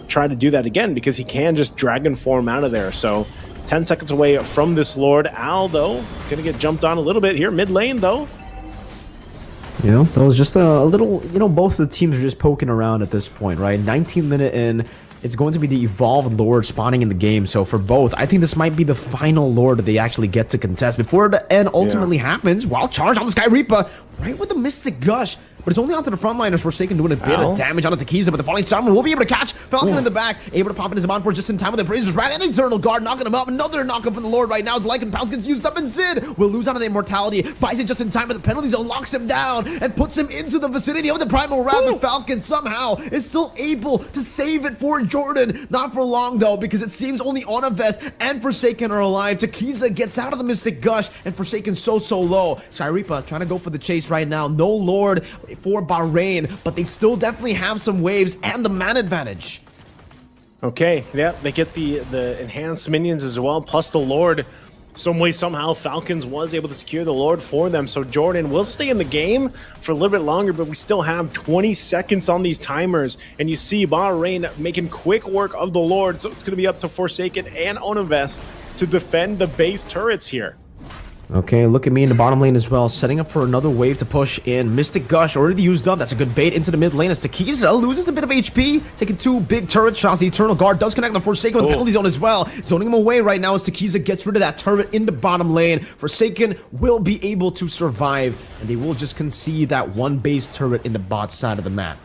try to do that again, because he can just dragon form out of there. So 10 seconds away from this Lord. Al, though, gonna get jumped on a little bit here mid lane, though. You know, that was just a little, you know, both of the teams are just poking around at this point, right? 19-minute in, it's going to be the evolved Lord spawning in the game. So for both, I think this might be the final Lord that they actually get to contest before the end ultimately happens. Wild charge on the Sky Reaper, right with the Mystic Gush. but it's only onto the frontliners. Forsaken doing a bit of damage onto Kiza, but the falling summer will be able to catch Falcon in the back, able to pop in his Zaman Force just in time with the Brazers right, and Eternal Guard knocking him up. Another knockup from the Lord right now as Lycan Pounds gets used up, and Zid will lose out of the immortality. Buys it just in time, but the penalty zone locks him down and puts him into the vicinity of the Primal Wrath. But Falcon somehow is still able to save it for Jordan. Not for long though, because it seems only Onavest and Forsaken are alive. Takiza gets out of the Mystic Gush, and Forsaken so low. Sky Reaper trying to go for the chase right now. No Lord for Bahrain, but they still definitely have some waves and the man advantage. Okay, yeah, they get the enhanced minions as well, plus the Lord. Some way, somehow, Falcons was able to secure the Lord for them. So Jordan will stay in the game for a little bit longer, but we still have 20 seconds on these timers. And you see Bahrain making quick work of the Lord. So it's going to be up to Forsaken and Onavest to defend the base turrets here. Okay, look at me in the bottom lane as well, setting up for another wave to push in. Mystic Gush already used up. That's a good bait into the mid lane as Takiza loses a bit of HP, taking 2 big turret shots. The Eternal Guard does connect on Forsaken with penalty zone as well. Zoning him away right now as Takiza gets rid of that turret in the bottom lane. Forsaken will be able to survive, and they will just concede that one base turret in the bot side of the map.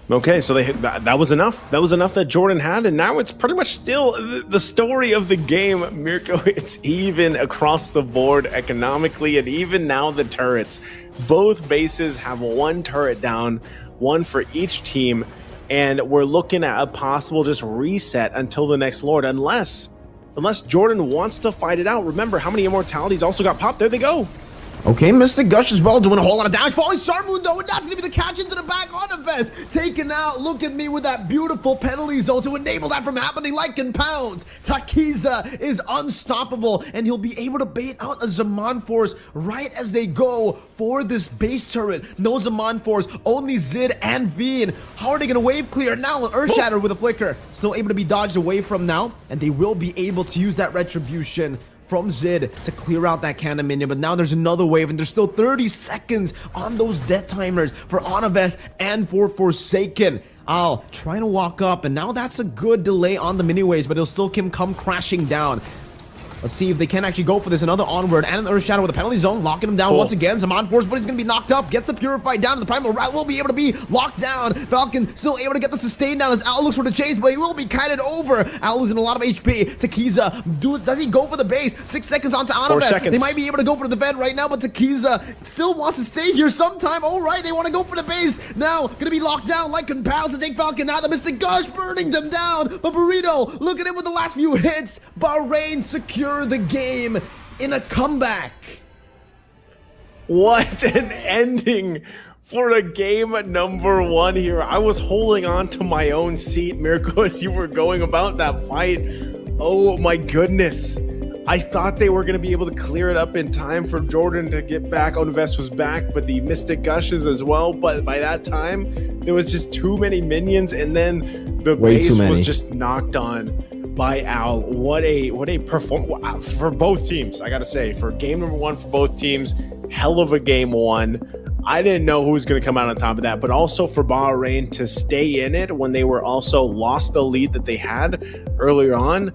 Okay, so that was enough. That was enough that Jordan had, and now it's pretty much still the story of the game, Mirko. It's even across the board economically, and even now the turrets. Both bases have 1 turret down, 1 for each team, and we're looking at a possible just reset until the next Lord, unless Jordan wants to fight it out. Remember how many immortalities also got popped? There they go. Okay, Mystic Gush as well, doing a whole lot of damage. Falling Star Moon, though, and that's going to be the catch into the back on a vest. Taken out. Look at me with that beautiful penalty zone to enable that from happening like in pounds. Takiza is unstoppable, and he'll be able to bait out a Zaman Force right as they go for this base turret. No Zaman Force, only Zid and Veen. How are they going to wave clear? Now, Earth Shatter with a flicker. Still able to be dodged away from now, and they will be able to use that Retribution from Zid to clear out that cannon minion. But now there's another wave, and there's still 30 seconds on those death timers for Onavest and for Forsaken. Al trying to walk up, and now that's a good delay on the mini waves, but it'll still come crashing down. Let's see if they can actually go for this. Another onward and an Earth Shadow with a penalty zone, locking him down once again. Zaman Force, but he's going to be knocked up. Gets the Purified down. The Primal Rat will be able to be locked down. Falcon still able to get the sustain down as Al looks for the chase, but he will be kited over. Al losing a lot of HP. Takiza, does he go for the base? 6 seconds onto Onavest. They might be able to go for the vent right now, but Takiza still wants to stay here sometime. All right, they want to go for the base. Now, going to be locked down like Pounds to take Falcon out. The Mystic Gush burning them down. But Burrito, look at him with the last few hits. Bahrain secure the game in a comeback. What an ending for a game number 1 here. I was holding on to my own seat, Mirko, as you were going about that fight. Oh my goodness. I thought they were going to be able to clear it up in time for Jordan to get back. Onavest was back, but the Mystic Gushes as well. But by that time, there was just too many minions, and then the base was just knocked on by Al. What a performance for both teams, I gotta say. For game number 1 for both teams, hell of a game 1. I didn't know who was going to come out on top of that, but also for Bahrain to stay in it when they were also lost the lead that they had earlier on.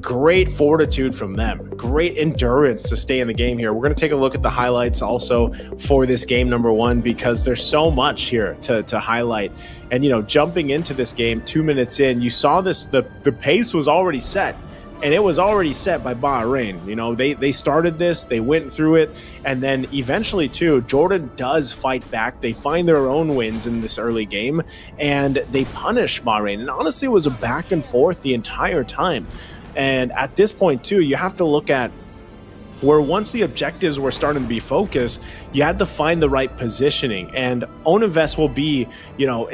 Great fortitude from them. Great endurance to stay in the game here. We're going to take a look at the highlights also for this game number 1, because there's so much here to highlight. And, you know, jumping into this game 2 minutes in, you saw this, the pace was already set. And it was already set by Bahrain. You know, they started this, they went through it, and then eventually, too, Jordan does fight back. They find their own wins in this early game, and they punish Bahrain. And honestly, it was a back and forth the entire time. And at this point, too, you have to look at where once the objectives were starting to be focused, you had to find the right positioning. And Onavest will be, you know,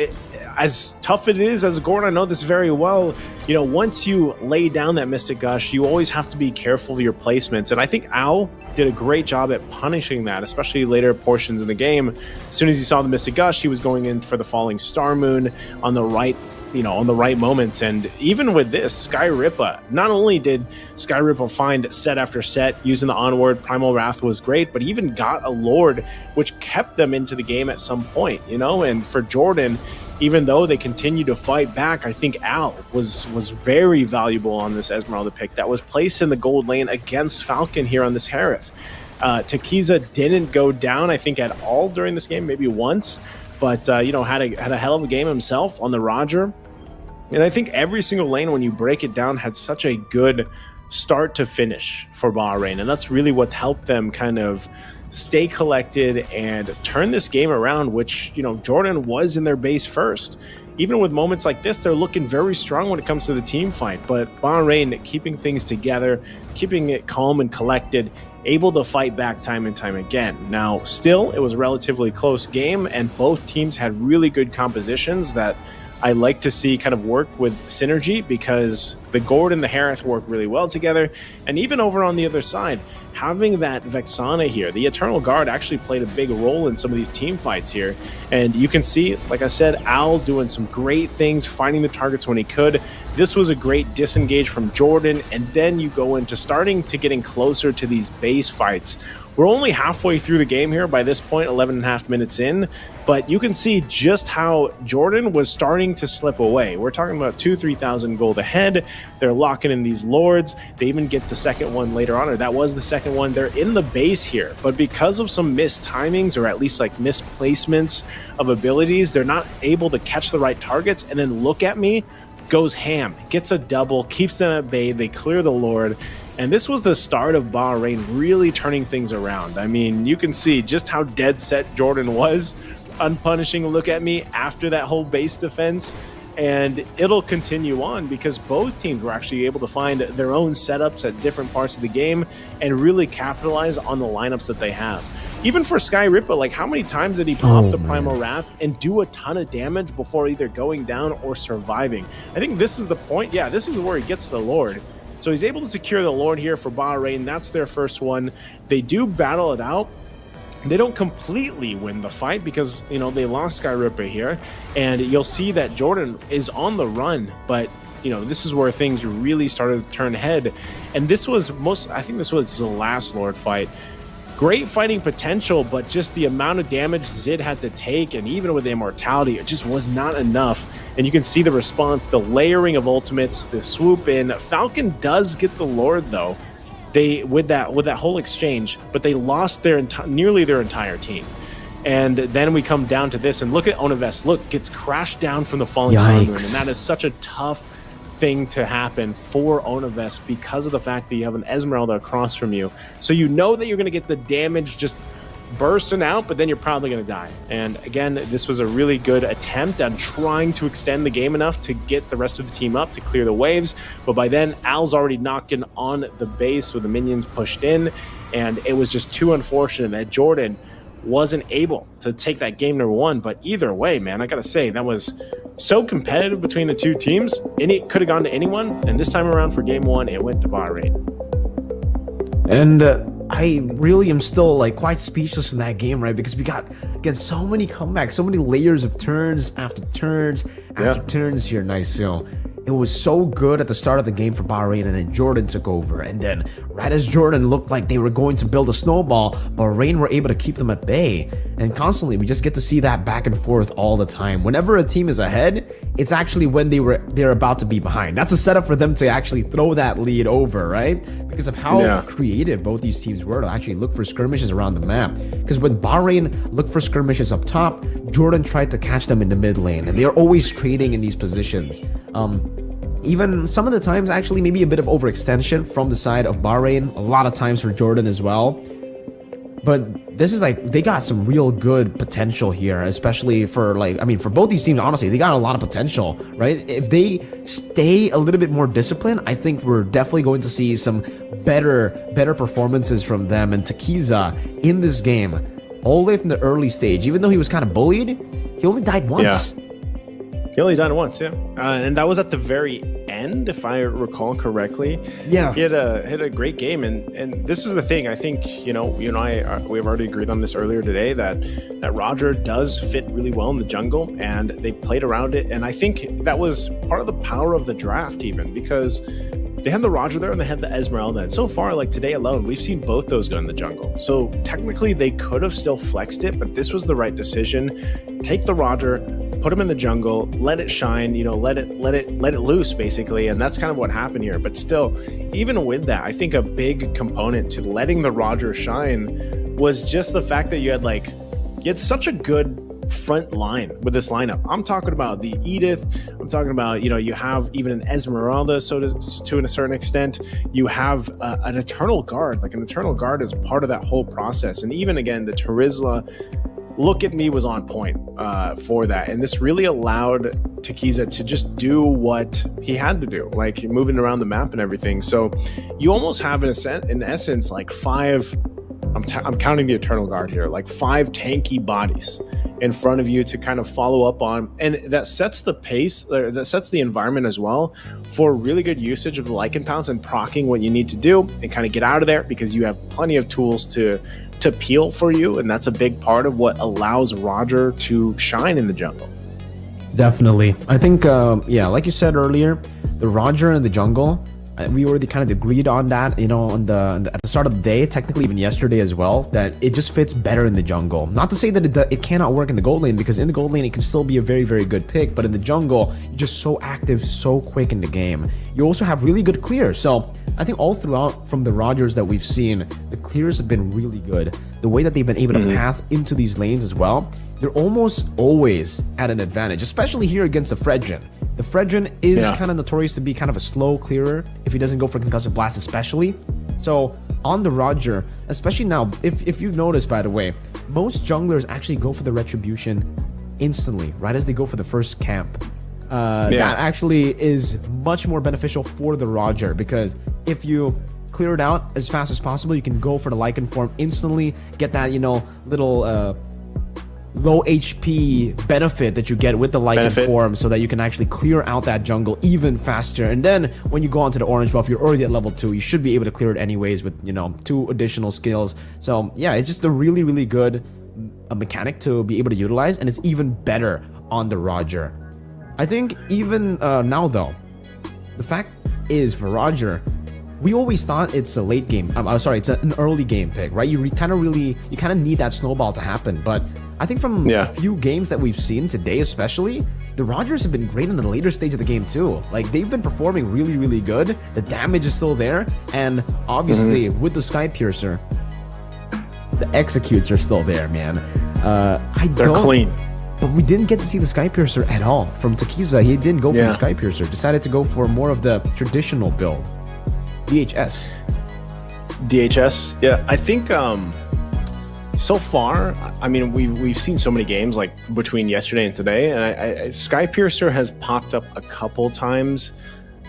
as tough it is as Gordon, I know this very well, you know, once you lay down that Mystic Gush, you always have to be careful of your placements. And I think Al did a great job at punishing that, especially later portions of the game. As soon as he saw the Mystic Gush, he was going in for the Falling Star Moon on the right, you know, on the right moments. And even with this, Sky Rippa, not only did Sky Rippa find set after set using the onward, Primal Wrath was great, but even got a Lord, which kept them into the game at some point, you know. And for Jordan, even though they continued to fight back, I think Al was very valuable on this Esmeralda pick that was placed in the gold lane against Falcon here on this Harith. Tekiza didn't go down, I think, at all during this game, maybe once, but had a hell of a game himself on the Roger. And I think every single lane, when you break it down, had such a good start to finish for Bahrain, and that's really what helped them kind of stay collected and turn this game around, which, Jordan was in their base first. Even with moments like this, they're looking very strong when it comes to the team fight, but Bahrain keeping things together, keeping it calm and collected, able to fight back time and time again. Now, still, it was a relatively close game, and both teams had really good compositions that I like to see kind of work with synergy, because the Gord and the Harith work really well together. And even over on the other side, having that Vexana here, the Eternal Guard actually played a big role in some of these team fights here. And you can see, like I said, Al doing some great things, finding the targets when he could. This was a great disengage from Jordan, and then you go into starting to getting closer to these base fights. We're only halfway through the game here by this point, 11 and a half minutes in, but you can see just how Jordan was starting to slip away. We're talking about 3,000 gold ahead. They're locking in these Lords. They even get the second one later on, or that was the second one. They're in the base here, but because of some missed timings, or at least like misplacements of abilities, they're not able to catch the right targets. And then look at me, goes ham, gets a double, keeps them at bay. They clear the Lord. And this was the start of Bahrain really turning things around. I mean, you can see just how dead set Jordan was, unpunishing look at me after that whole base defense. And it'll continue on, because both teams were actually able to find their own setups at different parts of the game and really capitalize on the lineups that they have. Even for Sky Rippa, like, how many times did he pop the Primal Wrath and do a ton of damage before either going down or surviving? I think this is the point. Yeah, this is where he gets the Lord. So he's able to secure the Lord here for Bahrain. That's their first one. They do battle it out. They don't completely win the fight, because, they lost Sky Ripper here. And you'll see that Jordan is on the run, but, this is where things really started to turn head. And this was I think this was the last Lord fight. Great fighting potential, but just the amount of damage Zid had to take, and even with the immortality, it just was not enough. And you can see the response, the layering of ultimates, the swoop in. Falcon does get the Lord, though. They with that whole exchange, but they lost nearly their entire team. And then we come down to this, and look at Onivest. Look, gets crashed down from the falling sun moon, and that is such a tough thing to happen for Onivest, because of the fact that you have an Esmeralda across from you. So you know that you're going to get the damage just bursting out, but then you're probably going to die. And again, this was a really good attempt at trying to extend the game enough to get the rest of the team up to clear the waves. But by then, Al's already knocking on the base with the minions pushed in, and it was just too unfortunate that Jordan wasn't able to take that game number one. But either way, man, I gotta say, that was so competitive between the two teams. It could have gone to anyone, and this time around for game one, it went to Bahrain. And I really am still quite speechless in that game, right? Because we got, again, so many comebacks, so many layers of turns after turns after turns here. Nice, it was so good at the start of the game for Bahrain, and then Jordan took over. And then right as Jordan looked like they were going to build a snowball, Bahrain were able to keep them at bay. And constantly, we just get to see that back and forth all the time. Whenever a team is ahead, it's actually when they're about to be behind. That's a setup for them to actually throw that lead over, right? Because of how creative both these teams were to actually look for skirmishes around the map. Because when Bahrain looked for skirmishes up top, Jordan tried to catch them in the mid lane, and they're always trading in these positions. Even some of the times, actually, maybe a bit of overextension from the side of Bahrain. A lot of times for Jordan as well. But this is they got some real good potential here, especially for for both these teams, honestly, they got a lot of potential, right? If they stay a little bit more disciplined, I think we're definitely going to see some better performances from them. And Tekiza in this game, all the way from the early stage, even though he was kind of bullied, he only died once. Yeah. He only died once, and that was at the very end, if I recall correctly. Yeah, he had a great game, and this is the thing. I think you and I we've already agreed on this earlier today that Roger does fit really well in the jungle, and they played around it, and I think that was part of the power of the draft, even because they had the Roger there and they had the Esmeralda. And so far, like today alone, we've seen both those go in the jungle. So technically they could have still flexed it, but this was the right decision. Take the Roger, put him in the jungle, let it shine, let it loose basically. And that's kind of what happened here. But still, even with that, I think a big component to letting the Roger shine was just the fact that you had such a good front line with this lineup. I'm talking about the Edith. I'm talking about, you have even an Esmeralda, so to a certain extent. You have an Eternal Guard. Like an Eternal Guard is part of that whole process. And even again, the Terizla, Look At Me was on point for that. And this really allowed Takiza to just do what he had to do, like moving around the map and everything. So you almost have, in essence, like five, I'm counting the Eternal Guard here, like 5 tanky bodies in front of you to kind of follow up on, and that sets the pace, that sets the environment as well for really good usage of the Lycan Pounce and proccing what you need to do and kind of get out of there, because you have plenty of tools to peel for you, and that's a big part of what allows Roger to shine in the jungle. Definitely. I think, like you said earlier, the Roger in the jungle, we already kind of agreed on that, at the start of the day, technically even yesterday as well, that it just fits better in the jungle. Not to say that it cannot work in the gold lane, because in the gold lane it can still be a very, very good pick, but in the jungle, you're just so active, so quick in the game. You also have really good clears. So I think all throughout from the Rogers that we've seen, the clears have been really good. The way that they've been able to path into these lanes as well, they're almost always at an advantage, especially here against the Fredrin. The Fredrin is kind of notorious to be kind of a slow clearer if he doesn't go for Concussive Blast especially. So on the Roger, especially now, if you've noticed, by the way, most junglers actually go for the Retribution instantly, right as they go for the first camp. That actually is much more beneficial for the Roger, because if you clear it out as fast as possible, you can go for the Lycan form instantly, get that, little low HP benefit that you get with the Lycan form, so that you can actually clear out that jungle even faster. And then when you go onto the orange buff, you're already at level 2. You should be able to clear it anyways with 2 additional skills. So yeah, it's just a really, really good mechanic to be able to utilize, and it's even better on the Roger. I think even now though, the fact is for Roger, we always thought it's a late game. It's an early game pick, right? You kind of need that snowball to happen. But I think from a few games that we've seen today, especially, the Rogers have been great in the later stage of the game too. Like, they've been performing really, really good. The damage is still there, and obviously with the Sky Piercer, the executes are still there, man. They're clean. But we didn't get to see the Sky Piercer at all from Takiza. He didn't go for the Sky Piercer. Decided to go for more of the traditional build. DHS. Yeah, I think so far, I mean, we've seen so many games like between yesterday and today, and Sky Piercer has popped up a couple times,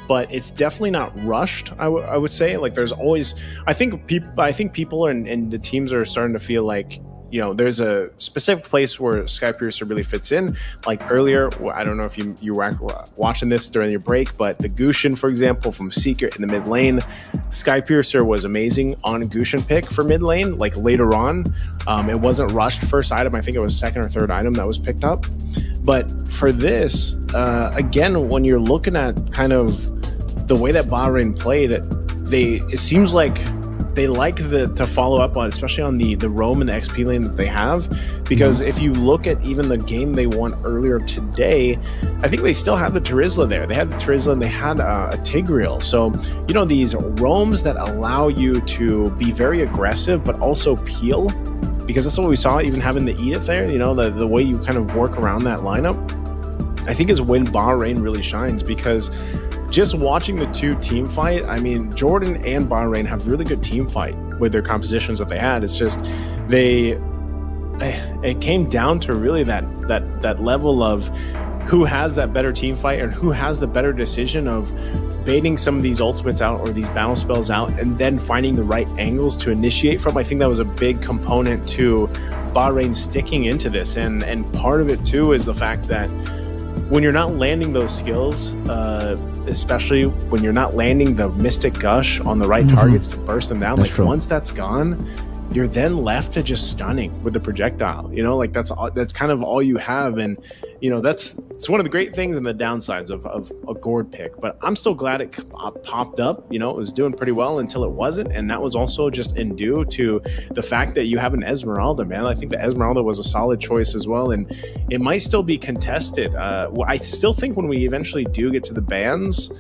but it's definitely not rushed. I would say, like, there's always, I think people and the teams are starting to feel like, there's a specific place where Sky Piercer really fits in. Like earlier, I don't know if you were watching this during your break, but the Gushin, for example, from Secret in the mid lane, Sky Piercer was amazing on Gushin pick for mid lane. Like later on, it wasn't rushed first item. I think it was second or third item that was picked up. But for this, again, when you're looking at kind of the way that Bahrain played, it seems like they like to follow up on, especially on the roam and the XP lane that they have, because if you look at even the game they won earlier today, I think they still have the Terizla there. They had the Terizla and they had a Tigreal. So, these roams that allow you to be very aggressive, but also peel, because that's what we saw even having the Edith there, the way you kind of work around that lineup, I think is when Bahrain really shines, because just watching the two team fight, I mean, Jordan and Bahrain have really good team fight with their compositions that they had. It's just it came down to really that level of who has that better team fight and who has the better decision of baiting some of these ultimates out or these battle spells out, and then finding the right angles to initiate from. I think that was a big component to Bahrain sticking into this, and part of it too is the fact that when you're not landing those skills, especially when you're not landing the Mystic Gush on the right targets to burst them down, once that's gone, you're then left to just stunning with the projectile. You know, like that's kind of all you have, and you know it's one of the great things and the downsides of a gourd pick. But I'm still glad it popped up. You know, it was doing pretty well until it wasn't, and that was also just in due to the fact that you have an Esmeralda, man. I think the Esmeralda was a solid choice as well, and it might still be contested. I still think when we eventually do get to the bans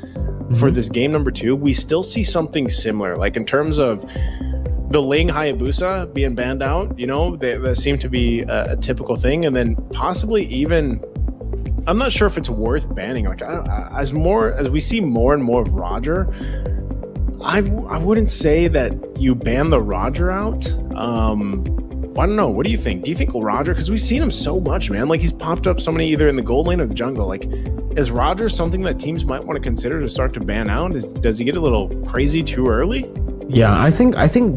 for this game number 2, we still see something similar, like in terms of the Ling Hayabusa being banned out. You know, that seemed to be a typical thing, and then possibly even, I'm not sure if it's worth banning. Like as we see more and more of Roger, I wouldn't say that you ban the Roger out. I don't know. What do you think? Do you think Roger? Because we've seen him so much, man. Like he's popped up so many either in the gold lane or the jungle. Like, is Roger something that teams might want to consider to start to ban out? Does he get a little crazy too early? Yeah, I think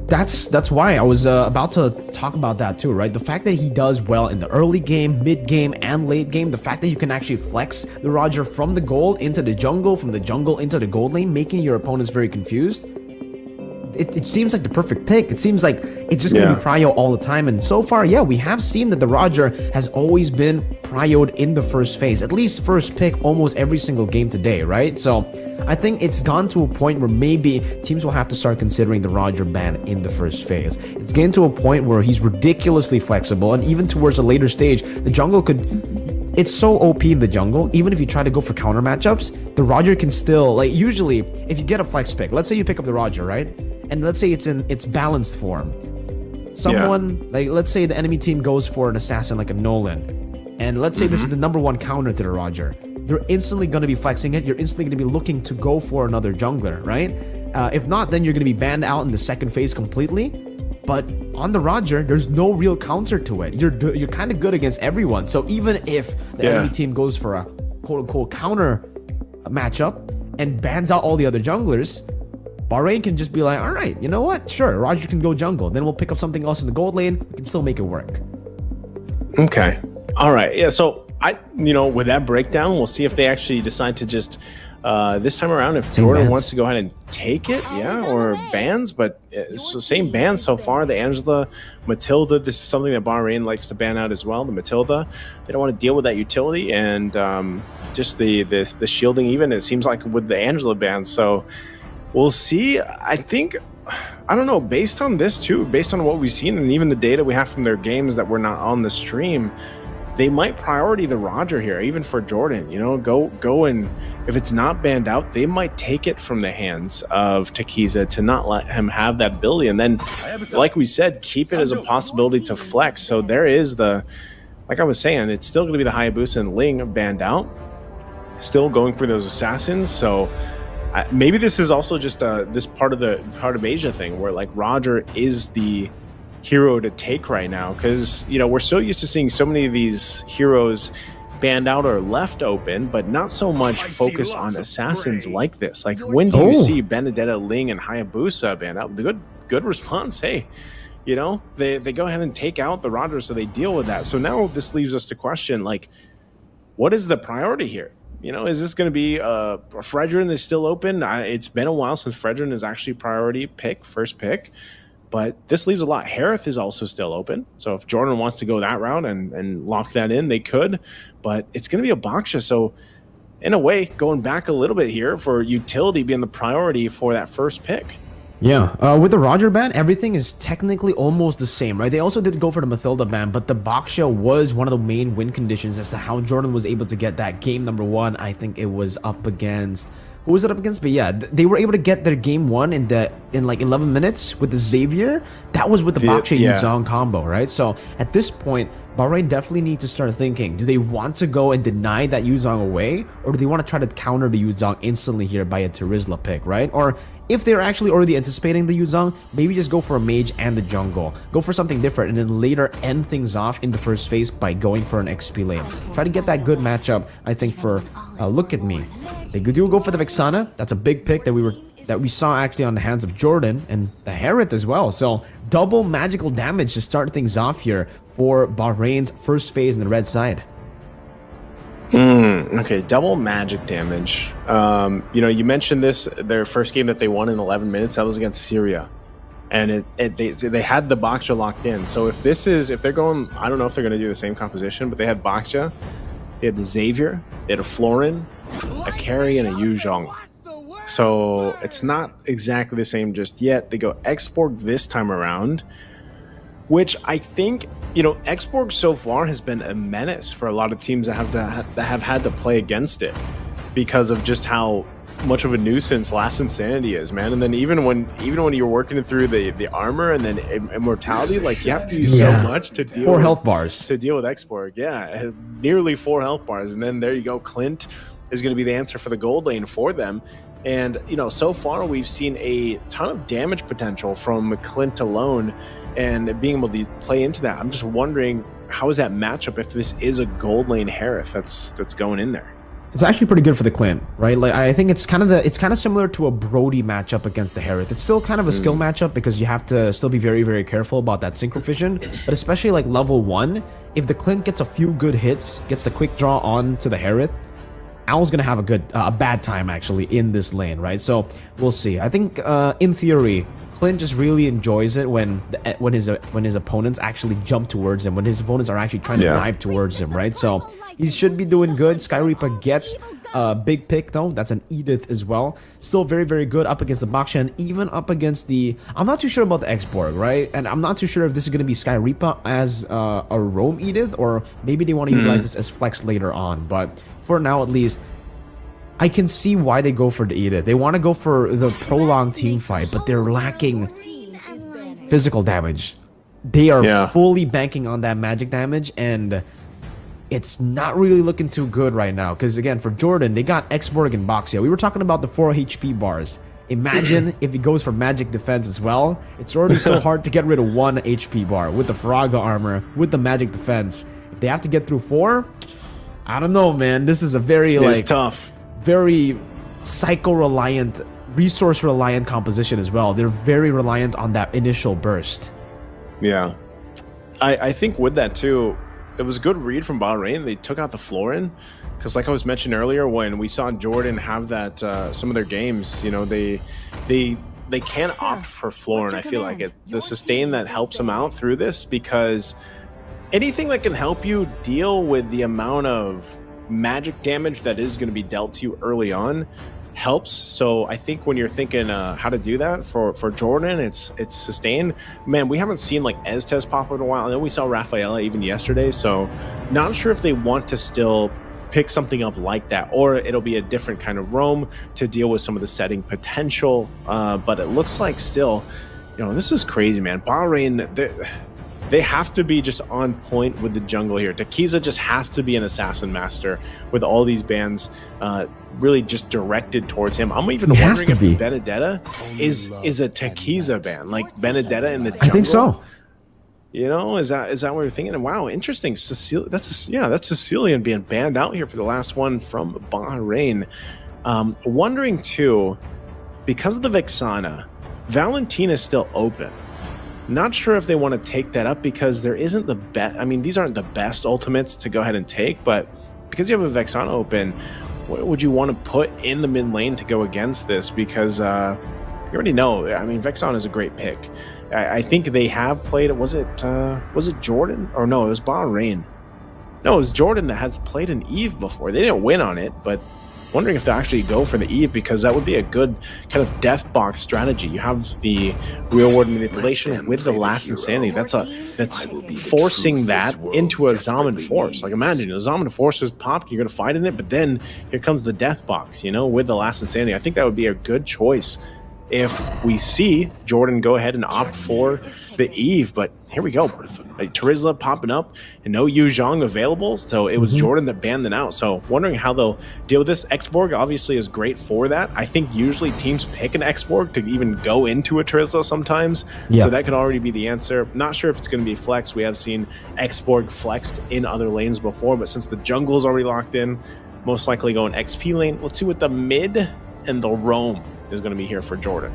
that's why I was about to talk about that too, right? The fact that he does well in the early game, mid game, and late game, the fact that you can actually flex the Roger from the gold into the jungle, from the jungle into the gold lane, making your opponents very confused. It seems like the perfect pick. It seems like it's just going to be prio all the time. And so far, yeah, we have seen that the Roger has always been prioed in the first phase, at least first pick almost every single game today, right? So I think it's gone to a point where maybe teams will have to start considering the Roger ban in the first phase. It's getting to a point where he's ridiculously flexible, and even towards a later stage, the jungle could... It's so OP in the jungle, even if you try to go for counter matchups, the Roger can still... Like, usually, if you get a flex pick, let's say you pick up the Roger, right? And let's say it's in its balanced form. Someone, like, let's say the enemy team goes for an assassin like a Nolan, and let's say this is the number 1 counter to the Roger. You're instantly going to be flexing it. You're instantly going to be looking to go for another jungler, right? If not, then you're going to be banned out in the second phase completely. But on the Roger, there's no real counter to it. You're kind of good against everyone. So even if the enemy team goes for a quote-unquote counter matchup and bans out all the other junglers, Bahrain can just be like, all right, you know what? Sure, Roger can go jungle. Then we'll pick up something else in the gold lane. We can still make it work. Okay. All right. Yeah. So with that breakdown, we'll see if they actually decide to just this time around, if Jordan wants to go ahead and take it, or bans. But so same ban so far. The Angela, Matilda. This is something that Bahrain likes to ban out as well. The Matilda, they don't want to deal with that utility and just the shielding. Even it seems like with the Angela ban. So we'll see. I think, I don't know, based on this too, based on what we've seen and even the data we have from their games that were not on the stream, they might priority the Roger here, even for Jordan. Go and if it's not banned out, they might take it from the hands of Takiza to not let him have that ability. And then, like we said, keep it as a possibility to flex. So there is like I was saying, it's still going to be the Hayabusa and Ling banned out, still going for those assassins. So maybe this is also just this part of Asia thing where like Roger is the hero to take right now, because we're so used to seeing so many of these heroes banned out or left open, but not so much focused on assassins like this. Like, when do you see Benedetta, Ling, and Hayabusa banned out? The good response. Hey, they go ahead and take out the Roger, so they deal with that. So now this leaves us to question, like, what is the priority here? Is this going to be Fredrin is still open? It's been a while since Fredrin is actually priority pick, first pick. But this leaves a lot. Harith is also still open. So if Jordan wants to go that route and lock that in, they could. But it's going to be a Baksha. So in a way, going back a little bit here for utility being the priority for that first pick. Yeah, with the Roger ban, everything is technically almost the same, right? They also did go for the Matilda ban, but the Baksha was one of the main win conditions as to how Jordan was able to get that game number 1. I think it was up against... Who was it up against? But yeah, they were able to get their game 1 in like 11 minutes with the Xavier. That was with the Baksha Yuzong combo, right? So at this point, Bahrain definitely need to start thinking, do they want to go and deny that Yuzong away, or do they want to try to counter the Yuzong instantly here by a Terizla pick, right? Or if they're actually already anticipating the Yuzong, maybe just go for a mage and the jungle. Go for something different and then later end things off in the first phase by going for an XP lane. Try to get that good matchup, I think, for Look At Me. They do go for the Vexana. That's a big pick that we saw actually on the hands of Jordan and the Harith as well. So double magical damage to start things off here for Bahrain's first phase in the red side. Okay, double magic damage. You mentioned this, their first game that they won in 11 minutes. That was against Syria. and they had the Baksha locked in. So if they're going, I don't know if they're going to do the same composition, but they had Baksha, they had the Xavier, they had a Florin, a Carry, and a Yu Zhong. So it's not exactly the same just yet. They go Xborg this time around, which I think, Xborg so far has been a menace for a lot of teams that have had to play against it because of just how much of a nuisance Last Insanity is, man. And then even when you're working through the armor and then immortality, like you have to use so much to deal 4 health bars to deal with Xborg. Yeah, nearly 4 health bars, and then there you go. Clint is going to be the answer for the gold lane for them. And so far we've seen a ton of damage potential from Clint alone, and being able to play into that. I'm just wondering, how is that matchup if this is a gold lane Harith that's going in there? It's actually pretty good for the Clint, right? Like I think it's kind of similar to a Brody matchup against the Harith. It's still kind of a skill matchup because you have to still be very, very careful about that synchrovision. But especially like level 1, if the Clint gets a few good hits, gets the quick draw on to the Harith, Owl's gonna have a bad time actually in this lane, right? So we'll see. I think in theory, Clint just really enjoys it when his opponents actually jump towards him, when his opponents are actually trying to dive towards him, right? So he should be doing good. Sky Reaper gets a big pick though. That's an Edith as well. Still very, very good up against the Baksha and even up against the... I'm not too sure about the Xborg, right? And I'm not too sure if this is going to be Sky Reaper as a roam Edith, or maybe they want to utilize this as flex later on. But for now at least, I can see why they go for the Edith. They want to go for the prolonged team fight, but they're lacking physical damage. They are fully banking on that magic damage, and it's not really looking too good right now. Because again, for Jordan, they got Xborg and Boxia. We were talking about the 4 HP bars. Imagine if he goes for magic defense as well. It's already so hard to get rid of 1 HP bar with the Faraga armor, with the magic defense. If they have to get through 4, I don't know, man. This is a very it's tough. Very psycho-reliant, resource-reliant composition as well. They're very reliant on that initial burst. Yeah. I think with that too, it was a good read from Bahrain. They took out the Florin because, like I was mentioned earlier, when we saw Jordan have that some of their games, they can opt for Florin. I feel like the sustain that helps them out through this, because anything that can help you deal with the amount of magic damage that is going to be dealt to you early on helps. So I think when you're thinking how to do that for Jordan, it's sustained. Man, we haven't seen like Estes pop up in a while. I know we saw Rafaela even yesterday, so not sure if they want to still pick something up like that, or it'll be a different kind of roam to deal with some of the setting potential. But it looks like still, this is crazy, man. Bahrain, they have to be just on point with the jungle here. Takiza just has to be an assassin master with all these bans really just directed towards him. I'm even wondering if Benedetta is a Takiza ban, like Benedetta in the jungle. I think so. Is that what you're thinking? And wow, interesting. That's Sicilian being banned out here for the last one from Bahrain. Wondering too, because of the Vexana, Valentina is still open. Not sure if they want to take that up because there isn't the best. I mean, these aren't the best ultimates to go ahead and take, but because you have a Vexana open, what would you want to put in the mid lane to go against this? Because you already know. I mean, Vexana is a great pick. I think they have played it. Was it Jordan? Or no, it was Bahrain. No, it was Jordan that has played an Eve before. They didn't win on it, but wondering if they actually go for the Eve, because that would be a good kind of death box strategy. You have the real world manipulation with the last insanity. That's forcing that into a Zaman force. Like imagine a Zaman force is popped, you're gonna fight in it, but then here comes the death box, with the last insanity. I think that would be a good choice if we see Jordan go ahead and opt for the Eve. But here we go. Like Terizla popping up and no Yu Zhong available. So it was Jordan that banned them out. So wondering how they'll deal with this. Xborg obviously is great for that. I think usually teams pick an Xborg to even go into a Terizla sometimes. Yeah. So that could already be the answer. Not sure if it's going to be flexed. We have seen Xborg flexed in other lanes before, but since the jungle is already locked in, most likely go in XP lane. Let's see what the mid and the roam is going to be here for Jordan.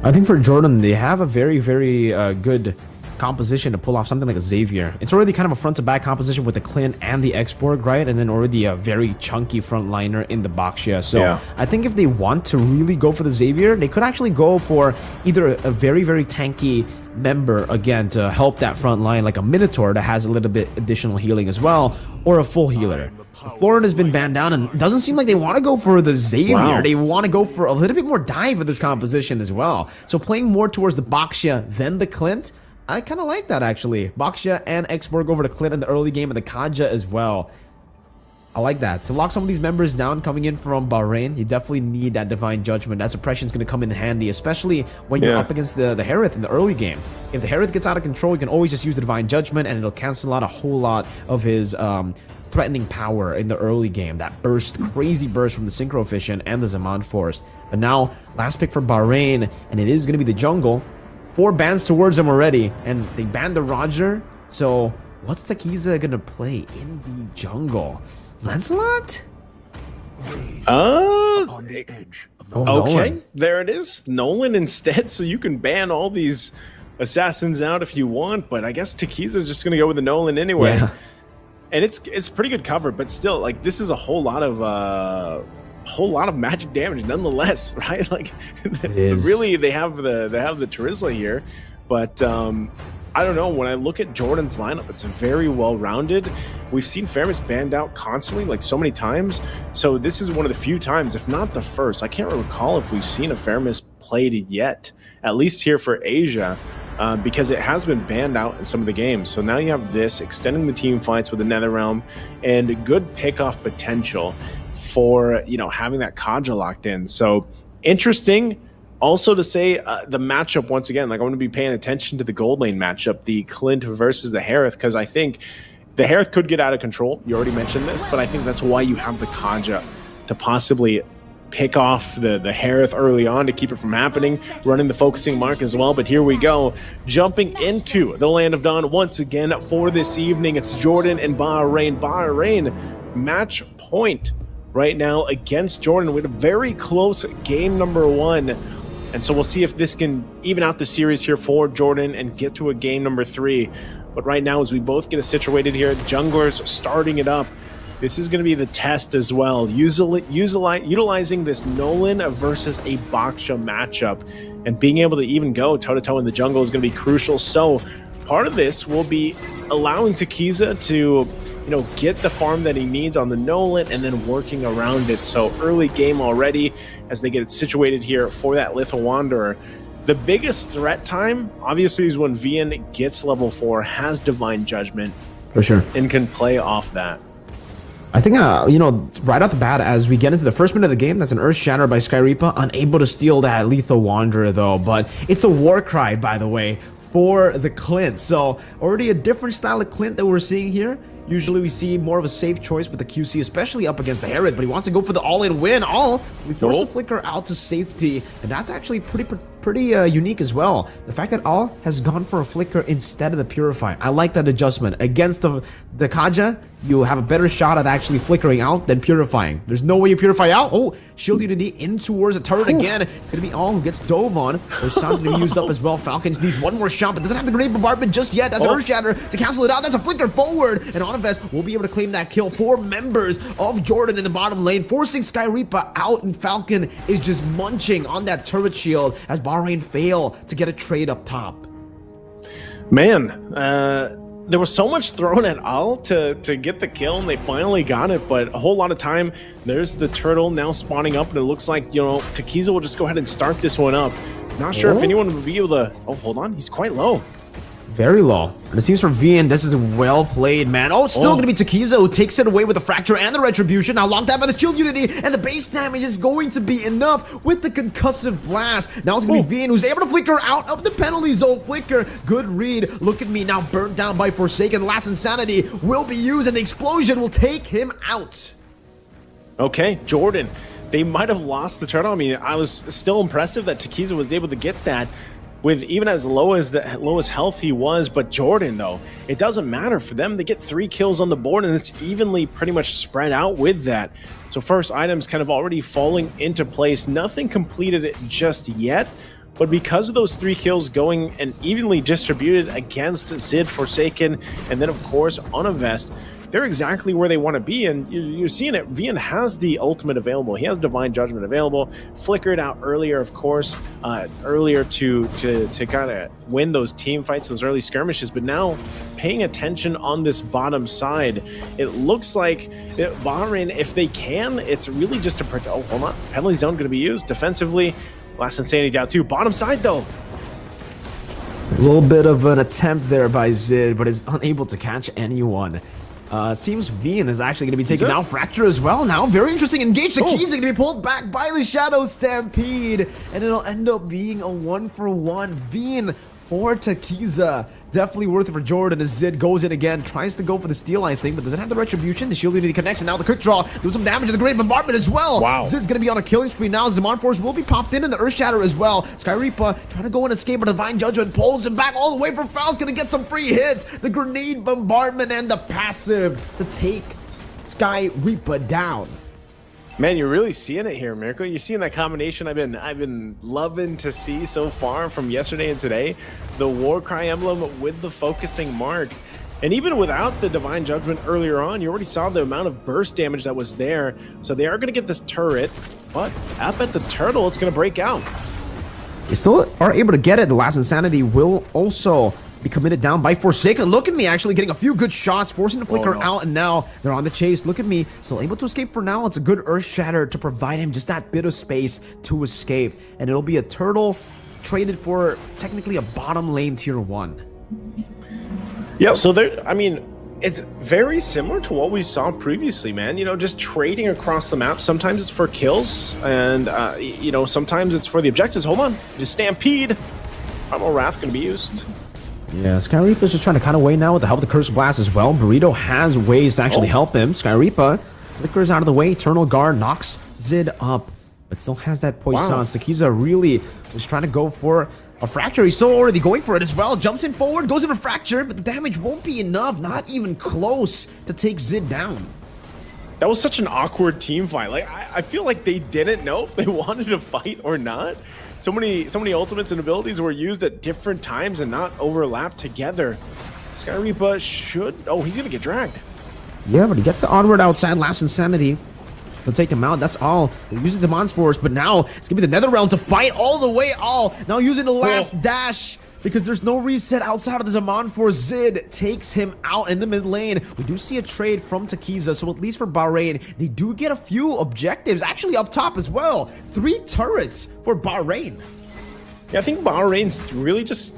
I think for Jordan, they have a very, very good composition to pull off something like a Xavier. It's already kind of a front-to-back composition with the Clint and the Exborg, right? And then already a very chunky frontliner in the Baxia. So I think if they want to really go for the Xavier, they could actually go for either a very, very tanky member, again, to help that front line, like a Minotaur that has a little bit additional healing as well, or a full healer. Florin has been banned down, and it doesn't seem like they want to go for the Xavier. They want to go for a little bit more dive with this composition as well. So playing more towards the Baxia than the Clint, I kind of like that, actually. Baxia and Exborg over to Clint in the early game, and the Kaja as well. I like that. To lock some of these members down coming in from Bahrain, you definitely need that Divine Judgment. That suppression is going to come in handy, especially when you're up against the Harith in the early game. If the Harith gets out of control, you can always just use the Divine Judgment, and it'll cancel out a whole lot of his threatening power in the early game. That burst, crazy burst from the Synchro Fission and the Zaman Force. But now, last pick for Bahrain, and it is going to be the jungle. 4 bans towards them already, and they banned the Roger. So, what's Takiza going to play in the jungle? Lancelot? On the edge of the okay, there it is. Nolan instead, so you can ban all these assassins out if you want, but I guess Takiza's just going to go with the Nolan anyway. Yeah. And it's pretty good cover, but still, like, this is a whole lot of magic damage nonetheless, right? Like, really, they have the Terizla here, but I don't know. When I look at Jordan's lineup, it's very well-rounded. We've seen Fairness banned out constantly, like so many times. So this is one of the few times, if not the first. I can't recall if we've seen a Fairness played yet, at least here for Asia, because it has been banned out in some of the games. So now you have this, extending the team fights with the Netherrealm, and good pick-off potential for, you know, having that Kaja locked in. So interesting. Also to say the matchup, once again, like I'm going to be paying attention to the gold lane matchup, the Clint versus the Harith, because I think the Harith could get out of control. You already mentioned this, but I think that's why you have the Kaja to possibly pick off the Harith early on to keep it from happening, running the focusing mark as well. But here we go, jumping into the Land of Dawn once again for this evening. It's Jordan and Bahrain. Bahrain match point right now against Jordan with a very close game number 1. And so we'll see if this can even out the series here for Jordan and get to a game number 3. But right now, as we both get situated here, junglers starting it up. This is going to be the test as well. Utilizing this Nolan versus a Baxia matchup and being able to even go toe-to-toe in the jungle is going to be crucial. So part of this will be allowing Takiza to, you know, get the farm that he needs on the Nolan and then working around it. So early game already as they get it situated here for that Little Wanderer. The biggest threat time, obviously, is when Vian gets level 4, has Divine Judgment, for sure, and can play off that. I think, you know, right off the bat, as we get into the first minute of the game, that's an Earth Shatter by Skyreaper, unable to steal that Lethal Wanderer, though. But it's a war cry, by the way, for the Clint. So already a different style of Clint that we're seeing here. Usually we see more of a safe choice with the QC, especially up against the Herod, but he wants to go for the all-in win. We forced the Flicker out to safety, and that's actually pretty unique as well. The fact that All has gone for a Flicker instead of the Purify. I like that adjustment. Against the Kaja, you have a better shot at actually flickering out than purifying. There's no way you purify out. Oh, Shield Unity in towards the turret again. It's going to be All who gets dove on. Those shots going to be used up as well. Falcons needs one more shot, but doesn't have the Great Bombardment just yet. That's Earth Shatter to cancel it out. That's a Flicker forward. And Onivest will be able to claim that kill. 4 members of Jordan in the bottom lane, forcing Skyreaper out, and Falcon is just munching on that turret shield as Bahrain fail to get a trade up top. Man, there was so much thrown at Al to get the kill, and they finally got it, but a whole lot of time. There's the turtle now spawning up, and it looks like, you know, Takiza will just go ahead and start this one up. Not sure if anyone would be able to... Oh, hold on. He's quite low. Very low. And it seems from Vian, this is well played, man. Oh, it's still going to be Takiza who takes it away with the Fracture and the Retribution. Now locked out by the Shield Unity, and the base damage is going to be enough with the Concussive Blast. Now it's going to be Vian who's able to flicker out of the penalty zone. Flicker, good read. Look at me now, burnt down by Forsaken. Last Insanity will be used, and the explosion will take him out. Okay, Jordan. They might have lost the turtle. I mean, I was still impressive that Takiza was able to get that with even as low as the lowest health he was. But Jordan, though, it doesn't matter for them. They get 3 kills on the board, and it's evenly pretty much spread out with that. So first items kind of already falling into place. Nothing completed just yet, but because of those 3 kills going and evenly distributed against Zid, Forsaken, and then of course on a Vest, they're exactly where they want to be, and you're seeing it. Vian has the ultimate available. He has Divine Judgment available. Flickered out earlier, of course, earlier to kind of win those team fights, those early skirmishes. But now, paying attention on this bottom side, it looks like Bahrain, if they can, it's really just to protect. Oh, hold on, penalty zone going to be used defensively. Last Insanity down too. Bottom side though. A little bit of an attempt there by Zid, but is unable to catch anyone. Seems Vian is actually going to be taking out Fracture as well now. Very interesting. Engage the keys are going to be pulled back by the Shadow Stampede. And it'll end up being a 1-for-1. Vian for Takiza. Definitely worth it for Jordan as Zid goes in again. Tries to go for the steal, I think, but doesn't have the retribution. The shield unity connects, and now the quick draw. Do some damage to the Great Bombardment as well. Wow. Zid's going to be on a killing spree now. Zaman Force will be popped in the Earth Shatter as well. Sky Reaper trying to go and escape, but Divine Judgment pulls him back all the way for Falcon to get some free hits. The Grenade Bombardment and the passive to take Sky Reaper down. Man, you're really seeing it here, Miracle. You're seeing that combination I've been loving to see so far from yesterday and today. The Warcry emblem with the focusing mark. And even without the Divine Judgment earlier on, you already saw the amount of burst damage that was there. So they are going to get this turret, but up at the turtle, it's going to break out. They still are able to get it. The Last Insanity will also be committed down by Forsaken. Look at me actually getting a few good shots, forcing the Flicker out, and now they're on the chase. Look at me, still able to escape for now. It's a good Earth Shatter to provide him just that bit of space to escape. And it'll be a turtle traded for technically a bottom lane tier 1. Yeah, so there, I mean, it's very similar to what we saw previously, man. You know, just trading across the map. Sometimes it's for kills, and, you know, sometimes it's for the objectives. Hold on, just Stampede. Primal Wrath going to be used. Yeah, Sky Reaper's just trying to cut away now with the help of the Curse Blast as well. Burrito has ways to actually help him. Sky Reaper flickers out of the way. Eternal Guard knocks Zid up, but still has that poison. Takiza really was trying to go for a Fracture. He's so already going for it as well. Jumps in forward, goes in for Fracture, but the damage won't be enough. Not even close to take Zid down. That was such an awkward team fight. Like, I feel like they didn't know if they wanted to fight or not. So many ultimates and abilities were used at different times and not overlapped together. Sky Reaper should... Oh, he's gonna get dragged. Yeah, but he gets the onward outside. Last Insanity. They'll take him out. That's all. They're using Demon's Force, but now it's gonna be the Nether Realm to fight all the way. Now using the last dash, because there's no reset outside of the Zaman Force. Zid takes him out in the mid lane. We do see a trade from Takiza, so at least for Bahrain, they do get a few objectives, actually up top as well. 3 turrets for Bahrain. Yeah, I think Bahrain's really just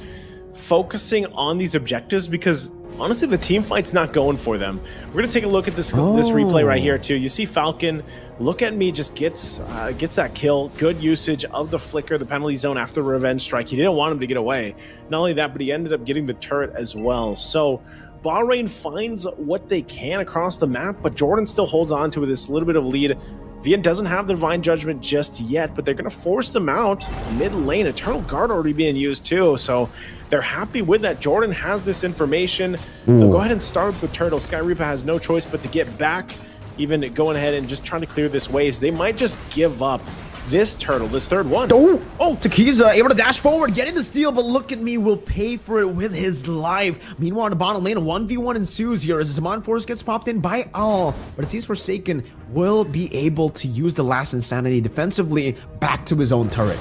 focusing on these objectives because honestly, the team fight's not going for them. We're gonna take a look at this replay right here too. You see Falcon, look at me, just gets that kill. Good usage of the Flicker, the penalty zone after the Revenge Strike. He didn't want him to get away. Not only that, but he ended up getting the turret as well. So Bahrain finds what they can across the map, but Jordan still holds on to this little bit of lead. Vian doesn't have the Divine Judgment just yet, but they're going to force them out mid lane. Eternal Guard already being used too, so they're happy with that. Jordan has this information. They'll go ahead and start with the turtle. Sky Reaper has no choice but to get back, even going ahead and just trying to clear this way. So they might just give up this turtle, this third one. Takiza able to dash forward, getting the steal, but look at me, will pay for it with his life. Meanwhile, in the bottom lane, a 1v1 ensues here as the Zaman Force gets popped in by all, but it seems Forsaken will be able to use the Last Insanity defensively back to his own turret.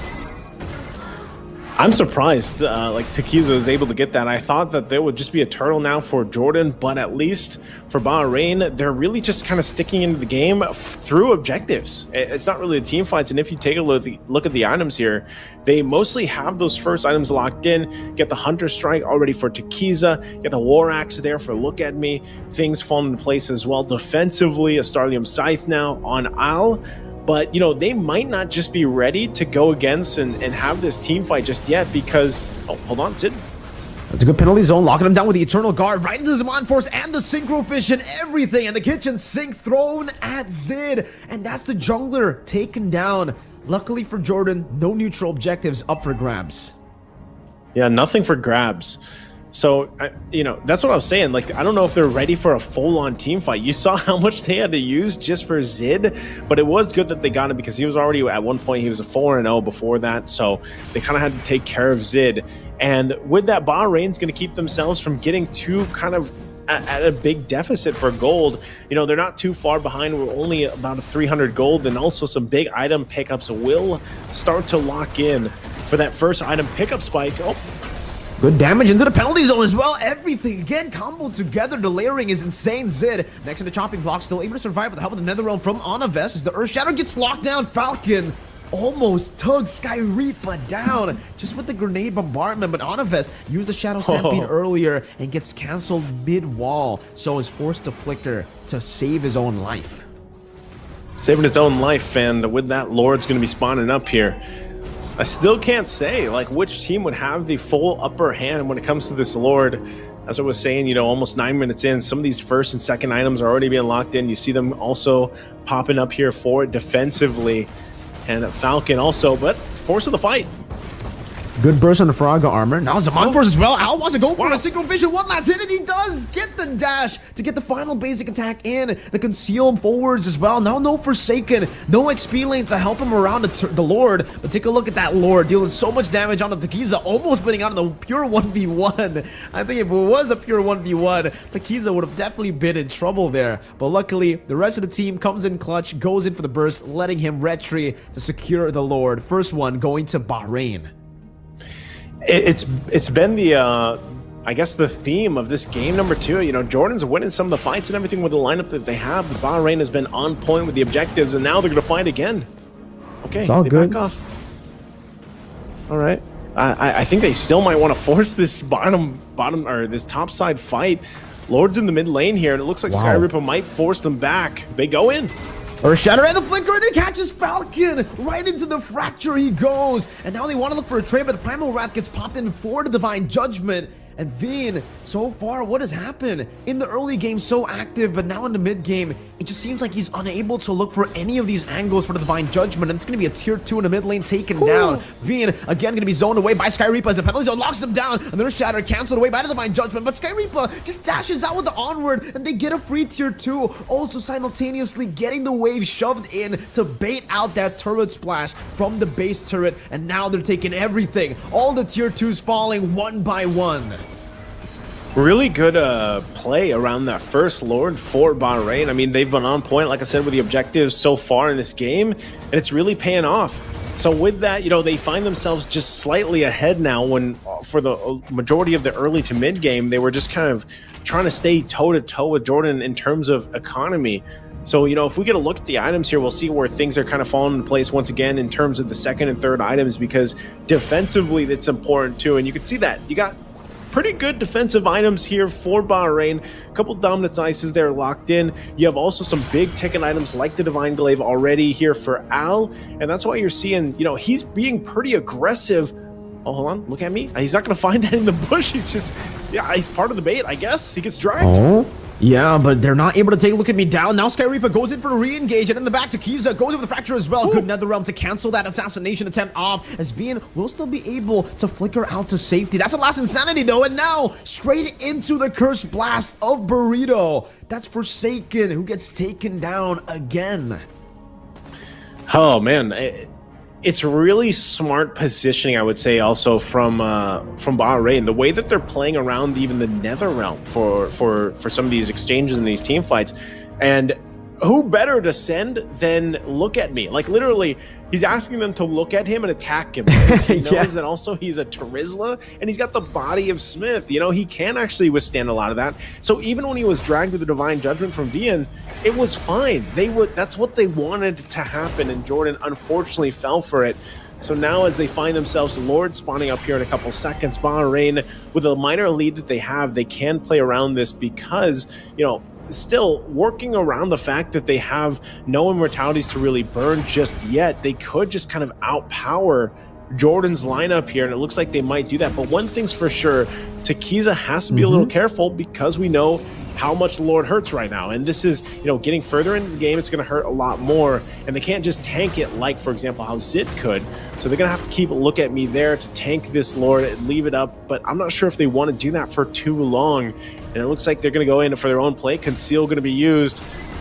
I'm surprised like Takiza was able to get that. I thought that there would just be a turtle now for Jordan, but at least for Bahrain, they're really just kind of sticking into the game through objectives. It's not really a team fights, and if you take a look at the items here, they mostly have those first items locked in. Get the Hunter Strike already for Takiza, get the War Axe there for Look At Me. Things fall into place as well. Defensively, a Starlium Scythe now on Al. But, you know, they might not just be ready to go against and have this team fight just yet because... Oh, hold on, Sid. That's a good penalty zone, locking him down with the Eternal Guard, right into the Zaman Force and the Synchro Fish and everything. And the kitchen sink thrown at Zid. And that's the jungler taken down. Luckily for Jordan, no neutral objectives up for grabs. Yeah, nothing for grabs. So, that's what I was saying. Like, I don't know if they're ready for a full-on team fight. You saw how much they had to use just for Zid, but it was good that they got him because he was already, at one point, he was a 4-0 before that, so they kind of had to take care of Zid. And with that, Bahrain's going to keep themselves from getting too kind of at a big deficit for gold. They're not too far behind. We're only about a 300 gold, and also some big item pickups will start to lock in for that first item pickup spike. Oh, good damage into the penalty zone as well. Everything again comboed together. The layering is insane. Zid next to the chopping block, still able to survive with the help of the Nether Realm from Onavest as the Earth Shadow gets locked down. Falcon almost took Sky Reaper down just with the grenade bombardment, but Onavest used the Shadow Stampede earlier and gets cancelled mid-wall, so is forced to flicker to save his own life. Saving his own life, and with that, Lord's going to be spawning up here. I still can't say which team would have the full upper hand when it comes to this Lord. As I was saying, almost 9 minutes in, some of these first and second items are already being locked in. You see them also popping up here for it defensively. And Falcon also, but force of the fight. Good burst on the Faraga armor. Now it's a Monforce as well. Al wants to go for a single vision. One last hit, and he does get the dash to get the final basic attack in. The conceal forwards as well. Now no Forsaken. No XP lane to help him around the Lord. But take a look at that Lord dealing so much damage on the Takiza. Almost winning out of the pure 1v1. I think if it was a pure 1v1, Takiza would have definitely been in trouble there. But luckily, the rest of the team comes in clutch, goes in for the burst, letting him retry to secure the Lord. First one going to Bahrain. It's been the I guess the theme of this game number 2. Jordan's winning some of the fights and everything with the lineup that they have. But Bahrain has been on point with the objectives, and now they're going to fight again. Okay, it's all good. Back off. All right. I think they still might want to force this bottom or this top side fight. Lord's in the mid lane here, and it looks like Sky Reaper might force them back. They go in. Earth Shatter and the flicker, and it catches Falcon right into the fracture. He goes, and now they want to look for a trade, but the Primal Wrath gets popped in for the Divine Judgment. And Veen, so far, what has happened? In the early game, so active, but now in the mid game, it just seems like he's unable to look for any of these angles for the Divine Judgment, and it's going to be a tier 2 in the mid lane taken down. Veen, again, going to be zoned away by Sky Reaper as the penalty zone locks them down, and Earth Shatter canceled away by the Divine Judgment, but Sky Reaper just dashes out with the onward, and they get a free tier 2, also simultaneously getting the wave shoved in to bait out that turret splash from the base turret, and now they're taking everything. All the tier 2s falling one by one. Really good play around that first Lord for Bahrain. I mean, they've been on point, like I said, with the objectives so far in this game, and it's really paying off. So with that, they find themselves just slightly ahead now when for the majority of the early to mid game, they were just kind of trying to stay toe-to-toe with Jordan in terms of economy. So, if we get a look at the items here, we'll see where things are kind of falling into place once again in terms of the second and third items, because defensively, that's important too. And you can see that. You got pretty good defensive items here for Bahrain. A couple Dominance Ices there locked in. You have also some big ticket items like the Divine Glaive already here for Al. And that's why you're seeing, he's being pretty aggressive. Oh, hold on. Look at me. He's not going to find that in the bush. He's just, he's part of the bait, I guess. He gets dragged. Oh. Yeah, but they're not able to take a look at me down. Now Sky Reaper goes in for a re-engage, and in the back, Takiza goes over the fracture as well. Ooh. Good Nether Realm to cancel that assassination attempt off, as Vian will still be able to flicker out to safety. That's the last insanity, though, and now straight into the Cursed Blast of Burrito. That's Forsaken, who gets taken down again. Oh, man. It's really smart positioning, I would say, also from Bahrain. The way that they're playing around even the Nether Realm for some of these exchanges and these team fights. And who better to send than look at me? Like, literally, he's asking them to look at him and attack him. He knows that also he's a Terizla, and he's got the body of Smith. He can actually withstand a lot of that. So even when he was dragged with the Divine Judgment from Vian, it was fine. That's what they wanted to happen, and Jordan unfortunately fell for it. So now as they find themselves Lord spawning up here in a couple seconds, Bahrain, with a minor lead that they have, they can play around this because, still working around the fact that they have no immortalities to really burn just yet. They could just kind of outpower Jordan's lineup here, and it looks like they might do that. But one thing's for sure, Takiza has to be a little careful, because we know how much the Lord hurts right now. And this is, you know, getting further into the game, it's going to hurt a lot more. And they can't just tank it like, for example, how Zid could. So they're going to have to keep a look at me there to tank this Lord and leave it up. But I'm not sure if they want to do that for too long. And it looks like they're going to go in for their own play. Conceal going to be used.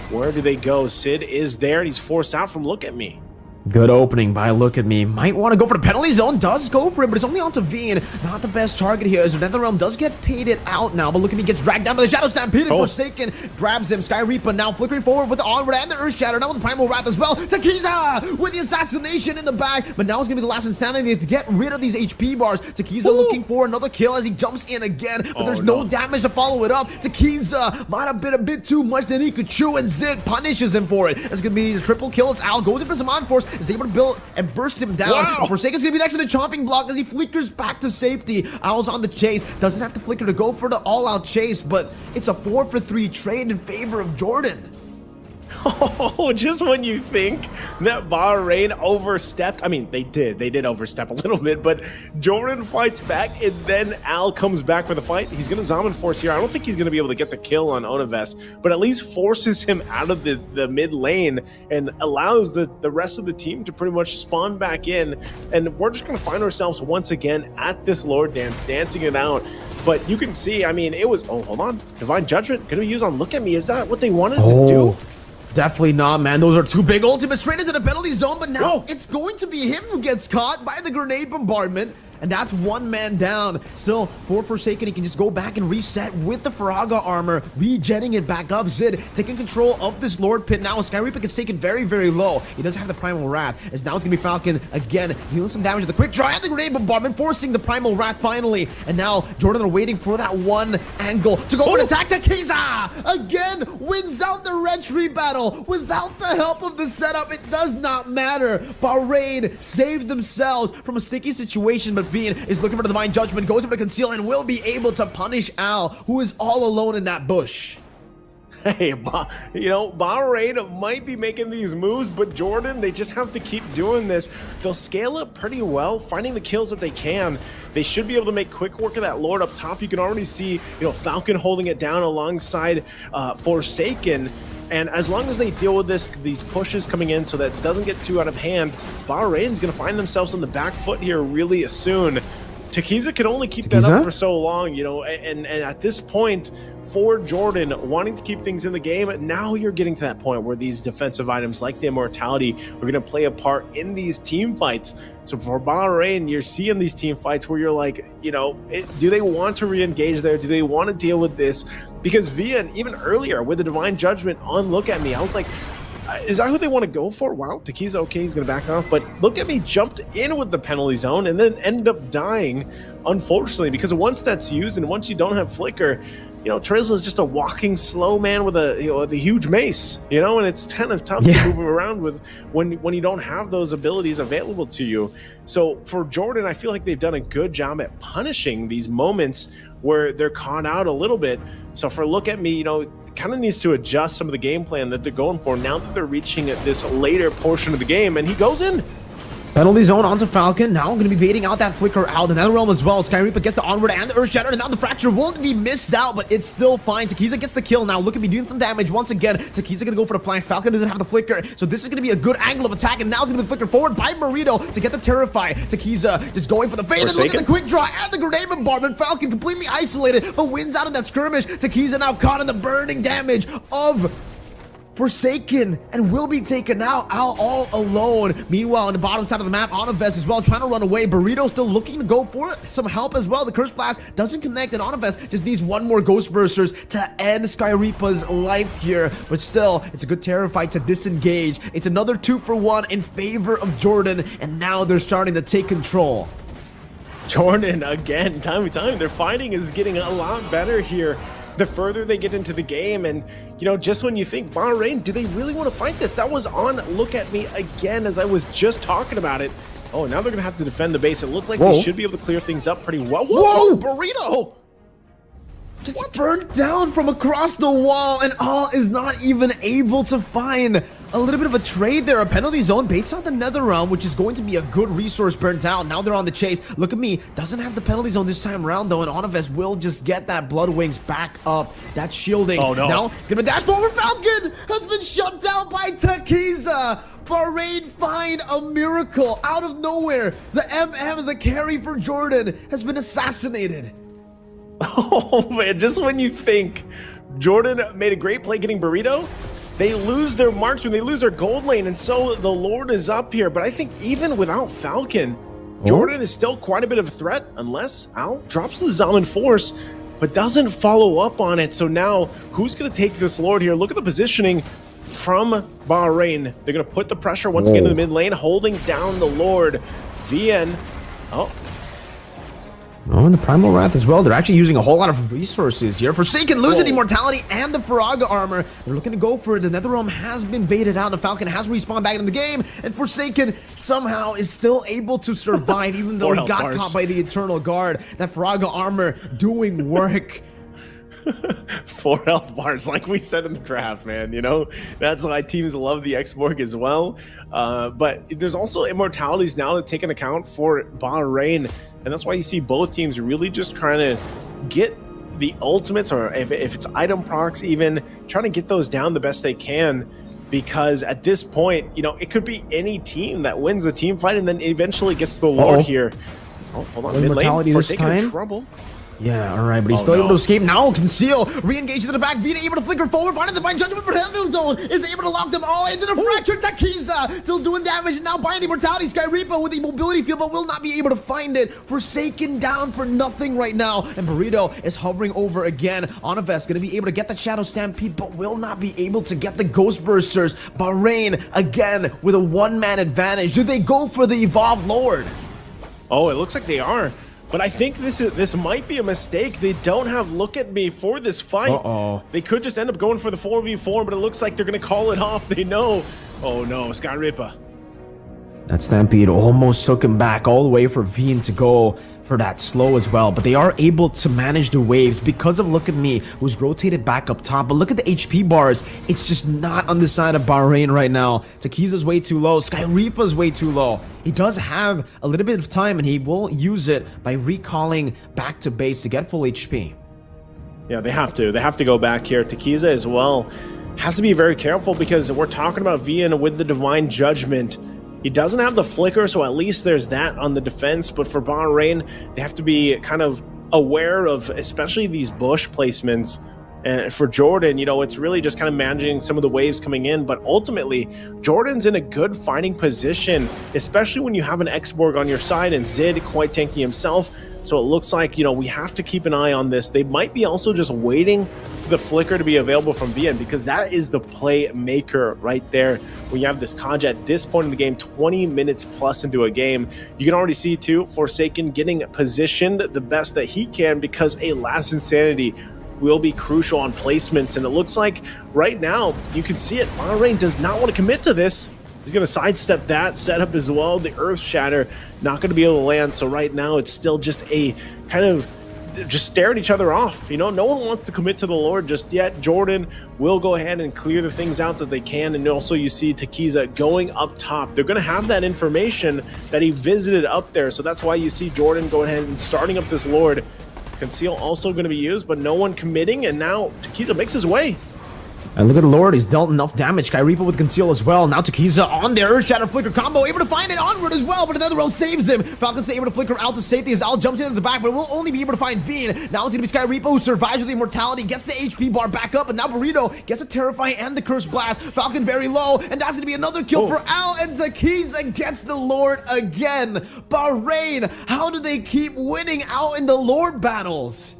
Where do they go? Sid is there, and he's forced out from Look at Me. Good opening by Look at Me. Might want to go for the penalty zone. Does go for it, but it's only onto Veen. Not the best target here as NetherRealm does get painted out now, but Look at Me gets dragged down by the Shadow Stampede. Forsaken grabs him. Sky Reaper now flickering forward with the Onward and the Earth Shatter. Now with the Primal Wrath as well. Takiza with the assassination in the back, but now it's going to be the last insanity to get rid of these HP bars. Takiza looking for another kill as he jumps in again, but there's no damage to follow it up. Takiza might have been a bit too much than he could chew, and Zid punishes him for it. It's going to be the triple kills. Al goes in for some on-force, is able to build and burst him down. Forsaken's gonna be next to the chopping block as he flickers back to safety. Owl's on the chase, doesn't have to flicker to go for the all-out chase, but it's a 4-for-3 trade in favor of Jordan. Oh, just when you think that Bahrain overstepped, I mean, they did overstep a little bit, but Jordan fights back, and then Al comes back for the fight. He's going to Zaman Force here. I don't think he's going to be able to get the kill on Onavest, but at least forces him out of the mid lane and allows the rest of the team to pretty much spawn back in, and we're just going to find ourselves once again at this Lord Dance, dancing it out. But you can see, I mean, it was, oh, hold on, Divine Judgment going to be used on Look at Me. Is that what they wanted to do? Definitely not, man. Those are two big ultimates straight into the penalty zone, but now it's going to be him who gets caught by the grenade bombardment. And that's one man down. Still, for Forsaken, he can just go back and reset with the Faraga armor, regenning it back up. Zid taking control of this Lord Pit now. Sky Reaper gets taken very, very low. He does have the Primal Wrath, as now it's going to be Falcon again, dealing some damage with the quick draw and the grenade bombardment, forcing the Primal Wrath finally. And now Jordan are waiting for that one angle to go for an attack. Takiza again wins out the retry battle without the help of the setup. It does not matter. Bahrain saved themselves from a sticky situation, but Veen is looking for the Divine Judgment, goes over to Conceal, and will be able to punish Al, who is all alone in that bush. Hey, you know, Bahrain might be making these moves, but Jordan, they just have to keep doing this. They'll scale up pretty well, finding the kills that they can. They should be able to make quick work of that Lord up top. You can already see, you know, Falcon holding it down alongside Forsaken. And as long as they deal with these pushes coming in so that it doesn't get too out of hand, Bahrain's going to find themselves on the back foot here really soon. Takiza can only keep that up for so long, you know, and at this point, for Jordan, wanting to keep things in the game, now you're getting to that point where these defensive items like the Immortality are going to play a part in these team fights. So for Bahrain, you're seeing these team fights where you're like, you know, do they want to re-engage there? Do they want to deal with this? Because Vian, even earlier with the Divine Judgment on Look at Me, I was like, is that who they want to go for? Wow, Takiza, okay, he's going to back off. But Look at Me jumped in with the penalty zone and then ended up dying, unfortunately, because once that's used and once you don't have Flicker, you know, Trizla is just a walking slow man with the huge mace, you know, and it's kind of tough to move him around with when you don't have those abilities available to you. So for Jordan, I feel like they've done a good job at punishing these moments where they're caught out a little bit. So for Look at Me, you know, kind of needs to adjust some of the game plan that they're going for now that they're reaching at this later portion of the game, and he goes in. Penalty zone onto Falcon. Now going to be baiting out that Flicker out. The NetherRealm as well. Sky Reaper gets the Onward and the Earth Shatter, and now the Fracture will be missed out, but it's still fine. Takiza gets the kill now. Look at Me doing some damage once again. Takiza going to go for the flanks. Falcon doesn't have the Flicker, so this is going to be a good angle of attack, and now it's going to be flickered forward by Burrito to get the Terrify. Takiza just going for the fade, and look at the quick draw and the grenade bombardment. Falcon completely isolated, but wins out of that skirmish. Takiza now caught in the burning damage of Forsaken and will be taken out all alone. Meanwhile, on the bottom side of the map, Onavest as well, trying to run away. Burrito still looking to go for it. Some help as well. The Curse Blast doesn't connect, and Onavest just needs one more Ghost Bursters to end Sky Reaper's life here. But still, it's a good Terrify to disengage. It's another 2-for-1 in favor of Jordan, and now they're starting to take control. Jordan, again, time and time, their fighting is getting a lot better here the further they get into the game. And, you know, just when you think, Bahrain, do they really want to fight this? That was on Look at Me again, as I was just talking about it. Oh, now they're going to have to defend the base. It looks like they should be able to clear things up pretty well. Whoa, Burrito! Gets burned down from across the wall, and All is not even able to find a little bit of a trade there, a penalty zone based on the nether realm, which is going to be a good resource burnt out. Now they're on the chase. Look at me, doesn't have the penalty zone this time around though, and Onivest will just get that blood wings back up. That's shielding. Oh no. Now it's gonna dash forward. Falcon has been shut down by Takiza. Bahrain find a miracle out of nowhere. The MM, the carry for Jordan, has been assassinated. Oh man, just when you think Jordan made a great play getting Burrito, they lose their marks when they lose their gold lane, and so the Lord is up here. But I think even without Falcon, Jordan is still quite a bit of a threat, unless Al drops the Zaman Force, but doesn't follow up on it. So now, who's going to take this Lord here? Look at the positioning from Bahrain. They're going to put the pressure once again in the mid lane, holding down the Lord. VN, Oh, and the Primal Wrath as well. They're actually using a whole lot of resources here. Forsaken losing Immortality and the Faraga armor. They're looking to go for it. The Netherrealm has been baited out. The Falcon has respawned back in the game. And Forsaken somehow is still able to survive, even though he got caught by the Eternal Guard. That Faraga armor doing work. 4 health bars, like we said in the draft, man. You know, that's why teams love the X-Borg as well. But there's also immortalities now to take into account for Bahrain, and that's why you see both teams really just trying to get the ultimates, or if it's item procs, even trying to get those down the best they can. Because at this point, you know, it could be any team that wins the team fight and then eventually gets the Lord here. Oh, hold on, mid lane, Forsaken trouble. Yeah, all right, but he's still able to escape. Now Conceal, re-engage to the back. Vita able to flicker forward, finding the Divine Judgment for Handle Zone, is able to lock them all into the Fracture. Takiza still doing damage, and now buying the Immortality. Sky Reaper with the mobility field, but will not be able to find it. Forsaken down for nothing right now, and Burrito is hovering over again. Onivest gonna be able to get the Shadow Stampede, but will not be able to get the Ghost Bursters. Bahrain again with a one-man advantage. Do they go for the Evolved Lord? Oh, it looks like they are. But I think this might be a mistake. They don't have Look at Me for this fight. They could just end up going for the 4v4, but it looks like they're going to call it off. They know. Oh no, Sky Reaper. That Stampede almost took him back all the way for Veen to go for that slow as well, but they are able to manage the waves because of Look at Me, who's rotated back up top. But look at the HP bars, it's just not on the side of Bahrain right now. Takiza's way too low, Sky Reaper's way too low. He does have a little bit of time, and he will use it by recalling back to base to get full HP. Yeah, they have to go back here. Takiza as well has to be very careful, because we're talking about Vian with the Divine Judgment. He doesn't have the flicker, so at least there's that on the defense. But for Bahrain, they have to be kind of aware of especially these bush placements. And for Jordan, you know, it's really just kind of managing some of the waves coming in. But ultimately, Jordan's in a good fighting position, especially when you have an X-Borg on your side and Zid quite tanky himself. So it looks like, you know, we have to keep an eye on this. They might be also just waiting for the flicker to be available from VN, because that is the play maker right there. When you have this Kaj at this point in the game, 20 minutes plus into a game, you can already see too, Forsaken getting positioned the best that he can, because a Last Insanity will be crucial on placements. And it looks like right now, you can see it, Bahrain does not want to commit to this. He's going to sidestep that setup as well. The Earth Shatter not going to be able to land. So right now it's still just a kind of just stare at each other off. You know, no one wants to commit to the Lord just yet. Jordan will go ahead and clear the things out that they can. And also you see Takiza going up top. They're going to have that information that he visited up there. So that's why you see Jordan going ahead and starting up this Lord. Conceal also going to be used, but no one committing. And now Takiza makes his way. And look at the Lord, he's dealt enough damage. Sky Reaper with Conceal as well. Now Takiza on there, Earth Shatter Flicker combo, able to find it onward as well, but another round saves him. Falcon's able to flicker out to safety as Al jumps into the back, but will only be able to find Veen. Now it's going to be Sky Reaper, who survives with the Immortality, gets the HP bar back up, and now Burrito gets a Terrify and the Curse Blast. Falcon very low, and that's going to be another kill for Al, and Takiza gets the Lord again. Bahrain, how do they keep winning out in the Lord battles?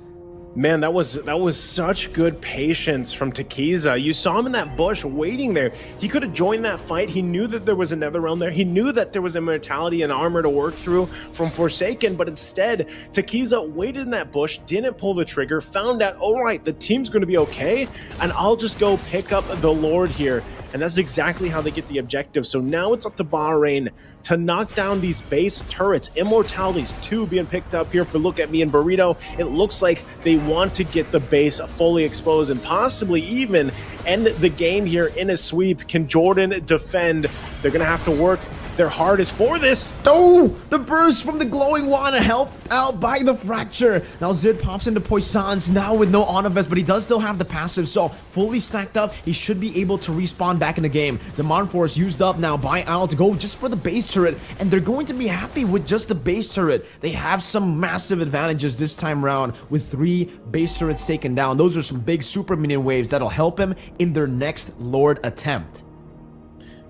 Man, that was such good patience from Takiza. You saw him in that bush waiting there. He could have joined that fight. He knew that there was another realm there. He knew that there was immortality and armor to work through from Forsaken, but instead, Takiza waited in that bush, didn't pull the trigger, found out, all right, the team's going to be okay, and I'll just go pick up the Lord here. and that's exactly how they get the objective. So now it's up to Bahrain to knock down these base turrets. Immortalities 2 being picked up here for Look At Me and Burrito. It looks like they want to get the base fully exposed and possibly even end the game here in a sweep. Can Jordan defend? They're going to have to work their hardest for this. Oh, the burst from the glowing wand helped out by the fracture. Now Zid pops into Poissons now with no honor vest, but he does still have the passive, so fully stacked up, he should be able to respawn back in the game. Zaman Force used up now by Al to go just for the base turret, and they're going to be happy with just the base turret. They have some massive advantages this time around with 3 base turrets taken down. Those are some big super minion waves that'll help him in their next Lord attempt.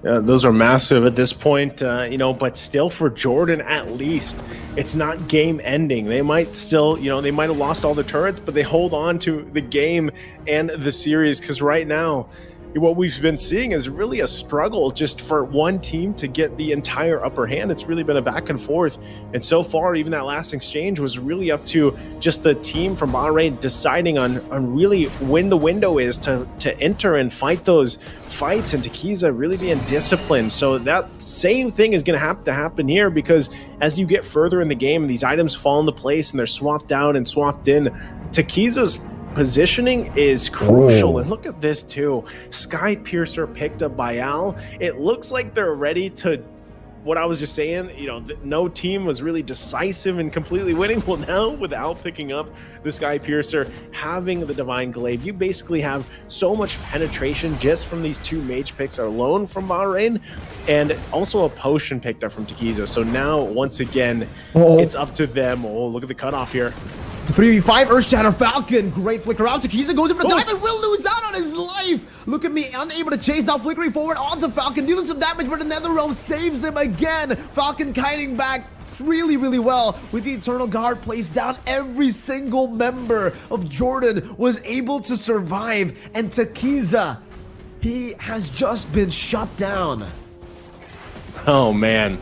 Those are massive at this point, but still for Jordan, at least, it's not game ending. They might still, they might have lost all the turrets, but they hold on to the game and the series, because right now, what we've been seeing is really a struggle just for one team to get the entire upper hand. It's really been a back and forth. And so far, even that last exchange was really up to just the team from Bahrain deciding on really when the window is to enter and fight those fights, and Tekiza really being disciplined. So that same thing is going to have to happen here, because as you get further in the game and these items fall into place and they're swapped out and swapped in, Tekiza's positioning is crucial. And look at this too. Sky Piercer picked up by Al. It looks like they're ready to, what I was just saying, no team was really decisive and completely winning. Well, now with Al picking up the Sky Piercer, having the Divine Glaive, you basically have so much penetration just from these 2 mage picks alone from Bahrain, and also a potion picked up from Tekiza. So now, once again, it's up to them. Oh, look at the cutoff here. 3v5, Earth Shatter Falcon, great flicker out. Tekiza goes in for the diamond, will lose out on his life. Look at me, unable to chase, now flickering forward onto Falcon, dealing some damage, but the Netherrealm saves him again. Falcon kiting back really, really well with the Eternal Guard placed down. Every single member of Jordan was able to survive, and Tekiza, he has just been shut down. Oh, man.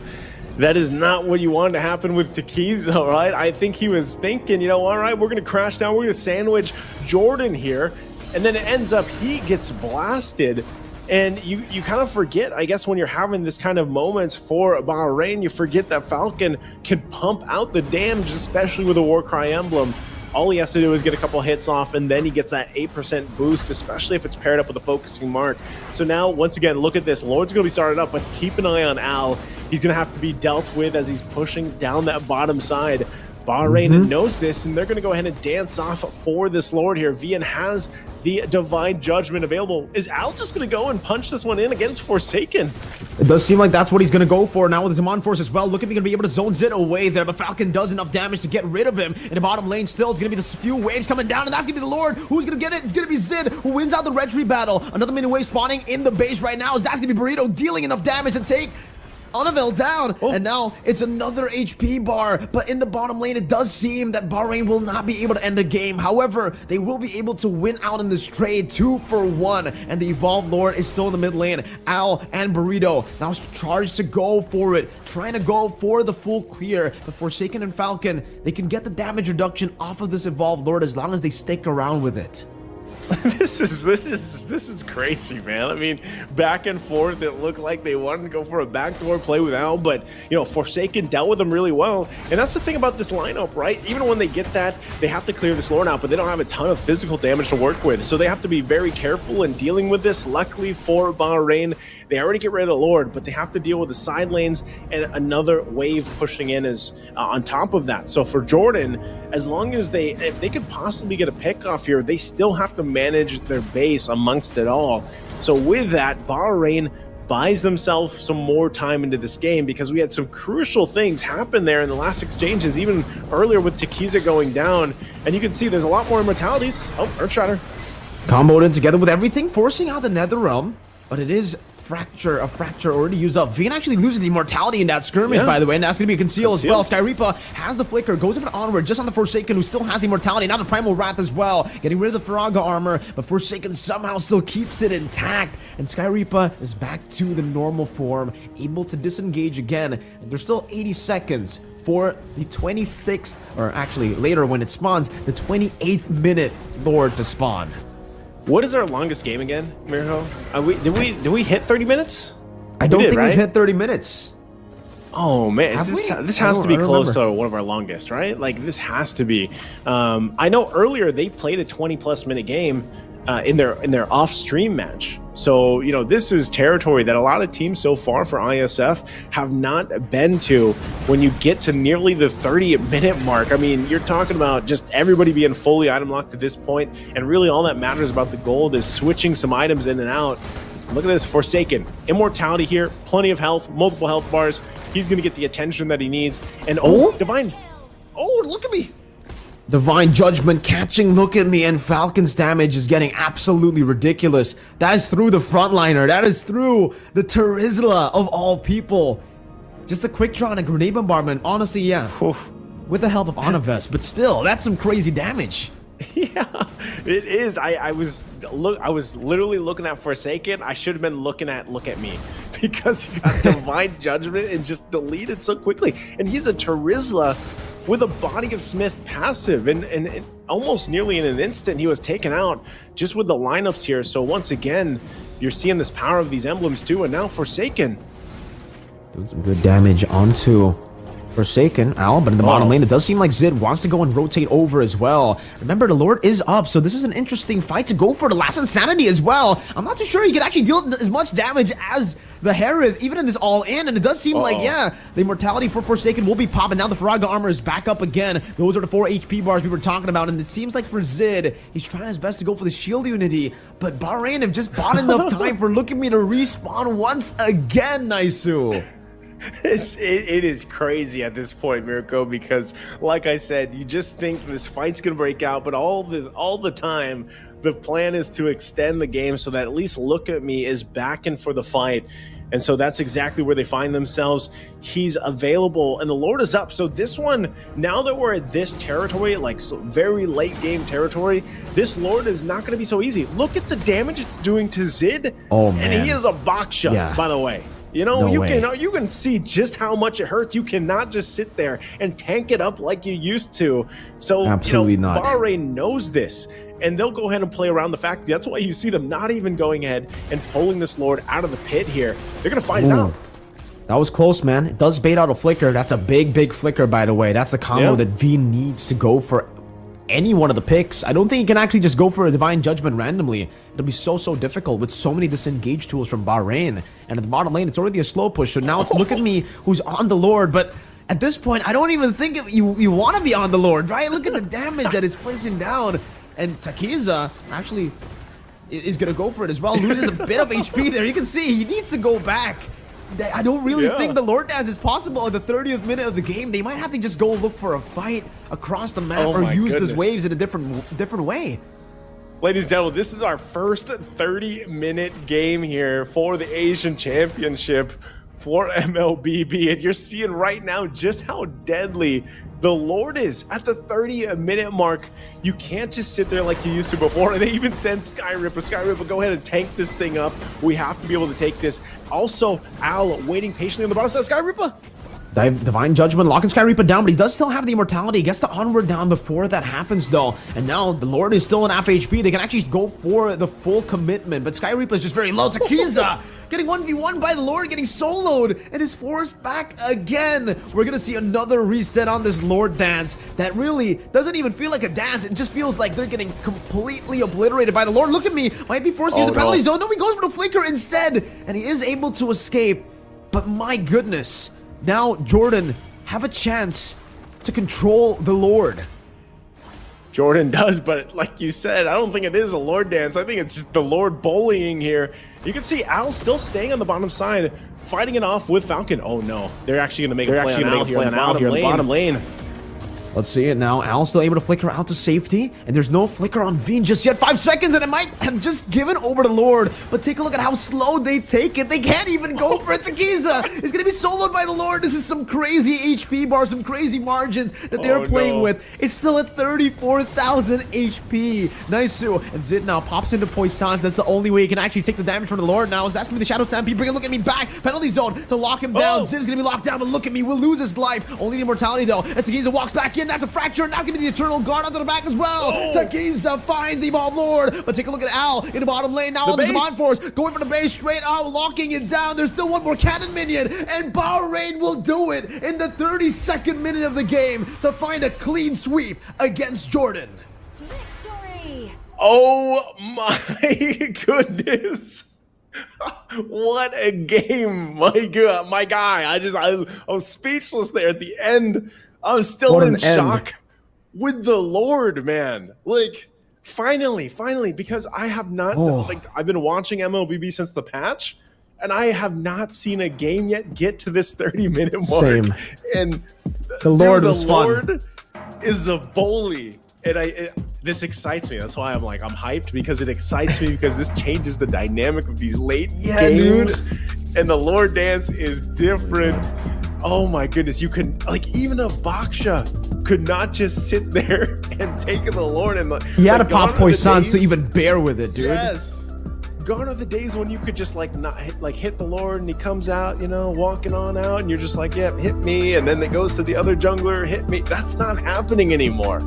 That is not what you wanted to happen with Tekiza, right? I think he was thinking, all right, we're going to crash down. We're going to sandwich Jordan here. And then it ends up he gets blasted. And you kind of forget, I guess, when you're having this kind of moments for Bahrain, you forget that Falcon can pump out the damage, especially with a Warcry emblem. All he has to do is get a couple hits off, and then he gets that 8% boost, especially if it's paired up with a focusing mark. So now, once again, look at this. Lord's going to be started up, but keep an eye on Al. He's going to have to be dealt with as he's pushing down that bottom side. Bahrain knows this, and they're going to go ahead and dance off for this Lord here. Vian has the Divine Judgment available. Is Al just going to go and punch this one in against Forsaken? It does seem like that's what he's going to go for now with his Zaman Force as well. Look at me, going to be able to zone Zid away there, but Falcon does enough damage to get rid of him. In the bottom lane still, it's going to be the few waves coming down, and that's going to be the Lord. Who's going to get it? It's going to be Zid, who wins out the Red Tree battle. Another mini wave spawning in the base right now, as that's going to be Burrito dealing enough damage to take Anavel down, and now it's another HP bar, but in the bottom lane, it does seem that Bahrain will not be able to end the game. However, they will be able to win out in this trade 2 for 1, and the Evolved Lord is still in the mid lane. Al and Burrito now charged to go for it, trying to go for the full clear, but Forsaken and Falcon, they can get the damage reduction off of this Evolved Lord as long as they stick around with it. This is crazy, man. I mean, back and forth, it looked like they wanted to go for a backdoor play with Al, but, Forsaken dealt with them really well. And that's the thing about this lineup, right? Even when they get that, they have to clear this Lord out, but they don't have a ton of physical damage to work with. So they have to be very careful in dealing with this. Luckily for Bahrain, they already get rid of the Lord, but they have to deal with the side lanes and another wave pushing in is on top of that. So for Jordan, as long as if they could possibly get a pick off here, they still have to manage their base amongst it all. So with that, Bahrain buys themselves some more time into this game, because we had some crucial things happen there in the last exchanges, even earlier with Tekiza going down. And you can see there's a lot more immortalities. Oh, Earthshatter. Comboed in together with everything, forcing out the Netherrealm, but it is a fracture already used up. Vian actually loses the immortality in that skirmish, by the way, and that's going to be a conceal as well. Skyreaper has the flicker, goes over onward, just on the Forsaken, who still has the immortality, now the Primal Wrath as well, getting rid of the Faraga armor, but Forsaken somehow still keeps it intact, and Skyreaper is back to the normal form, able to disengage again, and there's still 80 seconds for the 26th, or actually later when it spawns, the 28th minute Lord to spawn. What is our longest game again, Mirko? Did we hit 30 minutes? I don't think right? we've hit 30 minutes. Oh man, Have this we? has to be I don't close remember. to one of our longest, right? Like this has to be. I know earlier they played a 20+ minute game in their off-stream match. So you know this is territory that a lot of teams so far for ISF have not been to. When you get to nearly the 30-minute mark, I mean, you're talking about just everybody being fully item locked at this point, and really all that matters about the gold is switching some items in and out. Look at this, Forsaken. Immortality here, plenty of health, multiple health bars. He's going to get the attention that he needs. And Divine. Oh, look at me. Divine Judgment catching Look At Me, and Falcon's damage is getting absolutely ridiculous. That is through the frontliner. That is through the Terizla of all people. Just a quick draw and a grenade bombardment. Honestly, yeah. With the help of Anaves, but still, that's some crazy damage. Yeah, it is. I was literally looking at Forsaken. I should have been looking at Look At Me, because he got Divine Judgment and just deleted so quickly. And he's a Terizla with a Body of Smith passive, and almost nearly in an instant he was taken out just with the lineups here. So once again, you're seeing this power of these emblems too. And now Forsaken Doing some good damage onto Forsaken, Al, but in the bottom lane, it does seem like Zid wants to go and rotate over as well. Remember, the Lord is up, so this is an interesting fight to go for the last Insanity as well. I'm not too sure he can actually deal as much damage as the Herod, even in this all-in, and it does seem like, yeah, the Immortality for Forsaken will be popping. Now the Faraga armor is back up again. Those are the 4 HP bars we were talking about, and it seems like for Zid, he's trying his best to go for the shield unity, but Bahrain have just bought enough time for Look At Me to respawn once again, Naisu. It is crazy at this point, Mirko, because like I said, you just think this fight's gonna break out, but all the time the plan is to extend the game so that at least Look At Me is back in for the fight. And so that's exactly where they find themselves. He's available and the Lord is up. So this one, now that we're at this territory, like so very late game territory, this Lord is not going to be so easy. Look at the damage it's doing to Zid. Oh man. And he is a box shot, by the way. You know, No way. you can see just how much it hurts. You cannot just sit there and tank it up like you used to. So Absolutely not. Bahrain knows this, and they'll go ahead and play around the fact. That's why you see them not even going ahead and pulling this Lord out of the pit here. They're gonna find it out. That was close, man. It does bait out a flicker. That's a big flicker, by the way. That's the combo that V needs to go for any one of the picks. I don't think he can actually just go for a Divine Judgment randomly. It'll be so difficult with so many disengage tools from Bahrain. And at the bottom lane, it's already a slow push. So now it's Look At Me who's on the Lord. But at this point, I don't even think you want to be on the Lord, right? Look at the damage that it's placing down. And Takiza actually is going to go for it as well. Loses a bit of HP there. You can see he needs to go back. I don't really think the Lord Dance is possible at the 30th minute of the game. They might have to just go look for a fight across the map or use these waves in a different way. Ladies and gentlemen, this is our first 30-minute game here for the Asian Championship for Mlbb, and you're seeing right now just how deadly the Lord is at the 30-minute mark. You can't just sit there like you used to before. And they even send Skyripper. Skyripper, go ahead and tank this thing up. We have to be able to take this. Also, Al waiting patiently on the bottom side. Skyripper. Divine Judgment locking Skyreaper down, but he does still have the Immortality. He gets the Onward down before that happens, though. And now the Lord is still in half HP. They can actually go for the full commitment, but Skyreaper is just very low. Takiza getting 1v1 by the Lord, getting soloed, and is forced back again. We're gonna see another reset on this Lord Dance that really doesn't even feel like a dance. It just feels like they're getting completely obliterated by the Lord. Look at me, might be forced to use the penalty zone. No, he goes for the flicker instead, and he is able to escape. But my goodness, now Jordan have a chance to control the Lord. Jordan does, but like you said, I don't think it is a Lord Dance. I think it's just the Lord bullying here. You can see Al still staying on the bottom side, fighting it off with Falcon. Oh no, they're actually going to make a play on Al here in the bottom lane. Let's see it now. Al's still able to flicker out to safety, and there's no flicker on Veen just yet. 5 seconds, and it might have just given over to Lord. But take a look at how slow they take it. They can't even go for it. Takiza is going to be soloed by the Lord. This is some crazy HP bar, some crazy margins that they're playing with. It's still at 34,000 HP. Naisu, and Zid now pops into Poissons. That's the only way he can actually take the damage from the Lord now. Is that's going to be the Shadow Stampede. Bring a Look At Me back. Penalty zone to lock him down. Zid's going to be locked down, but Look At Me will lose his life. Only the Immortality, though, as Takiza walks back in. That's a fracture. Now give me the Eternal Guard onto the back as well. Takiza finds the Evolved Lord. But take a look at Al in the bottom lane. Now on the Divine Force. Going for the base straight out, locking it down. There's still one more cannon minion. And Bahrain will do it in the 32nd minute of the game to find a clean sweep against Jordan. Victory! Oh my goodness. What a game. My God, my guy. I was speechless there at the end. I'm still in shock with the Lord, man. Like, finally, because I have not, like, I've been watching Mlbb since the patch, and I have not seen a game yet get to this 30-minute mark. Same. And The Lord dude, was the fun. Lord is a bully. And this excites me. That's why I'm hyped, because it excites me, because this changes the dynamic of these late games. Dude. And the Lord dance is different. Oh my goodness, you could, like, even a Baksha could not just sit there and take the Lord and He had to pop Poissons to even bear with it, dude. Yes. Gone are the days when you could just not hit the Lord and he comes out, walking on out, and you're just like, yeah, hit me, and then it goes to the other jungler, hit me. That's not happening anymore.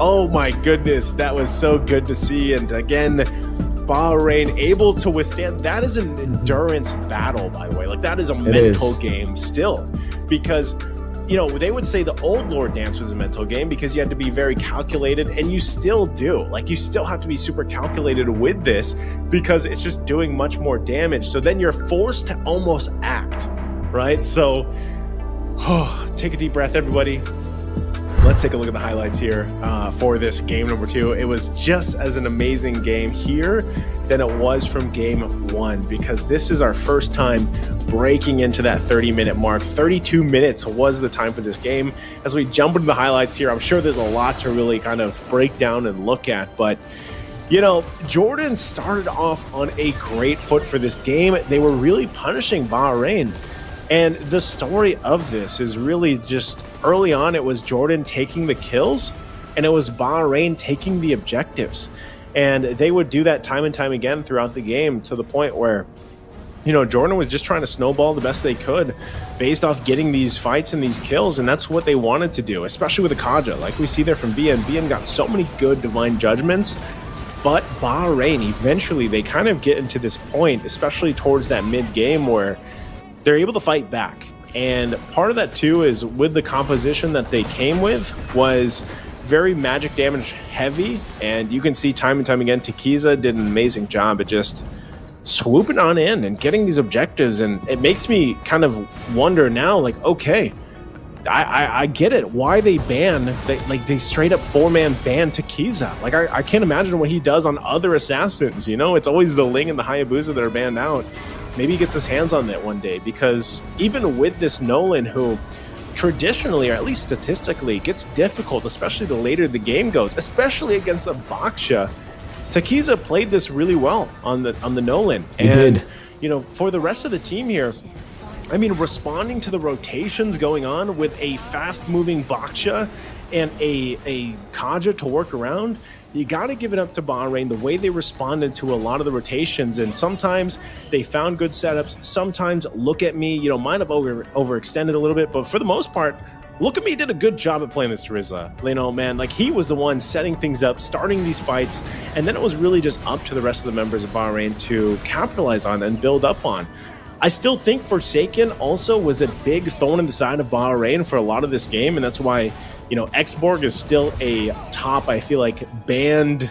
Oh my goodness, that was so good to see. And again, Bahrain able to withstand. That is an endurance battle, by the way. Like, that is a mental game still, because they would say the old Lord dance was a mental game because you had to be very calculated, and you still do. Like, you still have to be super calculated with this because it's just doing much more damage. So then you're forced to almost act, right? So take a deep breath, everybody. Let's take a look at the highlights here for this game number 2. It was just as an amazing game here than it was from game 1, because this is our first time breaking into that 30-minute mark. 32 minutes was the time for this game. As we jump into the highlights here, I'm sure there's a lot to really kind of break down and look at, but Jordan started off on a great foot for this game. They were really punishing Bahrain. And the story of this is really just early on, it was Jordan taking the kills, and it was Bahrain taking the objectives. And they would do that time and time again throughout the game, to the point where, Jordan was just trying to snowball the best they could based off getting these fights and these kills. And that's what they wanted to do, especially with the Kaja. Like we see there from BN. BN got so many good divine judgments, but Bahrain, eventually they kind of get into this point, especially towards that mid game, where they're able to fight back. And part of that too is with the composition that they came with was very magic damage heavy, and you can see time and time again Takiza did an amazing job at just swooping on in and getting these objectives. And it makes me kind of wonder now, like, okay, I get it, why they they straight up 4-man ban Takiza. Like, I can't imagine what he does on other assassins. It's always the Ling and the Hayabusa that are banned out. Maybe he gets his hands on that one day, because even with this Nolan, who traditionally, or at least statistically, gets difficult, especially the later the game goes, especially against a Baksha, Takiza played this really well on the Nolan. And for the rest of the team here, I mean, responding to the rotations going on with a fast-moving Baksha and a Kaja to work around, you got to give it up to Bahrain, the way they responded to a lot of the rotations. And sometimes they found good setups. Sometimes, look at me, might have overextended a little bit, but for the most part, look at me did a good job at playing this Terizla. Man, like, he was the one setting things up, starting these fights, and then it was really just up to the rest of the members of Bahrain to capitalize on and build up on. I still think Forsaken also was a big thorn in the side of Bahrain for a lot of this game, and that's why Xborg is still a top, I feel like, banned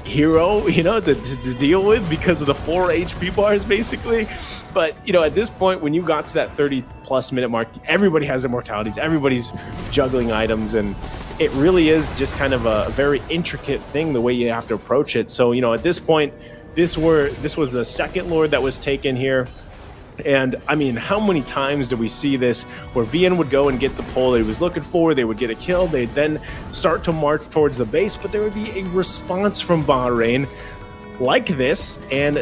hero, to deal with because of the 4 HP bars, basically. But, at this point, when you got to that 30-plus minute mark, everybody has immortalities, everybody's juggling items, and it really is just kind of a very intricate thing, the way you have to approach it. So, at this point, this was the second Lord that was taken here. And I mean, how many times do we see this where VN would go and get the pull that he was looking for, they would get a kill, they'd then start to march towards the base, but there would be a response from Bahrain like this. And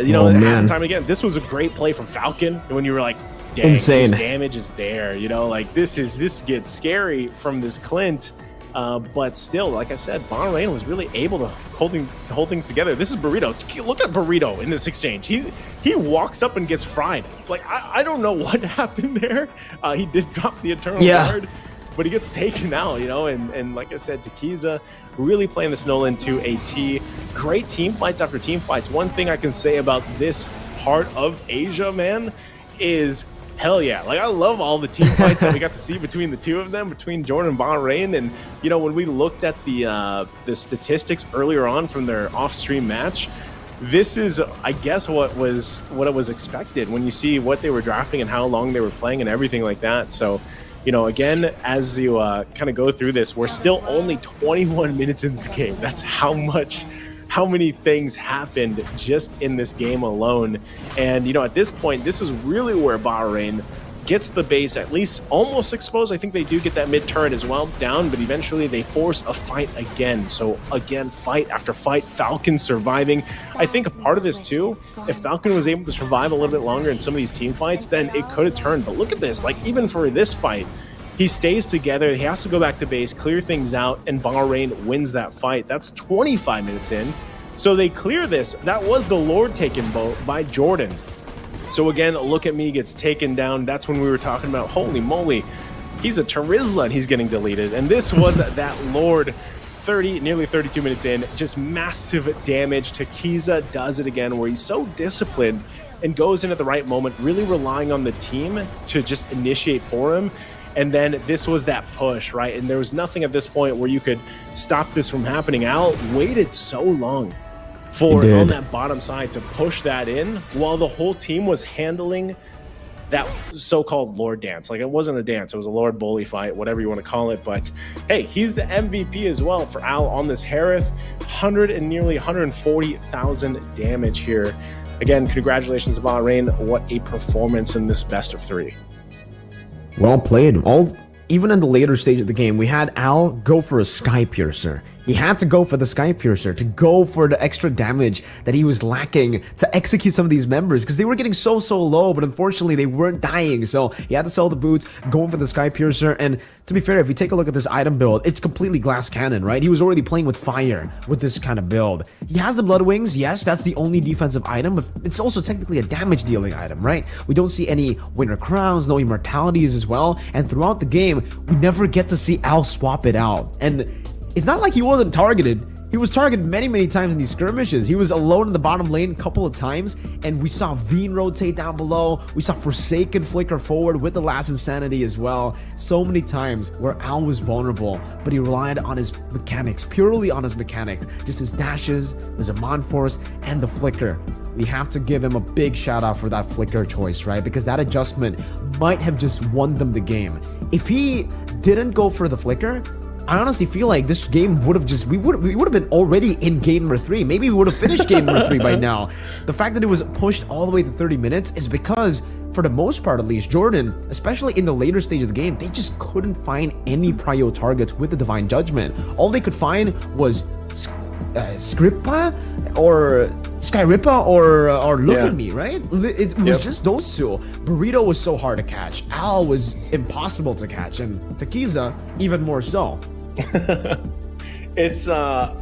time again, this was a great play from Falcon when you were like, dang, insane. This damage is there, like this gets scary from this Clint. But still, like I said, Bahrain was really able to hold things together. This is Burrito. Look at Burrito in this exchange. He walks up and gets fried. Like, I don't know what happened there. He did drop the Eternal Guard. but he gets taken out, and like I said, Takiza really playing this Nolan to a T. Great team fights after team fights. One thing I can say about this part of Asia, man, is hell yeah. Like, I love all the team fights that we got to see between the two of them, between Jordan and Bahrain. And, when we looked at the statistics earlier on from their off-stream match, this is, I guess, what it was expected when you see what they were drafting and how long they were playing and everything like that. So, again, as you kind of go through this, we're still only 21 minutes into the game. That's how many things happened just in this game alone. And, at this point, this is really where Bahrain gets the base at least almost exposed. I think they do get that mid turret as well down, but eventually they force a fight again. So again, fight after fight, Falcon surviving. I think a part of this too, if Falcon was able to survive a little bit longer in some of these team fights, then it could have turned. But look at this, like even for this fight, he stays together, he has to go back to base, clear things out, and Bahrain wins that fight. That's 25 minutes in. So they clear this. That was the Lord taken by Jordan. So again, Look at Me gets taken down. That's when we were talking about, holy moly, he's a Terizla and he's getting deleted. And this was that Lord, nearly 32 minutes in, just massive damage. Takiza does it again, where he's so disciplined and goes in at the right moment, really relying on the team to just initiate for him. And then this was that push, right? And there was nothing at this point where you could stop this from happening. Al waited so long on that bottom side to push that in while the whole team was handling that so-called Lord dance. Like, it wasn't a dance, it was a Lord bully fight, whatever you want to call it. But hey, he's the MVP as well for Al on this Harith. Nearly 140,000 damage here. Again, congratulations to Bahrain. What a performance in this best of 3. Well played. Even in the later stage of the game, we had Al go for a Sky Piercer. He had to go for the Sky Piercer to go for the extra damage that he was lacking to execute some of these members, because they were getting so low, but unfortunately they weren't dying. So he had to sell the boots, going for the Sky Piercer. And to be fair, if you take a look at this item build, it's completely glass cannon, right? He was already playing with fire with this kind of build. He has the Blood Wings. Yes, that's the only defensive item, but it's also technically a damage dealing item, right? We don't see any Winter Crowns, no Immortalities as well. And throughout the game, we never get to see Al swap it out. And it's not like he wasn't targeted. He was targeted many times in these skirmishes. He was alone in the bottom lane a couple of times, and we saw Veen rotate down below. We saw Forsaken flicker forward with the last Insanity as well. So many times where Al was vulnerable, but he relied on his mechanics, purely on his mechanics. Just his dashes, the Zaman Force, and the flicker. We have to give him a big shout out for that flicker choice, right? Because that adjustment might have just won them the game. If he didn't go for the flicker, I honestly feel like this game would have we would have been already in game number 3. Maybe we would have finished game number 3 by now. The fact that it was pushed all the way to 30 minutes is because, for the most part at least, Jordan, especially in the later stage of the game, they just couldn't find any prio targets with the Divine Judgment. All they could find was Skripa or Skyripa or Look at Me, right? It was just those two. Burrito was so hard to catch. Al was impossible to catch, and Takiza even more so. It's I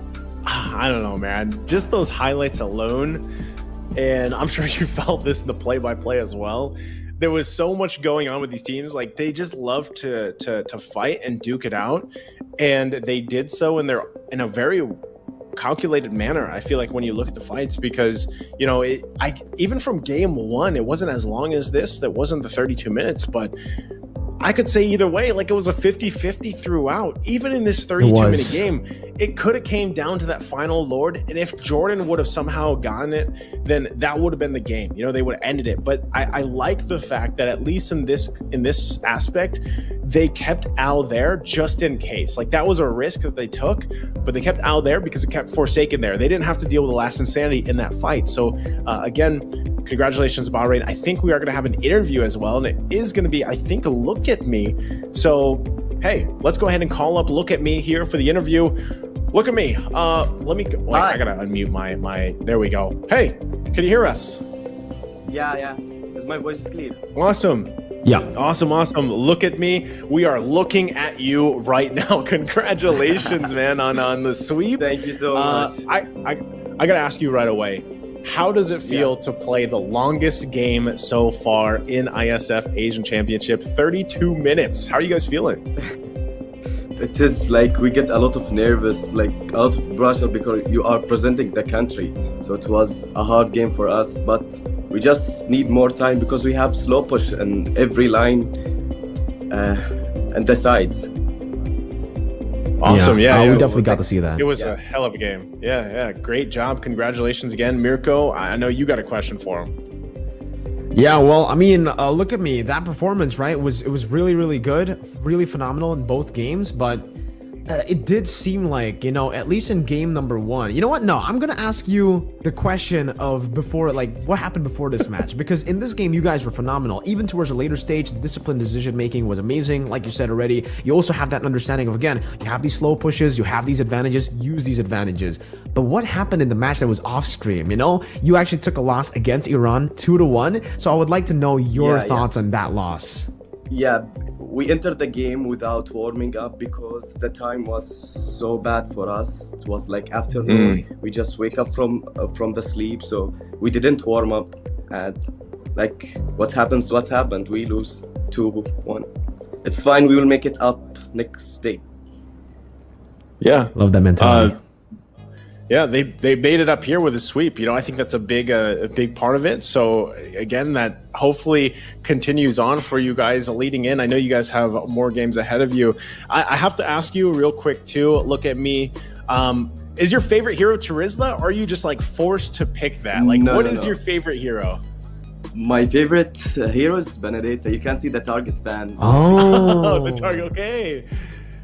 don't know, man. Just those highlights alone, and I'm sure you felt this in the play-by-play as well. There was so much going on with these teams. Like, they just love to fight and duke it out, and they did so in a very calculated manner. I feel like when you look at the fights, because even from game 1, it wasn't as long as this. That wasn't the 32 minutes, but I could say either way, like, it was a 50-50 throughout. Even in this 32-minute game, it could have came down to that final Lord, and if Jordan would have somehow gotten it, then that would have been the game. They would have ended it. But I like the fact that at least in this aspect, they kept Al there just in case. Like, that was a risk that they took, but they kept Al there because it kept Forsaken there. They didn't have to deal with the last Insanity in that fight. So again, congratulations, Bahrain. I think we are going to have an interview as well, and it is going to be, I think, a Look at Me. So, hey, let's go ahead and call up Look at Me here for the interview. Look at me. Let me go. Wait, I gotta unmute my. There we go. Hey, can you hear us? Yeah. Is my voice clear? Awesome. Yeah. Awesome. Look at me. We are looking at you right now. Congratulations, man, on the sweep. Thank you so much. I gotta ask you right away. How does it feel to play the longest game so far in ISF Asian Championship? 32 minutes. How are you guys feeling? it is like we get a lot of nervous, like a lot of pressure because you are presenting the country. So it was a hard game for us, but we just need more time because we have slow push in every line and the sides. Awesome. Yeah, we definitely got to see that. It was a hell of a game. Yeah. Great job. Congratulations again, Mirko. I know you got a question for him. Yeah, well, I mean, look at me. That performance, right? It was really, really good, really phenomenal in both games. But it did seem like, you know, at least in game number 1. You know what? No, I'm gonna ask you the question of before, like, what happened before this match? Because in this game, you guys were phenomenal. Even towards a later stage, the disciplined decision making was amazing. Like you said already, you also have that understanding of, again, you have these slow pushes, you have these advantages, use these advantages. But what happened in the match that was off screen? You know, you actually took a loss against Iran 2-1. So I would like to know your thoughts on that loss. Yeah, we entered the game without warming up because the time was so bad for us. It was like afternoon. We just wake up from the sleep, so we didn't warm up. And like, what happened. We lose 2-1. It's fine. We will make it up next day. Yeah, love that mentality. Yeah, they made it up here with a sweep. You know, I think that's a big part of it. So again, that hopefully continues on for you guys leading in. I know you guys have more games ahead of you. I have to ask you real quick too. Look at me. Is your favorite hero Terizla, or are you just like forced to pick that? Like, what is your favorite hero? My favorite hero is Benedetta. You can see the target ban. Oh, the target. Okay.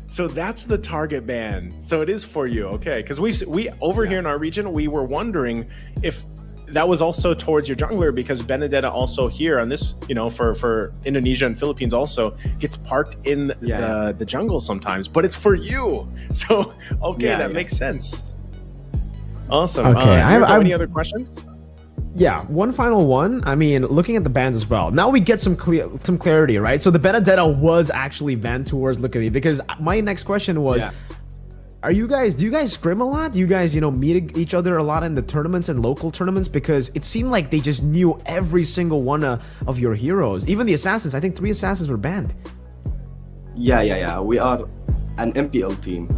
So that's the target ban. So it is for you, okay? Because we over here in our region, we were wondering if that was also towards your jungler, because Benedetta also here on this, you know, for Indonesia and Philippines also gets parked in the jungle sometimes, but it's for you. So that makes sense. Awesome. Okay, I have have any other questions? Yeah, one final one. I mean, looking at the bans as well. Now we get some clarity, right? So the Benedetta was actually banned towards Look at Me, because my next question was, do you guys scrim a lot? Do you guys, you know, meet each other a lot in the tournaments and local tournaments? Because it seemed like they just knew every single one of your heroes. Even the assassins. I think 3 assassins were banned. Yeah. We are an MPL team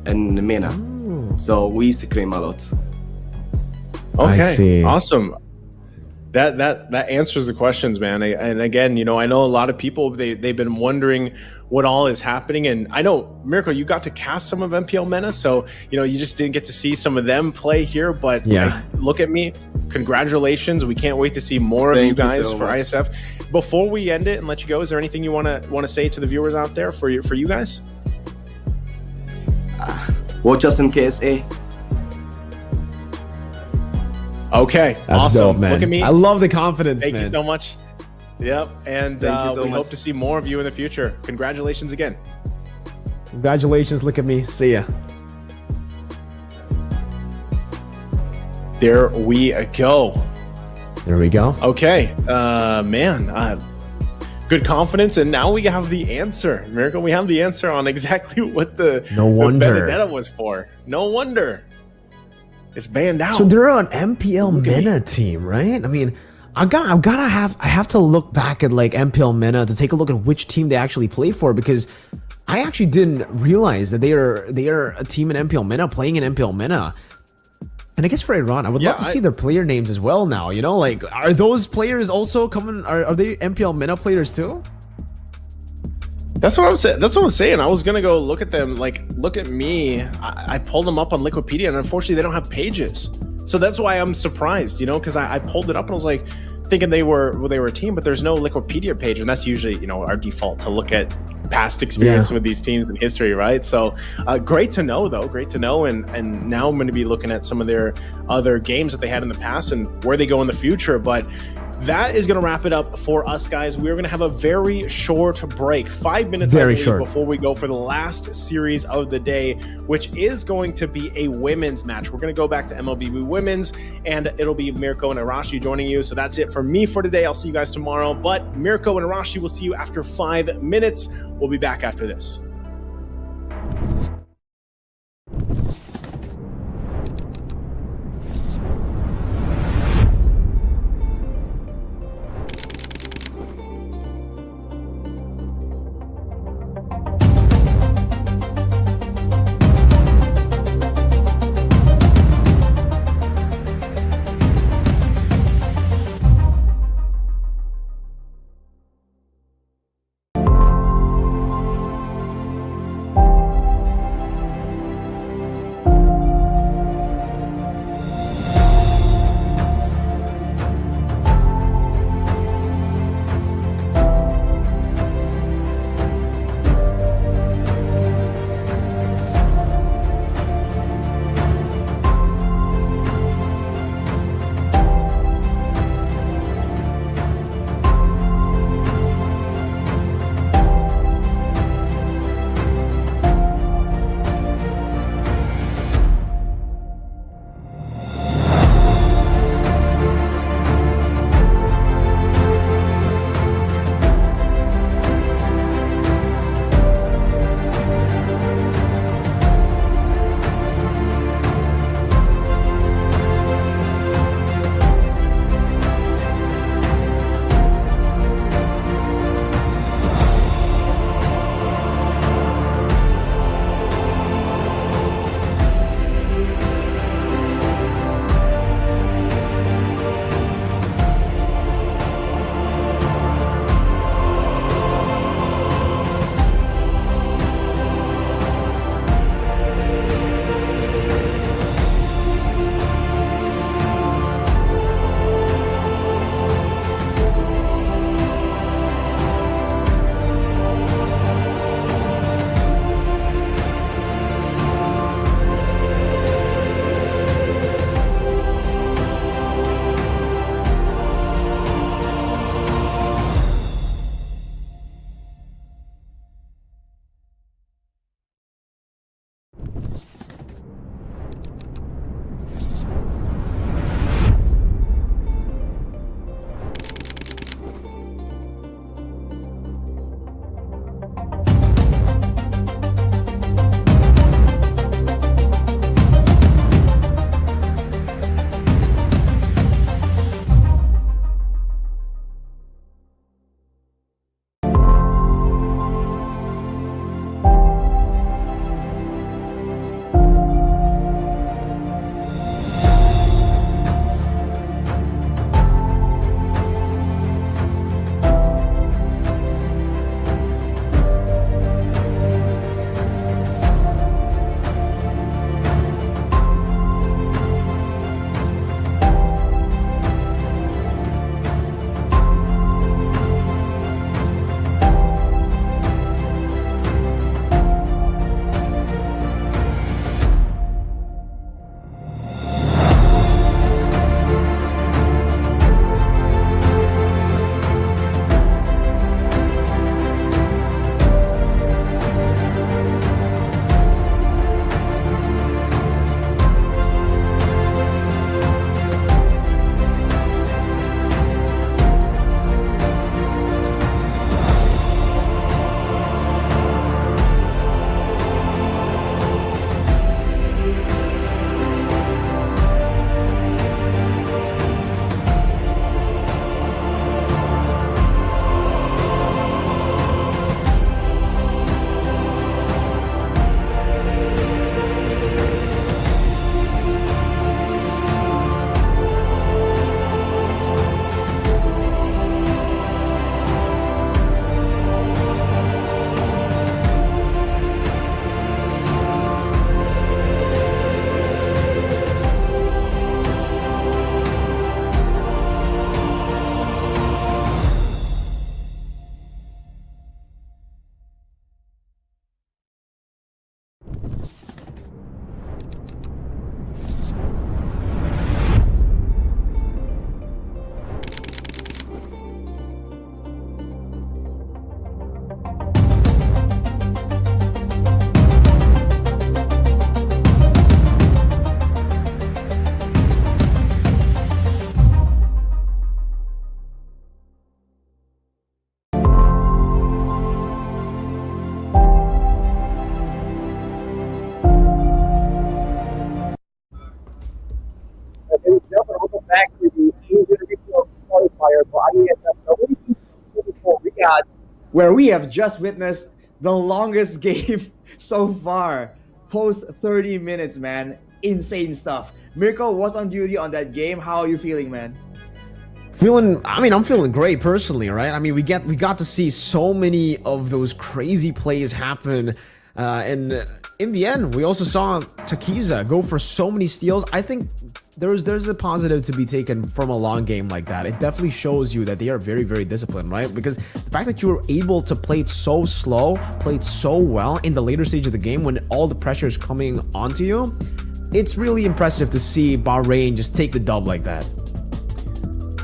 in MENA. So we scrim a lot. Okay, I see. Awesome. That answers the questions, man. And again, you know, I know a lot of people, they've been wondering what all is happening. And I know, Mirko, you got to cast some of MPL MENA, so, you know, you just didn't get to see some of them play here. But Look at Me. Congratulations. We can't wait to see more of you guys for ISF. Before we end it and let you go, is there anything you want to say to the viewers out there for you guys? Watch us in KSA. Okay, that's awesome. dope, man. Look at me. I love the confidence, Thank man. you so much. Yep, and we hope to see more of you in the future. Congratulations again. Congratulations, Look at Me. See ya. There we go. There we go. Okay, man. Good confidence, and now we have the answer. Mirko, we have the answer on exactly what the Benedetta was for. No wonder. It's banned out. So they're an MPL MENA team, right? I mean, I have to look back at like MPL MENA to take a look at which team they actually play for, because I actually didn't realize that they are a team in MPL MENA playing in MPL MENA. And I guess for Iran, I would love to see their player names as well now. You know, like, are those players also coming? Are they MPL MENA players too? That's what I was saying. That's what I was saying. I was gonna go look at them. Like, look at me. I pulled them up on Liquipedia, and unfortunately, they don't have pages. So that's why I'm surprised. You know, because I pulled it up and I was like, thinking they were a team, but there's no Liquipedia page, and that's usually, you know, our default to look at past experience with these teams in history, right? So great to know, though. Great to know. And now I'm going to be looking at some of their other games that they had in the past and where they go in the future. But that is going to wrap it up for us, guys. We're going to have a very short break, 5 minutes before we go for the last series of the day, which is going to be a women's match. We're going to go back to Mlbb women's, and it'll be Mirko and Arashi joining you. So that's it for me for today. I'll see you guys tomorrow. But Mirko and Arashi will see you after 5 minutes. We'll be back after this. where we have just witnessed the longest game so far. Post 30 minutes, man. Insane stuff. Mirko was on duty on that game. How are you feeling, man? I'm feeling great personally, right? I mean, we got to see so many of those crazy plays happen, and in the end, we also saw Takiza go for so many steals. I think there's a positive to be taken from a long game like that. It definitely shows you that they are very, very disciplined, right? Because the fact that you were able to play it so slow, play it so well in the later stage of the game when all the pressure is coming onto you, it's really impressive to see Bahrain just take the dub like that.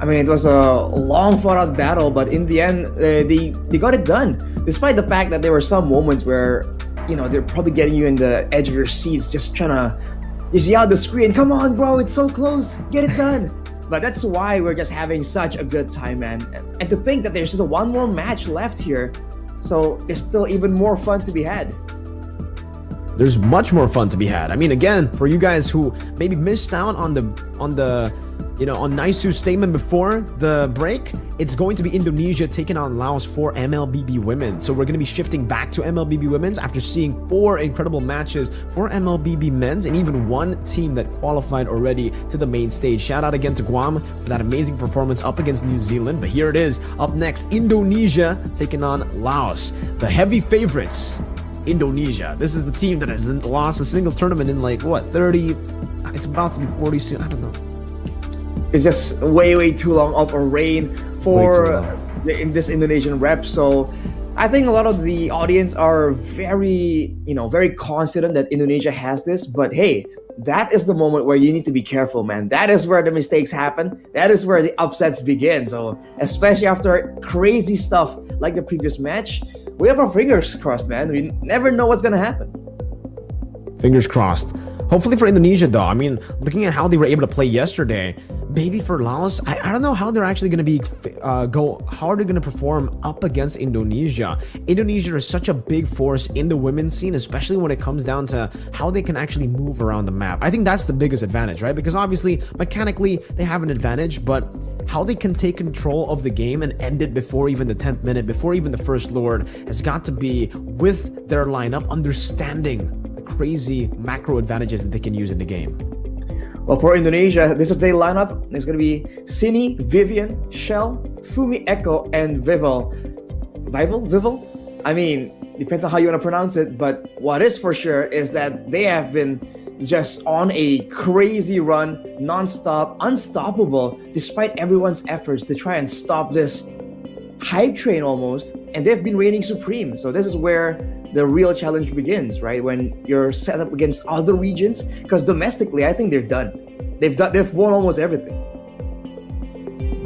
I mean, it was a long fought out battle, but in the end, they got it done. Despite the fact that there were some moments where, they're probably getting you in the edge of your seats, just trying to just yell at the screen, come on, bro, it's so close, get it done. But that's why we're just having such a good time, man. And to think that there's just one more match left here, so there's still even more fun to be had. There's much more fun to be had. I mean, again, for you guys who maybe missed out on on Naisu's statement before the break, it's going to be Indonesia taking on Laos for Mlbb Women. So we're going to be shifting back to Mlbb Women's after seeing 4 incredible matches for Mlbb Men's and even one team that qualified already to the main stage. Shout out again to Guam for that amazing performance up against New Zealand. But here it is. Up next, Indonesia taking on Laos. The heavy favorites, Indonesia. This is the team that hasn't lost a single tournament in 30, it's about to be 40 soon. I don't know. It's just way too long of a reign for in this Indonesian rep. So I think a lot of the audience are very confident that Indonesia has this. But hey, that is the moment where you need to be careful, man. That is where the mistakes happen. That is where the upsets begin. So especially after crazy stuff like the previous match, we have our fingers crossed, man. We never know what's gonna happen. Fingers crossed. Hopefully for Indonesia, though. I mean, looking at how they were able to play yesterday, maybe for Laos, I don't know how they're actually going to be how are they going to perform up against Indonesia. Indonesia is such a big force in the women's scene, especially when it comes down to how they can actually move around the map. I think that's the biggest advantage, right? Because obviously, mechanically, they have an advantage, but how they can take control of the game and end it before even the 10th minute, before even the first Lord, has got to be with their lineup, understanding the crazy macro advantages that they can use in the game. Well, for Indonesia, this is their lineup. It's going to be Sini, Vivian, Shell, Fumi Echo, and Vival. Vival? I mean, depends on how you want to pronounce it, but what is for sure is that they have been just on a crazy run, non-stop, unstoppable, despite everyone's efforts to try and stop this hype train almost, and they've been reigning supreme. So this is where the real challenge begins, right? When you're set up against other regions, because domestically, I think they're done. They've won almost everything.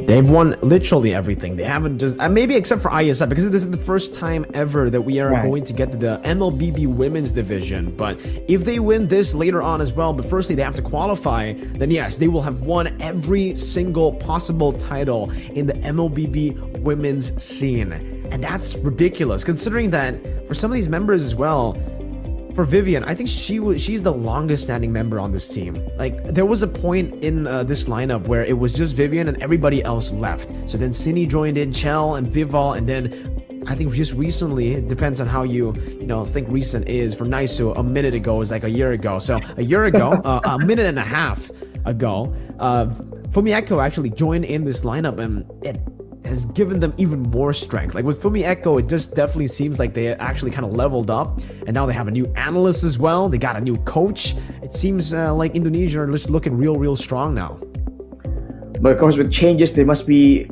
They've won literally everything. They haven't just maybe except for Iesf, because this is the first time ever that we are going to get to the Mlbb women's division. But if they win this later on as well, but firstly they have to qualify, then yes, they will have won every single possible title in the Mlbb women's scene. And that's ridiculous, considering that for some of these members as well, for Vivian, I think she's the longest standing member on this team. Like, there was a point in this lineup where it was just Vivian and everybody else left. So then Sini joined in, Chell and Vival, and then I think just recently, it depends on how you think recent is. For Naisu, a minute ago is like a year ago. So a year ago, a minute and a half ago, Fumi Echo actually joined in this lineup, and it has given them even more strength. Like with Fumi Echo, it just definitely seems like they actually kind of leveled up, and now they have a new analyst as well. They got a new coach. It seems like Indonesia are just looking real strong now. But of course, with changes, there must be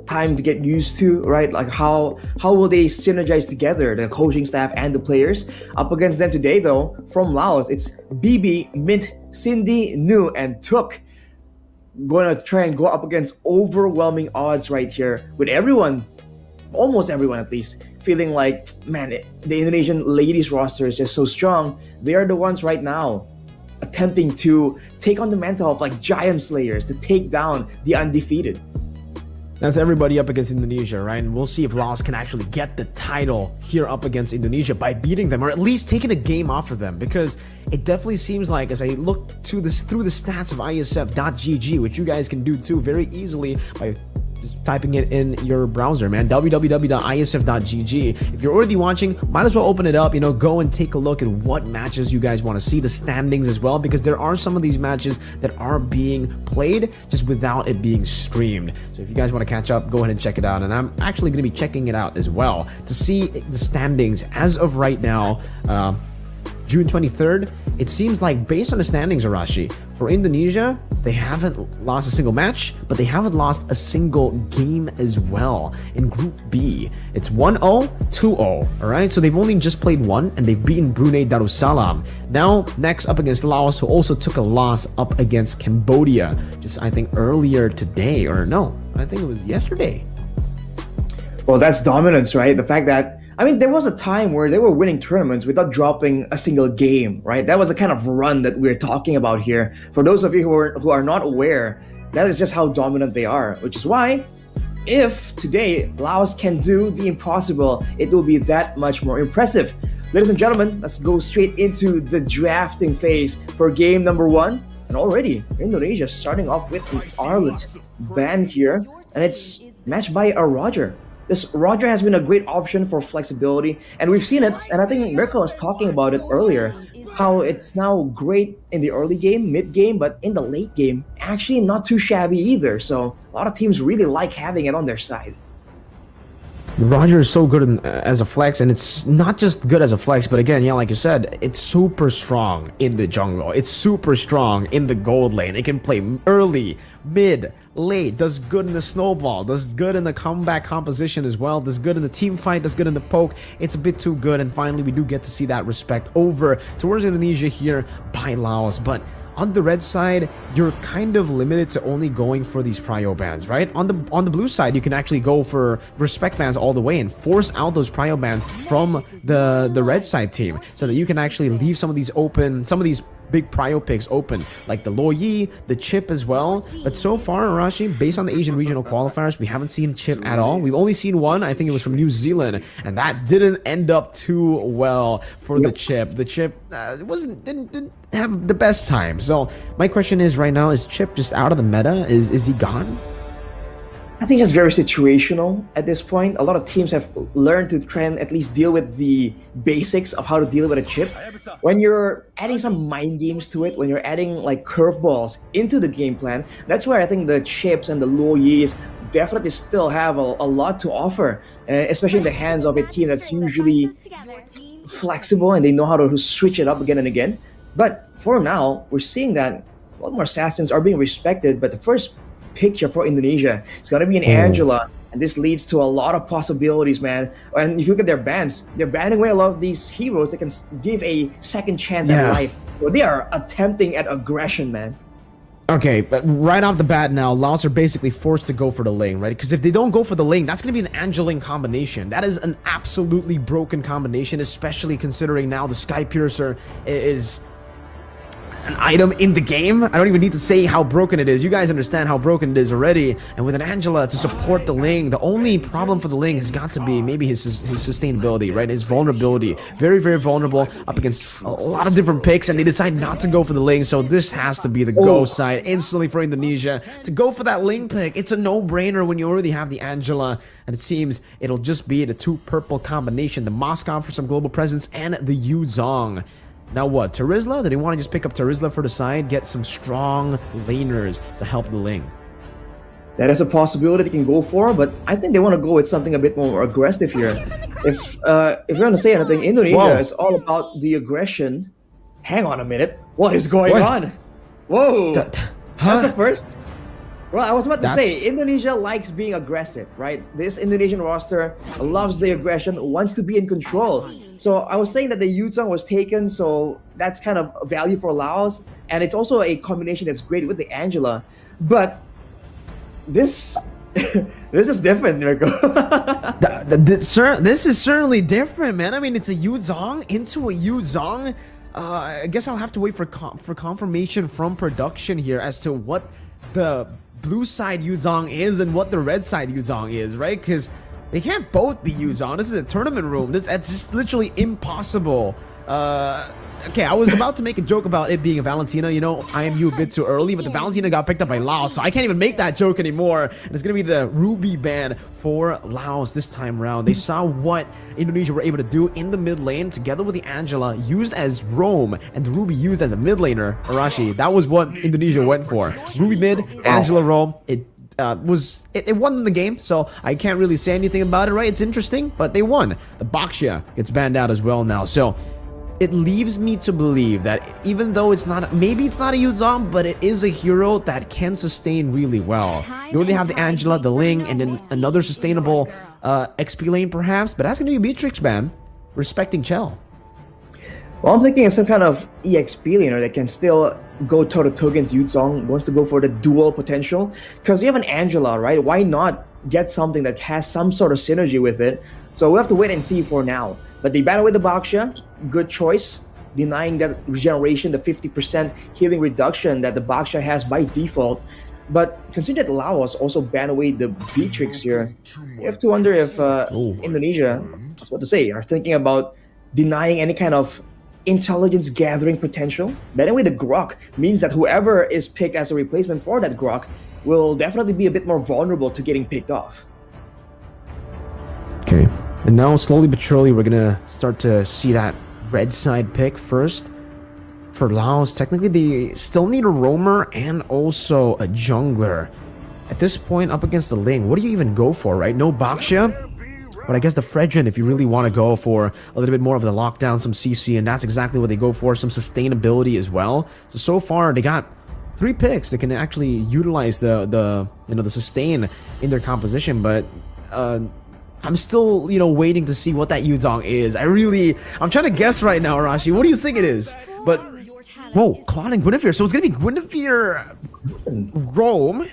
time to get used to, right? Like how will they synergize together, the coaching staff and the players? Up against them today, though, from Laos, it's BB, Mint, Cindy, Nu, and Tuk. Going to try and go up against overwhelming odds right here, with everyone, almost everyone at least, feeling like, man, the Indonesian ladies roster is just so strong. They are the ones right now attempting to take on the mantle of like giant slayers, to take down the undefeated. That's everybody up against Indonesia, right? And we'll see if Laos can actually get the title here up against Indonesia by beating them, or at least taking a game off of them, because it definitely seems like, as I look to this through the stats of Iesf.gg, which you guys can do too very easily by Just typing it in your browser, man. www.isf.gg. If you're already watching, might as well open it up. Go and take a look at what matches you guys want to see, the standings as well, because there are some of these matches that are being played just without it being streamed. So if you guys want to catch up, go ahead and check it out. And I'm actually going to be checking it out as well to see the standings as of right now. June 23rd, it seems like based on the standings, Arashi, for Indonesia, they haven't lost a single match, but they haven't lost a single game as well. In Group B, it's 1-0, 2-0, all right? So they've only just played one, and they've beaten Brunei Darussalam. Now, next up against Laos, who also took a loss up against Cambodia, just I think earlier today, or no, I think it was yesterday. Well, that's dominance, right? The fact that, there was a time where they were winning tournaments without dropping a single game, right? That was the kind of run that we're talking about here. For those of you who are not aware, that is just how dominant they are, which is why if today Laos can do the impossible, it will be that much more impressive. Ladies and gentlemen, let's go straight into the drafting phase for game number 1. And already, Indonesia starting off with the Arlet band here, and it's matched by a Roger. This Roger has been a great option for flexibility, and we've seen it, and I think Mirko was talking about it earlier, how it's now great in the early game, mid game, but in the late game, actually not too shabby either. So a lot of teams really like having it on their side. Roger is so good as a flex, and it's not just good as a flex, but again, like you said, it's super strong in the jungle. It's super strong in the gold lane. It can play early, mid, late, does good in the snowball, does good in the comeback composition as well, does good in the team fight, does good in the poke. It's a bit too good, and finally we do get to see that respect over towards Indonesia here by Laos. But on the red side, you're kind of limited to only going for these prio bans, right? On the blue side, you can actually go for respect bans all the way and force out those prio bans from the red side team, so that you can actually leave some of these open, some of these big prio picks open, like the Loyi, the Chip as well. But so far, Arashi, based on the Asian regional qualifiers, we haven't seen Chip at all. We've only seen one. I think it was from New Zealand, and that didn't end up too well for the Chip. The Chip didn't have the best time. So my question is right now, is Chip just out of the meta? Is he gone? I think it's very situational at this point. A lot of teams have learned to try and at least deal with the basics of how to deal with a chip. When you're adding some mind games to it, when you're adding like curveballs into the game plan, that's where I think the chips and the low Yis definitely still have a lot to offer, especially in the hands of a team that's usually flexible and they know how to switch it up again and again. But for now, we're seeing that a lot more assassins are being respected, but the first picture for Indonesia, it's going to be an Angela, and this leads to a lot of possibilities, man. And if you look at their bans, they're banning away a lot of these heroes that can give a second chance at life. So they are attempting at aggression, man. Okay, but right off the bat now, Laos are basically forced to go for the lane, right? Because if they don't go for the lane, that's going to be an Angeling combination. That is an absolutely broken combination, especially considering now the Sky Piercer is an item in the game. I don't even need to say how broken it is. You guys understand how broken it is already. And with an Angela to support the Ling, the only problem for the Ling has got to be maybe his sustainability, right? His vulnerability. Very, very vulnerable up against a lot of different picks, and they decide not to go for the Ling. So this has to be the go side instantly for Indonesia. To go for that Ling pick, it's a no-brainer when you already have the Angela. And it seems it'll just be the two purple combination. The Moscow for some global presence and the Yu Zong. Now what, Terizla? Do they want to just pick up Terizla for the side, get some strong laners to help the Ling? That is a possibility they can go for, but I think they want to go with something a bit more aggressive here. If you want to say anything, Indonesia is all about the aggression. Hang on a minute. What is going on? Whoa. That's the first? Well, I was about to say, Indonesia likes being aggressive, right? This Indonesian roster loves the aggression, wants to be in control. So I was saying that the Yuzong was taken, so that's kind of value for Laos. And it's also a combination that's great with the Angela. But this this is different, Mirko. This is certainly different, man. I mean, it's a Yuzong into a Yuzong. I guess I'll have to wait for confirmation from production here as to what the blue side Yuzong is and what the red side Yuzong is, right? Because they can't both be Yuzong. This is a tournament room. That's just literally impossible Okay, I was about to make a joke about it being a Valentina. You know, IMU a bit too early, but the Valentina got picked up by Laos, so I can't even make that joke anymore. And it's going to be the Ruby ban for Laos this time around. They saw what Indonesia were able to do in the mid lane, together with the Angela used as roam, and the Ruby used as a mid laner. Arashi, that was what Indonesia went for. Ruby mid, Angela roam. It won the game, so I can't really say anything about it, right? It's interesting, but they won. The Baxia gets banned out as well now, so it leaves me to believe that even though maybe it's not a Yuzong, but it is a hero that can sustain really well. You already have the Angela, the Ling, and then another sustainable XP lane perhaps, but that's going to be Beatrix ban, respecting Chell. Well, I'm thinking of some kind of EXP laner that can still go toe-to-toe against Yuzong, wants to go for the dual potential. Because you have an Angela, right? Why not get something that has some sort of synergy with it? So we'll have to wait and see for now. But they battle with the Baxia, good choice, denying that regeneration, the 50% healing reduction that the Baxia has by default. But consider that Laos also banned away the Beatrix here. You have to wonder if Indonesia, I was about to say, are thinking about denying any kind of intelligence gathering potential. Banning away the Grok means that whoever is picked as a replacement for that Grok will definitely be a bit more vulnerable to getting picked off. Okay. And now, slowly but surely, we're gonna start to see that red side pick first. For Laos, technically, they still need a roamer and also a jungler. At this point, up against the Ling, what do you even go for, right? No Baxia? But I guess the Fredrin, if you really want to go for a little bit more of the lockdown, some CC, and that's exactly what they go for, some sustainability as well. So far, they got 3 picks that can actually utilize the sustain in their composition, but I'm still, waiting to see what that Yuzong is. I'm trying to guess right now, Arashi. What do you think it is? But, whoa, Claude and Guinevere. So it's going to be Guinevere Rome.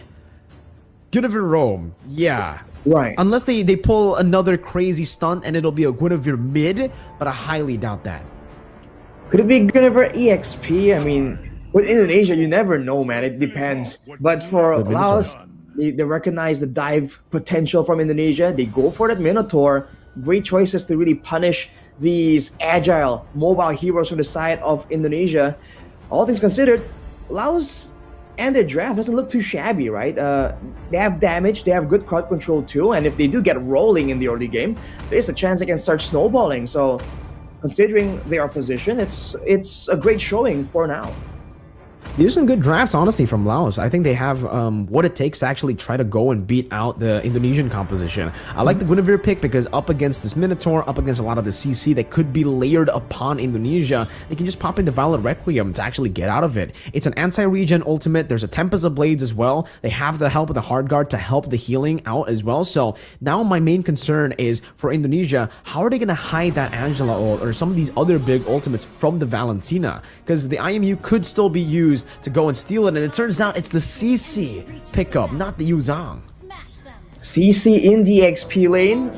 Guinevere Rome. Yeah. Right. Unless they pull another crazy stunt and it'll be a Guinevere mid, but I highly doubt that. Could it be Guinevere EXP? I mean, with Indonesia, you never know, man. It depends. But for Laos, they recognize the dive potential from Indonesia. They go for that Minotaur. Great choices to really punish these agile, mobile heroes from the side of Indonesia. All things considered, Laos and their draft doesn't look too shabby, right? They have damage, they have good crowd control too, and if they do get rolling in the early game, there's a chance they can start snowballing. So, considering their position, it's a great showing for now. These are some good drafts, honestly, from Laos. I think they have what it takes to actually try to go and beat out the Indonesian composition. I like the Guinevere pick because up against this Minotaur, up against a lot of the CC that could be layered upon Indonesia, they can just pop in the Violet Requiem to actually get out of it. It's an anti-regen ultimate. There's a Tempest of Blades as well. They have the help of the Hard Guard to help the healing out as well. So now my main concern is for Indonesia, how are they going to hide that Angela ult or some of these other big ultimates from the Valentina? Because the IMU could still be used to go and steal it, and it turns out it's the CC pickup, not the Yuzong. CC in the XP lane.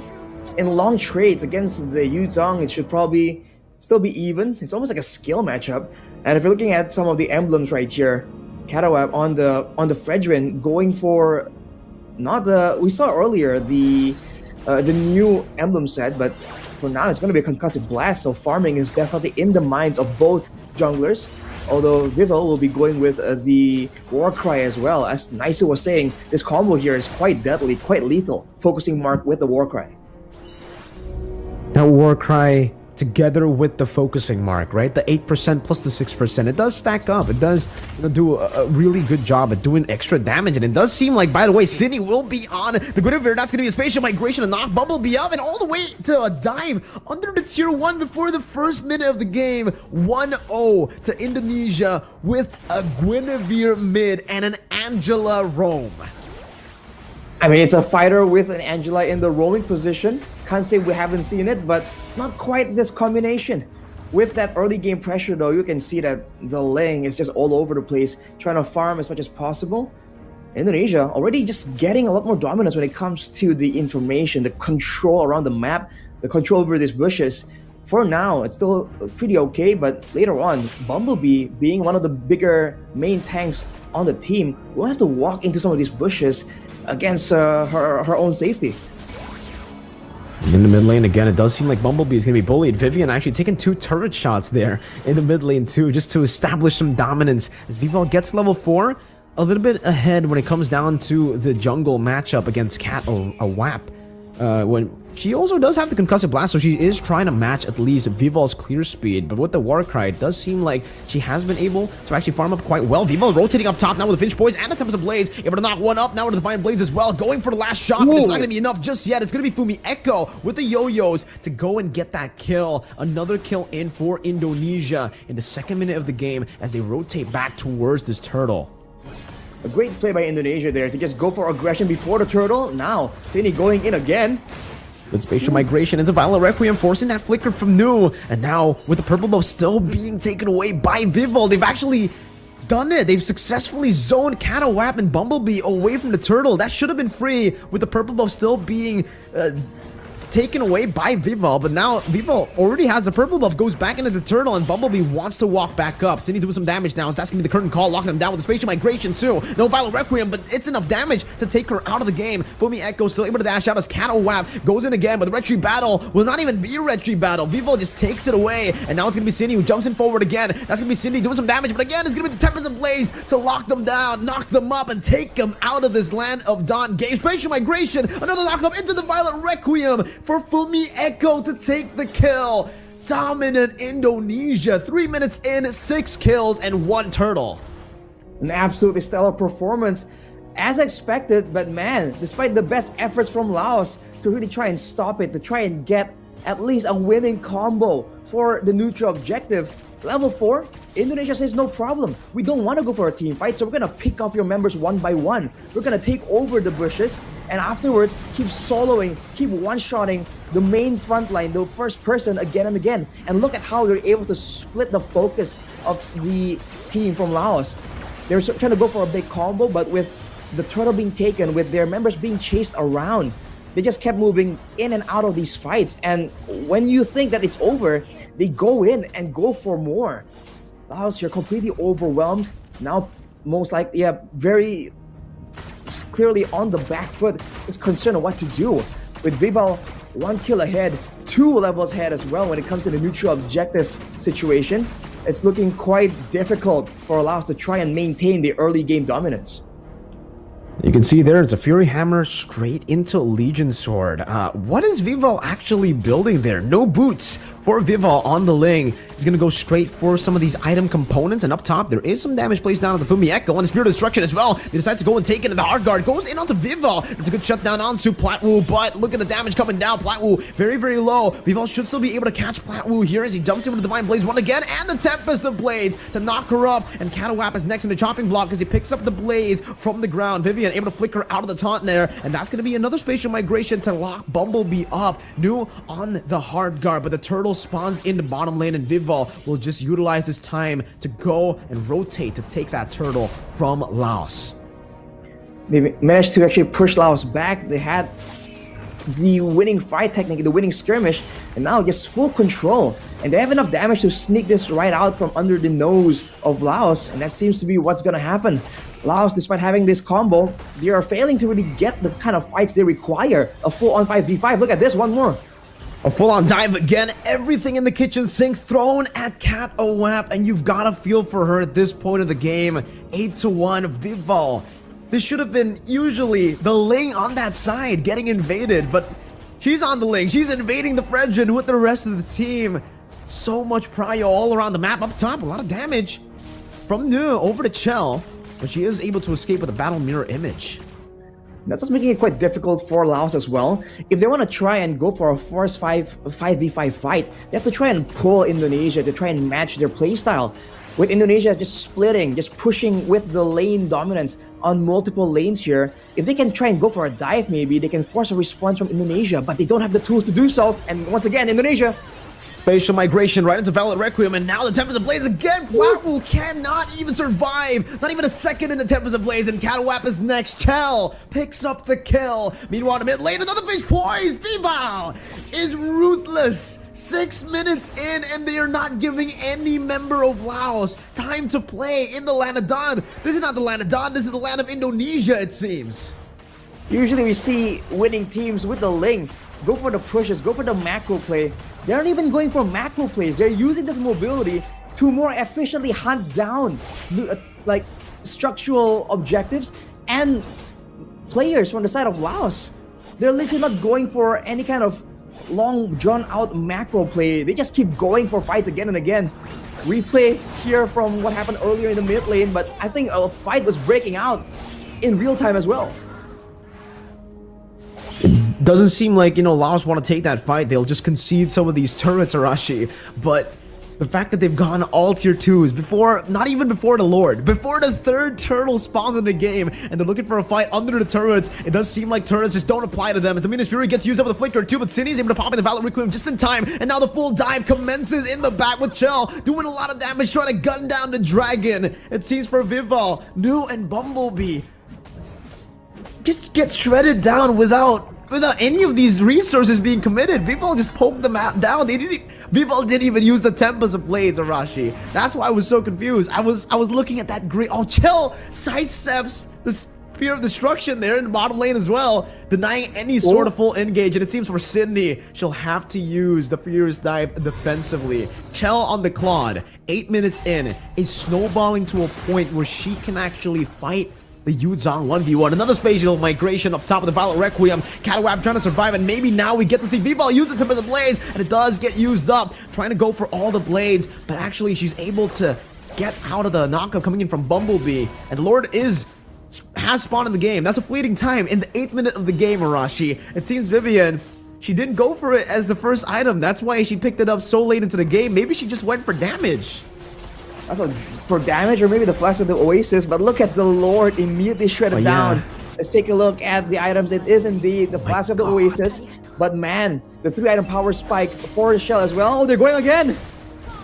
In long trades against the Yuzong, it should probably still be even. It's almost like a skill matchup. And if you're looking at some of the emblems right here, Catawab on the Fredrin going for not the we saw earlier the new emblem set, but for now it's going to be a concussive blast. So farming is definitely in the minds of both junglers. Although Vivel will be going with the Warcry as well. As Naisu was saying, this combo here is quite deadly, quite lethal. Focusing Mark with the Warcry. That Warcry together with the focusing mark, right? The 8% plus the 6%, it does stack up. It does do a really good job at doing extra damage. And it does seem like, by the way, Sydney will be on the Guinevere. That's going to be a spatial migration to knock Mlbb up and all the way to a dive under the tier 1 before the first minute of the game. 1-0 to Indonesia with a Guinevere mid and an Angela roam. I mean, it's a fighter with an Angela in the roaming position. Can't say we haven't seen it, but not quite this combination. With that early game pressure though, you can see that the Ling is just all over the place, trying to farm as much as possible. Indonesia already just getting a lot more dominance when it comes to the information, the control around the map, the control over these bushes. For now, it's still pretty okay, but later on, Mlbb being one of the bigger main tanks on the team will have to walk into some of these bushes against her own safety. In the mid lane again, it does seem like Bumblebee is going to be bullied. Vivian actually taking 2 turret shots there in the mid lane too, just to establish some dominance. As Vival gets level 4, a little bit ahead when it comes down to the jungle matchup against Cat Awap. When she also does have the concussive blast, so she is trying to match at least Vival's clear speed. But with the Warcry, it does seem like she has been able to actually farm up quite well. Vival rotating up top now with the Finch Poise and the Tempest of Blades, able to knock one up now with the Divine Blades as well. Going for the last shot, but it's not going to be enough just yet. It's going to be Fumi Echo with the yo-yos to go and get that kill. Another kill in for Indonesia in the 2nd minute of the game as they rotate back towards this turtle. A great play by Indonesia there to just go for aggression before the turtle. Now, Cindy going in again. With spatial migration into Violet Requiem, forcing that flicker from Nu. And now, with the purple buff still being taken away by Vival, they've actually done it. They've successfully zoned Cat Awap and Bumblebee away from the turtle. That should have been free, with the purple buff still being taken away by Vival, but now Vival already has the purple buff, goes back into the turtle, and Bumblebee wants to walk back up. Cindy doing some damage now, so that's gonna be the curtain call, locking him down with the spatial migration too. No Violet Requiem, but it's enough damage to take her out of the game. Fumi Echo still able to dash out as Cat Awap goes in again, but the retreat battle will not even be a retreat battle. Vival just takes it away, and now it's gonna be Cindy who jumps in forward again. That's gonna be Cindy doing some damage, but again, it's gonna be the Tempest of Blaze to lock them down, knock them up, and take them out of this Land of Dawn game. Spatial migration, another knock up into the Violet Requiem for Fumi Echo to take the kill. Dominant Indonesia, 3 minutes in, 6 kills and 1 turtle. An absolutely stellar performance as expected, but man, despite the best efforts from Laos to really try and stop it, to try and get at least a winning combo for the neutral objective, level 4, Indonesia says no problem. We don't want to go for a team fight, so we're going to pick off your members one by one. We're going to take over the bushes, and afterwards keep soloing, keep one-shotting the main front line, the first person again and again. And look at how they're able to split the focus of the team from Laos. They're trying to go for a big combo, but with the turtle being taken, with their members being chased around, they just kept moving in and out of these fights. And when you think that it's over, they go in and go for more. Laos, you're completely overwhelmed. Now, most likely, yeah, very clearly on the back foot, is concerned of what to do. With Vival 1 kill ahead, 2 levels ahead as well when it comes to the neutral objective situation. It's looking quite difficult for Laos to try and maintain the early game dominance. You can see there, it's a Fury Hammer straight into Legion Sword. What is Vival actually building there? No boots for Vival on the Ling. He's going to go straight for some of these item components, and up top, there is some damage placed down on the Fumi Echo, and the Spirit of Destruction as well. They decide to go and take it, and the Hard Guard goes in onto Vival. It's a good shutdown onto Platwu, but look at the damage coming down. Platwu, very, very low. Vival should still be able to catch Platwu here as he dumps in with the Divine Blades one again, and the Tempest of Blades to knock her up, and Cat Awap is next in the chopping block as he picks up the blades from the ground. Vivian able to flicker out of the taunt there, and that's going to be another spatial migration to lock Bumblebee up. Nu on the Hard Guard, but the turtle spawns in the bottom lane, and Vival will just utilize this time to go and rotate to take that turtle from Laos. They managed to actually push Laos back. They had the winning fight technique, the winning skirmish, and now just full control. And they have enough damage to sneak this right out from under the nose of Laos, and that seems to be what's going to happen. Laos, despite having this combo, they are failing to really get the kind of fights they require. A full-on 5v5. Look at this, one more. A full-on dive again, everything in the kitchen sink thrown at Cat Awap, and you've got to feel for her at this point of the game. 8-1, Vival. This should have been usually the Ling on that side getting invaded, but she's on the Ling. She's invading the Fredgen with the rest of the team. So much prio all around the map. Up top, a lot of damage from Nu over to Chell, but she is able to escape with a battle mirror image. That's what's making it quite difficult for Laos as well. If they want to try and go for a force 5v5 fight, they have to try and pull Indonesia to try and match their playstyle. With Indonesia just splitting, just pushing with the lane dominance on multiple lanes here, if they can try and go for a dive maybe, they can force a response from Indonesia, but they don't have the tools to do so. And once again, Indonesia. Spatial migration right into Violet Requiem, and now the Tempest of Blaze again. Platwu cannot even survive. Not even a second in the Tempest of Blaze, and Cat Awap is next. Chell picks up the kill. Meanwhile, in mid lane, another Finch Poise. Vival is ruthless. 6 minutes in, and they are not giving any member of Laos time to play in the Land of Dawn. This is not the Land of Dawn. This is the Land of Indonesia, it seems. Usually we see winning teams with the Ling go for the pushes, go for the macro play. They're not even going for macro plays. They're using this mobility to more efficiently hunt down like structural objectives and players from the side of Laos. They're literally not going for any kind of long drawn out macro play. They just keep going for fights again and again. Replay here from what happened earlier in the mid lane, but I think a fight was breaking out in real time as well. Doesn't seem like, Laos want to take that fight. They'll just concede some of these turrets, Arashi. But the fact that they've gone all tier 2s before, not even before the Lord, before the third turtle spawns in the game, and they're looking for a fight under the turrets, it does seem like turrets just don't apply to them. As the Venus Fury gets used up with a flicker too, but Cindy's able to pop in the Valor Requiem just in time, and now the full dive commences in the back with Chell, doing a lot of damage, trying to gun down the dragon. It seems for Vival, Nu and Bumblebee get shredded down without any of these resources being committed. Vival just poked them down. Vival didn't even use the Tempest of Blades, Arashi. That's why I was so confused. I was looking at that great. Oh, Chell sidesteps the Spear of Destruction there in the bottom lane as well, denying any sort of full engage. And it seems for Sydney, she'll have to use the Furious Dive defensively. Chell on the Claude, 8 minutes in, is snowballing to a point where she can actually fight the Yuzong 1v1. Another spatial migration up top of the Violet Requiem. Catawab trying to survive, and maybe now we get to see Vival use the tip of the blades, and it does get used up. Trying to go for all the blades, but actually she's able to get out of the knockup coming in from Bumblebee. And Lord has spawned in the game. That's a fleeting time in the 8th minute of the game, Arashi. It seems Vivian, she didn't go for it as the first item. That's why she picked it up so late into the game. Maybe she just went for damage. I thought for damage, or maybe the flash of the Oasis, but look at the Lord immediately shredded down. Let's take a look at the items. It is indeed the flash of the Oasis, but man, the 3-item power spike for the Shell as well. Oh, they're going again.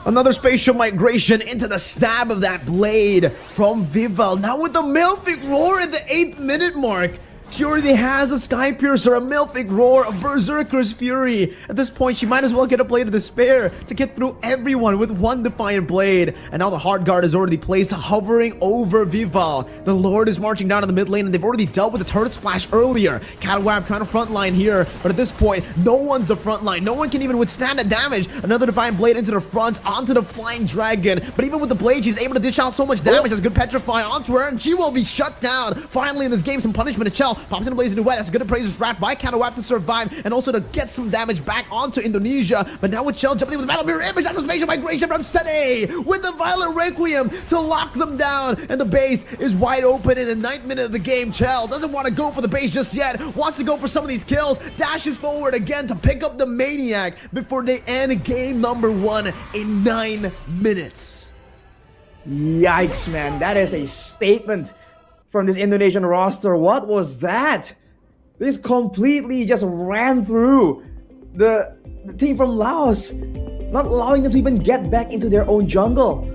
Another spatial migration into the stab of that blade from Vival. Now with the Malefic Roar at the 8th minute mark. She already has a Sky Piercer, a Malefic Roar, a Berserker's Fury. At this point, she might as well get a Blade of Despair to get through everyone with one Defiant Blade. And now the Hard Guard is already placed, hovering over Vival. The Lord is marching down in the mid lane, and they've already dealt with the Turret Splash earlier. Catawab trying to frontline here, but at this point, no one's the front line. No one can even withstand the damage. Another Defiant Blade into the front, onto the Flying Dragon. But even with the Blade, she's able to dish out so much damage. Has good Petrify onto her, and she will be shut down. Finally, in this game, some punishment to Chell. Pops in a Blazing Duet. That's a good appraiser's wrapped by Catawab to survive, and also to get some damage back onto Indonesia. But now with Chell jumping in with the Battle Mirror Image, that's a spatial migration from Sene with the Violet Requiem to lock them down. And the base is wide open in the 9th minute of the game. Chell doesn't want to go for the base just yet. Wants to go for some of these kills. Dashes forward again to pick up the Maniac before they end game number 1 in 9 minutes. Yikes, man. That is a statement from this Indonesian roster. What was that? This completely just ran through the team from Laos, not allowing them to even get back into their own jungle.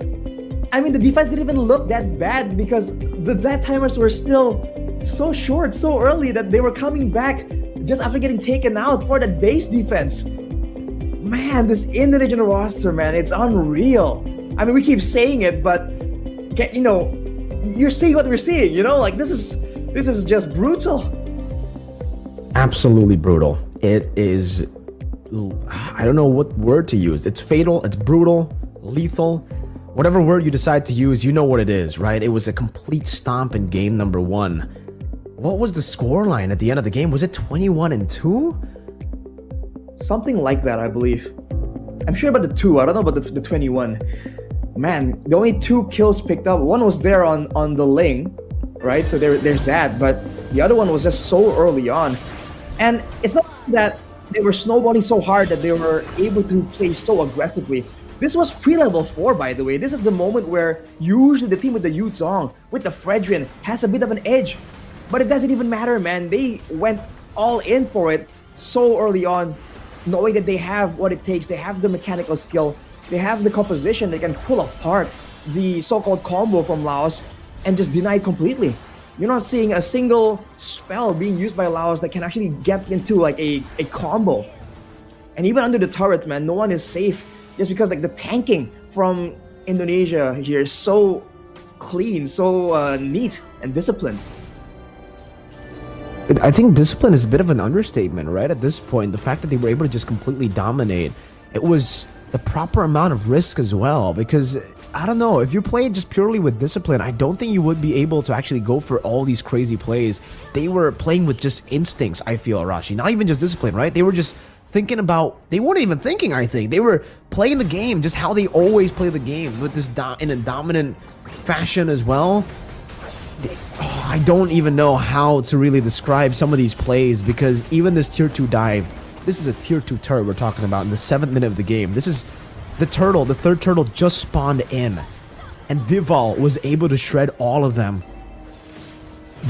I mean, the defense didn't even look that bad because the death timers were still so short, so early that they were coming back just after getting taken out for that base defense. Man, this Indonesian roster, man, it's unreal. I mean, we keep saying it, but you're seeing what we're seeing, like this is just brutal. Absolutely brutal. It is, I don't know what word to use. It's fatal, it's brutal, lethal. Whatever word you decide to use, you know what it is, right? It was a complete stomp in game number 1. What was the scoreline at the end of the game? Was it 21-2? Something like that, I believe. I'm sure about the 2. I don't know about the 21. Man, the only 2 kills picked up. One was there on the Ling, right? So there's that. But the other one was just so early on. And it's not that they were snowballing so hard that they were able to play so aggressively. This was pre-level 4, by the way. This is the moment where usually the team with the Yuzong, with the Fredrin, has a bit of an edge. But it doesn't even matter, man. They went all in for it so early on, knowing that they have what it takes. They have the mechanical skill. They have the composition. They can pull apart the so-called combo from Laos and just deny it completely. You're not seeing a single spell being used by Laos that can actually get into like a combo. And even under the turret, man, no one is safe just because like the tanking from Indonesia here is so clean, so neat and disciplined. I think discipline is a bit of an understatement, right? At this point, the fact that they were able to just completely dominate, it was the proper amount of risk as well. Because I don't know, if you're playing just purely with discipline, I don't think you would be able to actually go for all these crazy plays. They were playing with just instincts, I feel, Arashi. Not even just discipline, right? They were just thinking about, they weren't even thinking, I think. They were playing the game, just how they always play the game, with this in a dominant fashion as well. I don't even know how to really describe some of these plays, because even this tier 2 dive, this is a tier 2 turret we're talking about in the 7th minute of the game. This is the turtle, the third turtle just spawned in, and Vival was able to shred all of them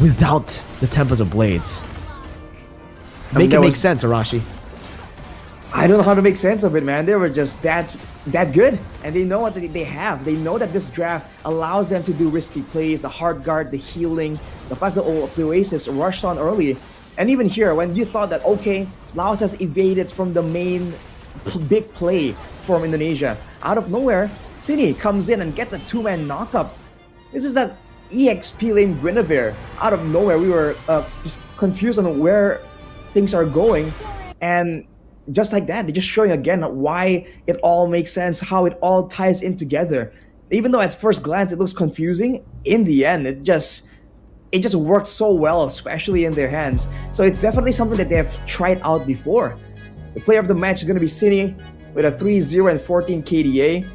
without the Tempest of Blades. Make it make sense, Arashi. I don't know how to make sense of it, man. They were just that good, and they know what they have. They know that this draft allows them to do risky plays, the hard guard, the healing, the plus the Oasis rushed on early. And even here, when you thought that, okay, Laos has evaded from the main big play from Indonesia, out of nowhere, Cine comes in and gets a 2-man knockup. This is that EXP lane Guinevere. Out of nowhere, we were just confused on where things are going, and just like that, they're just showing again why it all makes sense, how it all ties in together. Even though at first glance it looks confusing, in the end it just worked so well, especially in their hands. So it's definitely something that they have tried out before. The player of the match is going to be Cine with a 3-0 and 14 KDA.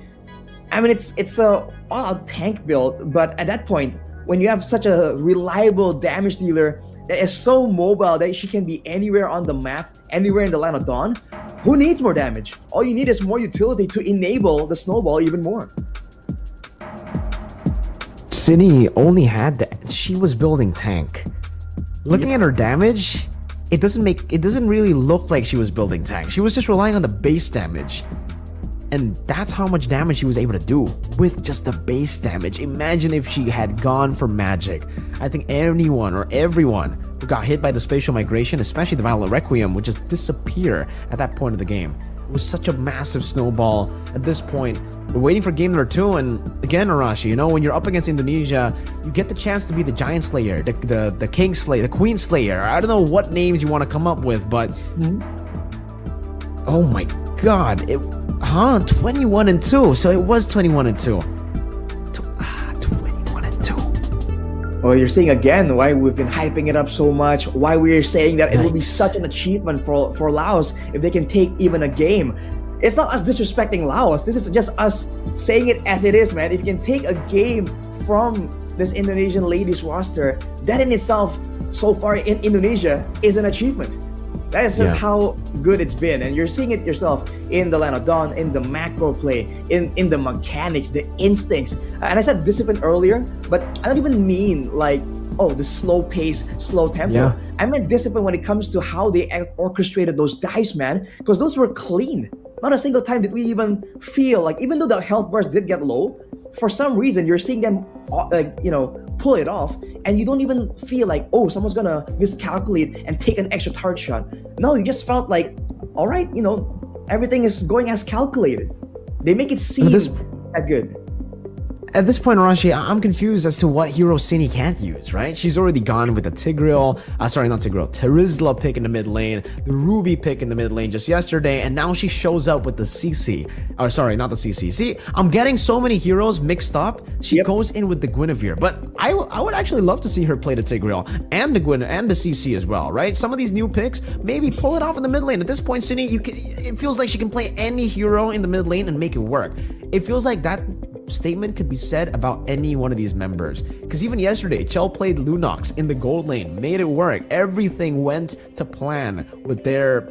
I mean, it's a all-out tank build, but at that point, when you have such a reliable damage dealer that is so mobile that she can be anywhere on the map, anywhere in the Land of Dawn, who needs more damage? All you need is more utility to enable the snowball even more. Cine only had that. She was building tank. Looking at her damage, it doesn't really look like she was building tank. She was just relying on the base damage. And that's how much damage she was able to do with just the base damage. Imagine if she had gone for magic. I think anyone or everyone who got hit by the spatial migration, especially the Violet Requiem, would just disappear at that point of the game. It was such a massive snowball. At this point, we're waiting for game number 2, and again, Arashi, you know, when you're up against Indonesia, you get the chance to be the Giant Slayer, the King Slayer, the Queen Slayer. I don't know what names you want to come up with, but oh my god, 21 and 2. So it was 21 and 2. 21 and 2. Well, you're seeing again why we've been hyping it up so much, why we're saying that it will be such an achievement for Laos if they can take even a game. It's not us disrespecting Laos. This is just us saying it as it is, man. If you can take a game from this Indonesian ladies roster, that in itself, so far in Indonesia, is an achievement. That is just how good it's been. And you're seeing it yourself in the Land of Dawn, in the macro play, in the mechanics, the instincts. And I said discipline earlier, but I don't even mean like, oh, the slow pace, slow tempo. Yeah. I meant discipline when it comes to how they orchestrated those dives, man. Because those were clean. Not a single time did we even feel like, even though the health bars did get low, for some reason you're seeing them pull it off, and you don't even feel like, oh, someone's gonna miscalculate and take an extra target shot. No, you just felt like, all right, everything is going as calculated. They make it seem that good. At this point, Arashi, I'm confused as to what hero Cine can't use, right? She's already gone with the Terizla pick in the mid lane, the Ruby pick in the mid lane just yesterday, and now she shows up with the CC. Oh, sorry, not the CC. See, I'm getting so many heroes mixed up. She goes in with the Guinevere, but I would actually love to see her play the Tigreal and the Gwyn and the CC as well, right? Some of these new picks, maybe pull it off in the mid lane. At this point, Cine, it feels like she can play any hero in the mid lane and make it work. It feels like that statement could be said about any one of these members, because even yesterday Chell played Lunox in the gold lane, made it work. Everything went to plan with their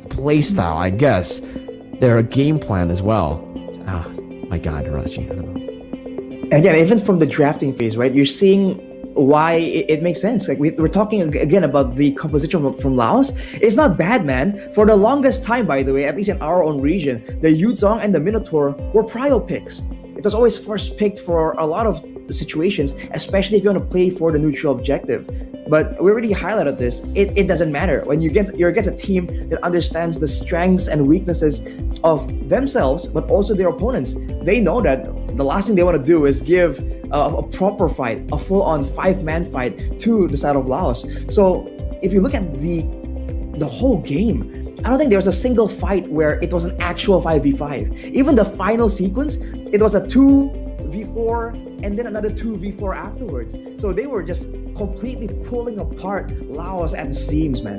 playstyle, I guess, their game plan as well. My god, Arashi, I don't know. Again, even from the drafting phase, right, you're seeing why it makes sense. Like we're talking again about the composition from Laos. It's not bad, man. For the longest time, by the way, at least in our own region, the Yuzong and the Minotaur were prio picks. It was always first picked for a lot of situations, especially if you want to play for the neutral objective. But we already highlighted this. It doesn't matter. When you're against a team that understands the strengths and weaknesses of themselves, but also their opponents, they know that the last thing they want to do is give a proper fight, a full-on 5-man fight to the side of Laos. So if you look at the whole game, I don't think there was a single fight where it was an actual 5v5. Even the final sequence, it was a 2v4 and then another 2v4 afterwards. So they were just completely pulling apart Laos at the seams, man.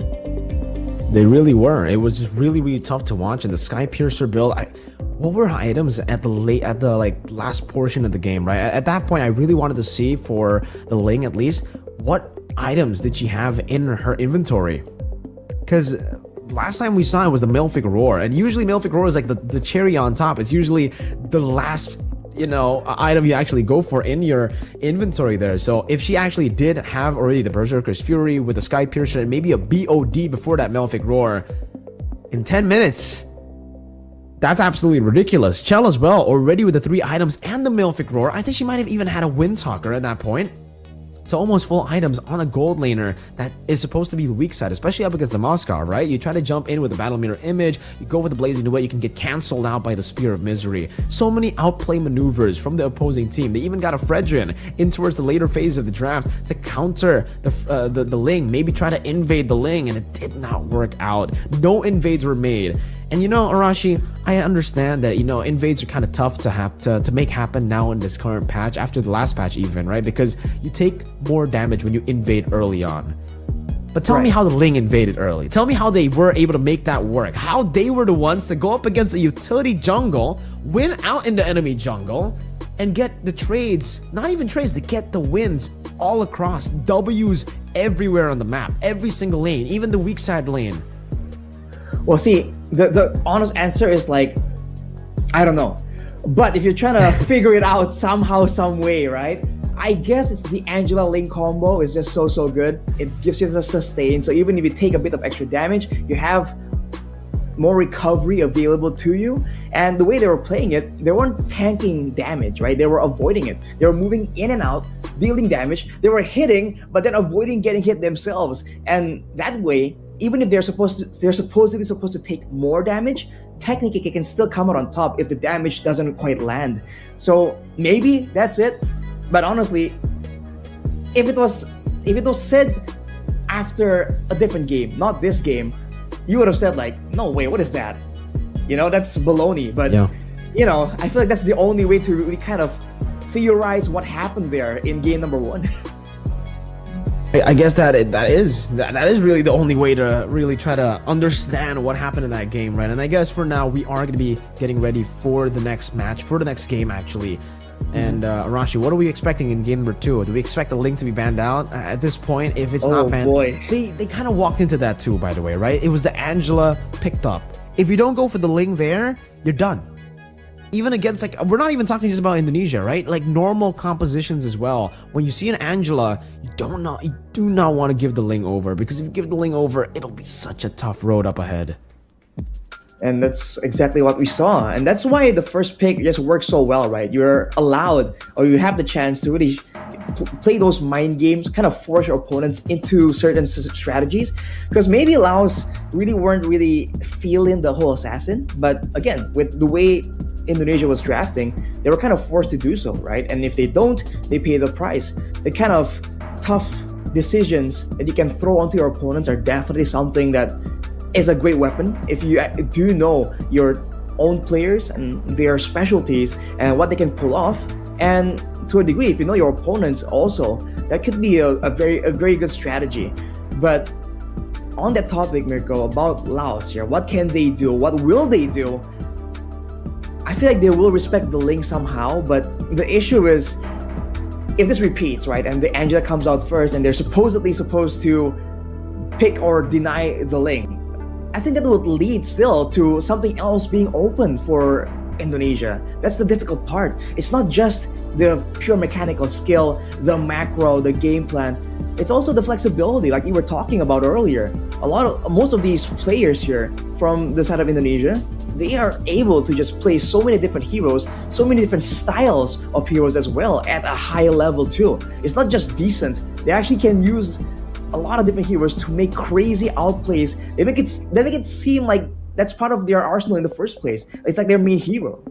They really were. It was just really, really tough to watch. And the Sky Piercer build, what were her items at the last portion of the game, right? At that point, I really wanted to see, for the Ling at least, what items did she have in her inventory? Because last time we saw it was the Malefic Roar, and usually Malefic Roar is like the cherry on top. It's usually the last item you actually go for in your inventory there. So if she actually did have already the Berserker's Fury with the Sky Piercer and maybe a BOD before that Malefic Roar in 10 minutes, that's absolutely ridiculous. Chell as well, already with the 3 items and the Malefic Roar. I think she might have even had a Windtalker at that point. So almost full items on a gold laner that is supposed to be the weak side, especially up against the Moskov, right? You try to jump in with the Battle Mirror Image, you go with the Blazing Duet, you can get cancelled out by the Spear of Misery. So many outplay maneuvers from the opposing team. They even got a Fredrin in towards the later phase of the draft to counter the Ling, maybe try to invade the Ling, and it did not work out. No invades were made. And Arashi, I understand that, invades are kind of tough to have to make happen now in this current patch, after the last patch even, right? Because you take more damage when you invade early on. But tell me how the Ling invaded early. Tell me how they were able to make that work. How they were the ones to go up against a utility jungle, win out in the enemy jungle, and get the trades, not even trades, to get the wins all across. W's everywhere on the map, every single lane, even the weak side lane. Well, see, the honest answer is like, I don't know. But if you're trying to figure it out somehow, some way, right? I guess it's the Angela Ling combo is just so good. It gives you the sustain. So even if you take a bit of extra damage, you have more recovery available to you. And the way they were playing it, they weren't tanking damage, right? They were avoiding it. They were moving in and out, dealing damage. They were hitting, but then avoiding getting hit themselves. And that way, even if they're supposedly supposed to take more damage, technically it can still come out on top if the damage doesn't quite land. So maybe that's it. But honestly, if it was said after a different game, not this game, you would have said like, no way, what is that? That's baloney. But I feel like that's the only way to really kind of theorize what happened there in game number 1. I guess that is really the only way to really try to understand what happened in that game, right? And I guess for now we are going to be getting ready for the next match, for the next game actually. And Arashi, what are we expecting in game number 2? Do we expect the Link to be banned out at this point? If it's not banned, they kind of walked into that too, by the way, right? It was the Angela picked up. If you don't go for the Ling there, you're done. Even against, we're not even talking just about Indonesia, right? Like normal compositions as well. When you see an Angela, you do not want to give the Ling over, because if you give the Ling over, it'll be such a tough road up ahead. And that's exactly what we saw. And that's why the first pick just works so well, right? You're allowed, or you have the chance to really play those mind games, kind of force your opponents into certain strategies. Because maybe Laos weren't really feeling the whole assassin. But again, with the way Indonesia was drafting, they were kind of forced to do so, right? And if they don't, they pay the price. The kind of tough decisions that you can throw onto your opponents are definitely something that is a great weapon if you do know your own players and their specialties and what they can pull off. And to a degree, if you know your opponents also, that could be a very good strategy. But on that topic, Mirko, about Laos here, what can they do? What will they do? I feel like they will respect the Ling somehow, but the issue is if this repeats, right, and the Angela comes out first and they're supposedly supposed to pick or deny the Ling, I think that would lead still to something else being open for Indonesia. That's the difficult part. It's not just the pure mechanical skill, the macro, the game plan. It's also the flexibility, like you were talking about earlier. Most of these players here from the side of Indonesia, they are able to just play so many different heroes, so many different styles of heroes as well at a high level too. It's not just decent. They actually can use a lot of different heroes to make crazy outplays. They make it seem like that's part of their arsenal in the first place. It's like their main hero.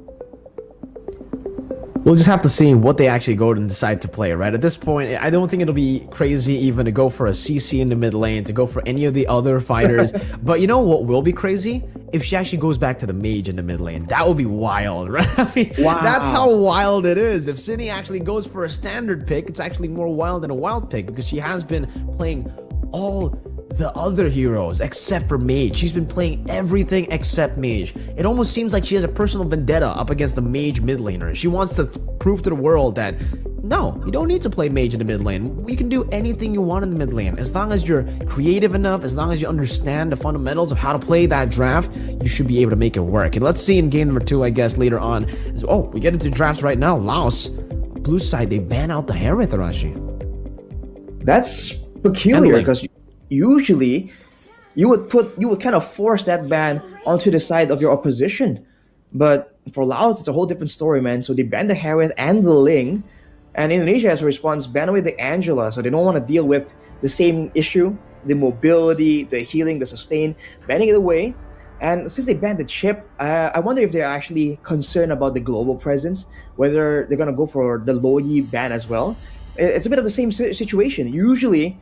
We'll just have to see what they actually go and decide to play, right? At this point, I don't think it'll be crazy even to go for a CC in the mid lane, to go for any of the other fighters. But you know what will be crazy? If she actually goes back to the mage in the mid lane. That would be wild, right? I mean, that's how wild it is. If Cindy actually goes for a standard pick, it's actually more wild than a wild pick because she has been playing all the other heroes except for mage. She's been playing everything except mage. It almost seems like she has a personal vendetta up against the mage mid laner. She wants to prove to the world that no, you don't need to play mage in the mid lane. You can do anything you want in the mid lane. As long as you're creative enough, as long as you understand the fundamentals of how to play that draft, you should be able to make it work. And let's see in game number 2, I guess, later on. Oh, we get into drafts right now. Laos, blue side, they ban out the Harith, Arashi. That's peculiar because usually you would kind of force that ban onto the side of your opposition. But for Laos, it's a whole different story, man. So they banned the Harith and the Ling. And Indonesia, as a response, banned away the Angela, so they don't want to deal with the same issue, the mobility, the healing, the sustain, banning it away. And since they banned the chip, I wonder if they're actually concerned about the global presence, whether they're going to go for the Loyi ban as well. It's a bit of the same situation. Usually,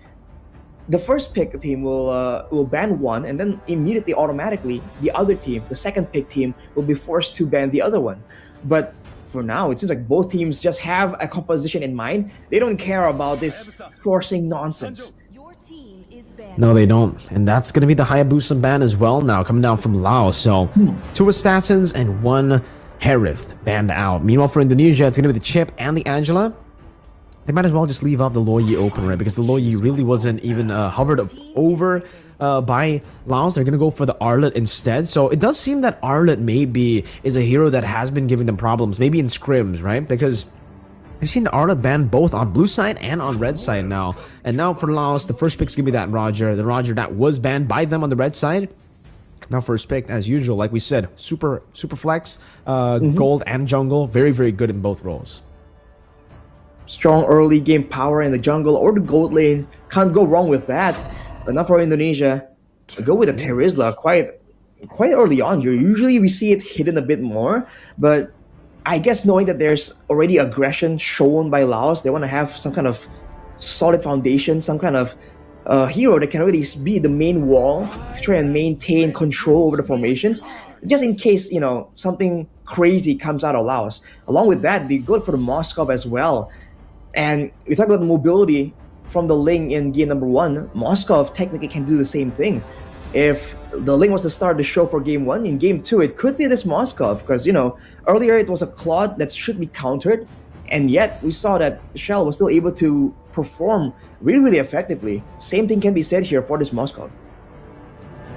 the first pick team will ban one, and then immediately, automatically, the other team, the second pick team, will be forced to ban the other one. But for now, it seems like both teams just have a composition in mind. They don't care about this forcing nonsense. No, they don't. And that's going to be the Hayabusa ban as well now, coming down from Laos. So, 2 Assassins and 1 Harith banned out. Meanwhile, for Indonesia, it's going to be the Chip and the Angela. They might as well just leave up the Loyi open, right? Because the Loyi really wasn't even hovered over by Laos. They're going to go for the Arlet instead. So it does seem that Arlet maybe is a hero that has been giving them problems, maybe in scrims, right? Because we've seen the Arlet banned both on blue side and on red side now. And now for Laos, the first pick's going to be that Roger. The Roger that was banned by them on the red side. Now first pick, as usual, like we said, super flex, gold and jungle. Very, very good in both roles. Strong early game power in the jungle or the gold lane. Can't go wrong with that. But not for Indonesia. Go with the Terizla quite early on here. Usually we see it hidden a bit more. But I guess knowing that there's already aggression shown by Laos, they want to have some kind of solid foundation, some kind of hero that can really be the main wall to try and maintain control over the formations. Just in case, something crazy comes out of Laos. Along with that, they go for the Moskov as well. And we talked about the mobility from the Ling in game number 1. Moskov technically can do the same thing. If the Ling was to start the show for game 1, in game 2, it could be this Moskov. Because, earlier it was a Claude that should be countered. And yet, we saw that Shell was still able to perform really, really effectively. Same thing can be said here for this Moskov.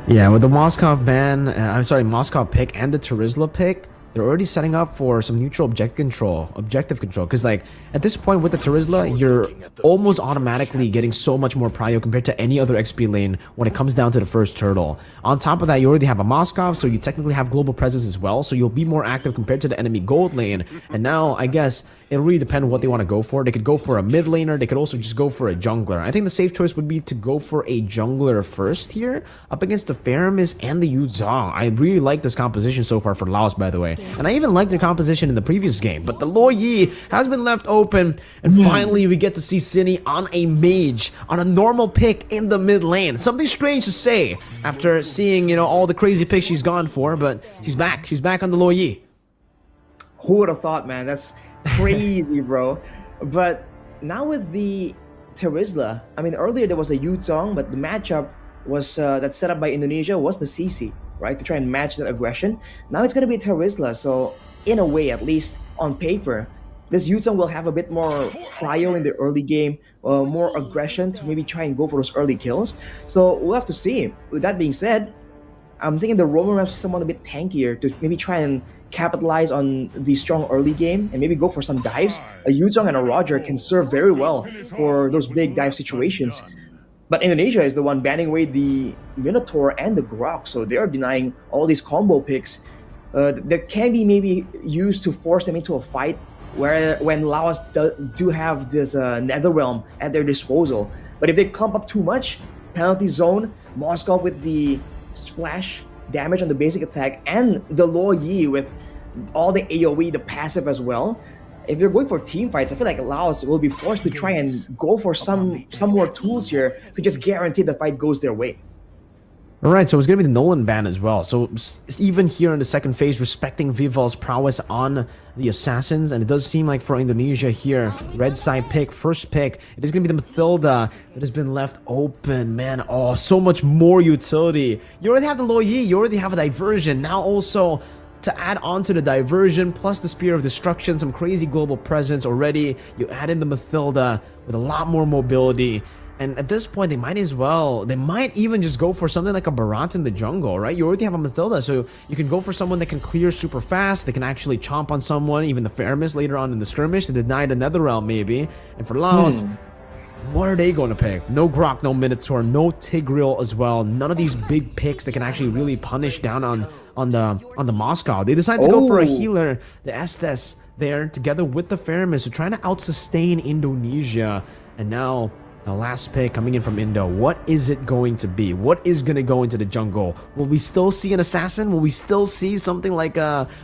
Yeah, with the Moskov ban, Moskov pick and the Terizla pick, they're already setting up for some neutral objective control. Because, at this point with the Terizla, you're almost automatically getting so much more prio compared to any other XP lane when it comes down to the first turtle. On top of that, you already have a Moskov, so you technically have global presence as well, so you'll be more active compared to the enemy gold lane. And now, I guess, it'll really depend on what they want to go for. They could go for a mid laner, they could also just go for a jungler. I think the safe choice would be to go for a jungler first here, up against the Faramis and the Yu Zhang. I really like this composition so far for Laos, by the way. And I even liked their composition in the previous game, but the Loyi has been left open, and finally we get to see Cine on a mage, on a normal pick in the mid lane. Something strange to say after seeing, all the crazy picks she's gone for, but she's back. She's back on the Loyi. Who would have thought, man? That's crazy, bro. But now with the Terizla, earlier there was a Yu Zhang, but the matchup was that's set up by Indonesia was the CC, right? To try and match that aggression. Now it's going to be Terizla, so in a way, at least on paper, this Yu Zhang will have a bit more prio in the early game, more aggression to maybe try and go for those early kills. So we'll have to see. With that being said, I'm thinking the Roman Reps is someone a bit tankier to maybe try and capitalize on the strong early game and maybe go for some dives. A Yu Zhang and a Roger can serve very well for those big dive situations. But Indonesia is the one banning away the Minotaur and the Grok, so they are denying all these combo picks that can be maybe used to force them into a fight when Laos do have this Netherrealm at their disposal. But if they clump up too much, penalty zone, Moscow with the splash damage on the basic attack, and the Loyi with all the AoE, the passive as well, if you're going for team fights, I feel like Laos will be forced to try and go for some more tools here to just guarantee the fight goes their way. All right, so it's going to be the Nolan ban as well. So even here in the second phase, respecting Vival's prowess on the Assassins, and it does seem like for Indonesia here, red side pick, first pick, it is going to be the Mathilda that has been left open, man. Oh, so much more utility. You already have the Lo Yi, you already have a diversion. Now also, to add on to the diversion, plus the Spear of Destruction, some crazy global presence already, you add in the Mathilda with a lot more mobility. And at this point, they might even just go for something like a Barat in the jungle, right? You already have a Mathilda, so you can go for someone that can clear super fast. They can actually chomp on someone, even the Faramis later on in the skirmish to deny the Netherrealm maybe. And for Laos, what are they going to pick? No Grok, no Minotaur, no Tigreal as well. None of these big picks that can actually really punish down on the Moscow. They decide to go for a healer, the Estes there, together with the Faramis, so trying to out-sustain Indonesia. And now the last pick coming in from Indo. What is it going to be? What is going to go into the jungle? Will we still see an assassin? Will we still see something like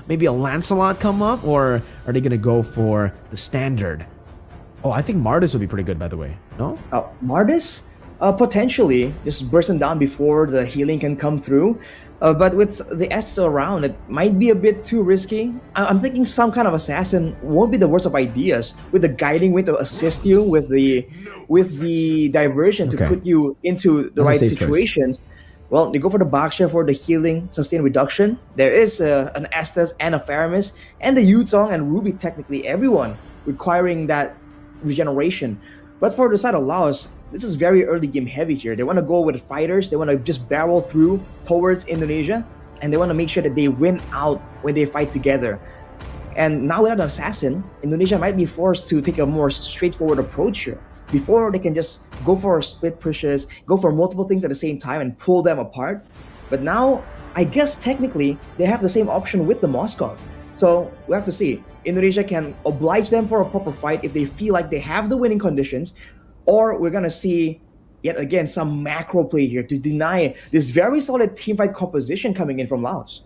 maybe a Lancelot come up? Or are they going to go for the standard? Oh, I think Mardis would be pretty good, by the way. No? Mardis? Potentially. Just bursting down before the healing can come through. But with the S still around, it might be a bit too risky. I'm thinking some kind of assassin won't be the worst of ideas, with the guiding wind to assist you with the diversion to put you into the right situations. Well, they go for the Baksha for the healing, sustain reduction. There is an Estes and a Faramis, and the Yutong and Ruby, technically everyone requiring that regeneration. But for the side of Laos, this is very early game heavy here. They want to go with fighters. They want to just barrel through towards Indonesia, and they want to make sure that they win out when they fight together. And now without an assassin, Indonesia might be forced to take a more straightforward approach here. Before, they can just go for split pushes, go for multiple things at the same time and pull them apart. But now, I guess technically, they have the same option with the Moscow. So we have to see. Indonesia can oblige them for a proper fight if they feel like they have the winning conditions, or we're going to see, yet again, some macro play here to deny this very solid teamfight composition coming in from Laos.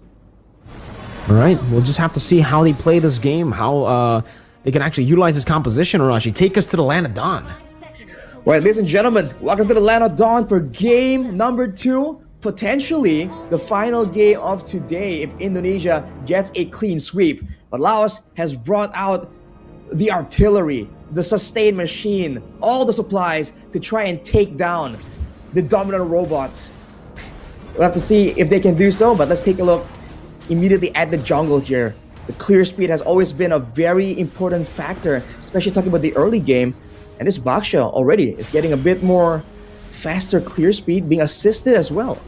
All right, we'll just have to see how they play this game, how they can actually utilize this composition, Arashi. Take us to the Land of Dawn. All right, ladies and gentlemen, welcome to the Land of Dawn for game number 2. Potentially the final game of today if Indonesia gets a clean sweep. But Laos has brought out the artillery, the sustain machine, all the supplies to try and take down the dominant robots. We'll have to see if they can do so, but let's take a look immediately at the jungle here. The clear speed has always been a very important factor, especially talking about the early game. And this Baksha already is getting a bit more faster clear speed, being assisted as well.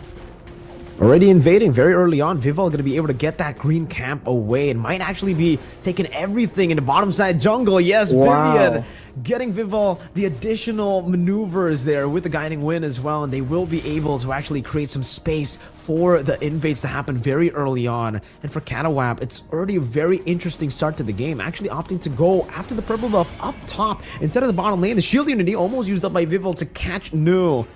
Already invading very early on. Vival going to be able to get that green camp away and might actually be taking everything in the bottom side jungle. Yes, wow. Vivian getting Vival the additional maneuvers there with the guiding wind as well, and they will be able to actually create some space for the invades to happen very early on. And for Catawap, it's already a very interesting start to the game, actually opting to go after the purple buff up top instead of the bottom lane. The shield unity almost used up by Vival to catch Nu.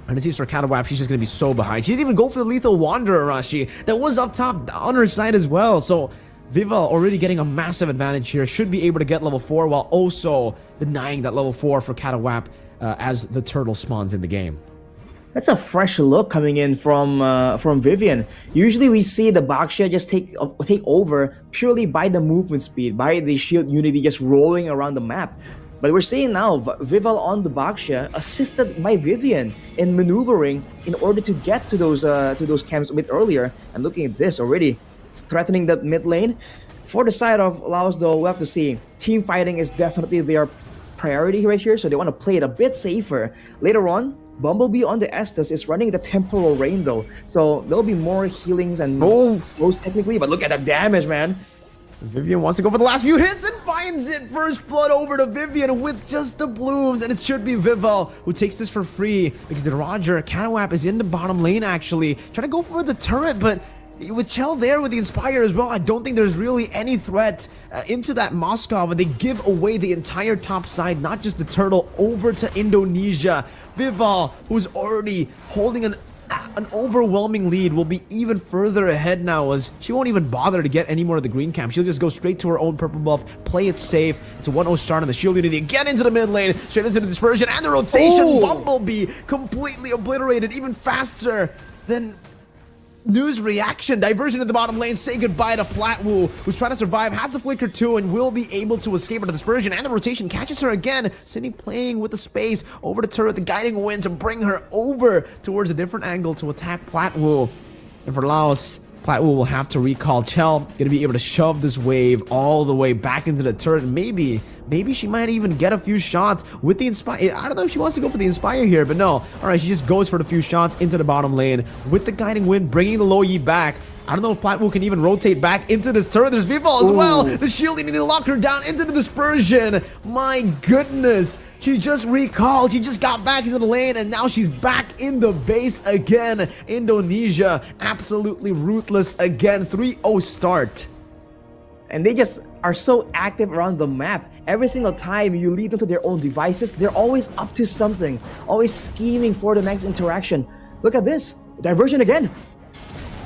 And it seems for Catawap, she's just going to be so behind. She didn't even go for the Lethal Wanderer, Rashi. That was up top on her side as well. So Viva already getting a massive advantage here. Should be able to get level 4 while also denying that level 4 for Catawap as the turtle spawns in the game. That's a fresh look coming in from Vivian. Usually we see the Baksha just take over purely by the movement speed, by the shield unity just rolling around the map. But we're seeing now Vival on the Baksha, assisted by Vivian in maneuvering in order to get to those camps a bit earlier. And looking at this already, threatening the mid lane. For the side of Laos though, we have to see. Team fighting is definitely their priority right here, so they want to play it a bit safer. Later on, Mlbb on the Estes is running the Temporal Rain though, so there'll be more healings and slows technically, but look at the damage, man. Vivian wants to go for the last few hits and finds it. First blood over to Vivian with just the blooms, and it should be Vival who takes this for free because the Roger Catawap is in the bottom lane actually, trying to go for the turret, but with Chell there with the Inspire as well, I don't think there's really any threat into that Moscow, but they give away the entire top side, not just the turtle, over to Indonesia. Vival, who's already holding an an overwhelming lead, will be even further ahead now as she won't even bother to get any more of the green camp. She'll just go straight to her own purple buff, play it safe. It's a 1-0 start on the shield unity. Again into the mid lane, straight into the dispersion and the rotation. Bumblebee completely obliterated, even faster than News reaction. Diversion in the bottom lane. Say goodbye to Platwu, who's trying to survive. Has the flicker too and will be able to escape into the dispersion. And the rotation catches her again. Cindy playing with the space over the turret. The guiding wind to bring her over towards a different angle to attack Platwu. And for Laos, Platwu will have to recall Chell. Gonna be able to shove this wave all the way back into the turret. Maybe she might even get a few shots with the Inspire. I don't know if she wants to go for the Inspire here, but no. Alright, she just goes for the few shots into the bottom lane with the guiding wind, bringing the low Yi back. I don't know if Platwu can even rotate back into this turret. There's Vifal as well. The shield needing to lock her down into the dispersion. My goodness. She just recalled. She just got back into the lane, and now she's back in the base again. Indonesia, absolutely ruthless again. 3-0 start. And they just are so active around the map. Every single time you lead them to their own devices, they're always up to something, always scheming for the next interaction. Look at this. Diversion again.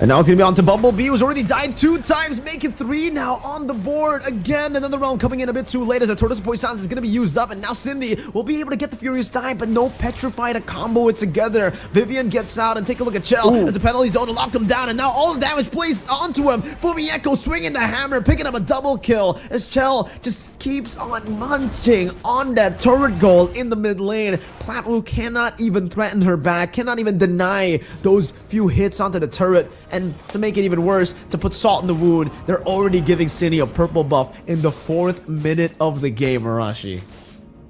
And now it's going to be on to Bumblebee, who's already died 2 times, making 3 now on the board. Again, another round coming in a bit too late as the Tortoise Poisons is going to be used up. And now Cindy will be able to get the Furious Dive, but no Petrify to combo it together. Vivian gets out, and take a look at Chell as a penalty zone to lock them down. And now all the damage placed onto him. Fumieko swinging the hammer, picking up a double kill as Chell just keeps on munching on that turret goal in the mid lane. Platwu cannot even threaten her back, cannot even deny those few hits onto the turret. And to make it even worse, to put salt in the wound, they're already giving Cindy a purple buff in the 4th minute of the game, Arashi.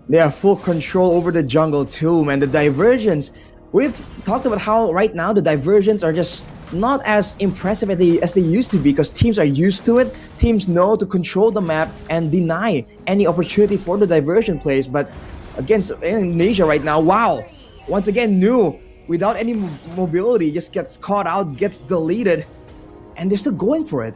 They have full control over the jungle too, man. The diversions, we've talked about how right now the diversions are just not as impressive as they used to be because teams are used to it. Teams know to control the map and deny any opportunity for the diversion plays. But against Indonesia right now, wow, once again, new. Without any mobility, just gets caught out, gets deleted, and they're still going for it.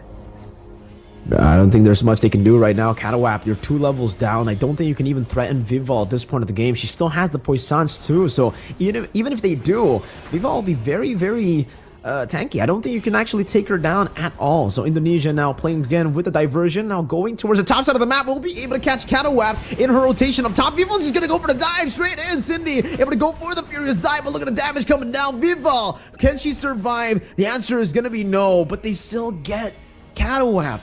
I don't think there's much they can do right now. Catawap, you're 2 levels down. I don't think you can even threaten Vival at this point of the game. She still has the Poissons too, so even if they do, Vival will be very, very tanky. I don't think you can actually take her down at all. So Indonesia now playing again with the diversion, now going towards the top side of the map. We'll be able to catch Catawap in her rotation up top. Vival's just gonna go for the dive straight in. Cindy able to go for the Furious Dive, but look at the damage coming down. Vival, can she survive? The answer is gonna be no, but they still get Catawap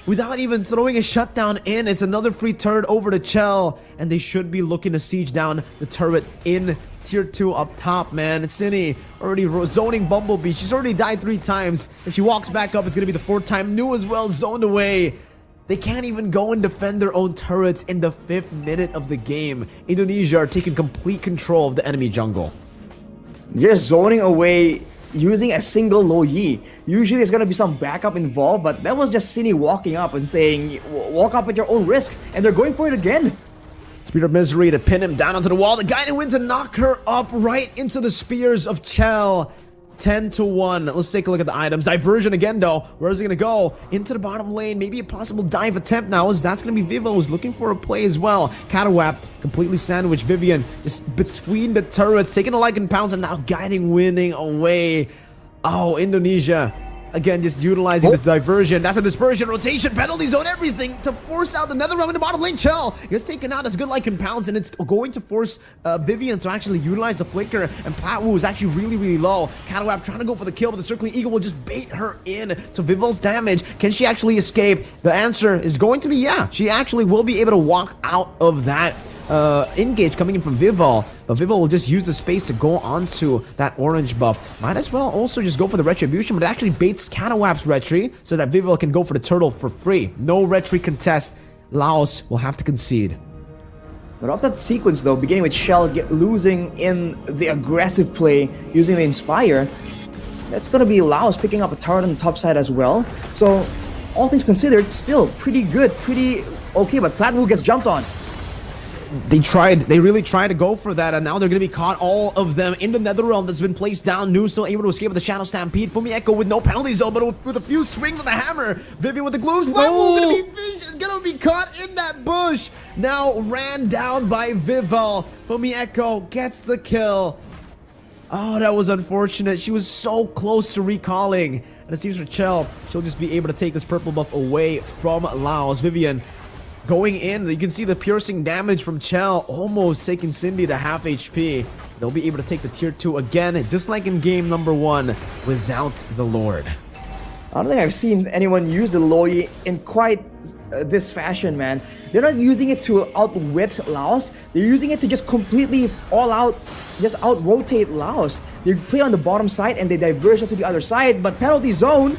without even throwing a shutdown in. It's another free turret over to Chell, and they should be looking to siege down the turret in tier 2 up top, man. Cindy already zoning Bumblebee. She's already died 3 times. If she walks back up, it's gonna be the 4th time. New as well, zoned away. They can't even go and defend their own turrets in the 5th minute of the game. Indonesia are taking complete control of the enemy jungle. Just zoning away using a single low Yi. Usually there's gonna be some backup involved, but that was just Cindy walking up and saying, walk up at your own risk, and they're going for it again. Spear of Misery to pin him down onto the wall. The guiding wind to knock her up right into the spears of Chell. 10-1. Let's take a look at the items. Diversion again, though. Where is he going to go? Into the bottom lane. Maybe a possible dive attempt now, as that's going to be Vivo, who's looking for a play as well. Catawap completely sandwiched. Vivian just between the turrets, taking a like in pounds, and now guiding, winning away. Oh, Indonesia. Again, just utilizing the diversion. That's a dispersion, rotation, penalty zone, everything to force out the Netherrealm in the bottom lane. Chell gets taken out as good like in pounds, and it's going to force Vivian to actually utilize the flicker. And Platwu is actually really, really low. Catawap trying to go for the kill, but the Circling Eagle will just bait her in to Vival's damage. Can she actually escape? The answer is going to be yeah. She actually will be able to walk out of that engage coming in from Vival. But Vival will just use the space to go onto that orange buff. Might as well also just go for the Retribution, but it actually baits Catawap's Retri so that Vival can go for the turtle for free. No Retri contest. Laos will have to concede. But off that sequence though, beginning with Shell losing in the aggressive play using the Inspire, that's gonna be Laos picking up a turret on the top side as well. So all things considered, still pretty good, pretty okay, but Platwu gets jumped on. They really tried to go for that, and now they're going to be caught, all of them, in the Netherrealm that's been placed down. New still able to escape with the Shadow Stampede. Fumieko with no penalties though, but with a few swings of the hammer. Vivian with the glooms. Platwu gonna be caught in that bush. Now ran down by Vival. Fumieko gets the kill. Oh, that was unfortunate. She was so close to recalling. And it seems for Chell, she'll just be able to take this purple buff away from Laos. Vivian going in. You can see the piercing damage from Chell almost taking Cindy to half HP. They'll be able to take the tier 2 again, just like in game number 1, without the Lord. I don't think I've seen anyone use the Loi in quite this fashion, man. They're not using it to outwit Laos. They're using it to just completely all out, just out-rotate Laos. They play on the bottom side and they diverge to the other side, but penalty zone.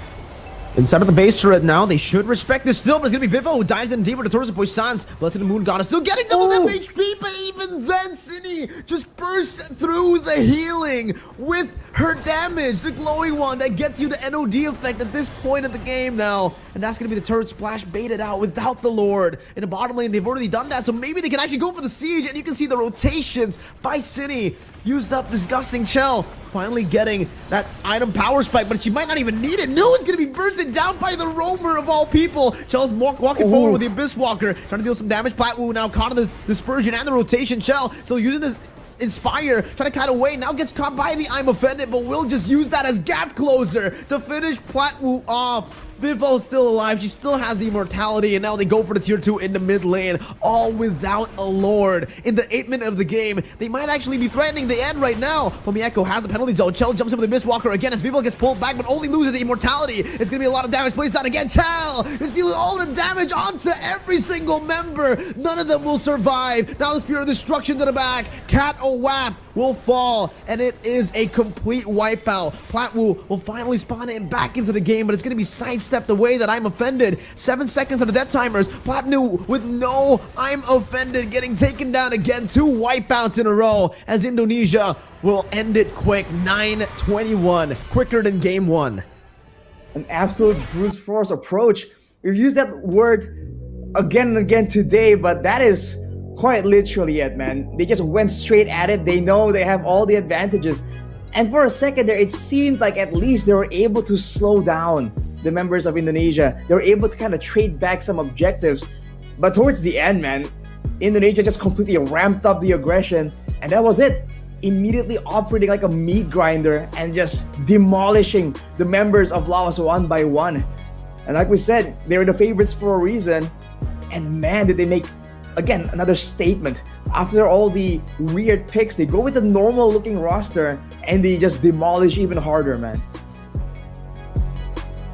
Inside of the base turret now, they should respect this still, but it's gonna be Vivo who dives in deeper to Torres Poissons. Blessed Moon Goddess still getting double HP, but even then, Cine just bursts through the healing with her damage. The glowing one that gets you the NOD effect at this point of the game now. And that's gonna be the turret splash baited out without the Lord. In the bottom lane, they've already done that, so maybe they can actually go for the siege, and you can see the rotations by Cine. Used up disgusting Chell, finally getting that item power spike, but she might not even need it. No, it's gonna be bursted down by the roamer of all people. Chell's walking forward with the Abyss Walker, trying to deal some damage. Platwoo now caught in the dispersion and the rotation. Chell still using the Inspire, trying to cut away, now gets caught by the I'm Offended, but will just use that as gap closer to finish Platwoo off. Vivo's still alive, she still has the immortality, and now they go for the tier 2 in the mid lane, all without a Lord. In the 8th minute of the game, they might actually be threatening the end right now. Pomieko has the penalty zone. Chell jumps in with the Mistwalker again as Vivo gets pulled back, but only loses the immortality. It's gonna be a lot of damage placed down again. Chell is dealing all the damage onto every single member. None of them will survive. Now the Spirit of Destruction to the back. Cat Owap will fall, and it is a complete wipeout. Platwoo will finally spawn in back into the game, but it's gonna be sidestepped away that I'm Offended. 7 seconds on the death timers. Platwoo with no I'm Offended getting taken down again. 2 wipeouts in a row as Indonesia will end it quick. 9-21, quicker than game 1. An absolute brute force approach. We've used that word again and again today, but that is quite literally it, man. They just went straight at it. They know they have all the advantages. And for a second there, it seemed like at least they were able to slow down the members of Indonesia. They were able to kind of trade back some objectives. But towards the end, man, Indonesia just completely ramped up the aggression. And that was it. Immediately operating like a meat grinder and just demolishing the members of Laos one by one. And like we said, they were the favorites for a reason. And man, did they make, again, another statement. After all the weird picks, they go with the normal looking roster and they just demolish even harder, man.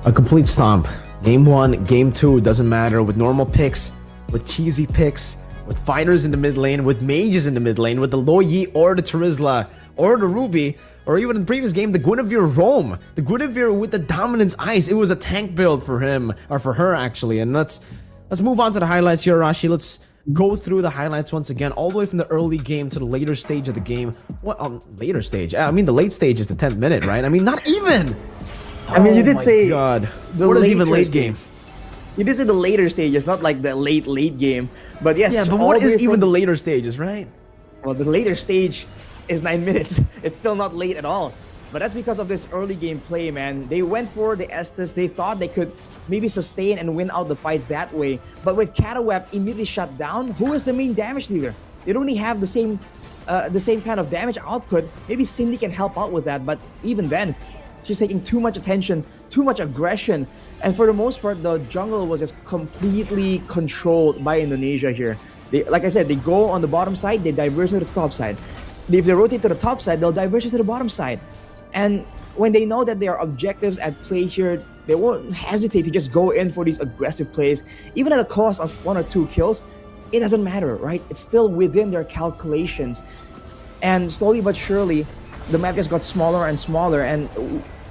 A complete stomp. Game 1, game 2, doesn't matter. With normal picks, with cheesy picks, with fighters in the mid lane, with mages in the mid lane, with the Loyi or the Terizla or the Ruby, or even in the previous game, the Guinevere Roam. The Guinevere with the Dominance Ice. It was a tank build for him, or for her actually. And let's move on to the highlights here, Rashi. Let's go through the highlights once again, all the way from the early game to the later stage of the game. What later stage? I mean, the late stage is the 10th minute, right? I mean, not even. I mean, you did say God. the What is even late stage. game? You did say the later stages, not like the late game. But yes, Yeah, but all what the way is even from- the later stages, right? Well, the later stage is 9 minutes. It's still not late at all. But that's because of this early game play, man. They went for the Estes. They thought they could maybe sustain and win out the fights that way. But with Catawap immediately shut down, who is the main damage dealer? They don't really have the same kind of damage output. Maybe Cindy can help out with that, but even then, she's taking too much attention, too much aggression. And for the most part, the jungle was just completely controlled by Indonesia here. They, like I said, they go on the bottom side, they diverge to the top side. If they rotate to the top side, they'll diverge to the bottom side. And when they know that there are objectives at play here, they won't hesitate to just go in for these aggressive plays. Even at the cost of 1 or 2 kills, it doesn't matter, right? It's still within their calculations. And slowly but surely, the map just got smaller and smaller. And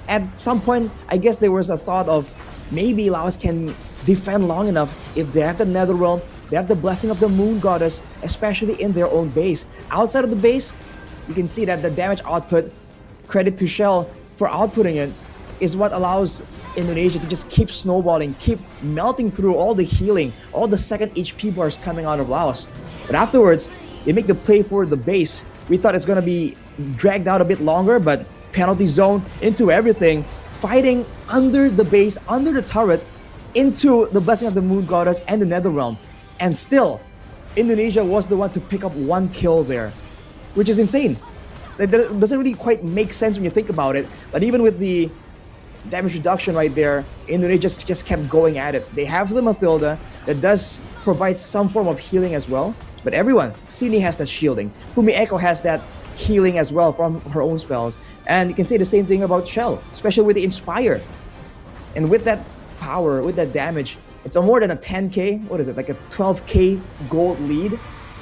at some point, I guess there was a thought of maybe Laos can defend long enough if they have the Netherrealm, they have the blessing of the Moon Goddess, especially in their own base. Outside of the base, you can see that the damage output, credit to Shell for outputting it, is what allows Indonesia to just keep snowballing, keep melting through all the healing, all the second HP bars coming out of Laos. But afterwards, they make the play for the base. We thought it's going to be dragged out a bit longer, but penalty zone into everything, fighting under the base, under the turret, into the blessing of the Moon Goddess and the Netherrealm. And still, Indonesia was the one to pick up 1 kill there, which is insane. That doesn't really quite make sense when you think about it. But even with the damage reduction right there, Indonesia just kept going at it. They have the Matilda that does provide some form of healing as well. But everyone, Sini has that shielding. Fumi Echo has that healing as well from her own spells. And you can say the same thing about Shell, especially with the Inspire. And with that power, with that damage, it's a more than a 10k, what is it, like a 12k gold lead,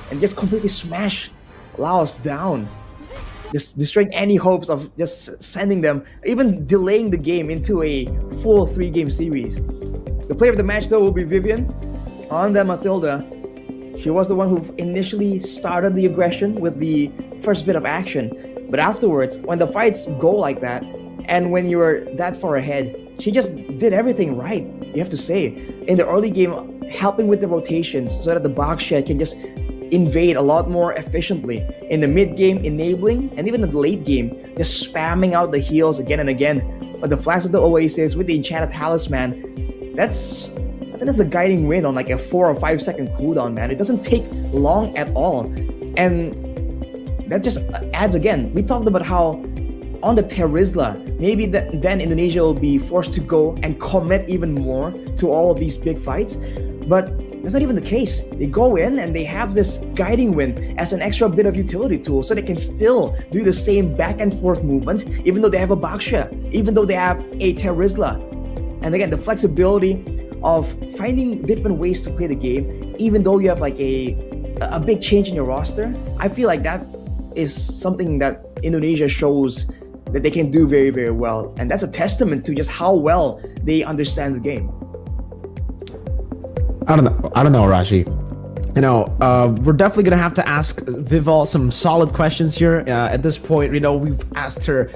and just completely smash Laos down, just destroying any hopes of just sending them, even delaying the game into a full 3-game series. The player of the match though will be Vivian on that Matilda. She was the one who initially started the aggression with the first bit of action, but afterwards, when the fights go like that, and when you're that far ahead, she just did everything right, you have to say. In the early game, helping with the rotations so that the box shed can just invade a lot more efficiently. In the mid game, enabling, and even in the late game, just spamming out the heals again and again. But the Flash of the Oasis with the Enchanted Talisman, I think that's a guiding win on like a 4 or 5 second cooldown, man. It doesn't take long at all. And that just adds again. We talked about how on the Terizla, maybe then Indonesia will be forced to go and commit even more to all of these big fights. But that's not even the case. They go in and they have this guiding wind as an extra bit of utility tool so they can still do the same back and forth movement even though they have a Baksha, even though they have a Terizla. And again, the flexibility of finding different ways to play the game, even though you have like a big change in your roster, I feel like that is something that Indonesia shows that they can do very, very well. And that's a testament to just how well they understand the game. I don't know, Rashi. You know, we're definitely gonna have to ask Vival some solid questions here. At this point, you know, we've asked her.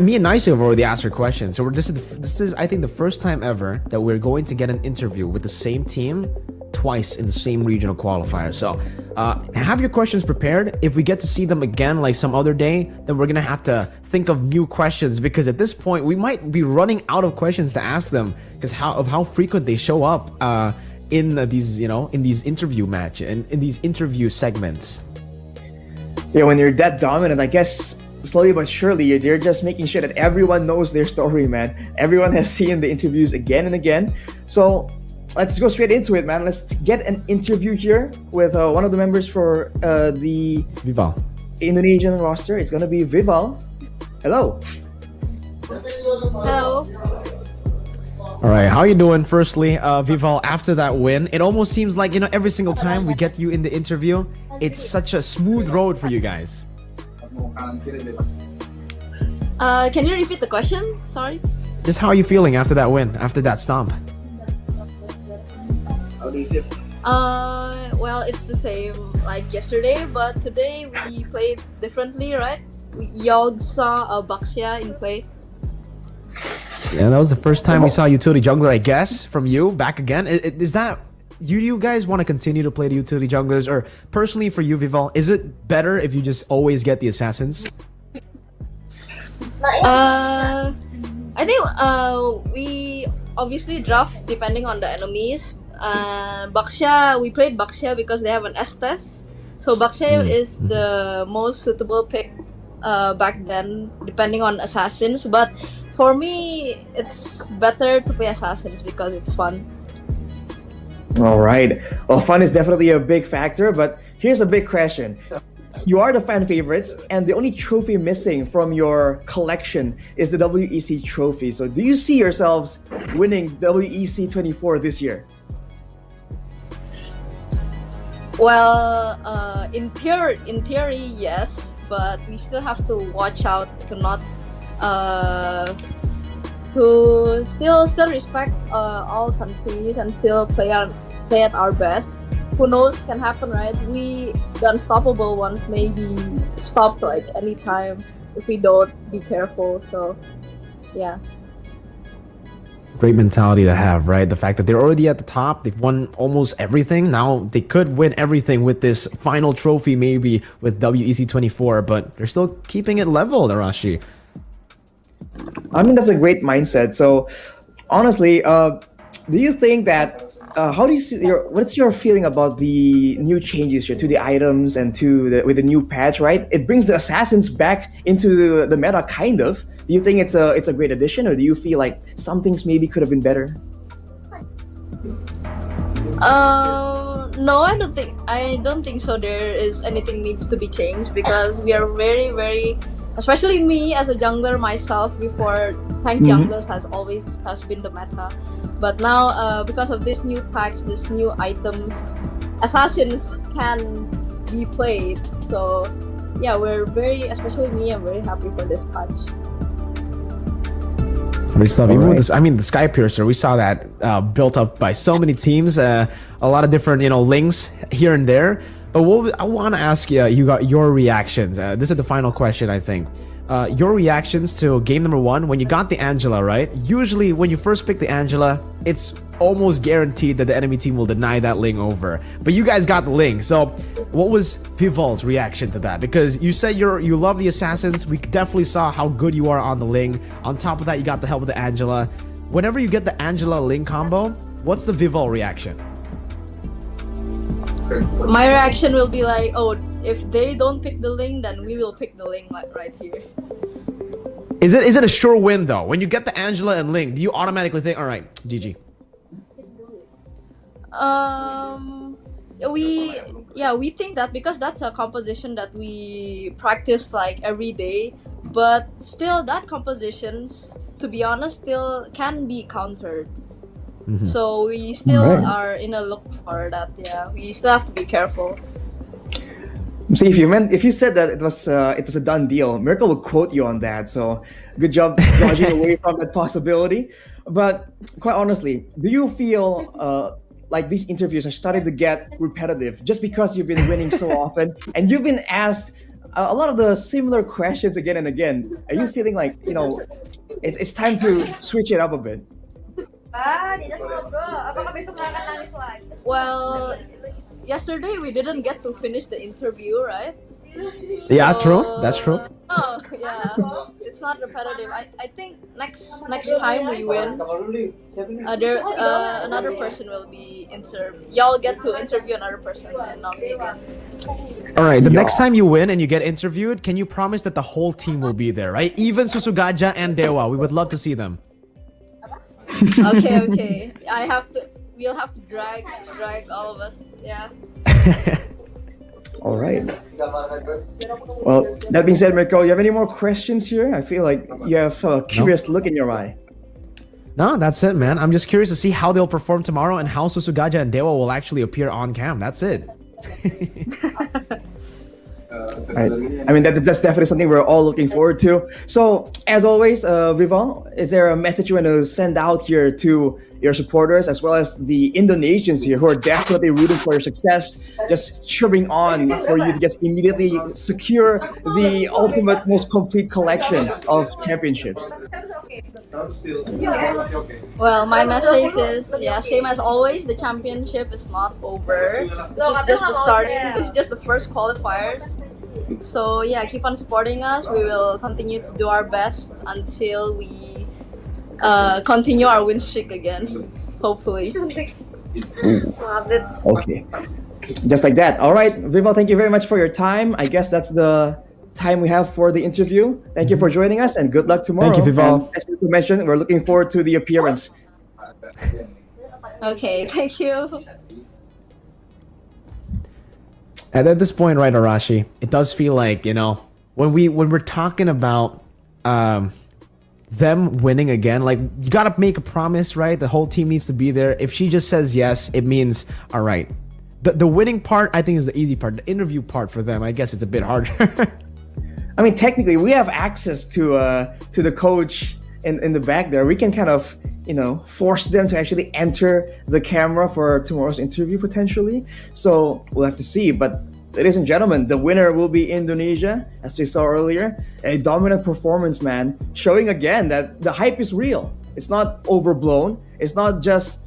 Me and Nice have already asked her questions. So this is, I think, the first time ever that we're going to get an interview with the same team twice in the same regional qualifier. So have your questions prepared. If we get to see them again like some other day, then we're gonna have to think of new questions, because at this point we might be running out of questions to ask them because how frequent they show up in these, you know, in these interview in these interview segments. Yeah, when you're that dominant, I guess slowly but surely they're just making sure that everyone knows their story, man. Everyone has seen the interviews again and again. So let's go straight into it, man. Let's get an interview here with one of the members for the Vival Indonesian roster. It's gonna be Vival. Hello. Hello. All right, how you doing? Firstly, Vival, after that win, it almost seems like, you know, every single time we get you in the interview, it's such a smooth road for you guys. Can you repeat the question? Sorry. Just how are you feeling after that win, after that stomp? Well, it's the same like yesterday, but today we played differently, right? Y'all saw a Baksha in play. Yeah, that was the first time we saw utility jungler, I guess, from you back again. Is that you guys want to continue to play the utility junglers, or personally for you, Vival, is it better if you just always get the assassins? I think we obviously draft depending on the enemies. Baksha, we played Baksha because they have an Estes, so Baksha is the most suitable pick back then, depending on assassins. But for me, it's better to play assassins because it's fun. All right. Well, fun is definitely a big factor, but here's a big question. You are the fan favorites, and the only trophy missing from your collection is the WEC trophy. So do you see yourselves winning WEC 24 this year? Well, in theory, yes, but we still have to watch out to not to still respect all countries and still play at our best. Who knows, can happen, right? The unstoppable ones may be stopped like anytime if we don't be careful. So, yeah. Great mentality to have, right? The fact that they're already at the top, they've won almost everything. Now they could win everything with this final trophy, maybe with WEC 24, but they're still keeping it level, Arashi. I mean, that's a great mindset. So, honestly, do you think that how do you see what's your feeling about the new changes here to the items and with the new patch, right? It brings the assassins back into the meta, kind of. Do you think it's a great addition, or do you feel like some things maybe could have been better? No, I don't think so. There is anything needs to be changed because we are very, very, especially me as a jungler myself. Before tank jungler has been the meta, but now because of this new packs, this new items, assassins can be played. So yeah, especially me, I'm very happy for this patch. Great stuff. Even with this, I mean, the Sky Piercer, we saw that built up by so many teams, a lot of different, links here and there. But I want to ask you got your reactions. This is the final question, I think. Your reactions to game number 1 when you got the Angela, right? Usually, when you first pick the Angela, it's almost guaranteed that the enemy team will deny that Ling over. But you guys got the Ling, so what was Vival's reaction to that? Because you said you love the assassins. We definitely saw how good you are on the Ling. On top of that, you got the help of the Angela. Whenever you get the Angela Ling combo, what's the Vival reaction? My reaction will be like, oh, if they don't pick the Ling, then we will pick the Ling right here. Is it a sure win though? When you get the Angela and Ling, do you automatically think, all right, GG? We think that because that's a composition that we practice like every day, but still that compositions, to be honest, still can be countered. So we still are in a look for that. Yeah, we still have to be careful. See, if you said that it was a done deal, Miracle will quote you on that. So good job dodging away from that possibility. But quite honestly, do you feel like these interviews are starting to get repetitive just because you've been winning so often and you've been asked a lot of the similar questions again and again? Are you feeling like it's time to switch it up a bit? Well, yesterday we didn't get to finish the interview, right? Yeah, true. That's true. Oh, yeah. It's not repetitive. I think next time we win, another person will be interviewed. Y'all get to interview another person and not me again. All right, the next time you win and you get interviewed, can you promise that the whole team will be there, right? Even Susugaja and Dewa. We would love to see them. Okay. We'll have to drag all of us. Yeah. All right. Well, that being said, Mirko, you have any more questions here? I feel like you have a curious look in your eye. No, that's it, man. I'm just curious to see how they'll perform tomorrow and how Susugaja and Dewa will actually appear on cam. That's it. Right. I mean, that's definitely something we're all looking forward to. So, as always, Vival, is there a message you want to send out here to your supporters as well as the Indonesians here who are definitely rooting for your success, just cheering on for you to just immediately secure the ultimate, most complete collection of championships? Well, my message is, same as always, the championship is not over. This is just the starting. This is just the first qualifiers. So keep on supporting us. We will continue to do our best until we continue our win streak again, hopefully. Okay. Just like that. All right, Vival, thank you very much for your time. I guess that's the time we have for the interview. Thank you for joining us and good luck tomorrow. Thank you, Vival. And as we mentioned, we're looking forward to the appearance. Okay, thank you. And at this point, right, Arashi, it does feel like, when we're talking about them winning again, like, you gotta make a promise, right? The whole team needs to be there. If she just says yes, it means, all right. The winning part, I think, is the easy part. The interview part for them, I guess it's a bit harder. I mean, technically, we have access to the coach in the back there. We can kind of, force them to actually enter the camera for tomorrow's interview potentially. So we'll have to see. But ladies and gentlemen, the winner will be Indonesia, as we saw earlier. A dominant performance, man, showing again that the hype is real. It's not overblown. It's not just,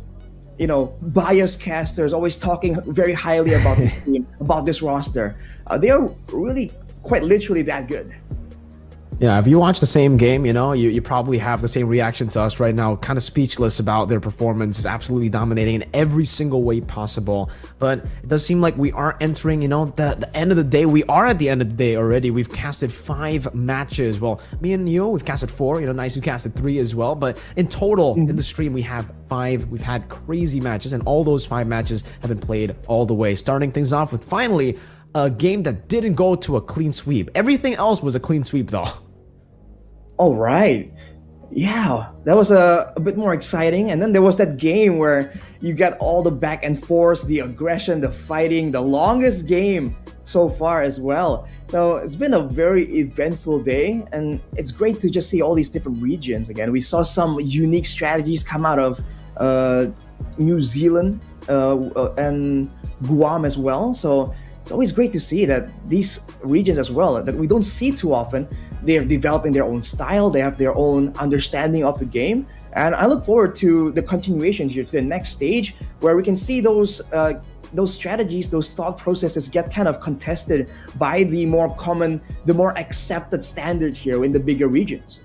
biased casters always talking very highly about this team, about this roster. They are really quite literally that good. Yeah, if you watch the same game, you probably have the same reaction to us right now, kind of speechless about their performance, is absolutely dominating in every single way possible. But it does seem like we are entering, the end of the day. We are at the end of the day already. We've casted 5 matches. Well, me and you, we've casted 4. Nice, you casted 3 as well. But in total, in the stream, we have 5. We've had crazy matches, and all those 5 matches have been played all the way. Starting things off with finally a game that didn't go to a clean sweep. Everything else was a clean sweep, though. All right. Yeah, that was a bit more exciting. And then there was that game where you got all the back and forth, the aggression, the fighting, the longest game so far as well. So it's been a very eventful day, and it's great to just see all these different regions again. We saw some unique strategies come out of New Zealand and Guam as well. So it's always great to see that these regions as well, that we don't see too often, they're developing their own style, they have their own understanding of the game. And I look forward to the continuation here, to the next stage, where we can see those strategies, those thought processes get kind of contested by the more common, the more accepted standard here in the bigger regions.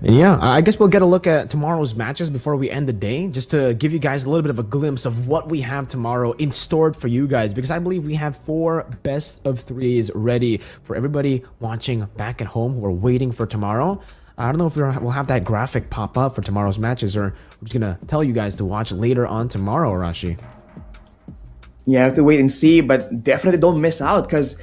And yeah, I guess we'll get a look at tomorrow's matches before we end the day, just to give you guys a little bit of a glimpse of what we have tomorrow in store for you guys, because I believe we have 4 best of 3s ready for everybody watching back at home who are waiting for tomorrow. I don't know if we'll have that graphic pop up for tomorrow's matches, or we're just gonna tell you guys to watch later on tomorrow, Arashi. Yeah, I have to wait and see, but definitely don't miss out, because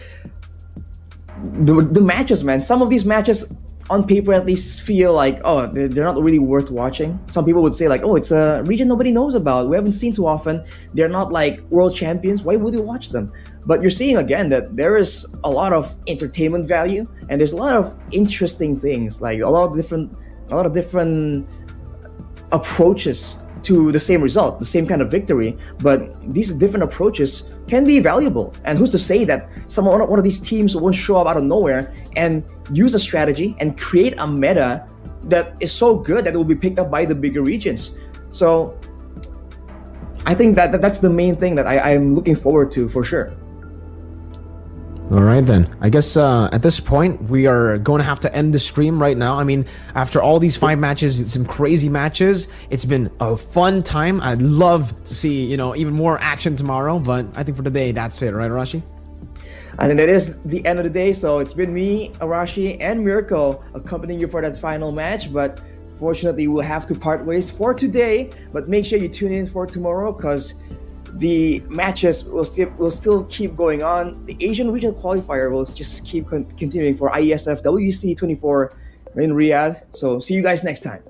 the matches, man, some of these matches on paper at least feel like, oh, they're not really worth watching. Some people would say like, oh, it's a region nobody knows about, we haven't seen too often, they're not like world champions, why would you watch them? But you're seeing again that there is a lot of entertainment value, and there's a lot of interesting things, like a lot of different approaches to the same result, the same kind of victory. But these different approaches can be valuable. And who's to say that one of these teams won't show up out of nowhere and use a strategy and create a meta that is so good that it will be picked up by the bigger regions. So I think that's the main thing that I'm looking forward to for sure. All right, then. I guess at this point, we are going to have to end the stream right now. I mean, after all these 5 matches, some crazy matches, it's been a fun time. I'd love to see, even more action tomorrow. But I think for today, that's it, right, Arashi? I think that is the end of the day. So it's been me, Arashi, and Mirko accompanying you for that final match. But fortunately, we'll have to part ways for today. But make sure you tune in for tomorrow, because the matches will still keep going on. The Asian Regional Qualifier will just keep continuing for IESF WEC 24 in Riyadh. So see you guys next time.